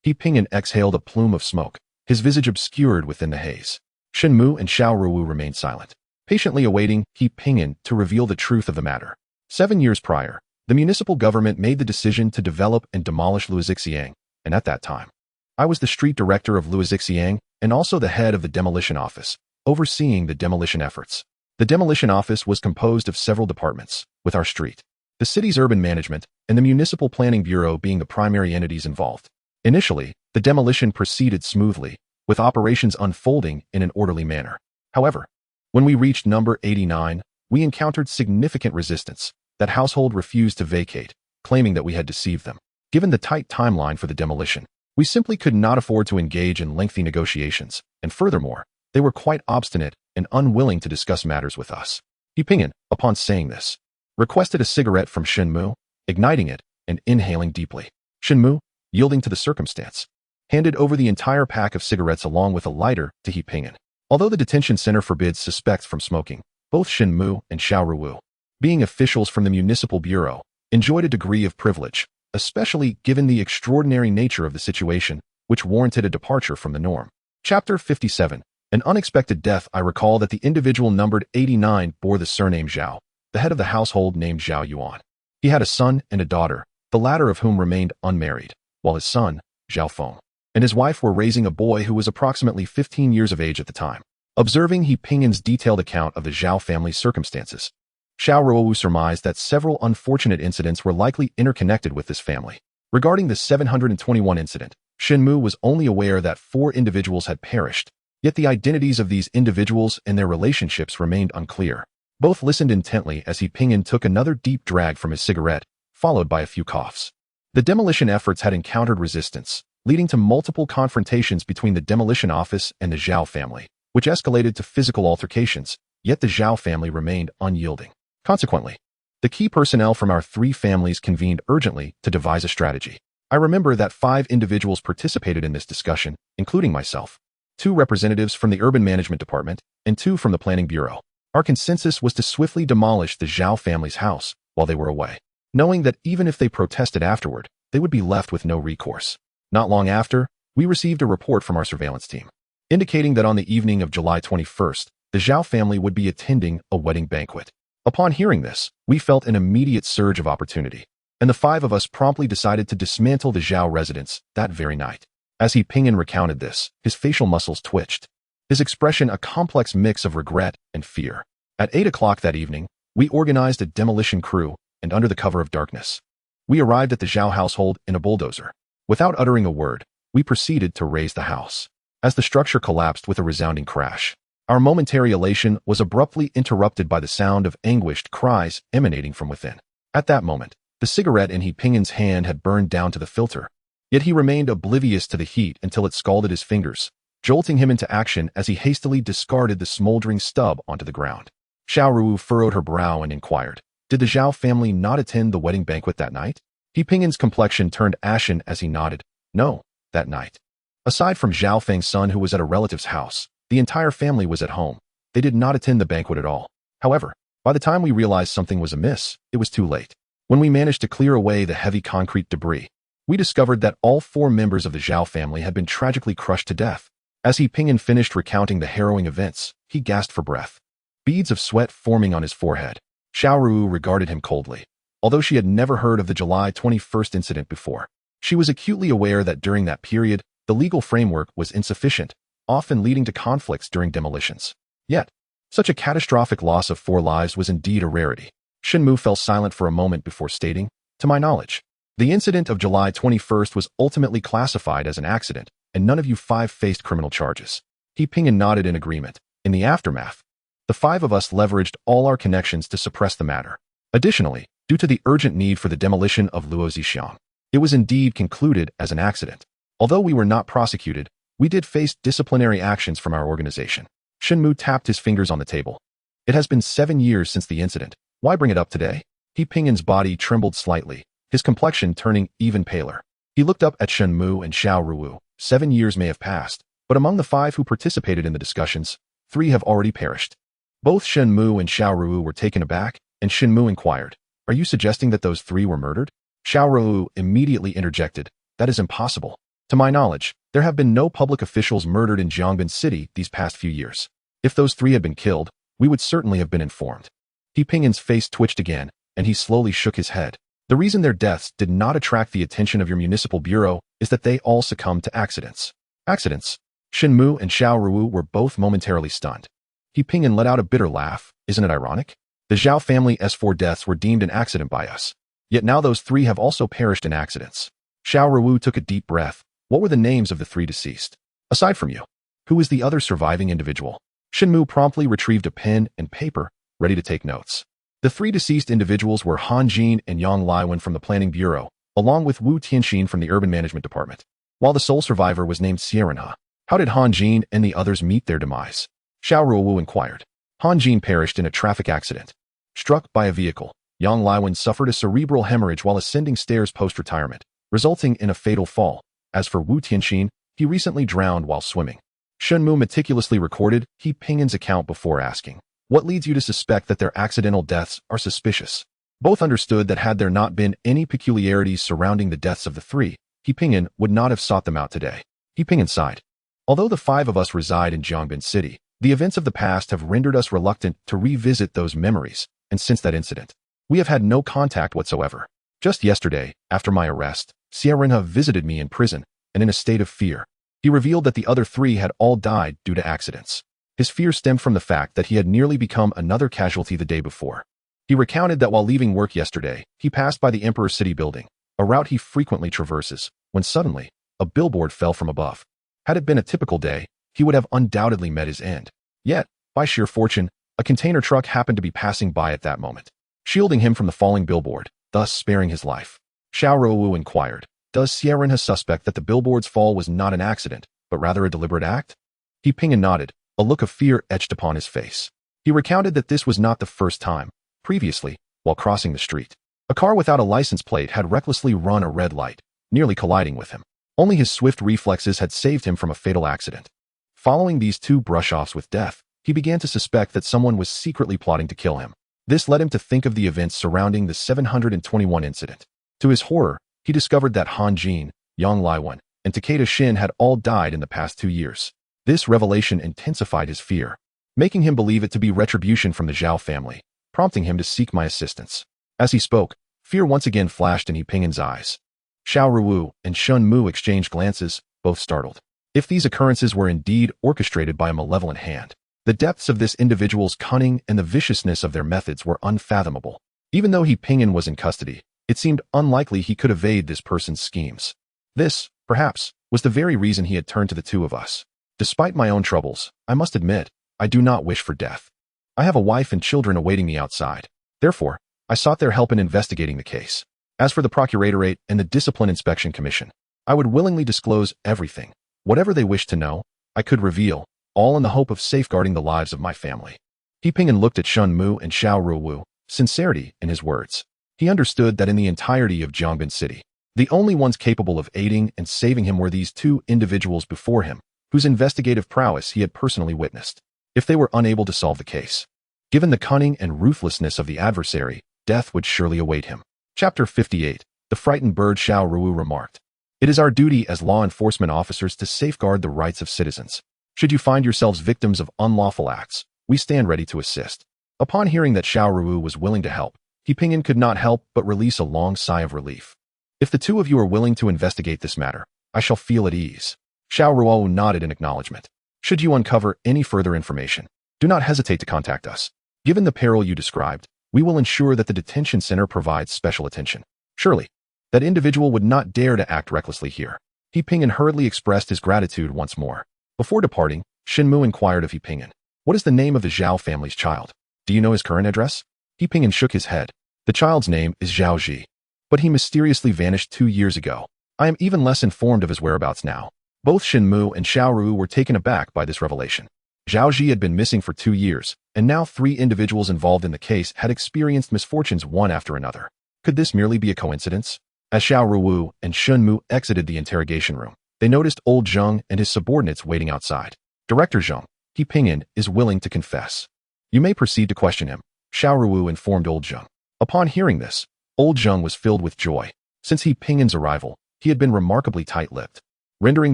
He Ping'an exhaled a plume of smoke, his visage obscured within the haze. Shen Mu and Xiao Ruowu remained silent, patiently awaiting He Ping'an to reveal the truth of the matter. 7 years prior, the municipal government made the decision to develop and demolish Luozixiang, and at that time, I was the street director of Luozixiang and also the head of the demolition office, overseeing the demolition efforts. The demolition office was composed of several departments, with our street, the city's urban management, and the municipal planning bureau being the primary entities involved. Initially, the demolition proceeded smoothly, with operations unfolding in an orderly manner. However, when we reached number 89, we encountered significant resistance. That household refused to vacate, claiming that we had deceived them. Given the tight timeline for the demolition, we simply could not afford to engage in lengthy negotiations, and furthermore, they were quite obstinate and unwilling to discuss matters with us. Pingyan, upon saying this, requested a cigarette from Shen Mu, igniting it and inhaling deeply. Shen Mu, yielding to the circumstance, handed over the entire pack of cigarettes along with a lighter to Pingyan. Although the detention center forbids suspects from smoking, both Shen Mu and Xiao Ruowu, being officials from the municipal bureau, enjoyed a degree of privilege, especially given the extraordinary nature of the situation, which warranted a departure from the norm. Chapter 57. An unexpected death. I recall that the individual numbered 89 bore the surname Zhao, the head of the household named Zhao Yuan. He had a son and a daughter, the latter of whom remained unmarried, while his son, Zhao Feng, and his wife were raising a boy who was approximately 15 years of age at the time. Observing Pingyan's detailed account of the Zhao family's circumstances, Xiao Ruowu surmised that several unfortunate incidents were likely interconnected with this family. Regarding the 721 incident, Shen Mu was only aware that 4 individuals had perished, yet the identities of these individuals and their relationships remained unclear. Both listened intently as Pingyan took another deep drag from his cigarette, followed by a few coughs. The demolition efforts had encountered resistance, leading to multiple confrontations between the demolition office and the Zhao family, which escalated to physical altercations, yet the Zhao family remained unyielding. Consequently, the key personnel from our 3 families convened urgently to devise a strategy. I remember that 5 individuals participated in this discussion, including myself, 2 representatives from the Urban Management Department, and 2 from the Planning Bureau. Our consensus was to swiftly demolish the Zhao family's house while they were away, knowing that even if they protested afterward, they would be left with no recourse. Not long after, we received a report from our surveillance team, indicating that on the evening of July 21st, the Zhao family would be attending a wedding banquet. Upon hearing this, we felt an immediate surge of opportunity, and the 5 of us promptly decided to dismantle the Zhao residence that very night. As Pingyan recounted this, his facial muscles twitched, his expression a complex mix of regret and fear. At 8 o'clock that evening, we organized a demolition crew, and under the cover of darkness, we arrived at the Zhao household in a bulldozer. Without uttering a word, we proceeded to raise the house. As the structure collapsed with a resounding crash, our momentary elation was abruptly interrupted by the sound of anguished cries emanating from within. At that moment, the cigarette in Pingyan's hand had burned down to the filter, yet he remained oblivious to the heat until it scalded his fingers, jolting him into action as he hastily discarded the smoldering stub onto the ground. Xiao Ruowu furrowed her brow and inquired, "Did the Zhao family not attend the wedding banquet that night?" Pingyan's complexion turned ashen as he nodded. "No, that night. Aside from Zhao Feng's son who was at a relative's house, the entire family was at home. They did not attend the banquet at all. However, by the time we realized something was amiss, it was too late. When we managed to clear away the heavy concrete debris, we discovered that all 4 members of the Zhao family had been tragically crushed to death." As Pingyan finished recounting the harrowing events, he gasped for breath, beads of sweat forming on his forehead. Xiao Ruowu regarded him coldly. Although she had never heard of the July 21st incident before, she was acutely aware that during that period, the legal framework was insufficient, often leading to conflicts during demolitions. Yet, such a catastrophic loss of 4 lives was indeed a rarity. Shen Mu fell silent for a moment before stating, "To my knowledge, the incident of July 21st was ultimately classified as an accident, and none of you 5 faced criminal charges." Pingyan nodded in agreement. In the aftermath, the 5 of us leveraged all our connections to suppress the matter. Additionally, due to the urgent need for the demolition of Luo Zixiang, it was indeed concluded as an accident. Although we were not prosecuted, we did face disciplinary actions from our organization. Shen Mu tapped his fingers on the table. "It has been 7 years since the incident. Why bring it up today?" Pingyan's body trembled slightly, his complexion turning even paler. He looked up at Shen Mu and Xiao Ruowu. 7 years may have passed, but among the 5 who participated in the discussions, 3 have already perished. Both Shen Mu and Xiao Ruowu were taken aback, and Shen Mu inquired, "Are you suggesting that those 3 were murdered?" Xiao Ruowu immediately interjected, "That is impossible. To my knowledge, there have been no public officials murdered in Jiangbin City these past few years. If those 3 had been killed, we would certainly have been informed." Pingyan's face twitched again, and he slowly shook his head. "The reason their deaths did not attract the attention of your municipal bureau is that they all succumbed to accidents." "Accidents?" Shen Mu and Xiao Ruowu were both momentarily stunned. Pingyan let out a bitter laugh. "Isn't it ironic? The Zhao family's 4 deaths were deemed an accident by us. Yet now those 3 have also perished in accidents." Xiao Ruowu took a deep breath. "What were the names of the 3 deceased? Aside from you, who is the other surviving individual?" Shen Mu promptly retrieved a pen and paper, ready to take notes. The 3 deceased individuals were Han Jin and Yang Liwen from the Planning Bureau, along with Wu Tianxin from the Urban Management Department. While the sole survivor was named Xiao. How did Han Jin and the others meet their demise? Xiao Ruowu inquired. Han Jin perished in a traffic accident. Struck by a vehicle, Yang Liwen suffered a cerebral hemorrhage while ascending stairs post-retirement, resulting in a fatal fall. As for Wu Tianxin, he recently drowned while swimming. Shen Mu meticulously recorded He Pingyan's account before asking, "What leads you to suspect that their accidental deaths are suspicious?" Both understood that had there not been any peculiarities surrounding the deaths of the three, He Pingyan would not have sought them out today. He Pingyan sighed. Although the five of us reside in Jiangbin City, the events of the past have rendered us reluctant to revisit those memories, and since that incident, we have had no contact whatsoever. Just yesterday, after my arrest, Xiao visited me in prison, and in a state of fear. He revealed that the other three had all died due to accidents. His fear stemmed from the fact that he had nearly become another casualty the day before. He recounted that while leaving work yesterday, he passed by the Emperor City building, a route he frequently traverses, when suddenly, a billboard fell from above. Had it been a typical day, he would have undoubtedly met his end. Yet, by sheer fortune, a container truck happened to be passing by at that moment, shielding him from the falling billboard, thus sparing his life. Xiao Ruowu inquired, "Does Xiao suspect that the billboard's fall was not an accident, but rather a deliberate act?" He Pingyan nodded, a look of fear etched upon his face. He recounted that this was not the first time. Previously, while crossing the street, a car without a license plate had recklessly run a red light, nearly colliding with him. Only his swift reflexes had saved him from a fatal accident. Following these two brush-offs with death, he began to suspect that someone was secretly plotting to kill him. This led him to think of the events surrounding the 721 incident. To his horror, he discovered that Han Jin, Yang Liwen, and Takeda Shin had all died in the past 2 years. This revelation intensified his fear, making him believe it to be retribution from the Zhao family, prompting him to seek my assistance. As he spoke, fear once again flashed in He Pingyan's eyes. Xiao Ruowu and Shen Mu exchanged glances, both startled. If these occurrences were indeed orchestrated by a malevolent hand, the depths of this individual's cunning and the viciousness of their methods were unfathomable. Even though He Pingyan was in custody, it seemed unlikely he could evade this person's schemes. This, perhaps, was the very reason he had turned to the two of us. Despite my own troubles, I must admit, I do not wish for death. I have a wife and children awaiting me outside. Therefore, I sought their help in investigating the case. As for the Procuratorate and the Discipline Inspection Commission, I would willingly disclose everything. Whatever they wished to know, I could reveal, all in the hope of safeguarding the lives of my family. He Pingyan looked at Shen Mu and Xiao Ruowu, sincerity in his words. He understood that in the entirety of Jiangbin City, the only ones capable of aiding and saving him were these two individuals before him, whose investigative prowess he had personally witnessed. If they were unable to solve the case, given the cunning and ruthlessness of the adversary, death would surely await him. Chapter 58. The frightened bird. Xiao Ruowu remarked, "It is our duty as law enforcement officers to safeguard the rights of citizens. Should you find yourselves victims of unlawful acts, we stand ready to assist." Upon hearing that Xiao Ruowu was willing to help, He Pingyan could not help but release a long sigh of relief. "If the two of you are willing to investigate this matter, I shall feel at ease." Xiao Ruowu nodded in acknowledgement. "Should you uncover any further information, do not hesitate to contact us. Given the peril you described, we will ensure that the detention center provides special attention. Surely, that individual would not dare to act recklessly here." He Pingyan hurriedly expressed his gratitude once more. Before departing, Shen Mu inquired of He Pingyan, "What is the name of the Zhao family's child? Do you know his current address?" He Pingyan shook his head. "The child's name is Zhao Ji, but he mysteriously vanished 2 years ago. I am even less informed of his whereabouts now." Both Shen Mu and Xiao Ruowu were taken aback by this revelation. Zhao Ji had been missing for 2 years, and now 3 individuals involved in the case had experienced misfortunes one after another. Could this merely be a coincidence? As Xiao Ruowu and Shen Mu exited the interrogation room, they noticed old Zheng and his subordinates waiting outside. "Director Zheng, He Pingyan is willing to confess. You may proceed to question him," Xiao Ruowu informed old Zheng. Upon hearing this, old Zheng was filled with joy. Since He Pingyan's arrival, he had been remarkably tight-lipped, rendering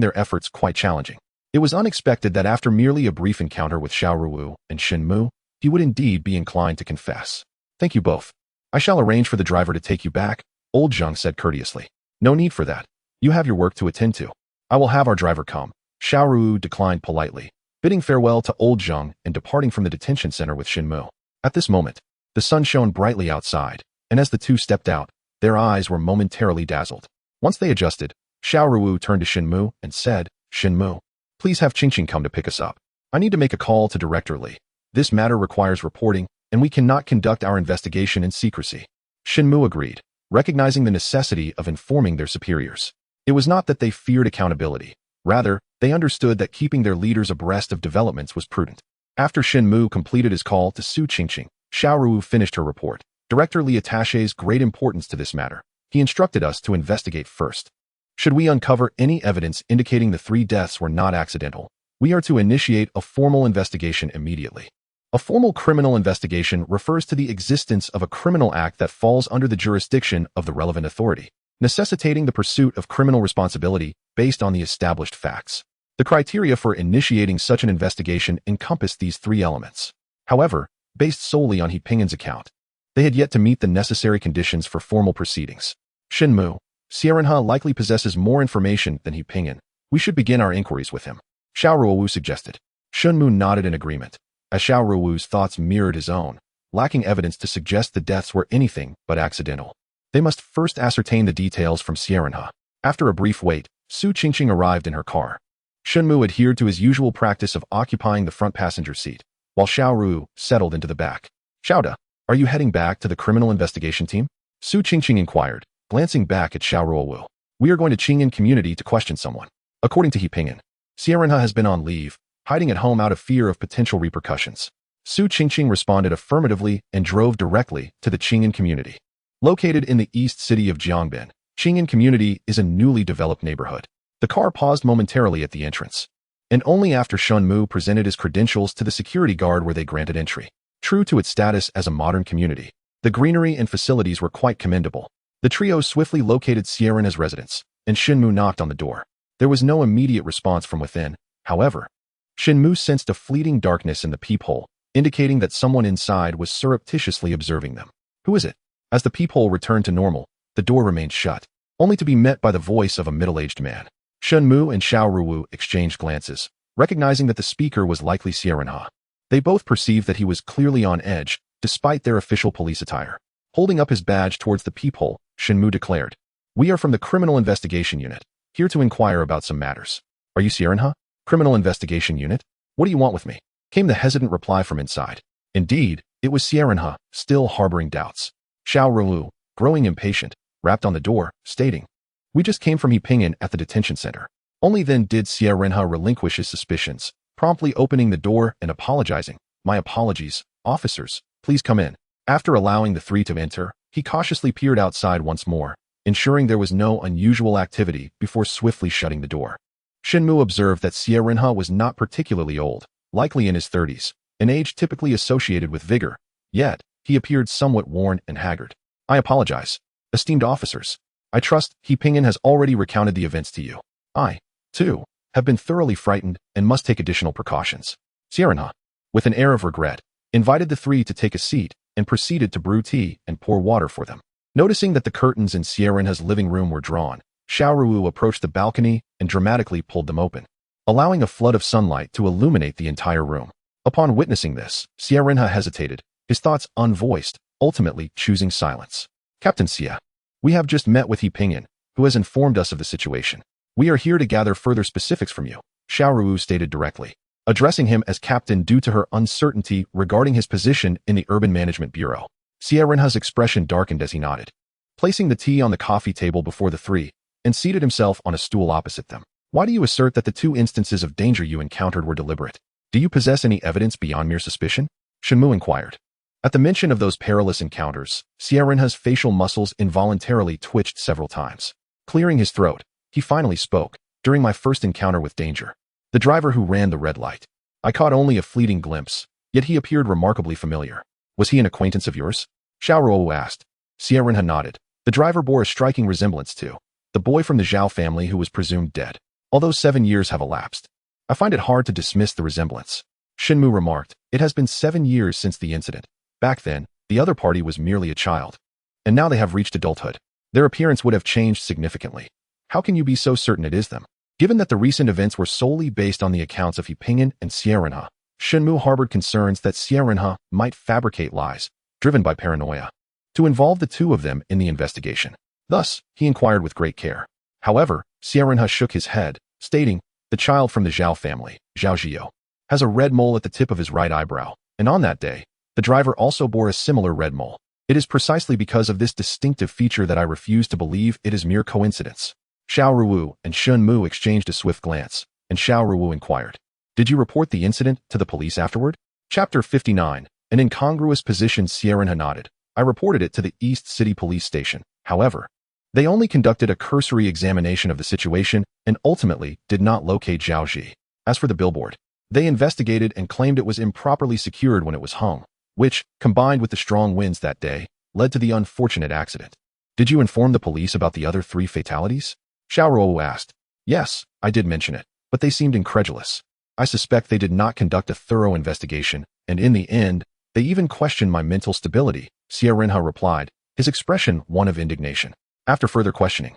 their efforts quite challenging. It was unexpected that after merely a brief encounter with Xiao Ruowu and Shen Mu, he would indeed be inclined to confess. "Thank you both. I shall arrange for the driver to take you back," old Zheng said courteously. "No need for that. You have your work to attend to. I will have our driver come." Xiao Ruowu declined politely, bidding farewell to old Zheng and departing from the detention center with Shen Mu. At this moment, the sun shone brightly outside, and as the two stepped out, their eyes were momentarily dazzled. Once they adjusted, Xiao Ruowu turned to Shen Mu and said, "Shen Mu, please have Qingqing come to pick us up. I need to make a call to Director Li. This matter requires reporting, and we cannot conduct our investigation in secrecy." Shen Mu agreed. recognizing the necessity of informing their superiors. It was not that they feared accountability. Rather, they understood that keeping their leaders abreast of developments was prudent. After Shen Mu completed his call to Su Qingqing, Xiao Ruowu finished her report. Director Li attaches great importance to this matter. He instructed us to investigate first. Should we uncover any evidence indicating the 3 deaths were not accidental, we are to initiate a formal investigation immediately. A formal criminal investigation refers to the existence of a criminal act that falls under the jurisdiction of the relevant authority, necessitating the pursuit of criminal responsibility based on the established facts. The criteria for initiating such an investigation encompass these 3 elements. However, based solely on He Ping'an's account, they had yet to meet the necessary conditions for formal proceedings. Shen Mu, Xiao likely possesses more information than He Ping'an. We should begin our inquiries with him, Xiao Ruowu suggested. Shen Mu nodded in agreement, as Xiao Ruowu's thoughts mirrored his own, lacking evidence to suggest the deaths were anything but accidental. They must first ascertain the details from Xiao. After a brief wait, Su Qingqing arrived in her car. Shen Mu adhered to his usual practice of occupying the front passenger seat, while Xiao Ruowu settled into the back. Xiaoda, are you heading back to the criminal investigation team? Su Qingqing inquired, glancing back at Xiao Ruowu. We are going to Qing'an community to question someone. According to He Ping'an, Xiao has been on leave, hiding at home out of fear of potential repercussions. Su Qingqing responded affirmatively and drove directly to the Qing'an community. Located in the east city of Jiangbin, Qing'an community is a newly developed neighborhood. The car paused momentarily at the entrance, and only after Shen Mu presented his credentials to the security guard were they granted entry. True to its status as a modern community, the greenery and facilities were quite commendable. The trio swiftly located Xiao's residence, and Shen Mu knocked on the door. There was no immediate response from within, however. Shen Mu sensed a fleeting darkness in the peephole, indicating that someone inside was surreptitiously observing them. Who is it? As the peephole returned to normal, the door remained shut, only to be met by the voice of a middle-aged man. Shen Mu and Xiao Ruowu exchanged glances, recognizing that the speaker was likely Xiao. They both perceived that he was clearly on edge, despite their official police attire. Holding up his badge towards the peephole, Shen Mu declared, "We are from the Criminal Investigation Unit, here to inquire about some matters." "Are you Xiao? Criminal Investigation Unit? What do you want with me?" came the hesitant reply from inside. Indeed, it was Xiao, still harboring doubts. Xiao Ruowu, growing impatient, rapped on the door, stating, "We just came from He Ping'an at the detention center." Only then did Xiao relinquish his suspicions, promptly opening the door and apologizing. "My apologies, officers, please come in." After allowing the 3 to enter, he cautiously peered outside once more, ensuring there was no unusual activity before swiftly shutting the door. Shen Mu observed that Xiao was not particularly old, likely in his 30s, an age typically associated with vigor, yet he appeared somewhat worn and haggard. "I apologize, esteemed officers. I trust He Ping'an has already recounted the events to you. I, too, have been thoroughly frightened and must take additional precautions." Xiao, with an air of regret, invited the 3 to take a seat and proceeded to brew tea and pour water for them. Noticing that the curtains in Xiao's living room were drawn, Xiao Ruowu approached the balcony and dramatically pulled them open, allowing a flood of sunlight to illuminate the entire room. Upon witnessing this, Xiao hesitated, his thoughts unvoiced, ultimately choosing silence. "Captain Xia, we have just met with He Ping'an, who has informed us of the situation. We are here to gather further specifics from you," Xiao Ruowu stated directly, addressing him as captain due to her uncertainty regarding his position in the Urban Management Bureau. Xiao's expression darkened as he nodded, placing the tea on the coffee table before the 3, and seated himself on a stool opposite them. "Why do you assert that the 2 instances of danger you encountered were deliberate? Do you possess any evidence beyond mere suspicion?" Shen Mu inquired. At the mention of those perilous encounters, Xiao's facial muscles involuntarily twitched several times. Clearing his throat, he finally spoke. "During my first encounter with danger, the driver who ran the red light, I caught only a fleeting glimpse, yet he appeared remarkably familiar. Was he an acquaintance of yours?" Xiao Ruowu asked. Xiao nodded. The driver bore a striking resemblance to the boy from the Zhao family who was presumed dead, although 7 years have elapsed. "I find it hard to dismiss the resemblance," Shen Mu remarked. "It has been 7 years since the incident. Back then, the other party was merely a child, and now they have reached adulthood. Their appearance would have changed significantly. How can you be so certain it is them?" Given that the recent events were solely based on the accounts of He Ping'an and Xiao, Shen Mu harbored concerns that Xiao might fabricate lies, driven by paranoia, to involve the 2 of them in the investigation. Thus, he inquired with great care. However, Xiao shook his head, stating, "The child from the Zhao family, Zhao Zhio, has a red mole at the tip of his right eyebrow, and on that day, the driver also bore a similar red mole." It is precisely because of this distinctive feature that I refuse to believe it is mere coincidence. Xiao Ruowu and Shen Mu exchanged a swift glance, and Xiao Ruowu inquired, "Did you report the incident to the police afterward?" Chapter 59. An incongruous position. Sierenha nodded. I reported it to the East City Police Station. However, they only conducted a cursory examination of the situation and ultimately did not locate Zhao Ji. As for the billboard, they investigated and claimed it was improperly secured when it was hung, which, combined with the strong winds that day, led to the unfortunate accident. Did you inform the police about the other 3 fatalities? Xiao Ruowu asked. Yes, I did mention it, but they seemed incredulous. I suspect they did not conduct a thorough investigation, and in the end, they even questioned my mental stability, Sierenha replied, his expression one of indignation. After further questioning,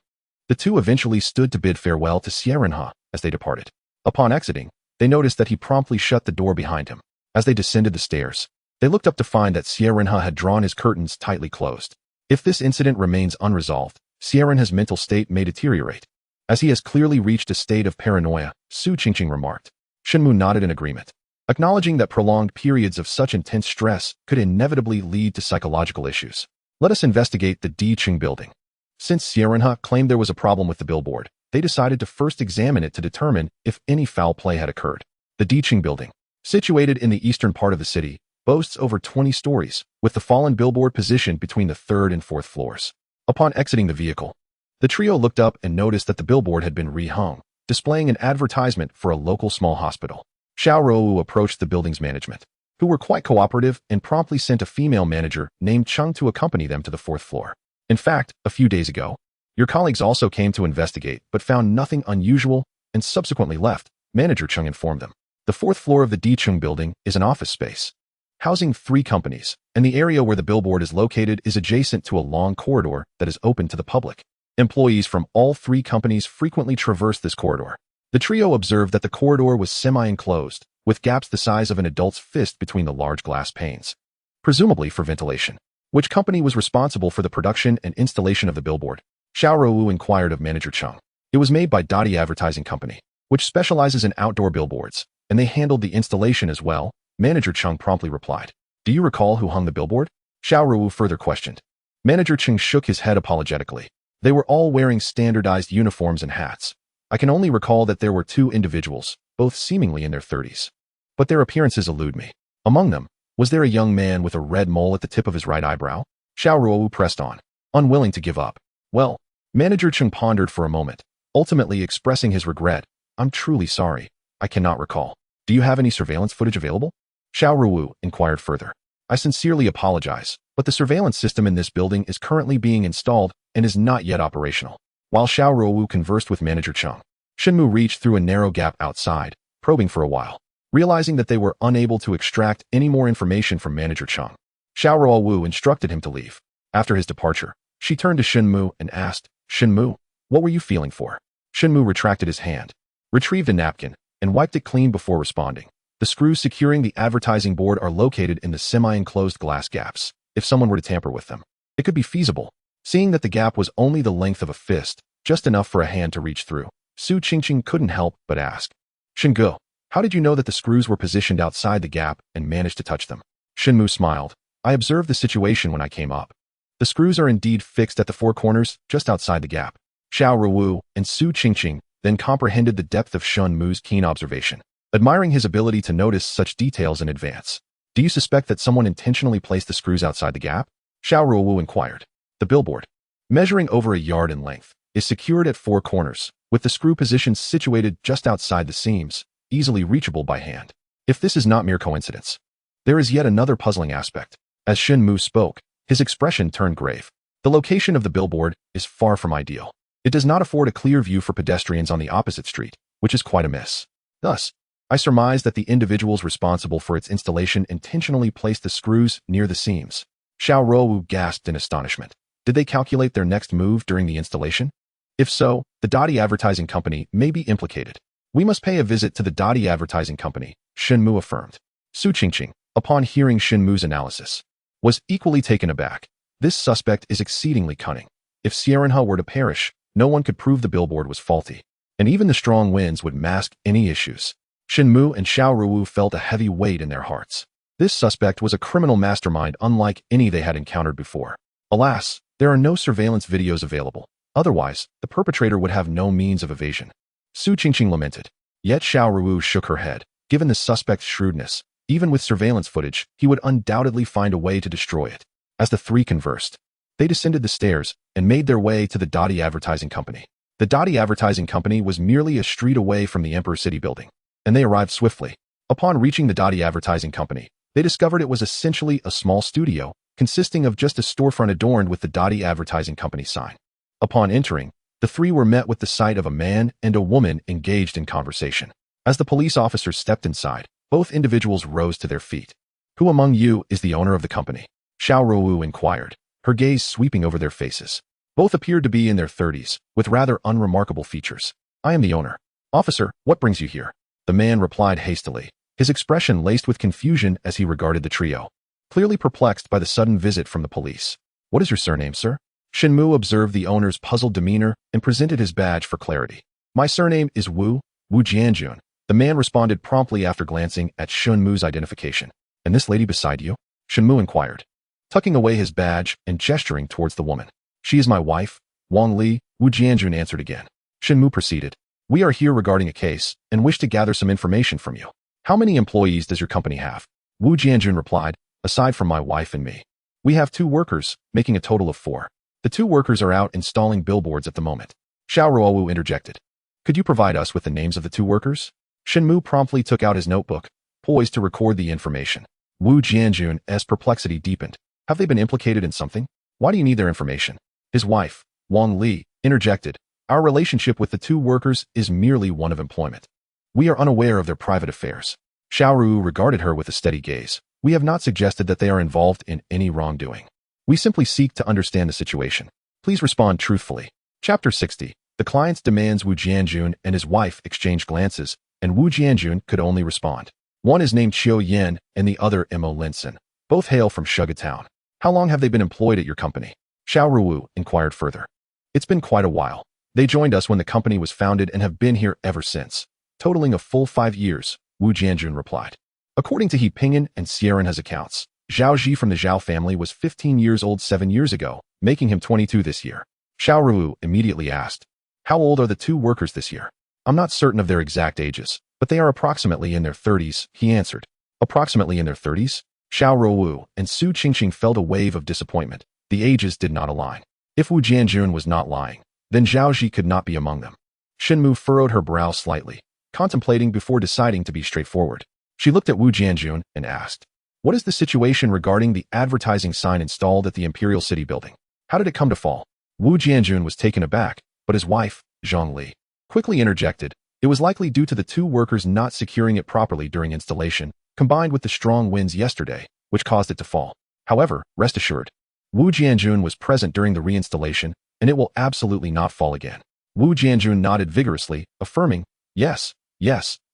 the two eventually stood to bid farewell to Sierenha as they departed. Upon exiting, they noticed that he promptly shut the door behind him. As they descended the stairs, they looked up to find that Sierenha had drawn his curtains tightly closed. If this incident remains unresolved, Sierenha's mental state may deteriorate. As he has clearly reached a state of paranoia, Su Qingqing remarked. Shen Mu nodded in agreement, acknowledging that prolonged periods of such intense stress could inevitably lead to psychological issues. Let us investigate the Deduction building. Since Sierenha claimed there was a problem with the billboard, they decided to first examine it to determine if any foul play had occurred. The Deduction building, situated in the eastern part of the city, boasts over 20 stories, with the fallen billboard positioned between the 3rd and 4th floors. Upon exiting the vehicle, the trio looked up and noticed that the billboard had been rehung, displaying an advertisement for a local small hospital. Xiao Ruowu approached the building's management, who were quite cooperative and promptly sent a female manager named Chung to accompany them to the 4th floor. In fact, a few days ago, your colleagues also came to investigate but found nothing unusual and subsequently left, Manager Chung informed them. The 4th floor of the Deduction building is an office space, housing 3 companies, and the area where the billboard is located is adjacent to a long corridor that is open to the public. Employees from all 3 companies frequently traverse this corridor. The trio observed that the corridor was semi-enclosed, with gaps the size of an adult's fist between the large glass panes, presumably for ventilation. Which company was responsible for the production and installation of the billboard? Xiao Ruowu inquired of Manager Chung. It was made by Dottie Advertising Company, which specializes in outdoor billboards, and they handled the installation as well, Manager Chung promptly replied. Do you recall who hung the billboard? Xiao Ruowu further questioned. Manager Chung shook his head apologetically. They were all wearing standardized uniforms and hats. I can only recall that there were 2 individuals, both seemingly in their 30s. But their appearances elude me. Among them, was there a young man with a red mole at the tip of his right eyebrow? Xiao Ruowu pressed on, unwilling to give up. Well, Manager Chung pondered for a moment, ultimately expressing his regret. I'm truly sorry. I cannot recall. Do you have any surveillance footage available? Xiao Ruowu inquired further. I sincerely apologize, but the surveillance system in this building is currently being installed and is not yet operational. While Xiao Ruowu conversed with Manager Chung, Shen Mu reached through a narrow gap outside, probing for a while. Realizing that they were unable to extract any more information from Manager Chung, Xiao Ruowu instructed him to leave. After his departure, she turned to Shen Mu and asked, Shen Mu, what were you feeling for? Shen Mu retracted his hand, retrieved a napkin, and wiped it clean before responding. The screws securing the advertising board are located in the semi-enclosed glass gaps. If someone were to tamper with them, it could be feasible. Seeing that the gap was only the length of a fist, just enough for a hand to reach through, Su Qingqing couldn't help but ask, Shen Gu, how did you know that the screws were positioned outside the gap and managed to touch them? Shen Mu smiled. I observed the situation when I came up. The screws are indeed fixed at the 4 corners, just outside the gap. Xiao Ruowu and Su Qingqing then comprehended the depth of Shen Mu's keen observation, admiring his ability to notice such details in advance. Do you suspect that someone intentionally placed the screws outside the gap? Xiao Ruowu inquired. The billboard, measuring over a yard in length, is secured at 4 corners, with the screw positions situated just outside the seams, easily reachable by hand. If this is not mere coincidence, there is yet another puzzling aspect. As Shen Mu spoke, his expression turned grave. The location of the billboard is far from ideal. It does not afford a clear view for pedestrians on the opposite street, which is quite amiss. Thus, I surmise that the individuals responsible for its installation intentionally placed the screws near the seams. Xiao Ruowu gasped in astonishment. Did they calculate their next move during the installation? If so, the Dottie Advertising Company may be implicated. We must pay a visit to the Dottie Advertising Company, Shen Mu affirmed. Su Qingqing, upon hearing Shen Mu's analysis, was equally taken aback. This suspect is exceedingly cunning. If Sierenha were to perish, no one could prove the billboard was faulty, and even the strong winds would mask any issues. Shen Mu and Xiao Ruowu felt a heavy weight in their hearts. This suspect was a criminal mastermind unlike any they had encountered before. Alas, there are no surveillance videos available. Otherwise, the perpetrator would have no means of evasion. Su Qingqing lamented. Yet Xiao Ruowu shook her head. Given the suspect's shrewdness, even with surveillance footage, he would undoubtedly find a way to destroy it. As the three conversed, they descended the stairs and made their way to the Dottie Advertising Company. The Dottie Advertising Company was merely a street away from the Emperor City building, and they arrived swiftly. Upon reaching the Dottie Advertising Company, they discovered it was essentially a small studio, consisting of just a storefront adorned with the Dottie Advertising Company sign. Upon entering, the three were met with the sight of a man and a woman engaged in conversation. As the police officers stepped inside, both individuals rose to their feet. Who among you is the owner of the company? Xiao Ruowu inquired, her gaze sweeping over their faces. Both appeared to be in their 30s, with rather unremarkable features. I am the owner. Officer, what brings you here? The man replied hastily, his expression laced with confusion as he regarded the trio, clearly perplexed by the sudden visit from the police. What is your surname, sir? Shen Mu observed the owner's puzzled demeanor and presented his badge for clarity. My surname is Wu Jianjun. The man responded promptly after glancing at Shen Mu's identification. And this lady beside you? Shen Mu inquired, tucking away his badge and gesturing towards the woman. She is my wife, Wang Li, Wu Jianjun answered again. Shen Mu proceeded. We are here regarding a case and wish to gather some information from you. How many employees does your company have? Wu Jianjun replied, aside from my wife and me. We have 2 workers, making a total of 4. The 2 workers are out installing billboards at the moment. Xiao Ruowu interjected. Could you provide us with the names of the 2 workers? Shen Mu promptly took out his notebook, poised to record the information. Wu Jianjun's perplexity deepened. Have they been implicated in something? Why do you need their information? His wife, Wang Li, interjected. Our relationship with the 2 workers is merely one of employment. We are unaware of their private affairs. Xiao Ruowu regarded her with a steady gaze. We have not suggested that they are involved in any wrongdoing. We simply seek to understand the situation. Please respond truthfully. Chapter 60. The client's demands. Wu Jianjun and his wife exchanged glances, and Wu Jianjun could only respond. One is named Qiu Yin and the other Mo Linson. Both hail from Shuga Town. How long have they been employed at your company? Xiao Ruowu inquired further. It's been quite a while. They joined us when the company was founded and have been here ever since, totaling a full 5 years, Wu Jianjun replied. According to He Pingyan and Sierran's accounts, Zhao Ji from the Zhao family was 15 years old 7 years ago, making him 22 this year. Xiao Ruowu immediately asked, how old are the 2 workers this year? I'm not certain of their exact ages, but they are approximately in their 30s, he answered. Approximately in their 30s? Xiao Ruowu and Su Qingqing felt a wave of disappointment. The ages did not align. If Wu Jianjun was not lying, then Zhao Ji could not be among them. Shen Mu furrowed her brow slightly, contemplating before deciding to be straightforward. She looked at Wu Jianjun and asked, what is the situation regarding the advertising sign installed at the Imperial City building? How did it come to fall? Wu Jianjun was taken aback, but his wife, Zhang Li, quickly interjected. It was likely due to the 2 workers not securing it properly during installation, combined with the strong winds yesterday, which caused it to fall. However, rest assured, Wu Jianjun was present during the reinstallation, and it will absolutely not fall again. Wu Jianjun nodded vigorously, affirming, yes,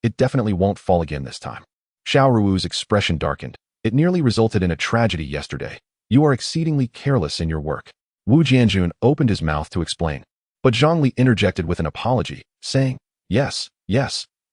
it definitely won't fall again this time. Xiao Ruowu's expression darkened. It nearly resulted in a tragedy yesterday. You are exceedingly careless in your work. Wu Jianjun opened his mouth to explain, but Zhang Li interjected with an apology, saying, yes,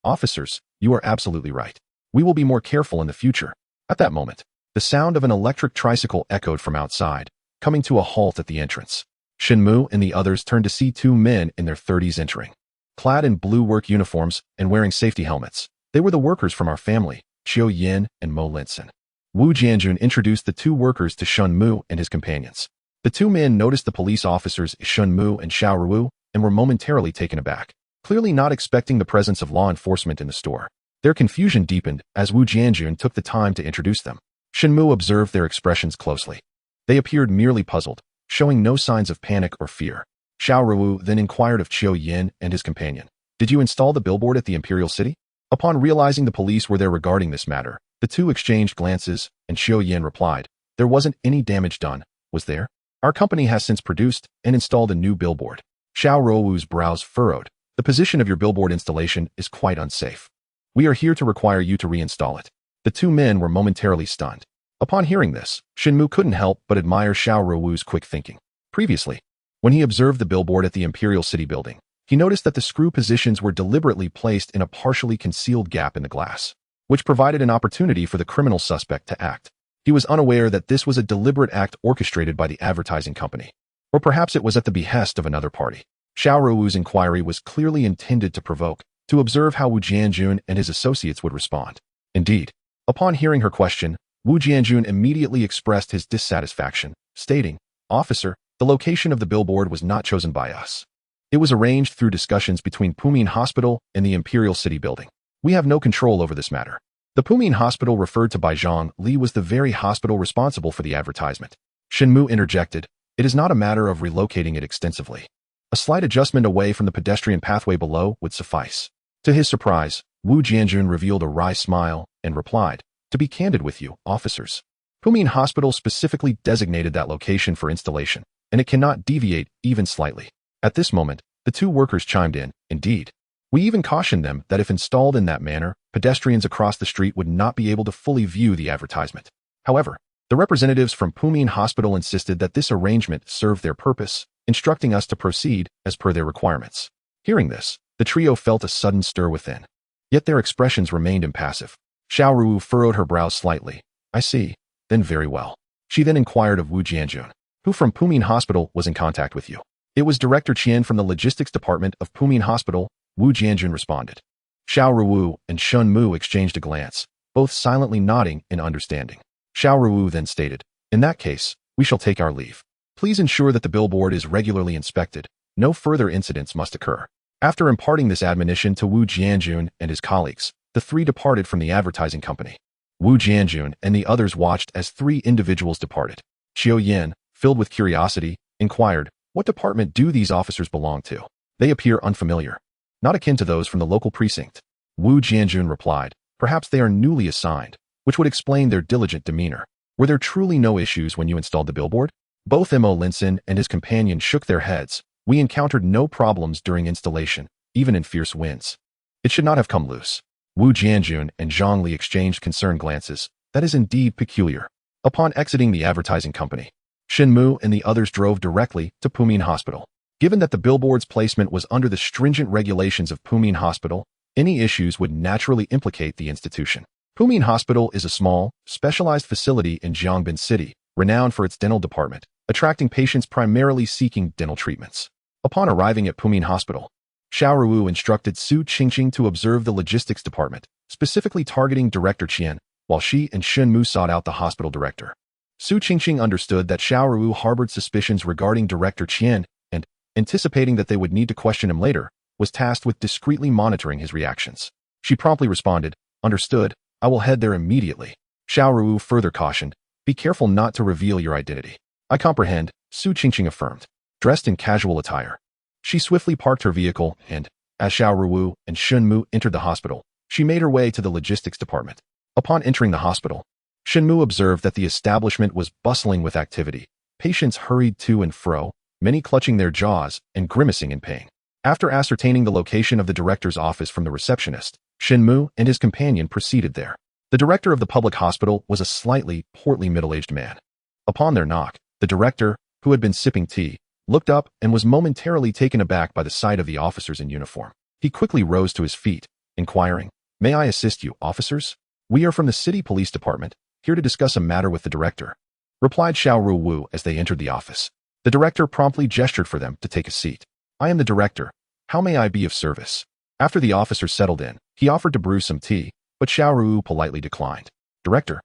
officers, you are absolutely right. We will be more careful in the future. At that moment, the sound of an electric tricycle echoed from outside, coming to a halt at the entrance. Shen Mu and the others turned to see 2 men in their 30s entering. Clad in blue work uniforms and wearing safety helmets, they were the workers from our family, Qiu Yin and Mo Linson. Wu Jianjun introduced the 2 workers to Shen Mu and his companions. The 2 men noticed the police officers Shen Mu and Xiao Ruowu and were momentarily taken aback, clearly not expecting the presence of law enforcement in the store. Their confusion deepened as Wu Jianjun took the time to introduce them. Shen Mu observed their expressions closely. They appeared merely puzzled, showing no signs of panic or fear. Xiao Ruowu then inquired of Qiu Yin and his companion. Did you install the billboard at the Imperial City? Upon realizing the police were there regarding this matter, the 2 exchanged glances, and Qiu Yin replied, there wasn't any damage done, was there? Our company has since produced and installed a new billboard. Xiao Ruowu's brows furrowed. The position of your billboard installation is quite unsafe. We are here to require you to reinstall it. The 2 men were momentarily stunned. Upon hearing this, Shen Mu couldn't help but admire Xiao Ruowu's quick thinking. Previously, when he observed the billboard at the Imperial City building, he noticed that the screw positions were deliberately placed in a partially concealed gap in the glass. which provided an opportunity for the criminal suspect to act. He was unaware that this was a deliberate act orchestrated by the advertising company. Or perhaps it was at the behest of another party. Xiao Ruowu's inquiry was clearly intended to provoke, to observe how Wu Jianjun and his associates would respond. Indeed, upon hearing her question, Wu Jianjun immediately expressed his dissatisfaction, stating, "Officer, the location of the billboard was not chosen by us. It was arranged through discussions between Pumin Hospital and the Imperial City Building. We have no control over this matter." The Pumin Hospital referred to by Zhang Li was the very hospital responsible for the advertisement. Shen Mu interjected, "It is not a matter of relocating it extensively. A slight adjustment away from the pedestrian pathway below would suffice." To his surprise, Wu Jianjun revealed a wry smile and replied, "To be candid with you, officers, Pumin Hospital specifically designated that location for installation, and it cannot deviate even slightly." At this moment, the two workers chimed in, "Indeed. We even cautioned them that if installed in that manner, pedestrians across the street would not be able to fully view the advertisement." However, the representatives from Pumin Hospital insisted that this arrangement served their purpose, instructing us to proceed as per their requirements. Hearing this, the trio felt a sudden stir within. Yet their expressions remained impassive. Xiao Ruowu furrowed her brows slightly. "I see. Then very well." She then inquired of Wu Jianjun, "Who from Pumin Hospital was in contact with you?" "It was Director Qian from the logistics department of Pumin Hospital," Wu Jianjun responded. Xiao Ruowu and Shen Mu exchanged a glance, both silently nodding in understanding. Xiao Ruowu then stated, "In that case, we shall take our leave. Please ensure that the billboard is regularly inspected. No further incidents must occur." After imparting this admonition to Wu Jianjun and his colleagues, the three departed from the advertising company. Wu Jianjun and the others watched as three individuals departed. Qiu Yan, filled with curiosity, inquired, "What department do these officers belong to? They appear unfamiliar. Not akin to those from the local precinct." Wu Jianjun replied, "Perhaps they are newly assigned, which would explain their diligent demeanor. Were there truly no issues when you installed the billboard?" Both Mo Linson and his companion shook their heads. "We encountered no problems during installation, even in fierce winds. It should not have come loose." Wu Jianjun and Zhang Li exchanged concerned glances. "That is indeed peculiar." Upon exiting the advertising company, Shen Mu and the others drove directly to Pumin Hospital. Given that the billboard's placement was under the stringent regulations of Pumin Hospital, any issues would naturally implicate the institution. Pumin Hospital is a small, specialized facility in Jiangbin City, renowned for its dental department, attracting patients primarily seeking dental treatments. Upon arriving at Pumin Hospital, Xiao Ruowu instructed Su Qingqing to observe the logistics department, specifically targeting Director Qian, while she and Shen Mu sought out the hospital director. Su Qingqing understood that Xiao Ruowu harbored suspicions regarding Director Qian and, anticipating that they would need to question him later, was tasked with discreetly monitoring his reactions. She promptly responded, "Understood, I will head there immediately." Xiao Ruowu further cautioned, "Be careful not to reveal your identity." "I comprehend," Su Qingqing affirmed. Dressed in casual attire, she swiftly parked her vehicle and, as Xiao Ruowu and Shen Mu entered the hospital, she made her way to the logistics department. Upon entering the hospital, Shen Mu observed that the establishment was bustling with activity. Patients hurried to and fro, many clutching their jaws and grimacing in pain. After ascertaining the location of the director's office from the receptionist, Shen Mu and his companion proceeded there. The director of the public hospital was a slightly, portly middle-aged man. Upon their knock, the director, who had been sipping tea, looked up and was momentarily taken aback by the sight of the officers in uniform. He quickly rose to his feet, inquiring, "May I assist you, officers?" "We are from the city police department, here to discuss a matter with the director," replied Xiao Ruowu as they entered the office. The director promptly gestured for them to take a seat. "I am the director. How may I be of service?" After the officer settled in, he offered to brew some tea, but Xiao Ruowu politely declined. "Director,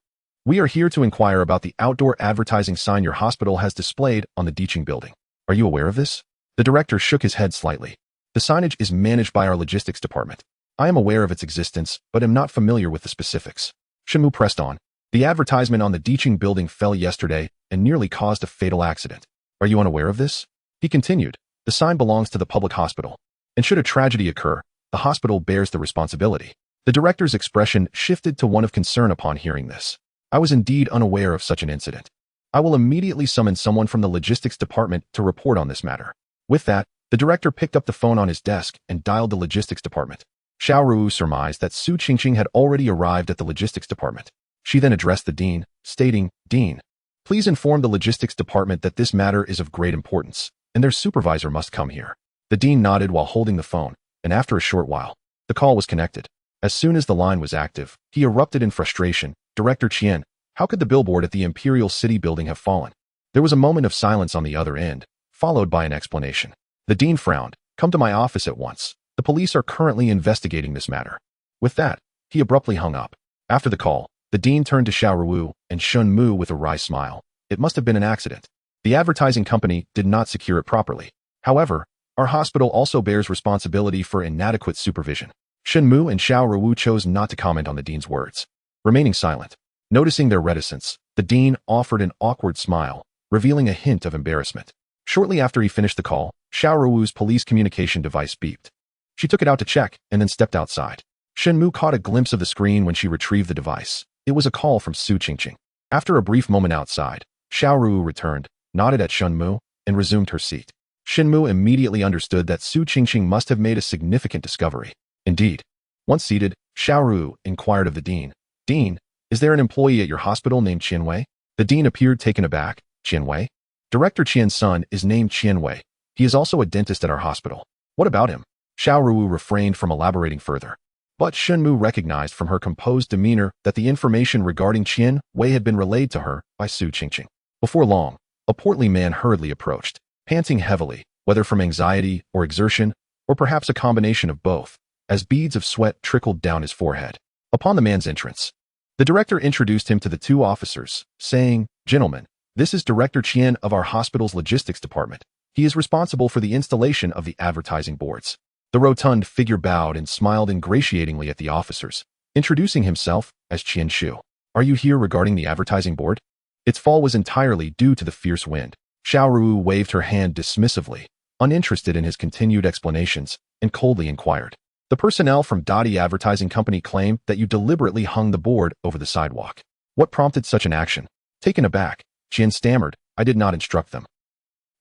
we are here to inquire about the outdoor advertising sign your hospital has displayed on the Deduction building. Are you aware of this?" The director shook his head slightly. "The signage is managed by our logistics department. I am aware of its existence, but am not familiar with the specifics." Shen Mu pressed on. "The advertisement on the Deduction building fell yesterday and nearly caused a fatal accident. Are you unaware of this?" He continued, "The sign belongs to the public hospital, and should a tragedy occur, the hospital bears the responsibility." The director's expression shifted to one of concern upon hearing this. "I was indeed unaware of such an incident. I will immediately summon someone from the logistics department to report on this matter." With that, the director picked up the phone on his desk and dialed the logistics department. Xiao Ruowu surmised that Su Qingqing had already arrived at the logistics department. She then addressed the dean, stating, "Dean, please inform the logistics department that this matter is of great importance, and their supervisor must come here." The dean nodded while holding the phone, and after a short while, the call was connected. As soon as the line was active, he erupted in frustration. Director Qian, how could the billboard at the Imperial City building have fallen? There was a moment of silence on the other end, followed by an explanation. The dean frowned. Come to my office at once. The police are currently investigating this matter. With that, he abruptly hung up. After the call, the dean turned to Xiao Ruowu and Shen Mu with a wry smile. It must have been an accident. The advertising company did not secure it properly. However, our hospital also bears responsibility for inadequate supervision. Shen Mu and Xiao Ruowu chose not to comment on the dean's words, remaining silent. Noticing their reticence, the dean offered an awkward smile, revealing a hint of embarrassment. Shortly after he finished the call, Xiao Ruowu's police communication device beeped. She took it out to check and then stepped outside. Shen Mu caught a glimpse of the screen when she retrieved the device. It was a call from Su Qingqing. After a brief moment outside, Xiao Ruowu returned, nodded at Shen Mu, and resumed her seat. Shen Mu immediately understood that Su Qingqing must have made a significant discovery. Indeed. Once seated, Xiao Ruowu inquired of the dean. Dean, is there an employee at your hospital named Qian Wei? The dean appeared taken aback. Qian Wei? Director Qian's son is named Qian Wei. He is also a dentist at our hospital. What about him? Xiao Ruowu refrained from elaborating further. But Shen Mu recognized from her composed demeanor that the information regarding Qian Wei had been relayed to her by Su Qingqing. Before long, a portly man hurriedly approached, panting heavily, whether from anxiety or exertion, or perhaps a combination of both, as beads of sweat trickled down his forehead. Upon the man's entrance, the director introduced him to the two officers, saying, Gentlemen, this is Director Qian of our hospital's logistics department. He is responsible for the installation of the advertising boards. The rotund figure bowed and smiled ingratiatingly at the officers, introducing himself as Qian Shu. Are you here regarding the advertising board? Its fall was entirely due to the fierce wind. Xiao Ruowu waved her hand dismissively, uninterested in his continued explanations, and coldly inquired. The personnel from Dottie Advertising Company claim that you deliberately hung the board over the sidewalk. What prompted such an action? Taken aback, Qian stammered, I did not instruct them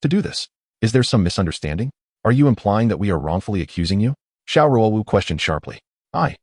to do this. Is there some misunderstanding? Are you implying that we are wrongfully accusing you? Xiao Ruowu questioned sharply. I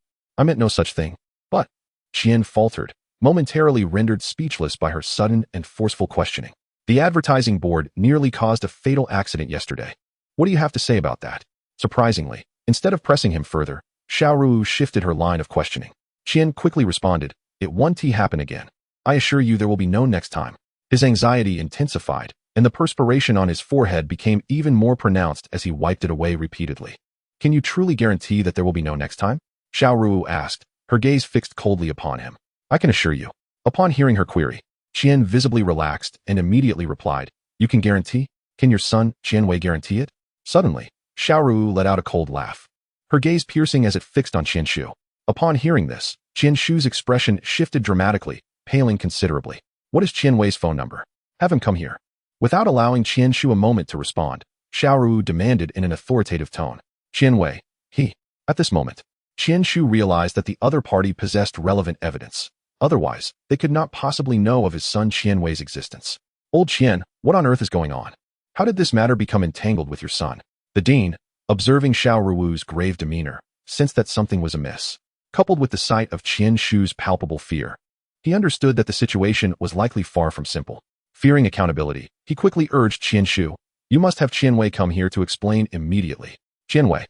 meant no such thing. But, Qian faltered, momentarily rendered speechless by her sudden and forceful questioning. The advertising board nearly caused a fatal accident yesterday. What do you have to say about that? Surprisingly, instead of pressing him further, Xiao Ruowu shifted her line of questioning. Qian quickly responded, It won't happen again. I assure you there will be no next time. His anxiety intensified, and the perspiration on his forehead became even more pronounced as he wiped it away repeatedly. Can you truly guarantee that there will be no next time? Xiao Ruowu asked, her gaze fixed coldly upon him. I can assure you. Upon hearing her query, Qian visibly relaxed and immediately replied, You can guarantee? Can your son, Qian Wei, guarantee it? Suddenly, Xiao Ruowu let out a cold laugh, her gaze piercing as it fixed on Qian Shu. Upon hearing this, Qian Shu's expression shifted dramatically, paling considerably. What is Qian Wei's phone number? Have him come here. Without allowing Qian Shu a moment to respond, Xiao Ruowu demanded in an authoritative tone. Qian Wei, he. At this moment, Qian Shu realized that the other party possessed relevant evidence. Otherwise, they could not possibly know of his son Qian Wei's existence. Old Qian, what on earth is going on? How did this matter become entangled with your son? The dean, observing Xiao Ruowu's grave demeanor, sensed that something was amiss. Coupled with the sight of Qian Shu's palpable fear, he understood that the situation was likely far from simple. Fearing accountability, he quickly urged Qian Shu, You must have Qian Wei come here to explain immediately. Qian Wei.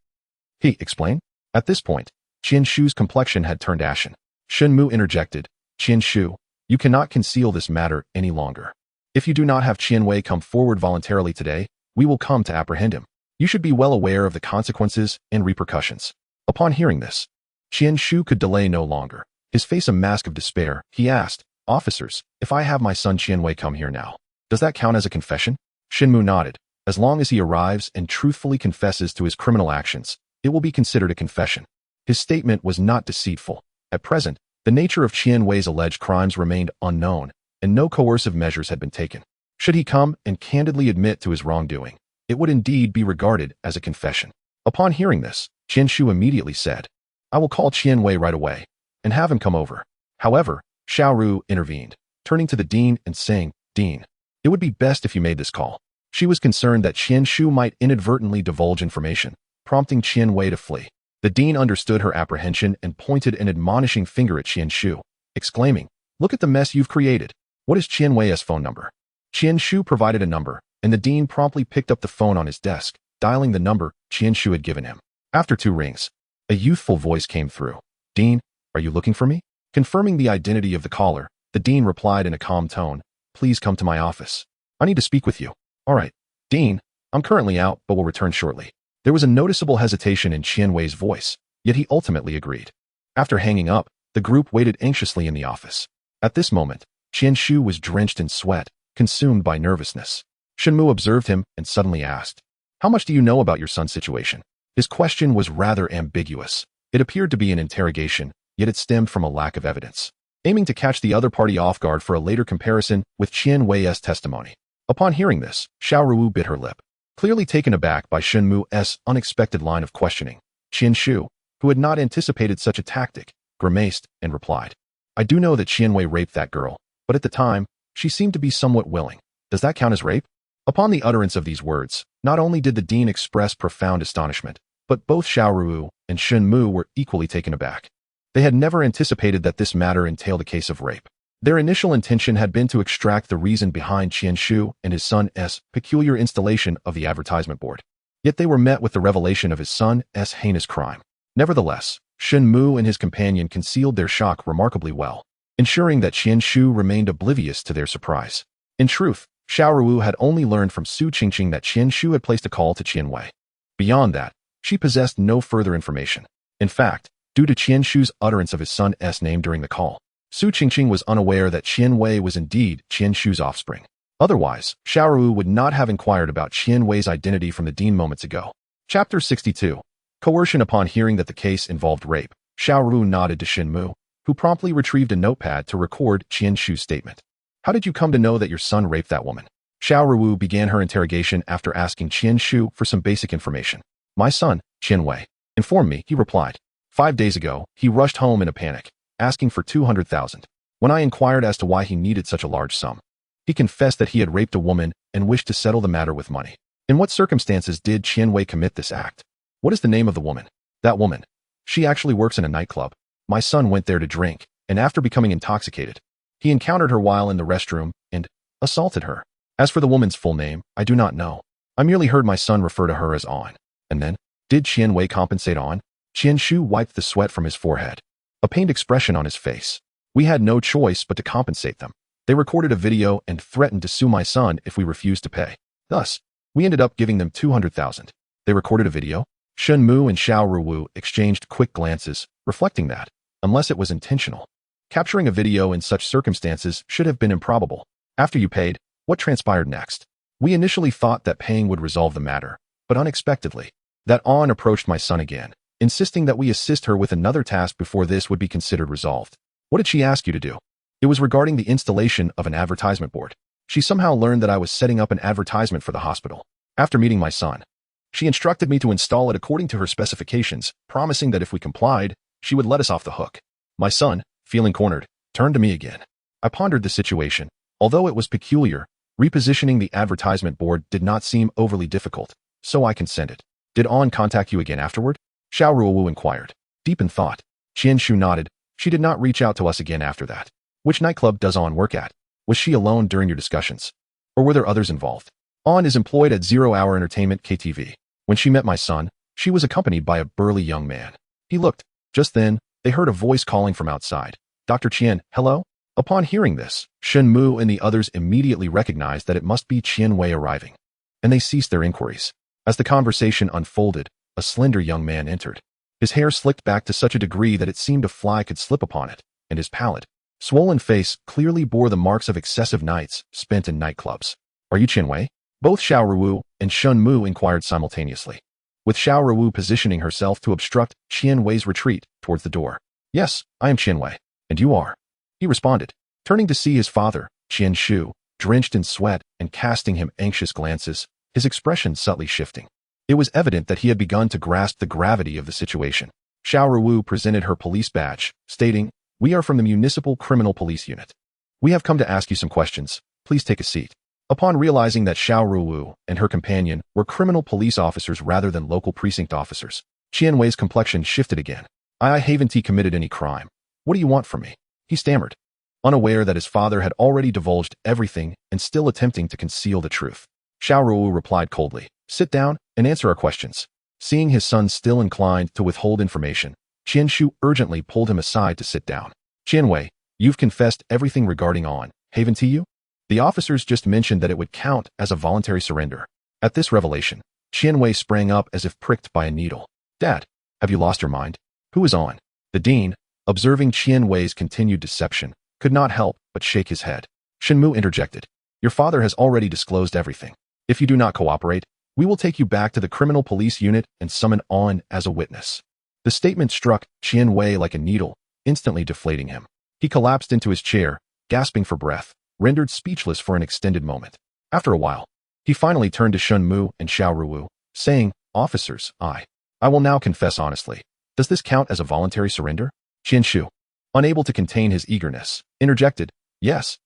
He, explain? At this point, Qian Shu's complexion had turned ashen. Shen Mu interjected, Qian Shu, you cannot conceal this matter any longer. If you do not have Qian Wei come forward voluntarily today, we will come to apprehend him. You should be well aware of the consequences and repercussions. Upon hearing this, Qian Shu could delay no longer. His face a mask of despair, he asked, Officers, if I have my son Qian Wei come here now, does that count as a confession? Shen Mu nodded. As long as he arrives and truthfully confesses to his criminal actions, it will be considered a confession. His statement was not deceitful. At present, the nature of Qian Wei's alleged crimes remained unknown, and no coercive measures had been taken. Should he come and candidly admit to his wrongdoing, it would indeed be regarded as a confession. Upon hearing this, Qian Shu immediately said, I will call Qian Wei right away, and have him come over. However, Xiao Ruowu intervened, turning to the dean and saying, Dean, it would be best if you made this call. She was concerned that Qian Shu might inadvertently divulge information, prompting Qian Wei to flee. The dean understood her apprehension and pointed an admonishing finger at Qian Shu, exclaiming, Look at the mess you've created. What is Qian Wei's phone number? Qian Shu provided a number, and the dean promptly picked up the phone on his desk, dialing the number Qian Shu had given him. After 2 rings, a youthful voice came through. "Dean, are you looking for me?" Confirming the identity of the caller, the dean replied in a calm tone, "Please come to my office. I need to speak with you." "All right, Dean, I'm currently out but will return shortly." There was a noticeable hesitation in Qianwei's voice, yet he ultimately agreed. After hanging up, the group waited anxiously in the office. At this moment, Qianshu was drenched in sweat, consumed by nervousness. Shen Mu observed him and suddenly asked, "How much do you know about your son's situation?" His question was rather ambiguous. It appeared to be an interrogation, yet it stemmed from a lack of evidence, aiming to catch the other party off guard for a later comparison with Qianwei's testimony. Upon hearing this, Xiao Ruowu bit her lip. Clearly taken aback by Shen Mu's unexpected line of questioning, Qianshu, who had not anticipated such a tactic, grimaced and replied, "I do know that Qianwei raped that girl, but at the time, she seemed to be somewhat willing. Does that count as rape?" Upon the utterance of these words, not only did the dean express profound astonishment, but both Xiao Ruowu and Shen Mu were equally taken aback. They had never anticipated that this matter entailed a case of rape. Their initial intention had been to extract the reason behind Qianshu and his son's peculiar installation of the advertisement board. Yet they were met with the revelation of his son's heinous crime. Nevertheless, Shen Mu and his companion concealed their shock remarkably well, ensuring that Qianshu remained oblivious to their surprise. In truth, Xiao Ruowu had only learned from Su Qingqing that Qianshu had placed a call to Qianwei. Beyond that, she possessed no further information. In fact, due to Qianshu's utterance of his son's name during the call, Su Qingqing was unaware that Qianwei was indeed Qianshu's offspring. Otherwise, Xiao Ruowu would not have inquired about Qianwei's identity from the dean moments ago. Chapter 62. Coercion. Upon hearing that the case involved rape, Xiao Ruowu nodded to Shen Mu, who promptly retrieved a notepad to record Qianshu's statement. "How did you come to know that your son raped that woman?" Xiao Ruowu began her interrogation after asking Qianshu for some basic information. "My son, Qianwei, informed me," he replied. "5 days ago, he rushed home in a panic, asking for 200,000. When I inquired as to why he needed such a large sum, he confessed that he had raped a woman and wished to settle the matter with money." "In what circumstances did Qianwei commit this act?" "What is the name of the woman?" "That woman. She actually works in a nightclub. My son went there to drink, and after becoming intoxicated, he encountered her while in the restroom and assaulted her. As for the woman's full name, I do not know. I merely heard my son refer to her as On." "And then, did Qianwei compensate On?" Qianshu wiped the sweat from his forehead, a pained expression on his face. "We had no choice but to compensate them. They recorded a video and threatened to sue my son if we refused to pay. Thus, we ended up giving them 200,000. "They recorded a video?" Shen Mu and Xiao Ruowu exchanged quick glances, reflecting that, unless it was intentional, capturing a video in such circumstances should have been improbable. "After you paid, what transpired next?" "We initially thought that paying would resolve the matter, but unexpectedly, that On approached my son again, insisting that we assist her with another task before this would be considered resolved." "What did she ask you to do?" "It was regarding the installation of an advertisement board. She somehow learned that I was setting up an advertisement for the hospital. After meeting my son, she instructed me to install it according to her specifications, promising that if we complied, she would let us off the hook." My son, feeling cornered, turned to me again. I pondered the situation. Although it was peculiar, repositioning the advertisement board did not seem overly difficult, so I consented. "Did On contact you again afterward?" Xiao Ruowu inquired. Deep in thought, Qianshu nodded. "She did not reach out to us again after that." "Which nightclub does On work at? Was she alone during your discussions? Or were there others involved?" "On is employed at 0 Hour Entertainment KTV. When she met my son, she was accompanied by a burly young man. He looked. Just then, they heard a voice calling from outside. "Dr. Qian, hello?" Upon hearing this, Shen Mu and the others immediately recognized that it must be Qianwei arriving, and they ceased their inquiries. As the conversation unfolded, a slender young man entered. His hair slicked back to such a degree that it seemed a fly could slip upon it, and his pallid, swollen face clearly bore the marks of excessive nights spent in nightclubs. "Are you Qianwei?" Both Xiao Ruowu and Shen Mu inquired simultaneously, with Xiao Ruowu positioning herself to obstruct Qianwei's retreat towards the door. "Yes, I am Qianwei. And you are?" he responded, turning to see his father, Qianshu, drenched in sweat and casting him anxious glances, his expression subtly shifting. It was evident that he had begun to grasp the gravity of the situation. Xiao Ruowu presented her police badge, stating, "We are from the Municipal Criminal Police Unit. We have come to ask you some questions. Please take a seat." Upon realizing that Xiao Ruowu and her companion were criminal police officers rather than local precinct officers, Qianwei's complexion shifted again. "I haven't committed any crime. What do you want from me?" he stammered, unaware that his father had already divulged everything and still attempting to conceal the truth. Xiao Ruowu replied coldly, "Sit down and answer our questions." Seeing his son still inclined to withhold information, Qian Shu urgently pulled him aside to sit down. Qian Wei, you've confessed everything regarding On, haven't you? The officers just mentioned that it would count as a voluntary surrender. At this revelation, Qian Wei sprang up as if pricked by a needle. Dad, have you lost your mind? Who is On? The dean, observing Qian Wei's continued deception, could not help but shake his head. Shen Mu interjected. Your father has already disclosed everything. If you do not cooperate, we will take you back to the criminal police unit and summon On as a witness. The statement struck Qian Wei like a needle, instantly deflating him. He collapsed into his chair, gasping for breath, rendered speechless for an extended moment. After a while, he finally turned to Shen Mu and Xiao Ruowu, saying, Officers, I will now confess honestly. Does this count as a voluntary surrender? Qian Shu, unable to contain his eagerness, interjected, Yes,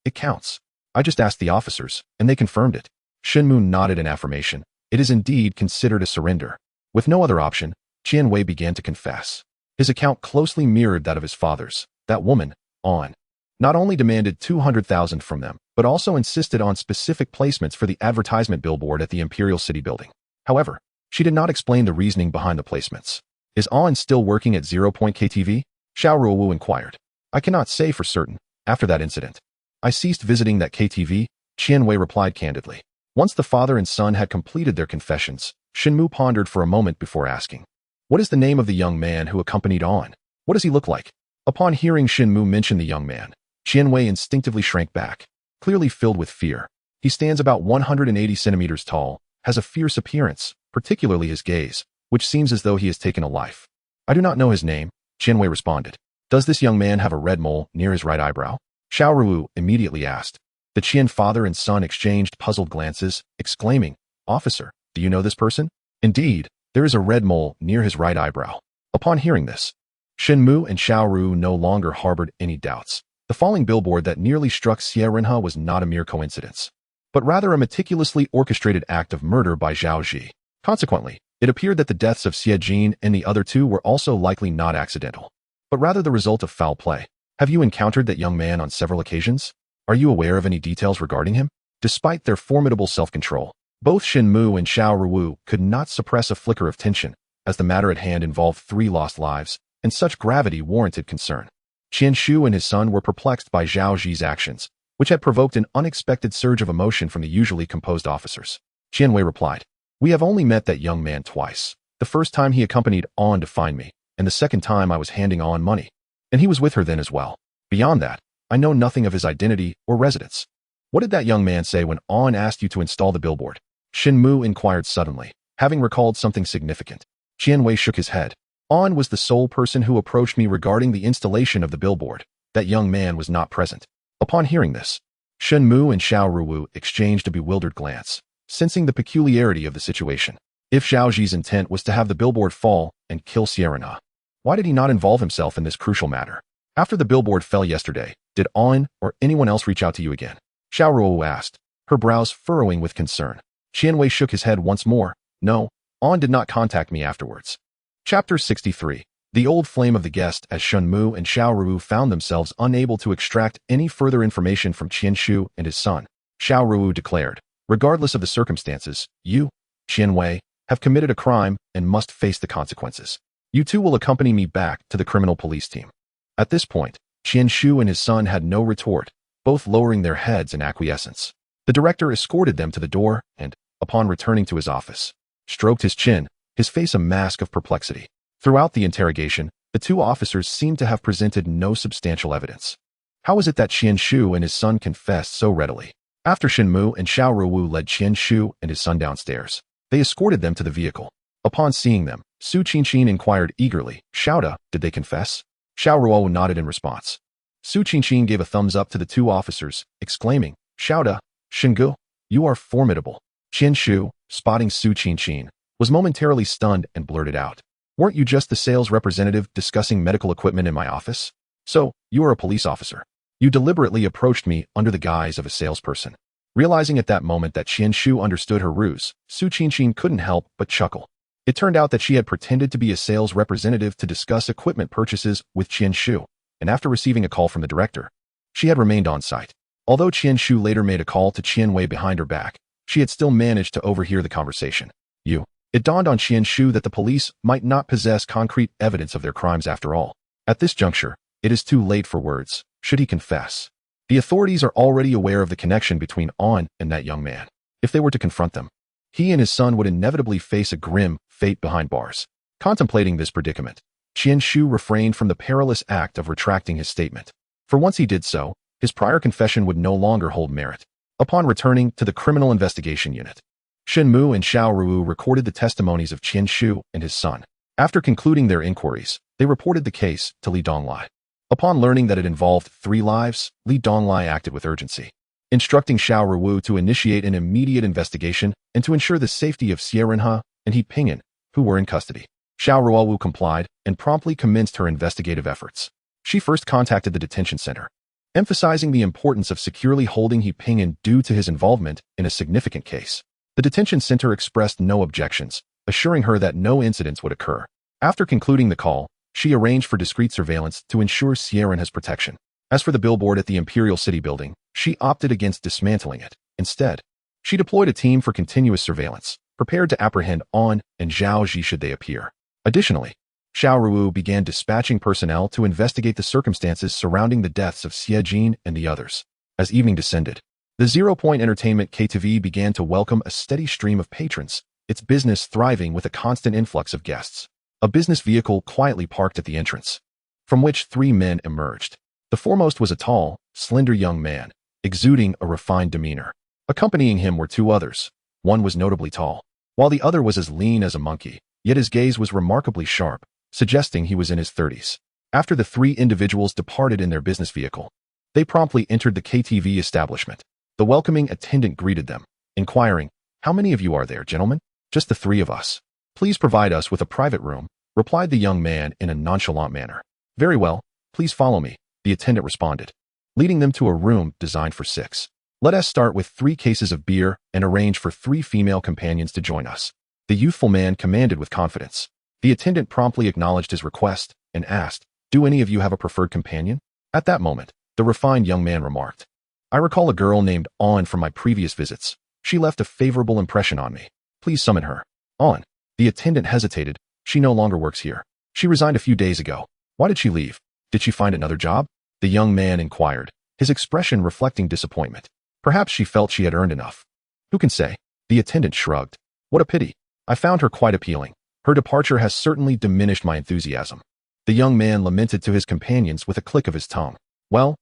it counts. I just asked the officers, and they confirmed it. Shen Mu nodded in affirmation. It is indeed considered a surrender. With no other option, Qian Wei began to confess. His account closely mirrored that of his father's. That woman, On, not only demanded 200,000 from them, but also insisted on specific placements for the advertisement billboard at the Imperial City building. However, she did not explain the reasoning behind the placements. Is On still working at 0.KTV? Xiao Ruowu inquired. I cannot say for certain. After that incident, I ceased visiting that KTV, Qian Wei replied candidly. Once the father and son had completed their confessions, Shen Mu pondered for a moment before asking, What is the name of the young man who accompanied On? What does he look like? Upon hearing Shen Mu mention the young man, Qian Wei instinctively shrank back, clearly filled with fear. He stands about 180 centimeters tall, has a fierce appearance, particularly his gaze, which seems as though he has taken a life. I do not know his name, Qian Wei responded. Does this young man have a red mole near his right eyebrow? Xiao Ruowu immediately asked. The Qian father and son exchanged puzzled glances, exclaiming, Officer, do you know this person? Indeed, there is a red mole near his right eyebrow. Upon hearing this, Shen Mu and Xiao Ruowu no longer harbored any doubts. The falling billboard that nearly struck Xie was not a mere coincidence, but rather a meticulously orchestrated act of murder by Zhao Ji. Consequently, it appeared that the deaths of Xie Jin and the other two were also likely not accidental, but rather the result of foul play. Have you encountered that young man on several occasions? Are you aware of any details regarding him? Despite their formidable self-control, both Shen Mu and Xiao Ruowu could not suppress a flicker of tension, as the matter at hand involved 3 lost lives, and such gravity warranted concern. Qian Shu and his son were perplexed by Zhao Ji's actions, which had provoked an unexpected surge of emotion from the usually composed officers. Qian Wei replied, We have only met that young man twice. The first time he accompanied On to find me, and the second time I was handing On money. And he was with her then as well. Beyond that, I know nothing of his identity or residence. What did that young man say when On asked you to install the billboard? Shen Mu inquired suddenly, having recalled something significant. Qian Wei shook his head. On was the sole person who approached me regarding the installation of the billboard. That young man was not present. Upon hearing this, Shen Mu and Xiao Ruowu exchanged a bewildered glance, sensing the peculiarity of the situation. If Zhao Ji's intent was to have the billboard fall and kill Xie, why did he not involve himself in this crucial matter? After the billboard fell yesterday, did On or anyone else reach out to you again? Xiao Ruowu asked, her brows furrowing with concern. Qian Wei shook his head once more. No, On did not contact me afterwards. Chapter 63. The old flame of the guest. As Shen Mu and Xiao Ruowu found themselves unable to extract any further information from Qian Shu and his son, Xiao Ruowu declared, Regardless of the circumstances, you, Qian Wei, have committed a crime and must face the consequences. You two will accompany me back to the criminal police team. At this point, Qian Shu and his son had no retort, both lowering their heads in acquiescence. The director escorted them to the door and, upon returning to his office, stroked his chin, his face a mask of perplexity. Throughout the interrogation, the 2 officers seemed to have presented no substantial evidence. How was it that Qian Shu and his son confessed so readily? After Shen Mu and Xiao Ruowu led Qian Shu and his son downstairs, they escorted them to the vehicle. Upon seeing them, Su Qianqin inquired eagerly, Xiao, did they confess? Xiao Ruowu nodded in response. Su Qianqin gave a thumbs up to the 2 officers, exclaiming, Xiao, Shengu, you are formidable. Qian Shu, spotting Su Qianqin, was momentarily stunned and blurted out, Weren't you just the sales representative discussing medical equipment in my office? So, you are a police officer. You deliberately approached me under the guise of a salesperson. Realizing at that moment that Qian Shu understood her ruse, Su Qianqin couldn't help but chuckle. It turned out that she had pretended to be a sales representative to discuss equipment purchases with Qian Shu, and after receiving a call from the director, she had remained on site. Although Qian Shu later made a call to Qian Wei behind her back, she had still managed to overhear the conversation. You, It dawned on Shen Mu that the police might not possess concrete evidence of their crimes after all. At this juncture, it is too late for words, should he confess. The authorities are already aware of the connection between On and that young man. If they were to confront them, he and his son would inevitably face a grim fate behind bars. Contemplating this predicament, Shen Mu refrained from the perilous act of retracting his statement. For once he did so, his prior confession would no longer hold merit. Upon returning to the Criminal Investigation Unit, Shen Mu and Xiao Ruowu recorded the testimonies of Shen Mu and his son. After concluding their inquiries, they reported the case to Li Donglai. Upon learning that it involved 3 lives, Li Donglai acted with urgency, instructing Xiao Ruowu to initiate an immediate investigation and to ensure the safety of Xie Renhe and He Pingyan, who were in custody. Xiao Ruowu complied and promptly commenced her investigative efforts. She first contacted the detention center, emphasizing the importance of securely holding He Pingyan due to his involvement in a significant case. The detention center expressed no objections, assuring her that no incidents would occur. After concluding the call, she arranged for discreet surveillance to ensure Xie Renhe's protection. As for the billboard at the Imperial City building, she opted against dismantling it. Instead, she deployed a team for continuous surveillance, prepared to apprehend On and Zhao Ji should they appear. Additionally, Xiao Ruowu began dispatching personnel to investigate the circumstances surrounding the deaths of Xie Jin and the others. As evening descended, the Zero Point Entertainment KTV began to welcome a steady stream of patrons, its business thriving with a constant influx of guests. A business vehicle quietly parked at the entrance, from which 3 men emerged. The foremost was a tall, slender young man, exuding a refined demeanor. Accompanying him were 2 others. One was notably tall, while the other was as lean as a monkey, yet his gaze was remarkably sharp, suggesting he was in his 30s. After the 3 individuals departed in their business vehicle, they promptly entered the KTV establishment. The welcoming attendant greeted them, inquiring, "How many of you are there, gentlemen?" "Just the 3 of us. Please provide us with a private room," replied the young man in a nonchalant manner. "Very well, please follow me," the attendant responded, leading them to a room designed for 6. "Let us start with 3 cases of beer and arrange for 3 female companions to join us," the youthful man commanded with confidence. The attendant promptly acknowledged his request and asked, "Do any of you have a preferred companion?" At that moment, the refined young man remarked, "I recall a girl named On from my previous visits. She left a favorable impression on me. Please summon her." "On?" The attendant hesitated. "She no longer works here. She resigned a few days ago." "Why did she leave? Did she find another job?" the young man inquired, his expression reflecting disappointment. "Perhaps she felt she had earned enough. Who can say?" The attendant shrugged. "What a pity. I found her quite appealing. Her departure has certainly diminished my enthusiasm." The young man lamented to his companions with a click of his tongue. Well,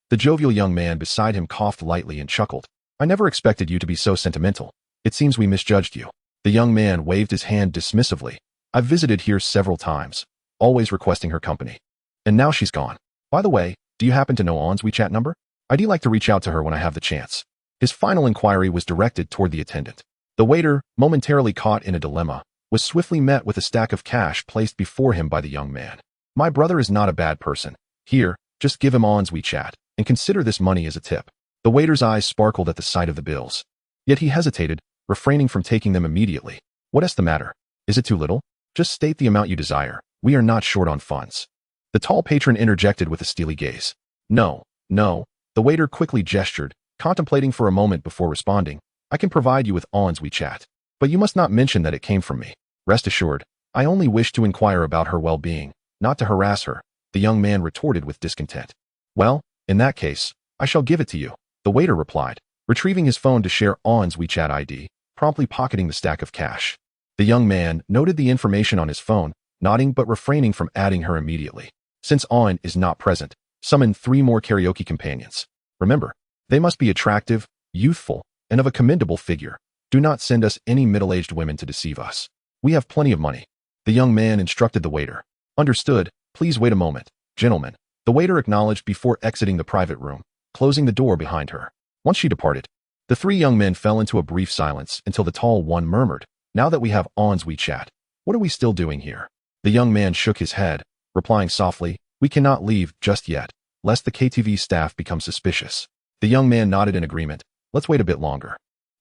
the jovial young man beside him coughed lightly and chuckled. "I never expected you to be so sentimental. It seems we misjudged you." The young man waved his hand dismissively. "I've visited here several times, always requesting her company. And now she's gone. By the way, do you happen to know On's WeChat number? I'd like to reach out to her when I have the chance." His final inquiry was directed toward the attendant. The waiter, momentarily caught in a dilemma, was swiftly met with a stack of cash placed before him by the young man. "My brother is not a bad person. Here, just give him On's WeChat, and consider this money as a tip." The waiter's eyes sparkled at the sight of the bills. Yet he hesitated, refraining from taking them immediately. "What is the matter? Is it too little? Just state the amount you desire. We are not short on funds." The tall patron interjected with a steely gaze. No. The waiter quickly gestured, contemplating for a moment before responding. "I can provide you with On's WeChat. But you must not mention that it came from me. Rest assured, I only wish to inquire about her well-being, not to harass her," the young man retorted with discontent. "Well, in that case, I shall give it to you," the waiter replied, retrieving his phone to share On's WeChat ID, promptly pocketing the stack of cash. The young man noted the information on his phone, nodding but refraining from adding her immediately. "Since On is not present, summon 3 more karaoke companions. Remember, they must be attractive, youthful, and of a commendable figure. Do not send us any middle-aged women to deceive us. We have plenty of money." The young man instructed the waiter. "Understood. Please wait a moment, gentlemen," the waiter acknowledged before exiting the private room, closing the door behind her. Once she departed, the 3 young men fell into a brief silence until the tall one murmured, "Now that we have On's WeChat, what are we still doing here?" The young man shook his head, replying softly, "We cannot leave just yet, lest the KTV staff become suspicious." The young man nodded in agreement. "Let's wait a bit longer."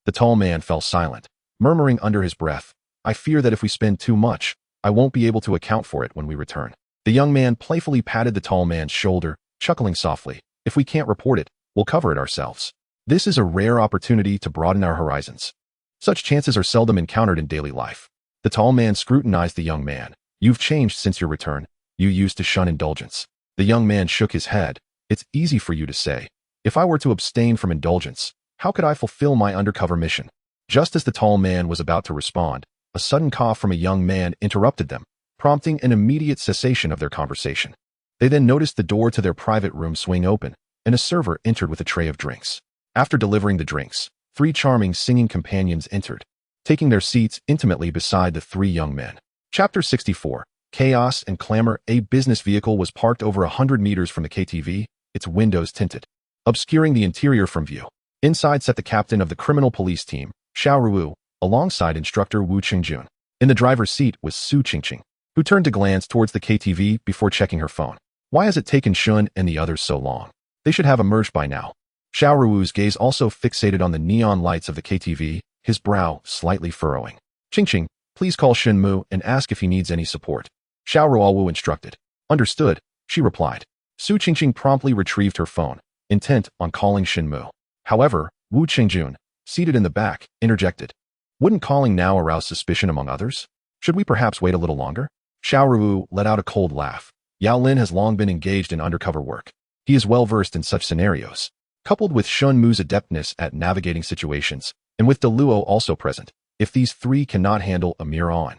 The tall man fell silent, murmuring under his breath, "I fear that if we spend too much, I won't be able to account for it when we return." The young man playfully patted the tall man's shoulder, chuckling softly, "If we can't report it, we'll cover it ourselves. This is a rare opportunity to broaden our horizons." Such chances are seldom encountered in daily life. The tall man scrutinized the young man. You've changed since your return. You used to shun indulgence. The young man shook his head. It's easy for you to say. If I were to abstain from indulgence, how could I fulfill my undercover mission? Just as the tall man was about to respond, a sudden cough from a young man interrupted them, prompting an immediate cessation of their conversation. They then noticed the door to their private room swing open, and a server entered with a tray of drinks. After delivering the drinks, 3 charming singing companions entered, taking their seats intimately beside the 3 young men. Chapter 64. Chaos and Clamor. A business vehicle was parked over 100 meters from the KTV, its windows tinted, obscuring the interior from view. Inside sat the captain of the criminal police team, Xiao Ruowu, alongside instructor Wu Qingjun. In the driver's seat was Su Qingqing, who turned to glance towards the KTV before checking her phone. Why has it taken Shun and the others so long? They should have emerged by now. Xiao Ruowu's gaze also fixated on the neon lights of the KTV, his brow slightly furrowing. Qingqing, please call Shen Mu and ask if he needs any support. Xiao Ruowu instructed. Understood, she replied. Su Qingqing promptly retrieved her phone, intent on calling Shen Mu. However, Wu Qingjun, seated in the back, interjected. Wouldn't calling now arouse suspicion among others? Should we perhaps wait a little longer? Xiao Ruowu let out a cold laugh. Yao Lin has long been engaged in undercover work. He is well versed in such scenarios. Coupled with Shen Mu's adeptness at navigating situations, and with De Luo also present, if these 3 cannot handle a mere on,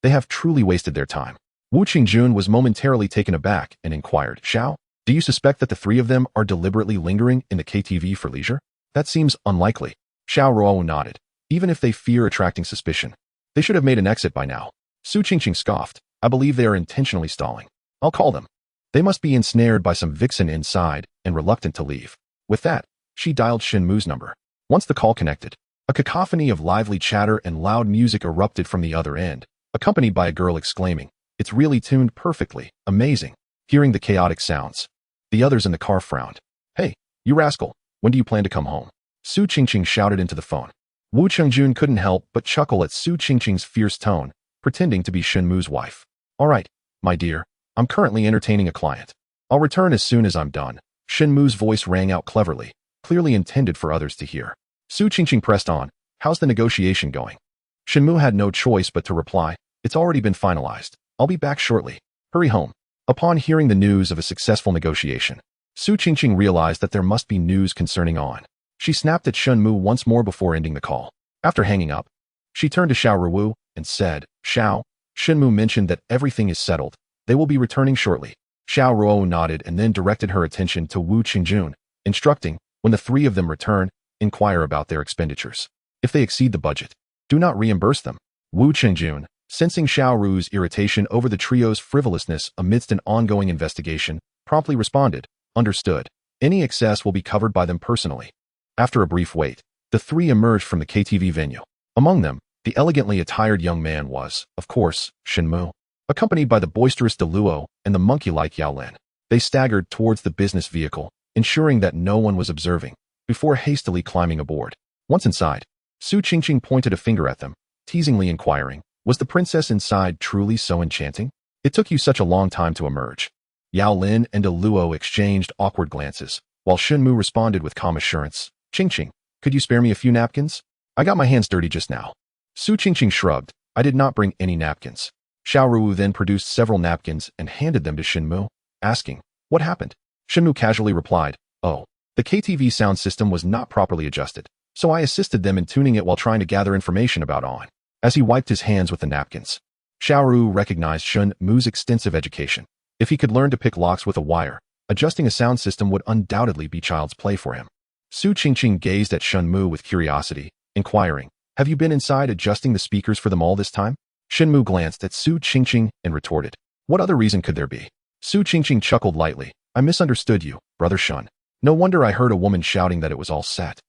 they have truly wasted their time. Wu Qingjun was momentarily taken aback and inquired, Xiao, do you suspect that the 3 of them are deliberately lingering in the KTV for leisure? That seems unlikely. Xiao Ruowu nodded. Even if they fear attracting suspicion, they should have made an exit by now. Su Qingqing scoffed. I believe they are intentionally stalling. I'll call them. They must be ensnared by some vixen inside and reluctant to leave. With that, she dialed Shen Mu's number. Once the call connected, a cacophony of lively chatter and loud music erupted from the other end, accompanied by a girl exclaiming, It's really tuned perfectly, amazing. Hearing the chaotic sounds, the others in the car frowned. Hey, you rascal, when do you plan to come home? Su Qingqing shouted into the phone. Wu Qingjun couldn't help but chuckle at Su Qingqing's fierce tone, pretending to be Shen Mu's wife. All right, my dear, I'm currently entertaining a client. I'll return as soon as I'm done. Shen Mu's voice rang out cleverly, clearly intended for others to hear. Su Qingqing pressed on. How's the negotiation going? Shen Mu had no choice but to reply. It's already been finalized. I'll be back shortly. Hurry home. Upon hearing the news of a successful negotiation, Su Qingqing realized that there must be news concerning On. She snapped at Shen Mu once more before ending the call. After hanging up, she turned to Xiao Ruowu and said, Xiao, Shen Mu mentioned that everything is settled. They will be returning shortly. Xiao Ruowu nodded and then directed her attention to Wu Qingjun, instructing, when the 3 of them return, inquire about their expenditures. If they exceed the budget, do not reimburse them. Wu Qingjun, sensing Xiao Ruowu's irritation over the trio's frivolousness amidst an ongoing investigation, promptly responded, Understood. Any excess will be covered by them personally. After a brief wait, the 3 emerged from the KTV venue. Among them, the elegantly attired young man was, of course, Shen Mu, accompanied by the boisterous De Luo and the monkey-like Yao Lin. They staggered towards the business vehicle, ensuring that no one was observing, before hastily climbing aboard. Once inside, Su Qingqing pointed a finger at them, teasingly inquiring, was the princess inside truly so enchanting? It took you such a long time to emerge. Yao Lin and De Luo exchanged awkward glances, while Shen Mu responded with calm assurance. Qingqing, could you spare me a few napkins? I got my hands dirty just now. Su Qingqing shrugged. I did not bring any napkins. Xiao Ruowu then produced several napkins and handed them to Shen Mu, asking, what happened? Shen Mu casually replied, oh, the KTV sound system was not properly adjusted, so I assisted them in tuning it while trying to gather information about On. As he wiped his hands with the napkins, Xiao Ruowu recognized Shen Mu's extensive education. If he could learn to pick locks with a wire, adjusting a sound system would undoubtedly be child's play for him. Su Qingqing gazed at Shen Mu with curiosity, inquiring, have you been inside adjusting the speakers for them all this time? Shen Mu glanced at Su Qingqing and retorted, what other reason could there be? Su Qingqing chuckled lightly. I misunderstood you, brother Shen. No wonder I heard a woman shouting that it was all set.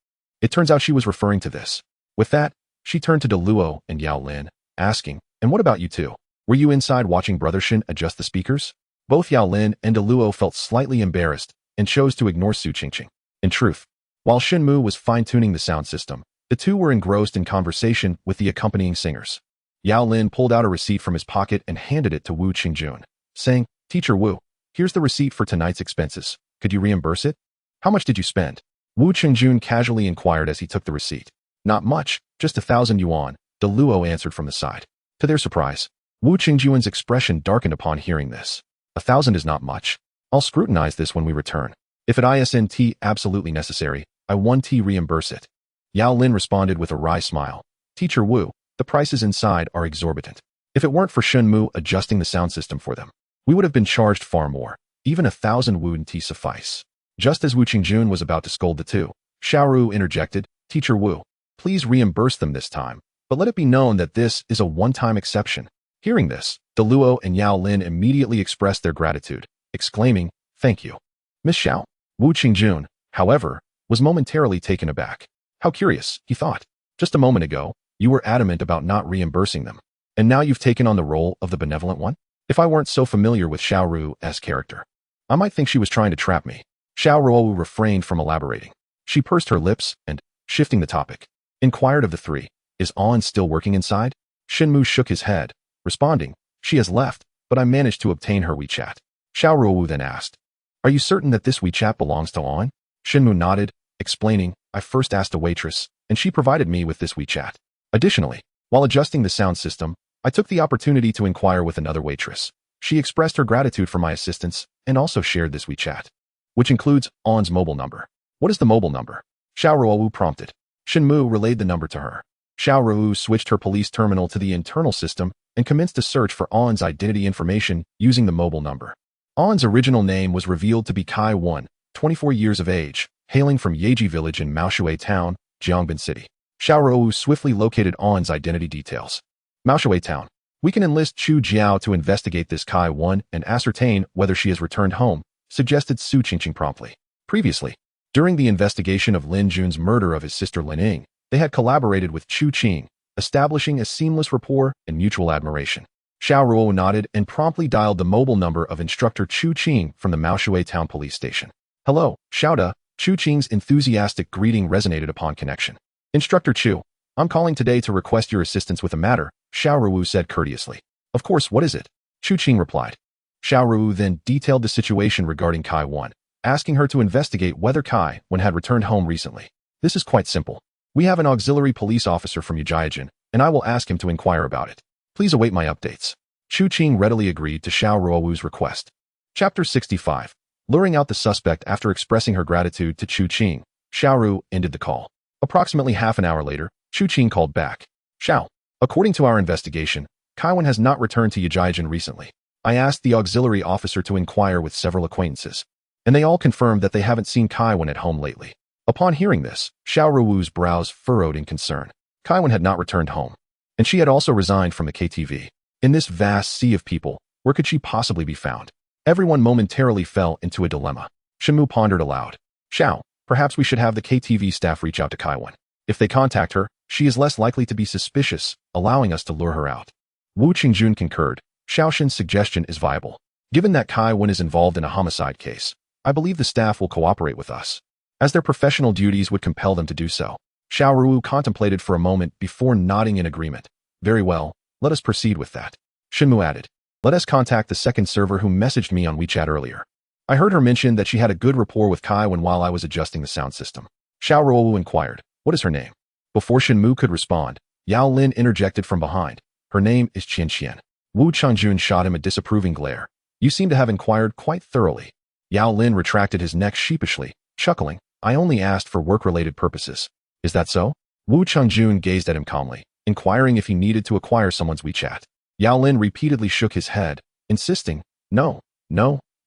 It turns out she was referring to this. With that, she turned to De Luo and Yao Lin, asking, and what about you two? Were you inside watching Brother Shen adjust the speakers? Both Yao Lin and De Luo felt slightly embarrassed and chose to ignore Su Qingqing. In truth, while Shen Mu was fine-tuning the sound system, the two were engrossed in conversation with the accompanying singers. Yao Lin pulled out a receipt from his pocket and handed it to Wu Qingjun, saying, Teacher Wu, here's the receipt for tonight's expenses. Could you reimburse it? How much did you spend? Wu Qingjun casually inquired as he took the receipt. Not much, Just 1,000 yuan, De Luo answered from the side. To their surprise, Wu Qingjuan's expression darkened upon hearing this. 1,000 is not much. I'll scrutinize this when we return. If it isn't absolutely necessary, I 1T reimburse it. Yao Lin responded with a wry smile. Teacher Wu, the prices inside are exorbitant. If it weren't for Shen Mu adjusting the sound system for them, we would have been charged far more. Even 1,000 Wu-T suffice. Just as Wu Qingjun was about to scold the two, Xiao Ruowu interjected, Teacher Wu, please reimburse them this time, but let it be known that this is a one-time exception. Hearing this, De Luo and Yao Lin immediately expressed their gratitude, exclaiming, Thank you. Miss Xiao. Wu Qingjun, however, was momentarily taken aback. How curious, he thought. Just a moment ago, you were adamant about not reimbursing them, and now you've taken on the role of the benevolent one? If I weren't so familiar with Xiao Ruowu's character, I might think she was trying to trap me. Xiao Ruowu refrained from elaborating. She pursed her lips and, shifting the topic, inquired of the three, Is An still working inside? Shen Mu shook his head, responding, She has left, but I managed to obtain her WeChat. Xiao Ruowu then asked, Are you certain that this WeChat belongs to An? Shen Mu nodded, explaining, I first asked a waitress, and she provided me with this WeChat. Additionally, while adjusting the sound system, I took the opportunity to inquire with another waitress. She expressed her gratitude for my assistance and also shared this WeChat, which includes An's mobile number. What is the mobile number? Xiao Ruowu prompted. Shen Mu relayed the number to her. Xiao Ruowu switched her police terminal to the internal system and commenced a search for An's identity information using the mobile number. An's original name was revealed to be Kai Wan, 24 years of age, hailing from Yeji Village in Maoshui Town, Jiangbin City. Xiao Ruowu swiftly located An's identity details. Maoshui Town. We can enlist Chu Jiao to investigate this Kai Wan and ascertain whether she has returned home, suggested Su Qingqing promptly. Previously, during the investigation of Lin Jun's murder of his sister Lin Ying, they had collaborated with Chu Qing, establishing a seamless rapport and mutual admiration. Xiao Ruowu nodded and promptly dialed the mobile number of instructor Chu Qing from the Maoshui Town Police Station. Hello, Xiaoda. Chu Qing's enthusiastic greeting resonated upon connection. Instructor Chu, I'm calling today to request your assistance with a matter, Xiao Ruowu said courteously. Of course, what is it? Chu Qing replied. Xiao Ruowu then detailed the situation regarding Kai Wan, asking her to investigate whether Kai Wan had returned home recently. This is quite simple. We have an auxiliary police officer from Yujiajin, and I will ask him to inquire about it. Please await my updates. Chu Qing readily agreed to Xiao Ruowu's request. Chapter 65. Luring out the suspect after expressing her gratitude to Chu Qing, Xiao Ruowu ended the call. Approximately half an hour later, Chu Qing called back. Xiao, according to our investigation, Kai Wan has not returned to Yujiajin recently. I asked the auxiliary officer to inquire with several acquaintances, and they all confirmed that they haven't seen Kai Wan at home lately. Upon hearing this, Xiao Ruowu's brows furrowed in concern. Kai Wan had not returned home, and she had also resigned from the KTV. In this vast sea of people, where could she possibly be found? Everyone momentarily fell into a dilemma. Shen Mu pondered aloud. Xiao, perhaps we should have the KTV staff reach out to Kai Wan. If they contact her, she is less likely to be suspicious, allowing us to lure her out. Wu Qingjun concurred. Xiao Shen's suggestion is viable. Given that Kai Wan is involved in a homicide case, I believe the staff will cooperate with us, as their professional duties would compel them to do so. Xiao Ruowu contemplated for a moment before nodding in agreement. Very well, let us proceed with that. Shen Mu added. Let us contact the second server who messaged me on WeChat earlier. I heard her mention that she had a good rapport with Kai Wan while I was adjusting the sound system. Xiao Ruowu inquired, what is her name? Before Shen Mu could respond, Yao Lin interjected from behind. Her name is Qian Qian. Wu Changjun shot him a disapproving glare. You seem to have inquired quite thoroughly. Yao Lin retracted his neck sheepishly, chuckling. I only asked for work-related purposes. Is that so? Wu Changjun gazed at him calmly, inquiring if he needed to acquire someone's WeChat. Yao Lin repeatedly shook his head, insisting, No,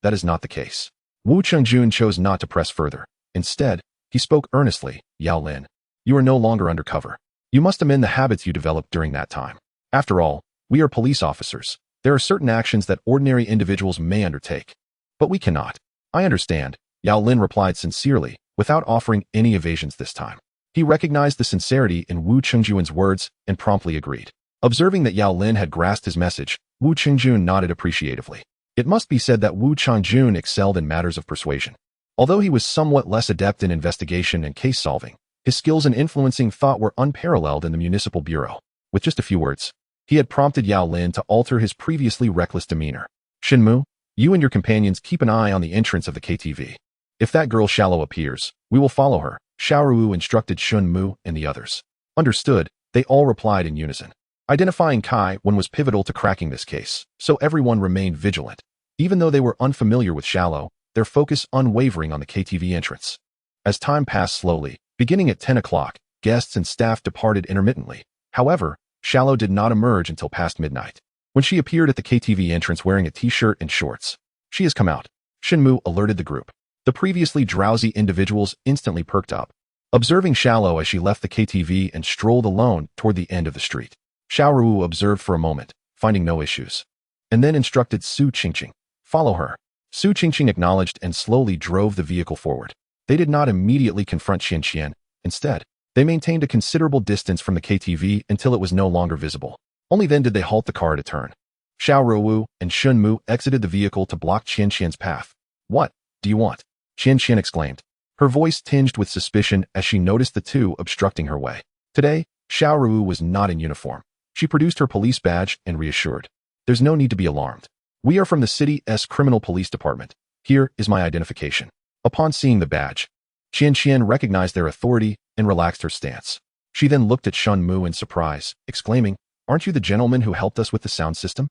that is not the case. Wu Changjun chose not to press further. Instead, he spoke earnestly. Yao Lin, you are no longer undercover. You must amend the habits you developed during that time. After all, we are police officers. There are certain actions that ordinary individuals may undertake, but we cannot. I understand, Yao Lin replied sincerely, without offering any evasions this time. He recognized the sincerity in Wu Qingjuan's words and promptly agreed. Observing that Yao Lin had grasped his message, Wu Qingjun nodded appreciatively. It must be said that Wu Changjun excelled in matters of persuasion. Although he was somewhat less adept in investigation and case solving, his skills in influencing thought were unparalleled in the municipal bureau. With just a few words, he had prompted Yao Lin to alter his previously reckless demeanor. Shen Mu, you and your companions keep an eye on the entrance of the KTV. If that girl Shallow appears, we will follow her, Xiao Ruowu instructed Shen Mu and the others. Understood, They all replied in unison. Identifying Kai Wen was pivotal to cracking this case, so everyone remained vigilant. Even though they were unfamiliar with Xiao, their focus unwavering on the KTV entrance. As time passed slowly, beginning at 10 o'clock, guests and staff departed intermittently. However, Xiao did not emerge until past midnight. When she appeared at the KTV entrance wearing a t-shirt and shorts. She has come out. Shen Mu alerted the group. The previously drowsy individuals instantly perked up, observing Xiao as she left the KTV and strolled alone toward the end of the street. Xiao Ruowu observed for a moment, finding no issues, and then instructed Su Qingqing, "Follow her." Su Qingqing acknowledged and slowly drove the vehicle forward. They did not immediately confront Qian. Instead, they maintained a considerable distance from the KTV until it was no longer visible. Only then did they halt the car at a turn. Xiao Ruowu and Shen Mu exited the vehicle to block Qian's path. "What do you want?" Qian exclaimed, her voice tinged with suspicion as she noticed the two obstructing her way. Today, Xiao Ruowu was not in uniform. She produced her police badge and reassured, "There's no need to be alarmed. We are from the city's criminal police department. Here is my identification." Upon seeing the badge, Qian recognized their authority and relaxed her stance. She then looked at Shen Mu in surprise, exclaiming, "Aren't you the gentleman who helped us with the sound system?"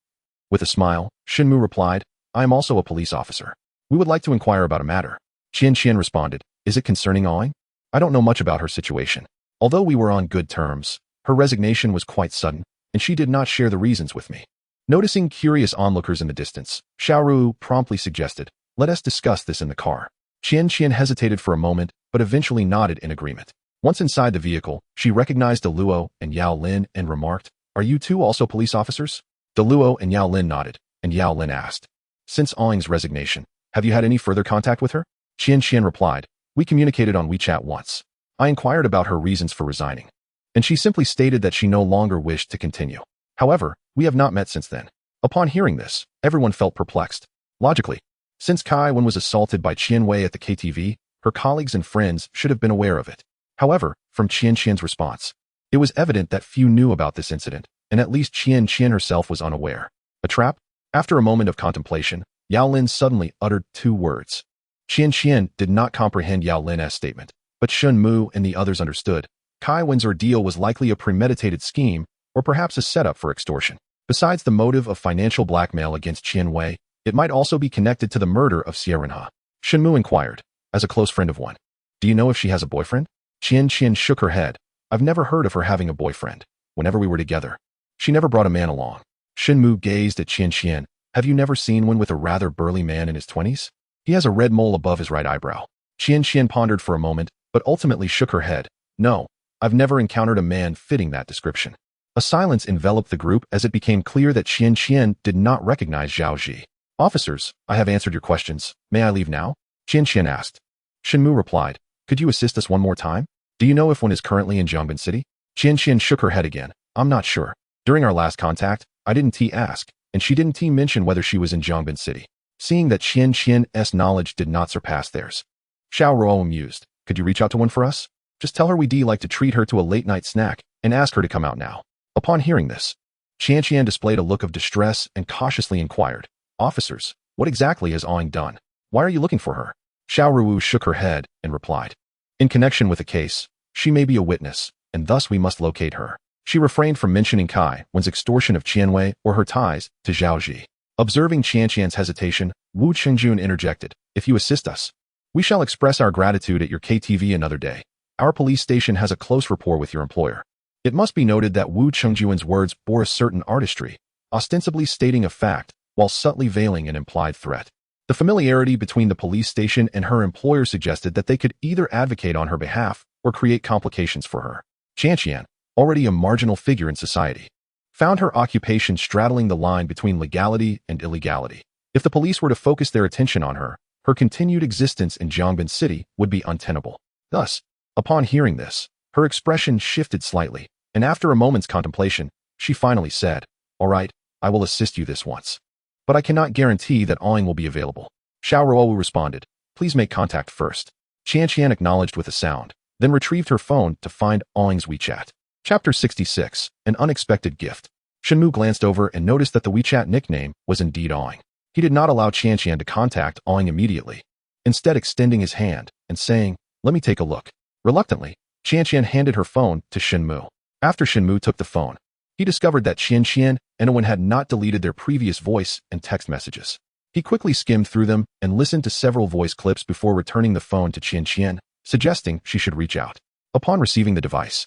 With a smile, Shen Mu replied, "I am also a police officer. We would like to inquire about a matter." Qian responded, "Is it concerning Awing? I don't know much about her situation. Although we were on good terms, her resignation was quite sudden, and she did not share the reasons with me." Noticing curious onlookers in the distance, Xiao Ruowu promptly suggested, "Let us discuss this in the car." Qian hesitated for a moment, but eventually nodded in agreement. Once inside the vehicle, she recognized Luo and Yao Lin and remarked, "Are you two also police officers?" Luo and Yao Lin nodded, and Yao Lin asked, "Since Awing's resignation, have you had any further contact with her?" Qian replied, "We communicated on WeChat once. I inquired about her reasons for resigning, and she simply stated that she no longer wished to continue. However, we have not met since then." Upon hearing this, everyone felt perplexed. Logically, since Kai Wen was assaulted by Qian Wei at the KTV, her colleagues and friends should have been aware of it. However, from Qian's response, it was evident that few knew about this incident, and at least Qian herself was unaware. A trap? After a moment of contemplation, Yao Lin suddenly uttered two words. Qian did not comprehend Yao Lin's statement, but Shen Mu and the others understood. Kai Wen's ordeal was likely a premeditated scheme, or perhaps a setup for extortion. Besides the motive of financial blackmail against Qian Wei, it might also be connected to the murder of Xiao. Shen Mu inquired, as a close friend of one, "Do you know if she has a boyfriend?" Qian shook her head. "I've never heard of her having a boyfriend. Whenever we were together, she never brought a man along." Shen Mu gazed at Qian. "Have you never seen one with a rather burly man in his 20s? He has a red mole above his right eyebrow." Qian pondered for a moment, but ultimately shook her head. "No, I've never encountered a man fitting that description." A silence enveloped the group as it became clear that Qian did not recognize Zhao Ji. "Officers, I have answered your questions. May I leave now?" Qian asked. Shen Mu replied, "Could you assist us one more time? Do you know if one is currently in Jiangbin City?" Qian shook her head again. "I'm not sure. During our last contact, I didn't ask, and she didn't mention whether she was in Jiangbin City." Seeing that Qian's knowledge did not surpass theirs, Xiao Ruowu mused, "Could you reach out to one for us? Just tell her we'd like to treat her to a late-night snack and ask her to come out now." Upon hearing this, Qian displayed a look of distress and cautiously inquired, "Officers, what exactly has Awing done? Why are you looking for her?" Xiao Ruowu shook her head and replied, "In connection with the case, she may be a witness, and thus we must locate her." She refrained from mentioning Kai Wen's extortion of Qian Wei or her ties to Zhao Ji. Observing Qian's hesitation, Wu Chengjun interjected, "If you assist us, we shall express our gratitude at your KTV another day. Our police station has a close rapport with your employer." It must be noted that Wu Chengjun's words bore a certain artistry, ostensibly stating a fact, while subtly veiling an implied threat. The familiarity between the police station and her employer suggested that they could either advocate on her behalf or create complications for her. Qian, already a marginal figure in society, found her occupation straddling the line between legality and illegality. If the police were to focus their attention on her, her continued existence in Jiangbin City would be untenable. Thus, upon hearing this, her expression shifted slightly, and after a moment's contemplation, she finally said, "All right, I will assist you this once. But I cannot guarantee that Awing will be available." Xiao Ruowu responded, "Please make contact first." Qian acknowledged with a sound, then retrieved her phone to find Awing's WeChat. Chapter 66, An Unexpected Gift. Shen Mu glanced over and noticed that the WeChat nickname was indeed Awing. He did not allow Qian to contact Awing immediately, instead extending his hand and saying, "Let me take a look." Reluctantly, Qian handed her phone to Shen Mu. After Shen Mu took the phone, he discovered that Qian and Owen had not deleted their previous voice and text messages. He quickly skimmed through them and listened to several voice clips before returning the phone to Qian, suggesting she should reach out. Upon receiving the device,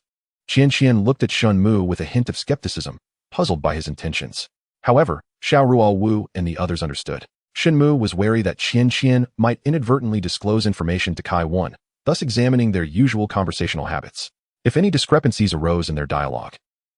Qian looked at Shen Mu with a hint of skepticism, puzzled by his intentions. However, Xiao Ruowu and the others understood. Shen Mu was wary that Qian might inadvertently disclose information to Kai Wan, thus examining their usual conversational habits. If any discrepancies arose in their dialogue,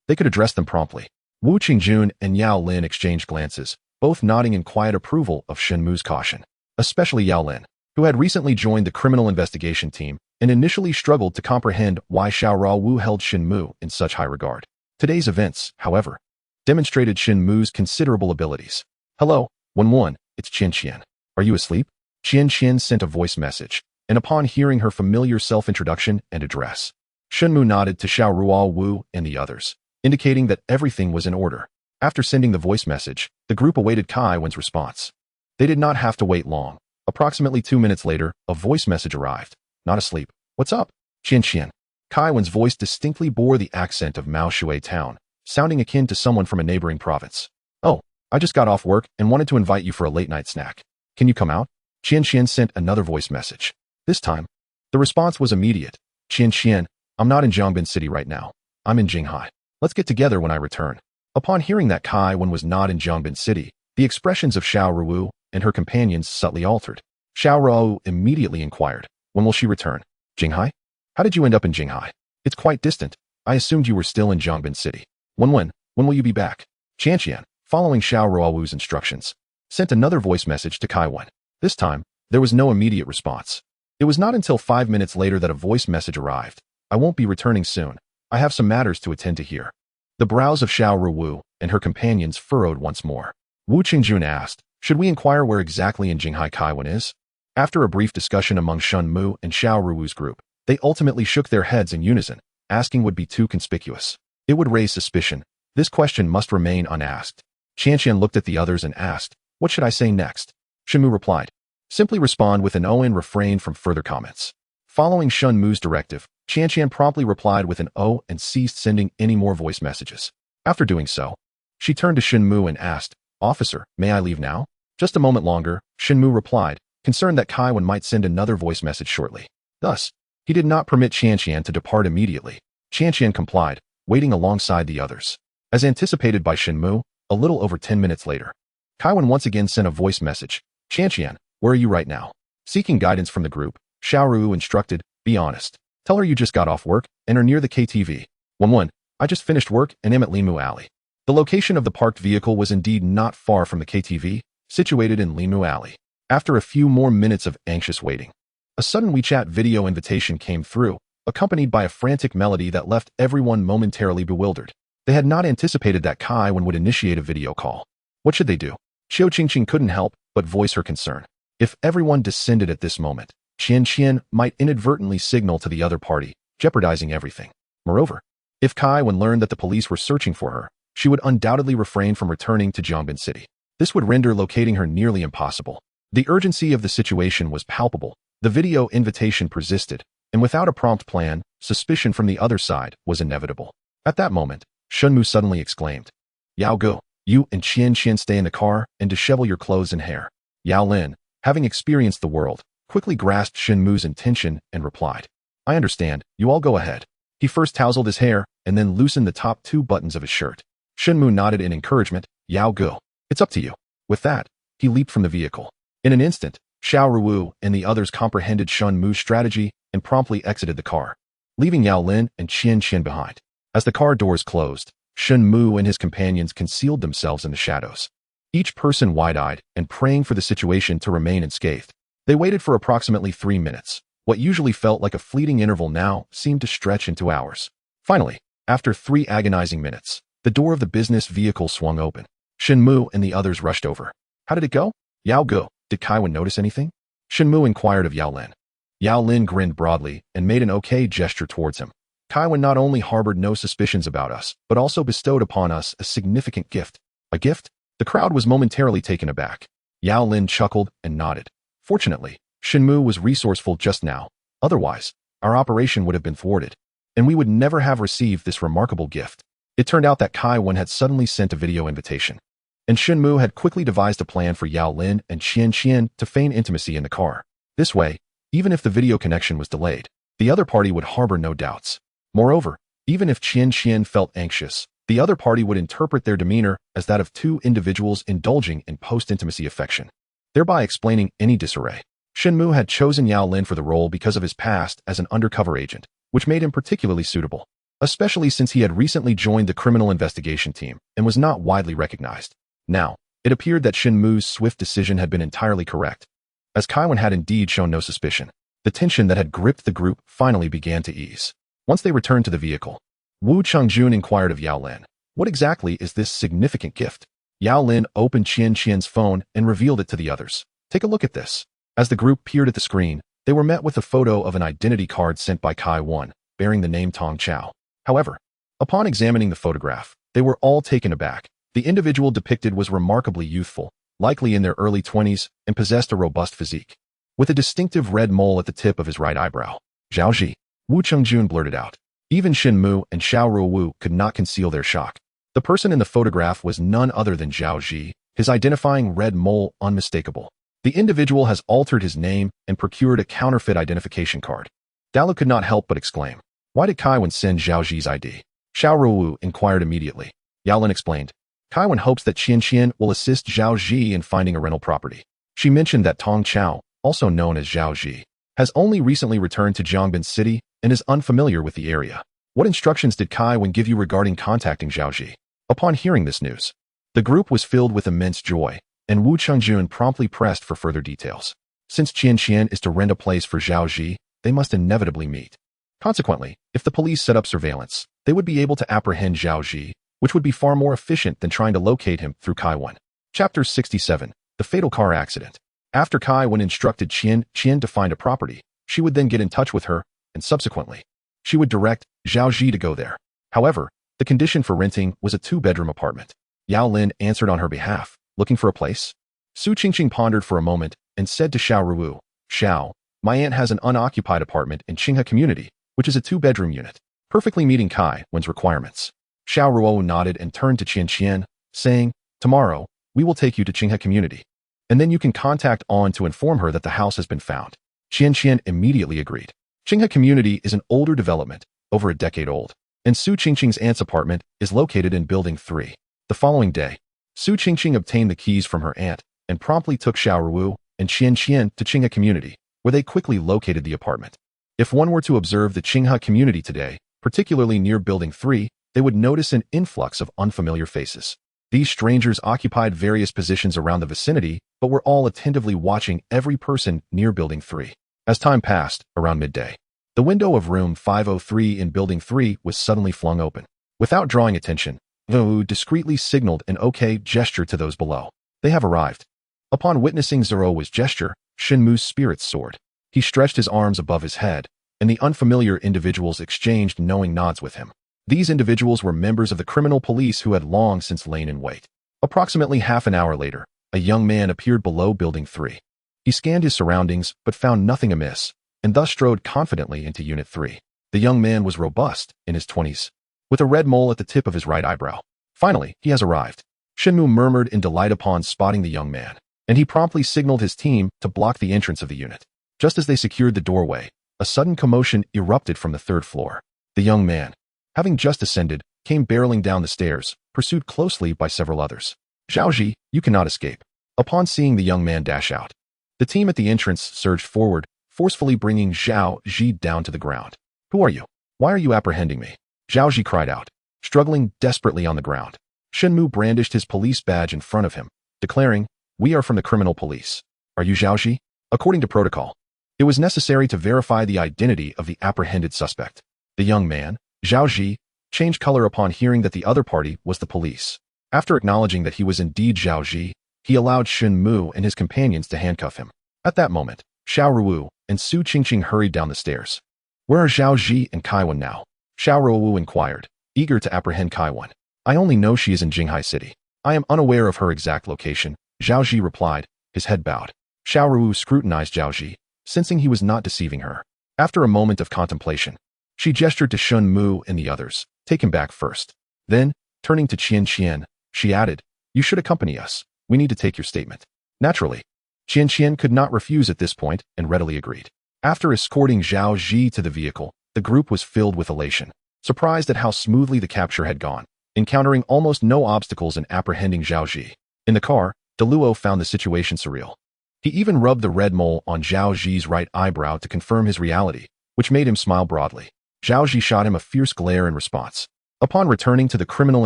they could address them promptly. Wu Qingjun and Yao Lin exchanged glances, both nodding in quiet approval of Shen Mu's caution. Especially Yao Lin, who had recently joined the criminal investigation team and initially struggled to comprehend why Xiao Ruowu held Shen Mu in such high regard. Today's events, however, demonstrated Shen Mu's considerable abilities. Hello, Wen, it's Qian. Are you asleep? Qian sent a voice message, and upon hearing her familiar self-introduction and address, Shen Mu nodded to Xiao Ruowu and the others, indicating that everything was in order. After sending the voice message, the group awaited Kai Wen's response. They did not have to wait long. Approximately 2 minutes later, a voice message arrived. Not asleep. What's up? Qian. Kai Wen's voice distinctly bore the accent of Mao Shui town, sounding akin to someone from a neighboring province. Oh, I just got off work and wanted to invite you for a late-night snack. Can you come out? Qian sent another voice message. This time, the response was immediate. Qian, I'm not in Zhongbin City right now. I'm in Jinghai. Let's get together when I return. Upon hearing that Kai Wen was not in Zhongbin City, the expressions of Xiao Ruowu and her companions subtly altered. Xiao Ruowu immediately inquired, when will she return? Jinghai? How did you end up in Jinghai? It's quite distant. I assumed you were still in Zhongbin City. When will you be back? Qian, following Xiao Ruowu's instructions, sent another voice message to Kai Wen. This time, there was no immediate response. It was not until 5 minutes later that a voice message arrived. I won't be returning soon. I have some matters to attend to here. The brows of Xiao Ruowu and her companions furrowed once more. Wu Qingjun asked, should we inquire where exactly in Jinghai Kai Wen is? After a brief discussion among Shen Mu and Xiao Ruowu's group, they ultimately shook their heads in unison. Asking would be too conspicuous. It would raise suspicion. This question must remain unasked. Qian looked at the others and asked, what should I say next? Shen Mu replied, simply respond with an O and refrain from further comments. Following Shen Mu's directive, Qian promptly replied with an O and ceased sending any more voice messages. After doing so, she turned to Shen Mu and asked, Officer, may I leave now? Just a moment longer, Shen Mu replied, concerned that Kai Wen might send another voice message shortly. Thus, he did not permit Qian to depart immediately. Qian complied, waiting alongside the others. As anticipated by Shen Mu, a little over 10 minutes later, Kai Wen once again sent a voice message. Qian, where are you right now? Seeking guidance from the group, Xiao Ruowu instructed, be honest. Tell her you just got off work and are near the KTV. Wen, I just finished work and am at Limu Alley. The location of the parked vehicle was indeed not far from the KTV, situated in Limu Alley. After a few more minutes of anxious waiting, a sudden WeChat video invitation came through, accompanied by a frantic melody that left everyone momentarily bewildered. They had not anticipated that Kai Wen would initiate a video call. What should they do? Xiao Qingqing couldn't help but voice her concern. If everyone descended at this moment, Qian might inadvertently signal to the other party, jeopardizing everything. Moreover, if Kai Wen learned that the police were searching for her, she would undoubtedly refrain from returning to Zhongbin City. This would render locating her nearly impossible. The urgency of the situation was palpable. The video invitation persisted, and without a prompt plan, suspicion from the other side was inevitable. At that moment, Shen Mu suddenly exclaimed, Yao Go, you and Qian stay in the car and dishevel your clothes and hair. Yao Lin, having experienced the world, quickly grasped Shen Mu's intention and replied, I understand, you all go ahead. He first tousled his hair and then loosened the top 2 buttons of his shirt. Shen Mu nodded in encouragement, Yao Go, it's up to you. With that, he leaped from the vehicle. In an instant, Xiao Ruowu and the others comprehended Shen Mu's strategy and promptly exited the car, leaving Yao Lin and Qian behind. As the car doors closed, Shen Mu and his companions concealed themselves in the shadows, each person wide-eyed and praying for the situation to remain unscathed. They waited for approximately 3 minutes. What usually felt like a fleeting interval now seemed to stretch into hours. Finally, after 3 agonizing minutes, the door of the business vehicle swung open. Shen Mu and the others rushed over. How did it go? Yao Go, did Kai Wen notice anything? Shen Mu inquired of Yao Lin. Yao Lin grinned broadly and made an okay gesture towards him. Kai Wen not only harbored no suspicions about us, but also bestowed upon us a significant gift. A gift? The crowd was momentarily taken aback. Yao Lin chuckled and nodded. Fortunately, Shen Mu was resourceful just now. Otherwise, our operation would have been thwarted. and we would never have received this remarkable gift. It turned out that Kai Wen had suddenly sent a video invitation, and Shen Mu had quickly devised a plan for Yao Lin and Qian Qian to feign intimacy in the car. This way, even if the video connection was delayed, the other party would harbor no doubts. Moreover, even if Qian Qian felt anxious, the other party would interpret their demeanor as that of two individuals indulging in post-intimacy affection, thereby explaining any disarray. Shen Mu had chosen Yao Lin for the role because of his past as an undercover agent, which made him particularly suitable, especially since he had recently joined the criminal investigation team and was not widely recognized. Now, it appeared that Shen Mu's swift decision had been entirely correct, as Kai Wen had indeed shown no suspicion. The tension that had gripped the group finally began to ease. Once they returned to the vehicle, Wu Chengjun inquired of Yao Lin, "What exactly is this significant gift?" Yao Lin opened Qian Qian's phone and revealed it to the others. "Take a look at this." As the group peered at the screen, they were met with a photo of an identity card sent by Kai Wen, bearing the name Tong Chao. However, upon examining the photograph, they were all taken aback. The individual depicted was remarkably youthful, likely in their early 20s, and possessed a robust physique, with a distinctive red mole at the tip of his right eyebrow. "Zhaoji," Wu Chengjun blurted out. Even Shen Mu and Xiao Ruowu could not conceal their shock. The person in the photograph was none other than Zhao Ji, his identifying red mole unmistakable. The individual has altered his name and procured a counterfeit identification card. Dalu could not help but exclaim, "Why did Kai Wen send Zhao Ji's ID?" Xiao Ruowu inquired immediately. Yao Lin explained, "Kai Wen hopes that Qian Qian will assist Zhao Ji in finding a rental property." She mentioned that Tong Chao, also known as Zhao Ji, has only recently returned to Jiangbin City and is unfamiliar with the area. "What instructions did Kai Wen give you regarding contacting Zhao Ji?" Upon hearing this news, the group was filled with immense joy, and Wu Chengjun promptly pressed for further details. Since Qian Qian is to rent a place for Zhao Ji, they must inevitably meet. Consequently, if the police set up surveillance, they would be able to apprehend Zhao Ji, which would be far more efficient than trying to locate him through Kai Wen. Chapter 67. The Fatal Car Accident. After Kai Wen instructed Qian Qian to find a property, she would then get in touch with her, and subsequently, she would direct Zhao Ji to go there. However, the condition for renting was a 2-bedroom apartment. Yao Lin answered on her behalf, "Looking for a place?" Su Qingqing pondered for a moment and said to Xiao Ruowu, "Xiao, my aunt has an unoccupied apartment in Qinghe Community, which is a 2-bedroom unit, perfectly meeting Kai Wen's requirements." Xiao Ruowu nodded and turned to Qian Qian, saying, "Tomorrow, we will take you to Qinghe Community, and then you can contact On to inform her that the house has been found." Qian Qian immediately agreed. Qinghe Community is an older development, over a decade old, and Su Qingqing's aunt's apartment is located in Building 3. The following day, Su Qingqing obtained the keys from her aunt and promptly took Xiao Ruowu and Qian Qian to Qinghe Community, where they quickly located the apartment. If one were to observe the Qinghe Community today, particularly near Building 3, they would notice an influx of unfamiliar faces. These strangers occupied various positions around the vicinity, but were all attentively watching every person near Building 3. As time passed, around midday, the window of room 503 in Building 3 was suddenly flung open. Without drawing attention, Wu discreetly signaled an OK gesture to those below. "They have arrived." Upon witnessing Ruowu's gesture, Shen Mu's spirits soared. He stretched his arms above his head, and the unfamiliar individuals exchanged knowing nods with him. These individuals were members of the criminal police who had long since lain in wait. Approximately half an hour later, a young man appeared below Building 3. He scanned his surroundings but found nothing amiss, and thus strode confidently into Unit 3. The young man was robust, in his 20s, with a red mole at the tip of his right eyebrow. "Finally, he has arrived," Shen Mu murmured in delight upon spotting the young man, and he promptly signaled his team to block the entrance of the unit. Just as they secured the doorway, a sudden commotion erupted from the 3rd floor. The young man, having just ascended, came barreling down the stairs, pursued closely by several others. "Zhao Ji, you cannot escape." Upon seeing the young man dash out, the team at the entrance surged forward, forcefully bringing Zhao Ji down to the ground. "Who are you? Why are you apprehending me?" Zhao Ji cried out, struggling desperately on the ground. Shen Mu brandished his police badge in front of him, declaring, "We are from the criminal police. Are you Zhao Ji?" According to protocol, it was necessary to verify the identity of the apprehended suspect. The young man, Zhao Ji, changed color upon hearing that the other party was the police. After acknowledging that he was indeed Zhao Ji, he allowed Shen Mu and his companions to handcuff him. At that moment, Xiao Ruowu and Su Qingqing hurried down the stairs. "Where are Zhao Ji and Kai Wen now?" Xiao Ruowu inquired, eager to apprehend Kai Wen. "I only know she is in Jinghai City. I am unaware of her exact location," Zhao Ji replied, his head bowed. Xiao Ruowu scrutinized Zhao Ji, sensing he was not deceiving her. After a moment of contemplation, She gestured to Shen Mu and the others. Take him back first. Then, turning to Qian, she added, you should accompany us. We need to take your statement. Naturally, Qian could not refuse at this point and readily agreed. After escorting Zhao Ji to the vehicle, the group was filled with elation, surprised at how smoothly the capture had gone, encountering almost no obstacles in apprehending Zhao Ji. In the car, Deluo found the situation surreal. He even rubbed the red mole on Zhao Ji's right eyebrow to confirm his reality, which made him smile broadly. Zhao Ji shot him a fierce glare in response. Upon returning to the criminal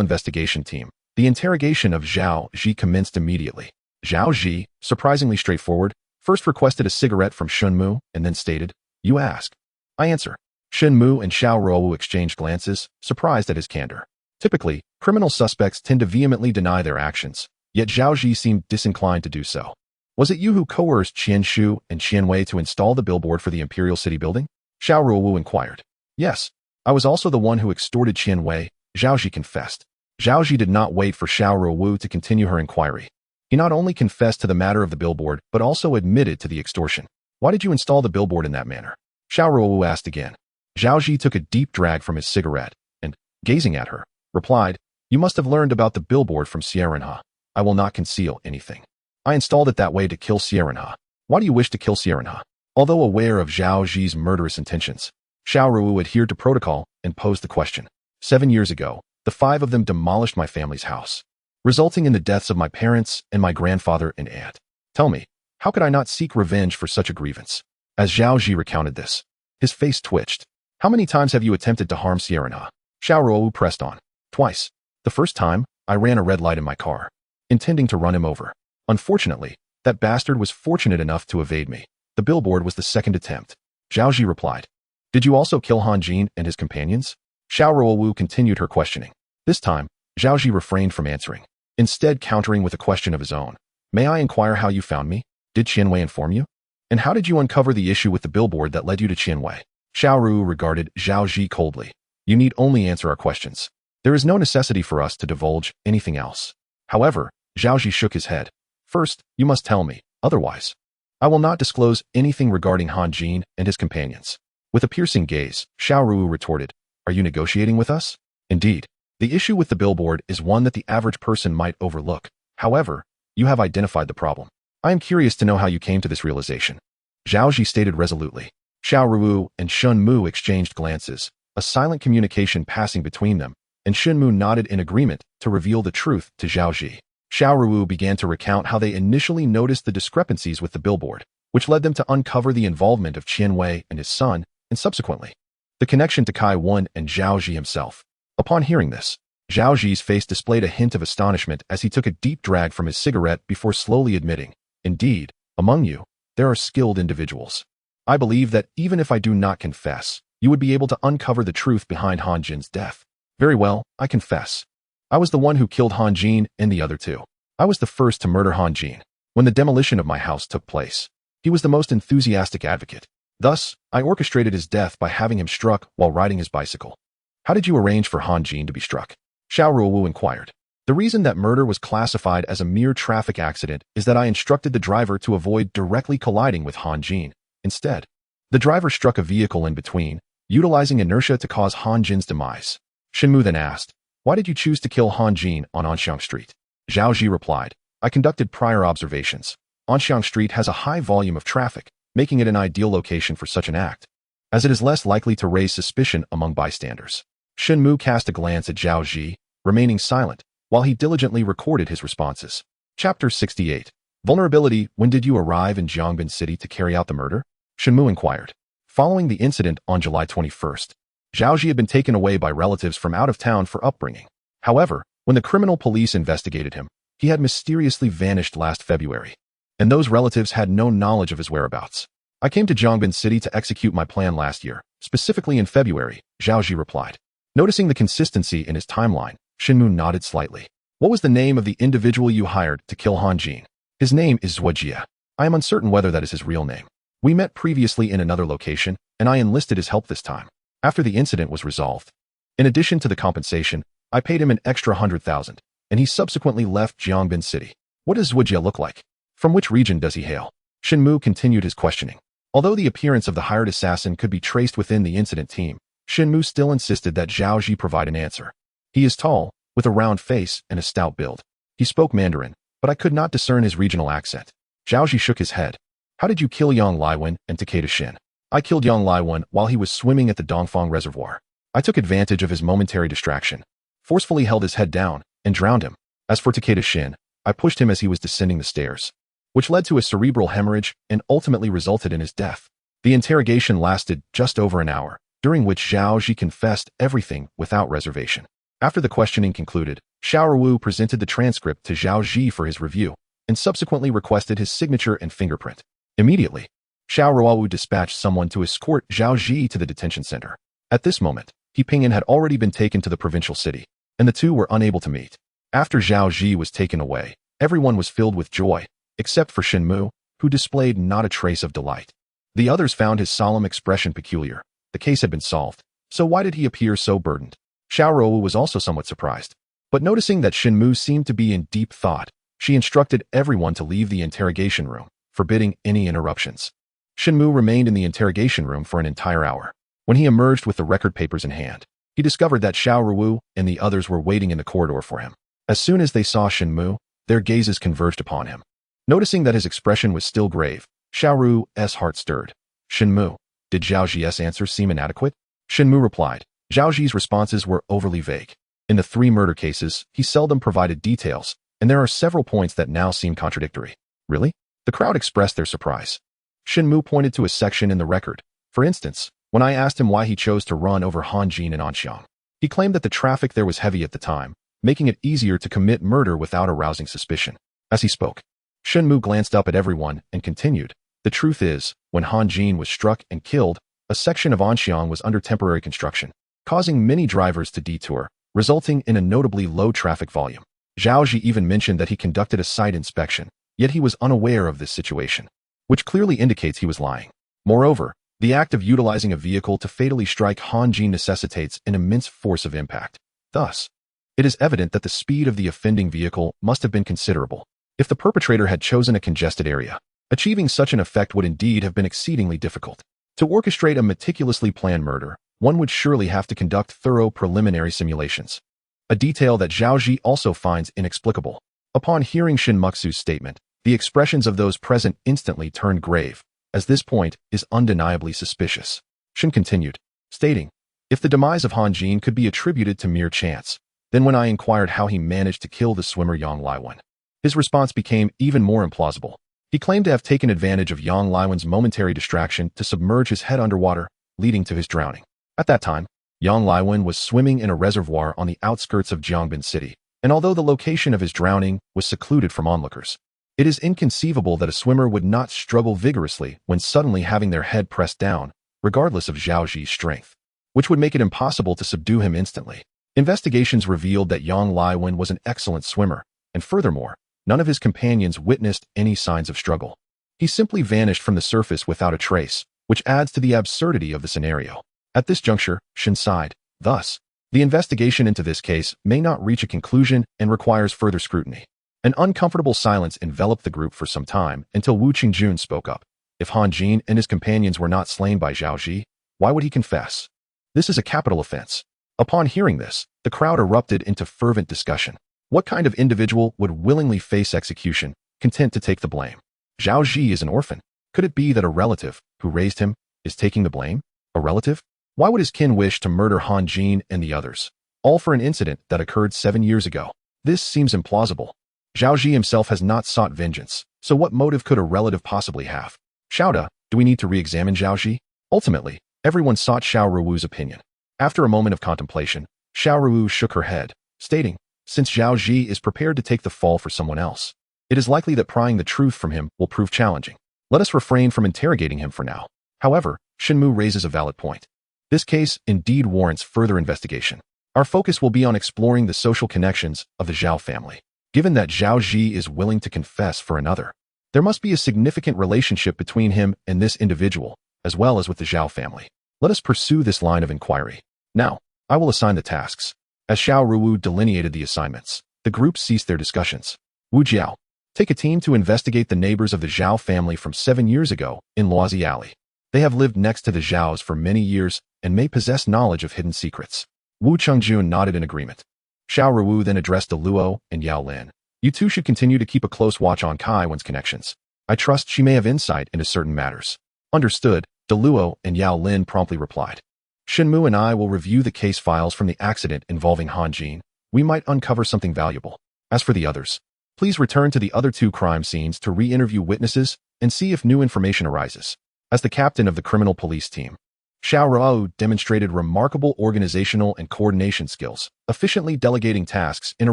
investigation team, the interrogation of Zhao Ji commenced immediately. Zhao Ji, surprisingly straightforward, first requested a cigarette from Shen Mu and then stated, you ask. I answer. Shen Mu and Xiao Ruowu exchanged glances, surprised at his candor. Typically, criminal suspects tend to vehemently deny their actions, yet Zhao Ji seemed disinclined to do so. Was it you who coerced Qian Shu and Qian Wei to install the billboard for the Imperial City building? Xiao Ruowu inquired. Yes, I was also the one who extorted Qian Wei, Zhao Ji confessed. Zhao Ji did not wait for Xiao Ruowu to continue her inquiry. He not only confessed to the matter of the billboard, but also admitted to the extortion. Why did you install the billboard in that manner? Xiao Ruowu asked again. Zhao Ji took a deep drag from his cigarette and, gazing at her, replied, you must have learned about the billboard from Sierenha. I will not conceal anything. I installed it that way to kill Sierenha. Why do you wish to kill Sierenha? Although aware of Zhao Ji's murderous intentions, Xiao Ruowu adhered to protocol and posed the question. 7 years ago, the 5 of them demolished my family's house, resulting in the deaths of my parents and my grandfather and aunt. Tell me, how could I not seek revenge for such a grievance? As Zhao Ji recounted this, his face twitched. How many times have you attempted to harm Sierenha? Xiao Ruowu pressed on. Twice. The first time, I ran a red light in my car, intending to run him over. Unfortunately, that bastard was fortunate enough to evade me. The billboard was the second attempt. Zhao Ji replied. Did you also kill Han Jin and his companions? Xiao Ruowu continued her questioning. This time, Zhao Ji refrained from answering, instead countering with a question of his own. May I inquire how you found me? Did Qian Wei inform you? And how did you uncover the issue with the billboard that led you to Qian Wei? Xiao Ruowu regarded Zhao Ji coldly. You need only answer our questions. There is no necessity for us to divulge anything else. However, Zhao Ji shook his head. First, you must tell me, otherwise, I will not disclose anything regarding Han Jin and his companions. With a piercing gaze, Xiao Ruowu retorted, are you negotiating with us? Indeed, the issue with the billboard is one that the average person might overlook. However, you have identified the problem. I am curious to know how you came to this realization. Zhao Ji stated resolutely. Xiao Ruowu and Shen Mu exchanged glances, a silent communication passing between them, and Shen Mu nodded in agreement to reveal the truth to Zhao Ji. Xiao Ruowu began to recount how they initially noticed the discrepancies with the billboard, which led them to uncover the involvement of Qian Wei and his son, and subsequently, the connection to Kai Wen and Zhao Ji himself. Upon hearing this, Zhao Ji's face displayed a hint of astonishment as he took a deep drag from his cigarette before slowly admitting, indeed, among you, there are skilled individuals. I believe that even if I do not confess, you would be able to uncover the truth behind Han Jin's death. Very well, I confess. I was the one who killed Han Jin and the other 2. I was the first to murder Han Jin. When the demolition of my house took place, he was the most enthusiastic advocate. Thus, I orchestrated his death by having him struck while riding his bicycle. How did you arrange for Han Jin to be struck? Xiao Ruowu inquired. The reason that murder was classified as a mere traffic accident is that I instructed the driver to avoid directly colliding with Han Jin. Instead, the driver struck a vehicle in between, utilizing inertia to cause Han Jin's demise. Shen Mu then asked, why did you choose to kill Han Jin on Anxiang Street? Zhao Ji replied, I conducted prior observations. Anxiang Street has a high volume of traffic, making it an ideal location for such an act, as it is less likely to raise suspicion among bystanders. Shen Mu cast a glance at Zhao Ji, remaining silent, while he diligently recorded his responses. Chapter 68. Vulnerability. When did you arrive in Jiangbin City to carry out the murder? Shen Mu inquired. Following the incident on July 21st, Zhao Ji had been taken away by relatives from out of town for upbringing. However, when the criminal police investigated him, he had mysteriously vanished last February, and those relatives had no knowledge of his whereabouts. I came to Jiangbin City to execute my plan last year, specifically in February, Zhao Ji replied. Noticing the consistency in his timeline, Shen Mu nodded slightly. What was the name of the individual you hired to kill Han Jin? His name is Zhuojia. I am uncertain whether that is his real name. We met previously in another location, and I enlisted his help this time, after the incident was resolved. In addition to the compensation, I paid him an extra 100,000, and he subsequently left Jiangbin City. What does Zhuojia look like? From which region does he hail? Shen Mu continued his questioning. Although the appearance of the hired assassin could be traced within the incident team, Shen Mu still insisted that Zhao Ji provide an answer. He is tall, with a round face and a stout build. He spoke Mandarin, but I could not discern his regional accent. Zhao Ji shook his head. How did you kill Yang Laiwen and Takeda Shin? I killed Yang Laiwen while he was swimming at the Dongfang Reservoir. I took advantage of his momentary distraction, forcefully held his head down, and drowned him. As for Takeda Shin, I pushed him as he was descending the stairs, which led to a cerebral hemorrhage and ultimately resulted in his death. The interrogation lasted just over an hour, during which Zhao Ji confessed everything without reservation. After the questioning concluded, Xiao Ruowu presented the transcript to Zhao Ji for his review, and subsequently requested his signature and fingerprint. Immediately, Xiao Ruowu dispatched someone to escort Zhao Ji to the detention center. At this moment, He Pingyan had already been taken to the provincial city, and the two were unable to meet. After Zhao Ji was taken away, everyone was filled with joy, except for Shen Mu, who displayed not a trace of delight. The others found his solemn expression peculiar. The case had been solved, so why did he appear so burdened? Xiao Ruowu was also somewhat surprised, but noticing that Shen Mu seemed to be in deep thought, she instructed everyone to leave the interrogation room, forbidding any interruptions. Shen Mu remained in the interrogation room for an entire hour. When he emerged with the record papers in hand, he discovered that Xiao Ruowu and the others were waiting in the corridor for him. As soon as they saw Shen Mu, their gazes converged upon him. Noticing that his expression was still grave, Xiao Ruowu's heart stirred. Shen Mu, did Zhao Ji's answer seem inadequate? Shen Mu replied. Zhao Ji's responses were overly vague. In the 3 murder cases, he seldom provided details, and there are several points that now seem contradictory. Really? The crowd expressed their surprise. Shen Mu pointed to a section in the record. For instance, when I asked him why he chose to run over Hanjin and Anxiang, he claimed that the traffic there was heavy at the time, making it easier to commit murder without arousing suspicion. As he spoke, Shen Mu glanced up at everyone and continued, the truth is, when Hanjin was struck and killed, a section of Anxiang was under temporary construction, causing many drivers to detour, resulting in a notably low traffic volume. Zhao Ji even mentioned that he conducted a site inspection, yet he was unaware of this situation, which clearly indicates he was lying. Moreover, the act of utilizing a vehicle to fatally strike Hanjin necessitates an immense force of impact. Thus, it is evident that the speed of the offending vehicle must have been considerable. If the perpetrator had chosen a congested area, achieving such an effect would indeed have been exceedingly difficult. To orchestrate a meticulously planned murder, one would surely have to conduct thorough preliminary simulations, a detail that Zhao Ji also finds inexplicable. Upon hearing Shin Muxu's statement, the expressions of those present instantly turned grave, as this point is undeniably suspicious. Shin continued, stating, if the demise of Hanjin could be attributed to mere chance, then when I inquired how he managed to kill the swimmer Yang Laiwen, his response became even more implausible. He claimed to have taken advantage of Yang Laiwen's momentary distraction to submerge his head underwater, leading to his drowning. At that time, Yang Laiwen was swimming in a reservoir on the outskirts of Jiangbin City, and although the location of his drowning was secluded from onlookers, it is inconceivable that a swimmer would not struggle vigorously when suddenly having their head pressed down, regardless of Zhao Ji's strength, which would make it impossible to subdue him instantly. Investigations revealed that Yang Laiwen was an excellent swimmer, and furthermore, none of his companions witnessed any signs of struggle. He simply vanished from the surface without a trace, which adds to the absurdity of the scenario. At this juncture, Shin sighed. Thus, the investigation into this case may not reach a conclusion and requires further scrutiny. An uncomfortable silence enveloped the group for some time until Wu Qingjun spoke up. If Hanjin and his companions were not slain by Zhao Ji, why would he confess? This is a capital offense. Upon hearing this, the crowd erupted into fervent discussion. What kind of individual would willingly face execution, content to take the blame? Zhao Ji is an orphan. Could it be that a relative, who raised him, is taking the blame? A relative? Why would his kin wish to murder Hanjin and the others? All for an incident that occurred 7 years ago. This seems implausible. Zhao Ji himself has not sought vengeance, so what motive could a relative possibly have? Xiaoda, do we need to re-examine Zhao Ji? Ultimately, everyone sought Xiao Ruowu's opinion. After a moment of contemplation, Xiao Ruowu shook her head, stating, since Zhao Ji is prepared to take the fall for someone else, it is likely that prying the truth from him will prove challenging. Let us refrain from interrogating him for now. However, Shen Mu raises a valid point. This case indeed warrants further investigation. Our focus will be on exploring the social connections of the Zhao family. Given that Zhao Ji is willing to confess for another, there must be a significant relationship between him and this individual, as well as with the Zhao family. Let us pursue this line of inquiry. Now, I will assign the tasks. As Xiao Ruowu delineated the assignments, the group ceased their discussions. Wu Jiao, take a team to investigate the neighbors of the Zhao family from 7 years ago in Luozi Alley. They have lived next to the Zhaos for many years and may possess knowledge of hidden secrets. Wu Chengjun nodded in agreement. Xiao Ruowu then addressed Deluo and Yao Lin. You two should continue to keep a close watch on Kai Wen's connections. I trust she may have insight into certain matters. Understood, Deluo and Yao Lin promptly replied. Shen Mu and I will review the case files from the accident involving Han Jin. We might uncover something valuable. As for the others, please return to the other 2 crime scenes to re-interview witnesses and see if new information arises. As the captain of the criminal police team, Xiao Ruowu demonstrated remarkable organizational and coordination skills, efficiently delegating tasks in a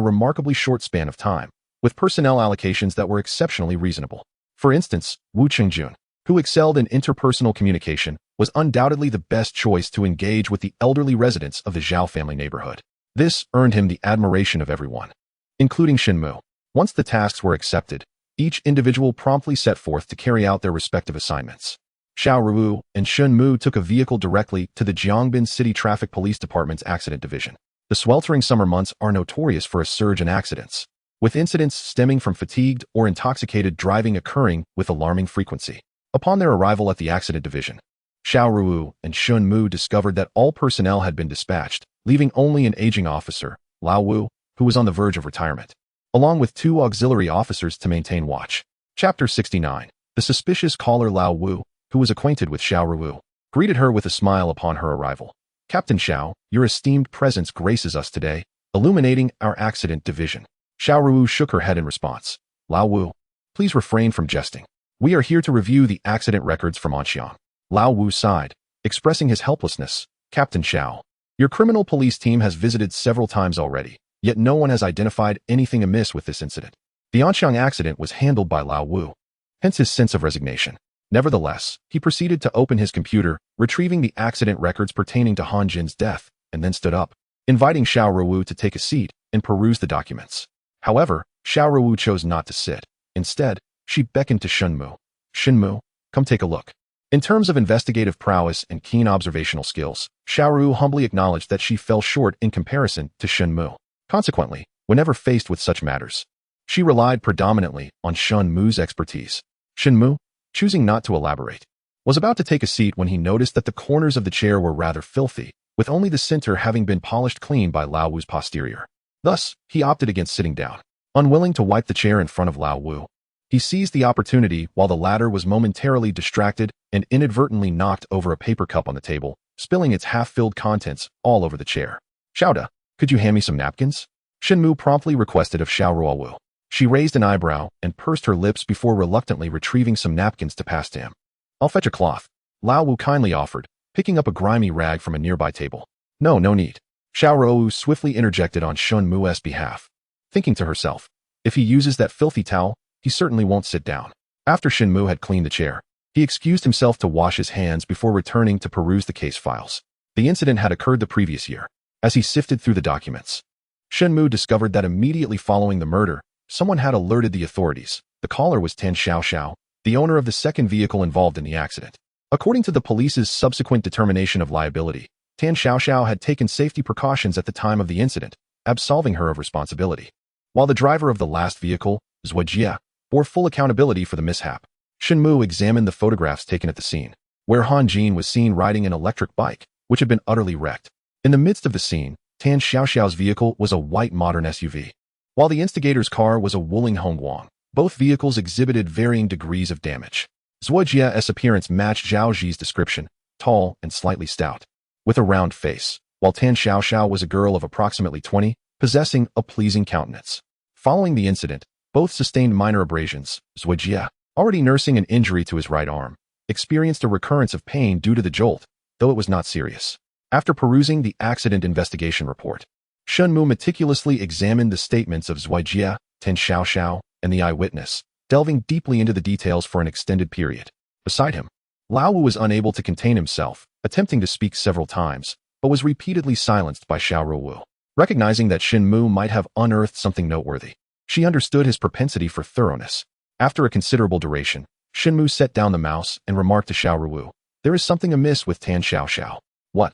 remarkably short span of time, with personnel allocations that were exceptionally reasonable. For instance, Wu Chengjun, who excelled in interpersonal communication, was undoubtedly the best choice to engage with the elderly residents of the Zhao family neighborhood. This earned him the admiration of everyone, including Shen Mu. Once the tasks were accepted, each individual promptly set forth to carry out their respective assignments. Xiao Ruowu and Shen Mu took a vehicle directly to the Jiangbin City Traffic Police Department's accident division. The sweltering summer months are notorious for a surge in accidents, with incidents stemming from fatigued or intoxicated driving occurring with alarming frequency. Upon their arrival at the accident division, Xiao Ruowu and Shen Mu discovered that all personnel had been dispatched, leaving only an aging officer, Lao Wu, who was on the verge of retirement, along with 2 auxiliary officers to maintain watch. Chapter 69. The suspicious caller Lao Wu, who was acquainted with Xiao Ruowu, greeted her with a smile upon her arrival. Captain Xiao, your esteemed presence graces us today, illuminating our accident division. Xiao Ruowu shook her head in response. Lao Wu, please refrain from jesting. We are here to review the accident records from Anxiang. Lao Wu sighed, expressing his helplessness. Captain Xiao, your criminal police team has visited several times already, yet no one has identified anything amiss with this incident. The Anxiang accident was handled by Lao Wu, hence his sense of resignation. Nevertheless, he proceeded to open his computer, retrieving the accident records pertaining to Han Jin's death, and then stood up, inviting Xiao Ruowu to take a seat and peruse the documents. However, Xiao Ruowu chose not to sit. Instead, she beckoned to Shen Mu. Shen Mu, come take a look. In terms of investigative prowess and keen observational skills, Xiao Ruowu humbly acknowledged that she fell short in comparison to Shen Mu. Consequently, whenever faced with such matters, she relied predominantly on Shen Mu's expertise. Shen Mu, choosing not to elaborate, was about to take a seat when he noticed that the corners of the chair were rather filthy, with only the center having been polished clean by Lao Wu's posterior. Thus, he opted against sitting down. Unwilling to wipe the chair in front of Lao Wu, he seized the opportunity while the latter was momentarily distracted and inadvertently knocked over a paper cup on the table, spilling its half-filled contents all over the chair. Xiaoda, could you hand me some napkins? Shen Mu promptly requested of Xiao Ruowu. She raised an eyebrow and pursed her lips before reluctantly retrieving some napkins to pass to him. I'll fetch a cloth, Lao Wu kindly offered, picking up a grimy rag from a nearby table. No need. Xiao Ruowu swiftly interjected on Shen Mu's behalf, thinking to herself, if he uses that filthy towel, he certainly won't sit down. After Shen Mu had cleaned the chair, he excused himself to wash his hands before returning to peruse the case files. The incident had occurred the previous year. As he sifted through the documents, Shen Mu discovered that immediately following the murder, someone had alerted the authorities. The caller was Tan Xiao, the owner of the second vehicle involved in the accident. According to the police's subsequent determination of liability, Tan Xiao had taken safety precautions at the time of the incident, absolving her of responsibility. While the driver of the last vehicle, Zhuojia, bore full accountability for the mishap. Shen Mu examined the photographs taken at the scene, where Han Jin was seen riding an electric bike, which had been utterly wrecked. In the midst of the scene, Tan Xiao's vehicle was a white modern SUV, while the instigator's car was a Wuling Hongguang. Both vehicles exhibited varying degrees of damage. Zhuojia's appearance matched Zhao Zi's description, tall and slightly stout, with a round face, while Tan Xiao was a girl of approximately 20, possessing a pleasing countenance. Following the incident, both sustained minor abrasions. Zhuojia, already nursing an injury to his right arm, experienced a recurrence of pain due to the jolt, though it was not serious. After perusing the accident investigation report, Shen Mu meticulously examined the statements of Zhuojia, Tan Xiao, and the eyewitness, delving deeply into the details for an extended period. Beside him, Lao Wu was unable to contain himself, attempting to speak several times, but was repeatedly silenced by Xiao Ruowu. Recognizing that Shen Mu might have unearthed something noteworthy, she understood his propensity for thoroughness. After a considerable duration, Shen Mu set down the mouse and remarked to Xiao Ruowu, "There is something amiss with Tan Xiao." "What?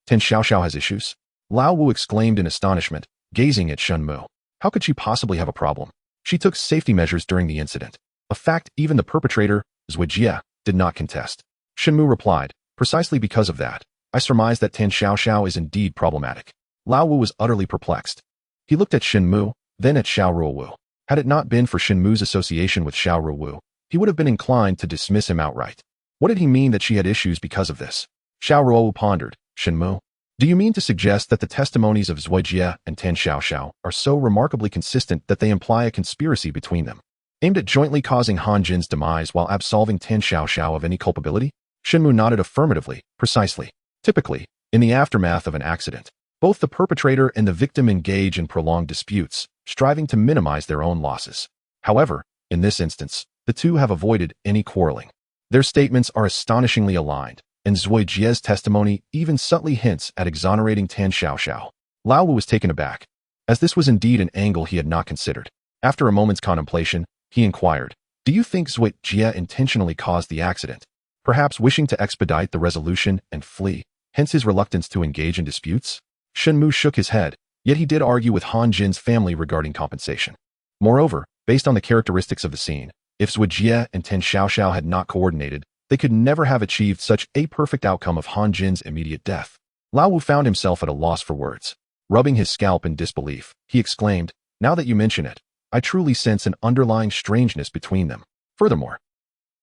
Tan Xiao has issues?" Lao Wu exclaimed in astonishment, gazing at Shen Mu. How could she possibly have a problem? She took safety measures during the incident, a fact even the perpetrator, Zhuojia, did not contest. Shen Mu replied, "Precisely because of that, I surmise that Tan Xiaoxiao is indeed problematic. Lao Wu was utterly perplexed. He looked at Shen Mu, then at Xiao Ruowu. Had it not been for Shen Mu's association with Xiao Ruowu, he would have been inclined to dismiss him outright. What did he mean that she had issues because of this? Xiao Ruowu pondered. Shen Mu, do you mean to suggest that the testimonies of Zui Jie and Tan Xiaoxiao are so remarkably consistent that they imply a conspiracy between them, aimed at jointly causing Han Jin's demise while absolving Tan Xiaoxiao of any culpability? Shen Mu nodded affirmatively. Precisely. Typically, in the aftermath of an accident, both the perpetrator and the victim engage in prolonged disputes, striving to minimize their own losses. However, in this instance, the two have avoided any quarreling. Their statements are astonishingly aligned, and Zui Jie's testimony even subtly hints at exonerating Tan Xiaoxiao. Lao Wu was taken aback, as this was indeed an angle he had not considered. After a moment's contemplation, he inquired, do you think Zui Jie intentionally caused the accident, perhaps wishing to expedite the resolution and flee, hence his reluctance to engage in disputes? Shen Mu shook his head, yet he did argue with Han Jin's family regarding compensation. Moreover, based on the characteristics of the scene, if Zui Jie and Tan Xiaoxiao had not coordinated, they could never have achieved such a perfect outcome of Han Jin's immediate death. Lao Wu found himself at a loss for words. Rubbing his scalp in disbelief, he exclaimed, now that you mention it, I truly sense an underlying strangeness between them. Furthermore,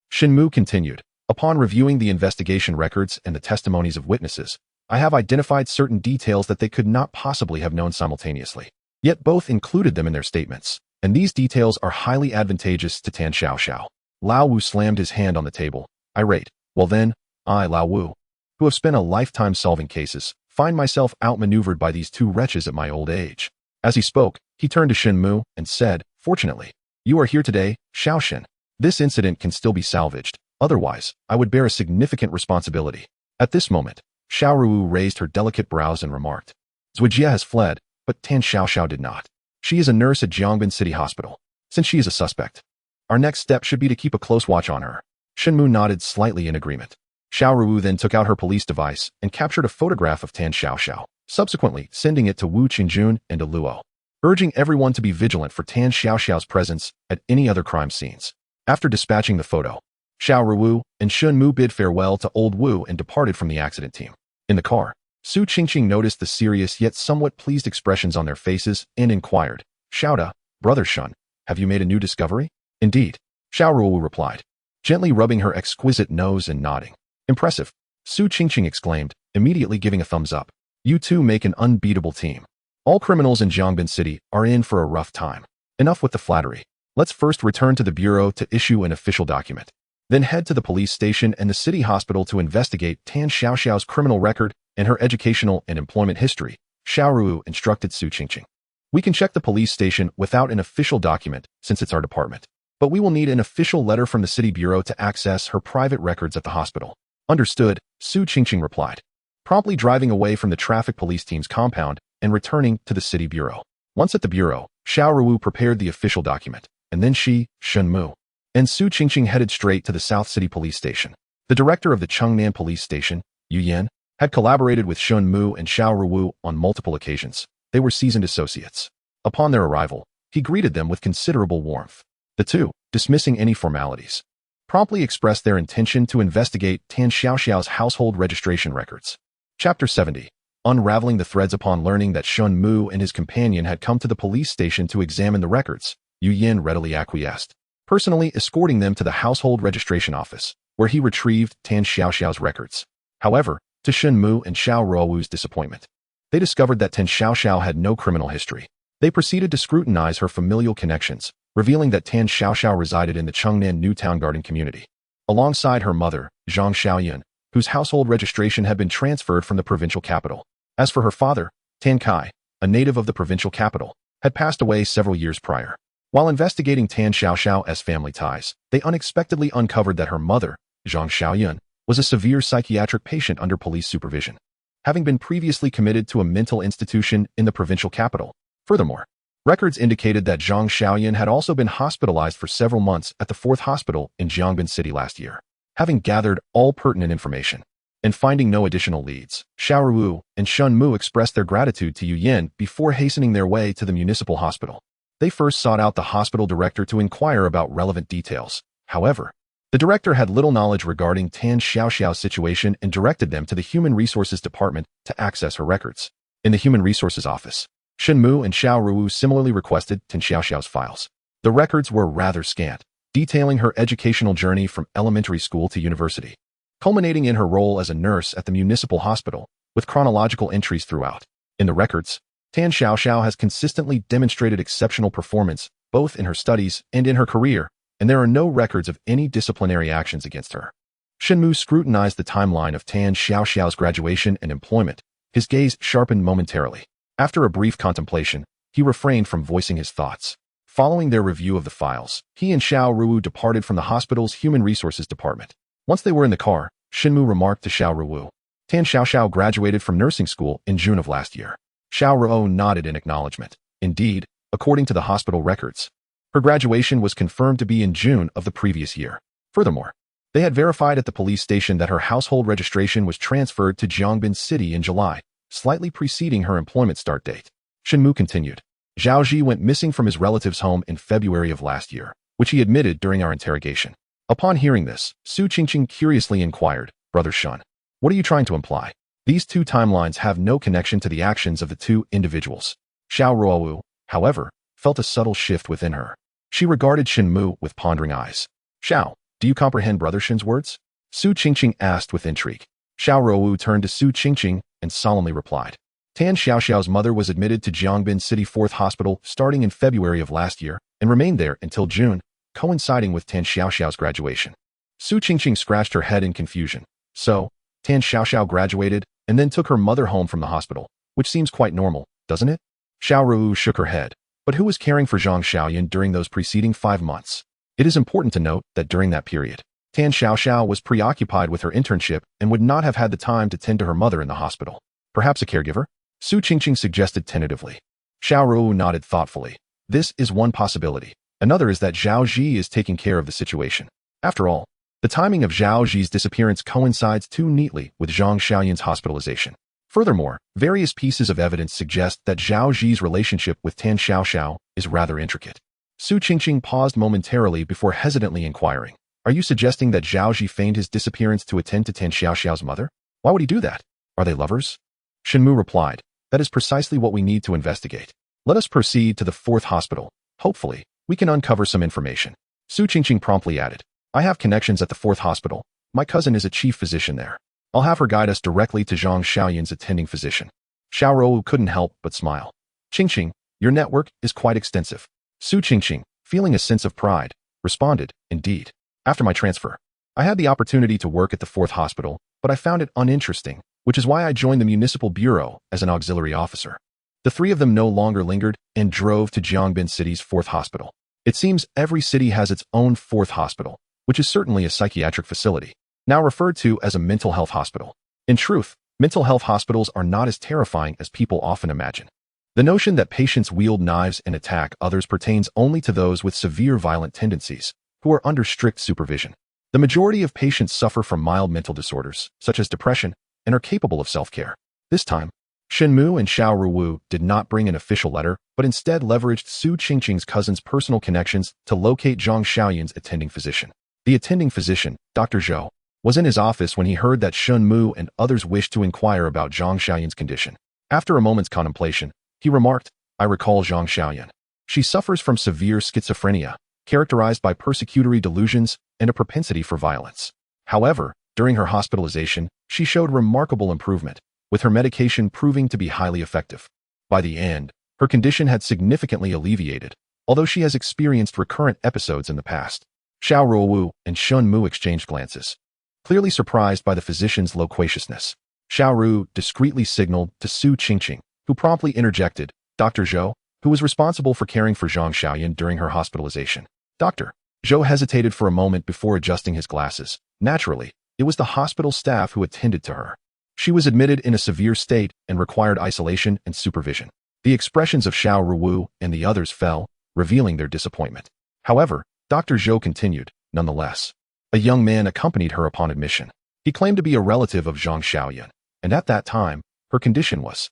Shen Mu continued, upon reviewing the investigation records and the testimonies of witnesses, I have identified certain details that they could not possibly have known simultaneously. Yet both included them in their statements, and these details are highly advantageous to Tan Xiaoxiao. Lao Wu slammed his hand on the table, irate. Well then, I, Lao Wu, who have spent a lifetime solving cases, find myself outmaneuvered by these two wretches at my old age. As he spoke, he turned to Shen Mu and said, fortunately, you are here today, Xiaoshen. This incident can still be salvaged, otherwise, I would bear a significant responsibility. At this moment, Xiao Ruowu raised her delicate brows and remarked, Zui Jie has fled, but Tan Xiaoxiao did not. She is a nurse at Jiangbin City Hospital. Since she is a suspect, our next step should be to keep a close watch on her. Shen Mu nodded slightly in agreement. Xiao Ruowu then took out her police device and captured a photograph of Tan Xiaoxiao, subsequently sending it to Wu Qingjun and to Luo, urging everyone to be vigilant for Tan Xiaoxiao's presence at any other crime scenes. After dispatching the photo, Xiao Ruowu and Shen Mu bid farewell to old Wu and departed from the accident team. In the car, Su Qingqing noticed the serious yet somewhat pleased expressions on their faces and inquired, Xiaoda, brother Shen, have you made a new discovery? Indeed, Xiao Ruowu replied, gently rubbing her exquisite nose and nodding. Impressive, Su Qingqing exclaimed, immediately giving a thumbs up. You two make an unbeatable team. All criminals in Jiangbin City are in for a rough time. Enough with the flattery. Let's first return to the bureau to issue an official document. Then head to the police station and the city hospital to investigate Tan Xiaoxiao's criminal record and her educational and employment history, Xiao Ruowu instructed Su Qingqing. We can check the police station without an official document since it's our department, but we will need an official letter from the city bureau to access her private records at the hospital. Understood, Su Qingqing replied, promptly driving away from the traffic police team's compound and returning to the city bureau. Once at the bureau, Xiao Ruowu prepared the official document, and then she, Shen Mu, and Su Qingqing headed straight to the South City Police Station. The director of the Chengnan Police Station, Yu Yan, had collaborated with Shen Mu and Xiao Ruowu on multiple occasions. They were seasoned associates. Upon their arrival, he greeted them with considerable warmth. The two, dismissing any formalities, promptly expressed their intention to investigate Tan Xiaoxiao's household registration records. Chapter 70. Unraveling the threads. Upon learning that Shen Mu and his companion had come to the police station to examine the records, Yu Yan readily acquiesced, personally escorting them to the household registration office, where he retrieved Tan Xiaoxiao's records. However, to Shen Mu and Xiao Ruowu's disappointment, they discovered that Tan Xiaoxiao had no criminal history. They proceeded to scrutinize her familial connections, revealing that Tan Xiaoxiao resided in the Chengnan New Town Garden community, alongside her mother, Zhang Xiaoyun, whose household registration had been transferred from the provincial capital. As for her father, Tan Kai, a native of the provincial capital, had passed away several years prior. While investigating Tan Xiaoxiao's family ties, they unexpectedly uncovered that her mother, Zhang Xiaoyun, was a severe psychiatric patient under police supervision, having been previously committed to a mental institution in the provincial capital. Furthermore, records indicated that Zhang Xiaoyun had also been hospitalized for several months at the 4th Hospital in Jiangbin City last year. Having gathered all pertinent information and finding no additional leads, Xiao Ruowu and Shen Mu expressed their gratitude to Yu Yan before hastening their way to the municipal hospital. They first sought out the hospital director to inquire about relevant details. However, The director had little knowledge regarding Tan Xiaoxiao's situation and directed them to the Human Resources Department to access her records. In the Human Resources Office, Shen Mu and Xiao Ruowu similarly requested Tan Xiaoxiao's files. The records were rather scant, detailing her educational journey from elementary school to university, culminating in her role as a nurse at the municipal hospital, with chronological entries throughout. In the records, Tan Xiaoxiao has consistently demonstrated exceptional performance both in her studies and in her career, and there are no records of any disciplinary actions against her. Shen Mu scrutinized the timeline of Tan Xiaoxiao's graduation and employment, his gaze sharpened momentarily. After a brief contemplation, he refrained from voicing his thoughts. Following their review of the files, he and Xiao Ruowu departed from the hospital's Human Resources Department. Once they were in the car, Shen Mu remarked to Xiao Ruowu, Tan Xiaoxiao graduated from nursing school in June of last year. Xiao Ruowu nodded in acknowledgement. Indeed, according to the hospital records, her graduation was confirmed to be in June of the previous year. Furthermore, they had verified at the police station that her household registration was transferred to Jiangbin City in July, slightly preceding her employment start date. Shen Mu continued. Zhao Ji went missing from his relative's home in February of last year, which he admitted during our interrogation. Upon hearing this, Su Qingqing curiously inquired, Brother Shen, what are you trying to imply? These two timelines have no connection to the actions of the two individuals. Xiao Ruowu, however, felt a subtle shift within her. She regarded Shen Mu with pondering eyes. Xiao, do you comprehend Brother Shen's words? Su Qingqing asked with intrigue. Xiao Ruowu turned to Su Qingqing and solemnly replied. Tan Xiaoxiao's mother was admitted to Jiangbin City 4th Hospital starting in February of last year and remained there until June, coinciding with Tan Xiaoxiao's graduation. Su Qingqing scratched her head in confusion. So, Tan Xiaoxiao graduated and then took her mother home from the hospital, which seems quite normal, doesn't it? Xiao Ruowu shook her head. But who was caring for Zhang Xiaoyan during those preceding 5 months? It is important to note that during that period, Tan Xiaoxiao was preoccupied with her internship and would not have had the time to tend to her mother in the hospital. Perhaps a caregiver? Su Qingqing suggested tentatively. Xiao Ruowu nodded thoughtfully. This is one possibility. Another is that Zhao Ji is taking care of the situation. After all, the timing of Zhao Ji's disappearance coincides too neatly with Zhang Xiaoyan's hospitalization. Furthermore, various pieces of evidence suggest that Zhao Ji's relationship with Tan Xiaoxiao is rather intricate. Su Qingqing paused momentarily before hesitantly inquiring, are you suggesting that Zhao Ji feigned his disappearance to attend to Tan Xiaoxiao's mother? Why would he do that? Are they lovers? Shen Mu replied, that is precisely what we need to investigate. Let us proceed to the 4th hospital. Hopefully, we can uncover some information. Su Qingqing promptly added, I have connections at the 4th hospital. My cousin is a chief physician there. I'll have her guide us directly to Zhang Xiaoyan's attending physician. Xiao Ruowu couldn't help but smile. Qingqing, your network is quite extensive. Su Qingqing, feeling a sense of pride, responded, indeed. After my transfer, I had the opportunity to work at the 4th hospital, but I found it uninteresting, which is why I joined the municipal bureau as an auxiliary officer. The three of them no longer lingered and drove to Jiangbin City's 4th hospital. It seems every city has its own 4th hospital, which is certainly a psychiatric facility, now referred to as a mental health hospital. In truth, mental health hospitals are not as terrifying as people often imagine. The notion that patients wield knives and attack others pertains only to those with severe violent tendencies, who are under strict supervision. The majority of patients suffer from mild mental disorders, such as depression, and are capable of self-care. This time, Shen Mu and Xiao Ruowu did not bring an official letter, but instead leveraged Su Qingqing's cousin's personal connections to locate Zhang Xiaoyan's attending physician. The attending physician, Dr. Zhou, was in his office when he heard that Shen Mu and others wished to inquire about Zhang Xiaoyan's condition. After a moment's contemplation, he remarked, I recall Zhang Xiaoyan. She suffers from severe schizophrenia, characterized by persecutory delusions and a propensity for violence. However, during her hospitalization, she showed remarkable improvement, with her medication proving to be highly effective. By the end, her condition had significantly alleviated, although she has experienced recurrent episodes in the past. Xiao Ruowu and Shen Mu exchanged glances, clearly surprised by the physician's loquaciousness. Xiao Ru discreetly signaled to Su Qingqing, who promptly interjected, Dr. Zhou, who was responsible for caring for Zhang Xiaoyan during her hospitalization. Dr. Zhou hesitated for a moment before adjusting his glasses. Naturally, it was the hospital staff who attended to her. She was admitted in a severe state and required isolation and supervision. The expressions of Xiao Ruowu and the others fell, revealing their disappointment. However, Dr. Zhou continued, nonetheless. A young man accompanied her upon admission. He claimed to be a relative of Zhang Xiaoyan, and at that time, her condition was.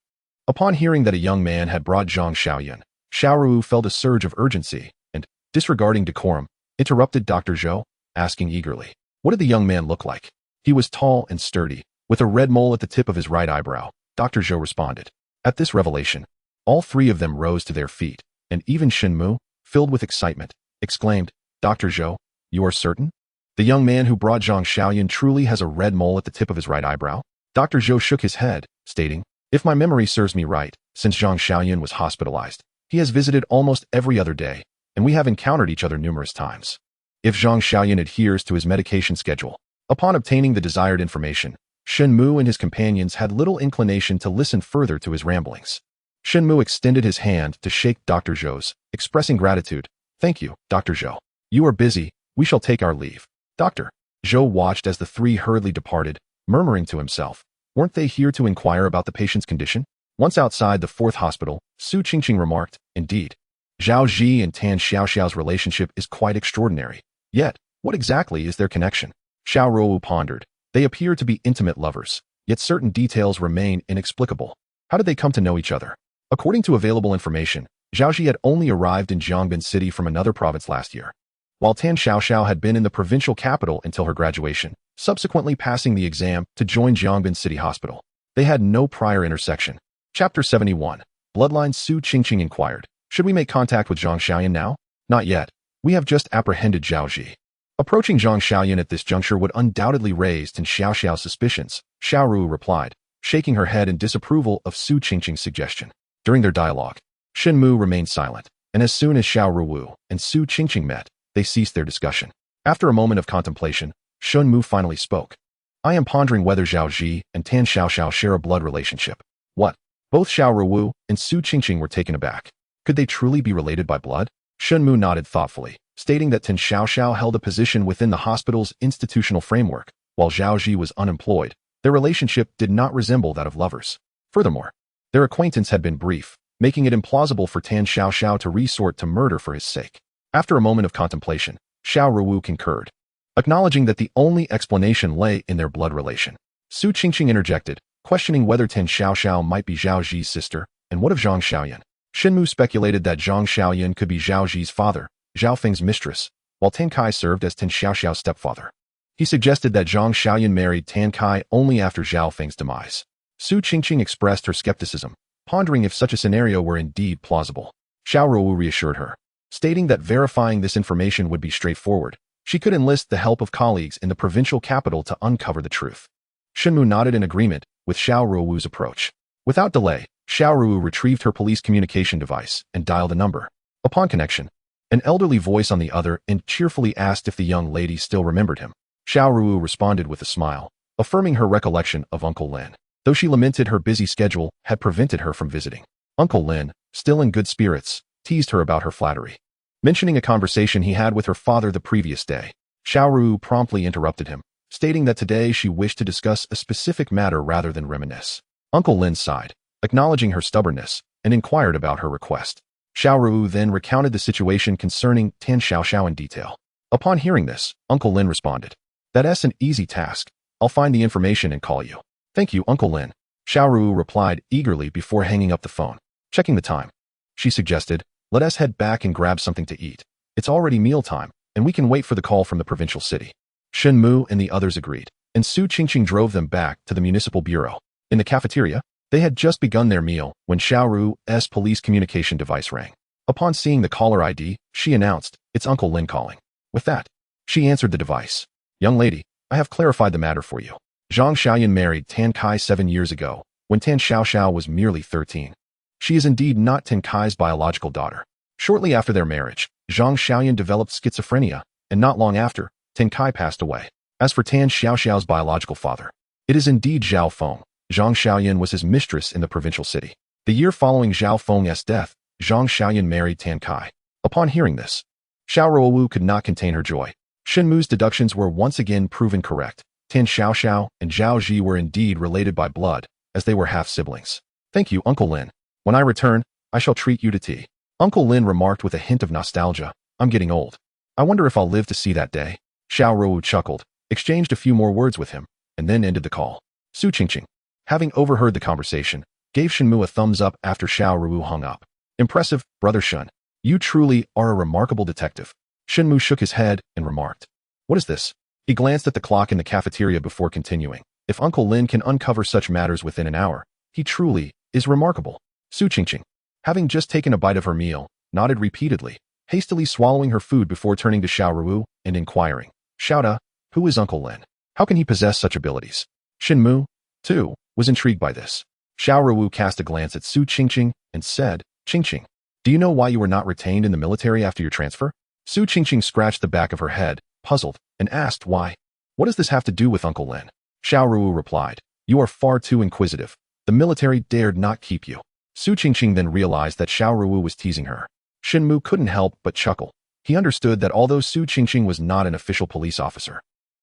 Upon hearing that a young man had brought Zhang Xiaoyan, Xiao Ruowu felt a surge of urgency and, disregarding decorum, interrupted Dr. Zhou, asking eagerly, "What did the young man look like?" "He was tall and sturdy, with a red mole at the tip of his right eyebrow," Dr. Zhou responded. At this revelation, all three of them rose to their feet, and even Shen Mu, filled with excitement, exclaimed, "Dr. Zhou, you are certain? The young man who brought Zhang Xiaoyan truly has a red mole at the tip of his right eyebrow?" Dr. Zhou shook his head, stating, "If my memory serves me right, since Zhang Xiaoyan was hospitalized, he has visited almost every other day, and we have encountered each other numerous times. If Zhang Xiaoyan adheres to his medication schedule." Upon obtaining the desired information, Shen Mu and his companions had little inclination to listen further to his ramblings. Shen Mu extended his hand to shake Dr. Zhou's, expressing gratitude. "Thank you, Dr. Zhou. You are busy, we shall take our leave." Dr. Zhou watched as the three hurriedly departed, murmuring to himself, "Weren't they here to inquire about the patient's condition?" Once outside the fourth hospital, Su Qingqing remarked, "Indeed, Zhao Ji and Tan Xiaoxiao's relationship is quite extraordinary. Yet, what exactly is their connection?" Xiao Ruowu pondered. "They appear to be intimate lovers, yet certain details remain inexplicable. How did they come to know each other?" According to available information, Zhao Ji had only arrived in Jiangbin City from another province last year, while Tan Xiaoxiao had been in the provincial capital until her graduation, subsequently passing the exam to join Jiangbin City Hospital. They had no prior intersection. Chapter 71. Bloodline. Su Qingqing inquired, "Should we make contact with Zhang Xiaoyan now?" "Not yet. We have just apprehended Zhao Ji." Approaching Zhang Xiaoyan at this juncture would undoubtedly raise Tan Xiaoxiao's suspicions, Xiao Ruowu replied, shaking her head in disapproval of Su Qingqing's suggestion. During their dialogue, Shen Mu remained silent, and as soon as Xiao Ruowu and Su Qingqing met, they ceased their discussion. After a moment of contemplation, Shen Mu finally spoke. "I am pondering whether Zhao Ji and Tan Xiaoxiao share a blood relationship." "What?" Both Xiao Ruowu and Su Qingqing were taken aback. Could they truly be related by blood? Shen Mu nodded thoughtfully, stating that Tan Xiaoxiao held a position within the hospital's institutional framework, while Zhao Ji was unemployed. Their relationship did not resemble that of lovers. Furthermore, their acquaintance had been brief, making it implausible for Tan Xiaoxiao to resort to murder for his sake. After a moment of contemplation, Xiao Ruowu concurred, acknowledging that the only explanation lay in their blood relation. Su Qingqing interjected, questioning whether Tan Xiaoxiao might be Zhao Ji's sister, and what of Zhang Xiaoyan? Shen Mu speculated that Zhang Xiaoyan could be Zhao Ji's father, Zhao Feng's mistress, while Tan Kai served as Tan Xiaoxiao's stepfather. He suggested that Zhang Xiaoyan married Tan Kai only after Zhao Feng's demise. Su Qingqing expressed her skepticism, pondering if such a scenario were indeed plausible. Xiao Ruowu reassured her, stating that verifying this information would be straightforward. She could enlist the help of colleagues in the provincial capital to uncover the truth. Shen Mu nodded in agreement with Xiao Ruowu's approach. Without delay, Xiao Ruowu retrieved her police communication device and dialed a number. Upon connection, an elderly voice on the other end cheerfully asked if the young lady still remembered him. Xiao Ruowu responded with a smile, affirming her recollection of Uncle Lin, though she lamented her busy schedule had prevented her from visiting. Uncle Lin, still in good spirits, teased her about her flattery. Mentioning a conversation he had with her father the previous day, Xiao Ruowu promptly interrupted him, stating that today she wished to discuss a specific matter rather than reminisce. Uncle Lin sighed, acknowledging her stubbornness, and inquired about her request. Xiao Ruowu then recounted the situation concerning Tan Xiaoxiao in detail. Upon hearing this, Uncle Lin responded, "That's an easy task. I'll find the information and call you." "Thank you, Uncle Lin." Xiao Ruowu replied eagerly before hanging up the phone. Checking the time, she suggested, "Let us head back and grab something to eat. It's already mealtime, and we can wait for the call from the provincial city." Shen Mu and the others agreed, and Su Qingqing drove them back to the municipal bureau. In the cafeteria, they had just begun their meal when Xiao Ruowu's police communication device rang. Upon seeing the caller ID, she announced, "It's Uncle Lin calling." With that, she answered the device. "Young lady, I have clarified the matter for you. Zhang Xiaoyan married Tan Kai 7 years ago, when Tan Xiaoxiao was merely 13. She is indeed not Tan Kai's biological daughter. Shortly after their marriage, Zhang Xiaoyan developed schizophrenia, and not long after, Tan Kai passed away. As for Tan Xiaoxiao's biological father, it is indeed Zhao Feng. Zhang Xiaoyan was his mistress in the provincial city. The year following Zhao Feng's death, Zhang Xiaoyan married Tan Kai." Upon hearing this, Xiao Ruowu could not contain her joy. Shen Mu's deductions were once again proven correct. Tan Xiaoxiao and Zhao Ji were indeed related by blood, as they were half-siblings. "Thank you, Uncle Lin. When I return, I shall treat you to tea." Uncle Lin remarked with a hint of nostalgia, "I'm getting old. I wonder if I'll live to see that day." Xiao Ruowu chuckled, exchanged a few more words with him, and then ended the call. Su Qingqing, having overheard the conversation, gave Shen Mu a thumbs up after Xiao Ruowu hung up. "Impressive, Brother Shen. You truly are a remarkable detective." Shen Mu shook his head and remarked, What is this? He glanced at the clock in the cafeteria before continuing. If Uncle Lin can uncover such matters within an hour, he truly is remarkable. Su Qingqing, having just taken a bite of her meal, nodded repeatedly, hastily swallowing her food before turning to Xiao Ruowu and inquiring, Xiao, who is Uncle Lin? How can he possess such abilities? Shen Mu, too, was intrigued by this. Xiao Ruowu cast a glance at Su Qingqing and said, Qingqing, do you know why you were not retained in the military after your transfer? Su Qingqing scratched the back of her head, puzzled, and asked why. What does this have to do with Uncle Lin? Xiao Ruowu replied, you are far too inquisitive. The military dared not keep you. Su Qingqing then realized that Xiao Ruowu was teasing her. Shen Mu couldn't help but chuckle. He understood that although Su Qingqing was not an official police officer,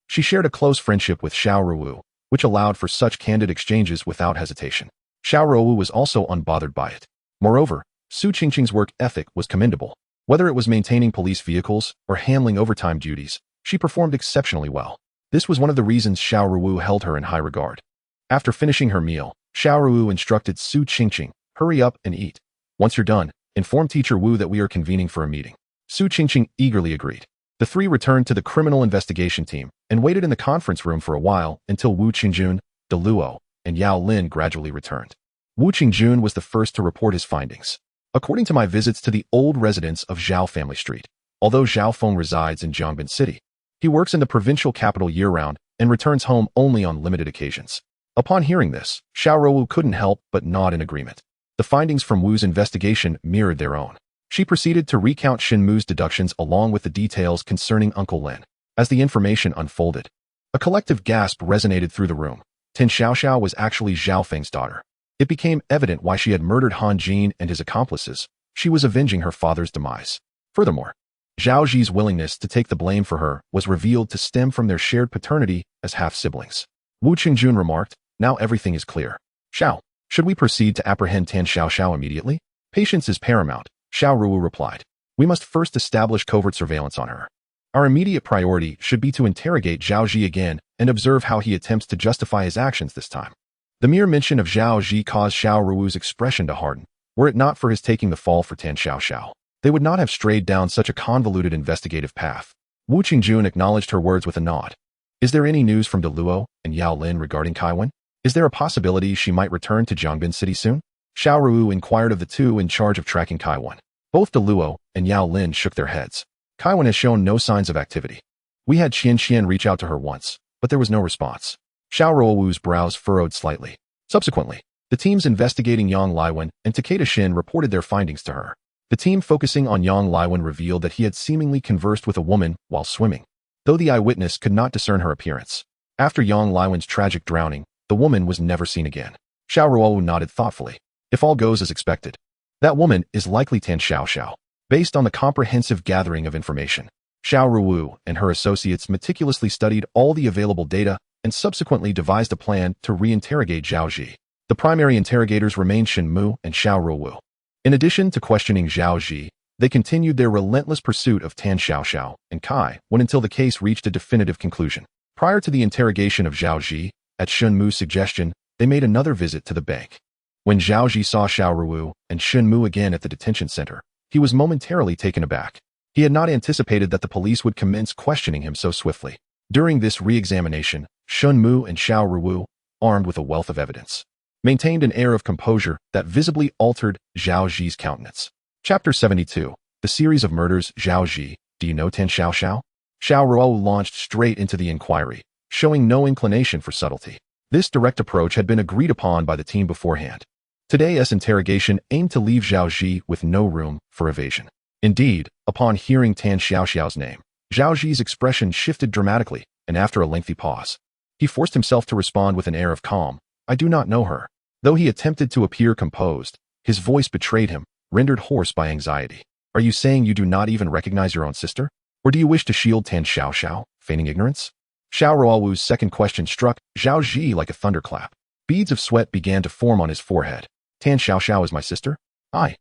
she shared a close friendship with Xiao Ruowu, which allowed for such candid exchanges without hesitation. Xiao Ruowu was also unbothered by it. Moreover, Su Qingqing's work ethic was commendable. Whether it was maintaining police vehicles or handling overtime duties, she performed exceptionally well. This was one of the reasons Xiao Ruowu held her in high regard. After finishing her meal, Xiao Ruowu instructed Su Qingqing, hurry up and eat. Once you're done, inform Teacher Wu that we are convening for a meeting. Su Qingqing eagerly agreed. The three returned to the criminal investigation team and waited in the conference room for a while until Wu Qingjun, De Luo, and Yao Lin gradually returned. Wu Qingjun was the first to report his findings. According to my visits to the old residence of Zhao Family Street, although Zhao Feng resides in Jiangbin City, he works in the provincial capital year-round and returns home only on limited occasions. Upon hearing this, Xiao Ruowu couldn't help but nod in agreement. The findings from Wu's investigation mirrored their own. She proceeded to recount Shen Mu's deductions along with the details concerning Uncle Lin. As the information unfolded, a collective gasp resonated through the room. Tan Xiaoxiao was actually Zhao Feng's daughter. It became evident why she had murdered Han Jin and his accomplices. She was avenging her father's demise. Furthermore, Zhao Zi's willingness to take the blame for her was revealed to stem from their shared paternity as half-siblings. Wu Qingjun remarked, now everything is clear. Xiao, should we proceed to apprehend Tan Xiaoxiao immediately? Patience is paramount, Xiao Ruowu replied. We must first establish covert surveillance on her. Our immediate priority should be to interrogate Zhao Zi again and observe how he attempts to justify his actions this time. The mere mention of Zhao Zi caused Xiao Ruowu's expression to harden. Were it not for his taking the fall for Tan Xiaoxiao, they would not have strayed down such a convoluted investigative path. Wu Qingjun acknowledged her words with a nod. Is there any news from De Luo and Yao Lin regarding Kaiwan? Is there a possibility she might return to Jiangbin City soon? Xiao Ruowu inquired of the two in charge of tracking Kaiwan. Both De Luo and Yao Lin shook their heads. Kaiwan has shown no signs of activity. We had Qian reach out to her once, but there was no response. Xiao Ruowu's brows furrowed slightly. Subsequently, the teams investigating Yang Liwen and Takeda Shin reported their findings to her. The team focusing on Yang Liwen revealed that he had seemingly conversed with a woman while swimming, though the eyewitness could not discern her appearance. After Yang Liwen's tragic drowning, the woman was never seen again. Xiao Ruowu nodded thoughtfully. If all goes as expected, that woman is likely Tan Xiaoxiao. Based on the comprehensive gathering of information, Xiao Ruowu and her associates meticulously studied all the available data and subsequently devised a plan to reinterrogate Zhao Zi. The primary interrogators remained Shen Mu and Xiao Ruowu. In addition to questioning Zhao Zi, they continued their relentless pursuit of Tan Xiaoxiao and Kai when until the case reached a definitive conclusion. Prior to the interrogation of Zhao Zi, at Shen Mu's suggestion, they made another visit to the bank. When Zhao Zi saw Xiao Ruowu and Shen Mu again at the detention center, he was momentarily taken aback. He had not anticipated that the police would commence questioning him so swiftly. During this re-examination, Shen Mu and Xiao Ruowu, armed with a wealth of evidence, maintained an air of composure that visibly altered Zhao Zi's countenance. Chapter 72. The Series of Murders. Zhao Zi, do you know Tan Xiaoxiao? Xiao Ruowu launched straight into the inquiry, showing no inclination for subtlety. This direct approach had been agreed upon by the team beforehand. Today's interrogation aimed to leave Zhao Zi with no room for evasion. Indeed, upon hearing Tan Xiaoxiao's name, Zhao Zi's expression shifted dramatically, and after a lengthy pause, he forced himself to respond with an air of calm. I do not know her. Though he attempted to appear composed, his voice betrayed him, rendered hoarse by anxiety. Are you saying you do not even recognize your own sister? Or do you wish to shield Tan Xiaoxiao, feigning ignorance? Xiao Ruowu's second question struck Zhao Zi like a thunderclap. Beads of sweat began to form on his forehead. Tan Xiaoxiao is my sister? I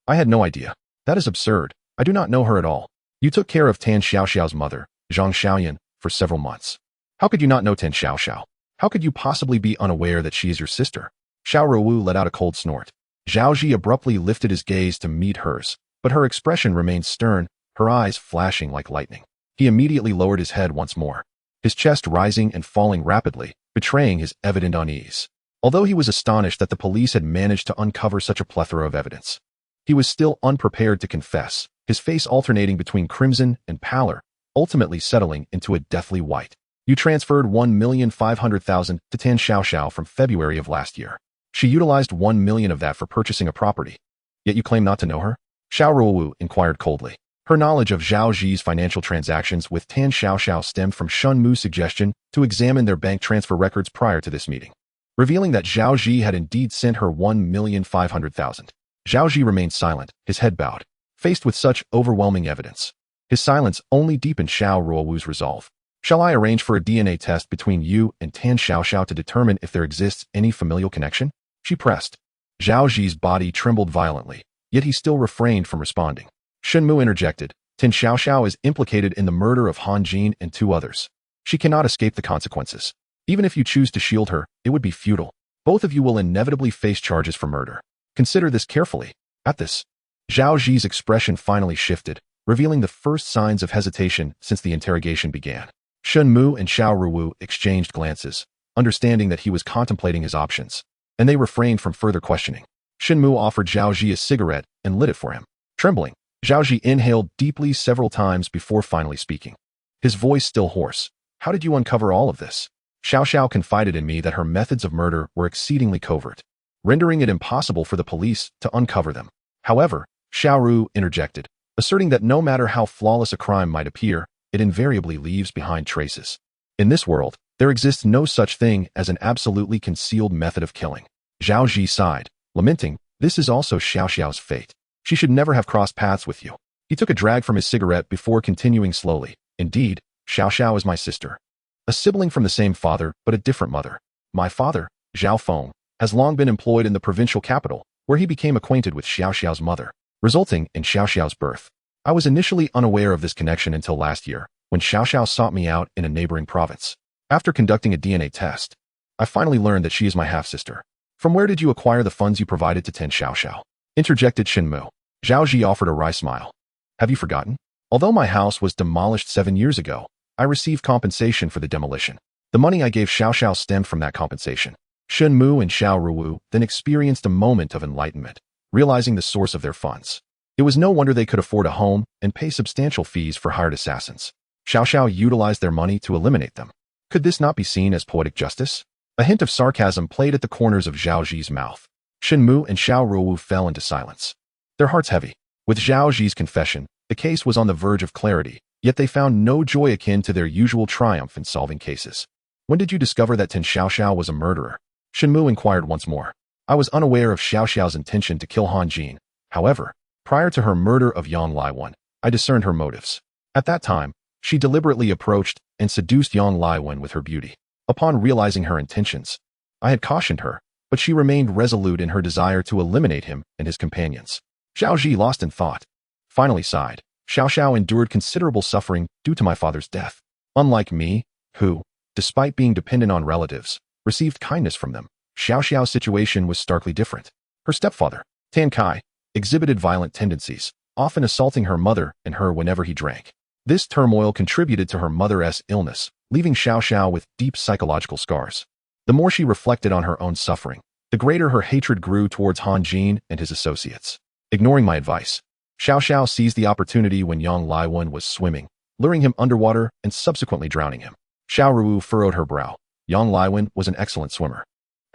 had no idea. That is absurd. I do not know her at all. You took care of Tan Xiaoxiao's mother, Zhang Xiaoyan, for several months. How could you not know Tan Xiaoxiao? How could you possibly be unaware that she is your sister? Xiao Ruowu let out a cold snort. Zhao Zi abruptly lifted his gaze to meet hers, but her expression remained stern, her eyes flashing like lightning. He immediately lowered his head once more, his chest rising and falling rapidly, betraying his evident unease. Although he was astonished that the police had managed to uncover such a plethora of evidence, he was still unprepared to confess, his face alternating between crimson and pallor, ultimately settling into a deathly white. You transferred 1,500,000 to Tan Xiaoxiao from February of last year. She utilized 1 million of that for purchasing a property. Yet you claim not to know her? Xiao Ruowu inquired coldly. Her knowledge of Zhao Zi's financial transactions with Tan Xiaoxiao stemmed from Shen Mu's suggestion to examine their bank transfer records prior to this meeting, revealing that Zhao Zi had indeed sent her 1,500,000. Zhao Zi remained silent, his head bowed, faced with such overwhelming evidence. His silence only deepened Xiao Ruowu's resolve. Shall I arrange for a DNA test between you and Tan Xiaoxiao to determine if there exists any familial connection? She pressed. Zhao Zi's body trembled violently, yet he still refrained from responding. Shen Mu interjected. Tan Xiaoxiao is implicated in the murder of Han Jin and 2 others. She cannot escape the consequences. Even if you choose to shield her, it would be futile. Both of you will inevitably face charges for murder. Consider this carefully. At this, Zhao Zi's expression finally shifted, revealing the first signs of hesitation since the interrogation began. Shen Mu and Xiao Ruowu exchanged glances, understanding that he was contemplating his options, and they refrained from further questioning. Shen Mu offered Zhao Zi a cigarette and lit it for him. Trembling, Zhao Zi inhaled deeply several times before finally speaking, his voice still hoarse. How did you uncover all of this? Xiao confided in me that her methods of murder were exceedingly covert, rendering it impossible for the police to uncover them. However, Xiao Ru interjected, asserting that no matter how flawless a crime might appear, it invariably leaves behind traces. In this world, there exists no such thing as an absolutely concealed method of killing. Zhao Zi sighed, lamenting, this is also Xiaoxiao's fate. She should never have crossed paths with you. He took a drag from his cigarette before continuing slowly. Indeed, Xiaoxiao is my sister. A sibling from the same father, but a different mother. My father, Zhao Feng, has long been employed in the provincial capital, where he became acquainted with Xiaoxiao's mother, resulting in Xiaoxiao's birth. I was initially unaware of this connection until last year, when Xiaoxiao sought me out in a neighboring province. After conducting a DNA test, I finally learned that she is my half-sister. From where did you acquire the funds you provided to Tan Xiaoxiao? Interjected Shen Mu. Zhao Zi offered a wry smile. Have you forgotten? Although my house was demolished 7 years ago, I received compensation for the demolition. The money I gave Xiaoxiao stemmed from that compensation. Shen Mu and Xiao Ruowu then experienced a moment of enlightenment, realizing the source of their funds. It was no wonder they could afford a home and pay substantial fees for hired assassins. Xiaoxiao utilized their money to eliminate them. Could this not be seen as poetic justice? A hint of sarcasm played at the corners of Zhao Zi's mouth. Shen Mu and Xiao Ruowu fell into silence, their hearts heavy. With Zhao Zi's confession, the case was on the verge of clarity, yet they found no joy akin to their usual triumph in solving cases. When did you discover that Tan Xiaoxiao was a murderer? Shen Mu inquired once more. I was unaware of Xiaoxiao's intention to kill Han Jin. However, prior to her murder of Yang Laiwen, I discerned her motives. At that time, she deliberately approached and seduced Yang Laiwen with her beauty. Upon realizing her intentions, I had cautioned her, but she remained resolute in her desire to eliminate him and his companions. Zhao Zi, lost in thought, finally sighed. Xiaoxiao endured considerable suffering due to my father's death. Unlike me, who, despite being dependent on relatives, received kindness from them, Xiaoxiao's situation was starkly different. Her stepfather, Tan Kai, exhibited violent tendencies, often assaulting her mother and her whenever he drank. This turmoil contributed to her mother's illness, leaving Xiaoxiao with deep psychological scars. The more she reflected on her own suffering, the greater her hatred grew towards Han Jin and his associates. Ignoring my advice, Xiaoxiao seized the opportunity when Yang Laiwen was swimming, luring him underwater and subsequently drowning him. Xiao Ruowu furrowed her brow. Yang Laiwen was an excellent swimmer.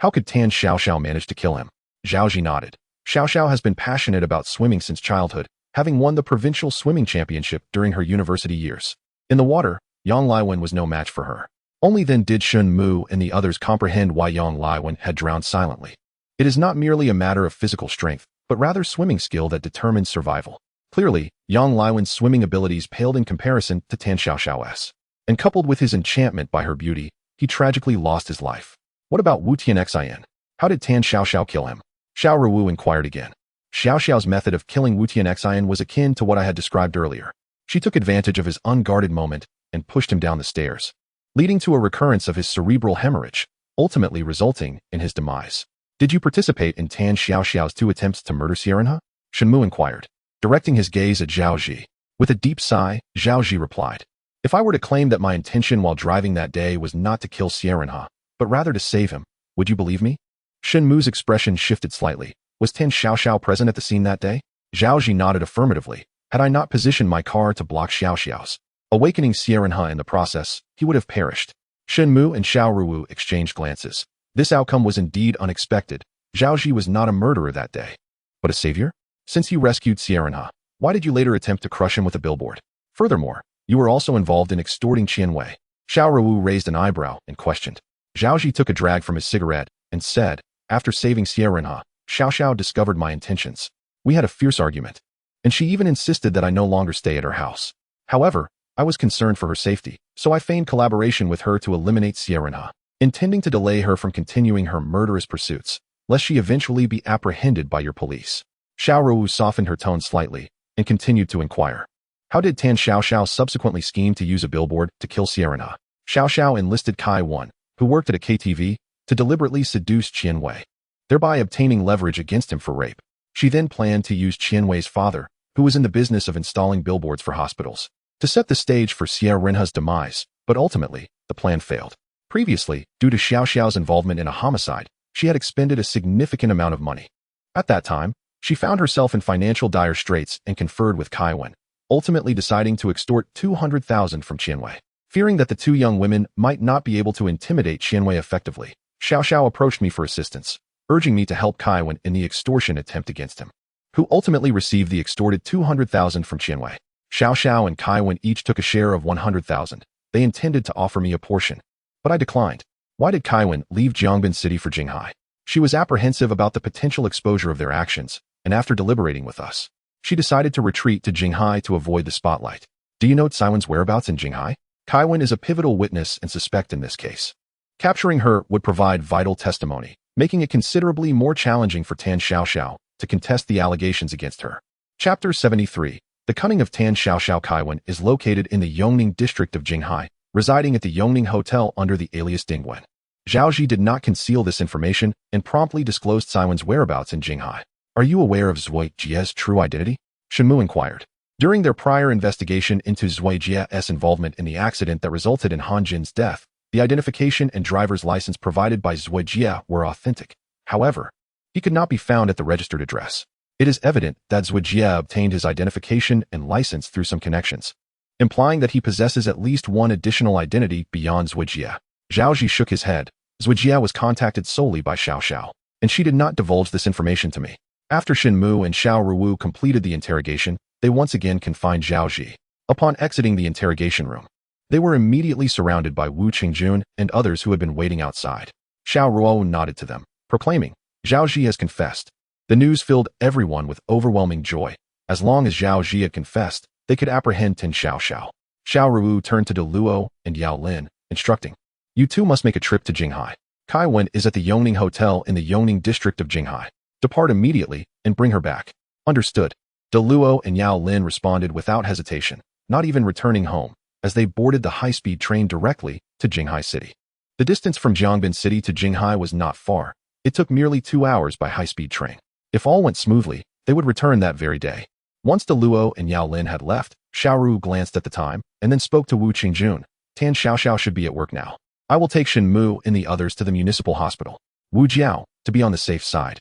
How could Tan Xiaoxiao manage to kill him? Zhao Zi nodded. Xiaoxiao has been passionate about swimming since childhood, having won the provincial swimming championship during her university years. In the water, Yang Laiwen was no match for her. Only then did Shen Mu and the others comprehend why Yang Laiwen had drowned silently. It is not merely a matter of physical strength, but rather swimming skill that determines survival. Clearly, Yang Laiwen's swimming abilities paled in comparison to Tan Xiaoxiao's. And coupled with his enchantment by her beauty, he tragically lost his life. What about Wu Tianxian? How did Tan Xiaoxiao kill him? Xiao Ruowu inquired again. Xiaoxiao's method of killing Wu Tianxian was akin to what I had described earlier. She took advantage of his unguarded moment and pushed him down the stairs, leading to a recurrence of his cerebral hemorrhage, ultimately resulting in his demise. Did you participate in Tan Xiaoxiao's 2 attempts to murder Sierenha? Shen Mu inquired, directing his gaze at Zhao Zi. With a deep sigh, Zhao Zi replied, If I were to claim that my intention while driving that day was not to kill Sierenha, but rather to save him, would you believe me? Shen Mu's expression shifted slightly. Was Tan Xiaoxiao present at the scene that day? Zhao Ji nodded affirmatively. Had I not positioned my car to block Xiaoxiao's awakening Sierenha in the process, he would have perished. Shen Mu and Xiao Ruowu exchanged glances. This outcome was indeed unexpected. Zhao Ji was not a murderer that day, but a savior? Since you rescued Sierenha, why did you later attempt to crush him with a billboard? Furthermore, you were also involved in extorting Qianwei. Xiao Ruowu raised an eyebrow and questioned. Zhao Ji took a drag from his cigarette and said, after saving Sierenha, Xiao discovered my intentions. We had a fierce argument, and she even insisted that I no longer stay at her house. However, I was concerned for her safety, so I feigned collaboration with her to eliminate Sierenha, intending to delay her from continuing her murderous pursuits, lest she eventually be apprehended by your police. Xiao Ruowu softened her tone slightly and continued to inquire. How did Tan Xiaoxiao subsequently scheme to use a billboard to kill Sierenha? Xiaoxiao enlisted Kai Wan, who worked at a KTV, to deliberately seduce Qianwei, thereby obtaining leverage against him for rape. She then planned to use Qianwei's father, who was in the business of installing billboards for hospitals, to set the stage for Sierenha's demise, but ultimately, the plan failed. Previously, due to Xiaoxiao's involvement in a homicide, she had expended a significant amount of money. At that time, she found herself in financial dire straits and conferred with Kai Wan, ultimately deciding to extort 200,000 from Qianwei. Fearing that the two young women might not be able to intimidate Qianwei effectively, Xiao approached me for assistance, urging me to help Kai Wan in the extortion attempt against him, who ultimately received the extorted 200,000 from Qianwei. Xiao and Kai Wan each took a share of 100,000. They intended to offer me a portion, but I declined. Why did Kai Wan leave Jiangbin City for Jinghai? She was apprehensive about the potential exposure of their actions, and after deliberating with us, she decided to retreat to Jinghai to avoid the spotlight. Do you know Caiwen's whereabouts in Jinghai? Kai Wan is a pivotal witness and suspect in this case. Capturing her would provide vital testimony, making it considerably more challenging for Tan Xiaoxiao to contest the allegations against her. Chapter 73. The cunning of Tan Xiaoxiao. Kai Wan is located in the Yongning district of Jinghai, residing at the Yongning Hotel under the alias Dingwen. Zhao Ji did not conceal this information and promptly disclosed Caiwen's whereabouts in Jinghai. Are you aware of Zui Jie's true identity? Shen Mu inquired. During their prior investigation into Zui Jie's involvement in the accident that resulted in Han Jin's death, the identification and driver's license provided by Zui Jie were authentic. However, he could not be found at the registered address. It is evident that Zui Jie obtained his identification and license through some connections, implying that he possesses at least one additional identity beyond Zui Jie. Zhao Ji shook his head. Zui Jie was contacted solely by Xiao, and she did not divulge this information to me. After Shen Mu and Xiao Ruowu completed the interrogation, they once again confined Zhao Ji. Upon exiting the interrogation room, they were immediately surrounded by Wu Qingjun and others who had been waiting outside. Xiao Ruowu nodded to them, proclaiming, Zhao Ji has confessed. The news filled everyone with overwhelming joy. As long as Zhao Ji had confessed, they could apprehend Tan Xiaoxiao. Xiao Ruowu turned to De Luo and Yao Lin, instructing, you two must make a trip to Jinghai. Kai Wan is at the Yongning Hotel in the Yongning district of Jinghai. Depart immediately and bring her back. Understood. De Luo and Yao Lin responded without hesitation, not even returning home, as they boarded the high-speed train directly to Jinghai City. The distance from Jiangbin City to Jinghai was not far. It took merely 2 hours by high-speed train. If all went smoothly, they would return that very day. Once De Luo and Yao Lin had left, Xiao Ruowu glanced at the time and then spoke to Wu Qingjun. Tan Xiaoxiao should be at work now. I will take Shen Mu and the others to the municipal hospital. Wu Jiao, to be on the safe side,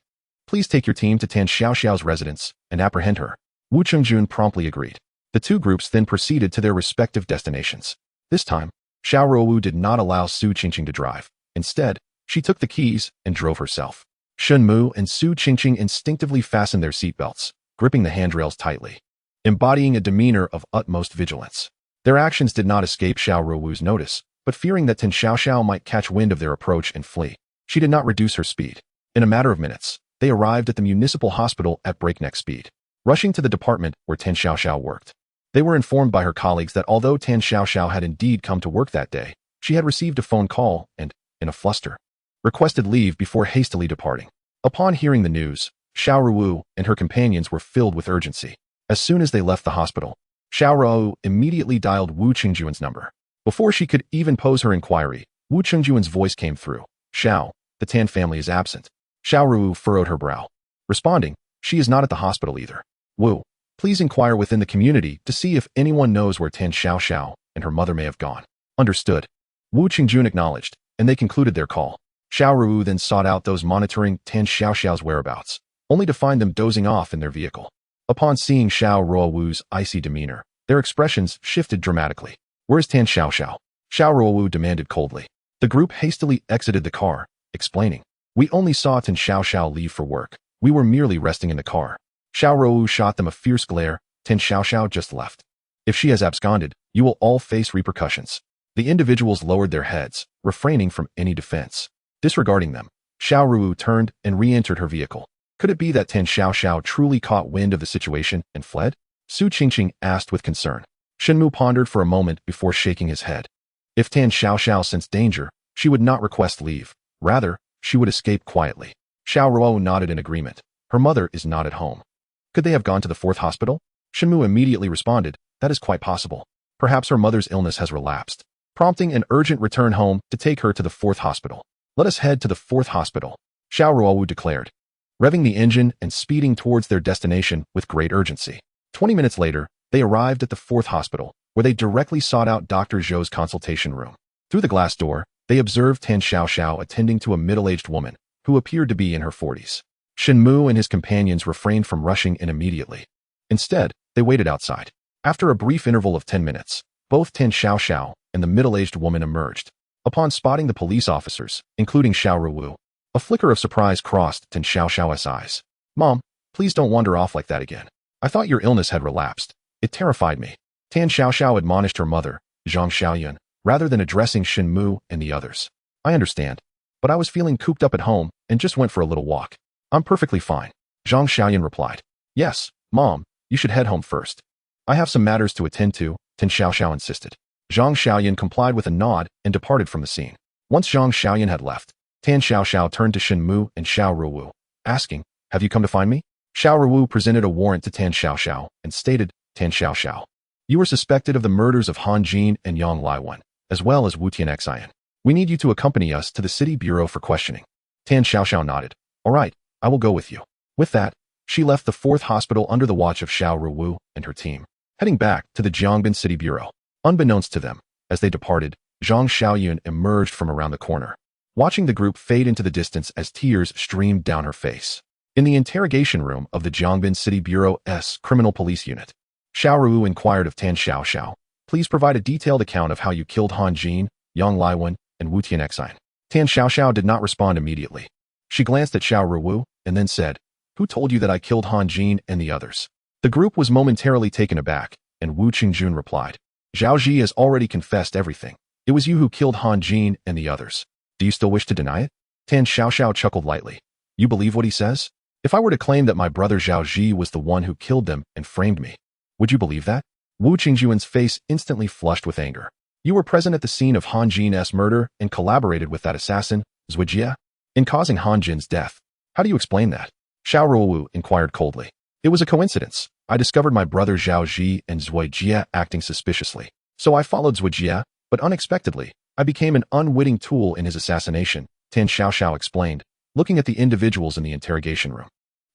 please take your team to Tan Xiaoxiao's residence and apprehend her. Wu Qingjun promptly agreed. The two groups then proceeded to their respective destinations. This time, Xiao Ruowu did not allow Su Qingqing to drive. Instead, she took the keys and drove herself. Shen Mu and Su Qingqing instinctively fastened their seatbelts, gripping the handrails tightly, embodying a demeanor of utmost vigilance. Their actions did not escape Xiao Ruowu's notice, but fearing that Tan Xiaoxiao might catch wind of their approach and flee, she did not reduce her speed. In a matter of minutes, they arrived at the municipal hospital at breakneck speed. Rushing to the department where Tan Xiaoxiao worked, they were informed by her colleagues that although Tan Xiaoxiao had indeed come to work that day, she had received a phone call and, in a fluster, requested leave before hastily departing. Upon hearing the news, Xiao Ruowu and her companions were filled with urgency. As soon as they left the hospital, Xiao Ruowu immediately dialed Wu Qingjun's number. Before she could even pose her inquiry, Wu Qingjun's voice came through. Xiao, the Tan family is absent. Xiao Ruowu furrowed her brow, responding, she is not at the hospital either. Wu, please inquire within the community to see if anyone knows where Tan Xiaoxiao and her mother may have gone. Understood. Wu Qingjun acknowledged, and they concluded their call. Xiao Ruowu then sought out those monitoring Tan Xiaoxiao's whereabouts, only to find them dozing off in their vehicle. Upon seeing Xiao Ruowu's icy demeanor, their expressions shifted dramatically. Where's Tan Xiaoxiao? Xiao Ruowu demanded coldly. The group hastily exited the car, explaining, we only saw Tan Xiaoxiao leave for work. We were merely resting in the car. Xiao Ruowu shot them a fierce glare. Tan Xiaoxiao just left. If she has absconded, you will all face repercussions. The individuals lowered their heads, refraining from any defense. Disregarding them, Xiao Ruowu turned and re-entered her vehicle. Could it be that Tan Xiaoxiao truly caught wind of the situation and fled? Su Qingqing asked with concern. Shen Mu pondered for a moment before shaking his head. If Tan Xiaoxiao sensed danger, she would not request leave. Rather, she would escape quietly. Xiao Ruowu nodded in agreement. Her mother is not at home. Could they have gone to the 4th hospital? Shen Mu immediately responded, that is quite possible. Perhaps her mother's illness has relapsed, prompting an urgent return home to take her to the 4th hospital. Let us head to the 4th hospital, Xiao Ruowu declared, revving the engine and speeding towards their destination with great urgency. 20 minutes later, they arrived at the 4th hospital, where they directly sought out Dr. Zhou's consultation room. Through the glass door, they observed Tan Xiaoxiao attending to a middle-aged woman, who appeared to be in her 40s. Shen Mu and his companions refrained from rushing in immediately. Instead, they waited outside. After a brief interval of 10 minutes, both Tan Xiaoxiao and the middle-aged woman emerged. Upon spotting the police officers, including Xiao Ruowu, a flicker of surprise crossed Tan Xiaoxiao's eyes. Mom, please don't wander off like that again. I thought your illness had relapsed. It terrified me. Tan Xiaoxiao admonished her mother, Zhang Xiaoyun, rather than addressing Shen Mu and the others. I understand, but I was feeling cooped up at home and just went for a little walk. I'm perfectly fine. Zhang Xiaoyun replied. Yes, Mom, you should head home first. I have some matters to attend to, Tan Xiaoxiao insisted. Zhang Xiaoyun complied with a nod and departed from the scene. Once Zhang Xiaoyun had left, Tan Xiaoxiao turned to Shen Mu and Xiao Ruowu, asking, have you come to find me? Xiao Ruowu presented a warrant to Tan Xiaoxiao and stated, Tan Xiaoxiao, you are suspected of the murders of Han Jin and Yang Laiwen, as well as Wu Tianxian. We need you to accompany us to the city bureau for questioning. Tan Xiaoxiao nodded. All right, I will go with you. With that, she left the 4th hospital under the watch of Xiao Ruowu and her team, heading back to the Jiangbin City Bureau. Unbeknownst to them, as they departed, Zhang Xiaoyun emerged from around the corner, watching the group fade into the distance as tears streamed down her face. In the interrogation room of the Jiangbin City Bureau's Criminal Police Unit, Xiao Ruowu inquired of Tan Xiaoxiao, please provide a detailed account of how you killed Han Jin, Yang Laiwen, and Wu Tianxian. Tan Xiaoxiao did not respond immediately. She glanced at Xiao Ruowu and then said, who told you that I killed Han Jin and the others? The group was momentarily taken aback, and Wu Qingjun replied, Zhao Ji has already confessed everything. It was you who killed Han Jin and the others. Do you still wish to deny it? Tan Xiaoxiao chuckled lightly. You believe what he says? If I were to claim that my brother Zhao Ji was the one who killed them and framed me, would you believe that? Wu Qingjun's face instantly flushed with anger. You were present at the scene of Han Jin's murder and collaborated with that assassin, Zui Jie, in causing Han Jin's death. How do you explain that? Xiao Ruowu inquired coldly. It was a coincidence. I discovered my brother Zhao Ji and Zui Jie acting suspiciously. So I followed Zui Jie, but unexpectedly, I became an unwitting tool in his assassination, Tan Xiaoxiao explained, looking at the individuals in the interrogation room.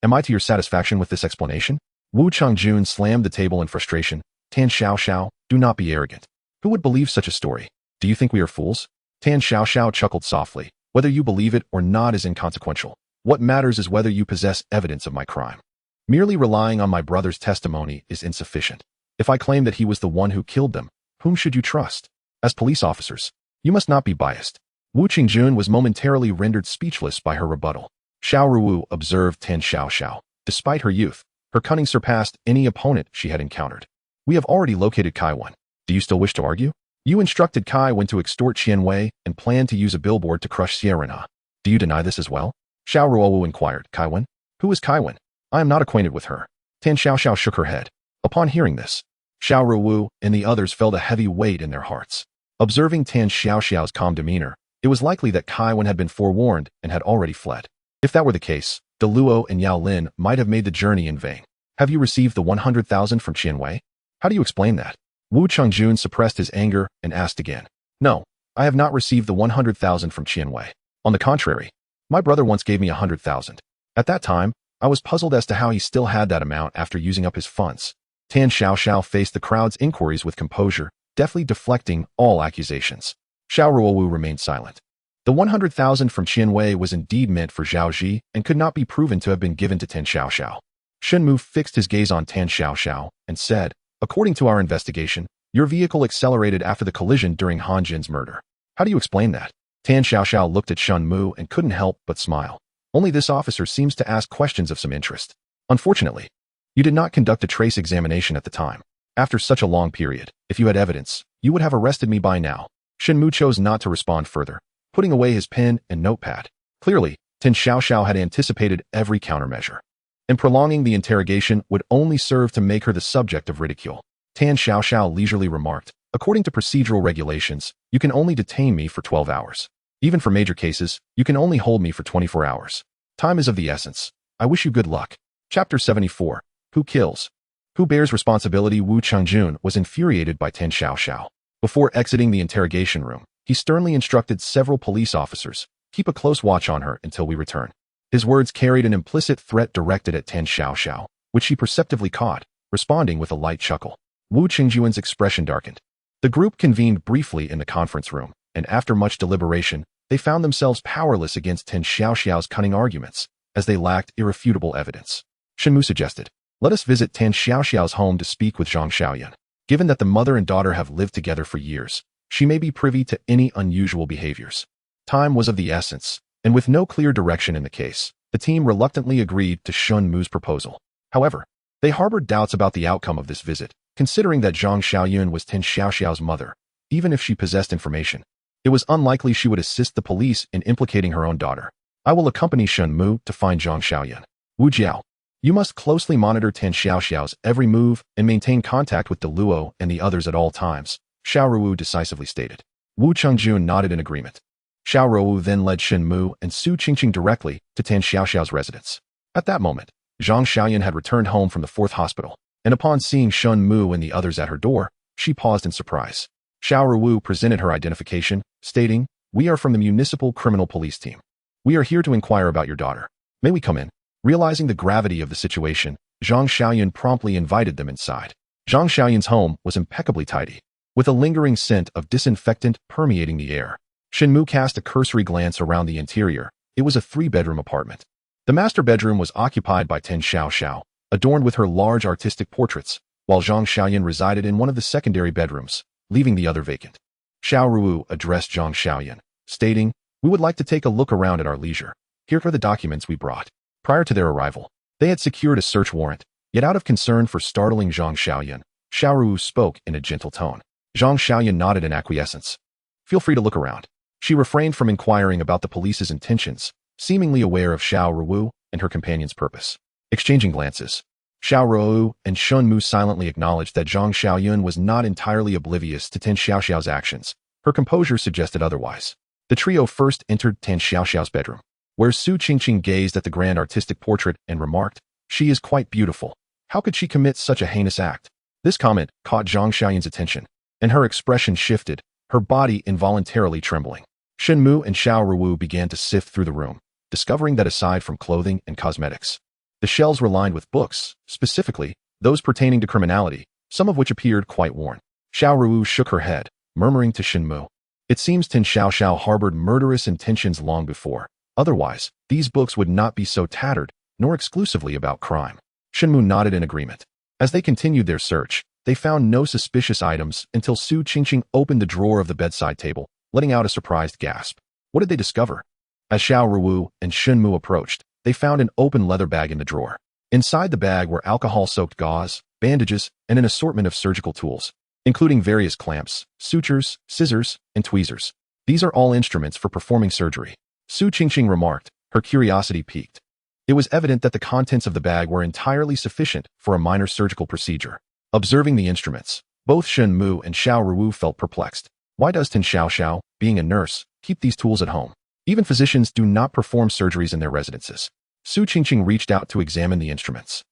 Am I to your satisfaction with this explanation? Wu Qingjun slammed the table in frustration. Tan Xiaoxiao, do not be arrogant. Who would believe such a story? Do you think we are fools? Tan Xiaoxiao chuckled softly. Whether you believe it or not is inconsequential. What matters is whether you possess evidence of my crime. Merely relying on my brother's testimony is insufficient. If I claim that he was the one who killed them, whom should you trust? As police officers, you must not be biased. Wu Qingjun was momentarily rendered speechless by her rebuttal. Xiao Ruowu observed Tan Xiaoxiao. Despite her youth, her cunning surpassed any opponent she had encountered. We have already located Kai Wen. Do you still wish to argue? You instructed Kai Wen to extort Qian Wei and planned to use a billboard to crush Sierra. Do you deny this as well? Xiao Ruowu inquired. Kai Wen? Who is Kai Wen? I am not acquainted with her. Tan Xiaoxiao shook her head. Upon hearing this, Xiao Ruowu and the others felt a heavy weight in their hearts. Observing Tan Xiaoxiao's calm demeanor, it was likely that Kai Wen had been forewarned and had already fled. If that were the case, De Luo and Yao Lin might have made the journey in vain. Have you received the 100,000 from Qian Wei? How do you explain that? Wu Qingjun suppressed his anger and asked again. No, I have not received the 100,000 from Qian Wei. On the contrary, my brother once gave me 100,000. At that time, I was puzzled as to how he still had that amount after using up his funds. Tan Xiaoxiao faced the crowd's inquiries with composure, deftly deflecting all accusations. Xiao Ruowu remained silent. The 100,000 from Qianwei was indeed meant for Zhao Ji and could not be proven to have been given to Tan Xiaoxiao. Shen Mu fixed his gaze on Tan Xiaoxiao and said, "According to our investigation, your vehicle accelerated after the collision during Han Jin's murder. How do you explain that?" Tan Xiaoxiao looked at Shen Mu and couldn't help but smile. Only this officer seems to ask questions of some interest. Unfortunately, you did not conduct a trace examination at the time. After such a long period, if you had evidence, you would have arrested me by now. Shen Mu chose not to respond further, putting away his pen and notepad. Clearly, Tan Xiaoxiao had anticipated every countermeasure, and prolonging the interrogation would only serve to make her the subject of ridicule. Tan Xiaoxiao leisurely remarked, "According to procedural regulations, you can only detain me for 12 hours. Even for major cases, you can only hold me for 24 hours. Time is of the essence. I wish you good luck." Chapter 74. Who kills? Who bears responsibility? Wu Changjun was infuriated by Tan Xiaoxiao. Before exiting the interrogation room, he sternly instructed several police officers, "Keep a close watch on her until we return." His words carried an implicit threat directed at Tan Xiaoxiao, which she perceptively caught, responding with a light chuckle. Wu Qingjuan's expression darkened. The group convened briefly in the conference room, and after much deliberation, they found themselves powerless against Tan Xiaoxiao's cunning arguments, as they lacked irrefutable evidence. Shen Mu suggested, "Let us visit Tan Xiaoxiao's home to speak with Zhang Xiaoyan. Given that the mother and daughter have lived together for years, she may be privy to any unusual behaviors." Time was of the essence, and with no clear direction in the case, the team reluctantly agreed to Shen Mu's proposal. However, they harbored doubts about the outcome of this visit, considering that Zhang Xiaoyan was Tan Xiaoxiao's mother. Even if she possessed information, it was unlikely she would assist the police in implicating her own daughter. "I will accompany Shen Mu to find Zhang Xiaoyan. Wu Jiao, you must closely monitor Tan Xiaoxiao's every move and maintain contact with De Luo and the others at all times," Xiao Ruowu decisively stated. Wu Changjun nodded in agreement. Xiao Ruowu then led Shen Mu and Su Qingqing directly to Tan Xiaoxiao's residence. At that moment, Zhang Xiaoyan had returned home from the 4th hospital, and upon seeing Shen Mu and the others at her door, she paused in surprise. Xiao Ruowu presented her identification, stating, "We are from the Municipal Criminal Police Team. We are here to inquire about your daughter. May we come in?" Realizing the gravity of the situation, Zhang Xiaoyan promptly invited them inside. Zhang Xiaoyan's home was impeccably tidy, with a lingering scent of disinfectant permeating the air. Shen Mu cast a cursory glance around the interior. It was a 3-bedroom apartment. The master bedroom was occupied by Tan Xiaoxiao, adorned with her large artistic portraits, while Zhang Xiaoyan resided in one of the secondary bedrooms, leaving the other vacant. Xiao Ruowu addressed Zhang Xiaoyan, stating, "We would like to take a look around at our leisure. Here are the documents we brought." Prior to their arrival, they had secured a search warrant, yet out of concern for startling Zhang Xiaoyan, Xiao Ruowu spoke in a gentle tone. Zhang Xiaoyan nodded in acquiescence. "Feel free to look around." She refrained from inquiring about the police's intentions, seemingly aware of Xiao Ruowu and her companion's purpose. Exchanging glances, Xiao Ruowu and Shen Mu silently acknowledged that Zhang Xiaoyan was not entirely oblivious to Tan Xiaoxiao's actions. Her composure suggested otherwise. The trio first entered Tan Xiaoxiao's bedroom, where Su Qingqing gazed at the grand artistic portrait and remarked, "She is quite beautiful. How could she commit such a heinous act?" This comment caught Zhang Xiaoyan's attention, and her expression shifted, her body involuntarily trembling. Shen Mu and Xiao Ruowu began to sift through the room, discovering that aside from clothing and cosmetics, the shelves were lined with books, specifically those pertaining to criminality, some of which appeared quite worn. Xiao Ruowu shook her head, murmuring to Shen Mu, "It seems Tan Xiaoxiao harbored murderous intentions long before. Otherwise, these books would not be so tattered, nor exclusively about crime." Shen Mu nodded in agreement. As they continued their search, they found no suspicious items until Su Qingqing opened the drawer of the bedside table, letting out a surprised gasp. What did they discover? As Xiao Ruowu and Shen Mu approached, they found an open leather bag in the drawer. Inside the bag were alcohol-soaked gauze, bandages, and an assortment of surgical tools, including various clamps, sutures, scissors, and tweezers. "These are all instruments for performing surgery," Su Qingqing remarked, her curiosity piqued. It was evident that the contents of the bag were entirely sufficient for a minor surgical procedure. Observing the instruments, both Shen Mu and Xiao Ruowu felt perplexed. Why does Tan Xiaoxiao, being a nurse, keep these tools at home? Even physicians do not perform surgeries in their residences. Su Qingqing reached out to examine the instruments,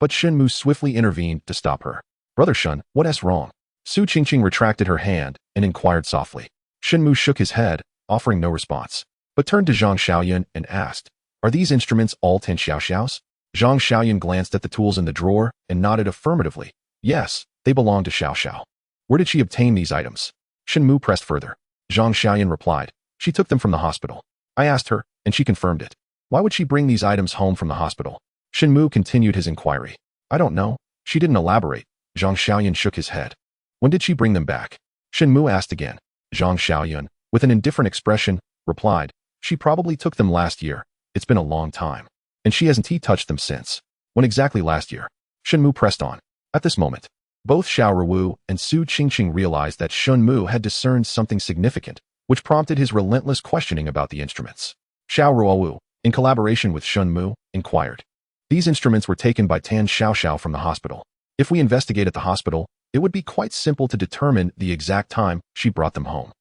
but Shen Mu swiftly intervened to stop her. "Brother Shen, what's wrong?" Su Qingqing retracted her hand and inquired softly. Shen Mu shook his head, offering no response, but turned to Zhang Xiaoyan and asked, "Are these instruments all Tan Xiaoxiao's?" Zhang Xiaoyan glanced at the tools in the drawer and nodded affirmatively. "Yes, they belong to Xiaoxiao." Where did she obtain these items? Shen Mu pressed further. Zhang Xiaoyan replied, she took them from the hospital. I asked her, and she confirmed it. Why would she bring these items home from the hospital? Shen Mu continued his inquiry. I don't know. She didn't elaborate. Zhang Xiaoyan shook his head. When did she bring them back? Shen Mu asked again. Zhang Xiaoyan, with an indifferent expression, replied, she probably took them last year. It's been a long time. And she hasn't touched them since. When exactly last year? Shen Mu pressed on. At this moment, both Xiao Ruowu and Su Qingqing realized that Shen Mu had discerned something significant, which prompted his relentless questioning about the instruments. Xiao Ruowu, in collaboration with Shen Mu, inquired. These instruments were taken by Tan Xiaoxiao from the hospital. If we investigate at the hospital, it would be quite simple to determine the exact time she brought them home.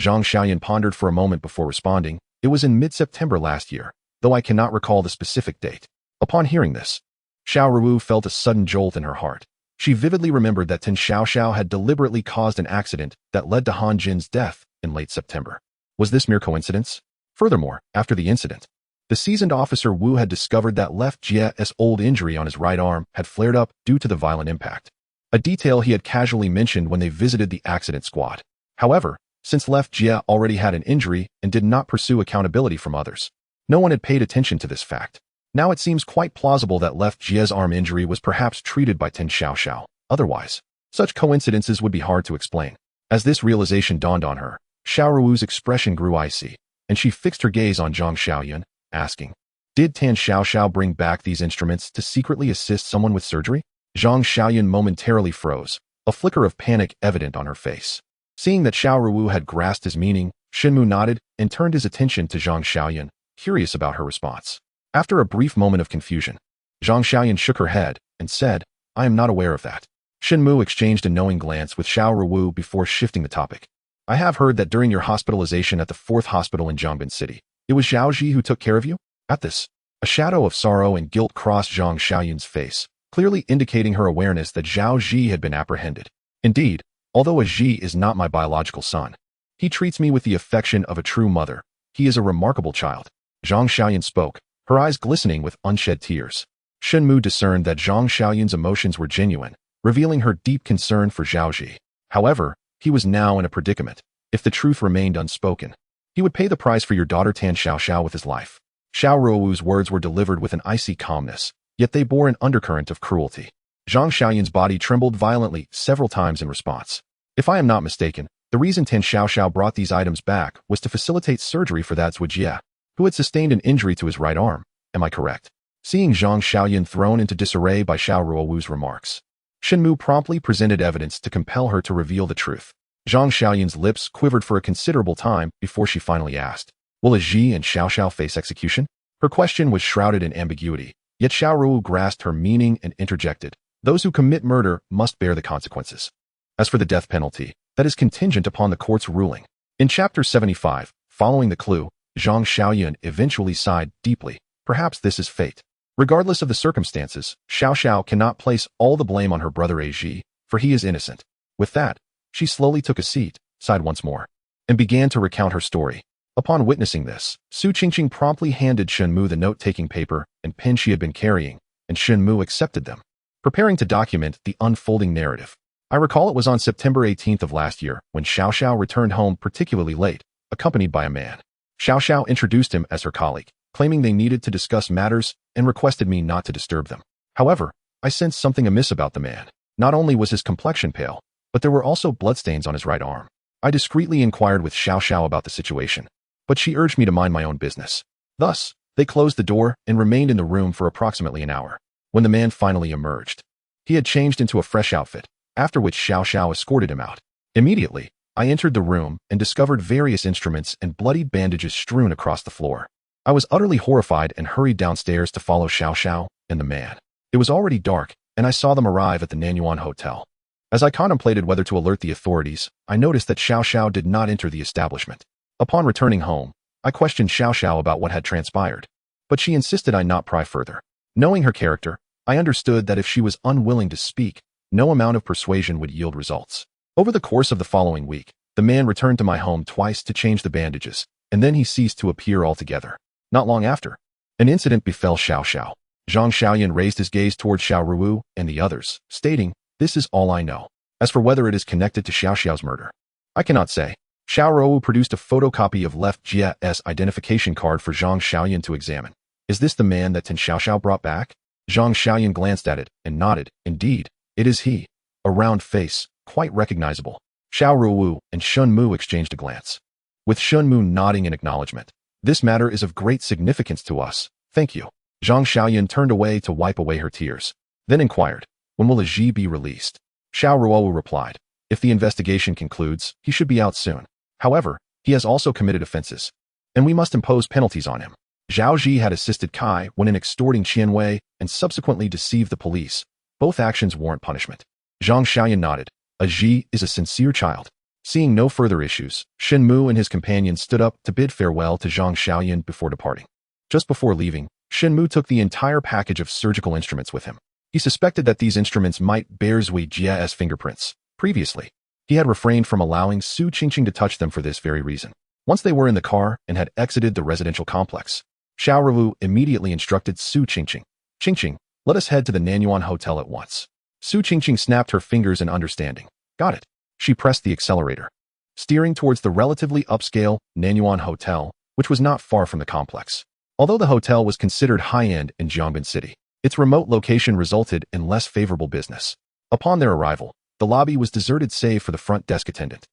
Zhang Xiaoyan pondered for a moment before responding. It was in mid-September last year, though I cannot recall the specific date. Upon hearing this, Xiao Ruowu felt a sudden jolt in her heart. She vividly remembered that Tan Xiaoxiao had deliberately caused an accident that led to Han Jin's death in late September. Was this mere coincidence? Furthermore, after the incident, the seasoned officer Wu had discovered that Left Jie's old injury on his right arm had flared up due to the violent impact, a detail he had casually mentioned when they visited the accident squad. However, since Left Jie already had an injury and did not pursue accountability from others, no one had paid attention to this fact. Now it seems quite plausible that Left Jie's arm injury was perhaps treated by Tan Xiaoxiao. Otherwise, such coincidences would be hard to explain. As this realization dawned on her, Xiao Ruowu's expression grew icy, and she fixed her gaze on Zhang Xiaoyan, asking, did Tan Xiaoxiao bring back these instruments to secretly assist someone with surgery? Zhang Xiaoyan momentarily froze, a flicker of panic evident on her face. Seeing that Xiao Ruowu had grasped his meaning, Shen Mu nodded and turned his attention to Zhang Xiaoyan, curious about her response. After a brief moment of confusion, Zhang Xiaoyan shook her head and said, I am not aware of that. Shen Mu exchanged a knowing glance with Xiao Ruowu before shifting the topic. I have heard that during your hospitalization at the 4th hospital in Zhangbin City, it was Zhao Ji who took care of you? At this, a shadow of sorrow and guilt crossed Zhang Xiaoyan's face, clearly indicating her awareness that Zhao Ji had been apprehended. Indeed, although a Ji is not my biological son, he treats me with the affection of a true mother. He is a remarkable child. Zhang Xiaoyan spoke, her eyes glistening with unshed tears. Shen Mu discerned that Zhang Xiaoyan's emotions were genuine, revealing her deep concern for Zhao Ji. However, he was now in a predicament. If the truth remained unspoken, he would pay the price for your daughter Tan Xiaoxiao with his life. Xiao Ruowu's words were delivered with an icy calmness, yet they bore an undercurrent of cruelty. Zhang Xiaoyan's body trembled violently several times in response. If I am not mistaken, the reason Tan Xiaoxiao brought these items back was to facilitate surgery for that Zhu Jie, who had sustained an injury to his right arm. Am I correct? Seeing Zhang Xiaoyan thrown into disarray by Xiao Ruowu's remarks, Shen Mu promptly presented evidence to compel her to reveal the truth. Zhang Xiaoyan's lips quivered for a considerable time before she finally asked, will Ji and Xiaoxiao face execution? Her question was shrouded in ambiguity, yet Xiao Ruowu grasped her meaning and interjected, those who commit murder must bear the consequences. As for the death penalty, that is contingent upon the court's ruling. In Chapter 75, following the clue, Zhang Xiaoyan eventually sighed deeply. Perhaps this is fate. Regardless of the circumstances, Xiaoxiao cannot place all the blame on her brother Ji, for he is innocent. With that, she slowly took a seat, sighed once more, and began to recount her story. Upon witnessing this, Su Qingqing promptly handed Shen Mu the note-taking paper and pen she had been carrying, and Shen Mu accepted them, preparing to document the unfolding narrative. I recall it was on September 18th of last year when Xiaoxiao returned home particularly late, accompanied by a man. Xiaoxiao introduced him as her colleague, claiming they needed to discuss matters and requested me not to disturb them. However, I sensed something amiss about the man. Not only was his complexion pale, but there were also bloodstains on his right arm. I discreetly inquired with Xiaoxiao about the situation, but she urged me to mind my own business. Thus, they closed the door and remained in the room for approximately an hour. When the man finally emerged, he had changed into a fresh outfit, after which Xiaoxiao escorted him out. Immediately, I entered the room and discovered various instruments and bloodied bandages strewn across the floor. I was utterly horrified and hurried downstairs to follow Xiaoxiao and the man. It was already dark, and I saw them arrive at the Nanyuan Hotel. As I contemplated whether to alert the authorities, I noticed that Xiaoxiao did not enter the establishment. Upon returning home, I questioned Xiaoxiao about what had transpired, but she insisted I not pry further. Knowing her character, I understood that if she was unwilling to speak, no amount of persuasion would yield results. Over the course of the following week, the man returned to my home twice to change the bandages, and then he ceased to appear altogether. Not long after, an incident befell Xiaoxiao. Zhang Xiaoyan raised his gaze towards Xiao Ruowu and the others, stating, this is all I know. As for whether it is connected to Xiao Xiao's murder, I cannot say. Xiao Ruowu produced a photocopy of Left Jia's identification card for Zhang Xiaoyan to examine. Is this the man that Tin Xiaoxiao brought back? Zhang Xiaoyan glanced at it and nodded. Indeed, it is he. A round face, quite recognizable. Xiao Ruowu and Shen Mu exchanged a glance, with Shen Mu nodding in acknowledgement. This matter is of great significance to us. Thank you. Zhang Xiaoyan turned away to wipe away her tears, then inquired, when will Ji be released? Xiao Ruowu replied, if the investigation concludes, he should be out soon. However, he has also committed offenses, and we must impose penalties on him. Zhao Ji had assisted Kai when in extorting Qianwei and subsequently deceived the police. Both actions warrant punishment. Zhang Xiaoyan nodded. Ji is a sincere child. Seeing no further issues, Shen Mu and his companions stood up to bid farewell to Zhang Xiaoyan before departing. Just before leaving, Shen Mu took the entire package of surgical instruments with him. He suspected that these instruments might bear Zui Jia's fingerprints. Previously, he had refrained from allowing Su Qingqing to touch them for this very reason. Once they were in the car and had exited the residential complex, Xiao Ruowu immediately instructed Su Qingqing, Qingqing, let us head to the Nanyuan Hotel at once. Su Qingqing snapped her fingers in understanding. Got it. She pressed the accelerator, steering towards the relatively upscale Nanyuan Hotel, which was not far from the complex. Although the hotel was considered high-end in Jiangban City, its remote location resulted in less favorable business. Upon their arrival, the lobby was deserted save for the front desk attendant,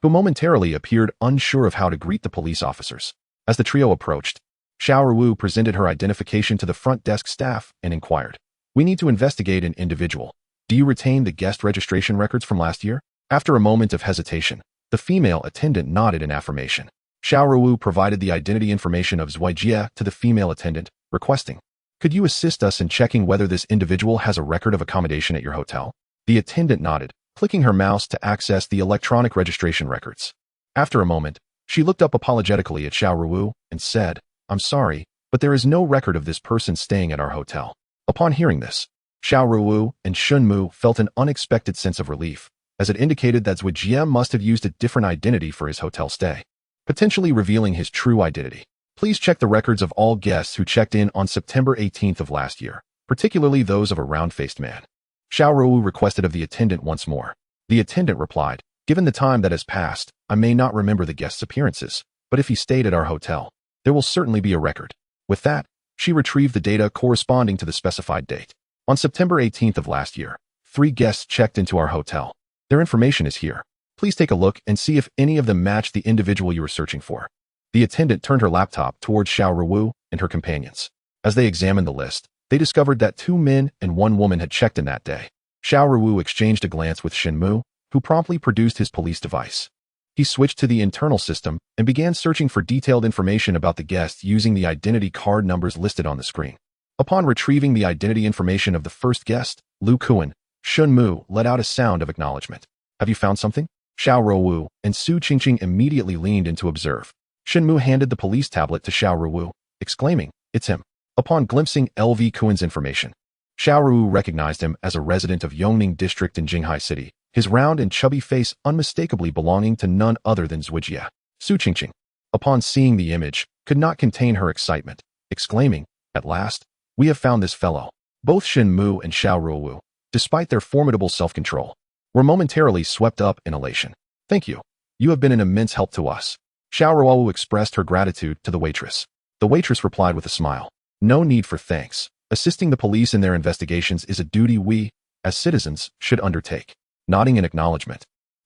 who momentarily appeared unsure of how to greet the police officers. As the trio approached, Xiao Ruowu presented her identification to the front desk staff and inquired, we need to investigate an individual. Do you retain the guest registration records from last year? After a moment of hesitation, the female attendant nodded in affirmation. Xiao Ruowu provided the identity information of Zui Jia to the female attendant, requesting, could you assist us in checking whether this individual has a record of accommodation at your hotel? The attendant nodded, clicking her mouse to access the electronic registration records. After a moment, she looked up apologetically at Xiao Ruowu and said, I'm sorry, but there is no record of this person staying at our hotel. Upon hearing this, Xiao Ruowu and Shen Mu felt an unexpected sense of relief, as it indicated that Zui Jia must have used a different identity for his hotel stay, potentially revealing his true identity. Please check the records of all guests who checked in on September 18th of last year, particularly those of a round-faced man. Xiao Ruowu requested of the attendant once more. The attendant replied, given the time that has passed, I may not remember the guest's appearances, but if he stayed at our hotel, there will certainly be a record. With that, she retrieved the data corresponding to the specified date. On September 18th of last year, 3 guests checked into our hotel. Their information is here. Please take a look and see if any of them match the individual you were searching for. The attendant turned her laptop towards Xiao Ruowu and her companions. As they examined the list, they discovered that 2 men and 1 woman had checked in that day. Xiao Ruowu exchanged a glance with Shen Mu, who promptly produced his police device. He switched to the internal system and began searching for detailed information about the guests using the identity card numbers listed on the screen. Upon retrieving the identity information of the first guest, Lu Kuan, Shen Mu let out a sound of acknowledgement. Have you found something? Xiao Ruowu and Su Qingqing immediately leaned in to observe. Shen Mu handed the police tablet to Xiao Ruowu, exclaiming, it's him. Upon glimpsing LV Kuan's information, Xiao Ruowu recognized him as a resident of Yongning District in Jinghai City, his round and chubby face unmistakably belonging to none other than Zui Jia. Su Qingqing, upon seeing the image, could not contain her excitement, exclaiming, at last, we have found this fellow. Both Shen Mu and Xiao Ruowu, despite their formidable self-control, were momentarily swept up in elation. Thank you. You have been an immense help to us. Xiao Ruowu expressed her gratitude to the waitress. The waitress replied with a smile. No need for thanks. Assisting the police in their investigations is a duty we, as citizens, should undertake. Nodding in acknowledgement,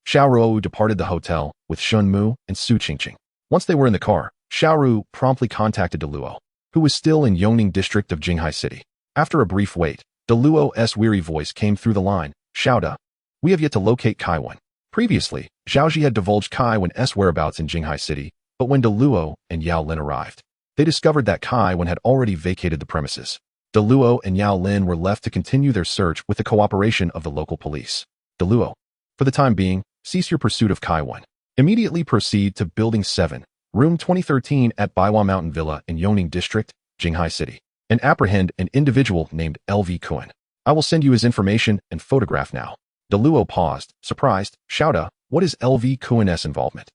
Xiao Ruowu departed the hotel with Shen Mu and Su Qingqing. Once they were in the car, Xiao Ruowu promptly contacted De Luo, who was still in Yongning District of Jinghai City. After a brief wait, De Luo's weary voice came through the line. Xiao Da, we have yet to locate Kai Wen. Previously, Zhao Ji had divulged Kai Wen's whereabouts in Jinghai City, but when De Luo and Yao Lin arrived, they discovered that Kai Wen had already vacated the premises. De Luo and Yao Lin were left to continue their search with the cooperation of the local police. De Luo, for the time being, cease your pursuit of Kai Wen. Immediately proceed to Building 7, Room 2013 at Baiwa Mountain Villa in Yongning District, Jinghai City, and apprehend an individual named LV Kuan. I will send you his information and photograph now. De Luo paused, surprised. Xiao Da, what is LV Kuan's involvement?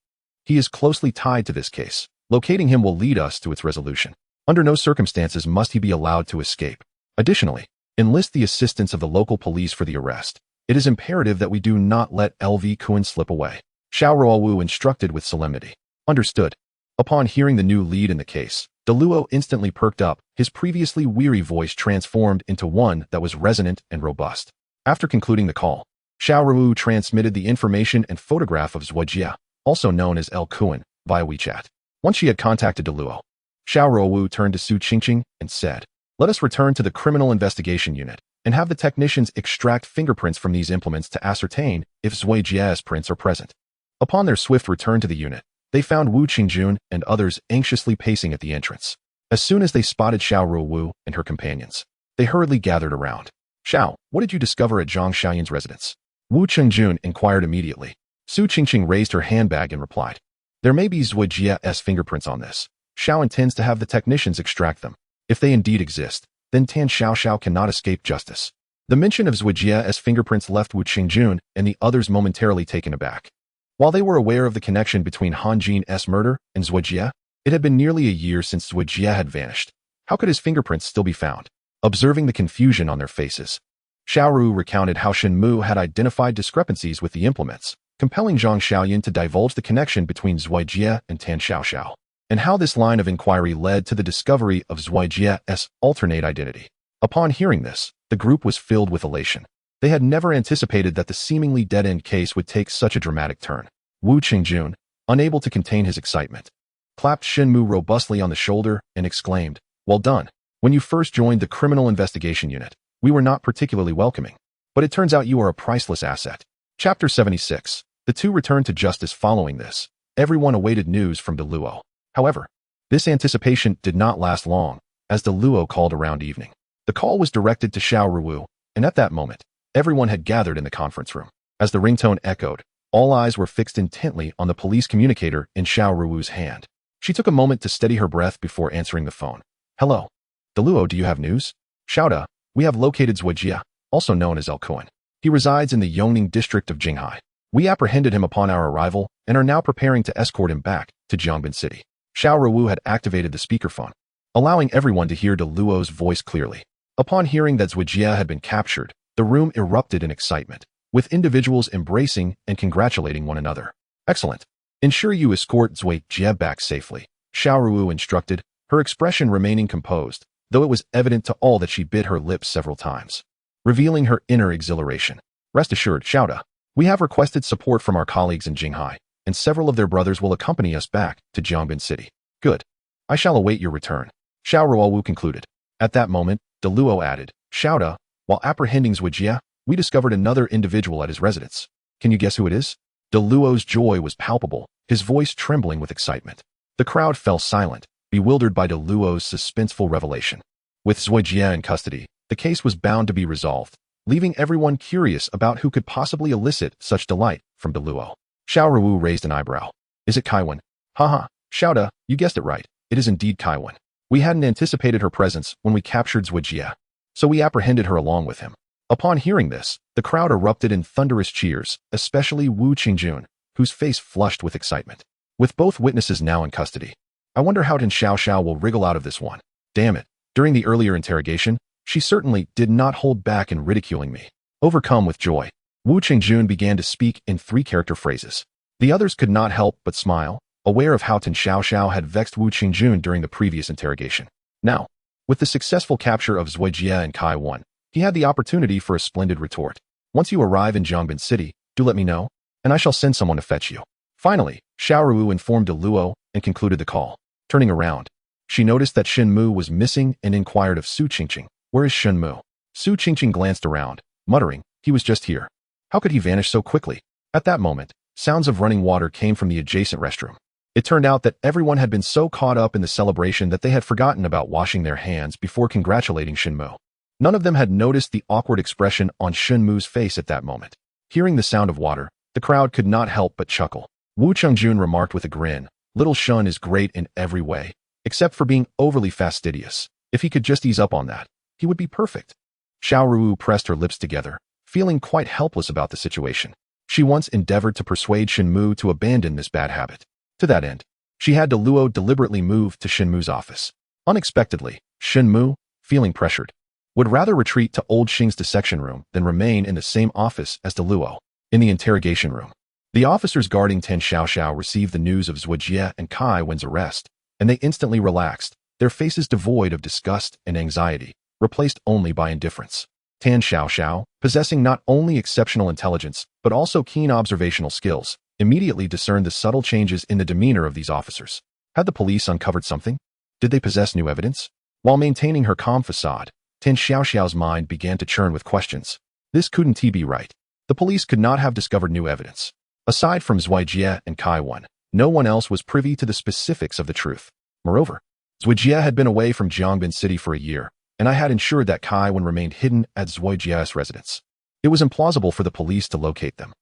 He is closely tied to this case. Locating him will lead us to its resolution. Under no circumstances must he be allowed to escape. Additionally, enlist the assistance of the local police for the arrest. It is imperative that we do not let LV Kuan slip away. Xiao Ruowu instructed with solemnity. Understood. Upon hearing the new lead in the case, Deluo instantly perked up, his previously weary voice transformed into one that was resonant and robust. After concluding the call, Xiao Ruowu transmitted the information and photograph of Zhuojia, also known as El Kuan, via WeChat. Once she had contacted Deluo, Xiao Ruowu turned to Su Qingqing and said, "Let us return to the Criminal Investigation Unit and have the technicians extract fingerprints from these implements to ascertain if Zhuojia's prints are present." Upon their swift return to the unit, they found Wu Qingjun and others anxiously pacing at the entrance. As soon as they spotted Xiao Ruowu and her companions, they hurriedly gathered around. "Xiao, what did you discover at Zhang Xiaoyan's residence?" Wu Qingjun inquired immediately. Su Qingqing raised her handbag and replied, "There may be Zhuojia's fingerprints on this. Xiao intends to have the technicians extract them. If they indeed exist, then Tan Xiao cannot escape justice." The mention of Zhuojia's fingerprints left Wu Qingjun and the others momentarily taken aback. While they were aware of the connection between Han Jin's murder and Zhuojia, it had been nearly a year since Zhuojia had vanished. How could his fingerprints still be found? Observing the confusion on their faces, Xiao Ruowu recounted how Shen Mu had identified discrepancies with the implements, compelling Zhang Xiaoyan to divulge the connection between Zhuojia and Tan Xiao, and how this line of inquiry led to the discovery of Zhuojia's alternate identity. Upon hearing this, the group was filled with elation. They had never anticipated that the seemingly dead-end case would take such a dramatic turn. Wu Qingjun, unable to contain his excitement, clapped Shen Mu robustly on the shoulder and exclaimed, "Well done. When you first joined the Criminal Investigation Unit, we were not particularly welcoming, but it turns out you are a priceless asset." Chapter 76. The two returned to justice. Following this, everyone awaited news from Deluo. However, this anticipation did not last long, as Deluo called around evening. The call was directed to Xiao Ruowu, and at that moment, everyone had gathered in the conference room. As the ringtone echoed, all eyes were fixed intently on the police communicator in Xiao Ruowu's hand. She took a moment to steady her breath before answering the phone. "Hello. Deluo, do you have news?" "Xiao, we have located Zhuojia, also known as El Kuan. He resides in the Yongning district of Jinghai. We apprehended him upon our arrival and are now preparing to escort him back to Jiangbin City." Xiao Ruowu had activated the speakerphone, allowing everyone to hear Deluo's voice clearly. Upon hearing that Zhuojia had been captured, the room erupted in excitement, with individuals embracing and congratulating one another. "Excellent. Ensure you escort Zhuojia back safely," Xiao Ruowu instructed, her expression remaining composed, though it was evident to all that she bit her lips several times, revealing her inner exhilaration. "Rest assured, Xiao, we have requested support from our colleagues in Jinghai, and several of their brothers will accompany us back to Jiangbin City." "Good. I shall await your return," Xiao Ruowu concluded. At that moment, Deluo added, "Xiao, while apprehending Zhuojia, we discovered another individual at his residence. Can you guess who it is?" Deluo's joy was palpable, his voice trembling with excitement. The crowd fell silent, bewildered by Deluo's suspenseful revelation. With Zhuojia in custody, the case was bound to be resolved, leaving everyone curious about who could possibly elicit such delight from Deluo. Xiao Ruowu raised an eyebrow. "Is it Kaiwan?" "Haha, Xiao, you guessed it right. It is indeed Kaiwan. We hadn't anticipated her presence when we captured Zhuojia, so we apprehended her along with him." Upon hearing this, the crowd erupted in thunderous cheers, especially Wu Qingjun, whose face flushed with excitement. With both witnesses now in custody, I wonder how Tan Xiao will wriggle out of this one. Damn it. During the earlier interrogation, she certainly did not hold back in ridiculing me. Overcome with joy, Wu Qingjun began to speak in three-character phrases. The others could not help but smile, aware of how Tan Xiao had vexed Wu Qingjun during the previous interrogation. Now, with the successful capture of Zhuojia and Kaiwan, he had the opportunity for a splendid retort. "Once you arrive in Jiangbin City, do let me know, and I shall send someone to fetch you." Finally, Xiao Ruowu informed Deluo and concluded the call. Turning around, she noticed that Shen Mu was missing and inquired of Su Qingqing, "Where is Shen Mu?" Su Qingqing glanced around, muttering, "He was just here. How could he vanish so quickly?" At that moment, sounds of running water came from the adjacent restroom. It turned out that everyone had been so caught up in the celebration that they had forgotten about washing their hands before congratulating Shen Mu. None of them had noticed the awkward expression on Shen Mu's face at that moment. Hearing the sound of water, the crowd could not help but chuckle. Wu Qingjun remarked with a grin, "Little Shen is great in every way, except for being overly fastidious. If he could just ease up on that, he would be perfect." Xiao Ruowu pressed her lips together, feeling quite helpless about the situation. She once endeavored to persuade Shen Mu to abandon this bad habit. To that end, she had Deluo deliberately move to Shen Mu's office. Unexpectedly, Shen Mu, feeling pressured, would rather retreat to old Xing's dissection room than remain in the same office as De Luo. In the interrogation room, the officers guarding Tan Xiaoxiao received the news of Zhuo Jie and Kai Wen's arrest, and they instantly relaxed, their faces devoid of disgust and anxiety, replaced only by indifference. Tan Xiaoxiao, possessing not only exceptional intelligence but also keen observational skills, immediately discerned the subtle changes in the demeanor of these officers. Had the police uncovered something? Did they possess new evidence? While maintaining her calm facade, Tan Xiaoxiao's mind began to churn with questions. This couldn't be right. The police could not have discovered new evidence. Aside from Zhuo Jie and Kai Wen, no one else was privy to the specifics of the truth. Moreover, Zhuo Jie had been away from Jiangbin City for a year, and I had ensured that Kai Wen remained hidden at Zhuo Jie's residence. It was implausible for the police to locate them.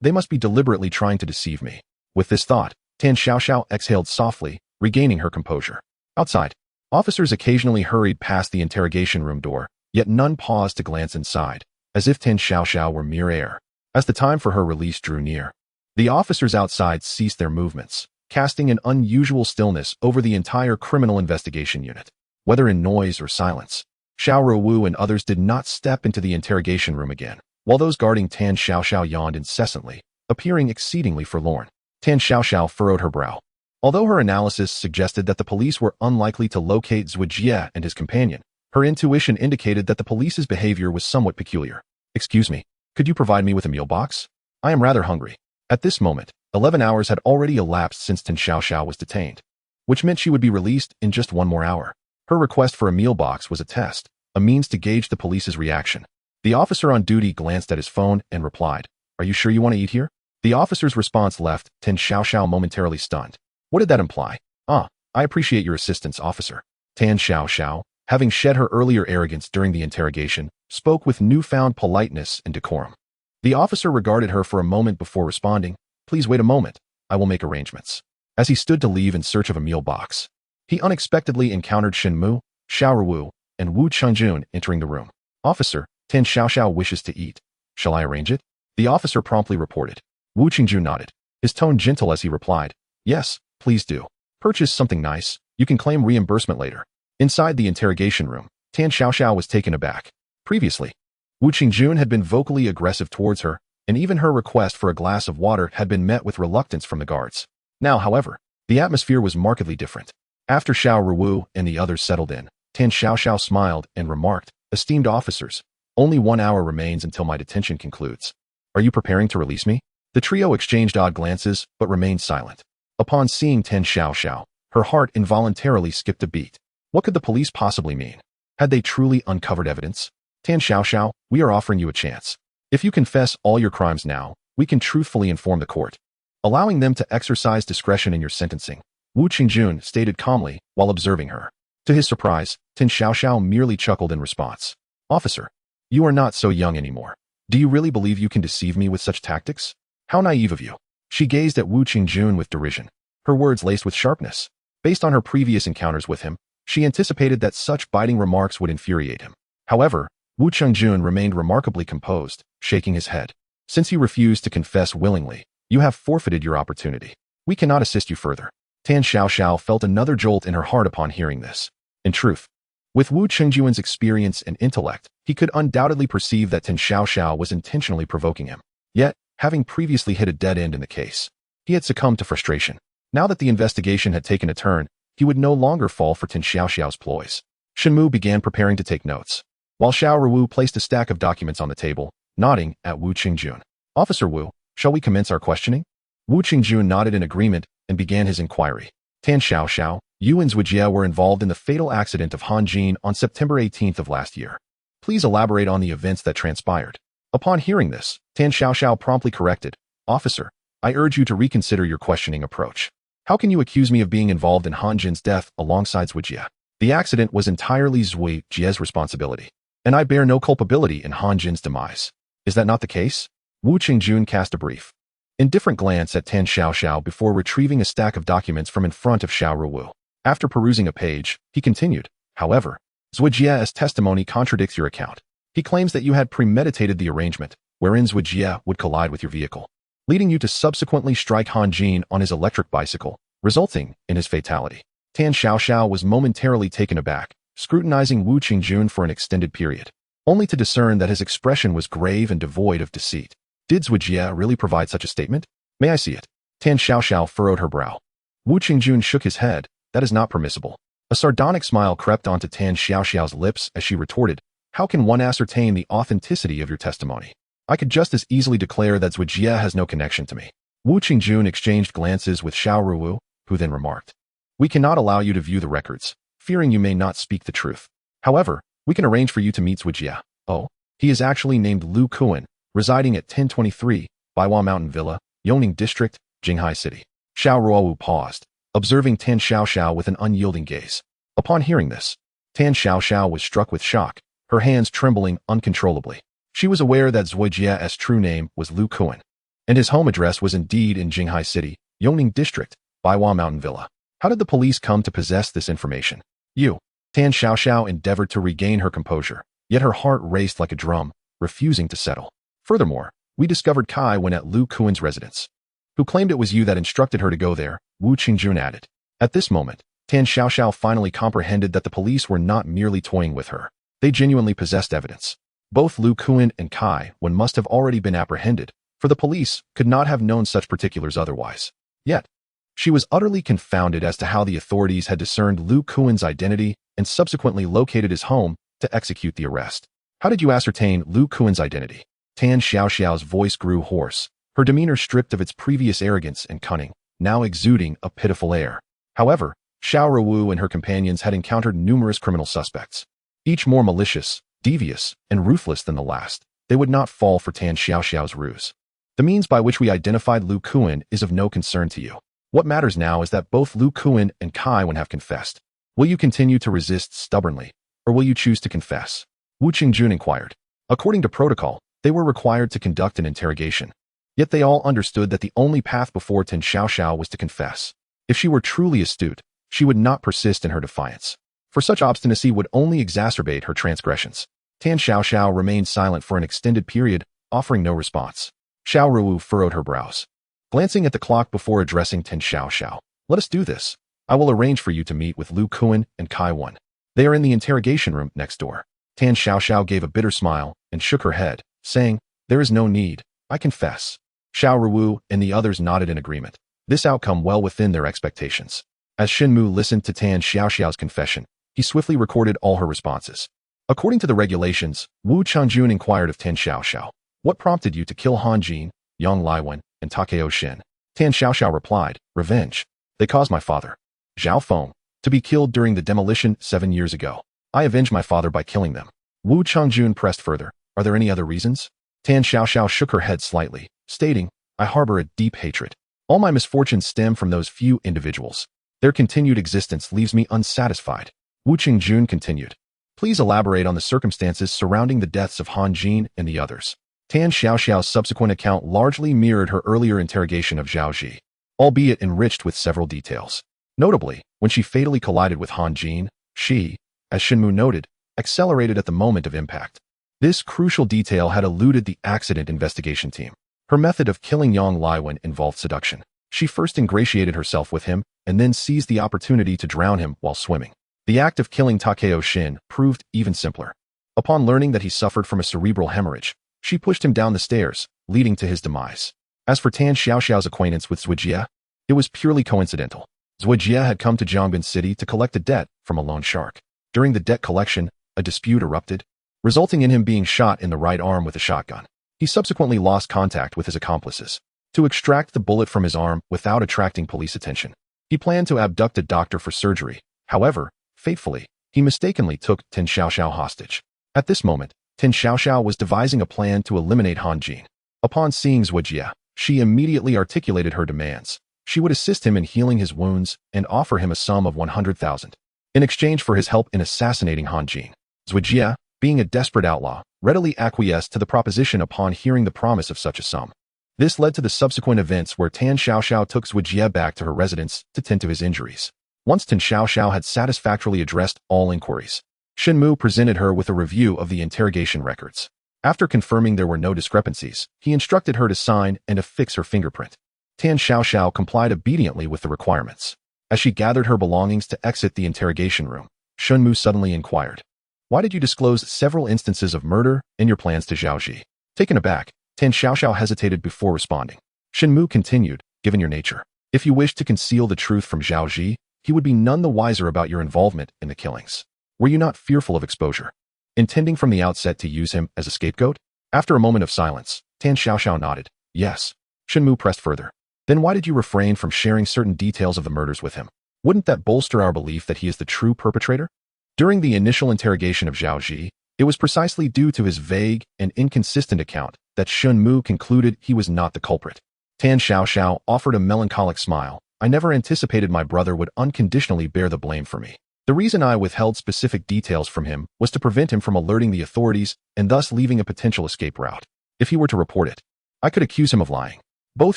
They must be deliberately trying to deceive me. With this thought, Tan Xiaoxiao exhaled softly, regaining her composure. Outside, officers occasionally hurried past the interrogation room door, yet none paused to glance inside, as if Tan Xiaoxiao were mere air. As the time for her release drew near, the officers outside ceased their movements, casting an unusual stillness over the entire criminal investigation unit. Whether in noise or silence, Xiao Ruowu and others did not step into the interrogation room again, while those guarding Tan Xiaoxiao yawned incessantly, appearing exceedingly forlorn. Tan Xiaoxiao furrowed her brow. Although her analysis suggested that the police were unlikely to locate Zhuo Jie and his companion, her intuition indicated that the police's behavior was somewhat peculiar. "Excuse me, could you provide me with a meal box? I am rather hungry." At this moment, 11 hours had already elapsed since Tan Xiaoxiao was detained, which meant she would be released in just one more hour. Her request for a meal box was a test, a means to gauge the police's reaction. The officer on duty glanced at his phone and replied, "Are you sure you want to eat here?" The officer's response left Tan Xiaoxiao momentarily stunned. What did that imply? "I appreciate your assistance, officer." Tan Xiaoxiao, having shed her earlier arrogance during the interrogation, spoke with newfound politeness and decorum. The officer regarded her for a moment before responding, "Please wait a moment, I will make arrangements." As he stood to leave in search of a meal box, he unexpectedly encountered Shen Mu, Xiao Ruowu, and Wu Chengjun entering the room. "Officer, Tan Xiaoxiao wishes to eat. Shall I arrange it?" The officer promptly reported. Wu Chengjun nodded, his tone gentle as he replied, "Yes, please do. Purchase something nice, you can claim reimbursement later." Inside the interrogation room, Tan Xiaoxiao was taken aback. Previously, Wu Chengjun had been vocally aggressive towards her, and even her request for a glass of water had been met with reluctance from the guards. Now, however, the atmosphere was markedly different. After Xiao Ruowu and the others settled in, Tan Xiaoxiao smiled and remarked, "Esteemed officers, only 1 hour remains until my detention concludes. Are you preparing to release me?" The trio exchanged odd glances, but remained silent. Upon seeing Tan Xiaoxiao, her heart involuntarily skipped a beat. What could the police possibly mean? Had they truly uncovered evidence? "Tan Xiaoxiao, we are offering you a chance. If you confess all your crimes now, we can truthfully inform the court, allowing them to exercise discretion in your sentencing," Wu Chengjun stated calmly while observing her. To his surprise, Tan Xiaoxiao merely chuckled in response. "Officer, you are not so young anymore. Do you really believe you can deceive me with such tactics? How naive of you." She gazed at Wu Chengjun with derision, her words laced with sharpness. Based on her previous encounters with him, she anticipated that such biting remarks would infuriate him. However, Wu Chengjun remained remarkably composed, shaking his head. "Since you refused to confess willingly, you have forfeited your opportunity. We cannot assist you further." Tan Xiaoxiao felt another jolt in her heart upon hearing this. In truth, with Wu Chengjun's experience and intellect, he could undoubtedly perceive that Tan Xiaoxiao was intentionally provoking him. Yet, having previously hit a dead end in the case, he had succumbed to frustration. Now that the investigation had taken a turn, he would no longer fall for Tan Xiaoxiao's ploys. Shen Mu began preparing to take notes, while Xiao Ruowu placed a stack of documents on the table, nodding at Wu Chengjun. "Officer Wu, shall we commence our questioning?" Wu Chengjun nodded in agreement and began his inquiry. "Tan Xiaoxiao, you and Zhuo Jie were involved in the fatal accident of Hanjin on September 18th of last year. Please elaborate on the events that transpired." Upon hearing this, Tan Xiaoxiao promptly corrected, "Officer, I urge you to reconsider your questioning approach. How can you accuse me of being involved in Hanjin's death alongside Zhuo Jie? The accident was entirely Zhuo Jie's responsibility, and I bear no culpability in Hanjin's demise. Is that not the case?" Wu Chengjun cast a brief, indifferent glance at Tan Xiaoxiao before retrieving a stack of documents from in front of Xiao Ruowu. After perusing a page, he continued, "However, Zhuo Jie's testimony contradicts your account. He claims that you had premeditated the arrangement, wherein Zhuo Jie would collide with your vehicle, leading you to subsequently strike Hanjin on his electric bicycle, resulting in his fatality." Tan Xiaoxiao was momentarily taken aback, scrutinizing Wu Qingjun for an extended period, only to discern that his expression was grave and devoid of deceit. Did Zhuijie really provide such a statement? May I see it? Tan Xiaoxiao furrowed her brow. Wu Qingjun shook his head. That is not permissible. A sardonic smile crept onto Tan Xiaoxiao's lips as she retorted, how can one ascertain the authenticity of your testimony? I could just as easily declare that Zhuijie has no connection to me. Wu Qingjun exchanged glances with Xiao Ruowu, who then remarked, we cannot allow you to view the records, fearing you may not speak the truth. However, we can arrange for you to meet Zhuijie. Oh, he is actually named Lu Kuan, residing at 1023, Baiwa Mountain Villa, Yongning District, Jinghai City. Xiao Ruowu paused, observing Tan Xiaoxiao with an unyielding gaze. Upon hearing this, Tan Xiaoxiao was struck with shock, her hands trembling uncontrollably. She was aware that Zhuijie's true name was Lu Kuan, and his home address was indeed in Jinghai City, Yongning District, Baiwa Mountain Villa. How did the police come to possess this information? Tan Xiaoxiao endeavored to regain her composure, yet her heart raced like a drum, refusing to settle. Furthermore, we discovered Kai when at Lu Kuan's residence. Who claimed it was you that instructed her to go there, Wu Qingjun added. At this moment, Tan Xiaoxiao finally comprehended that the police were not merely toying with her. They genuinely possessed evidence. Both Lu Kuan and Kai Wen must have already been apprehended, for the police could not have known such particulars otherwise. Yet, she was utterly confounded as to how the authorities had discerned Lu Kuan's identity and subsequently located his home to execute the arrest. How did you ascertain Lu Kuan's identity? Tan Xiaoxiao's voice grew hoarse, her demeanor stripped of its previous arrogance and cunning, now exuding a pitiful air. However, Xiao Ruowu and her companions had encountered numerous criminal suspects, each more malicious, devious, and ruthless than the last. They would not fall for Tan Xiaoxiao's ruse. The means by which we identified Lu Kuan is of no concern to you. What matters now is that both Lu Kuan and Kai Wen have confessed. Will you continue to resist stubbornly, or will you choose to confess? Wu Qingjun inquired. According to protocol, they were required to conduct an interrogation. Yet they all understood that the only path before Tan Xiaoxiao was to confess. If she were truly astute, she would not persist in her defiance, for such obstinacy would only exacerbate her transgressions. Tan Xiaoxiao remained silent for an extended period, offering no response. Xiao Ruowu furrowed her brows. Glancing at the clock before addressing Tan Xiaoxiao, let us do this. I will arrange for you to meet with Lu Kuan and Kai Wen. They are in the interrogation room next door. Tan Xiaoxiao gave a bitter smile and shook her head, saying, there is no need, I confess. Xiao Ruowu and the others nodded in agreement, this outcome well within their expectations. As Shen Mu listened to Tan Xiaoxiao's confession, he swiftly recorded all her responses. According to the regulations, Wu Qingjun inquired of Tan Xiaoxiao, what prompted you to kill Han Jin, Yang Laiwen, and Takeo Shin? Tan Xiaoxiao replied, revenge. They caused my father, Zhao Feng, to be killed during the demolition 7 years ago. I avenged my father by killing them. Wu Qingjun pressed further, are there any other reasons? Tan Xiaoxiao shook her head slightly, stating, I harbor a deep hatred. All my misfortunes stem from those few individuals. Their continued existence leaves me unsatisfied. Wu Qingjun continued, please elaborate on the circumstances surrounding the deaths of Han Jin and the others. Tan Xiaoxiao's subsequent account largely mirrored her earlier interrogation of Zhao Ji, albeit enriched with several details. Notably, when she fatally collided with Han Jin, she, as Shen Mu noted, accelerated at the moment of impact. This crucial detail had eluded the accident investigation team. Her method of killing Yang Laiwen involved seduction. She first ingratiated herself with him and then seized the opportunity to drown him while swimming. The act of killing Takeo Shin proved even simpler. Upon learning that he suffered from a cerebral hemorrhage, she pushed him down the stairs, leading to his demise. As for Tan Xiaoxiao's acquaintance with Zhuijie, it was purely coincidental. Zhuijie had come to Jiangbin City to collect a debt from a loan shark. During the debt collection, a dispute erupted, resulting in him being shot in the right arm with a shotgun. He subsequently lost contact with his accomplices to extract the bullet from his arm without attracting police attention. He planned to abduct a doctor for surgery. However, fatefully, he mistakenly took Tan Xiaoxiao hostage. At this moment, Tan Xiaoxiao was devising a plan to eliminate Han Jin. Upon seeing Zhuijie, she immediately articulated her demands. She would assist him in healing his wounds and offer him a sum of 100,000 in exchange for his help in assassinating Han Jin. Zhuijie, being a desperate outlaw, readily acquiesced to the proposition upon hearing the promise of such a sum. This led to the subsequent events where Tan Xiaoxiao took Zhuijie back to her residence to tend to his injuries. Once Tan Xiaoxiao had satisfactorily addressed all inquiries, Shen Mu presented her with a review of the interrogation records. After confirming there were no discrepancies, he instructed her to sign and affix her fingerprint. Tan Xiaoxiao complied obediently with the requirements. As she gathered her belongings to exit the interrogation room, Shen Mu suddenly inquired. Why did you disclose several instances of murder in your plans to Zhao Ji? Taken aback, Tan Xiaoxiao hesitated before responding. Shen Mu continued, given your nature, if you wished to conceal the truth from Zhao Ji, he would be none the wiser about your involvement in the killings. Were you not fearful of exposure? Intending from the outset to use him as a scapegoat? After a moment of silence, Tan Xiaoxiao nodded. Yes. Shen Mu pressed further. Then why did you refrain from sharing certain details of the murders with him? Wouldn't that bolster our belief that he is the true perpetrator? During the initial interrogation of Zhao Ji, it was precisely due to his vague and inconsistent account that Shen Mu concluded he was not the culprit. Tan Xiaoxiao offered a melancholic smile. I never anticipated my brother would unconditionally bear the blame for me. The reason I withheld specific details from him was to prevent him from alerting the authorities and thus leaving a potential escape route. If he were to report it, I could accuse him of lying. Both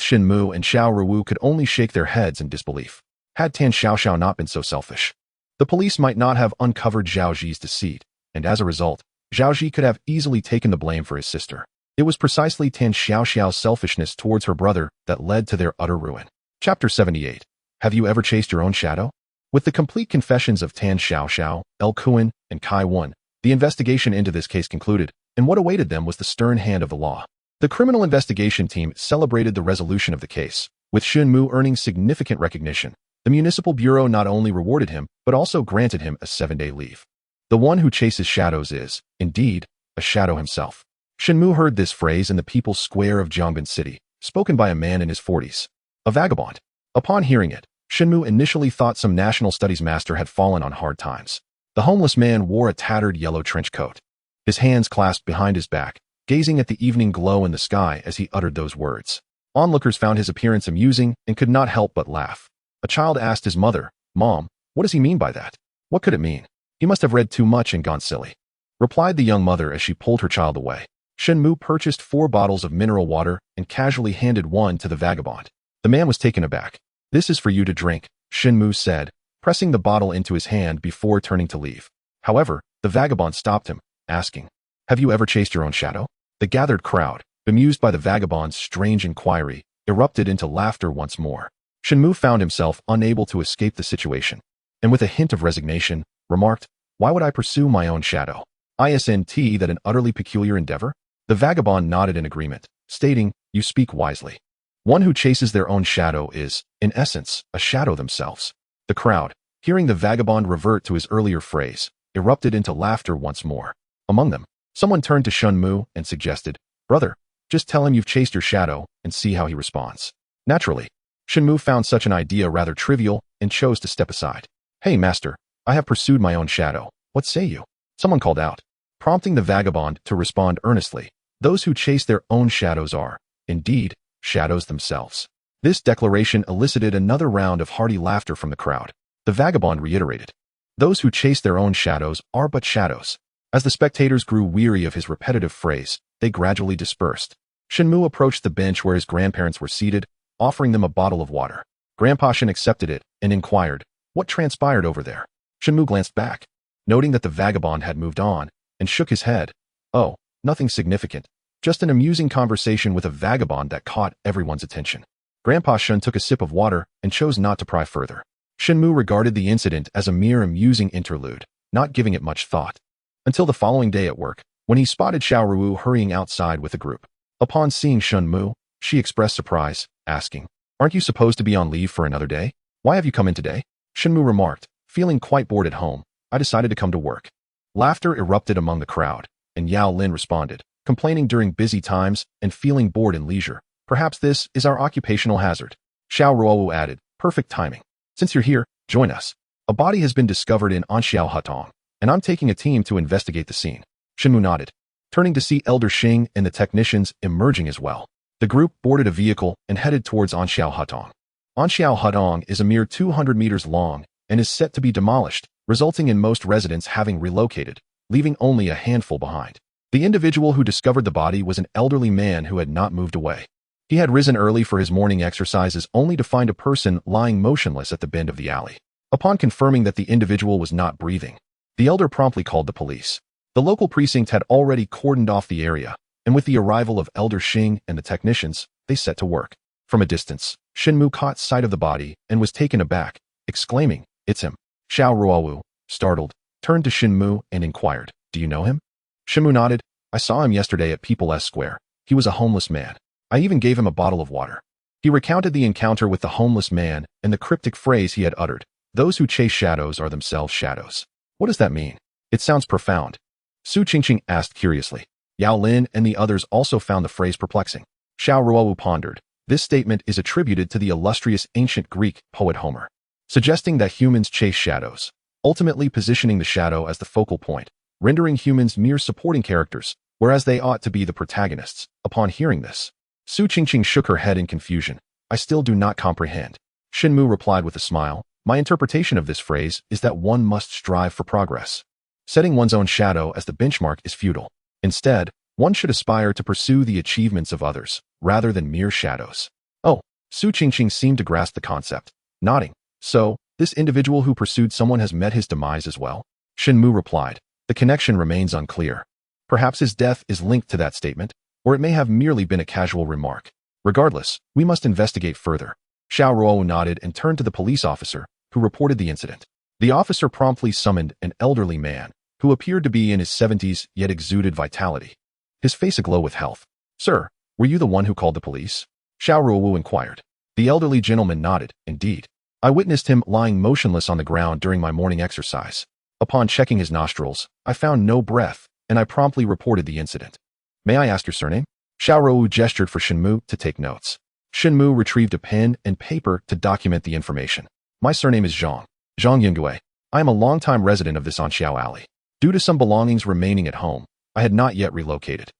Shen Mu and Xiao Ruowu could only shake their heads in disbelief. Had Tan Xiaoxiao not been so selfish, the police might not have uncovered Zhao Ji's deceit, and as a result, Zhao Ji could have easily taken the blame for his sister. It was precisely Tan Xiaoxiao's selfishness towards her brother that led to their utter ruin. Chapter 78. Have you ever chased your own shadow? With the complete confessions of Tan Xiaoxiao, El Kuan, and Kai Wen, the investigation into this case concluded, and what awaited them was the stern hand of the law. The criminal investigation team celebrated the resolution of the case, with Shen Mu earning significant recognition. The municipal bureau not only rewarded him, but also granted him a 7-day leave. The one who chases shadows is, indeed, a shadow himself. Shen Mu heard this phrase in the People's Square of Jiangbin City, spoken by a man in his 40s. A vagabond. Upon hearing it, Shen Mu initially thought some national studies master had fallen on hard times. The homeless man wore a tattered yellow trench coat. His hands clasped behind his back, gazing at the evening glow in the sky as he uttered those words. Onlookers found his appearance amusing and could not help but laugh. A child asked his mother, Mom, what does he mean by that? What could it mean? He must have read too much and gone silly, replied the young mother as she pulled her child away. Shen Mu purchased 4 bottles of mineral water and casually handed one to the vagabond. The man was taken aback. This is for you to drink, Shen Mu said, pressing the bottle into his hand before turning to leave. However, the vagabond stopped him, asking, Have you ever chased your own shadow? The gathered crowd, bemused by the vagabond's strange inquiry, erupted into laughter once more. Shen Mu found himself unable to escape the situation, and with a hint of resignation, remarked, Why would I pursue my own shadow? Isn't that an utterly peculiar endeavor? The vagabond nodded in agreement, stating, You speak wisely. One who chases their own shadow is, in essence, a shadow themselves. The crowd, hearing the vagabond revert to his earlier phrase, erupted into laughter once more. Among them, someone turned to Shen Mu and suggested, Brother, just tell him you've chased your shadow and see how he responds. Naturally, Shen Mu found such an idea rather trivial and chose to step aside. Hey, master, I have pursued my own shadow. What say you? Someone called out, prompting the vagabond to respond earnestly. Those who chase their own shadows are, indeed, shadows themselves. This declaration elicited another round of hearty laughter from the crowd. The vagabond reiterated, Those who chase their own shadows are but shadows. As the spectators grew weary of his repetitive phrase, they gradually dispersed. Shen Mu approached the bench where his grandparents were seated, offering them a bottle of water. Grandpa Shen accepted it and inquired, What transpired over there? Shen Mu glanced back, noting that the vagabond had moved on, and shook his head. Oh, nothing significant. Just an amusing conversation with a vagabond that caught everyone's attention. Grandpa Shen took a sip of water and chose not to pry further. Shen Mu regarded the incident as a mere amusing interlude, not giving it much thought. Until the following day at work, when he spotted Xiao Ruowu hurrying outside with a group. Upon seeing Shen Mu, she expressed surprise, asking, Aren't you supposed to be on leave for another day? Why have you come in today? Shen Mu remarked, feeling quite bored at home. I decided to come to work. Laughter erupted among the crowd, and Yao Lin responded, complaining during busy times and feeling bored in leisure. Perhaps this is our occupational hazard. Xiao Ruowu added, Perfect timing. Since you're here, join us. A body has been discovered in Anxiao Hutong, and I'm taking a team to investigate the scene. Shen Mu nodded, turning to see Elder Xing and the technicians emerging as well. The group boarded a vehicle and headed towards Anxiao Hutong. Anxiao Hutong is a mere 200 meters long and is set to be demolished, resulting in most residents having relocated, leaving only a handful behind. The individual who discovered the body was an elderly man who had not moved away. He had risen early for his morning exercises only to find a person lying motionless at the bend of the alley. Upon confirming that the individual was not breathing, the elder promptly called the police. The local precinct had already cordoned off the area, and with the arrival of Elder Xing and the technicians, they set to work. From a distance, Shen Mu caught sight of the body and was taken aback, exclaiming, It's him. Xiao Ruowu, startled, turned to Shen Mu and inquired, "Do you know him?" Shen Mu nodded. "I saw him yesterday at People's Square. He was a homeless man. I even gave him a bottle of water." He recounted the encounter with the homeless man and the cryptic phrase he had uttered, "Those who chase shadows are themselves shadows." What does that mean? It sounds profound. Su Qingqing asked curiously. Yao Lin and the others also found the phrase perplexing. Xiao Ruowu pondered. This statement is attributed to the illustrious ancient Greek poet Homer, suggesting that humans chase shadows, ultimately positioning the shadow as the focal point, rendering humans mere supporting characters, whereas they ought to be the protagonists. Upon hearing this, Su Qingqing shook her head in confusion. "I still do not comprehend." Shen Mu replied with a smile. "My interpretation of this phrase is that one must strive for progress. Setting one's own shadow as the benchmark is futile. Instead, one should aspire to pursue the achievements of others, rather than mere shadows." Oh, Su Qingqing seemed to grasp the concept, nodding. "So, this individual who pursued someone has met his demise as well?" Shen Mu replied. "The connection remains unclear. Perhaps his death is linked to that statement, or it may have merely been a casual remark. Regardless, we must investigate further." Xiao Ruowu nodded and turned to the police officer, who reported the incident. The officer promptly summoned an elderly man, who appeared to be in his 70s yet exuded vitality, his face aglow with health. "Sir, were you the one who called the police?" Xiao Ruowu inquired. The elderly gentleman nodded. "Indeed. I witnessed him lying motionless on the ground during my morning exercise. Upon checking his nostrils, I found no breath, and I promptly reported the incident." "May I ask your surname?" Xiao Ruowu gestured for Shen Mu to take notes. Shen Mu retrieved a pen and paper to document the information. "My surname is Zhang Yingui. I am a longtime resident of this Anxiao Alley. Due to some belongings remaining at home, I had not yet relocated,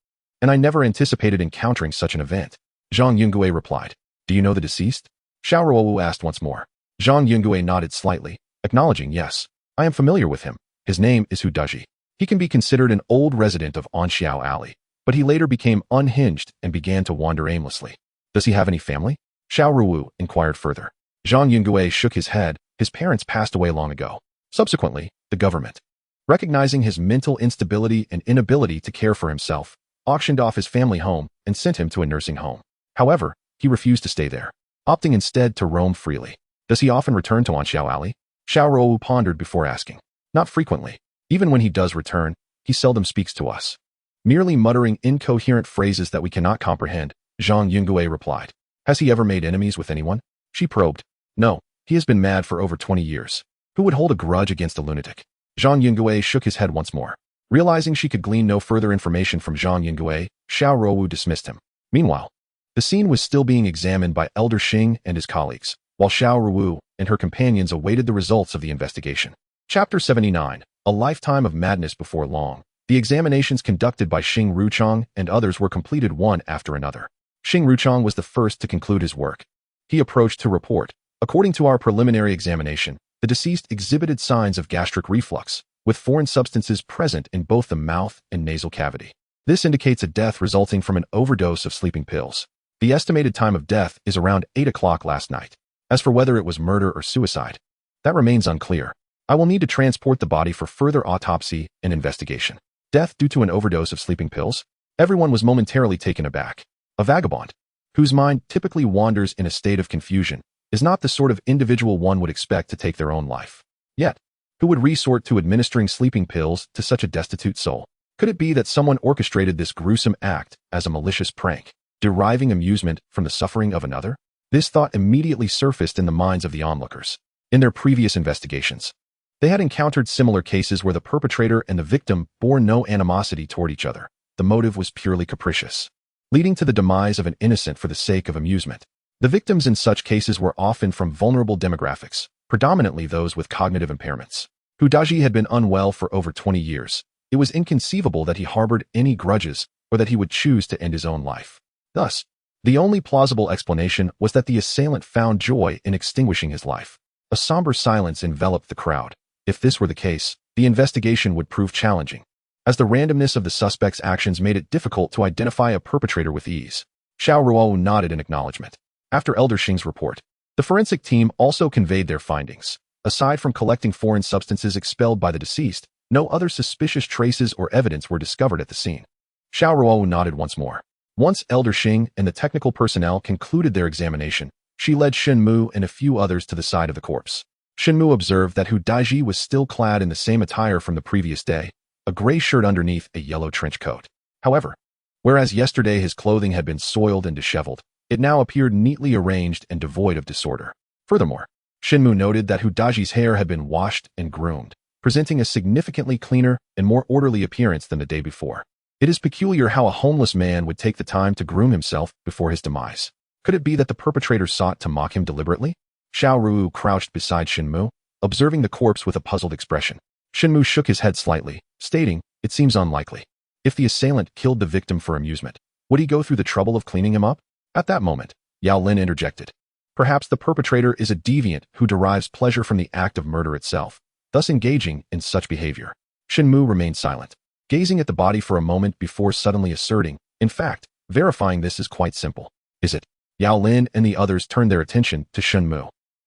and I never anticipated encountering such an event." Zhang Yingui replied. "Do you know the deceased?" Xiao Ruowu asked once more. Zhang Yingui nodded slightly, acknowledging yes. "I am familiar with him. His name is Hudaji. He can be considered an old resident of Anxiao Alley, but he later became unhinged and began to wander aimlessly." "Does he have any family?" Xiao Ruowu inquired further. Zhang Yingui shook his head. "His parents passed away long ago. Subsequently, the government, recognizing his mental instability and inability to care for himself, auctioned off his family home and sent him to a nursing home. However, he refused to stay there, opting instead to roam freely." "Does he often return to Anxiao Alley?" Xiao Ruowu pondered before asking. "Not frequently. Even when he does return, he seldom speaks to us, merely muttering incoherent phrases that we cannot comprehend." Zhang Yingui replied. "Has he ever made enemies with anyone?" She probed. "No, he has been mad for over 20 years. Who would hold a grudge against a lunatic?" Zhang Yingui shook his head once more. Realizing she could glean no further information from Zhang Yingui, Xiao Ruowu dismissed him. Meanwhile, the scene was still being examined by Elder Xing and his colleagues, while Xiao Ruowu and her companions awaited the results of the investigation. Chapter 79, A Lifetime of Madness Before Long. The examinations conducted by Xing Ruchang and others were completed one after another. Xing Ruchang was the first to conclude his work. He approached to report. "According to our preliminary examination, the deceased exhibited signs of gastric reflux, with foreign substances present in both the mouth and nasal cavity. This indicates a death resulting from an overdose of sleeping pills. The estimated time of death is around 8 o'clock last night. As for whether it was murder or suicide, that remains unclear. I will need to transport the body for further autopsy and investigation." Death due to an overdose of sleeping pills? Everyone was momentarily taken aback. A vagabond, whose mind typically wanders in a state of confusion, is not the sort of individual one would expect to take their own life. Yet, who would resort to administering sleeping pills to such a destitute soul? Could it be that someone orchestrated this gruesome act as a malicious prank, deriving amusement from the suffering of another? This thought immediately surfaced in the minds of the onlookers. In their previous investigations, they had encountered similar cases where the perpetrator and the victim bore no animosity toward each other. The motive was purely capricious, leading to the demise of an innocent for the sake of amusement. The victims in such cases were often from vulnerable demographics, predominantly those with cognitive impairments. Hudaji had been unwell for over 20 years. It was inconceivable that he harbored any grudges or that he would choose to end his own life. Thus, the only plausible explanation was that the assailant found joy in extinguishing his life. A somber silence enveloped the crowd. If this were the case, the investigation would prove challenging, as the randomness of the suspect's actions made it difficult to identify a perpetrator with ease. Xiao Ruowu nodded in acknowledgement. After Elder Xing's report, the forensic team also conveyed their findings. Aside from collecting foreign substances expelled by the deceased, no other suspicious traces or evidence were discovered at the scene. Xiao Ruowu nodded once more. Once Elder Xing and the technical personnel concluded their examination, she led Shen Mu and a few others to the side of the corpse. Shen Mu observed that Hu Daiji was still clad in the same attire from the previous day, a gray shirt underneath a yellow trench coat. However, whereas yesterday his clothing had been soiled and disheveled, it now appeared neatly arranged and devoid of disorder. Furthermore, Shen Mu noted that Hu Daiji's hair had been washed and groomed, presenting a significantly cleaner and more orderly appearance than the day before. It is peculiar how a homeless man would take the time to groom himself before his demise. Could it be that the perpetrator sought to mock him deliberately? Xiao Ruowu crouched beside Shen Mu, observing the corpse with a puzzled expression. Shen Mu shook his head slightly, stating, "It seems unlikely. If the assailant killed the victim for amusement, would he go through the trouble of cleaning him up?" At that moment, Yao Lin interjected. Perhaps the perpetrator is a deviant who derives pleasure from the act of murder itself, thus engaging in such behavior. Shen Mu remained silent, gazing at the body for a moment before suddenly asserting, "In fact, verifying this is quite simple." "Is it?" Yao Lin and the others turned their attention to Shen Mu.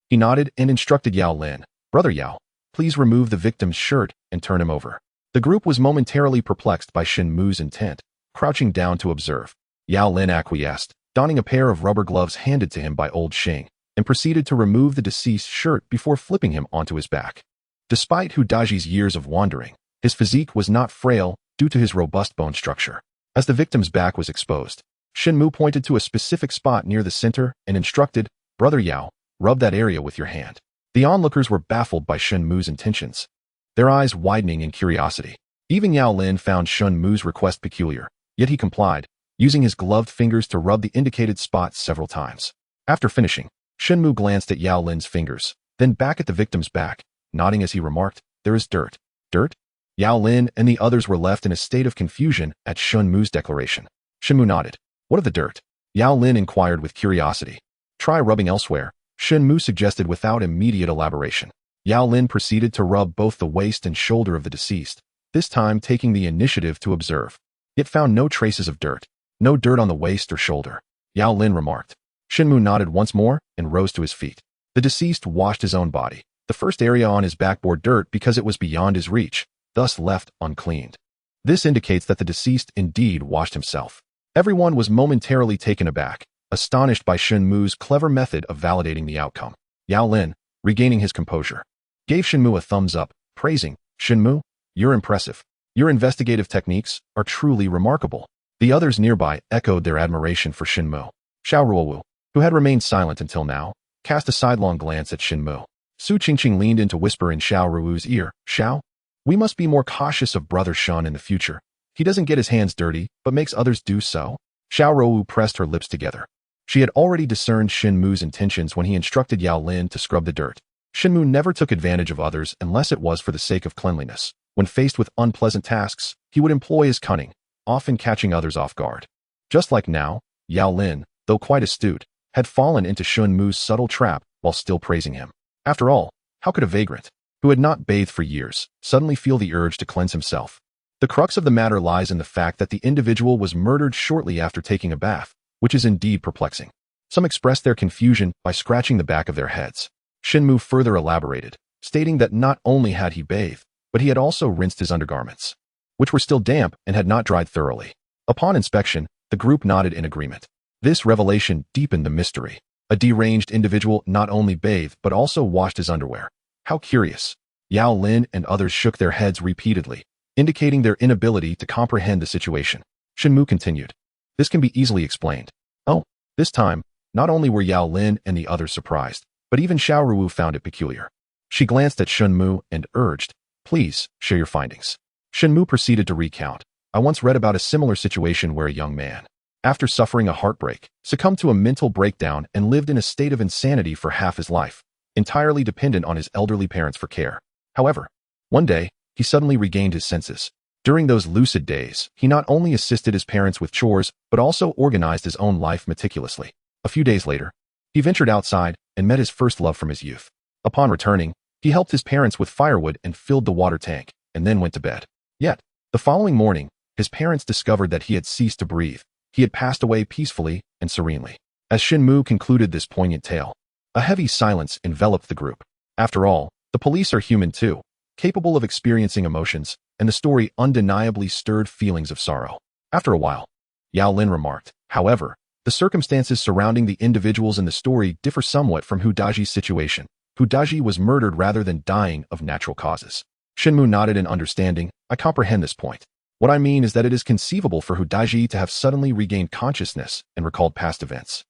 He nodded and instructed Yao Lin, "Brother Yao, please remove the victim's shirt and turn him over." The group was momentarily perplexed by Shen Mu's intent, crouching down to observe. Yao Lin acquiesced, donning a pair of rubber gloves handed to him by old Xing, and proceeded to remove the deceased's shirt before flipping him onto his back. Despite Hu Daiji's years of wandering, his physique was not frail due to his robust bone structure. As the victim's back was exposed, Shen Mu pointed to a specific spot near the center and instructed, "Brother Yao, rub that area with your hand." The onlookers were baffled by Shen Mu's intentions, their eyes widening in curiosity. Even Yao Lin found Shen Mu's request peculiar, yet he complied, using his gloved fingers to rub the indicated spot several times. After finishing, Shen Mu glanced at Yao Lin's fingers, then back at the victim's back, nodding as he remarked, "There is dirt." "Dirt?" Yao Lin and the others were left in a state of confusion at Shen Mu's declaration. Shen Mu nodded. "What of the dirt?" Yao Lin inquired with curiosity. "Try rubbing elsewhere," Shen Mu suggested without immediate elaboration. Yao Lin proceeded to rub both the waist and shoulder of the deceased, this time taking the initiative to observe. Yet found no traces of dirt. "No dirt on the waist or shoulder," Yao Lin remarked. Shen Mu nodded once more and rose to his feet. The deceased washed his own body. The first area on his back bore dirt because it was beyond his reach, thus left uncleaned. This indicates that the deceased indeed washed himself. Everyone was momentarily taken aback, astonished by Shen Mu's clever method of validating the outcome. Yao Lin, regaining his composure, gave Shen Mu a thumbs up, praising, "Shen Mu, you're impressive. Your investigative techniques are truly remarkable." The others nearby echoed their admiration for Shen Mu. Xiao Ruowu, who had remained silent until now, cast a sidelong glance at Shen Mu. Su Qingqing leaned in to whisper in Xiao Ruowu's ear, "Xiao, we must be more cautious of Brother Shen in the future. He doesn't get his hands dirty, but makes others do so." Xiao Ruowu pressed her lips together. She had already discerned Shen Mu's intentions when he instructed Yao Lin to scrub the dirt. Shen Mu never took advantage of others unless it was for the sake of cleanliness. When faced with unpleasant tasks, he would employ his cunning, often catching others off guard. Just like now, Yao Lin, though quite astute, had fallen into Shen Mu's subtle trap while still praising him. After all, how could a vagrant, who had not bathed for years, suddenly feel the urge to cleanse himself? The crux of the matter lies in the fact that the individual was murdered shortly after taking a bath, which is indeed perplexing. Some expressed their confusion by scratching the back of their heads. Shen Mu further elaborated, stating that not only had he bathed, but he had also rinsed his undergarments, which were still damp and had not dried thoroughly. Upon inspection, the group nodded in agreement. This revelation deepened the mystery. A deranged individual not only bathed but also washed his underwear. How curious. Yao Lin and others shook their heads repeatedly, indicating their inability to comprehend the situation. Shen Mu continued, "This can be easily explained." Oh, this time, not only were Yao Lin and the others surprised, but even Xiao Ruowu found it peculiar. She glanced at Shen Mu and urged, "Please, share your findings." Shen Mu proceeded to recount, "I once read about a similar situation where a young man, after suffering a heartbreak, succumbed to a mental breakdown and lived in a state of insanity for half his life, entirely dependent on his elderly parents for care. However, one day, he suddenly regained his senses. During those lucid days, he not only assisted his parents with chores, but also organized his own life meticulously. A few days later, he ventured outside and met his first love from his youth. Upon returning, he helped his parents with firewood and filled the water tank, and then went to bed. Yet, the following morning, his parents discovered that he had ceased to breathe. He had passed away peacefully and serenely." As Shen Mu concluded this poignant tale, a heavy silence enveloped the group. After all, the police are human too, capable of experiencing emotions, and the story undeniably stirred feelings of sorrow. After a while, Yao Lin remarked, "However, the circumstances surrounding the individuals in the story differ somewhat from Hu Daiji's situation. Hu Daji was murdered rather than dying of natural causes. Shen Mu nodded in understanding. I comprehend this point. What I mean is that it is conceivable for Hu Daji to have suddenly regained consciousness and recalled past events,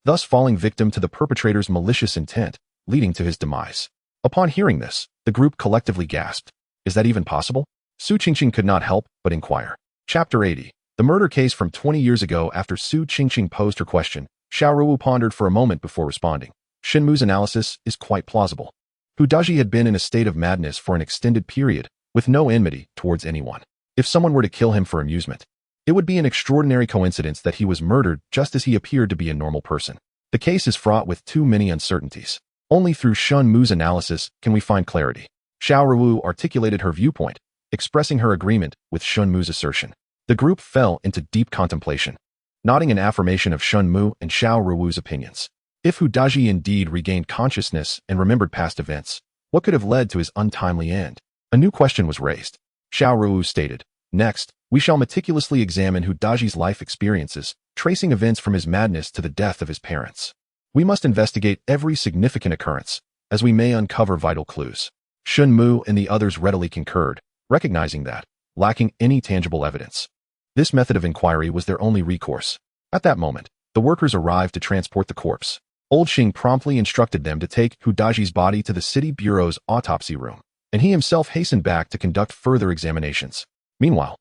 thus falling victim to the perpetrator's malicious intent, leading to his demise. Upon hearing this, the group collectively gasped. Is that even possible? Su Qingqing could not help but inquire. Chapter 80. The murder case from 20 years ago. After Su Qingqing posed her question, Xiao Ruowu pondered for a moment before responding. Shen Mu's analysis is quite plausible. Hu Daji had been in a state of madness for an extended period, with no enmity towards anyone. If someone were to kill him for amusement, it would be an extraordinary coincidence that he was murdered just as he appeared to be a normal person. The case is fraught with too many uncertainties. Only through Shen Mu's analysis can we find clarity. Xiao Ruowu articulated her viewpoint, expressing her agreement with Shen Mu's assertion. The group fell into deep contemplation, nodding in affirmation of Shen Mu and Xiao Ruowu's opinions. If Hu Daji indeed regained consciousness and remembered past events, what could have led to his untimely end? A new question was raised. Xiao Ruowu stated, next, we shall meticulously examine Hu Daji's life experiences, tracing events from his madness to the death of his parents. We must investigate every significant occurrence, as we may uncover vital clues. Shen Mu and the others readily concurred, recognizing that, lacking any tangible evidence, this method of inquiry was their only recourse. At that moment, the workers arrived to transport the corpse. Old Xing promptly instructed them to take Hu Daji's body to the city bureau's autopsy room, and he himself hastened back to conduct further examinations. Meanwhile,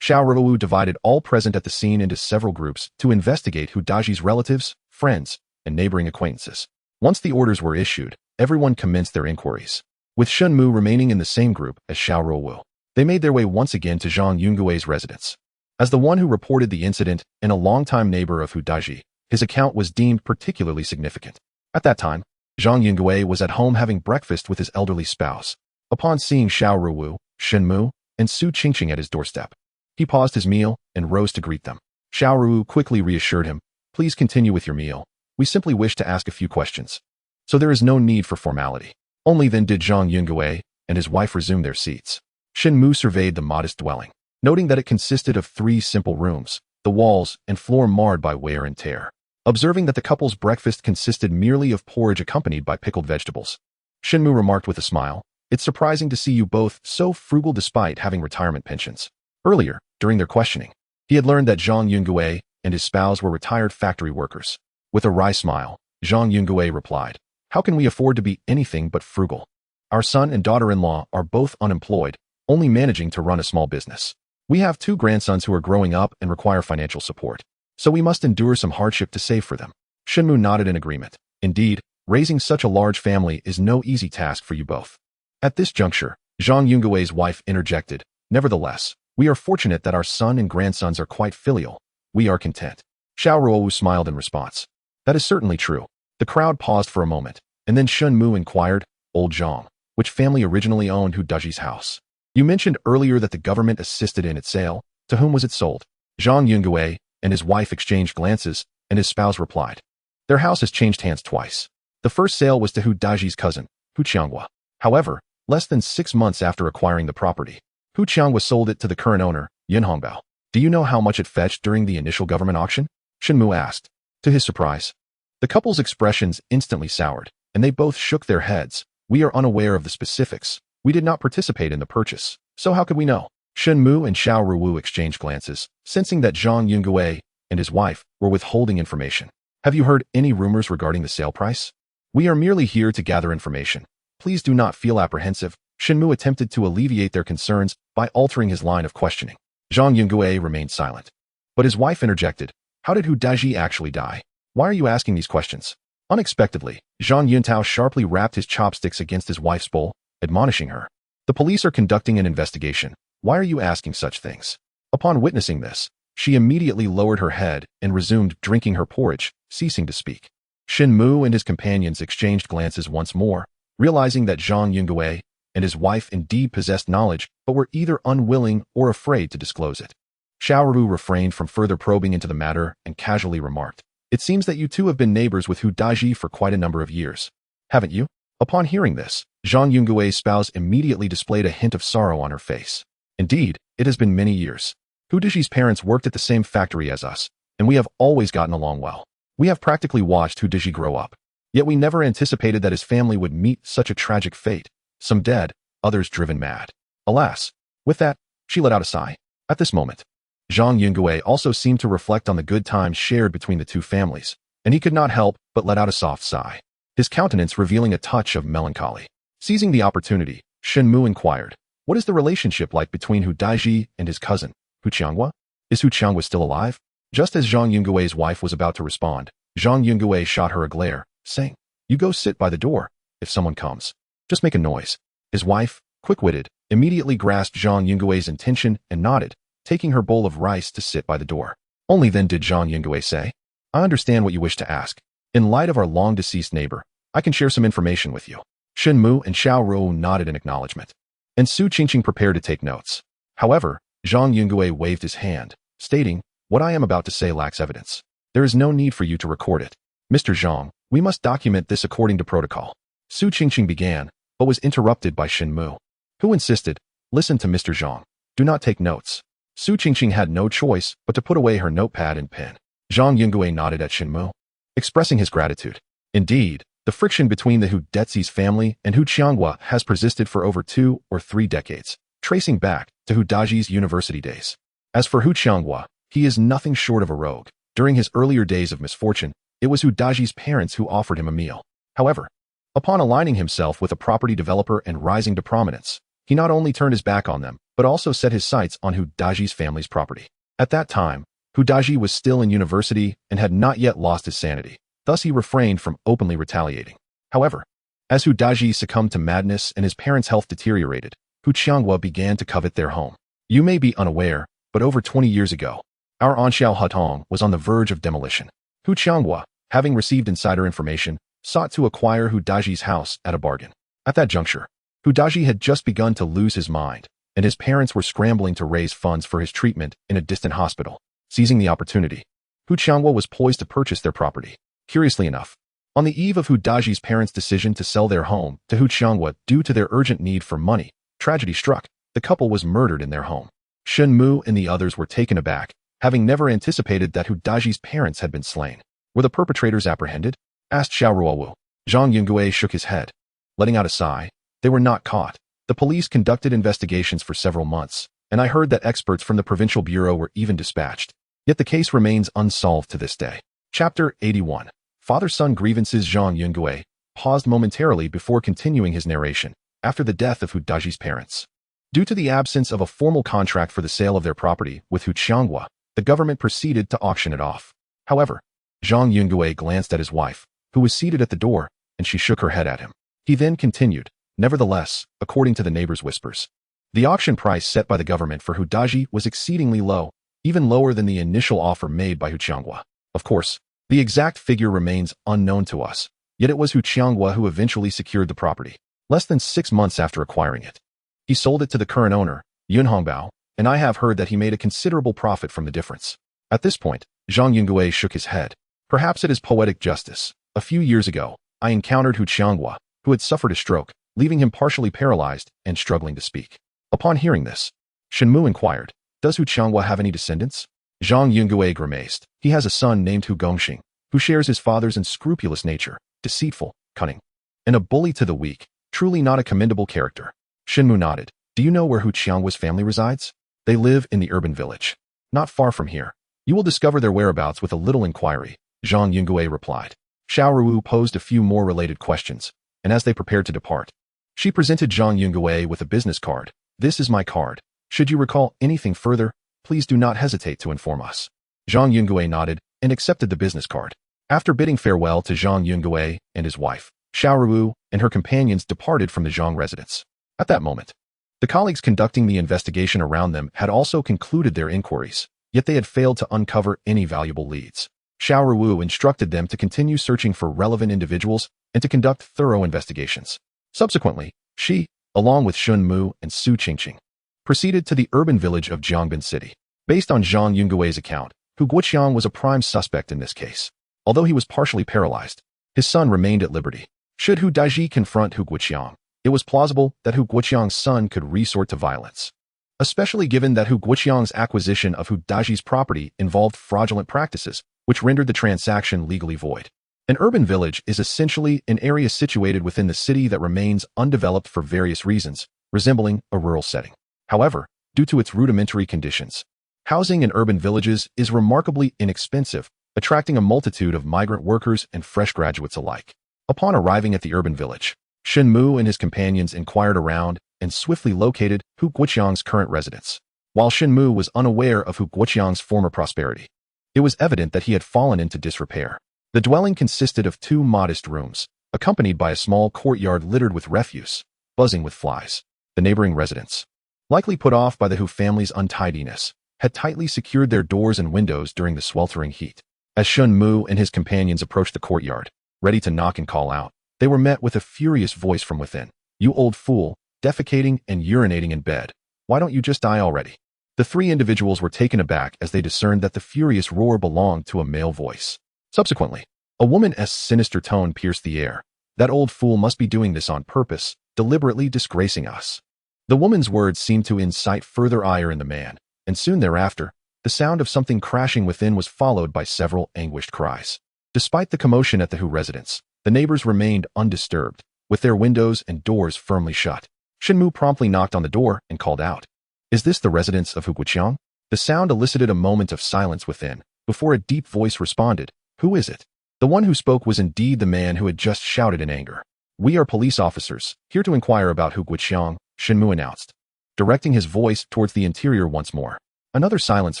Xiao Ruowu divided all present at the scene into several groups to investigate Hu Daji's relatives, friends, and neighboring acquaintances. Once the orders were issued, everyone commenced their inquiries. With Shen Mu remaining in the same group as Xiao Ruowu, they made their way once again to Zhang Yungui's residence. As the one who reported the incident and a longtime neighbor of Hu Daji, his account was deemed particularly significant. At that time, Zhang Yungue was at home having breakfast with his elderly spouse. Upon seeing Xiao Ruowu, Shen Mu, and Su Qingqing at his doorstep, he paused his meal and rose to greet them. Xiao Ruowu quickly reassured him, please continue with your meal. We simply wish to ask a few questions. So there is no need for formality. Only then did Zhang Yungue and his wife resume their seats. Shen Mu surveyed the modest dwelling, noting that it consisted of 3 simple rooms, the walls and floor marred by wear and tear. Observing that the couple's breakfast consisted merely of porridge accompanied by pickled vegetables, Shen Mu remarked with a smile, it's surprising to see you both so frugal despite having retirement pensions. Earlier, during their questioning, he had learned that Zhang Yungue and his spouse were retired factory workers. With a wry smile, Zhang Yungue replied, how can we afford to be anything but frugal? Our son and daughter-in-law are both unemployed, only managing to run a small business. We have 2 grandsons who are growing up and require financial support, so we must endure some hardship to save for them. Shen Mu nodded in agreement. Indeed, raising such a large family is no easy task for you both. At this juncture, Zhang Yungue's wife interjected, nevertheless, we are fortunate that our son and grandsons are quite filial. We are content. Xiao Ruowu smiled in response. That is certainly true. The crowd paused for a moment, and then Shen Mu inquired, Old Zhang, which family originally owned Hu Daji's house? You mentioned earlier that the government assisted in its sale. To whom was it sold? Zhang Yungue and his wife exchanged glances, and his spouse replied, their house has changed hands twice. The first sale was to Hu Daji's cousin, Hu Qianghua. However, less than 6 months after acquiring the property, Hu Qianghua sold it to the current owner, Yin Hongbao. Do you know how much it fetched during the initial government auction? Shen Mu asked. To his surprise, the couple's expressions instantly soured, and they both shook their heads. We are unaware of the specifics. We did not participate in the purchase, so how could we know? Shen Mu and Xiao Ruowu exchanged glances, sensing that Zhang Yungue and his wife were withholding information. Have you heard any rumors regarding the sale price? We are merely here to gather information. Please do not feel apprehensive. Shen Mu attempted to alleviate their concerns by altering his line of questioning. Zhang Yungue remained silent. But his wife interjected, how did Hu Daji actually die? Why are you asking these questions? Unexpectedly, Zhang Yuntao sharply rapped his chopsticks against his wife's bowl, admonishing her. The police are conducting an investigation. Why are you asking such things? Upon witnessing this, she immediately lowered her head and resumed drinking her porridge, ceasing to speak. Shen Mu and his companions exchanged glances once more, realizing that Zhang Yungue and his wife indeed possessed knowledge but were either unwilling or afraid to disclose it. Xiao Ruowu refrained from further probing into the matter and casually remarked, it seems that you two have been neighbors with Hu Daji for quite a number of years. Haven't you? Upon hearing this, Zhang Yungue's spouse immediately displayed a hint of sorrow on her face. Indeed, it has been many years. Hu Daji's parents worked at the same factory as us, and we have always gotten along well. We have practically watched Hu Daji grow up. Yet we never anticipated that his family would meet such a tragic fate, some dead, others driven mad. Alas. With that, she let out a sigh. At this moment, Zhang Yungue also seemed to reflect on the good times shared between the two families, and he could not help but let out a soft sigh, his countenance revealing a touch of melancholy. Seizing the opportunity, Shen Mu inquired, "What is the relationship like between Hu Daiji and his cousin, Hu Qianghua? Is Hu Qianghua still alive?" Just as Zhang Yungue's wife was about to respond, Zhang Yungue shot her a glare, saying, "You go sit by the door. If someone comes, just make a noise." His wife, quick-witted, immediately grasped Zhang Yungue's intention and nodded, taking her bowl of rice to sit by the door. Only then did Zhang Yungue say, "I understand what you wish to ask. In light of our long-deceased neighbor, I can share some information with you." Shen Mu and Xiao Ruowu nodded in acknowledgement, and Su Qingqing prepared to take notes. However, Zhang Yungue waved his hand, stating, "What I am about to say lacks evidence. There is no need for you to record it. Mr. Zhang, we must document this according to protocol." Su Qingqing began, but was interrupted by Shen Mu, who insisted, "Listen to Mr. Zhang. Do not take notes." Su Qingqing had no choice but to put away her notepad and pen. Zhang Yungue nodded at Shen Mu, expressing his gratitude. Indeed, the friction between the Hu Dezi's family and Hu Qianghua has persisted for over 2 or 3 decades, tracing back to Hu Daji's university days. As for Hu Qianghua, he is nothing short of a rogue. During his earlier days of misfortune, it was Hu Daji's parents who offered him a meal. However, upon aligning himself with a property developer and rising to prominence, he not only turned his back on them, but also set his sights on Hu Daji's family's property. At that time, Hu Daji was still in university and had not yet lost his sanity. Thus he refrained from openly retaliating. However, as Hu Daji succumbed to madness and his parents' health deteriorated, Hu Qianghua began to covet their home. You may be unaware, but over 20 years ago, our Anxiao Hutong was on the verge of demolition. Hu Qianghua, having received insider information, sought to acquire Hu Daji's house at a bargain. At that juncture, Hu Daji had just begun to lose his mind, and his parents were scrambling to raise funds for his treatment in a distant hospital. Seizing the opportunity, Hu Qianghua was poised to purchase their property. Curiously enough, on the eve of Hu Daji's parents' decision to sell their home to Hu Qianghua due to their urgent need for money, tragedy struck. The couple was murdered in their home. Shen Mu and the others were taken aback, having never anticipated that Hu Daji's parents had been slain. Were the perpetrators apprehended? Asked Xiao Ruowu. Zhang Yungue shook his head, letting out a sigh. They were not caught. The police conducted investigations for several months, and I heard that experts from the provincial bureau were even dispatched. Yet the case remains unsolved to this day. Chapter 81. Father-son grievances. Zhang Yungue paused momentarily before continuing his narration. After the death of Hu Daji's parents, due to the absence of a formal contract for the sale of their property with Hu Qianghua, the government proceeded to auction it off. However, Zhang Yungue glanced at his wife, who was seated at the door, and she shook her head at him. He then continued, "Nevertheless, according to the neighbors' whispers, the auction price set by the government for Hu Daji was exceedingly low, even lower than the initial offer made by Hu Qianghua. Of course, the exact figure remains unknown to us, yet it was Hu Qianghua who eventually secured the property. Less than 6 months after acquiring it, he sold it to the current owner, Yun Hongbao, and I have heard that he made a considerable profit from the difference." At this point, Zhang Yungue shook his head. "Perhaps it is poetic justice. A few years ago, I encountered Hu Qianghua, who had suffered a stroke, leaving him partially paralyzed and struggling to speak." Upon hearing this, Shen Mu inquired, "Does Hu Qianghua have any descendants?" Zhang Yungue grimaced. "He has a son named Hu Gongxing, who shares his father's unscrupulous nature, deceitful, cunning, and a bully to the weak. Truly not a commendable character." Shen Mu nodded. "Do you know where Hu Qianghua's family resides?" "They live in the urban village, not far from here. You will discover their whereabouts with a little inquiry," Zhang Yungue replied. Xiao Ruowu posed a few more related questions, and as they prepared to depart, she presented Zhang Yungue with a business card. "This is my card. Should you recall anything further, please do not hesitate to inform us." Zhang Yungue nodded and accepted the business card. After bidding farewell to Zhang Yungue and his wife, Xiao Ruowu and her companions departed from the Zhang residence. At that moment, the colleagues conducting the investigation around them had also concluded their inquiries, yet they had failed to uncover any valuable leads. Xiao Ruowu instructed them to continue searching for relevant individuals and to conduct thorough investigations. Subsequently, she, along with Shen Mu and Su Qingqing, proceeded to the urban village of Jiangbin City. Based on Zhang Yungue's account, Hu Guoqiang was a prime suspect in this case. Although he was partially paralyzed, his son remained at liberty. Should Hu Daiji confront Hu Guoqiang, it was plausible that Hu Guoqiang's son could resort to violence, especially given that Hu Guoqiang's acquisition of Hu Daji's property involved fraudulent practices, which rendered the transaction legally void. An urban village is essentially an area situated within the city that remains undeveloped for various reasons, resembling a rural setting. However, due to its rudimentary conditions, housing in urban villages is remarkably inexpensive, attracting a multitude of migrant workers and fresh graduates alike. Upon arriving at the urban village, Shen Mu and his companions inquired around and swiftly located Hu Guoqiang's current residence. While Shen Mu was unaware of Hu Guoqiang's former prosperity, it was evident that he had fallen into disrepair. The dwelling consisted of 2 modest rooms, accompanied by a small courtyard littered with refuse, buzzing with flies. The neighboring residents, likely put off by the Hu family's untidiness, had tightly secured their doors and windows during the sweltering heat. As Shen Mu and his companions approached the courtyard, ready to knock and call out, they were met with a furious voice from within. "You old fool, defecating and urinating in bed. Why don't you just die already?" The 3 individuals were taken aback as they discerned that the furious roar belonged to a male voice. Subsequently, a woman's sinister tone pierced the air. "That old fool must be doing this on purpose, deliberately disgracing us." The woman's words seemed to incite further ire in the man, and soon thereafter, the sound of something crashing within was followed by several anguished cries. Despite the commotion at the Hu residence, the neighbors remained undisturbed, with their windows and doors firmly shut. Shen Mu promptly knocked on the door and called out, "Is this the residence of Hu Guoqiang?" The sound elicited a moment of silence within, before a deep voice responded, "Who is it?" The one who spoke was indeed the man who had just shouted in anger. "We are police officers, here to inquire about Hu Guoqiang," Shen Mu announced, directing his voice towards the interior once more. Another silence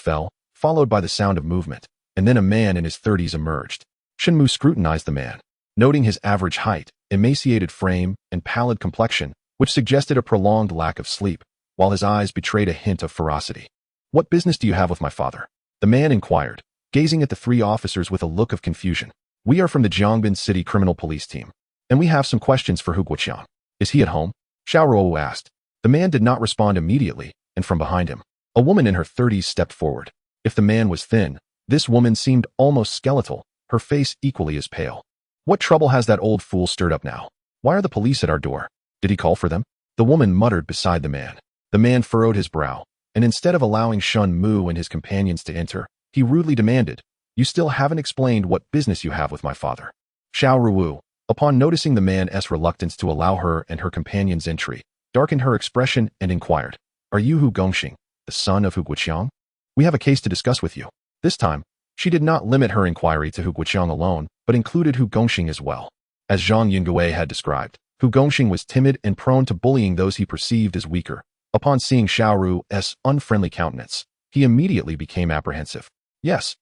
fell, followed by the sound of movement, and then a man in his 30s emerged. Shen Mu scrutinized the man, noting his average height, emaciated frame, and pallid complexion, which suggested a prolonged lack of sleep, while his eyes betrayed a hint of ferocity. "What business do you have with my father?" the man inquired, gazing at the 3 officers with a look of confusion. "We are from the Jiangbin City Criminal Police Team, and we have some questions for Hu Guoqiang. Is he at home?" Xiao Ruowu asked. The man did not respond immediately, and from behind him, a woman in her 30s stepped forward. If the man was thin, this woman seemed almost skeletal, her face equally as pale. "What trouble has that old fool stirred up now? Why are the police at our door? Did he call for them?" the woman muttered beside the man. The man furrowed his brow, and instead of allowing Shen Mu and his companions to enter, he rudely demanded, "You still haven't explained what business you have with my father." Xiao Ruowu, upon noticing the man's reluctance to allow her and her companions entry, darkened her expression and inquired, "Are you Hu Gongxing, the son of Hu Guoqiang? We have a case to discuss with you." This time, she did not limit her inquiry to Hu Guoqiang alone, but included Hu Gongxing as well. As Zhang Yungue had described, Hu Gongxing was timid and prone to bullying those he perceived as weaker. Upon seeing Xiao Ruowu's unfriendly countenance, he immediately became apprehensive. Yes,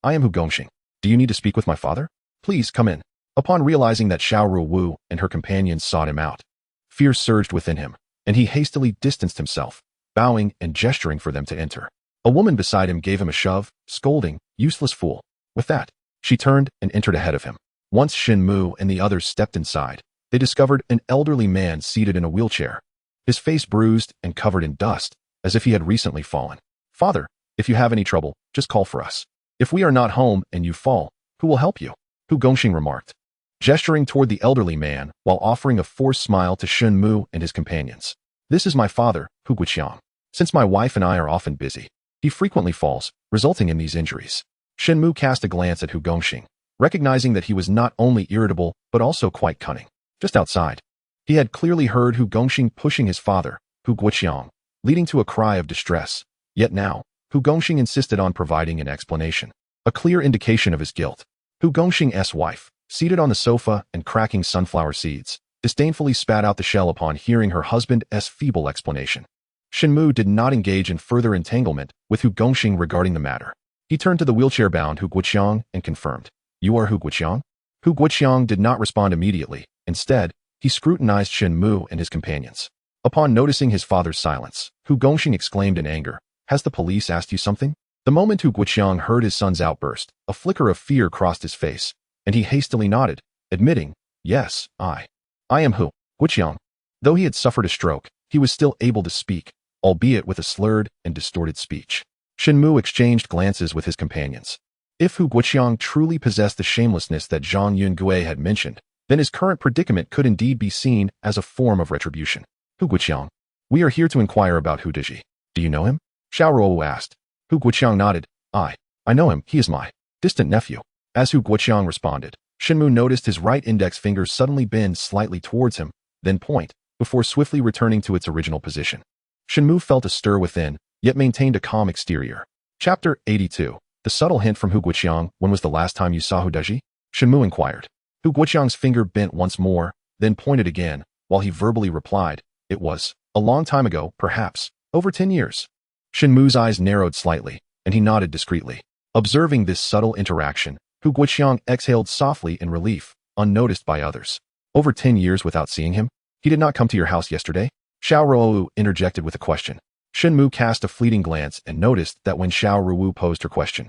I am Hu Gongxing. Do you need to speak with my father? Please come in." Upon realizing that Xiao Ruowu and her companions sought him out, fear surged within him, and he hastily distanced himself, bowing and gesturing for them to enter. A woman beside him gave him a shove, scolding, "Useless fool." With that, she turned and entered ahead of him. Once Shen Mu and the others stepped inside, they discovered an elderly man seated in a wheelchair, his face bruised and covered in dust, as if he had recently fallen. "Father, if you have any trouble, just call for us. If we are not home and you fall, who will help you?" Hu Gongxing remarked, gesturing toward the elderly man while offering a forced smile to Shen Mu and his companions. "This is my father, Hu Guoqiang. Since my wife and I are often busy, he frequently falls, resulting in these injuries." Shen Mu cast a glance at Hu Gongxing, recognizing that he was not only irritable but also quite cunning. Just outside, he had clearly heard Hu Gongxing pushing his father, Hu Guoqiang, leading to a cry of distress. Yet now, Hu Gongxing insisted on providing an explanation, a clear indication of his guilt. Hu Gongxing's wife, seated on the sofa and cracking sunflower seeds, disdainfully spat out the shell upon hearing her husband's feeble explanation. Shen Mu did not engage in further entanglement with Hu Gongxing regarding the matter. He turned to the wheelchair-bound Hu Guoqiang and confirmed, "You are Hu Guoqiang?" Hu Guoqiang did not respond immediately. Instead, he scrutinized Shen Mu and his companions. Upon noticing his father's silence, Hu Gongxing exclaimed in anger, "Has the police asked you something?" The moment Hu Guoqiang heard his son's outburst, a flicker of fear crossed his face, and he hastily nodded, admitting, "Yes, I am Hu Guoqiang." Though he had suffered a stroke, he was still able to speak, albeit with a slurred and distorted speech. Shen Mu exchanged glances with his companions. If Hu Guoqiang truly possessed the shamelessness that Zhang Yungue had mentioned, then his current predicament could indeed be seen as a form of retribution. "Hu Guoqiang, we are here to inquire about Hu Diji. Do you know him?" Xiao Ruowu asked. Hu Guoqiang nodded. I know him, he is my distant nephew." As Hu Guoqiang responded, Shen Mu noticed his right index finger suddenly bend slightly towards him, then point, before swiftly returning to its original position. Shen Mu felt a stir within, yet maintained a calm exterior. Chapter 82. The subtle hint from Hu Guoqiang. When was the last time you saw Hu Deji? Shen Mu inquired. Hu Guoqiang's finger bent once more, then pointed again, while he verbally replied, "It was a long time ago, perhaps, over 10 years. Shen Mu's eyes narrowed slightly, and he nodded discreetly. Observing this subtle interaction, Hu Guoqiang exhaled softly in relief, unnoticed by others. Over 10 years without seeing him? He did not come to your house yesterday? Xiao Ruowu interjected with a question. Shen Mu cast a fleeting glance and noticed that when Xiao Ruowu posed her question,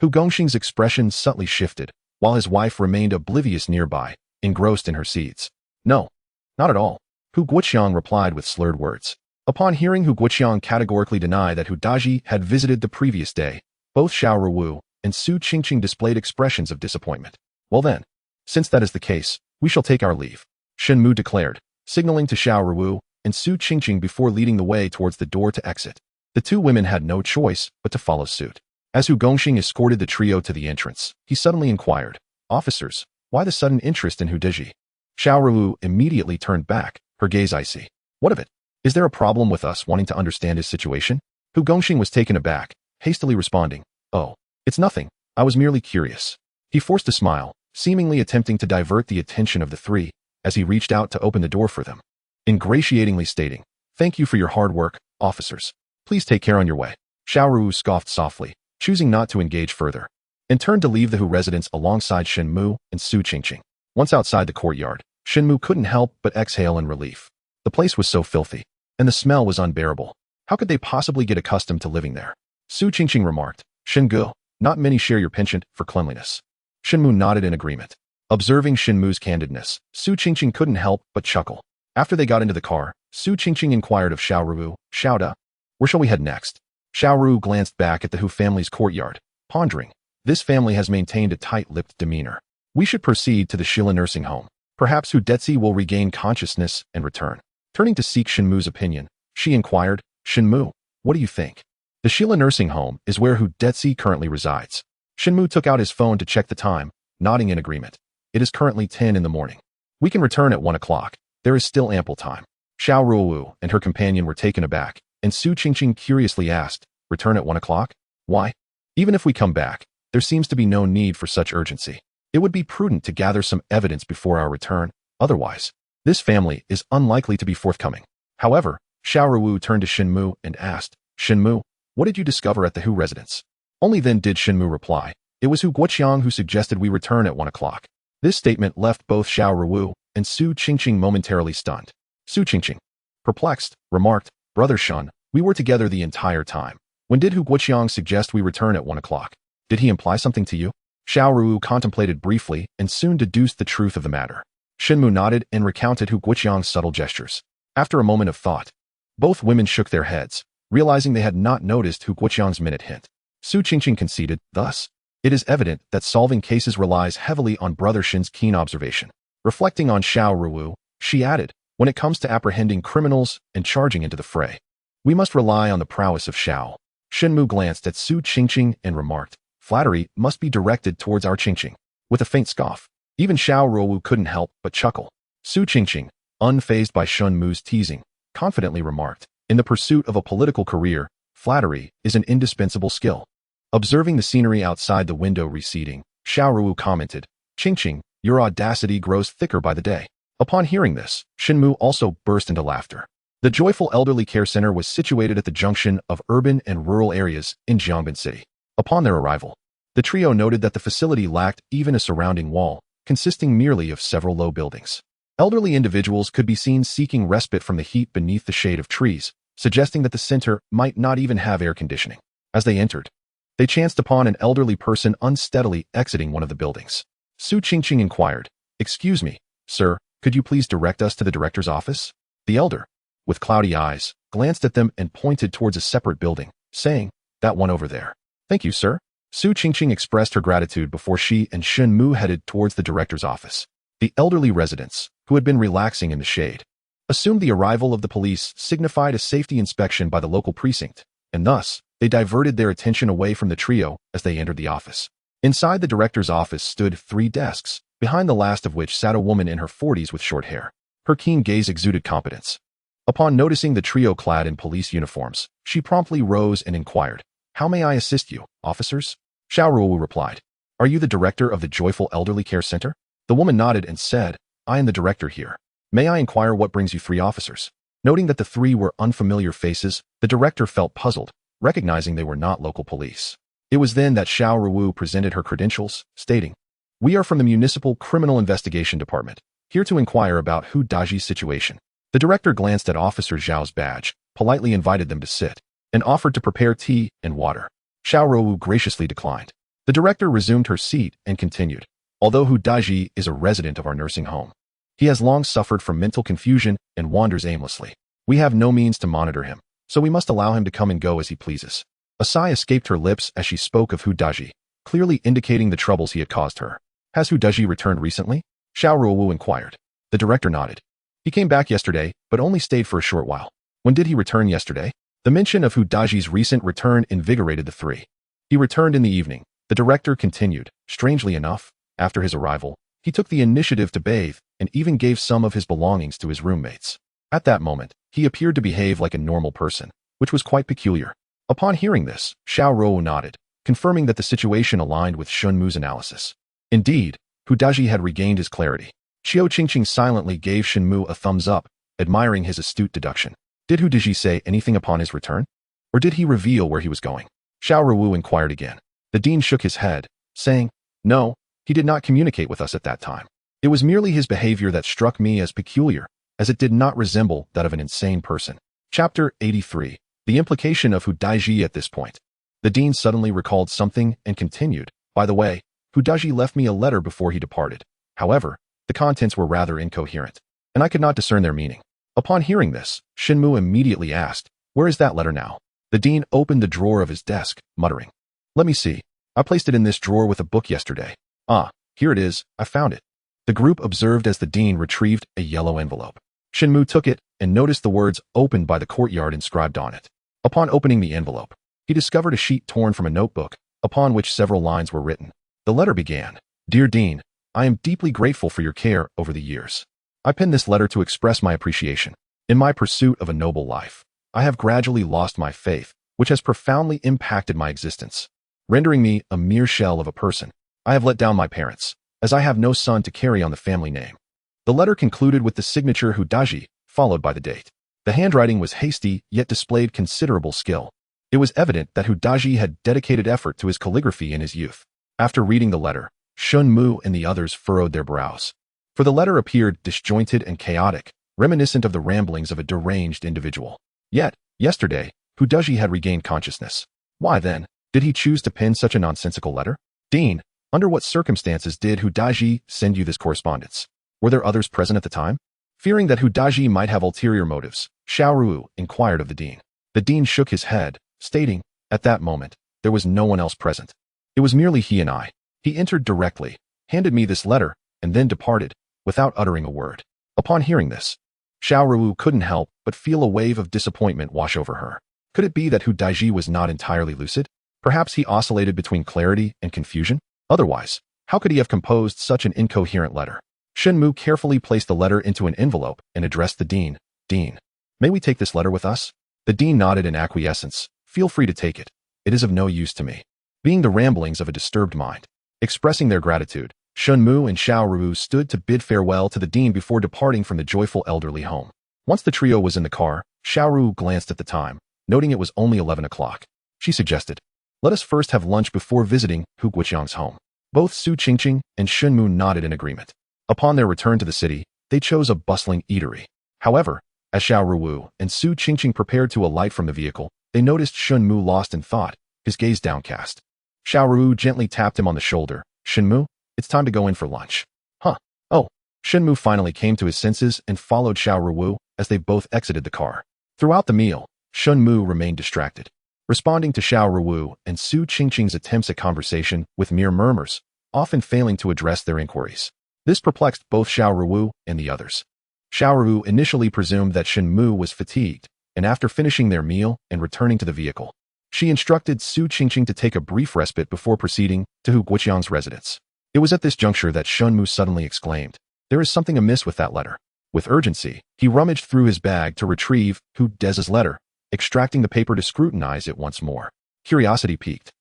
Hu Gongxing's expression subtly shifted, while his wife remained oblivious nearby, engrossed in her seeds. No, not at all. Hu Guoqiang replied with slurred words. Upon hearing Hu Guoqiang categorically deny that Hu Daji had visited the previous day, both Xiao Ruowu and Su Qingqing displayed expressions of disappointment. Well then, since that is the case, we shall take our leave, Shen Mu declared, signaling to Xiao Ruowu and Su Qingqing before leading the way towards the door to exit. The two women had no choice but to follow suit. As Hu Gongxing escorted the trio to the entrance, he suddenly inquired, "Officers, why the sudden interest in Hu Deji?" Xiao Ruowu immediately turned back, her gaze icy. "What of it? Is there a problem with us wanting to understand his situation?" Hu Gongxing was taken aback, hastily responding, "Oh, it's nothing. I was merely curious." He forced a smile, seemingly attempting to divert the attention of the three, as he reached out to open the door for them, ingratiatingly stating, "Thank you for your hard work, officers. Please take care on your way." Xiao Ruowu scoffed softly, choosing not to engage further, and turned to leave the Hu residence alongside Shen Mu and Su Qingqing. Once outside the courtyard, Shen Mu couldn't help but exhale in relief. The place was so filthy, and the smell was unbearable. How could they possibly get accustomed to living there? Su Qingqing remarked, "Shen Gu, not many share your penchant for cleanliness." Shen Mu nodded in agreement. Observing Shen Mu's candidness, Su Qingqing couldn't help but chuckle. After they got into the car, Su Qingqing inquired of Xiao Ruowu, "Xiao Da, where shall we head next?" Xiao Ruowu glanced back at the Hu family's courtyard, pondering. This family has maintained a tight-lipped demeanor. We should proceed to the Shila nursing home. Perhaps Hu Detzi will regain consciousness and return. Turning to seek Shen Mu's opinion, she inquired, "Shen Mu, what do you think?" The Shila nursing home is where Hu Detzi currently resides. Shen Mu took out his phone to check the time, nodding in agreement. It is currently 10 in the morning. We can return at 1 o'clock. There is still ample time. Xiao Ruowu and her companion were taken aback, and Su Qingqing curiously asked, "Return at 1 o'clock? Why? Even if we come back, there seems to be no need for such urgency. It would be prudent to gather some evidence before our return. Otherwise, this family is unlikely to be forthcoming." However, Xiao Ruowu turned to Shen Mu and asked, "Shen Mu, what did you discover at the Hu residence?" Only then did Shen Mu reply, "It was Hu Guoqiang who suggested we return at 1 o'clock." This statement left both Xiao Ruowu and Su Qingqing momentarily stunned. Su Qingqing, perplexed, remarked, "Brother Shen, we were together the entire time. When did Hu Guoqiang suggest we return at 1 o'clock? Did he imply something to you?" Xiao Ruowu contemplated briefly and soon deduced the truth of the matter. Shen Mu nodded and recounted Hu Guoqiang's subtle gestures. After a moment of thought, both women shook their heads, realizing they had not noticed Hu Guoqiang's minute hint. Su Qingqing conceded, "Thus, it is evident that solving cases relies heavily on Brother Shen's keen observation." Reflecting on Xiao Ruowu, she added, "When it comes to apprehending criminals and charging into the fray, we must rely on the prowess of Xiao." Shen Mu glanced at Su Qingqing and remarked, "Flattery must be directed towards our Qingqing." With a faint scoff, even Xiao Ruowu couldn't help but chuckle. Su Qingqing, unfazed by Shen Mu's teasing, confidently remarked, "In the pursuit of a political career, flattery is an indispensable skill." Observing the scenery outside the window receding, Xiao Ruowu commented, "Qingqing, your audacity grows thicker by the day." Upon hearing this, Shen Mu also burst into laughter. The joyful elderly care center was situated at the junction of urban and rural areas in Jiangban City. Upon their arrival, the trio noted that the facility lacked even a surrounding wall, consisting merely of several low buildings. Elderly individuals could be seen seeking respite from the heat beneath the shade of trees, suggesting that the center might not even have air conditioning. As they entered, they chanced upon an elderly person unsteadily exiting one of the buildings. Su Qingqing inquired, "Excuse me, sir, could you please direct us to the director's office?" The elder, with cloudy eyes, glanced at them and pointed towards a separate building, saying, "That one over there." "Thank you, sir." Su Qingqing expressed her gratitude before she and Shen Mu headed towards the director's office. The elderly residents, who had been relaxing in the shade, assumed the arrival of the police signified a safety inspection by the local precinct, and thus, they diverted their attention away from the trio as they entered the office. Inside the director's office stood 3 desks, behind the last of which sat a woman in her 40s with short hair. Her keen gaze exuded competence. Upon noticing the trio clad in police uniforms, she promptly rose and inquired, "How may I assist you, officers?" Xiao Ruowu replied, "Are you the director of the Joyful Elderly Care Center?" The woman nodded and said, "I am the director here. May I inquire what brings you 3 officers?" Noting that the 3 were unfamiliar faces, the director felt puzzled, recognizing they were not local police. It was then that Xiao Ruowu presented her credentials, stating, "We are from the Municipal Criminal Investigation Department, here to inquire about Hu Daji's situation." The director glanced at Officer Zhao's badge, politely invited them to sit, and offered to prepare tea and water. Xiao Ruowu graciously declined. The director resumed her seat and continued, "Although Hu Daji is a resident of our nursing home, he has long suffered from mental confusion and wanders aimlessly. We have no means to monitor him, so we must allow him to come and go as he pleases." A sigh escaped her lips as she spoke of Hu Daji, clearly indicating the troubles he had caused her. "Has Hu Daji returned recently?" Xiao Ruowu inquired. The director nodded. "He came back yesterday, but only stayed for a short while." "When did he return yesterday?" The mention of Hu Daji's recent return invigorated the 3. "He returned in the evening," the director continued. "Strangely enough, after his arrival, he took the initiative to bathe and even gave some of his belongings to his roommates. At that moment, he appeared to behave like a normal person, which was quite peculiar." Upon hearing this, Xiao Ruowu nodded, confirming that the situation aligned with Shen Mu's analysis. Indeed, Hu Daji had regained his clarity. Xiao Qingqing silently gave Shen Mu a thumbs up, admiring his astute deduction. Did Hu Daji say anything upon his return? Or did he reveal where he was going? Xiao Ruowu inquired again. The dean shook his head, saying, "No, he did not communicate with us at that time. It was merely his behavior that struck me as peculiar, as it did not resemble that of an insane person." Chapter 83. The implication of Hu Daji at this point. The dean suddenly recalled something and continued, "By the way, Hu Daji left me a letter before he departed. However, the contents were rather incoherent, and I could not discern their meaning." Upon hearing this, Shen Mu immediately asked, "Where is that letter now?" The dean opened the drawer of his desk, muttering, "Let me see. I placed it in this drawer with a book yesterday. Ah, here it is, I found it." The group observed as the dean retrieved a yellow envelope. Shen Mu took it and noticed the words "opened by the courtyard" inscribed on it. Upon opening the envelope, he discovered a sheet torn from a notebook, upon which several lines were written. The letter began, "Dear Dean, I am deeply grateful for your care over the years. I pen this letter to express my appreciation. In my pursuit of a noble life, I have gradually lost my faith, which has profoundly impacted my existence, rendering me a mere shell of a person. I have let down my parents, as I have no son to carry on the family name." The letter concluded with the signature Hu Daji, followed by the date. The handwriting was hasty, yet displayed considerable skill. It was evident that Hu Daji had dedicated effort to his calligraphy in his youth. After reading the letter, Shen Mu and the others furrowed their brows. For the letter appeared disjointed and chaotic, reminiscent of the ramblings of a deranged individual. Yet, yesterday, Hu Daji had regained consciousness. Why then, did he choose to pen such a nonsensical letter? "Dean, under what circumstances did Hu Daji send you this correspondence? Were there others present at the time?" Fearing that Hu Daji might have ulterior motives, Xiao Ruowu inquired of the dean. The dean shook his head, stating, "At that moment, there was no one else present. It was merely he and I. He entered directly, handed me this letter, and then departed, without uttering a word." Upon hearing this, Xiao Ruowu couldn't help but feel a wave of disappointment wash over her. Could it be that Hu Daji was not entirely lucid? Perhaps he oscillated between clarity and confusion? Otherwise, how could he have composed such an incoherent letter? Shen Mu carefully placed the letter into an envelope and addressed the dean. "Dean, may we take this letter with us?" The dean nodded in acquiescence. "Feel free to take it. It is of no use to me." Being the ramblings of a disturbed mind. Expressing their gratitude, Shen Mu and Xiao Ruowu stood to bid farewell to the dean before departing from the joyful elderly home. Once the trio was in the car, Xiao Ruowu glanced at the time, noting it was only 11 o'clock. She suggested, "Let us first have lunch before visiting Hu Guoqiang's home." Both Su Qingqing and Shen Mu nodded in agreement. Upon their return to the city, they chose a bustling eatery. However, as Xiao Ruowu and Su Qingqing prepared to alight from the vehicle, they noticed Shen Mu lost in thought, his gaze downcast. Xiao Ruowu gently tapped him on the shoulder. "Shen Mu, it's time to go in for lunch." "Huh? Oh." Shen Mu finally came to his senses and followed Xiao Ruowu as they both exited the car. Throughout the meal, Shen Mu remained distracted, responding to Xiao Ruowu and Su Qingqing's attempts at conversation with mere murmurs, often failing to address their inquiries. This perplexed both Xiao Ruowu and the others. Xiao Ruowu initially presumed that Shen Mu was fatigued, and after finishing their meal and returning to the vehicle, she instructed Su Qingqing to take a brief respite before proceeding to Hu Guoqiang's residence. It was at this juncture that Shen Mu suddenly exclaimed, "There is something amiss with that letter." With urgency, he rummaged through his bag to retrieve Hu Dez's letter, extracting the paper to scrutinize it once more. Curiosity piqued.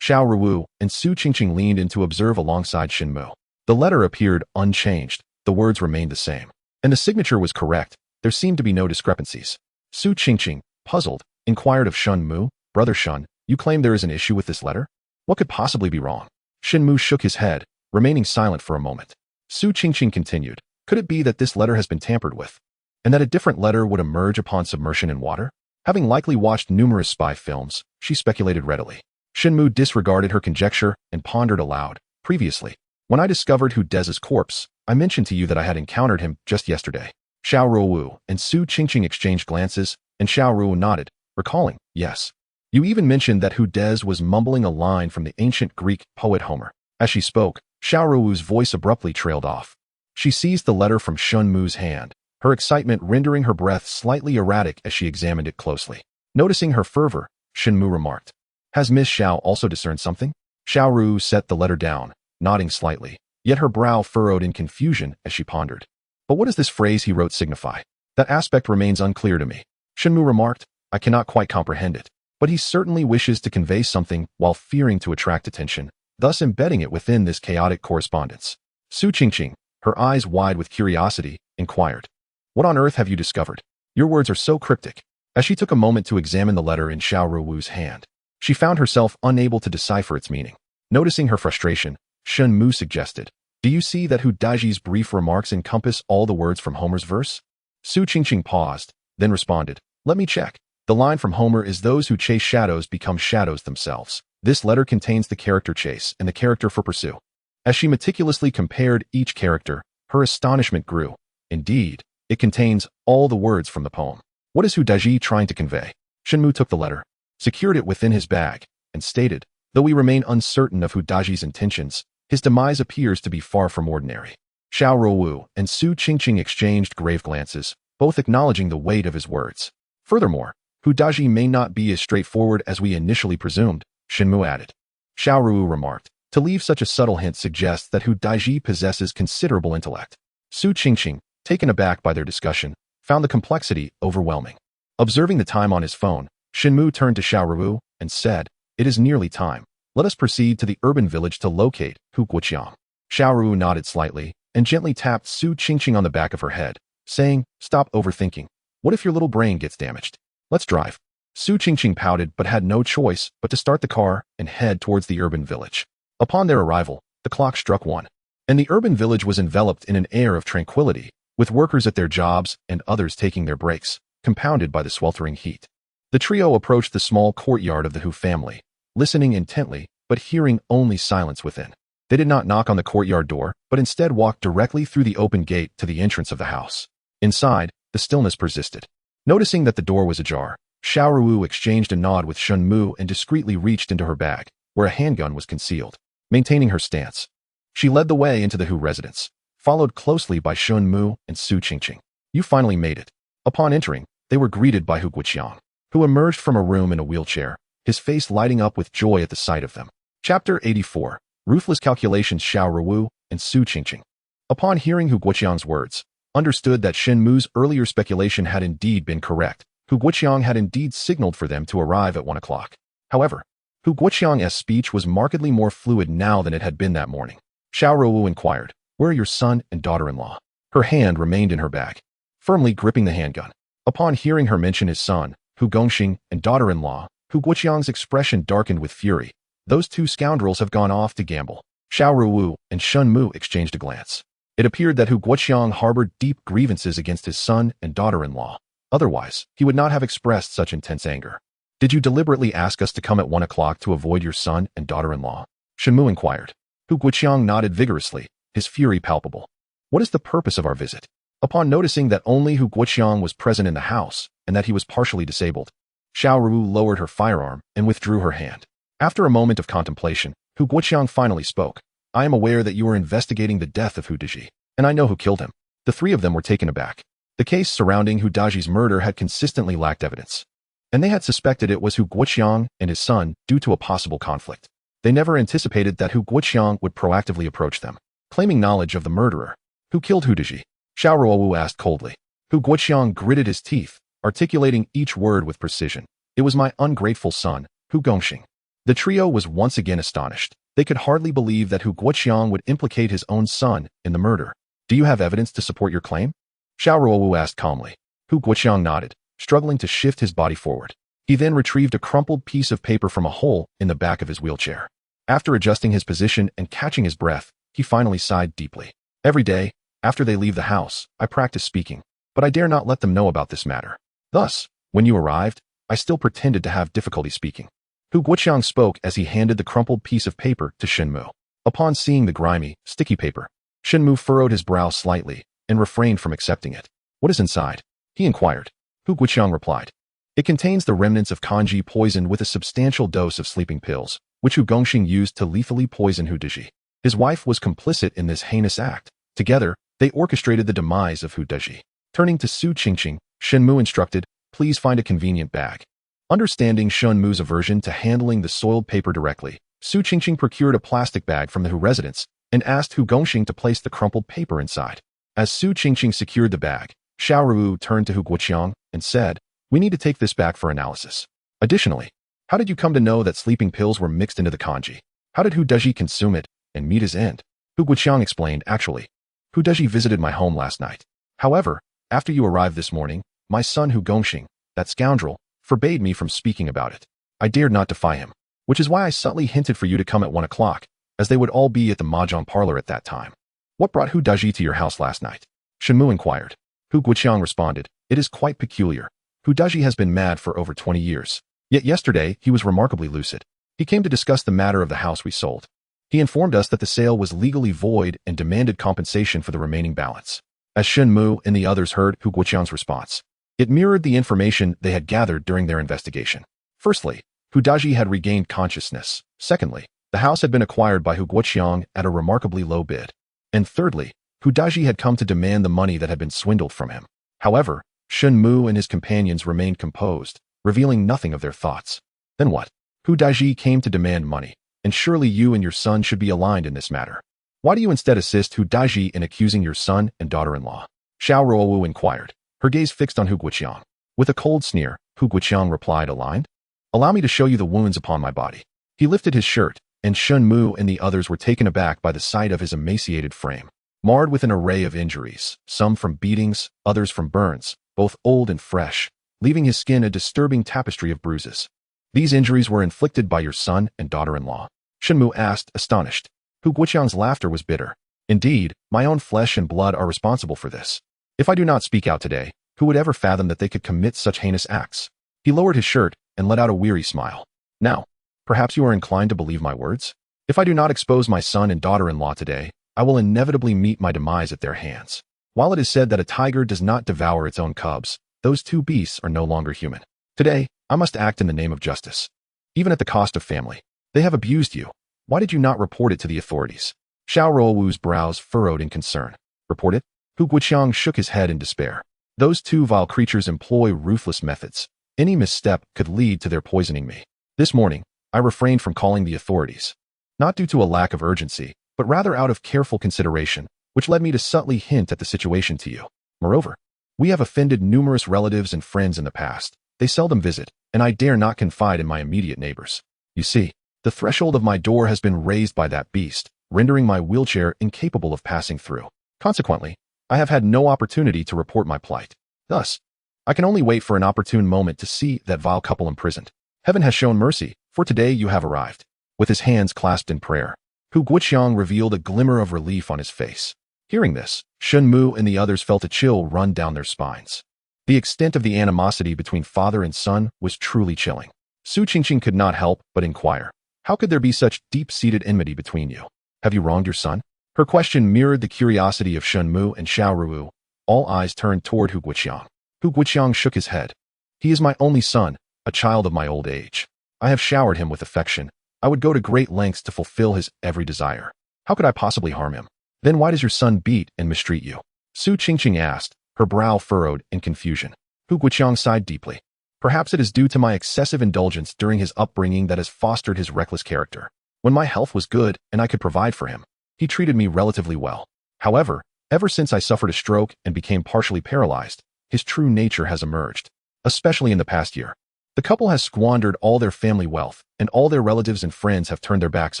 Xiao Ruowu and Su Qingqing leaned in to observe alongside Shen Mu. The letter appeared unchanged, the words remained the same. And the signature was correct, there seemed to be no discrepancies. Su Qingqing, puzzled, inquired of Shen Mu, "Brother Shen, you claim there is an issue with this letter? What could possibly be wrong?" Shen Mu shook his head, remaining silent for a moment. Su Qingqing continued, "Could it be that this letter has been tampered with, and that a different letter would emerge upon submersion in water?" Having likely watched numerous spy films, she speculated readily. Shen Mu disregarded her conjecture and pondered aloud. "Previously, when I discovered Hu Dez's corpse, I mentioned to you that I had encountered him just yesterday." Xiao Ruowu and Su Qingqing exchanged glances, and Xiao Ruowu nodded, recalling, "Yes. You even mentioned that Hu Dez was mumbling a line from the ancient Greek poet Homer." As she spoke, Xiao Ruowu's voice abruptly trailed off. She seized the letter from Shen Mu's hand, her excitement rendering her breath slightly erratic as she examined it closely. Noticing her fervor, Shen Mu remarked, "Has Miss Xiao also discerned something?" Xiao Ruowu set the letter down, nodding slightly, yet her brow furrowed in confusion as she pondered. "But what does this phrase he wrote signify? That aspect remains unclear to me." Shen Mu remarked, "I cannot quite comprehend it, but he certainly wishes to convey something while fearing to attract attention, thus embedding it within this chaotic correspondence." Su Qingqing, her eyes wide with curiosity, inquired, "What on earth have you discovered? Your words are so cryptic." As she took a moment to examine the letter in Xiao Ruowu's hand, she found herself unable to decipher its meaning. Noticing her frustration, Shen Mu suggested, "Do you see that Hu Daji's brief remarks encompass all the words from Homer's verse?" Su Qingqing paused, then responded, "Let me check. The line from Homer is those who chase shadows become shadows themselves. This letter contains the character chase and the character for pursue." As she meticulously compared each character, her astonishment grew. Indeed, it contains all the words from the poem. What is Hu Daji trying to convey? Shen Mu took the letter, secured it within his bag, and stated, "Though we remain uncertain of Hu Daji's intentions, his demise appears to be far from ordinary." Xiao Ruowu and Su Qingqing exchanged grave glances, both acknowledging the weight of his words. "Furthermore, Hu Daji may not be as straightforward as we initially presumed," Shen Mu added. Xiao Ruowu remarked, "To leave such a subtle hint suggests that Hu Daji possesses considerable intellect." Su Qingqing, taken aback by their discussion, found the complexity overwhelming. Observing the time on his phone, Shen Mu turned to Xiao Ruowu and said, "It is nearly time. Let us proceed to the urban village to locate Hu Guoqiang." Xiao Ruowu nodded slightly and gently tapped Su Qingqing on the back of her head, saying, "Stop overthinking. What if your little brain gets damaged? Let's drive." Su Qingqing pouted but had no choice but to start the car and head towards the urban village. Upon their arrival, the clock struck 1, and the urban village was enveloped in an air of tranquility, with workers at their jobs and others taking their breaks, compounded by the sweltering heat. The trio approached the small courtyard of the Hu family, listening intently, but hearing only silence within. They did not knock on the courtyard door, but instead walked directly through the open gate to the entrance of the house. Inside, the stillness persisted. Noticing that the door was ajar, Xiao Ruowu exchanged a nod with Shen Mu and discreetly reached into her bag, where a handgun was concealed. Maintaining her stance, she led the way into the Hu residence, followed closely by Shen Mu and Su Qingqing. "You finally made it." Upon entering, they were greeted by Hu Guoqiang, who emerged from a room in a wheelchair, his face lighting up with joy at the sight of them. Chapter 84. Ruthless Calculations. Xiao Ruowu and Su Qingqing, upon hearing Hu Guoqiang's words, understood that Shen Mu's earlier speculation had indeed been correct. Hu Guoqiang had indeed signaled for them to arrive at 1 o'clock. However, Hu Guoqiang's speech was markedly more fluid now than it had been that morning. Xiao Ruowu inquired, "Where are your son and daughter-in-law?" Her hand remained in her bag, firmly gripping the handgun. Upon hearing her mention his son, Hu Gongxing, and daughter-in-law, Hu Guoqiang's expression darkened with fury. "Those two scoundrels have gone off to gamble." Xiao Ruowu and Shen Mu exchanged a glance. It appeared that Hu Guoqiang harbored deep grievances against his son and daughter-in-law. Otherwise, he would not have expressed such intense anger. "Did you deliberately ask us to come at 1 o'clock to avoid your son and daughter-in-law?" Shen Mu inquired. Hu Guoqiang nodded vigorously, his fury palpable. "What is the purpose of our visit?" Upon noticing that only Hu Guoqiang was present in the house and that he was partially disabled, Xiao Ruowu lowered her firearm and withdrew her hand. After a moment of contemplation, Hu Guoqiang finally spoke. "I am aware that you are investigating the death of Hu Daji, and I know who killed him." The three of them were taken aback. The case surrounding Hu Daji's murder had consistently lacked evidence, and they had suspected it was Hu Guoqiang and his son due to a possible conflict. They never anticipated that Hu Guoqiang would proactively approach them, claiming knowledge of the murderer. Who killed Hu Deji? Xiao Ruowu asked coldly. Hu Guoqiang gritted his teeth, articulating each word with precision. It was my ungrateful son, Hu Gongxing. The trio was once again astonished. They could hardly believe that Hu Guoqiang would implicate his own son in the murder. Do you have evidence to support your claim? Xiao Ruowu asked calmly. Hu Guoqiang nodded, struggling to shift his body forward. He then retrieved a crumpled piece of paper from a hole in the back of his wheelchair. After adjusting his position and catching his breath, he finally sighed deeply. Every day, after they leave the house, I practice speaking, but I dare not let them know about this matter. Thus, when you arrived, I still pretended to have difficulty speaking. Hu Guoqiang spoke as he handed the crumpled piece of paper to Shen Mu. Upon seeing the grimy, sticky paper, Shen Mu furrowed his brow slightly and refrained from accepting it. What is inside? He inquired. Hu Guoqiang replied. It contains the remnants of kanji poisoned with a substantial dose of sleeping pills, which Hu Gongxing used to lethally poison Hu Deji. His wife was complicit in this heinous act. Together, they orchestrated the demise of Hu Deji. Turning to Su Qingqing, Shen Mu instructed, please find a convenient bag. Understanding Shen Mu's aversion to handling the soiled paper directly, Su Qingqing procured a plastic bag from the Hu residence and asked Hu Gongxing to place the crumpled paper inside. As Su Qingqing secured the bag, Xiao Ruowu turned to Hu Guoqiang and said, we need to take this back for analysis. Additionally, how did you come to know that sleeping pills were mixed into the kanji? How did Hu Deji consume it and meet his end? Hu Guoqiang explained, actually, Hu Deji visited my home last night. However, after you arrived this morning, my son Hu Gongxing, that scoundrel, forbade me from speaking about it. I dared not defy him, which is why I subtly hinted for you to come at 1 o'clock, as they would all be at the mahjong parlor at that time. What brought Hu Deji to your house last night? Shen Mu inquired. Hu Guoqiang responded, it is quite peculiar. Hu Deji has been mad for over 20 years. Yet yesterday, he was remarkably lucid. He came to discuss the matter of the house we sold. He informed us that the sale was legally void and demanded compensation for the remaining balance. As Shen Mu and the others heard Hu Guoqiang's response, it mirrored the information they had gathered during their investigation. Firstly, Hu Deji had regained consciousness. Secondly, the house had been acquired by Hu Guoqiang at a remarkably low bid. And thirdly, Hu Deji had come to demand the money that had been swindled from him. However, Shen Mu and his companions remained composed, revealing nothing of their thoughts. Then what? Hu Deji came to demand money, and surely you and your son should be aligned in this matter. Why do you instead assist Hu Deji in accusing your son and daughter-in-law? Xiao Ruowu inquired, her gaze fixed on Hu Guoqiang. With a cold sneer, Hu Guoqiang replied, aligned? Allow me to show you the wounds upon my body. He lifted his shirt, and Shen Mu and the others were taken aback by the sight of his emaciated frame, marred with an array of injuries, some from beatings, others from burns, both old and fresh, leaving his skin a disturbing tapestry of bruises. These injuries were inflicted by your son and daughter-in-law? Shen Mu asked, astonished. Hu Guoqiang's laughter was bitter. Indeed, my own flesh and blood are responsible for this. If I do not speak out today, who would ever fathom that they could commit such heinous acts? He lowered his shirt and let out a weary smile. Now, perhaps you are inclined to believe my words? If I do not expose my son and daughter-in-law today, I will inevitably meet my demise at their hands. While it is said that a tiger does not devour its own cubs, those two beasts are no longer human. Today, I must act in the name of justice. Even at the cost of family. They have abused you. Why did you not report it to the authorities? Xiao Ruowu's brows furrowed in concern. Report it? Hu Guoqiang shook his head in despair. Those two vile creatures employ ruthless methods. Any misstep could lead to their poisoning me. This morning, I refrained from calling the authorities. Not due to a lack of urgency, but rather out of careful consideration, which led me to subtly hint at the situation to you. Moreover, we have offended numerous relatives and friends in the past. They seldom visit, and I dare not confide in my immediate neighbors. You see, the threshold of my door has been raised by that beast, rendering my wheelchair incapable of passing through. Consequently, I have had no opportunity to report my plight. Thus, I can only wait for an opportune moment to see that vile couple imprisoned. Heaven has shown mercy, for today you have arrived. With his hands clasped in prayer, Hu Guoqiang revealed a glimmer of relief on his face. Hearing this, Shen Mu and the others felt a chill run down their spines. The extent of the animosity between father and son was truly chilling. Su Qingqing could not help but inquire, how could there be such deep-seated enmity between you? Have you wronged your son? Her question mirrored the curiosity of Shen Mu and Xiao Ruowu. All eyes turned toward Hu Guoqiang. Hu Guoqiang shook his head. He is my only son, a child of my old age. I have showered him with affection. I would go to great lengths to fulfill his every desire. How could I possibly harm him? Then why does your son beat and mistreat you? Su Qingqing asked, her brow furrowed in confusion. Hu Guoqiang sighed deeply. Perhaps it is due to my excessive indulgence during his upbringing that has fostered his reckless character. When my health was good and I could provide for him, he treated me relatively well. However, ever since I suffered a stroke and became partially paralyzed, his true nature has emerged, especially in the past year. The couple has squandered all their family wealth, and all their relatives and friends have turned their backs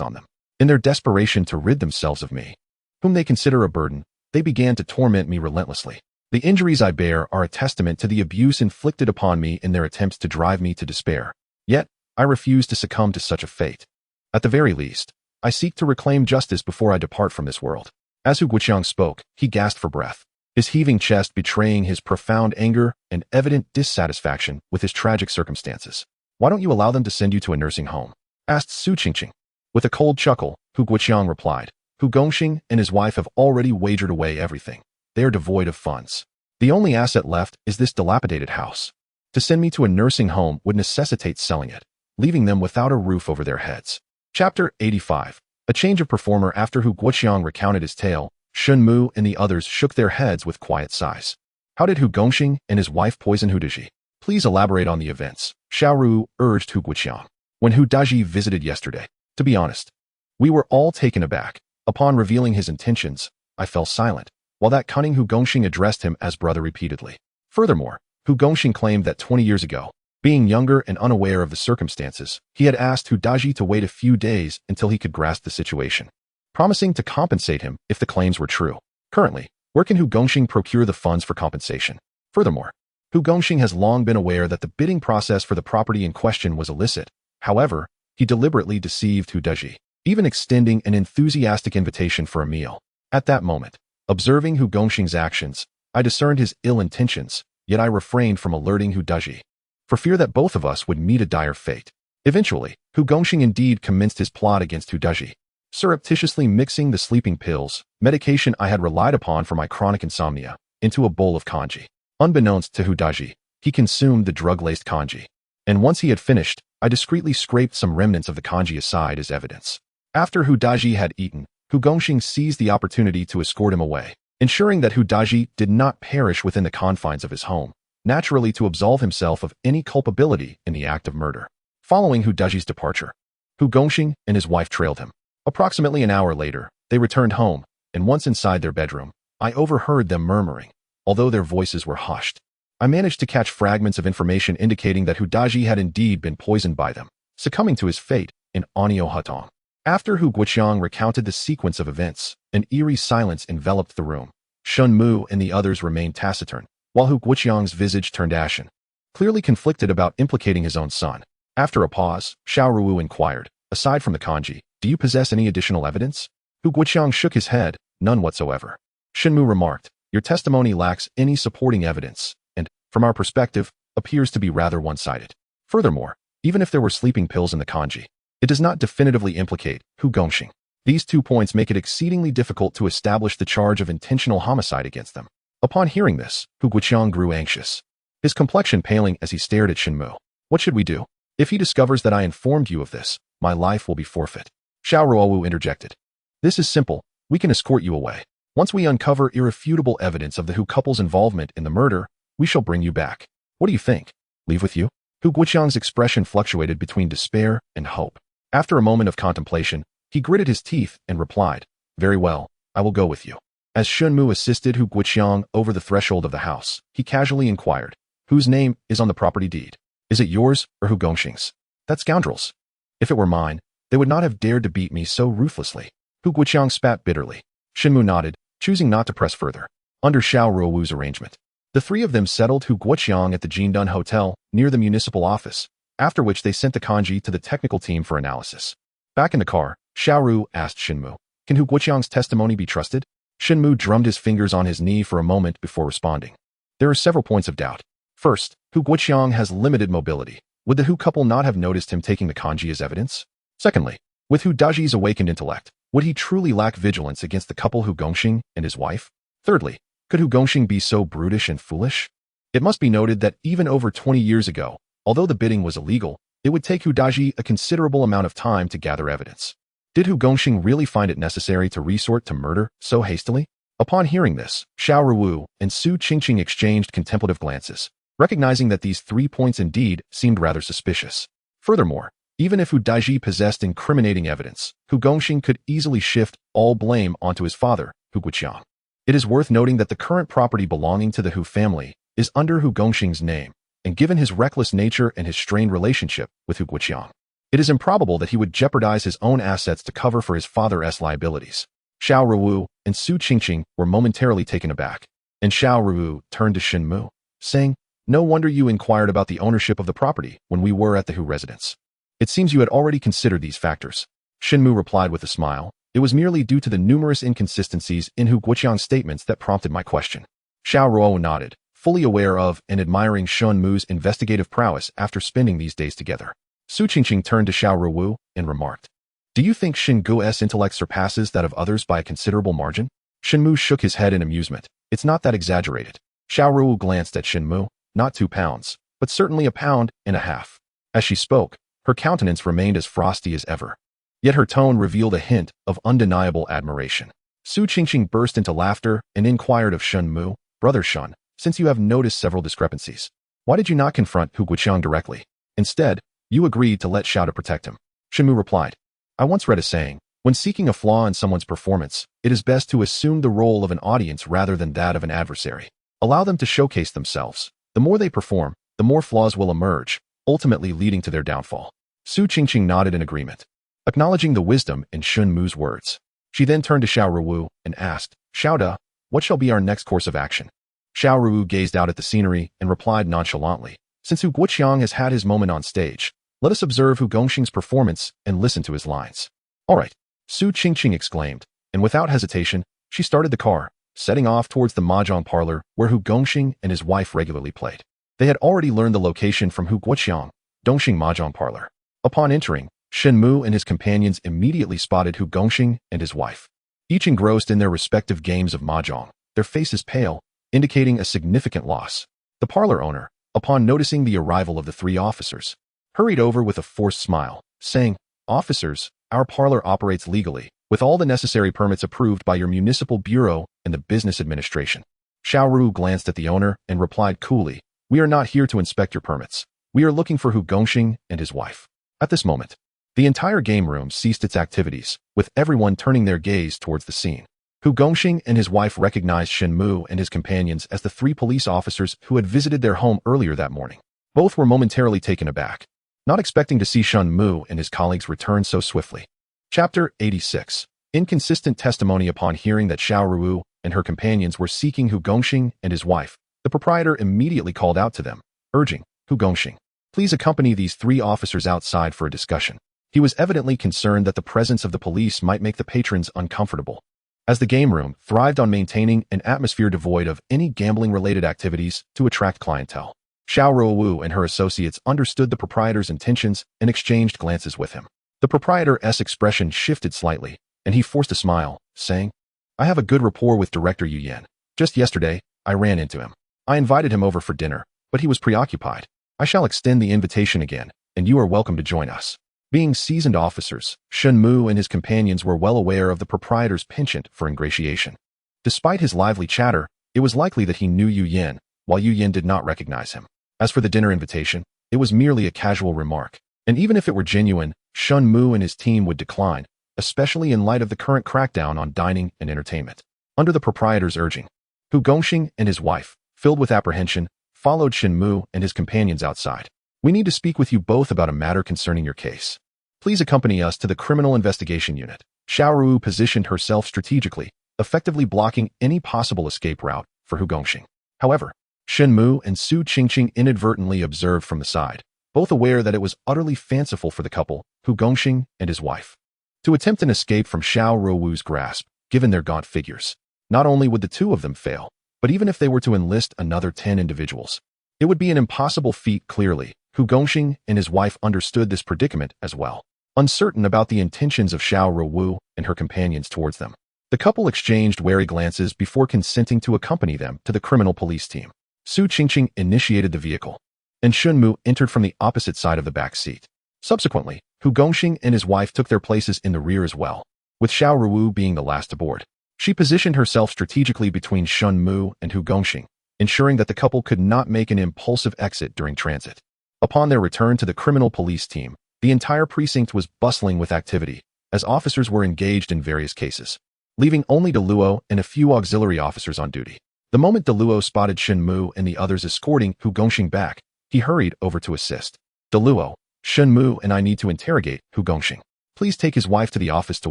on them. In their desperation to rid themselves of me, whom they consider a burden, they began to torment me relentlessly. The injuries I bear are a testament to the abuse inflicted upon me in their attempts to drive me to despair. Yet, I refuse to succumb to such a fate. At the very least, I seek to reclaim justice before I depart from this world. As Hu Guoqiang spoke, he gasped for breath, his heaving chest betraying his profound anger and evident dissatisfaction with his tragic circumstances. "Why don't you allow them to send you to a nursing home?" asked Su Qingqing. With a cold chuckle, Hu Guoqiang replied, "Hu Gongxing and his wife have already wagered away everything. They are devoid of funds. The only asset left is this dilapidated house. To send me to a nursing home would necessitate selling it, leaving them without a roof over their heads." Chapter 85. A change of performer. After Hu Guoqiang recounted his tale, Shen Mu and the others shook their heads with quiet sighs. "How did Hu Gongxing and his wife poison Hu Daji? Please elaborate on the events," Xiao Ruowu urged Hu Guoqiang. "When Hu Daji visited yesterday, to be honest, we were all taken aback. Upon revealing his intentions, I fell silent, while that cunning Hu Gongxing addressed him as brother repeatedly. Furthermore, Hu Gongxing claimed that 20 years ago, being younger and unaware of the circumstances, he had asked Hu Daji to wait a few days until he could grasp the situation, promising to compensate him if the claims were true. Currently, where can Hu Gongxing procure the funds for compensation? Furthermore, Hu Gongxing has long been aware that the bidding process for the property in question was illicit. However, he deliberately deceived Hu Daji, even extending an enthusiastic invitation for a meal. At that moment, observing Hu Gongxing's actions, I discerned his ill intentions, yet I refrained from alerting Hu Daji, for fear that both of us would meet a dire fate. Eventually, Hu Gongxing indeed commenced his plot against Hu Daji, surreptitiously mixing the sleeping pills, medication I had relied upon for my chronic insomnia, into a bowl of congee. Unbeknownst to Hu Daji, he consumed the drug-laced congee, and once he had finished, I discreetly scraped some remnants of the congee aside as evidence. After Hu Daji had eaten, Hu Gongxing seized the opportunity to escort him away, ensuring that Hu Daji did not perish within the confines of his home, naturally to absolve himself of any culpability in the act of murder. Following Hu Daji's departure, Hu Gongxing and his wife trailed him. Approximately an hour later, they returned home, and once inside their bedroom, I overheard them murmuring, although their voices were hushed. I managed to catch fragments of information indicating that Hu Daji had indeed been poisoned by them, succumbing to his fate in Anio Hutong. After Hu Guoqiang recounted the sequence of events, an eerie silence enveloped the room. Shen Mu and the others remained taciturn, while Hu Guoqiang's visage turned ashen, clearly conflicted about implicating his own son. After a pause, Xiao Ruowu inquired, "Aside from the congee, do you possess any additional evidence?" Hu Guoqiang shook his head, "None whatsoever." Shen Mu remarked, "Your testimony lacks any supporting evidence, and, from our perspective, appears to be rather one-sided. Furthermore, even if there were sleeping pills in the congee, it does not definitively implicate Hu Gongxing. These 2 points make it exceedingly difficult to establish the charge of intentional homicide against them." Upon hearing this, Hu Guoqiang grew anxious, his complexion paling as he stared at Shen Mu. "What should we do? If he discovers that I informed you of this, my life will be forfeit." Xiao Ruowu interjected. "This is simple. We can escort you away. Once we uncover irrefutable evidence of the Hu couple's involvement in the murder, we shall bring you back. What do you think? Leave with you?" Hu Guoqiang's expression fluctuated between despair and hope. After a moment of contemplation, he gritted his teeth and replied, "Very well, I will go with you." As Shen Mu assisted Hu Guoqiang over the threshold of the house, he casually inquired, "Whose name is on the property deed? Is it yours or Hu Gongxing's?" "That scoundrels. If it were mine, they would not have dared to beat me so ruthlessly." Hu Guoqiang spat bitterly. Shen Mu nodded, choosing not to press further. Under Xiao Ruowu's arrangement, the 3 of them settled Hu Guoqiang at the Jindun Hotel near the municipal office, after which they sent the congee to the technical team for analysis. Back in the car, Xiao Ruowu asked Shen Mu, "Can Hu Guoqiang's testimony be trusted?" Shen Mu drummed his fingers on his knee for a moment before responding. "There are several points of doubt. First, Hu Guoqiang has limited mobility. Would the Hu couple not have noticed him taking the congee as evidence? Secondly, with Hu Daji's awakened intellect, would he truly lack vigilance against the couple Hu Gongxing and his wife? Thirdly, could Hu Gongxing be so brutish and foolish? It must be noted that even over 20 years ago, although the bidding was illegal, it would take Hu Daji a considerable amount of time to gather evidence. Did Hu Gongxing really find it necessary to resort to murder so hastily?" Upon hearing this, Xiao Ruowu and Su Qingqing exchanged contemplative glances, recognizing that these 3 points indeed seemed rather suspicious. Furthermore, Even if Hu Daiji possessed incriminating evidence, Hu Gongxing could easily shift all blame onto his father, Hu Guoqiang. It is worth noting that the current property belonging to the Hu family is under Hu Gongxing's name, and given his reckless nature and his strained relationship with Hu Guoqiang, it is improbable that he would jeopardize his own assets to cover for his father's liabilities. Xiao Ruowu and Su Qingqing were momentarily taken aback, and Xiao Ruowu turned to Shen Mu, saying, "No wonder you inquired about the ownership of the property when we were at the Hu residence. It seems you had already considered these factors." Shen Mu replied with a smile, "It was merely due to the numerous inconsistencies in Hu Guoqiang's statements that prompted my question." Xiao Ruowu nodded, fully aware of and admiring Shen Mu's investigative prowess after spending these days together. Su Qingqing turned to Xiao Ruowu and remarked, "Do you think Shen Guo's intellect surpasses that of others by a considerable margin?" Shen Mu shook his head in amusement. "It's not that exaggerated." Xiao Ruowu glanced at Shen Mu, "Not 2 pounds, but certainly 1.5 pounds. As she spoke, her countenance remained as frosty as ever. Yet her tone revealed a hint of undeniable admiration. Su Qingqing burst into laughter and inquired of Shen Mu, "Brother Shen, since you have noticed several discrepancies, why did you not confront Hu Guoqiang directly? Instead, you agreed to let Xiao to protect him." Shen Mu replied, "I once read a saying, when seeking a flaw in someone's performance, it is best to assume the role of an audience rather than that of an adversary. Allow them to showcase themselves. The more they perform, the more flaws will emerge, ultimately leading to their downfall." Su Qingqing nodded in agreement, acknowledging the wisdom in Shen Mu's words. She then turned to Xiao Ruowu and asked, "Xiao Da, what shall be our next course of action?" Xiao Ruowu gazed out at the scenery and replied nonchalantly, "Since Hu Guoqiang has had his moment on stage, let us observe Hu Gongxing's performance and listen to his lines." "All right," Su Qingqing exclaimed, and without hesitation, she started the car, setting off towards the mahjong parlor where Hu Gongxing and his wife regularly played. They had already learned the location from Hu Guoqiang, Dongxing Mahjong Parlor. Upon entering, Shen Mu and his companions immediately spotted Hu Gongxing and his wife, each engrossed in their respective games of mahjong, their faces pale, indicating a significant loss. The parlor owner, upon noticing the arrival of the 3 officers, hurried over with a forced smile, saying, "Officers, our parlor operates legally, with all the necessary permits approved by your municipal bureau and the business administration." Xiao Ruowu glanced at the owner and replied coolly, "We are not here to inspect your permits. We are looking for Hu Gongxing and his wife." At this moment, the entire game room ceased its activities, with everyone turning their gaze towards the scene. Hu Gongxing and his wife recognized Shen Mu and his companions as the 3 police officers who had visited their home earlier that morning. Both were momentarily taken aback, not expecting to see Shen Mu and his colleagues return so swiftly. Chapter 86. Inconsistent testimony. Upon hearing that Xiao Ruowu and her companions were seeking Hu Gongxing and his wife, the proprietor immediately called out to them, urging, "Hu Gongxing, please accompany these 3 officers outside for a discussion." He was evidently concerned that the presence of the police might make the patrons uncomfortable, as the game room thrived on maintaining an atmosphere devoid of any gambling-related activities to attract clientele. Xiao Ruowu and her associates understood the proprietor's intentions and exchanged glances with him. The proprietor's expression shifted slightly, and he forced a smile, saying, "I have a good rapport with Director Yu Yan. Just yesterday, I ran into him. I invited him over for dinner, but he was preoccupied. I shall extend the invitation again, and you are welcome to join us." Being seasoned officers, Shen Mu and his companions were well aware of the proprietor's penchant for ingratiation. Despite his lively chatter, it was likely that he knew Yu Yan, while Yu Yan did not recognize him. As for the dinner invitation, it was merely a casual remark, and even if it were genuine, Shen Mu and his team would decline, especially in light of the current crackdown on dining and entertainment. Under the proprietor's urging, Hu Gongxing and his wife, filled with apprehension, followed Shen Mu and his companions outside. "We need to speak with you both about a matter concerning your case. Please accompany us to the Criminal Investigation Unit." Xiao Ruowu positioned herself strategically, effectively blocking any possible escape route for Hu Gongxing. However, Shen Mu and Su Qingqing inadvertently observed from the side, both aware that it was utterly fanciful for the couple, Hu Gongxing and his wife, to attempt an escape from Xiao Ruowu's grasp, given their gaunt figures. Not only would the 2 of them fail, but even if they were to enlist another 10 individuals, it would be an impossible feat. Clearly, Hu Gongxing and his wife understood this predicament as well. Uncertain about the intentions of Xiao Ruowu and her companions towards them, the couple exchanged wary glances before consenting to accompany them to the criminal police team. Su Qingqing initiated the vehicle, and Shen Mu entered from the opposite side of the back seat. Subsequently, Hu Gongxing and his wife took their places in the rear as well, with Xiao Ruowu being the last aboard. She positioned herself strategically between Shen Mu and Hu Gongxing, ensuring that the couple could not make an impulsive exit during transit. Upon their return to the criminal police team, The entire precinct was bustling with activity, as officers were engaged in various cases, leaving only Deluo and a few auxiliary officers on duty. The moment Deluo spotted Shen Mu and the others escorting Hu Gongxing back, he hurried over to assist. Deluo, Shen Mu and I need to interrogate Hu Gongxing. Please take his wife to the office to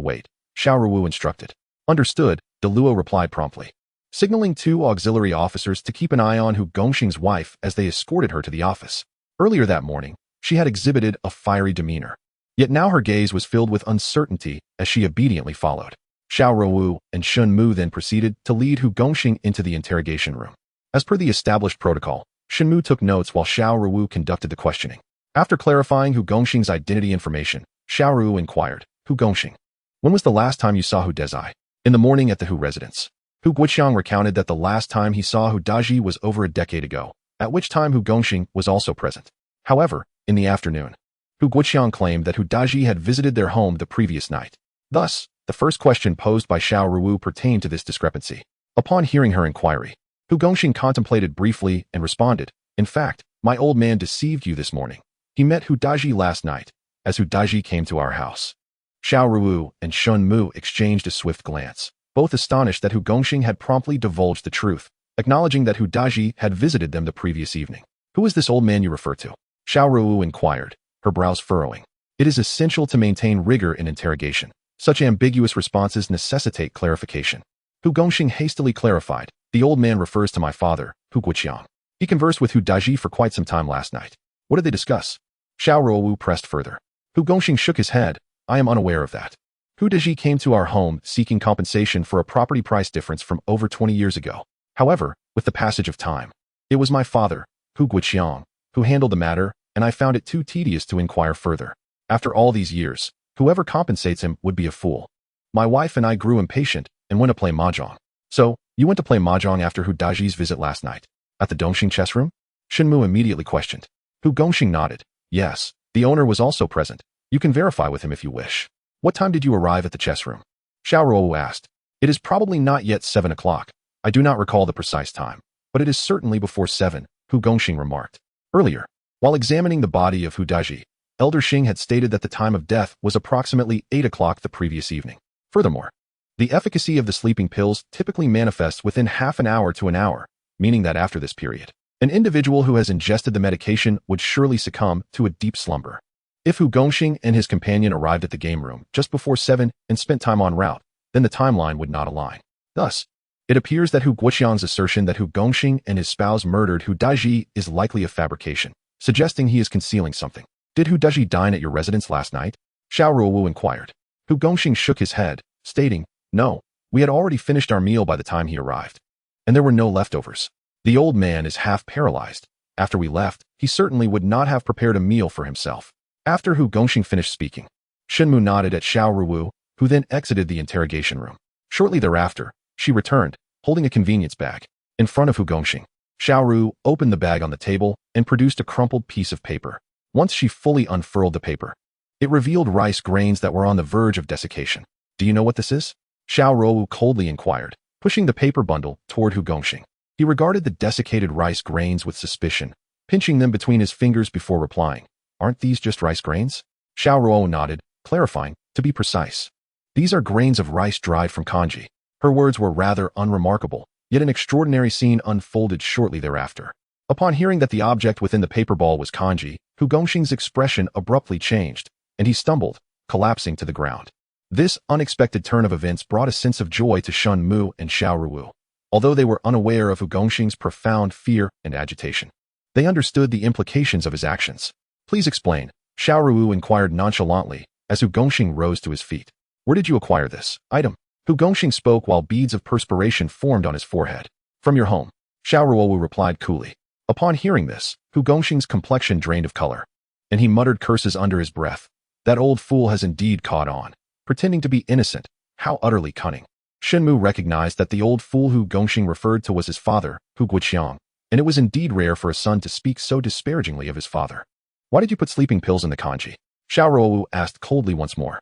wait, Xiao Ruowu instructed. Understood, Deluo replied promptly, signaling two auxiliary officers to keep an eye on Hu Gongxing's wife as they escorted her to the office. Earlier that morning, she had exhibited a fiery demeanor. Yet now her gaze was filled with uncertainty as she obediently followed. Xiao Ruowu and Shen Mu then proceeded to lead Hu Gongxing into the interrogation room. As per the established protocol, Shen Mu took notes while Xiao Ruowu conducted the questioning. After clarifying Hu Gongxing's identity information, Xiao Ruowu inquired, Hu Gongxing, when was the last time you saw Hu Dezai? In the morning at the Hu residence. Hu Guoqiang recounted that the last time he saw Hu Daji was over a decade ago, at which time Hu Gongxing was also present. However, in the afternoon, Hu Guoqiang claimed that Hu Daji had visited their home the previous night. Thus, the first question posed by Xiao Ruowu pertained to this discrepancy. Upon hearing her inquiry, Hu Gongxing contemplated briefly and responded, in fact, my old man deceived you this morning. He met Hu Daji last night, as Hu Daji came to our house. Xiao Ruowu and Shen Mu exchanged a swift glance, both astonished that Hu Gongxing had promptly divulged the truth, acknowledging that Hu Daji had visited them the previous evening. Who is this old man you refer to? Xiao Ruowu inquired, her brows furrowing. It is essential to maintain rigor in interrogation. Such ambiguous responses necessitate clarification. Hu Gongxing hastily clarified, the old man refers to my father, Hu Guoqiang. He conversed with Hu Daji for quite some time last night. What did they discuss? Xiao Ruowu pressed further. Hu Gongxing shook his head. I am unaware of that. Hu Daji came to our home seeking compensation for a property price difference from over 20 years ago. However, with the passage of time, it was my father, Hu Guoqiang, who handled the matter, and I found it too tedious to inquire further. After all these years, whoever compensates him would be a fool. My wife and I grew impatient and went to play mahjong. So, you went to play mahjong after Hu Daji's visit last night? At the Dongxing chess room? Shen Mu immediately questioned. Hu Gongxing nodded. Yes, the owner was also present. You can verify with him if you wish. What time did you arrive at the chess room? Xiao Ruowu asked. It is probably not yet 7 o'clock. I do not recall the precise time, but it is certainly before 7, Hu Gongxing remarked. Earlier, while examining the body of Hu Daji, Elder Xing had stated that the time of death was approximately 8 o'clock the previous evening. Furthermore, the efficacy of the sleeping pills typically manifests within half an hour to an hour, meaning that after this period, an individual who has ingested the medication would surely succumb to a deep slumber. If Hu Gongxing and his companion arrived at the game room just before 7 and spent time en route, then the timeline would not align. Thus, it appears that Hu Guoqiang's assertion that Hu Gongxing and his spouse murdered Hu Daji is likely a fabrication, suggesting he is concealing something. Did Hu Daji dine at your residence last night? Xiao Ruowu inquired. Hu Gongxing shook his head, stating, no, we had already finished our meal by the time he arrived. And there were no leftovers. The old man is half paralyzed. After we left, he certainly would not have prepared a meal for himself. After Hu Gongxing finished speaking, Shen Mu nodded at Xiao Ruowu, who then exited the interrogation room. Shortly thereafter, she returned, holding a convenience bag. In front of Hu Gongxing, Xiao Ruowu opened the bag on the table and produced a crumpled piece of paper. Once she fully unfurled the paper, it revealed rice grains that were on the verge of desiccation. Do you know what this is? Xiao Ruowu coldly inquired, pushing the paper bundle toward Hu Gongxing. He regarded the desiccated rice grains with suspicion, pinching them between his fingers before replying. Aren't these just rice grains? Xiao Ruowu nodded, clarifying, to be precise. These are grains of rice dried from kanji. Her words were rather unremarkable, yet an extraordinary scene unfolded shortly thereafter. Upon hearing that the object within the paper ball was kanji, Hu Gongxing's expression abruptly changed, and he stumbled, collapsing to the ground. This unexpected turn of events brought a sense of joy to Shen Mu and Xiao Ruowu. Although they were unaware of Hu Gongxing's profound fear and agitation, they understood the implications of his actions. Please explain, Xiao Ruowu inquired nonchalantly, as Hu Gongxing rose to his feet. Where did you acquire this item? Hu Gongxing spoke while beads of perspiration formed on his forehead. From your home, Xiao Ruowu replied coolly. Upon hearing this, Hu Gongxing's complexion drained of color, and he muttered curses under his breath. That old fool has indeed caught on, pretending to be innocent. How utterly cunning. Shen Mu recognized that the old fool Hu Gongxing referred to was his father, Hu Guoqiang, and it was indeed rare for a son to speak so disparagingly of his father. Why did you put sleeping pills in the kanji? Xiao Ruowu asked coldly once more.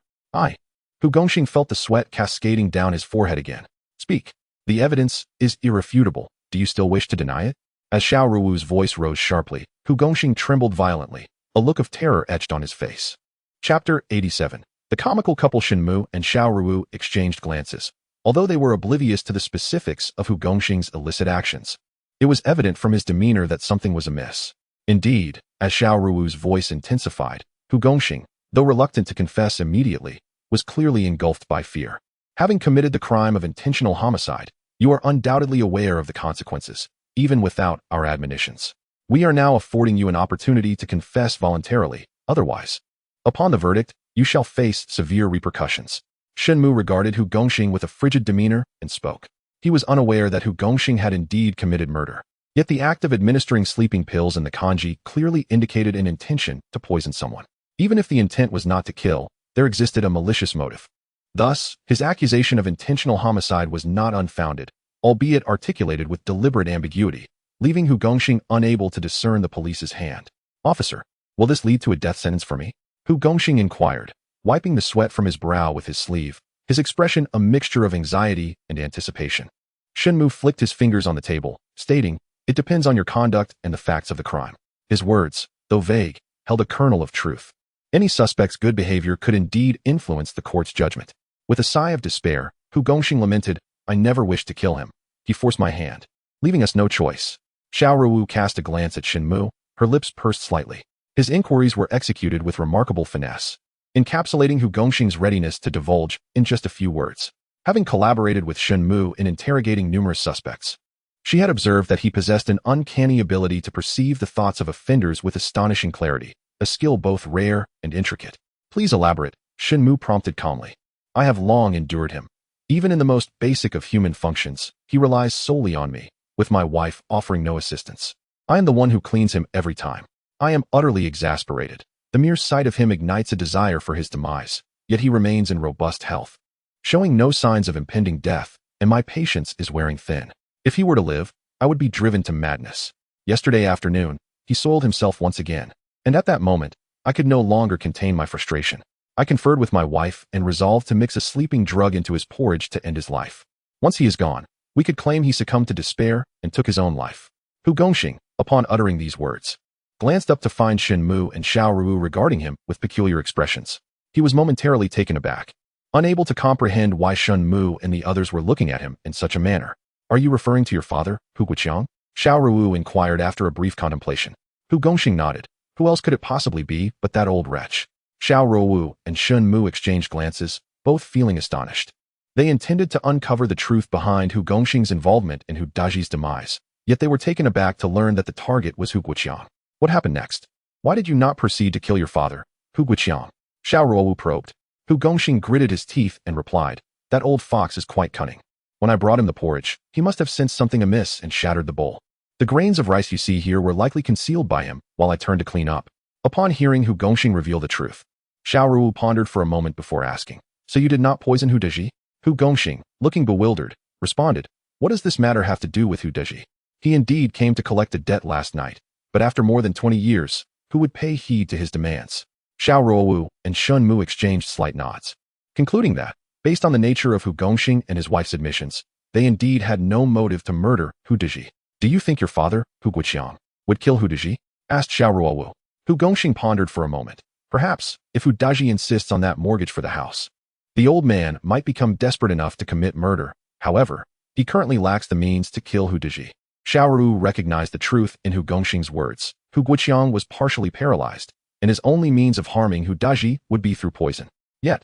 Hu Gongxing felt the sweat cascading down his forehead again. Speak. The evidence is irrefutable. Do you still wish to deny it? As Xiao Ruowu's voice rose sharply, Hu Gongxing trembled violently. A look of terror etched on his face. Chapter 87. The comical couple Shen Mu and Xiao Ruowu exchanged glances, although they were oblivious to the specifics of Hu Gongxing's illicit actions. It was evident from his demeanor that something was amiss. Indeed, as Xiao Ruowu's voice intensified, Hu Gongxing, though reluctant to confess immediately, was clearly engulfed by fear. Having committed the crime of intentional homicide, you are undoubtedly aware of the consequences, even without our admonitions. We are now affording you an opportunity to confess voluntarily, otherwise, upon the verdict, you shall face severe repercussions. Shen Mu regarded Hu Gongxing with a frigid demeanor and spoke. He was unaware that Hu Gongxing had indeed committed murder. Yet the act of administering sleeping pills in the kanji clearly indicated an intention to poison someone. Even if the intent was not to kill, there existed a malicious motive. Thus, his accusation of intentional homicide was not unfounded, albeit articulated with deliberate ambiguity, leaving Hu Gongxing unable to discern the police's hand. Officer, will this lead to a death sentence for me? Hu Gongxing inquired, wiping the sweat from his brow with his sleeve, his expression a mixture of anxiety and anticipation. Shen Mu flicked his fingers on the table, stating, "It depends on your conduct and the facts of the crime." His words, though vague, held a kernel of truth. Any suspect's good behavior could indeed influence the court's judgment. With a sigh of despair, Hu Gongxing lamented, "I never wished to kill him. He forced my hand, leaving us no choice." Xiao Ruowu cast a glance at Shen Mu, her lips pursed slightly. His inquiries were executed with remarkable finesse, encapsulating Hu Gongxing's readiness to divulge in just a few words. Having collaborated with Shen Mu in interrogating numerous suspects, she had observed that he possessed an uncanny ability to perceive the thoughts of offenders with astonishing clarity, a skill both rare and intricate. "Please elaborate," Shen Mu prompted calmly. "I have long endured him. Even in the most basic of human functions, he relies solely on me, with my wife offering no assistance. I am the one who cleans him every time. I am utterly exasperated. The mere sight of him ignites a desire for his demise, yet he remains in robust health, showing no signs of impending death, and my patience is wearing thin. If he were to live, I would be driven to madness. Yesterday afternoon, he soiled himself once again, and at that moment, I could no longer contain my frustration. I conferred with my wife and resolved to mix a sleeping drug into his porridge to end his life. Once he is gone, we could claim he succumbed to despair and took his own life." Hu Gongxing, upon uttering these words, glanced up to find Shen Mu and Xiao Ruowu regarding him with peculiar expressions. He was momentarily taken aback, unable to comprehend why Shen Mu and the others were looking at him in such a manner. "Are you referring to your father, Hu Guoqiang?" Xiao Ruowu inquired after a brief contemplation. Hu Gongxing nodded. Who else could it possibly be but that old wretch? Xiao Ruowu and Shen Mu exchanged glances, both feeling astonished. They intended to uncover the truth behind Hu Gongxing's involvement in Hu Daji's demise, yet they were taken aback to learn that the target was Hu Guoqiang. "What happened next? Why did you not proceed to kill your father, Hu Guoqiang?" Xiao Ruowu probed. Hu Gongxing gritted his teeth and replied, "That old fox is quite cunning. When I brought him the porridge, he must have sensed something amiss and shattered the bowl. The grains of rice you see here were likely concealed by him while I turned to clean up." Upon hearing Hu Gongxing reveal the truth, Xiao Ruowu pondered for a moment before asking, "So you did not poison Hu Daji?" Hu Gongxing, looking bewildered, responded, "What does this matter have to do with Hu Daji? He indeed came to collect a debt last night, but after more than 20 years, who would pay heed to his demands?" Xiao Ruowu and Shen Mu exchanged slight nods, concluding that, based on the nature of Hu Gongxing and his wife's admissions, they indeed had no motive to murder Hu Daji. "Do you think your father, Hu Guoqiang, would kill Hu Daji?" asked Xiao Ruowu. Hu Gongxing pondered for a moment. Perhaps, if Hu Daji insists on that mortgage for the house, the old man might become desperate enough to commit murder. However, he currently lacks the means to kill Hu Daji. Xiao Ruowu recognized the truth in Hu Gongxing's words. Hu Guoqiang was partially paralyzed, and his only means of harming Hu Daji would be through poison. Yet,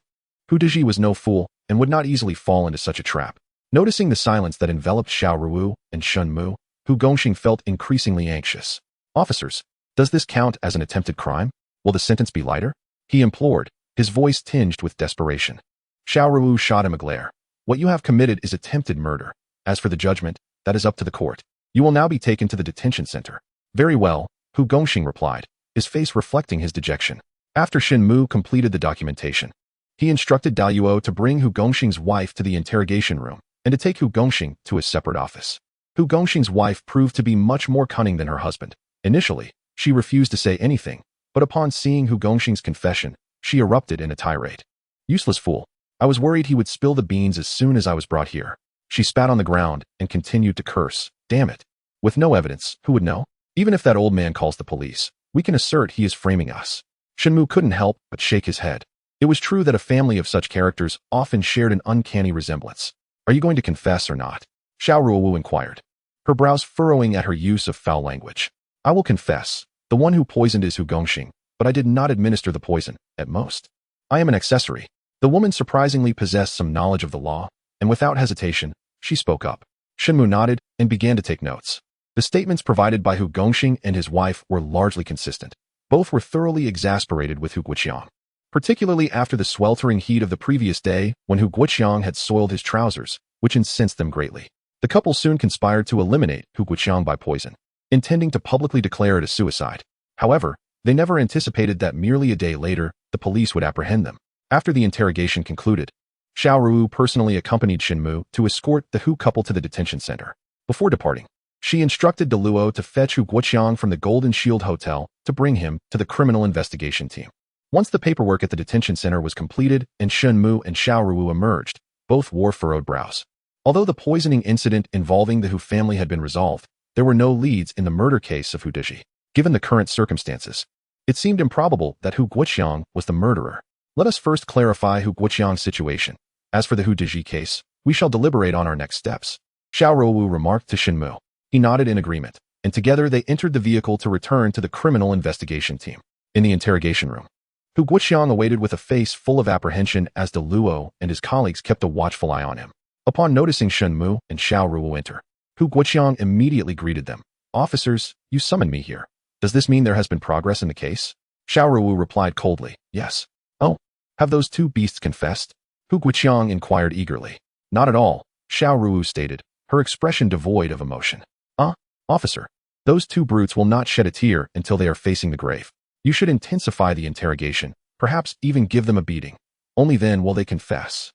Hu Daji was no fool and would not easily fall into such a trap. Noticing the silence that enveloped Xiao Ruowu and Shen Mu, Hu Gongxing felt increasingly anxious. "Officers, does this count as an attempted crime? Will the sentence be lighter?" he implored, his voice tinged with desperation. Xiao Ruowu shot him a glare. "What you have committed is attempted murder. As for the judgment, that is up to the court. You will now be taken to the detention center." "Very well," Hu Gongxing replied, his face reflecting his dejection. After Shen Mu completed the documentation, he instructed Daluo to bring Hu Gongxing's wife to the interrogation room and to take Hu Gongxing to his separate office. Hu Gongxing's wife proved to be much more cunning than her husband. Initially, she refused to say anything, but upon seeing Hu Gongxing's confession, she erupted in a tirade. "Useless fool. I was worried he would spill the beans as soon as I was brought here." She spat on the ground and continued to curse. "Damn it. With no evidence, who would know? Even if that old man calls the police, we can assert he is framing us. Shen Mu couldn't help but shake his head. It was true that a family of such characters often shared an uncanny resemblance. Are you going to confess or not? Xiao Ruowu inquired, her brows furrowing at her use of foul language. I will confess. The one who poisoned is Hu Gongxing, but I did not administer the poison, at most. I am an accessory. The woman surprisingly possessed some knowledge of the law, and without hesitation, she spoke up. Shen Mu nodded and began to take notes. The statements provided by Hu Gongxing and his wife were largely consistent. Both were thoroughly exasperated with Hu Guoqiang, particularly after the sweltering heat of the previous day when Hu Guoqiang had soiled his trousers, which incensed them greatly. The couple soon conspired to eliminate Hu Guoqiang by poison, intending to publicly declare it a suicide. However, they never anticipated that merely a day later, the police would apprehend them. After the interrogation concluded, Xiao Ruowu personally accompanied Shen Mu to escort the Hu couple to the detention center. Before departing, she instructed De Luo to fetch Hu Guoqiang from the Golden Shield Hotel to bring him to the criminal investigation team. Once the paperwork at the detention center was completed and Shen Mu and Xiao Ruowu emerged, both wore furrowed brows. Although the poisoning incident involving the Hu family had been resolved, there were no leads in the murder case of Hu Deji. Given the current circumstances, it seemed improbable that Hu Guoqiang was the murderer. Let us first clarify Hu Guoqiang's situation. As for the Hu Deji case, we shall deliberate on our next steps. Xiao Ruowu remarked to Shen Mu. He nodded in agreement, and together they entered the vehicle to return to the criminal investigation team. In the interrogation room, Hu Guoqiang awaited with a face full of apprehension as De Luo and his colleagues kept a watchful eye on him. Upon noticing Shen Mu and Xiao Ruowu enter, Hu Guoqiang immediately greeted them. Officers, you summoned me here. Does this mean there has been progress in the case? Xiao Ruowu replied coldly, yes. Oh, have those two beasts confessed? Hu Guoqiang inquired eagerly. Not at all, Xiao Ruowu stated, her expression devoid of emotion. Officer, those two brutes will not shed a tear until they are facing the grave. You should intensify the interrogation, perhaps even give them a beating. Only then will they confess.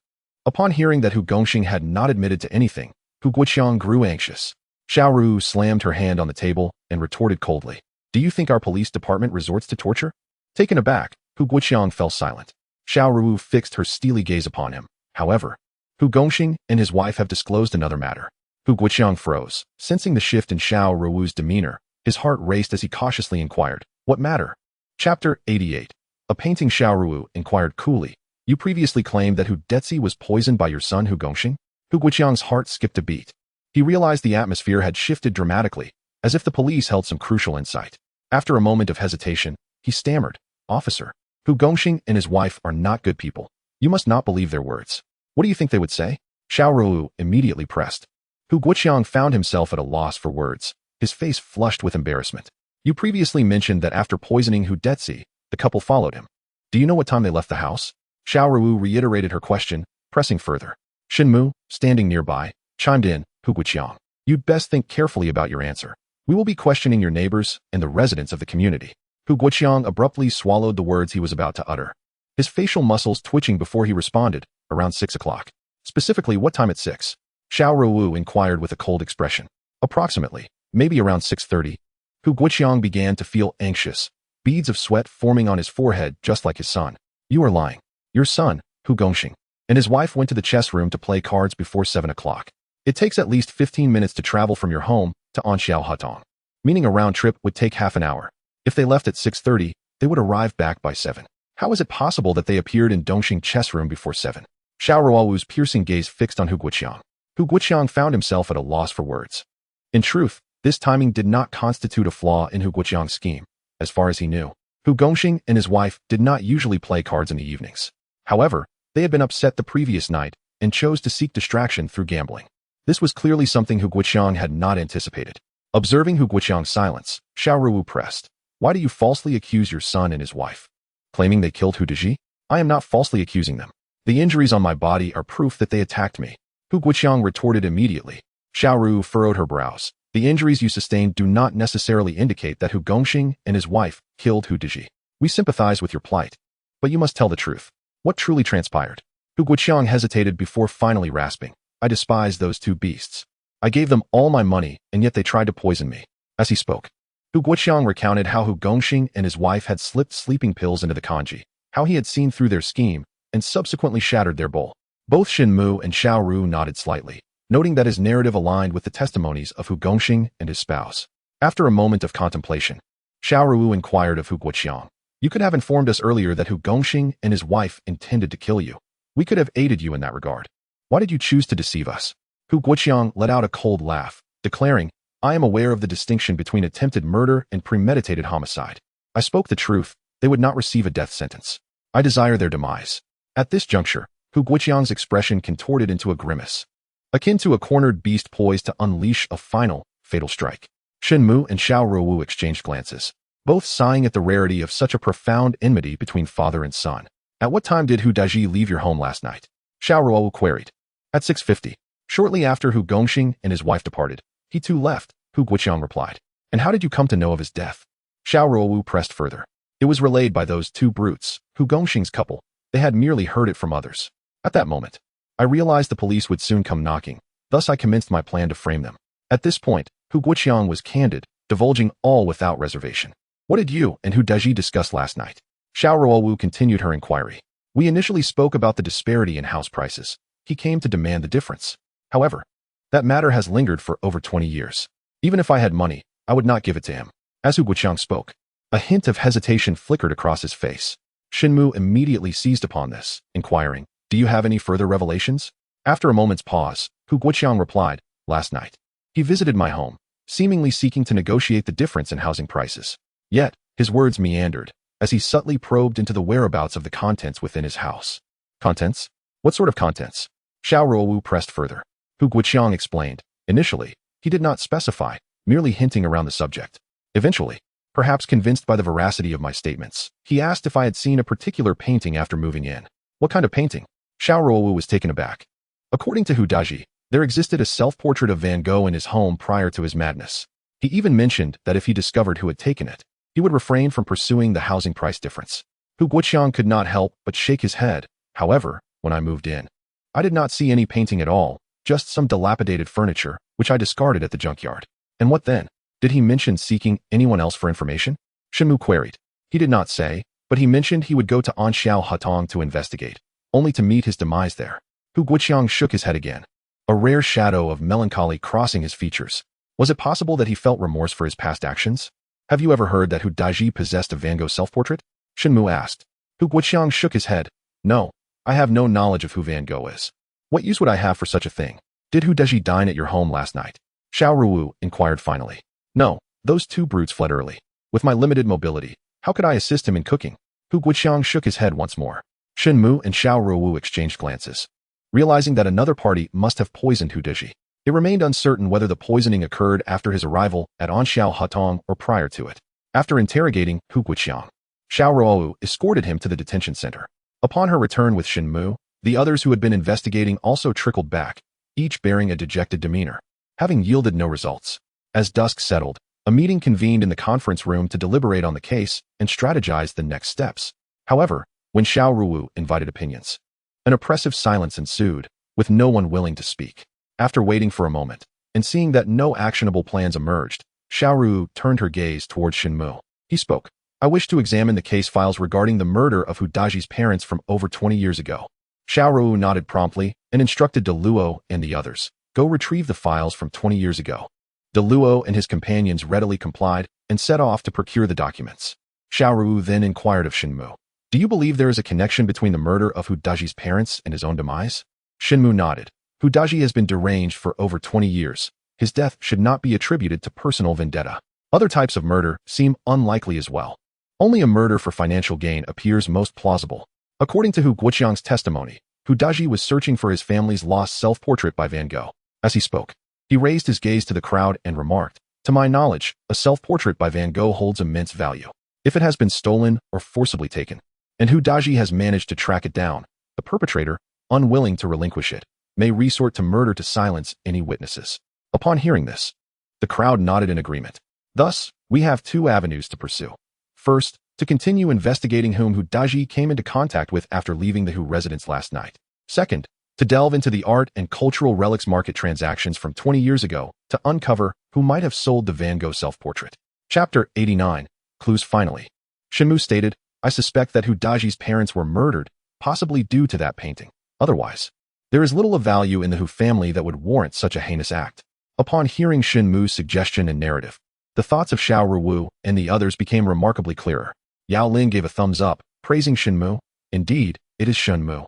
Upon hearing that Hu Gongxing had not admitted to anything, Hu Guoqiang grew anxious. Xiao Ruowu slammed her hand on the table and retorted coldly. Do you think our police department resorts to torture? Taken aback, Hu Guoqiang fell silent. Xiao Ruowu fixed her steely gaze upon him. However, Hu Gongxing and his wife have disclosed another matter. Hu Guoqiang froze, sensing the shift in Xiao Ruowu's demeanor. His heart raced as he cautiously inquired, what matter? Chapter 88. A painting. Xiao Ruowu inquired coolly. You previously claimed that Hu Deji was poisoned by your son Hu Gongxing? Hu Guoqiang's heart skipped a beat. He realized the atmosphere had shifted dramatically, as if the police held some crucial insight. After a moment of hesitation, he stammered, Officer, Hu Gongxing and his wife are not good people. You must not believe their words. What do you think they would say? Xiao Ruowu immediately pressed. Hu Guoqiang found himself at a loss for words, his face flushed with embarrassment. You previously mentioned that after poisoning Hu Deji, the couple followed him. Do you know what time they left the house? Xiao Ruowu reiterated her question, pressing further. Shen Mu, standing nearby, chimed in, Hu Guoqiang, you'd best think carefully about your answer. We will be questioning your neighbors and the residents of the community. Hu Guoqiang abruptly swallowed the words he was about to utter, his facial muscles twitching before he responded, around 6 o'clock. Specifically, what time at 6? Xiao Ruowu inquired with a cold expression. Approximately, maybe around 6:30. Hu Guoqiang began to feel anxious, beads of sweat forming on his forehead just like his son. You are lying. Your son, Hu Gongxing, and his wife went to the chess room to play cards before 7 o'clock. It takes at least 15 minutes to travel from your home to Anxiao Hutong, meaning a round trip would take half an hour. If they left at 6:30, they would arrive back by 7. How is it possible that they appeared in Dongxing chess room before 7? Xiao Ruowu's piercing gaze fixed on Hu Guoqiang. Hu Guoqiang found himself at a loss for words. In truth, this timing did not constitute a flaw in Hu Guoqiang's scheme. As far as he knew, Hu Gongxing and his wife did not usually play cards in the evenings. However, they had been upset the previous night and chose to seek distraction through gambling. This was clearly something Hu Guoqiang had not anticipated. Observing Hu Guoqiang's silence, Xiao Ruowu pressed. Why do you falsely accuse your son and his wife? Claiming they killed Hu Deji? I am not falsely accusing them. The injuries on my body are proof that they attacked me. Hu Guoqiang retorted immediately. Xiao Ruowu furrowed her brows. The injuries you sustained do not necessarily indicate that Hu Gongxing and his wife killed Hu Deji. We sympathize with your plight, but you must tell the truth. What truly transpired? Hu Guoqiang hesitated before finally rasping. I despise those two beasts. I gave them all my money, and yet they tried to poison me. As he spoke, Hu Guoqiang recounted how Hu Gongxing and his wife had slipped sleeping pills into the kanji, how he had seen through their scheme, and subsequently shattered their bowl. Both Shen Mu and Xiao Ruowu nodded slightly, noting that his narrative aligned with the testimonies of Hu Gongxing and his spouse. After a moment of contemplation, Xiao Ruowu inquired of Hu Guoqiang, You could have informed us earlier that Hu Gongxing and his wife intended to kill you. We could have aided you in that regard. Why did you choose to deceive us? Hu Guoqiang let out a cold laugh, declaring, I am aware of the distinction between attempted murder and premeditated homicide. I spoke the truth. They would not receive a death sentence. I desire their demise. At this juncture, Hu Guoqiang's expression contorted into a grimace, akin to a cornered beast poised to unleash a final, fatal strike. Shen Mu and Xiao Ruowu exchanged glances, both sighing at the rarity of such a profound enmity between father and son. At what time did Hu Daji leave your home last night? Xiao Ruowu queried. At 6:50. Shortly after Hu Gongxing and his wife departed, he too left, Hu Guoqiang replied. And how did you come to know of his death? Xiao Ruowu pressed further. It was relayed by those two brutes, Hu Gongxing's couple. They had merely heard it from others. At that moment, I realized the police would soon come knocking, thus I commenced my plan to frame them. At this point, Hu Guoqiang was candid, divulging all without reservation. What did you and Hu Daji discuss last night? Xiao Ruowu continued her inquiry. We initially spoke about the disparity in house prices. He came to demand the difference. However, that matter has lingered for over 20 years. Even if I had money, I would not give it to him. As Hu Guoqiang spoke, a hint of hesitation flickered across his face. Shen Mu immediately seized upon this, inquiring, do you have any further revelations? After a moment's pause, Hu Guoqiang replied, last night, he visited my home, seemingly seeking to negotiate the difference in housing prices. Yet, his words meandered, as he subtly probed into the whereabouts of the contents within his house. Contents? What sort of contents? Xiao Ruowu pressed further. Hu Guoqiang explained, initially, he did not specify, merely hinting around the subject. Eventually, perhaps convinced by the veracity of my statements, he asked if I had seen a particular painting after moving in. What kind of painting? Xiao Ruowu was taken aback. According to Hu Daji, there existed a self-portrait of Van Gogh in his home prior to his madness. He even mentioned that if he discovered who had taken it, he would refrain from pursuing the housing price difference. Hu Guoqiang could not help but shake his head. However, when I moved in, I did not see any painting at all, just some dilapidated furniture, which I discarded at the junkyard. And what then? Did he mention seeking anyone else for information? Shen Mu queried. He did not say, but he mentioned he would go to Anxiao Hatong to investigate, only to meet his demise there. Hu Guoqiang shook his head again, a rare shadow of melancholy crossing his features. Was it possible that he felt remorse for his past actions? Have you ever heard that Hu Daji possessed a Van Gogh self-portrait? Shen Mu asked. Hu Guoqiang shook his head. No, I have no knowledge of who Van Gogh is. What use would I have for such a thing? Did Hu Daji dine at your home last night? Xiao Ruowu inquired finally. No, those two brutes fled early. With my limited mobility, how could I assist him in cooking? Hu Guoqiang shook his head once more. Shen Mu and Xiao Ruowu exchanged glances, realizing that another party must have poisoned Hu Daji. It remained uncertain whether the poisoning occurred after his arrival at Anxiao Hatong or prior to it. After interrogating Hu Guoqiang, Xiao Ruowu escorted him to the detention center. Upon her return with Shen Mu, the others who had been investigating also trickled back, each bearing a dejected demeanor, having yielded no results. As dusk settled, a meeting convened in the conference room to deliberate on the case and strategize the next steps. However, when Xiao Ruowu invited opinions, an oppressive silence ensued, with no one willing to speak. After waiting for a moment, and seeing that no actionable plans emerged, Xiao Ruowu turned her gaze towards Shen Mu. He spoke. I wish to examine the case files regarding the murder of Hu Daji's parents from over 20 years ago. Xiao Ruowu nodded promptly and instructed De Luo and the others, go retrieve the files from 20 years ago. De Luo and his companions readily complied and set off to procure the documents. Xiao Ruowu then inquired of Shen Mu, do you believe there is a connection between the murder of Hu Daji's parents and his own demise? Shen Mu nodded. Hu Daji has been deranged for over 20 years. His death should not be attributed to personal vendetta. Other types of murder seem unlikely as well. Only a murder for financial gain appears most plausible. According to Hu Guoqiang's testimony, Hu Daji was searching for his family's lost self-portrait by Van Gogh. As he spoke, he raised his gaze to the crowd and remarked, to my knowledge, a self-portrait by Van Gogh holds immense value. If it has been stolen or forcibly taken, and Hu Daji has managed to track it down, the perpetrator, unwilling to relinquish it, may resort to murder to silence any witnesses. Upon hearing this, the crowd nodded in agreement. Thus, we have two avenues to pursue. First, to continue investigating whom Hu Daji came into contact with after leaving the Hu residence last night. Second, to delve into the art and cultural relics market transactions from 20 years ago to uncover who might have sold the Van Gogh self-portrait. Chapter 89, Clues Finally. Shen Mu stated, I suspect that Hu Daji's parents were murdered, possibly due to that painting. Otherwise, there is little of value in the Hu family that would warrant such a heinous act. Upon hearing Shen Mu's suggestion and narrative, the thoughts of Xiao Ruowu and the others became remarkably clearer. Yao Lin gave a thumbs up, praising Shen Mu. Indeed, it is Shen Mu.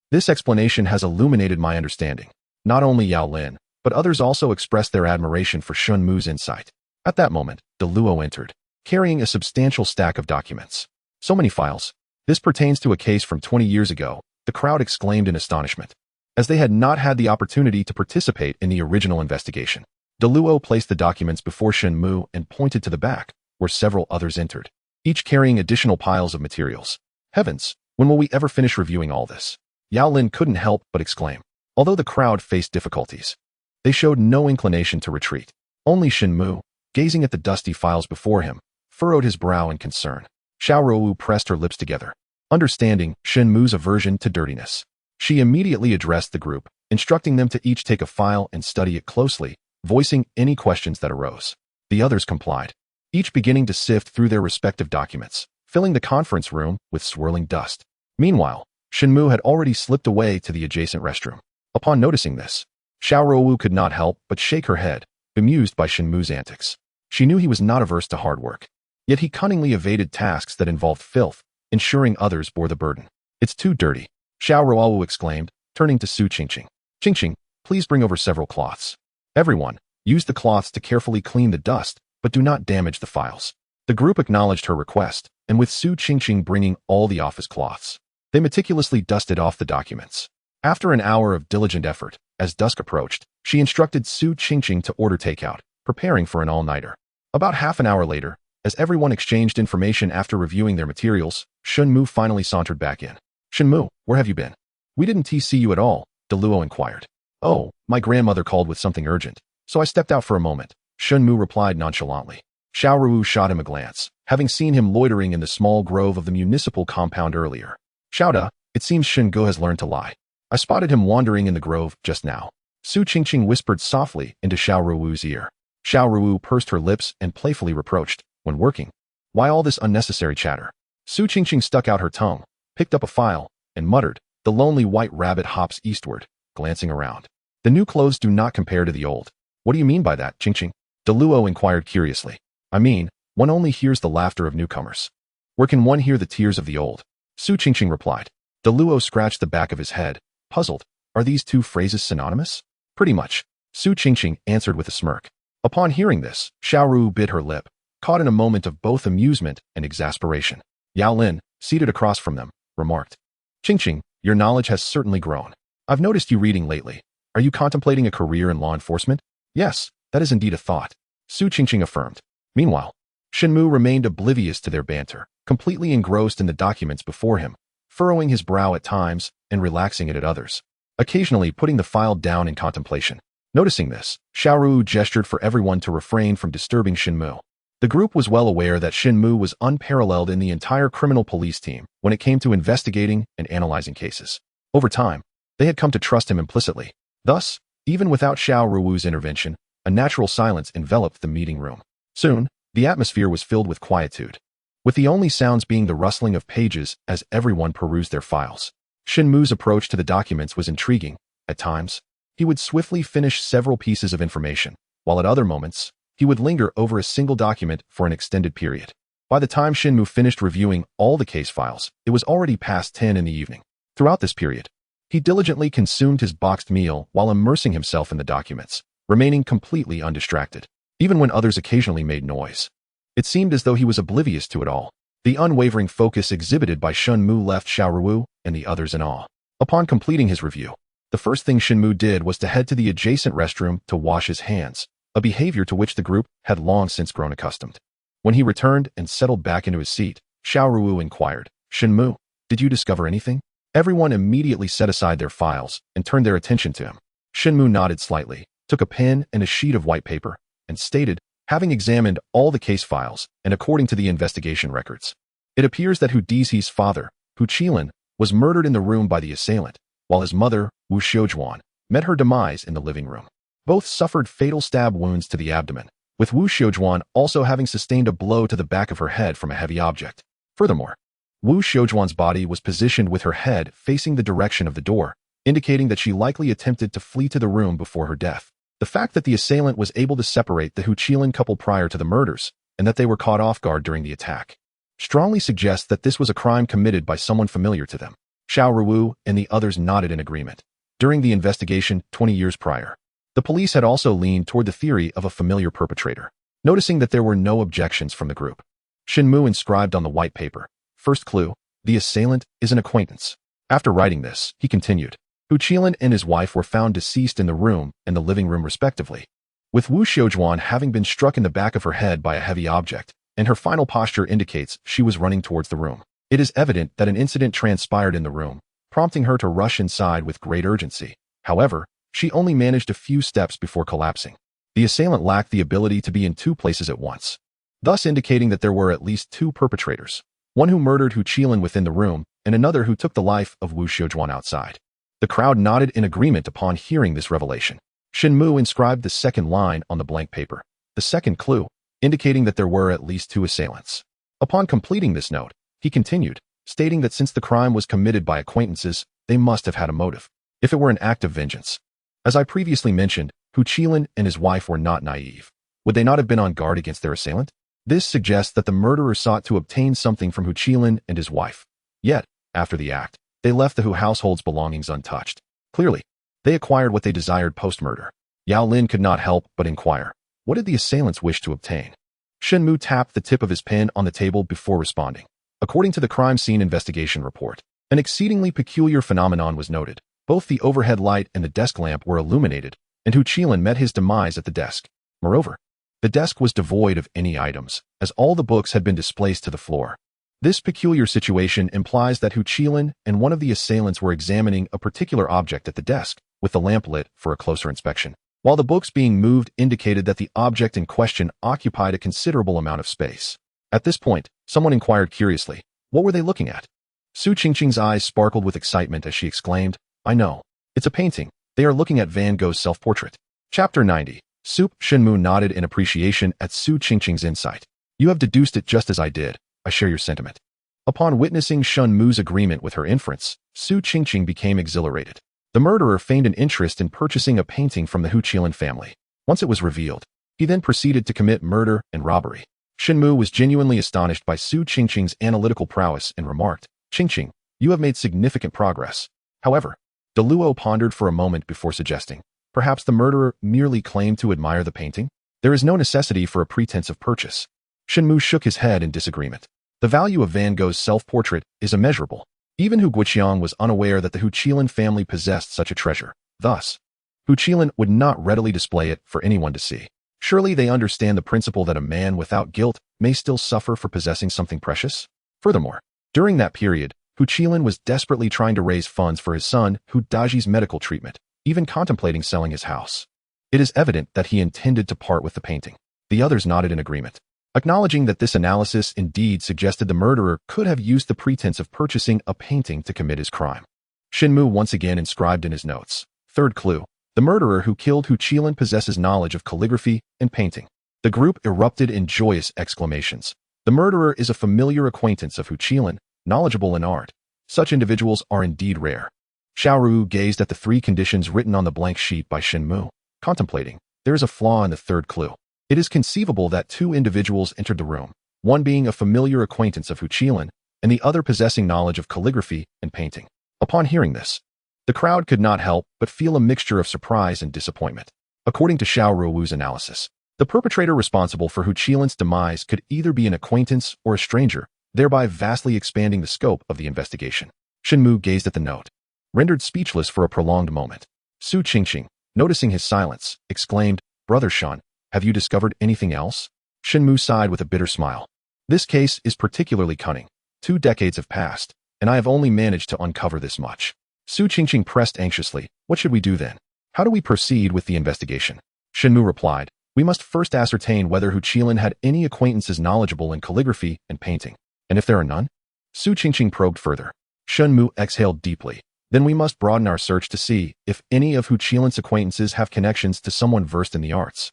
This explanation has illuminated my understanding. Not only Yao Lin, but others also expressed their admiration for Shen Mu's insight. At that moment, De Luo entered, carrying a substantial stack of documents. So many files. This pertains to a case from 20 years ago, the crowd exclaimed in astonishment, as they had not had the opportunity to participate in the original investigation. De Luo placed the documents before Shen Mu and pointed to the back, where several others entered, each carrying additional piles of materials. Heavens, when will we ever finish reviewing all this? Yao Lin couldn't help but exclaim. Although the crowd faced difficulties, they showed no inclination to retreat. Only Shen Mu, gazing at the dusty files before him, furrowed his brow in concern. Xiao Ruowu pressed her lips together, understanding Shen Mu's aversion to dirtiness. She immediately addressed the group, instructing them to each take a file and study it closely, voicing any questions that arose. The others complied, each beginning to sift through their respective documents, filling the conference room with swirling dust. Meanwhile, Shen Mu had already slipped away to the adjacent restroom. Upon noticing this, Xiao Ruowu could not help but shake her head, bemused by Shen Mu's antics. She knew he was not averse to hard work, yet he cunningly evaded tasks that involved filth, ensuring others bore the burden. It's too dirty, Xiao Ruowu exclaimed, turning to Su Qingqing. Qingqing, please bring over several cloths. Everyone, use the cloths to carefully clean the dust, but do not damage the files. The group acknowledged her request, and with Su Qingqing bringing all the office cloths, they meticulously dusted off the documents. After an hour of diligent effort, as dusk approached, she instructed Su Qingqing to order takeout, preparing for an all-nighter. About half an hour later, as everyone exchanged information after reviewing their materials, Shen Mu finally sauntered back in. Shen Mu, where have you been? We didn't see you at all, De Luo inquired. Oh, my grandmother called with something urgent, so I stepped out for a moment, Shen Mu replied nonchalantly. Xiao Ruowu shot him a glance, having seen him loitering in the small grove of the municipal compound earlier. Xiaoda, it seems Shen Ge has learned to lie. I spotted him wandering in the grove just now. Su Qingqing whispered softly into Xiao Ruowu's ear. Xiao Ruowu pursed her lips and playfully reproached, when working, why all this unnecessary chatter? Su Qingqing stuck out her tongue, picked up a file, and muttered, the lonely white rabbit hops eastward, glancing around. The new clothes do not compare to the old. What do you mean by that, Qingqing? De Luo inquired curiously. I mean, one only hears the laughter of newcomers. Where can one hear the tears of the old? Su Qingqing replied. De Luo scratched the back of his head, puzzled. Are these two phrases synonymous? Pretty much, Su Qingqing answered with a smirk. Upon hearing this, Xiao Ruowu bit her lip, caught in a moment of both amusement and exasperation. Yao Lin, seated across from them, remarked. Qingqing, your knowledge has certainly grown. I've noticed you reading lately. Are you contemplating a career in law enforcement? Yes, that is indeed a thought, Su Qingqing affirmed. Meanwhile, Shen Mu remained oblivious to their banter, completely engrossed in the documents before him, furrowing his brow at times and relaxing it at others, occasionally putting the file down in contemplation. Noticing this, Xiao Ruowu gestured for everyone to refrain from disturbing Shen Mu. The group was well aware that Shen Mu was unparalleled in the entire criminal police team when it came to investigating and analyzing cases. Over time, they had come to trust him implicitly. Thus, even without Xiao Ruowu's intervention, a natural silence enveloped the meeting room. Soon, the atmosphere was filled with quietude, with the only sounds being the rustling of pages as everyone perused their files. Shen Mu's approach to the documents was intriguing. At times, he would swiftly finish several pieces of information, while at other moments, he would linger over a single document for an extended period. By the time Shen Mu finished reviewing all the case files, it was already past 10 in the evening. Throughout this period, he diligently consumed his boxed meal while immersing himself in the documents, remaining completely undistracted, even when others occasionally made noise. It seemed as though he was oblivious to it all. The unwavering focus exhibited by Shen Mu left Xiao Ruowu and the others in awe. Upon completing his review, the first thing Shen Mu did was to head to the adjacent restroom to wash his hands, a behavior to which the group had long since grown accustomed. When he returned and settled back into his seat, Xiao Ruowu inquired, Shen Mu, did you discover anything? Everyone immediately set aside their files and turned their attention to him. Shen Mu nodded slightly, took a pen and a sheet of white paper, and stated, having examined all the case files and according to the investigation records, it appears that Hu Dizhi's father, Hu Qilin, was murdered in the room by the assailant, while his mother, Wu Xiujuan, met her demise in the living room. Both suffered fatal stab wounds to the abdomen, with Wu Xiujuan also having sustained a blow to the back of her head from a heavy object. Furthermore, Wu Xiujuan's body was positioned with her head facing the direction of the door, indicating that she likely attempted to flee to the room before her death. The fact that the assailant was able to separate the Hu Qilin couple prior to the murders, and that they were caught off guard during the attack, strongly suggests that this was a crime committed by someone familiar to them. Xiao Ruowu and the others nodded in agreement. During the investigation 20 years prior, the police had also leaned toward the theory of a familiar perpetrator, noticing that there were no objections from the group. Shen Mu inscribed on the white paper, "First clue, the assailant is an acquaintance." After writing this, he continued, Hu Qilin and his wife were found deceased in the room and the living room respectively, with Wu Xiaojuan having been struck in the back of her head by a heavy object, and her final posture indicates she was running towards the room. It is evident that an incident transpired in the room, prompting her to rush inside with great urgency. However, she only managed a few steps before collapsing. The assailant lacked the ability to be in two places at once, thus indicating that there were at least two perpetrators, one who murdered Hu Qilin within the room and another who took the life of Wu Xiaojuan outside. The crowd nodded in agreement upon hearing this revelation. Shen Mu inscribed the second line on the blank paper, the second clue, indicating that there were at least two assailants. Upon completing this note, he continued, stating that since the crime was committed by acquaintances, they must have had a motive, if it were an act of vengeance. As I previously mentioned, Hu Qilin and his wife were not naive. Would they not have been on guard against their assailant? This suggests that the murderer sought to obtain something from Hu Qilin and his wife. Yet, after the act, they left the Hu household's belongings untouched. Clearly, they acquired what they desired post-murder. Yao Lin could not help but inquire, what did the assailants wish to obtain? Shen Mu tapped the tip of his pen on the table before responding. According to the crime scene investigation report, an exceedingly peculiar phenomenon was noted. Both the overhead light and the desk lamp were illuminated, and Hu Qilin met his demise at the desk. Moreover, the desk was devoid of any items, as all the books had been displaced to the floor. This peculiar situation implies that Hu Qilin and one of the assailants were examining a particular object at the desk, with the lamp lit for a closer inspection, while the books being moved indicated that the object in question occupied a considerable amount of space. At this point, someone inquired curiously, what were they looking at? Su Qingqing's eyes sparkled with excitement as she exclaimed, I know. It's a painting. They are looking at Van Gogh's self-portrait. Chapter 90. Soup. Shen Mu nodded in appreciation at Su Qingqing's insight. You have deduced it just as I did. I share your sentiment. Upon witnessing Shen Mu's agreement with her inference, Su Qingqing became exhilarated. The murderer feigned an interest in purchasing a painting from the Hu Qilin family. Once it was revealed, he then proceeded to commit murder and robbery. Shen Mu was genuinely astonished by Su Qingqing's analytical prowess and remarked, Qingqing, you have made significant progress. However, De Luo pondered for a moment before suggesting, perhaps the murderer merely claimed to admire the painting? There is no necessity for a pretense of purchase. Shen Mu shook his head in disagreement. The value of Van Gogh's self-portrait is immeasurable. Even Hu Guiqiang was unaware that the Hu Qilin family possessed such a treasure. Thus, Hu Qilin would not readily display it for anyone to see. Surely they understand the principle that a man without guilt may still suffer for possessing something precious? Furthermore, during that period, Hu Qilin was desperately trying to raise funds for his son Hu Daji's medical treatment, even contemplating selling his house. It is evident that he intended to part with the painting. The others nodded in agreement, acknowledging that this analysis indeed suggested the murderer could have used the pretense of purchasing a painting to commit his crime. Shen Mu once again inscribed in his notes, third clue, the murderer who killed Hu Qilin possesses knowledge of calligraphy and painting. The group erupted in joyous exclamations. The murderer is a familiar acquaintance of Hu Qilin, knowledgeable in art. Such individuals are indeed rare. Xiao Ruowu gazed at the three conditions written on the blank sheet by Shen Mu, contemplating, there is a flaw in the third clue. It is conceivable that two individuals entered the room, one being a familiar acquaintance of Hu Qilin, and the other possessing knowledge of calligraphy and painting. Upon hearing this, the crowd could not help but feel a mixture of surprise and disappointment. According to Xiao Ruowu's analysis, the perpetrator responsible for Hu Qilin's demise could either be an acquaintance or a stranger, thereby vastly expanding the scope of the investigation. Shen Mu gazed at the note, rendered speechless for a prolonged moment. Su Qingqing, noticing his silence, exclaimed, Brother Shen, have you discovered anything else? Shen Mu sighed with a bitter smile. This case is particularly cunning. 2 decades have passed, and I have only managed to uncover this much. Su Qingqing pressed anxiously, what should we do then? How do we proceed with the investigation? Shen Mu replied, we must first ascertain whether Hu Qilin had any acquaintances knowledgeable in calligraphy and painting. And if there are none? Su Qingqing probed further. Shen Mu exhaled deeply. Then we must broaden our search to see if any of Hu Qilin's acquaintances have connections to someone versed in the arts.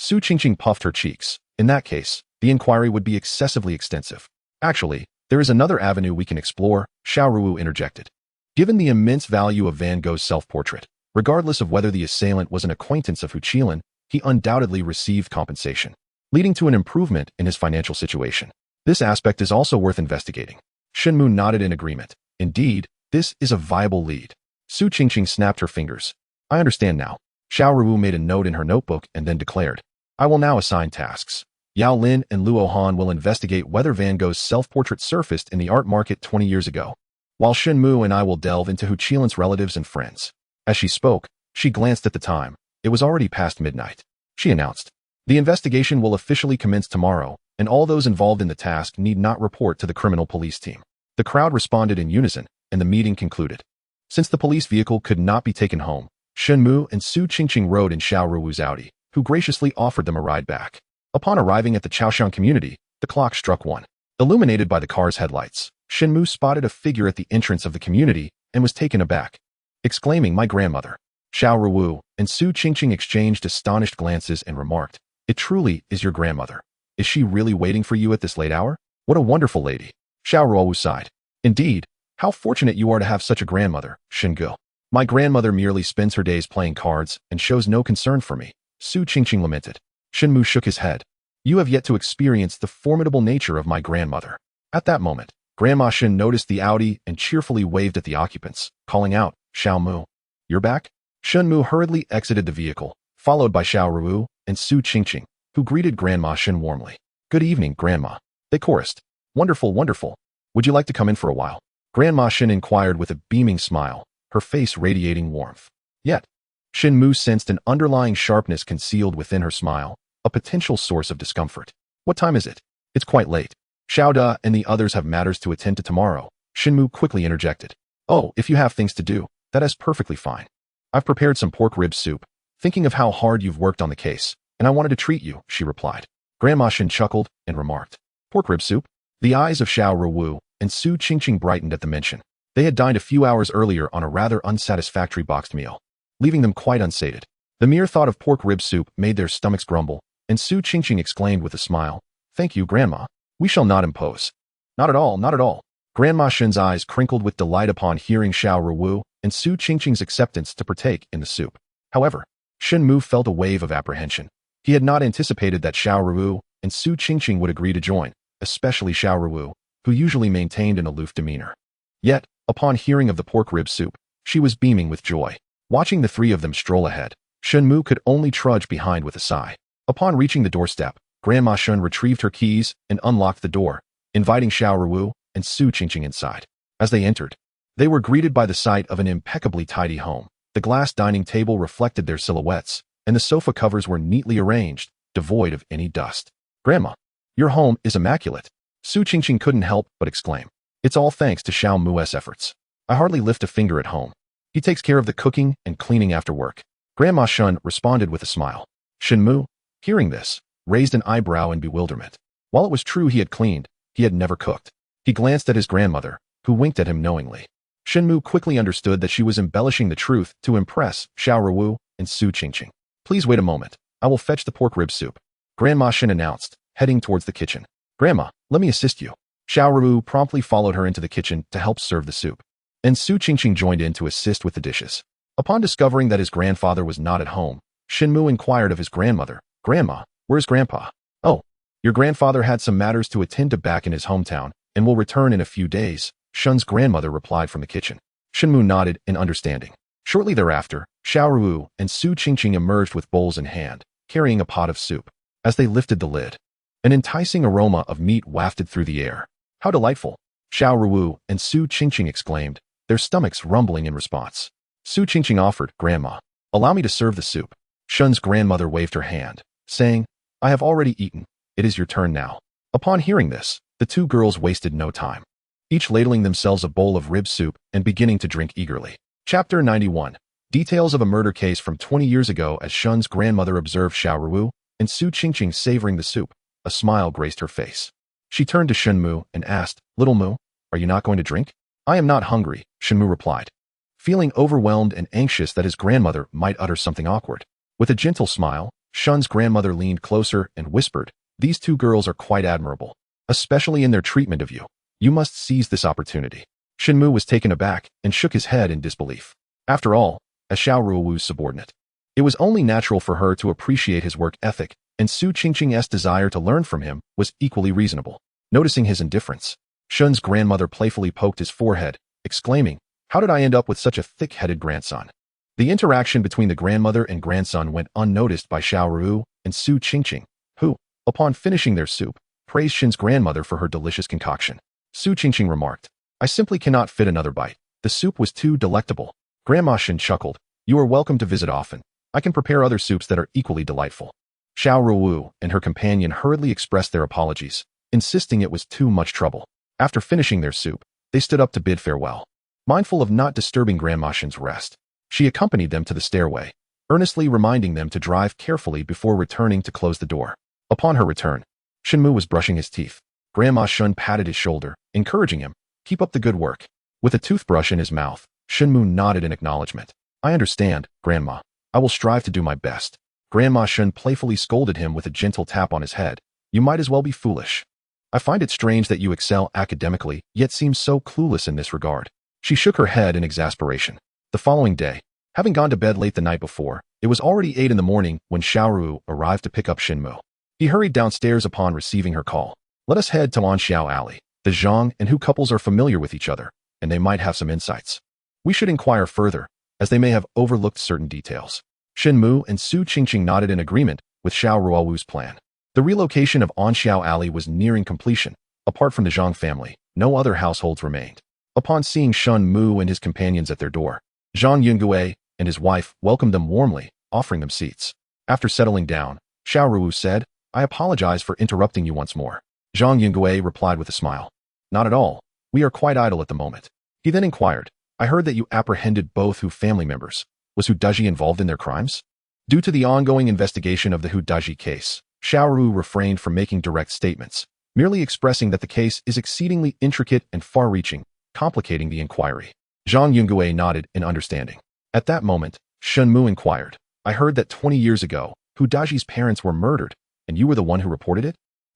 Su Qingqing puffed her cheeks. In that case, the inquiry would be excessively extensive. Actually, there is another avenue we can explore, Xiao Ruowu interjected. Given the immense value of Van Gogh's self-portrait, regardless of whether the assailant was an acquaintance of Hu Qilin, he undoubtedly received compensation, leading to an improvement in his financial situation. This aspect is also worth investigating. Shen Mu nodded in agreement. Indeed, this is a viable lead. Su Qingqing snapped her fingers. I understand now. Xiao Ruowu made a note in her notebook and then declared, I will now assign tasks. Yao Lin and Luo Han will investigate whether Van Gogh's self-portrait surfaced in the art market 20 years ago, while Shen Mu and I will delve into Hu Qilin's relatives and friends. As she spoke, she glanced at the time. It was already past midnight. She announced, the investigation will officially commence tomorrow, and all those involved in the task need not report to the criminal police team. The crowd responded in unison, and the meeting concluded. Since the police vehicle could not be taken home, Shen Mu and Su Qingqing rode in Xiao Ruowu's Audi, who graciously offered them a ride back. Upon arriving at the Chaoshan community, the clock struck 1. Illuminated by the car's headlights, Shen Mu spotted a figure at the entrance of the community and was taken aback, exclaiming, my grandmother. Xiao Ruowu and Su Qingqing exchanged astonished glances and remarked, it truly is your grandmother. Is she really waiting for you at this late hour? What a wonderful lady. Xiao Ruowu sighed. Indeed, how fortunate you are to have such a grandmother, Shen Gu. My grandmother merely spends her days playing cards and shows no concern for me, Su Qingqing lamented. Shen Mu shook his head. You have yet to experience the formidable nature of my grandmother. At that moment, Grandma Shen noticed the Audi and cheerfully waved at the occupants, calling out, Xiao Mu. You're back? Shen Mu hurriedly exited the vehicle, followed by Xiao Ruowu and Su Qingqing, who greeted Grandma Shen warmly. Good evening, Grandma. They chorused. Wonderful, wonderful. Would you like to come in for a while? Grandma Shen inquired with a beaming smile, her face radiating warmth. Yet, Shen Mu sensed an underlying sharpness concealed within her smile, a potential source of discomfort. What time is it? It's quite late. Xiao Da and the others have matters to attend to tomorrow, Shen Mu quickly interjected. Oh, if you have things to do, that is perfectly fine. I've prepared some pork rib soup, thinking of how hard you've worked on the case, and I wanted to treat you, she replied. Grandma Shen chuckled and remarked, pork rib soup? The eyes of Xiao Ruowu and Su Qingqing brightened at the mention. They had dined a few hours earlier on a rather unsatisfactory boxed meal, leaving them quite unsated. The mere thought of pork rib soup made their stomachs grumble, and Su Qingqing exclaimed with a smile, thank you, Grandma. We shall not impose. Not at all, not at all. Grandma Shen's eyes crinkled with delight upon hearing Xiao Ruowu and Su Qingqing's acceptance to partake in the soup. However, Shen Mu felt a wave of apprehension. He had not anticipated that Xiao Ruowu and Su Qingqing would agree to join, especially Xiao Ruowu, who usually maintained an aloof demeanor. Yet, upon hearing of the pork rib soup, she was beaming with joy. Watching the three of them stroll ahead, Shen Mu could only trudge behind with a sigh. Upon reaching the doorstep, Grandma Shen retrieved her keys and unlocked the door, inviting Xiao Ruowu and Su Qingqing inside. As they entered, they were greeted by the sight of an impeccably tidy home. The glass dining table reflected their silhouettes, and the sofa covers were neatly arranged, devoid of any dust. Grandma, your home is immaculate. Su Qingqing couldn't help but exclaim. It's all thanks to Xiao Mu's efforts. I hardly lift a finger at home. He takes care of the cooking and cleaning after work. Grandma Shen responded with a smile. Shen Mu, hearing this, raised an eyebrow in bewilderment. While it was true he had cleaned, he had never cooked. He glanced at his grandmother, who winked at him knowingly. Shen Mu quickly understood that she was embellishing the truth to impress Xiao Ruowu and Su Qingqing. Please wait a moment. I will fetch the pork rib soup, Grandma Shen announced, heading towards the kitchen. Grandma, let me assist you. Xiao Ruowu promptly followed her into the kitchen to help serve the soup, and Su Qingqing joined in to assist with the dishes. Upon discovering that his grandfather was not at home, Shen Mu inquired of his grandmother, Grandma, where's Grandpa? Oh, your grandfather had some matters to attend to back in his hometown, and will return in a few days, Shen's grandmother replied from the kitchen. Shen Mu nodded in understanding. Shortly thereafter, Xiao Ruowu and Su Qingqing emerged with bowls in hand, carrying a pot of soup. As they lifted the lid, an enticing aroma of meat wafted through the air. How delightful! Xiao Ruowu and Su Qingqing exclaimed, their stomachs rumbling in response. Su Qingqing offered, Grandma, allow me to serve the soup. Shen's grandmother waved her hand, saying, I have already eaten. It is your turn now. Upon hearing this, the two girls wasted no time, each ladling themselves a bowl of rib soup and beginning to drink eagerly. Chapter 91. Details of a murder case from 20 years ago. As Shen's grandmother observed Xiao Ruowu and Su Qingqing savoring the soup, a smile graced her face. She turned to Shen Mu and asked, Little Mu, are you not going to drink? I am not hungry, Shen Mu replied, feeling overwhelmed and anxious that his grandmother might utter something awkward. With a gentle smile, Shen's grandmother leaned closer and whispered, These two girls are quite admirable, especially in their treatment of you. You must seize this opportunity. Shen Mu was taken aback and shook his head in disbelief. After all, as Xiao Ruowu's subordinate, it was only natural for her to appreciate his work ethic, and Su Qingqing's desire to learn from him was equally reasonable. Noticing his indifference, Shen's grandmother playfully poked his forehead, exclaiming, "How did I end up with such a thick-headed grandson?" The interaction between the grandmother and grandson went unnoticed by Xiao Ruowu and Su Qingqing, who, upon finishing their soup, praised Shen's grandmother for her delicious concoction. Su Qingqing remarked, "I simply cannot fit another bite. The soup was too delectable." Grandma Shen chuckled, "You are welcome to visit often. I can prepare other soups that are equally delightful." Xiao Ruowu and her companion hurriedly expressed their apologies, insisting it was too much trouble. After finishing their soup, they stood up to bid farewell. Mindful of not disturbing Grandma Shen's rest, she accompanied them to the stairway, earnestly reminding them to drive carefully before returning to close the door. Upon her return, Shen Mu was brushing his teeth. Grandma Shen patted his shoulder, encouraging him, "Keep up the good work." With a toothbrush in his mouth, Shen Mu nodded in acknowledgement. "I understand, Grandma. I will strive to do my best." Grandma Shen playfully scolded him with a gentle tap on his head. "You might as well be foolish. I find it strange that you excel academically, yet seem so clueless in this regard." She shook her head in exasperation. The following day, having gone to bed late the night before, it was already 8 in the morning when Xiao Ruowu arrived to pick up Shen Mu. He hurried downstairs upon receiving her call. "Let us head to Anxiao Alley. The Zhang and Hu couples are familiar with each other, and they might have some insights. We should inquire further, as they may have overlooked certain details." Shen Mu and Su Qingqing nodded in agreement with Xiao Ruowu's plan. The relocation of Anxiao Alley was nearing completion. Apart from the Zhang family, no other households remained. Upon seeing Shen Mu and his companions at their door, Zhang Yungue and his wife welcomed them warmly, offering them seats. After settling down, Xiao Ruowu said, "I apologize for interrupting you once more." Zhang Yungue replied with a smile, "Not at all. We are quite idle at the moment." He then inquired, "I heard that you apprehended both Hu family members. Was Hu Daji involved in their crimes?" Due to the ongoing investigation of the Hu Daji case, Xiao Ruowu refrained from making direct statements, merely expressing that the case is exceedingly intricate and far-reaching, complicating the inquiry. Zhang Yungue nodded in understanding. At that moment, Shen Mu inquired, "I heard that 20 years ago, Hu Daji's parents were murdered, and you were the one who reported it?"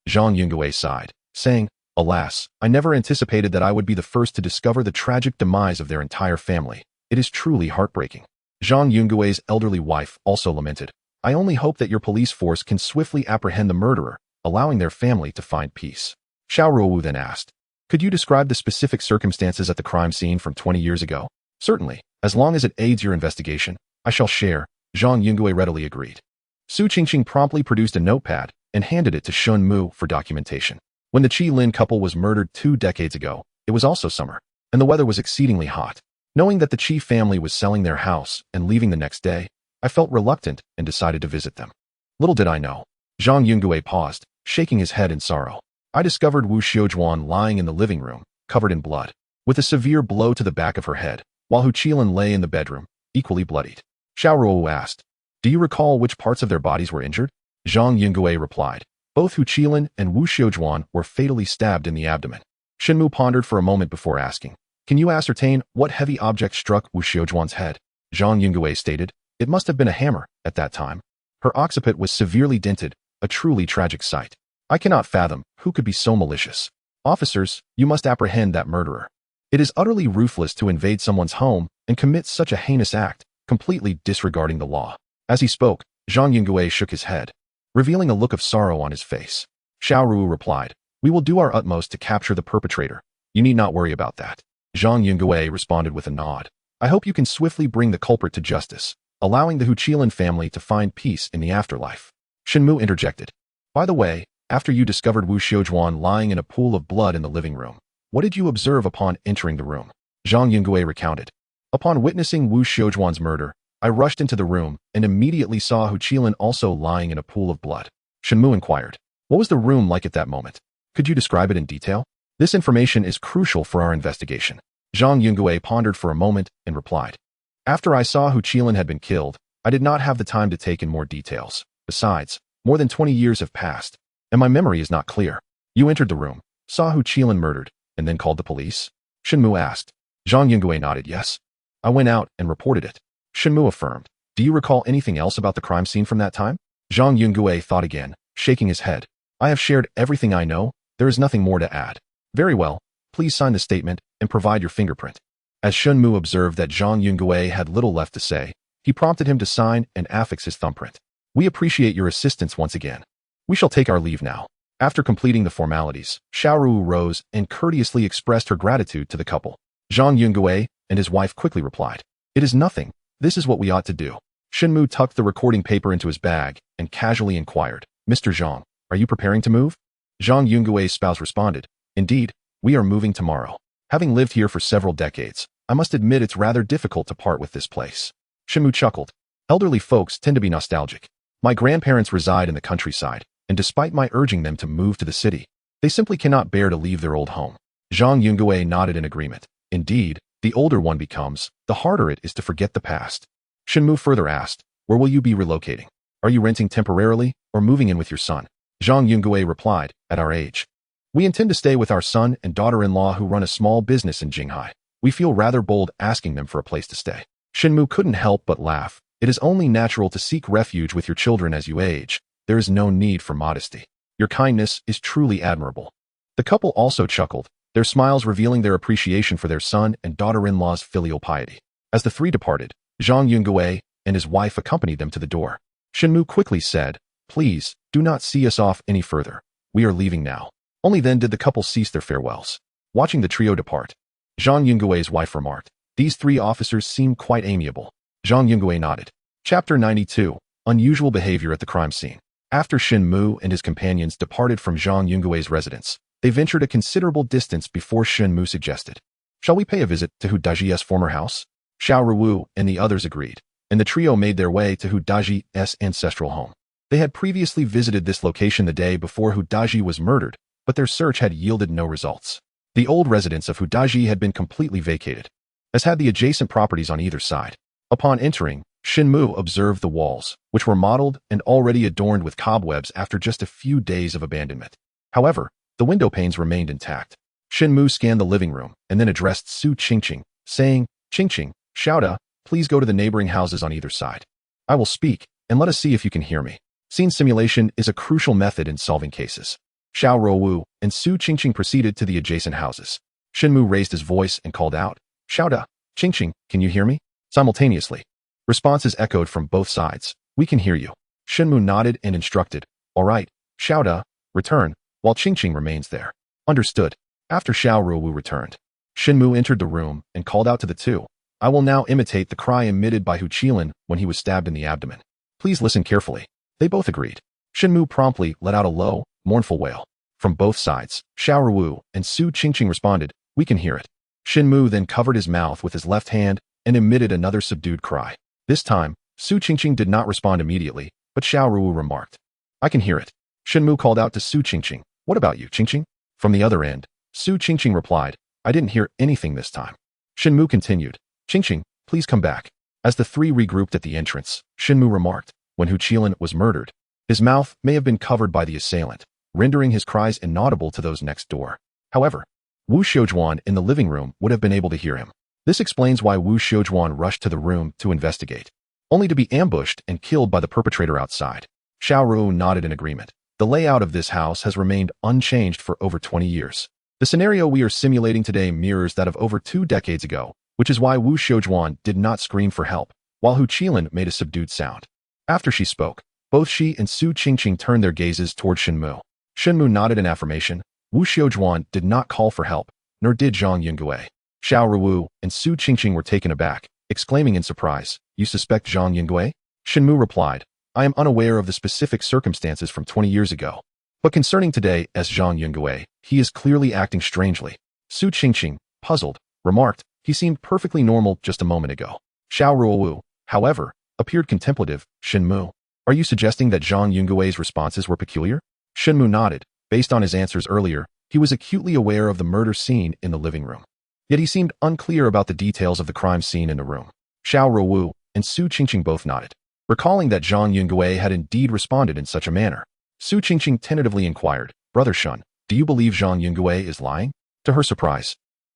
Zhang Yungue sighed, saying, "Alas, I never anticipated that I would be the first to discover the tragic demise of their entire family. It is truly heartbreaking." Zhang Yungue's elderly wife also lamented, "I only hope that your police force can swiftly apprehend the murderer, allowing their family to find peace." Xiao Ruowu then asked, "Could you describe the specific circumstances at the crime scene from 20 years ago?" "Certainly, as long as it aids your investigation, I shall share," Zhang Yungue readily agreed. Su Qingqing promptly produced a notepad and handed it to Shen Mu for documentation. When the Qi Lin couple was murdered 2 decades ago, it was also summer, and the weather was exceedingly hot. Knowing that the Qi family was selling their house and leaving the next day, I felt reluctant and decided to visit them. Little did I know. Zhang Yungue paused, shaking his head in sorrow. I discovered Wu Xiaojuan lying in the living room, covered in blood, with a severe blow to the back of her head, while Hu Qilin lay in the bedroom, equally bloodied. Xiao Ruowu asked, "Do you recall which parts of their bodies were injured?" Zhang Yungue replied, "Both Hu Qilin and Wu Xiaojuan were fatally stabbed in the abdomen." Shen Mu pondered for a moment before asking, "Can you ascertain what heavy object struck Wu Xiaojuan's head?" Zhang Yungue stated, "It must have been a hammer at that time. Her occiput was severely dented, a truly tragic sight. I cannot fathom who could be so malicious. Officers, you must apprehend that murderer. It is utterly ruthless to invade someone's home and commit such a heinous act, completely disregarding the law." As he spoke, Zhang Yungue shook his head, revealing a look of sorrow on his face. Xiao Ruowu replied, "We will do our utmost to capture the perpetrator. You need not worry about that." Zhang Yungue responded with a nod. "I hope you can swiftly bring the culprit to justice, allowing the Hu Qilin family to find peace in the afterlife." Shen Mu interjected, "By the way, after you discovered Wu Xiaojuan lying in a pool of blood in the living room, what did you observe upon entering the room?" Zhang Yungue recounted, "Upon witnessing Wu Xiaojuan's murder, I rushed into the room and immediately saw Hu Qilin also lying in a pool of blood." Shen Mu inquired, "What was the room like at that moment? Could you describe it in detail? This information is crucial for our investigation." Zhang Yungue pondered for a moment and replied, "After I saw Hu Qilin had been killed, I did not have the time to take in more details. Besides, more than 20 years have passed, and my memory is not clear." "You entered the room, saw Hu Qilin murdered, and then called the police?" Shen Mu asked. Zhang Yungue nodded yes. "I went out and reported it." Shen Mu affirmed, "Do you recall anything else about the crime scene from that time?" Zhang Yungue thought again, shaking his head. "I have shared everything I know. There is nothing more to add." "Very well. Please sign the statement and provide your fingerprint." As Shen Mu observed that Zhang Yungue had little left to say, he prompted him to sign and affix his thumbprint. "We appreciate your assistance once again. We shall take our leave now." After completing the formalities, Xiao Ruowu rose and courteously expressed her gratitude to the couple. Zhang Yungue and his wife quickly replied, "It is nothing. This is what we ought to do." Shen Mu tucked the recording paper into his bag and casually inquired, "Mr. Zhang, are you preparing to move?" Zhang Yungue's spouse responded, "Indeed, we are moving tomorrow. Having lived here for several decades, I must admit it's rather difficult to part with this place." Shen Mu chuckled. "Elderly folks tend to be nostalgic. My grandparents reside in the countryside, and despite my urging them to move to the city, they simply cannot bear to leave their old home." Zhang Yungue nodded in agreement. Indeed, the older one becomes, the harder it is to forget the past. Shen Mu further asked, "Where will you be relocating? Are you renting temporarily or moving in with your son?" Zhang Yungue replied, "At our age, we intend to stay with our son and daughter-in-law who run a small business in Jinghai. We feel rather bold asking them for a place to stay." Shen Mu couldn't help but laugh. "It is only natural to seek refuge with your children as you age. There is no need for modesty. Your kindness is truly admirable." The couple also chuckled, their smiles revealing their appreciation for their son and daughter-in-law's filial piety. As the three departed, Zhang Yungue and his wife accompanied them to the door. Shen Mu quickly said, "Please, do not see us off any further. We are leaving now." Only then did the couple cease their farewells. Watching the trio depart, Zhang Yungue's wife remarked, "These three officers seem quite amiable." Zhang Yungue nodded. Chapter 92. Unusual Behavior at the Crime Scene. After Shen Mu and his companions departed from Zhang Yungue's residence, they ventured a considerable distance before Shen Mu suggested, "Shall we pay a visit to Hu Daji's former house?" Xiao Ruowu and the others agreed, and the trio made their way to Hu Daji's ancestral home. They had previously visited this location the day before Hu Daji was murdered, but their search had yielded no results. The old residence of Hu Daji had been completely vacated, as had the adjacent properties on either side. Upon entering, Shen Mu observed the walls, which were mottled and already adorned with cobwebs after just a few days of abandonment. However, the window panes remained intact. Shen Mu scanned the living room and then addressed Su Qingqing, saying, "Qingqing, Xiaoda, please go to the neighboring houses on either side. I will speak, and let us see if you can hear me." Scene simulation is a crucial method in solving cases. Xiao Ruowu and Su Qingqing proceeded to the adjacent houses. Shen Mu raised his voice and called out, "Xiaoda, Qingqing, can you hear me?" Simultaneously, responses echoed from both sides. "We can hear you." Shen Mu nodded and instructed, "All right, Xiaoda, return, while Qingqing remains there." "Understood." After Xiao Ruowu returned, Shen Mu entered the room and called out to the two, "I will now imitate the cry emitted by Hu Qilin when he was stabbed in the abdomen. Please listen carefully." They both agreed. Shen Mu promptly let out a low, mournful wail. From both sides, Xiao Ruowu and Su Qingqing responded, "We can hear it." Shen Mu then covered his mouth with his left hand and emitted another subdued cry. This time, Su Qingqing did not respond immediately, but Xiao Ruowu remarked, "I can hear it." Shen Mu called out to Su Qingqing, "What about you, Qingqing?" From the other end, Su Qingqing replied, "I didn't hear anything this time." Shen Mu continued, "Qingqing, please come back." As the three regrouped at the entrance, Shen Mu remarked, "When Hu Qilin was murdered, his mouth may have been covered by the assailant, rendering his cries inaudible to those next door. However, Wu Xiaojuan in the living room would have been able to hear him. This explains why Wu Xiaojuan rushed to the room to investigate, only to be ambushed and killed by the perpetrator outside." Xiao Ruowu nodded in agreement. "The layout of this house has remained unchanged for over 20 years. The scenario we are simulating today mirrors that of over 2 decades ago, which is why Wu Xiaojuan did not scream for help, while Hu Qilin made a subdued sound." After she spoke, both she and Su Qingqing turned their gazes toward Shen Mu. Shen Mu nodded in affirmation. Wu Xiaojuan did not call for help, nor did Zhang Yungue. Xiao Ruowu and Su Qingqing were taken aback, exclaiming in surprise, "You suspect Zhang Yungue?" Shen Mu replied, "I am unaware of the specific circumstances from 20 years ago. But concerning today as Zhang Yungue, he is clearly acting strangely." Su Qingqing, puzzled, remarked, "He seemed perfectly normal just a moment ago." Xiao Ruowu, however, appeared contemplative. "Shen Mu, are you suggesting that Zhang Yungue's responses were peculiar?" Shen Mu nodded. Based on his answers earlier, he was acutely aware of the murder scene in the living room. Yet he seemed unclear about the details of the crime scene in the room. Xiao Ruowu and Su Qingqing both nodded, recalling that Zhang Yungue had indeed responded in such a manner. Su Qingqing tentatively inquired, "Brother Shen, do you believe Zhang Yungue is lying?" To her surprise,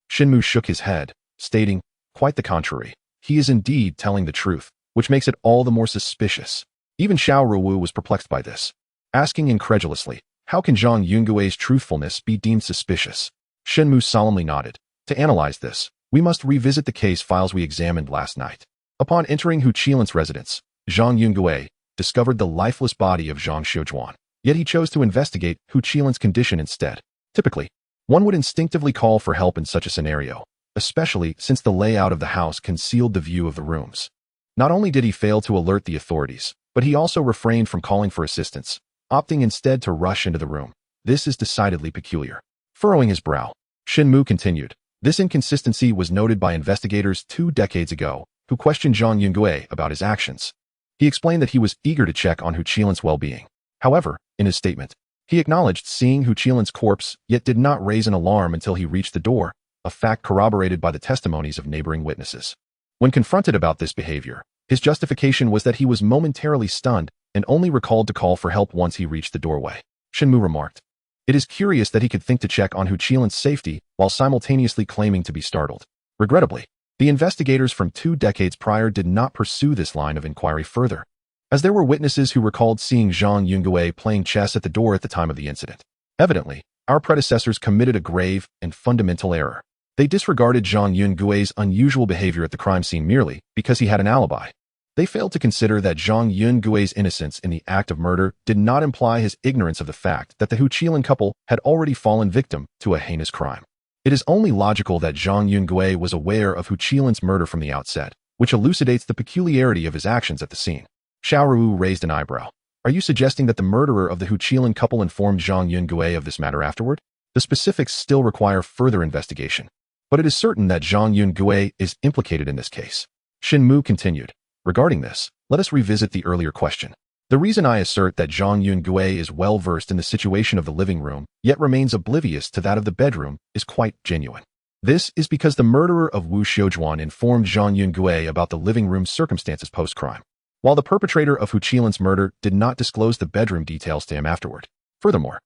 Shen Mu shook his head, stating, "Quite the contrary. He is indeed telling the truth, which makes it all the more suspicious." Even Xiao Ruowu was perplexed by this, asking incredulously, "How can Zhang Yungue's truthfulness be deemed suspicious?" Shen Mu solemnly nodded. "To analyze this, we must revisit the case files we examined last night." Upon entering Hu Qilin's residence, Zhang Yungue discovered the lifeless body of Zhang Xiaojuan. Yet he chose to investigate Hu Qilin's condition instead. Typically, one would instinctively call for help in such a scenario, especially since the layout of the house concealed the view of the rooms. Not only did he fail to alert the authorities, but he also refrained from calling for assistance, opting instead to rush into the room. This is decidedly peculiar. Furrowing his brow, Shen Mu continued. This inconsistency was noted by investigators 2 decades ago, who questioned Zhang Yungue about his actions. He explained that he was eager to check on Hu Qilin's well-being. However, in his statement, he acknowledged seeing Hu Qilin's corpse, yet did not raise an alarm until he reached the door, a fact corroborated by the testimonies of neighboring witnesses. When confronted about this behavior, his justification was that he was momentarily stunned and only recalled to call for help once he reached the doorway. Shen Mu remarked, "It is curious that he could think to check on Hu Qilin's safety while simultaneously claiming to be startled." Regrettably, the investigators from 2 decades prior did not pursue this line of inquiry further, as there were witnesses who recalled seeing Zhang Yungue playing chess at the door at the time of the incident. Evidently, our predecessors committed a grave and fundamental error. They disregarded Zhang Yungue's unusual behavior at the crime scene merely because he had an alibi. They failed to consider that Zhang Yungue's innocence in the act of murder did not imply his ignorance of the fact that the Hu Qilin couple had already fallen victim to a heinous crime. It is only logical that Zhang Yungue was aware of Hu Qilin's murder from the outset, which elucidates the peculiarity of his actions at the scene. Xiao Ruowu raised an eyebrow. Are you suggesting that the murderer of the Hu Qilin couple informed Zhang Yungue of this matter afterward? The specifics still require further investigation, but it is certain that Zhang Yungue is implicated in this case. Shen Mu continued. Regarding this, let us revisit the earlier question. The reason I assert that Zhang Yungue is well versed in the situation of the living room, yet remains oblivious to that of the bedroom, is quite genuine. This is because the murderer of Wu Xiaojuan informed Zhang Yungue about the living room's circumstances post-crime, while the perpetrator of Hu Qilin's murder did not disclose the bedroom details to him afterward. Furthermore,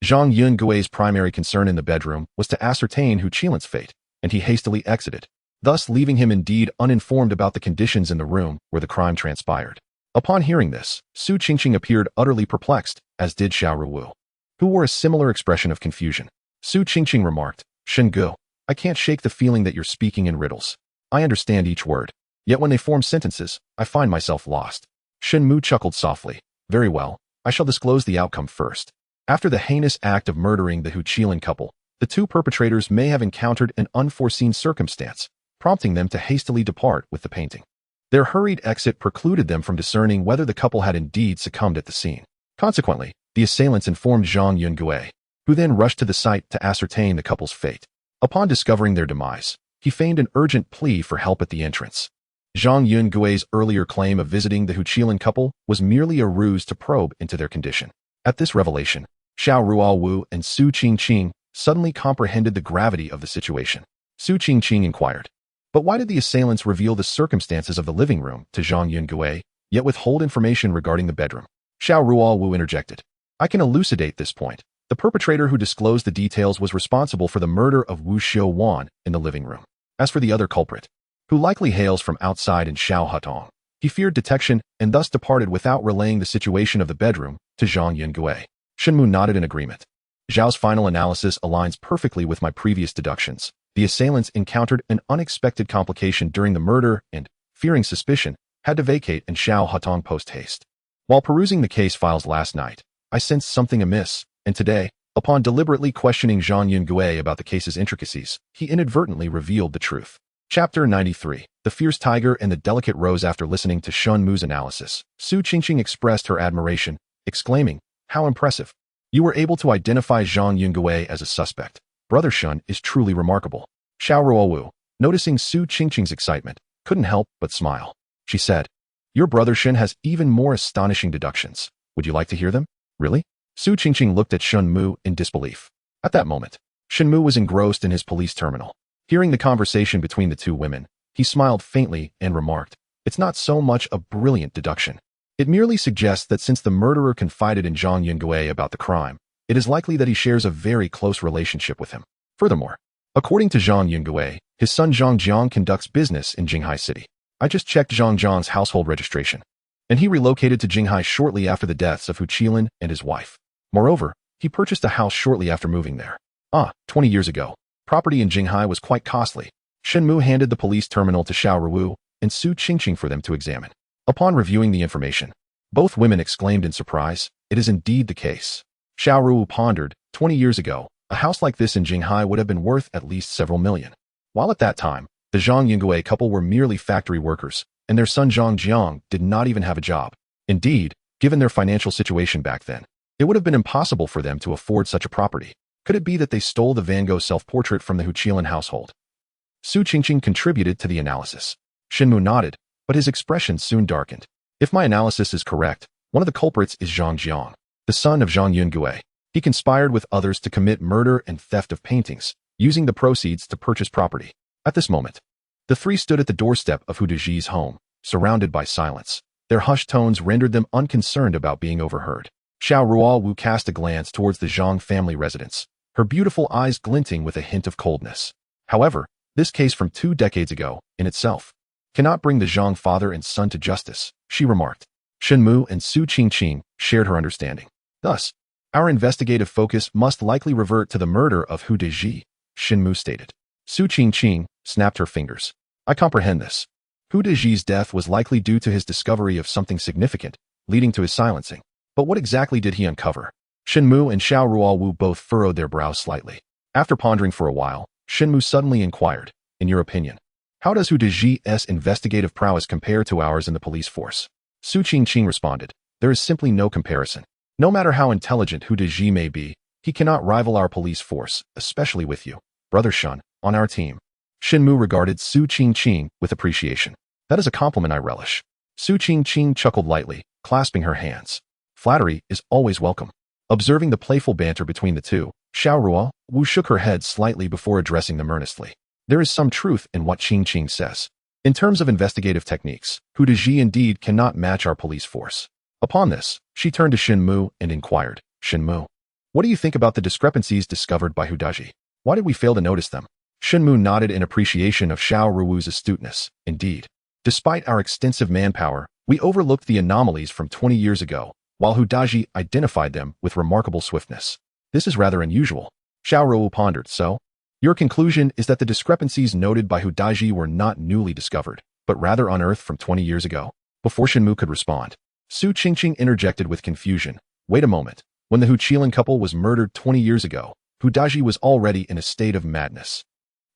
Zhang Yungue's primary concern in the bedroom was to ascertain Hu Qilin's fate, and he hastily exited, thus leaving him indeed uninformed about the conditions in the room where the crime transpired. Upon hearing this, Su Qingqing appeared utterly perplexed, as did Xiao Ruowu, who wore a similar expression of confusion. Su Qingqing remarked, Shen Gu, I can't shake the feeling that you're speaking in riddles. I understand each word, yet when they form sentences, I find myself lost. Shen Mu chuckled softly. Very well, I shall disclose the outcome first. After the heinous act of murdering the Hu Qilin couple, the 2 perpetrators may have encountered an unforeseen circumstance, prompting them to hastily depart with the painting. Their hurried exit precluded them from discerning whether the couple had indeed succumbed at the scene. Consequently, the assailants informed Zhang Yungue, who then rushed to the site to ascertain the couple's fate. Upon discovering their demise, he feigned an urgent plea for help at the entrance. Zhang Yungue's earlier claim of visiting the Hu Qilin couple was merely a ruse to probe into their condition. At this revelation, Xiao Ruowu and Su Qingqing suddenly comprehended the gravity of the situation. Su Qingqing inquired, but why did the assailants reveal the circumstances of the living room to Zhang Yungue, yet withhold information regarding the bedroom? Xiao Ruowu interjected. I can elucidate this point. The perpetrator who disclosed the details was responsible for the murder of Wu Xiaowan in the living room. As for the other culprit, who likely hails from outside in Xiaohutong, he feared detection and thus departed without relaying the situation of the bedroom to Zhang Yungue. Shen Mu nodded in agreement. Zhao's final analysis aligns perfectly with my previous deductions. The assailants encountered an unexpected complication during the murder and, fearing suspicion, had to vacate in Xiaohutong post-haste. While perusing the case files last night, I sensed something amiss, and today, upon deliberately questioning Zhang Yungue about the case's intricacies, he inadvertently revealed the truth. Chapter 93. The Fierce Tiger and the Delicate Rose. After listening to Shen Mu's analysis, Su Qingqing expressed her admiration, exclaiming, How impressive! You were able to identify Zhang Yungue as a suspect. Brother Shen is truly remarkable. Xiao Ruowu, noticing Su Qingqing's excitement, couldn't help but smile. She said, Your brother Shen has even more astonishing deductions. Would you like to hear them? Really? Su Qingqing looked at Shen Mu in disbelief. At that moment, Shen Mu was engrossed in his police terminal. Hearing the conversation between the 2 women, he smiled faintly and remarked, It's not so much a brilliant deduction. It merely suggests that since the murderer confided in Zhang Yungue about the crime, it is likely that he shares a very close relationship with him. Furthermore, according to Zhang Yungue, his son Zhang Jiang conducts business in Jinghai City. I just checked Zhang Jiang's household registration, and he relocated to Jinghai shortly after the deaths of Hu Qilin and his wife. Moreover, he purchased a house shortly after moving there. 20 years ago. Property in Jinghai was quite costly. Shen Mu handed the police terminal to Xiao Ruowu and Su Qingqing for them to examine. Upon reviewing the information, both women exclaimed in surprise, it is indeed the case. Xiao Ruowu pondered. 20 years ago, a house like this in Jinghai would have been worth at least several million. While at that time, the Zhang Yingui couple were merely factory workers, and their son Zhang Jiang did not even have a job. Indeed, given their financial situation back then, it would have been impossible for them to afford such a property. Could it be that they stole the Van Gogh self-portrait from the Huqilan household? Su Qingqing contributed to the analysis. Shen Mu nodded, but his expression soon darkened. If my analysis is correct, one of the culprits is Zhang Jiang, the son of Zhang Yingui. He conspired with others to commit murder and theft of paintings, using the proceeds to purchase property. At this moment, the three stood at the doorstep of Hu Deji's home, surrounded by silence. Their hushed tones rendered them unconcerned about being overheard. Xiao Ruowu cast a glance towards the Zhang family residence, her beautiful eyes glinting with a hint of coldness. However, this case from 2 decades ago, in itself, cannot bring the Zhang father and son to justice, she remarked. Shen Mu and Su Qingqing shared her understanding. Thus, our investigative focus must likely revert to the murder of Hu Deji, Shen Mu stated. Su Qingqing snapped her fingers. I comprehend this. Hu Deji's death was likely due to his discovery of something significant, leading to his silencing. But what exactly did he uncover? Shen Mu and Xiao Ruowu both furrowed their brows slightly. After pondering for a while, Shen Mu suddenly inquired, in your opinion, how does Hu Deji's investigative prowess compare to ours in the police force? Su Qingqing responded, there is simply no comparison. No matter how intelligent Hu Deji may be, he cannot rival our police force, especially with you, Brother Shen, on our team. Shen Mu regarded Su Qingqing with appreciation. That is a compliment I relish. Su Qingqing chuckled lightly, clasping her hands. Flattery is always welcome. Observing the playful banter between the two, Xiao Ruowu shook her head slightly before addressing them earnestly. There is some truth in what Qingqing says. In terms of investigative techniques, Hu Deji indeed cannot match our police force. Upon this, she turned to Shen Mu and inquired, Shen Mu, what do you think about the discrepancies discovered by Hu Deji? Why did we fail to notice them? Shen Mu nodded in appreciation of Xiao Ruowu's astuteness. Indeed, despite our extensive manpower, we overlooked the anomalies from 20 years ago, while Hu Deji identified them with remarkable swiftness. This is rather unusual. Xiao Ruowu pondered. So, your conclusion is that the discrepancies noted by Hu Deji were not newly discovered, but rather unearthed from 20 years ago? Before Shen Mu could respond, Su Qingqing interjected with confusion. Wait a moment. When the Huqilan couple was murdered 20 years ago, Hu Deji was already in a state of madness.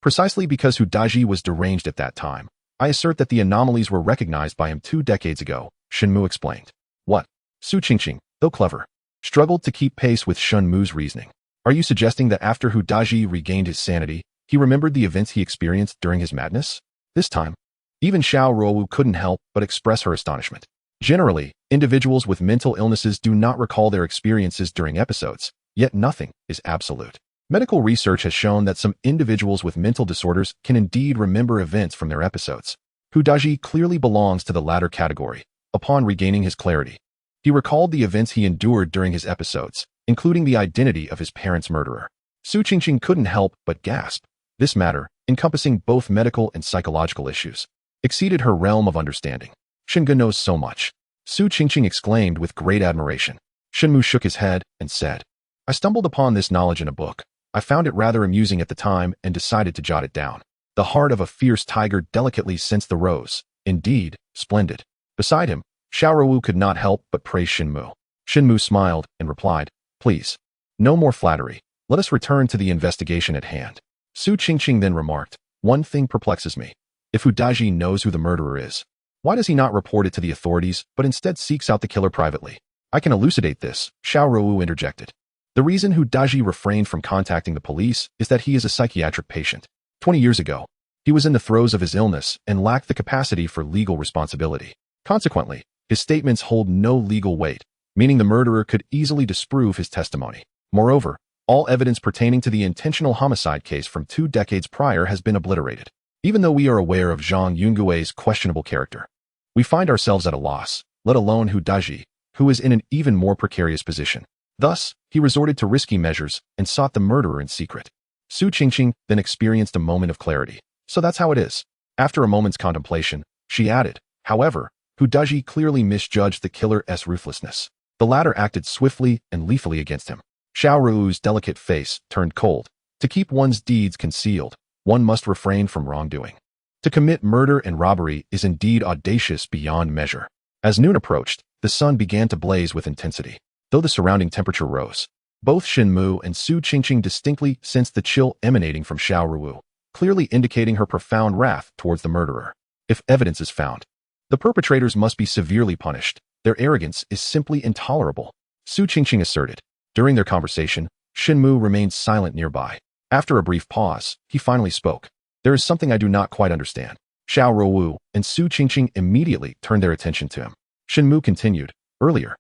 Precisely because Hu Deji was deranged at that time, I assert that the anomalies were recognized by him 2 decades ago, Shen Mu explained. What? Su Qingqing, though clever, struggled to keep pace with Shen Mu's reasoning. Are you suggesting that after Hu Deji regained his sanity, he remembered the events he experienced during his madness? This time, even Xiao Ruowu couldn't help but express her astonishment. Generally, individuals with mental illnesses do not recall their experiences during episodes, yet nothing is absolute. Medical research has shown that some individuals with mental disorders can indeed remember events from their episodes. Hu Deji clearly belongs to the latter category. Upon regaining his clarity, he recalled the events he endured during his episodes, including the identity of his parents' murderer. Su Qingqing couldn't help but gasp. This matter, encompassing both medical and psychological issues, exceeded her realm of understanding. Shen Ge knows so much. Su Qingqing exclaimed with great admiration. Shen Mu shook his head and said, I stumbled upon this knowledge in a book. I found it rather amusing at the time and decided to jot it down. The heart of a fierce tiger delicately sensed the rose. Indeed, splendid. Beside him, Xiao Ruowu could not help but praise Shen Mu. Shen Mu smiled and replied, Please, no more flattery. Let us return to the investigation at hand. Su Qingqing then remarked, One thing perplexes me. If Hu Deji knows who the murderer is, why does he not report it to the authorities, but instead seeks out the killer privately? I can elucidate this, Xiao Ruowu interjected. The reason Hu Deji refrained from contacting the police is that he is a psychiatric patient. 20 years ago, he was in the throes of his illness and lacked the capacity for legal responsibility. Consequently, his statements hold no legal weight, meaning the murderer could easily disprove his testimony. Moreover, all evidence pertaining to the intentional homicide case from 2 decades prior has been obliterated. Even though we are aware of Zhang Yingui's questionable character, we find ourselves at a loss, let alone Hu Deji, who is in an even more precarious position. Thus, he resorted to risky measures and sought the murderer in secret. Su Qingqing then experienced a moment of clarity. So that's how it is. After a moment's contemplation, she added, However, Hu Deji clearly misjudged the killer's ruthlessness. The latter acted swiftly and lethally against him. Xiao Ruowu's delicate face turned cold. To keep one's deeds concealed, one must refrain from wrongdoing. To commit murder and robbery is indeed audacious beyond measure. As noon approached, the sun began to blaze with intensity. though the surrounding temperature rose. Both Shen Mu and Su Qingqing distinctly sensed the chill emanating from Xiao Ruowu, clearly indicating her profound wrath towards the murderer. If evidence is found, the perpetrators must be severely punished. Their arrogance is simply intolerable, Su Qingqing asserted. During their conversation, Shen Mu remained silent nearby. After a brief pause, he finally spoke. There is something I do not quite understand. Xiao Ruowu and Su Qingqing immediately turned their attention to him. Shen Mu continued. Earlier,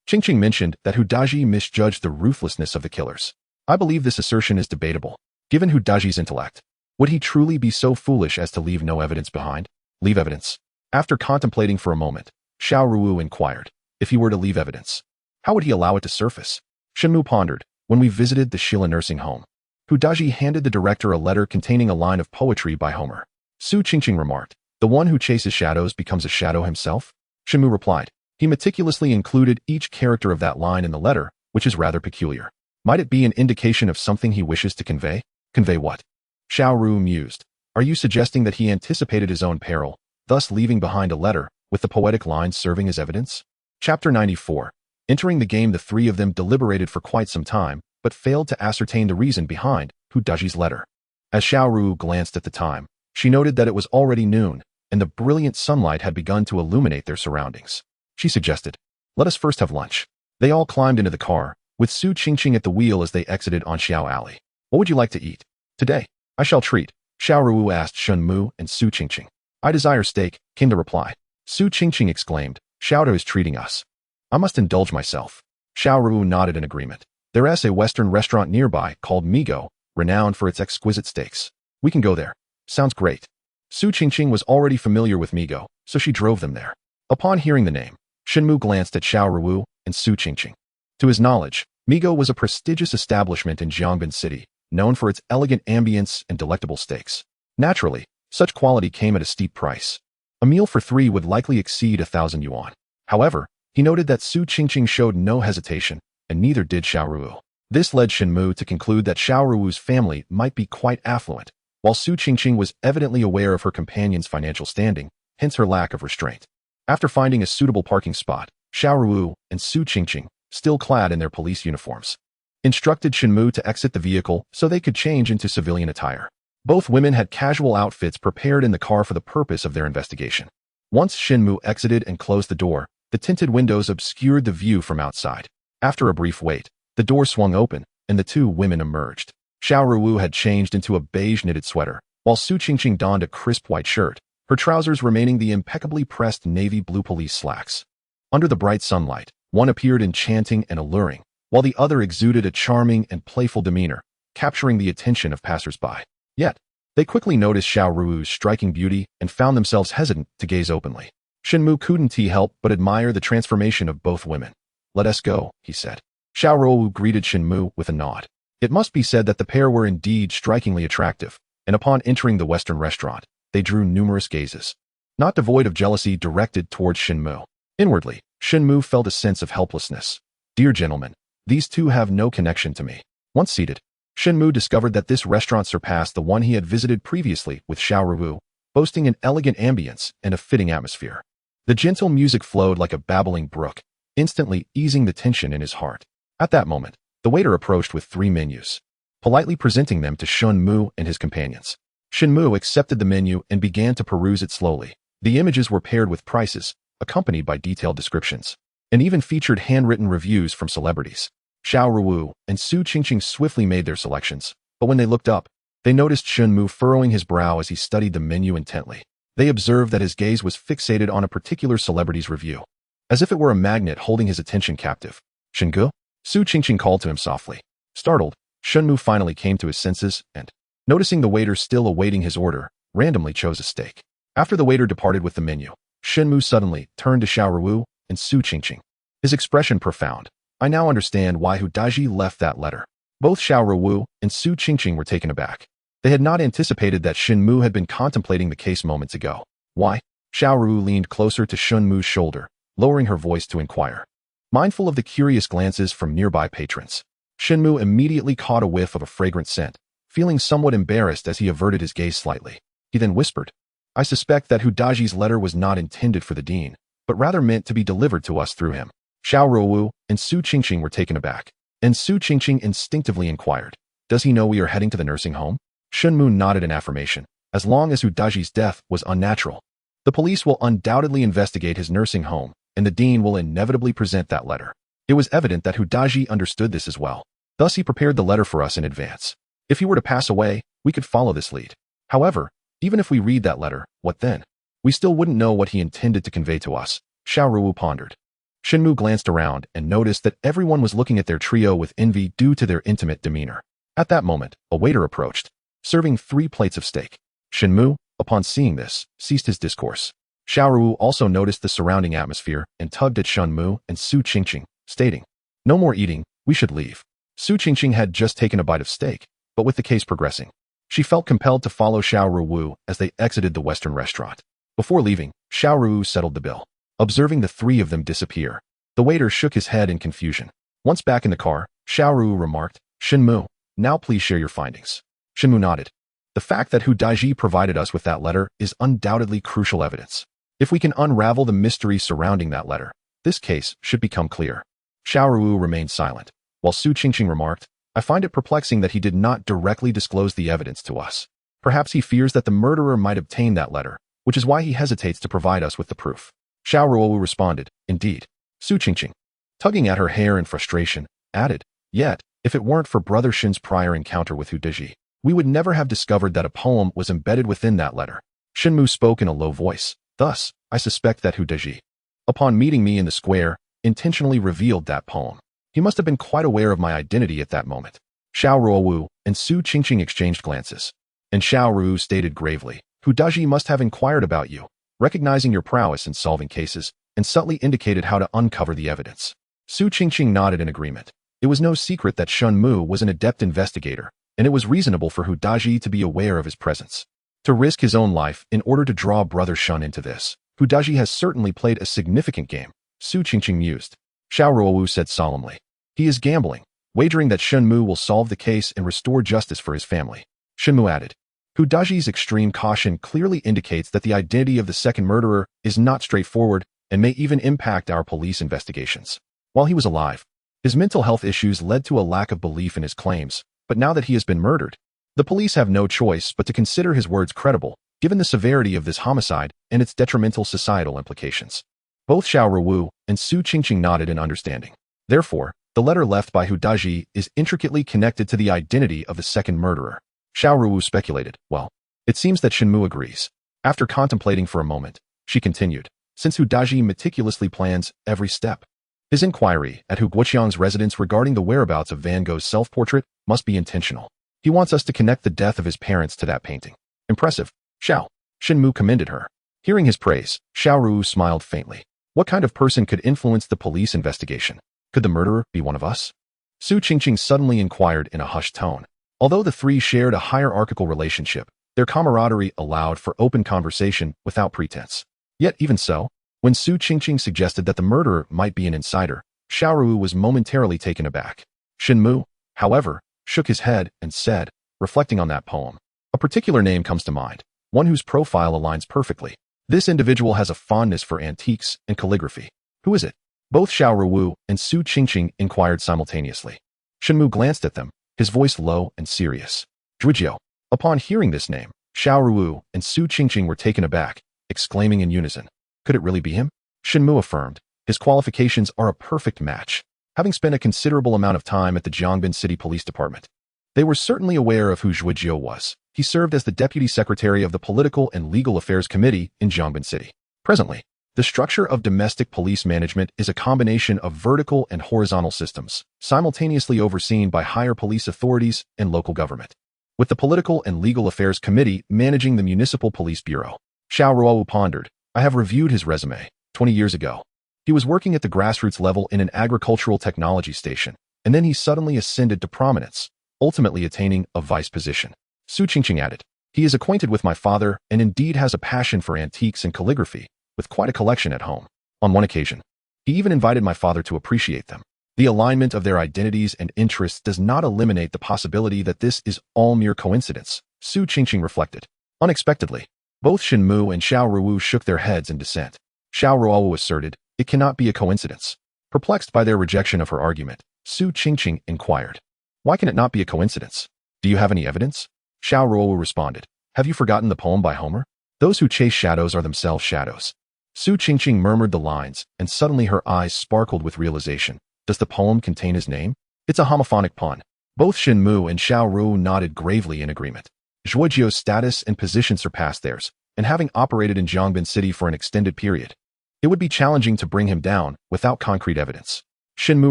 Qingqing mentioned that Hudaji misjudged the ruthlessness of the killers. I believe this assertion is debatable. Given Hudaji's intellect, would he truly be so foolish as to leave no evidence behind? Leave evidence? After contemplating for a moment, Xiao Ruowu inquired, if he were to leave evidence, how would he allow it to surface? Shen Mu pondered. When we visited the Shila nursing home, Hudaji handed the director a letter containing a line of poetry by Homer. Su Qingqing remarked, the one who chases shadows becomes a shadow himself? Shen Mu replied, he meticulously included each character of that line in the letter, which is rather peculiar. Might it be an indication of something he wishes to convey? Convey what? Xiao Ruowu mused. Are you suggesting that he anticipated his own peril, thus leaving behind a letter, with the poetic lines serving as evidence? Chapter 94. Entering the game, the three of them deliberated for quite some time, but failed to ascertain the reason behind Hudaji's letter. As Xiao Ruowu glanced at the time, she noted that it was already noon, and the brilliant sunlight had begun to illuminate their surroundings. She suggested, let us first have lunch. They all climbed into the car, with Su Qingqing at the wheel as they exited on Xiao Alley. What would you like to eat? Today, I shall treat, Xiao Ruowu asked Shen Mu and Su Qingqing. I desire steak, came the reply. Su Qingqing exclaimed, Xiao is treating us. I must indulge myself. Xiao Ruowu nodded in agreement. There is a Western restaurant nearby called Migo, renowned for its exquisite steaks. We can go there. Sounds great. Su Qingqing was already familiar with Migo, so she drove them there. Upon hearing the name, Shen Mu glanced at Xiao Ruowu and Su Qingqing. To his knowledge, Migo was a prestigious establishment in Jiangbin City, known for its elegant ambience and delectable steaks. Naturally, such quality came at a steep price. A meal for three would likely exceed 1,000 yuan. However, he noted that Su Qingqing showed no hesitation, and neither did Xiao Ruowu. This led Shen Mu to conclude that Xiao Ruowu's family might be quite affluent, while Su Qingqing was evidently aware of her companion's financial standing, hence her lack of restraint. After finding a suitable parking spot, Xiao Ruowu and Su Qingqing, still clad in their police uniforms, instructed Shen Mu to exit the vehicle so they could change into civilian attire. Both women had casual outfits prepared in the car for the purpose of their investigation. Once Shen Mu exited and closed the door, the tinted windows obscured the view from outside. After a brief wait, the door swung open, and the two women emerged. Xiao Ruowu had changed into a beige knitted sweater, while Su Qingqing donned a crisp white shirt, her trousers remaining the impeccably pressed navy blue police slacks. Under the bright sunlight, one appeared enchanting and alluring, while the other exuded a charming and playful demeanor, capturing the attention of passers-by. Yet, they quickly noticed Xiao Ruowu's striking beauty and found themselves hesitant to gaze openly. Shen Mu couldn't help but admire the transformation of both women. Let us go, he said. Xiao Ruowu greeted Shen Mu with a nod. It must be said that the pair were indeed strikingly attractive, and upon entering the Western restaurant, they drew numerous gazes, not devoid of jealousy directed towards Shen Mu. Inwardly, Shen Mu felt a sense of helplessness. Dear gentlemen, these two have no connection to me. Once seated, Shen Mu discovered that this restaurant surpassed the one he had visited previously with Xiao Ruowu, boasting an elegant ambience and a fitting atmosphere. The gentle music flowed like a babbling brook, instantly easing the tension in his heart. At that moment, the waiter approached with 3 menus, politely presenting them to Shen Mu and his companions. Shen Mu accepted the menu and began to peruse it slowly. The images were paired with prices, accompanied by detailed descriptions, and even featured handwritten reviews from celebrities. Xiao Ruowu and Su Qingqing swiftly made their selections, but when they looked up, they noticed Shen Mu furrowing his brow as he studied the menu intently. They observed that his gaze was fixated on a particular celebrity's review, as if it were a magnet holding his attention captive. Shen Gu? Su Qingqing called to him softly. Startled, Shen Mu finally came to his senses and, noticing the waiter still awaiting his order, randomly chose a steak. After the waiter departed with the menu, Shen Mu suddenly turned to Xiao Ruowu and Su Qingqing, his expression profound. I now understand why Hudaji left that letter. Both Xiao Ruowu and Su Qingqing were taken aback. They had not anticipated that Shen Mu had been contemplating the case moments ago. Why? Xiao Ruowu leaned closer to Shen Mu's shoulder, lowering her voice to inquire. Mindful of the curious glances from nearby patrons, Shen Mu immediately caught a whiff of a fragrant scent, feeling somewhat embarrassed as he averted his gaze slightly. He then whispered, I suspect that Hudaji's letter was not intended for the dean, but rather meant to be delivered to us through him. Xiao Ruowu and Su Qingqing were taken aback, and Su Qingqing instinctively inquired, "Does he know we are heading to the nursing home?" Shen Mu nodded in affirmation. As long as Hu Daji's death was unnatural, the police will undoubtedly investigate his nursing home, and the dean will inevitably present that letter. It was evident that Hu Daji understood this as well. Thus he prepared the letter for us in advance. If he were to pass away, we could follow this lead. However, even if we read that letter, what then? We still wouldn't know what he intended to convey to us, Xiao Ruowu pondered. Shen Mu glanced around and noticed that everyone was looking at their trio with envy due to their intimate demeanor. At that moment, a waiter approached, serving 3 plates of steak. Shen Mu, upon seeing this, ceased his discourse. Xiao Ruowu also noticed the surrounding atmosphere and tugged at Shen Mu and Su Qingqing, stating, "No more eating, we should leave." Su Qingqing had just taken a bite of steak, but with the case progressing, she felt compelled to follow Xiao Ruowu as they exited the Western restaurant. Before leaving, Xiao Ruowu settled the bill. Observing the 3 of them disappear, the waiter shook his head in confusion. Once back in the car, Xiao Ruowu remarked, "Shen Mu, now please share your findings." Shen Mu nodded. The fact that Hu Daiji provided us with that letter is undoubtedly crucial evidence. If we can unravel the mystery surrounding that letter, this case should become clear. Xiao Ruowu remained silent, while Su Qingqing remarked, "I find it perplexing that he did not directly disclose the evidence to us. Perhaps he fears that the murderer might obtain that letter, which is why he hesitates to provide us with the proof." Xiao Ruowu responded, "Indeed." Su Qingqing, tugging at her hair in frustration, added, "Yet, if it weren't for Brother Shen's prior encounter with Hu Daiji, we would never have discovered that a poem was embedded within that letter." Shen Mu spoke in a low voice. "Thus, I suspect that Hu Daiji, upon meeting me in the square, intentionally revealed that poem. He must have been quite aware of my identity at that moment." Xiao Ruowu and Su Qingqing exchanged glances, and Xiao Ruowu stated gravely, "Hu Daiji must have inquired about you, recognizing your prowess in solving cases, and subtly indicated how to uncover the evidence." Su Qingqing nodded in agreement. It was no secret that Shen Mu was an adept investigator, and it was reasonable for Hu Daiji to be aware of his presence. To risk his own life in order to draw Brother Shen into this, Hu Daiji has certainly played a significant game, Su Qingqing mused. Xiao Ruowu said solemnly, "He is gambling, wagering that Shen Mu will solve the case and restore justice for his family." Shen Mu added, "Hu Daji's extreme caution clearly indicates that the identity of the second murderer is not straightforward and may even impact our police investigations. While he was alive, his mental health issues led to a lack of belief in his claims, but now that he has been murdered, the police have no choice but to consider his words credible, given the severity of this homicide and its detrimental societal implications." Both Xiao Ruowu and Su Qingqing nodded in understanding. Therefore, the letter left by Hu Daiji is intricately connected to the identity of the second murderer. Xiao Ruowu speculated, "Well, it seems that Shen Mu agrees." After contemplating for a moment, she continued, "Since Hu Daiji meticulously plans every step, his inquiry at Hu Guoqiang's residence regarding the whereabouts of Van Gogh's self-portrait must be intentional. He wants us to connect the death of his parents to that painting." "Impressive, Xiao." Shen Mu commended her. Hearing his praise, Xiao Ruowu smiled faintly. What kind of person could influence the police investigation? Could the murderer be one of us? Su Qingqing suddenly inquired in a hushed tone. Although the 3 shared a hierarchical relationship, their camaraderie allowed for open conversation without pretense. Yet even so, when Su Qingqing suggested that the murderer might be an insider, Xiao Ruowu was momentarily taken aback. Shen Mu, however, shook his head and said, reflecting on that poem, "A particular name comes to mind, one whose profile aligns perfectly. This individual has a fondness for antiques and calligraphy. Who is it?" Both Xiao Ruowu and Su Qingqing inquired simultaneously. Shen Mu glanced at them, his voice low and serious. "Zhujiao." Upon hearing this name, Xiao Ruowu and Su Qingqing were taken aback, exclaiming in unison, "Could it really be him?" Shen Mu affirmed, "His qualifications are a perfect match." Having spent a considerable amount of time at the Jiangbin City Police Department, they were certainly aware of who Zhujiao was. He served as the Deputy Secretary of the Political and Legal Affairs Committee in Jiangbin City. Presently, the structure of domestic police management is a combination of vertical and horizontal systems, simultaneously overseen by higher police authorities and local government, with the Political and Legal Affairs Committee managing the Municipal Police Bureau. Xiao Ruowu pondered, "I have reviewed his resume. 20 years ago, he was working at the grassroots level in an agricultural technology station, and then he suddenly ascended to prominence, ultimately attaining a vice position." Su Qingqing added, "He is acquainted with my father and indeed has a passion for antiques and calligraphy, with quite a collection at home. On one occasion, he even invited my father to appreciate them. The alignment of their identities and interests does not eliminate the possibility that this is all mere coincidence," Su Qingqing reflected. Unexpectedly, both Shen Mu and Xiao Ruowu shook their heads in dissent. Xiao Ruowu asserted, "It cannot be a coincidence. Perplexed by their rejection of her argument, Su Qingqing inquired, "Why can it not be a coincidence? Do you have any evidence?" Xiao Ruowu responded, "Have you forgotten the poem by Homer? Those who chase shadows are themselves shadows." Su Qingqing murmured the lines, and suddenly her eyes sparkled with realization. Does the poem contain his name? It's a homophonic pun. Both Shen Mu and Xiao Ruowu nodded gravely in agreement. Zhuojio's status and position surpassed theirs, and having operated in Jiangbin City for an extended period, it would be challenging to bring him down without concrete evidence. Shen Mu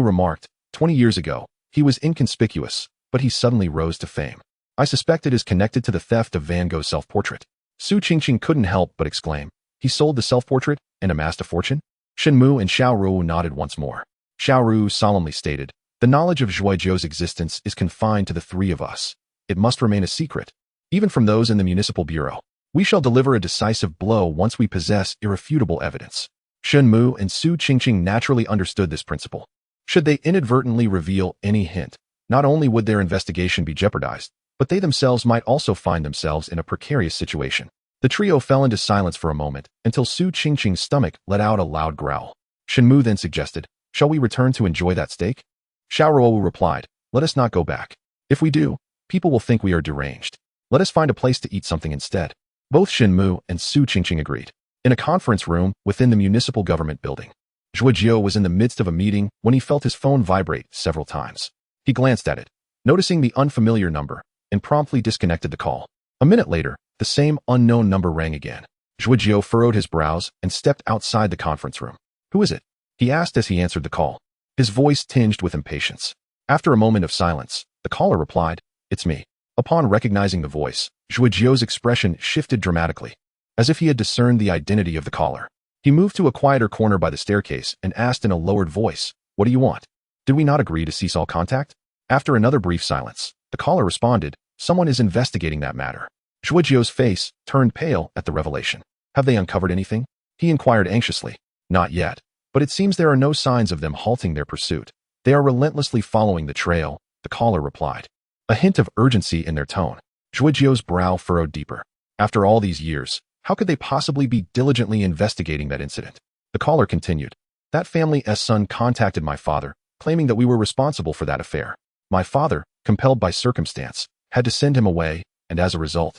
remarked, 20 years ago, he was inconspicuous, but he suddenly rose to fame. I suspect it is connected to the theft of Van Gogh's self-portrait. Su Qingqing couldn't help but exclaim, he sold the self-portrait and amassed a fortune? Shen Mu and Xiao Ruowu nodded once more. Xiao Ruowu solemnly stated, the knowledge of Zhuojio's existence is confined to the three of us. It must remain a secret, even from those in the municipal bureau. We shall deliver a decisive blow once we possess irrefutable evidence. Shen Mu and Su Qingqing naturally understood this principle. Should they inadvertently reveal any hint, not only would their investigation be jeopardized, but they themselves might also find themselves in a precarious situation. The trio fell into silence for a moment, until Su Qingqing's stomach let out a loud growl. Shen Mu then suggested, shall we return to enjoy that steak? Xiao Ruowu replied, let us not go back. If we do, people will think we are deranged. Let us find a place to eat something instead. Both Shen Mu and Su Qingqing agreed. In a conference room within the municipal government building, Zhuojio was in the midst of a meeting when he felt his phone vibrate several times. He glanced at it, noticing the unfamiliar number, and promptly disconnected the call. A minute later, the same unknown number rang again. Zhuojio furrowed his brows and stepped outside the conference room. Who is it? He asked as he answered the call. His voice tinged with impatience. After a moment of silence, the caller replied, it's me. Upon recognizing the voice, Zhuojio's expression shifted dramatically, as if he had discerned the identity of the caller. He moved to a quieter corner by the staircase and asked in a lowered voice, what do you want? Did we not agree to cease all contact? After another brief silence, the caller responded, someone is investigating that matter. Zhuojio's face turned pale at the revelation. Have they uncovered anything? He inquired anxiously. Not yet, but it seems there are no signs of them halting their pursuit. They are relentlessly following the trail, the caller replied. A hint of urgency in their tone. Zhuojio's brow furrowed deeper. After all these years, how could they possibly be diligently investigating that incident? The caller continued. That family's son contacted my father, claiming that we were responsible for that affair. My father, compelled by circumstance, had to send him away, and as a result,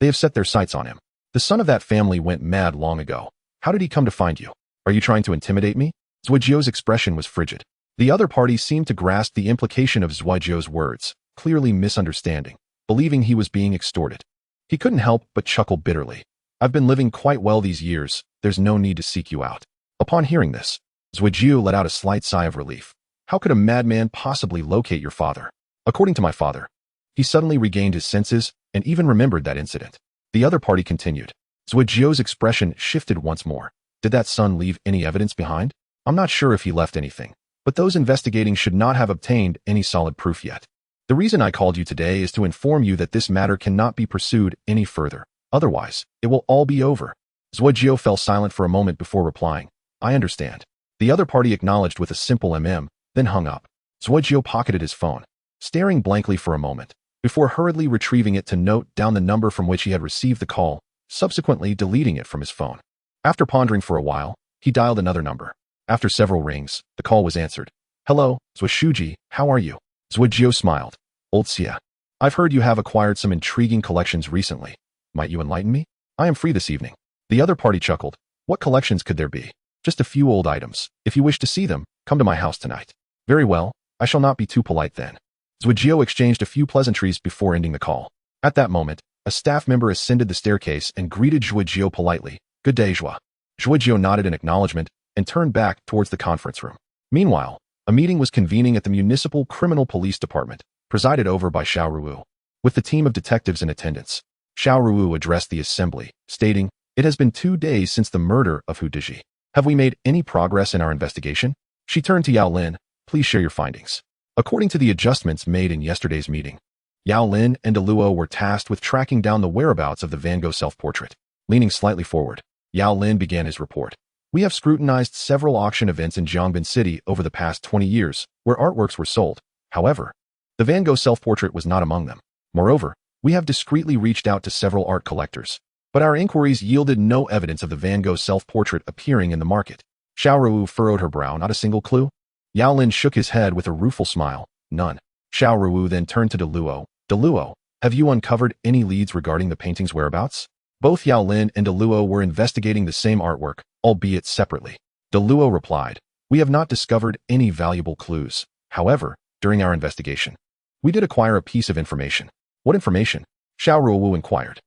they have set their sights on him. The son of that family went mad long ago. How did he come to find you? Are you trying to intimidate me? Zhuojio's expression was frigid. The other party seemed to grasp the implication of Zhuojio's words, clearly misunderstanding, believing he was being extorted. He couldn't help but chuckle bitterly. I've been living quite well these years, there's no need to seek you out. Upon hearing this, Zhuojio let out a slight sigh of relief. How could a madman possibly locate your father? According to my father, he suddenly regained his senses and even remembered that incident. The other party continued. Zhuojio's expression shifted once more. Did that son leave any evidence behind? I'm not sure if he left anything, but those investigating should not have obtained any solid proof yet. The reason I called you today is to inform you that this matter cannot be pursued any further. Otherwise, it will all be over. Zhuojio fell silent for a moment before replying. I understand. The other party acknowledged with a simple then hung up. Zhuojio pocketed his phone, staring blankly for a moment, before hurriedly retrieving it to note down the number from which he had received the call, subsequently deleting it from his phone. After pondering for a while, he dialed another number. After several rings, the call was answered. Hello, Zhuoshuji, how are you? Zhuojio smiled. Old Xia. I've heard you have acquired some intriguing collections recently. Might you enlighten me? I am free this evening. The other party chuckled. What collections could there be? Just a few old items. If you wish to see them, come to my house tonight. Very well, I shall not be too polite then. Zhuojio exchanged a few pleasantries before ending the call. At that moment, a staff member ascended the staircase and greeted Zhuojio politely. Good day, Zhua. Zhuojio nodded in acknowledgement and turned back towards the conference room. Meanwhile, a meeting was convening at the Municipal Criminal Police Department, presided over by Xiao Ruowu. With the team of detectives in attendance, Xiao Ruowu addressed the assembly, stating, it has been 2 days since the murder of Hu Diji. Have we made any progress in our investigation? She turned to Yao Lin. Please share your findings. According to the adjustments made in yesterday's meeting, Yao Lin and Deluo were tasked with tracking down the whereabouts of the Van Gogh self-portrait. Leaning slightly forward, Yao Lin began his report. We have scrutinized several auction events in Jiangbin City over the past 20 years, where artworks were sold. However, the Van Gogh self-portrait was not among them. Moreover, we have discreetly reached out to several art collectors, but our inquiries yielded no evidence of the Van Gogh self-portrait appearing in the market. Xiao Ruowu furrowed her brow. Not a single clue? Yao Lin shook his head with a rueful smile. None. Xiao Ruowu then turned to Deluo. Deluo, have you uncovered any leads regarding the painting's whereabouts? Both Yao Lin and Deluo were investigating the same artwork, albeit separately. Deluo replied, we have not discovered any valuable clues. However, during our investigation, we did acquire a piece of information. What information? Xiao Ruowu inquired.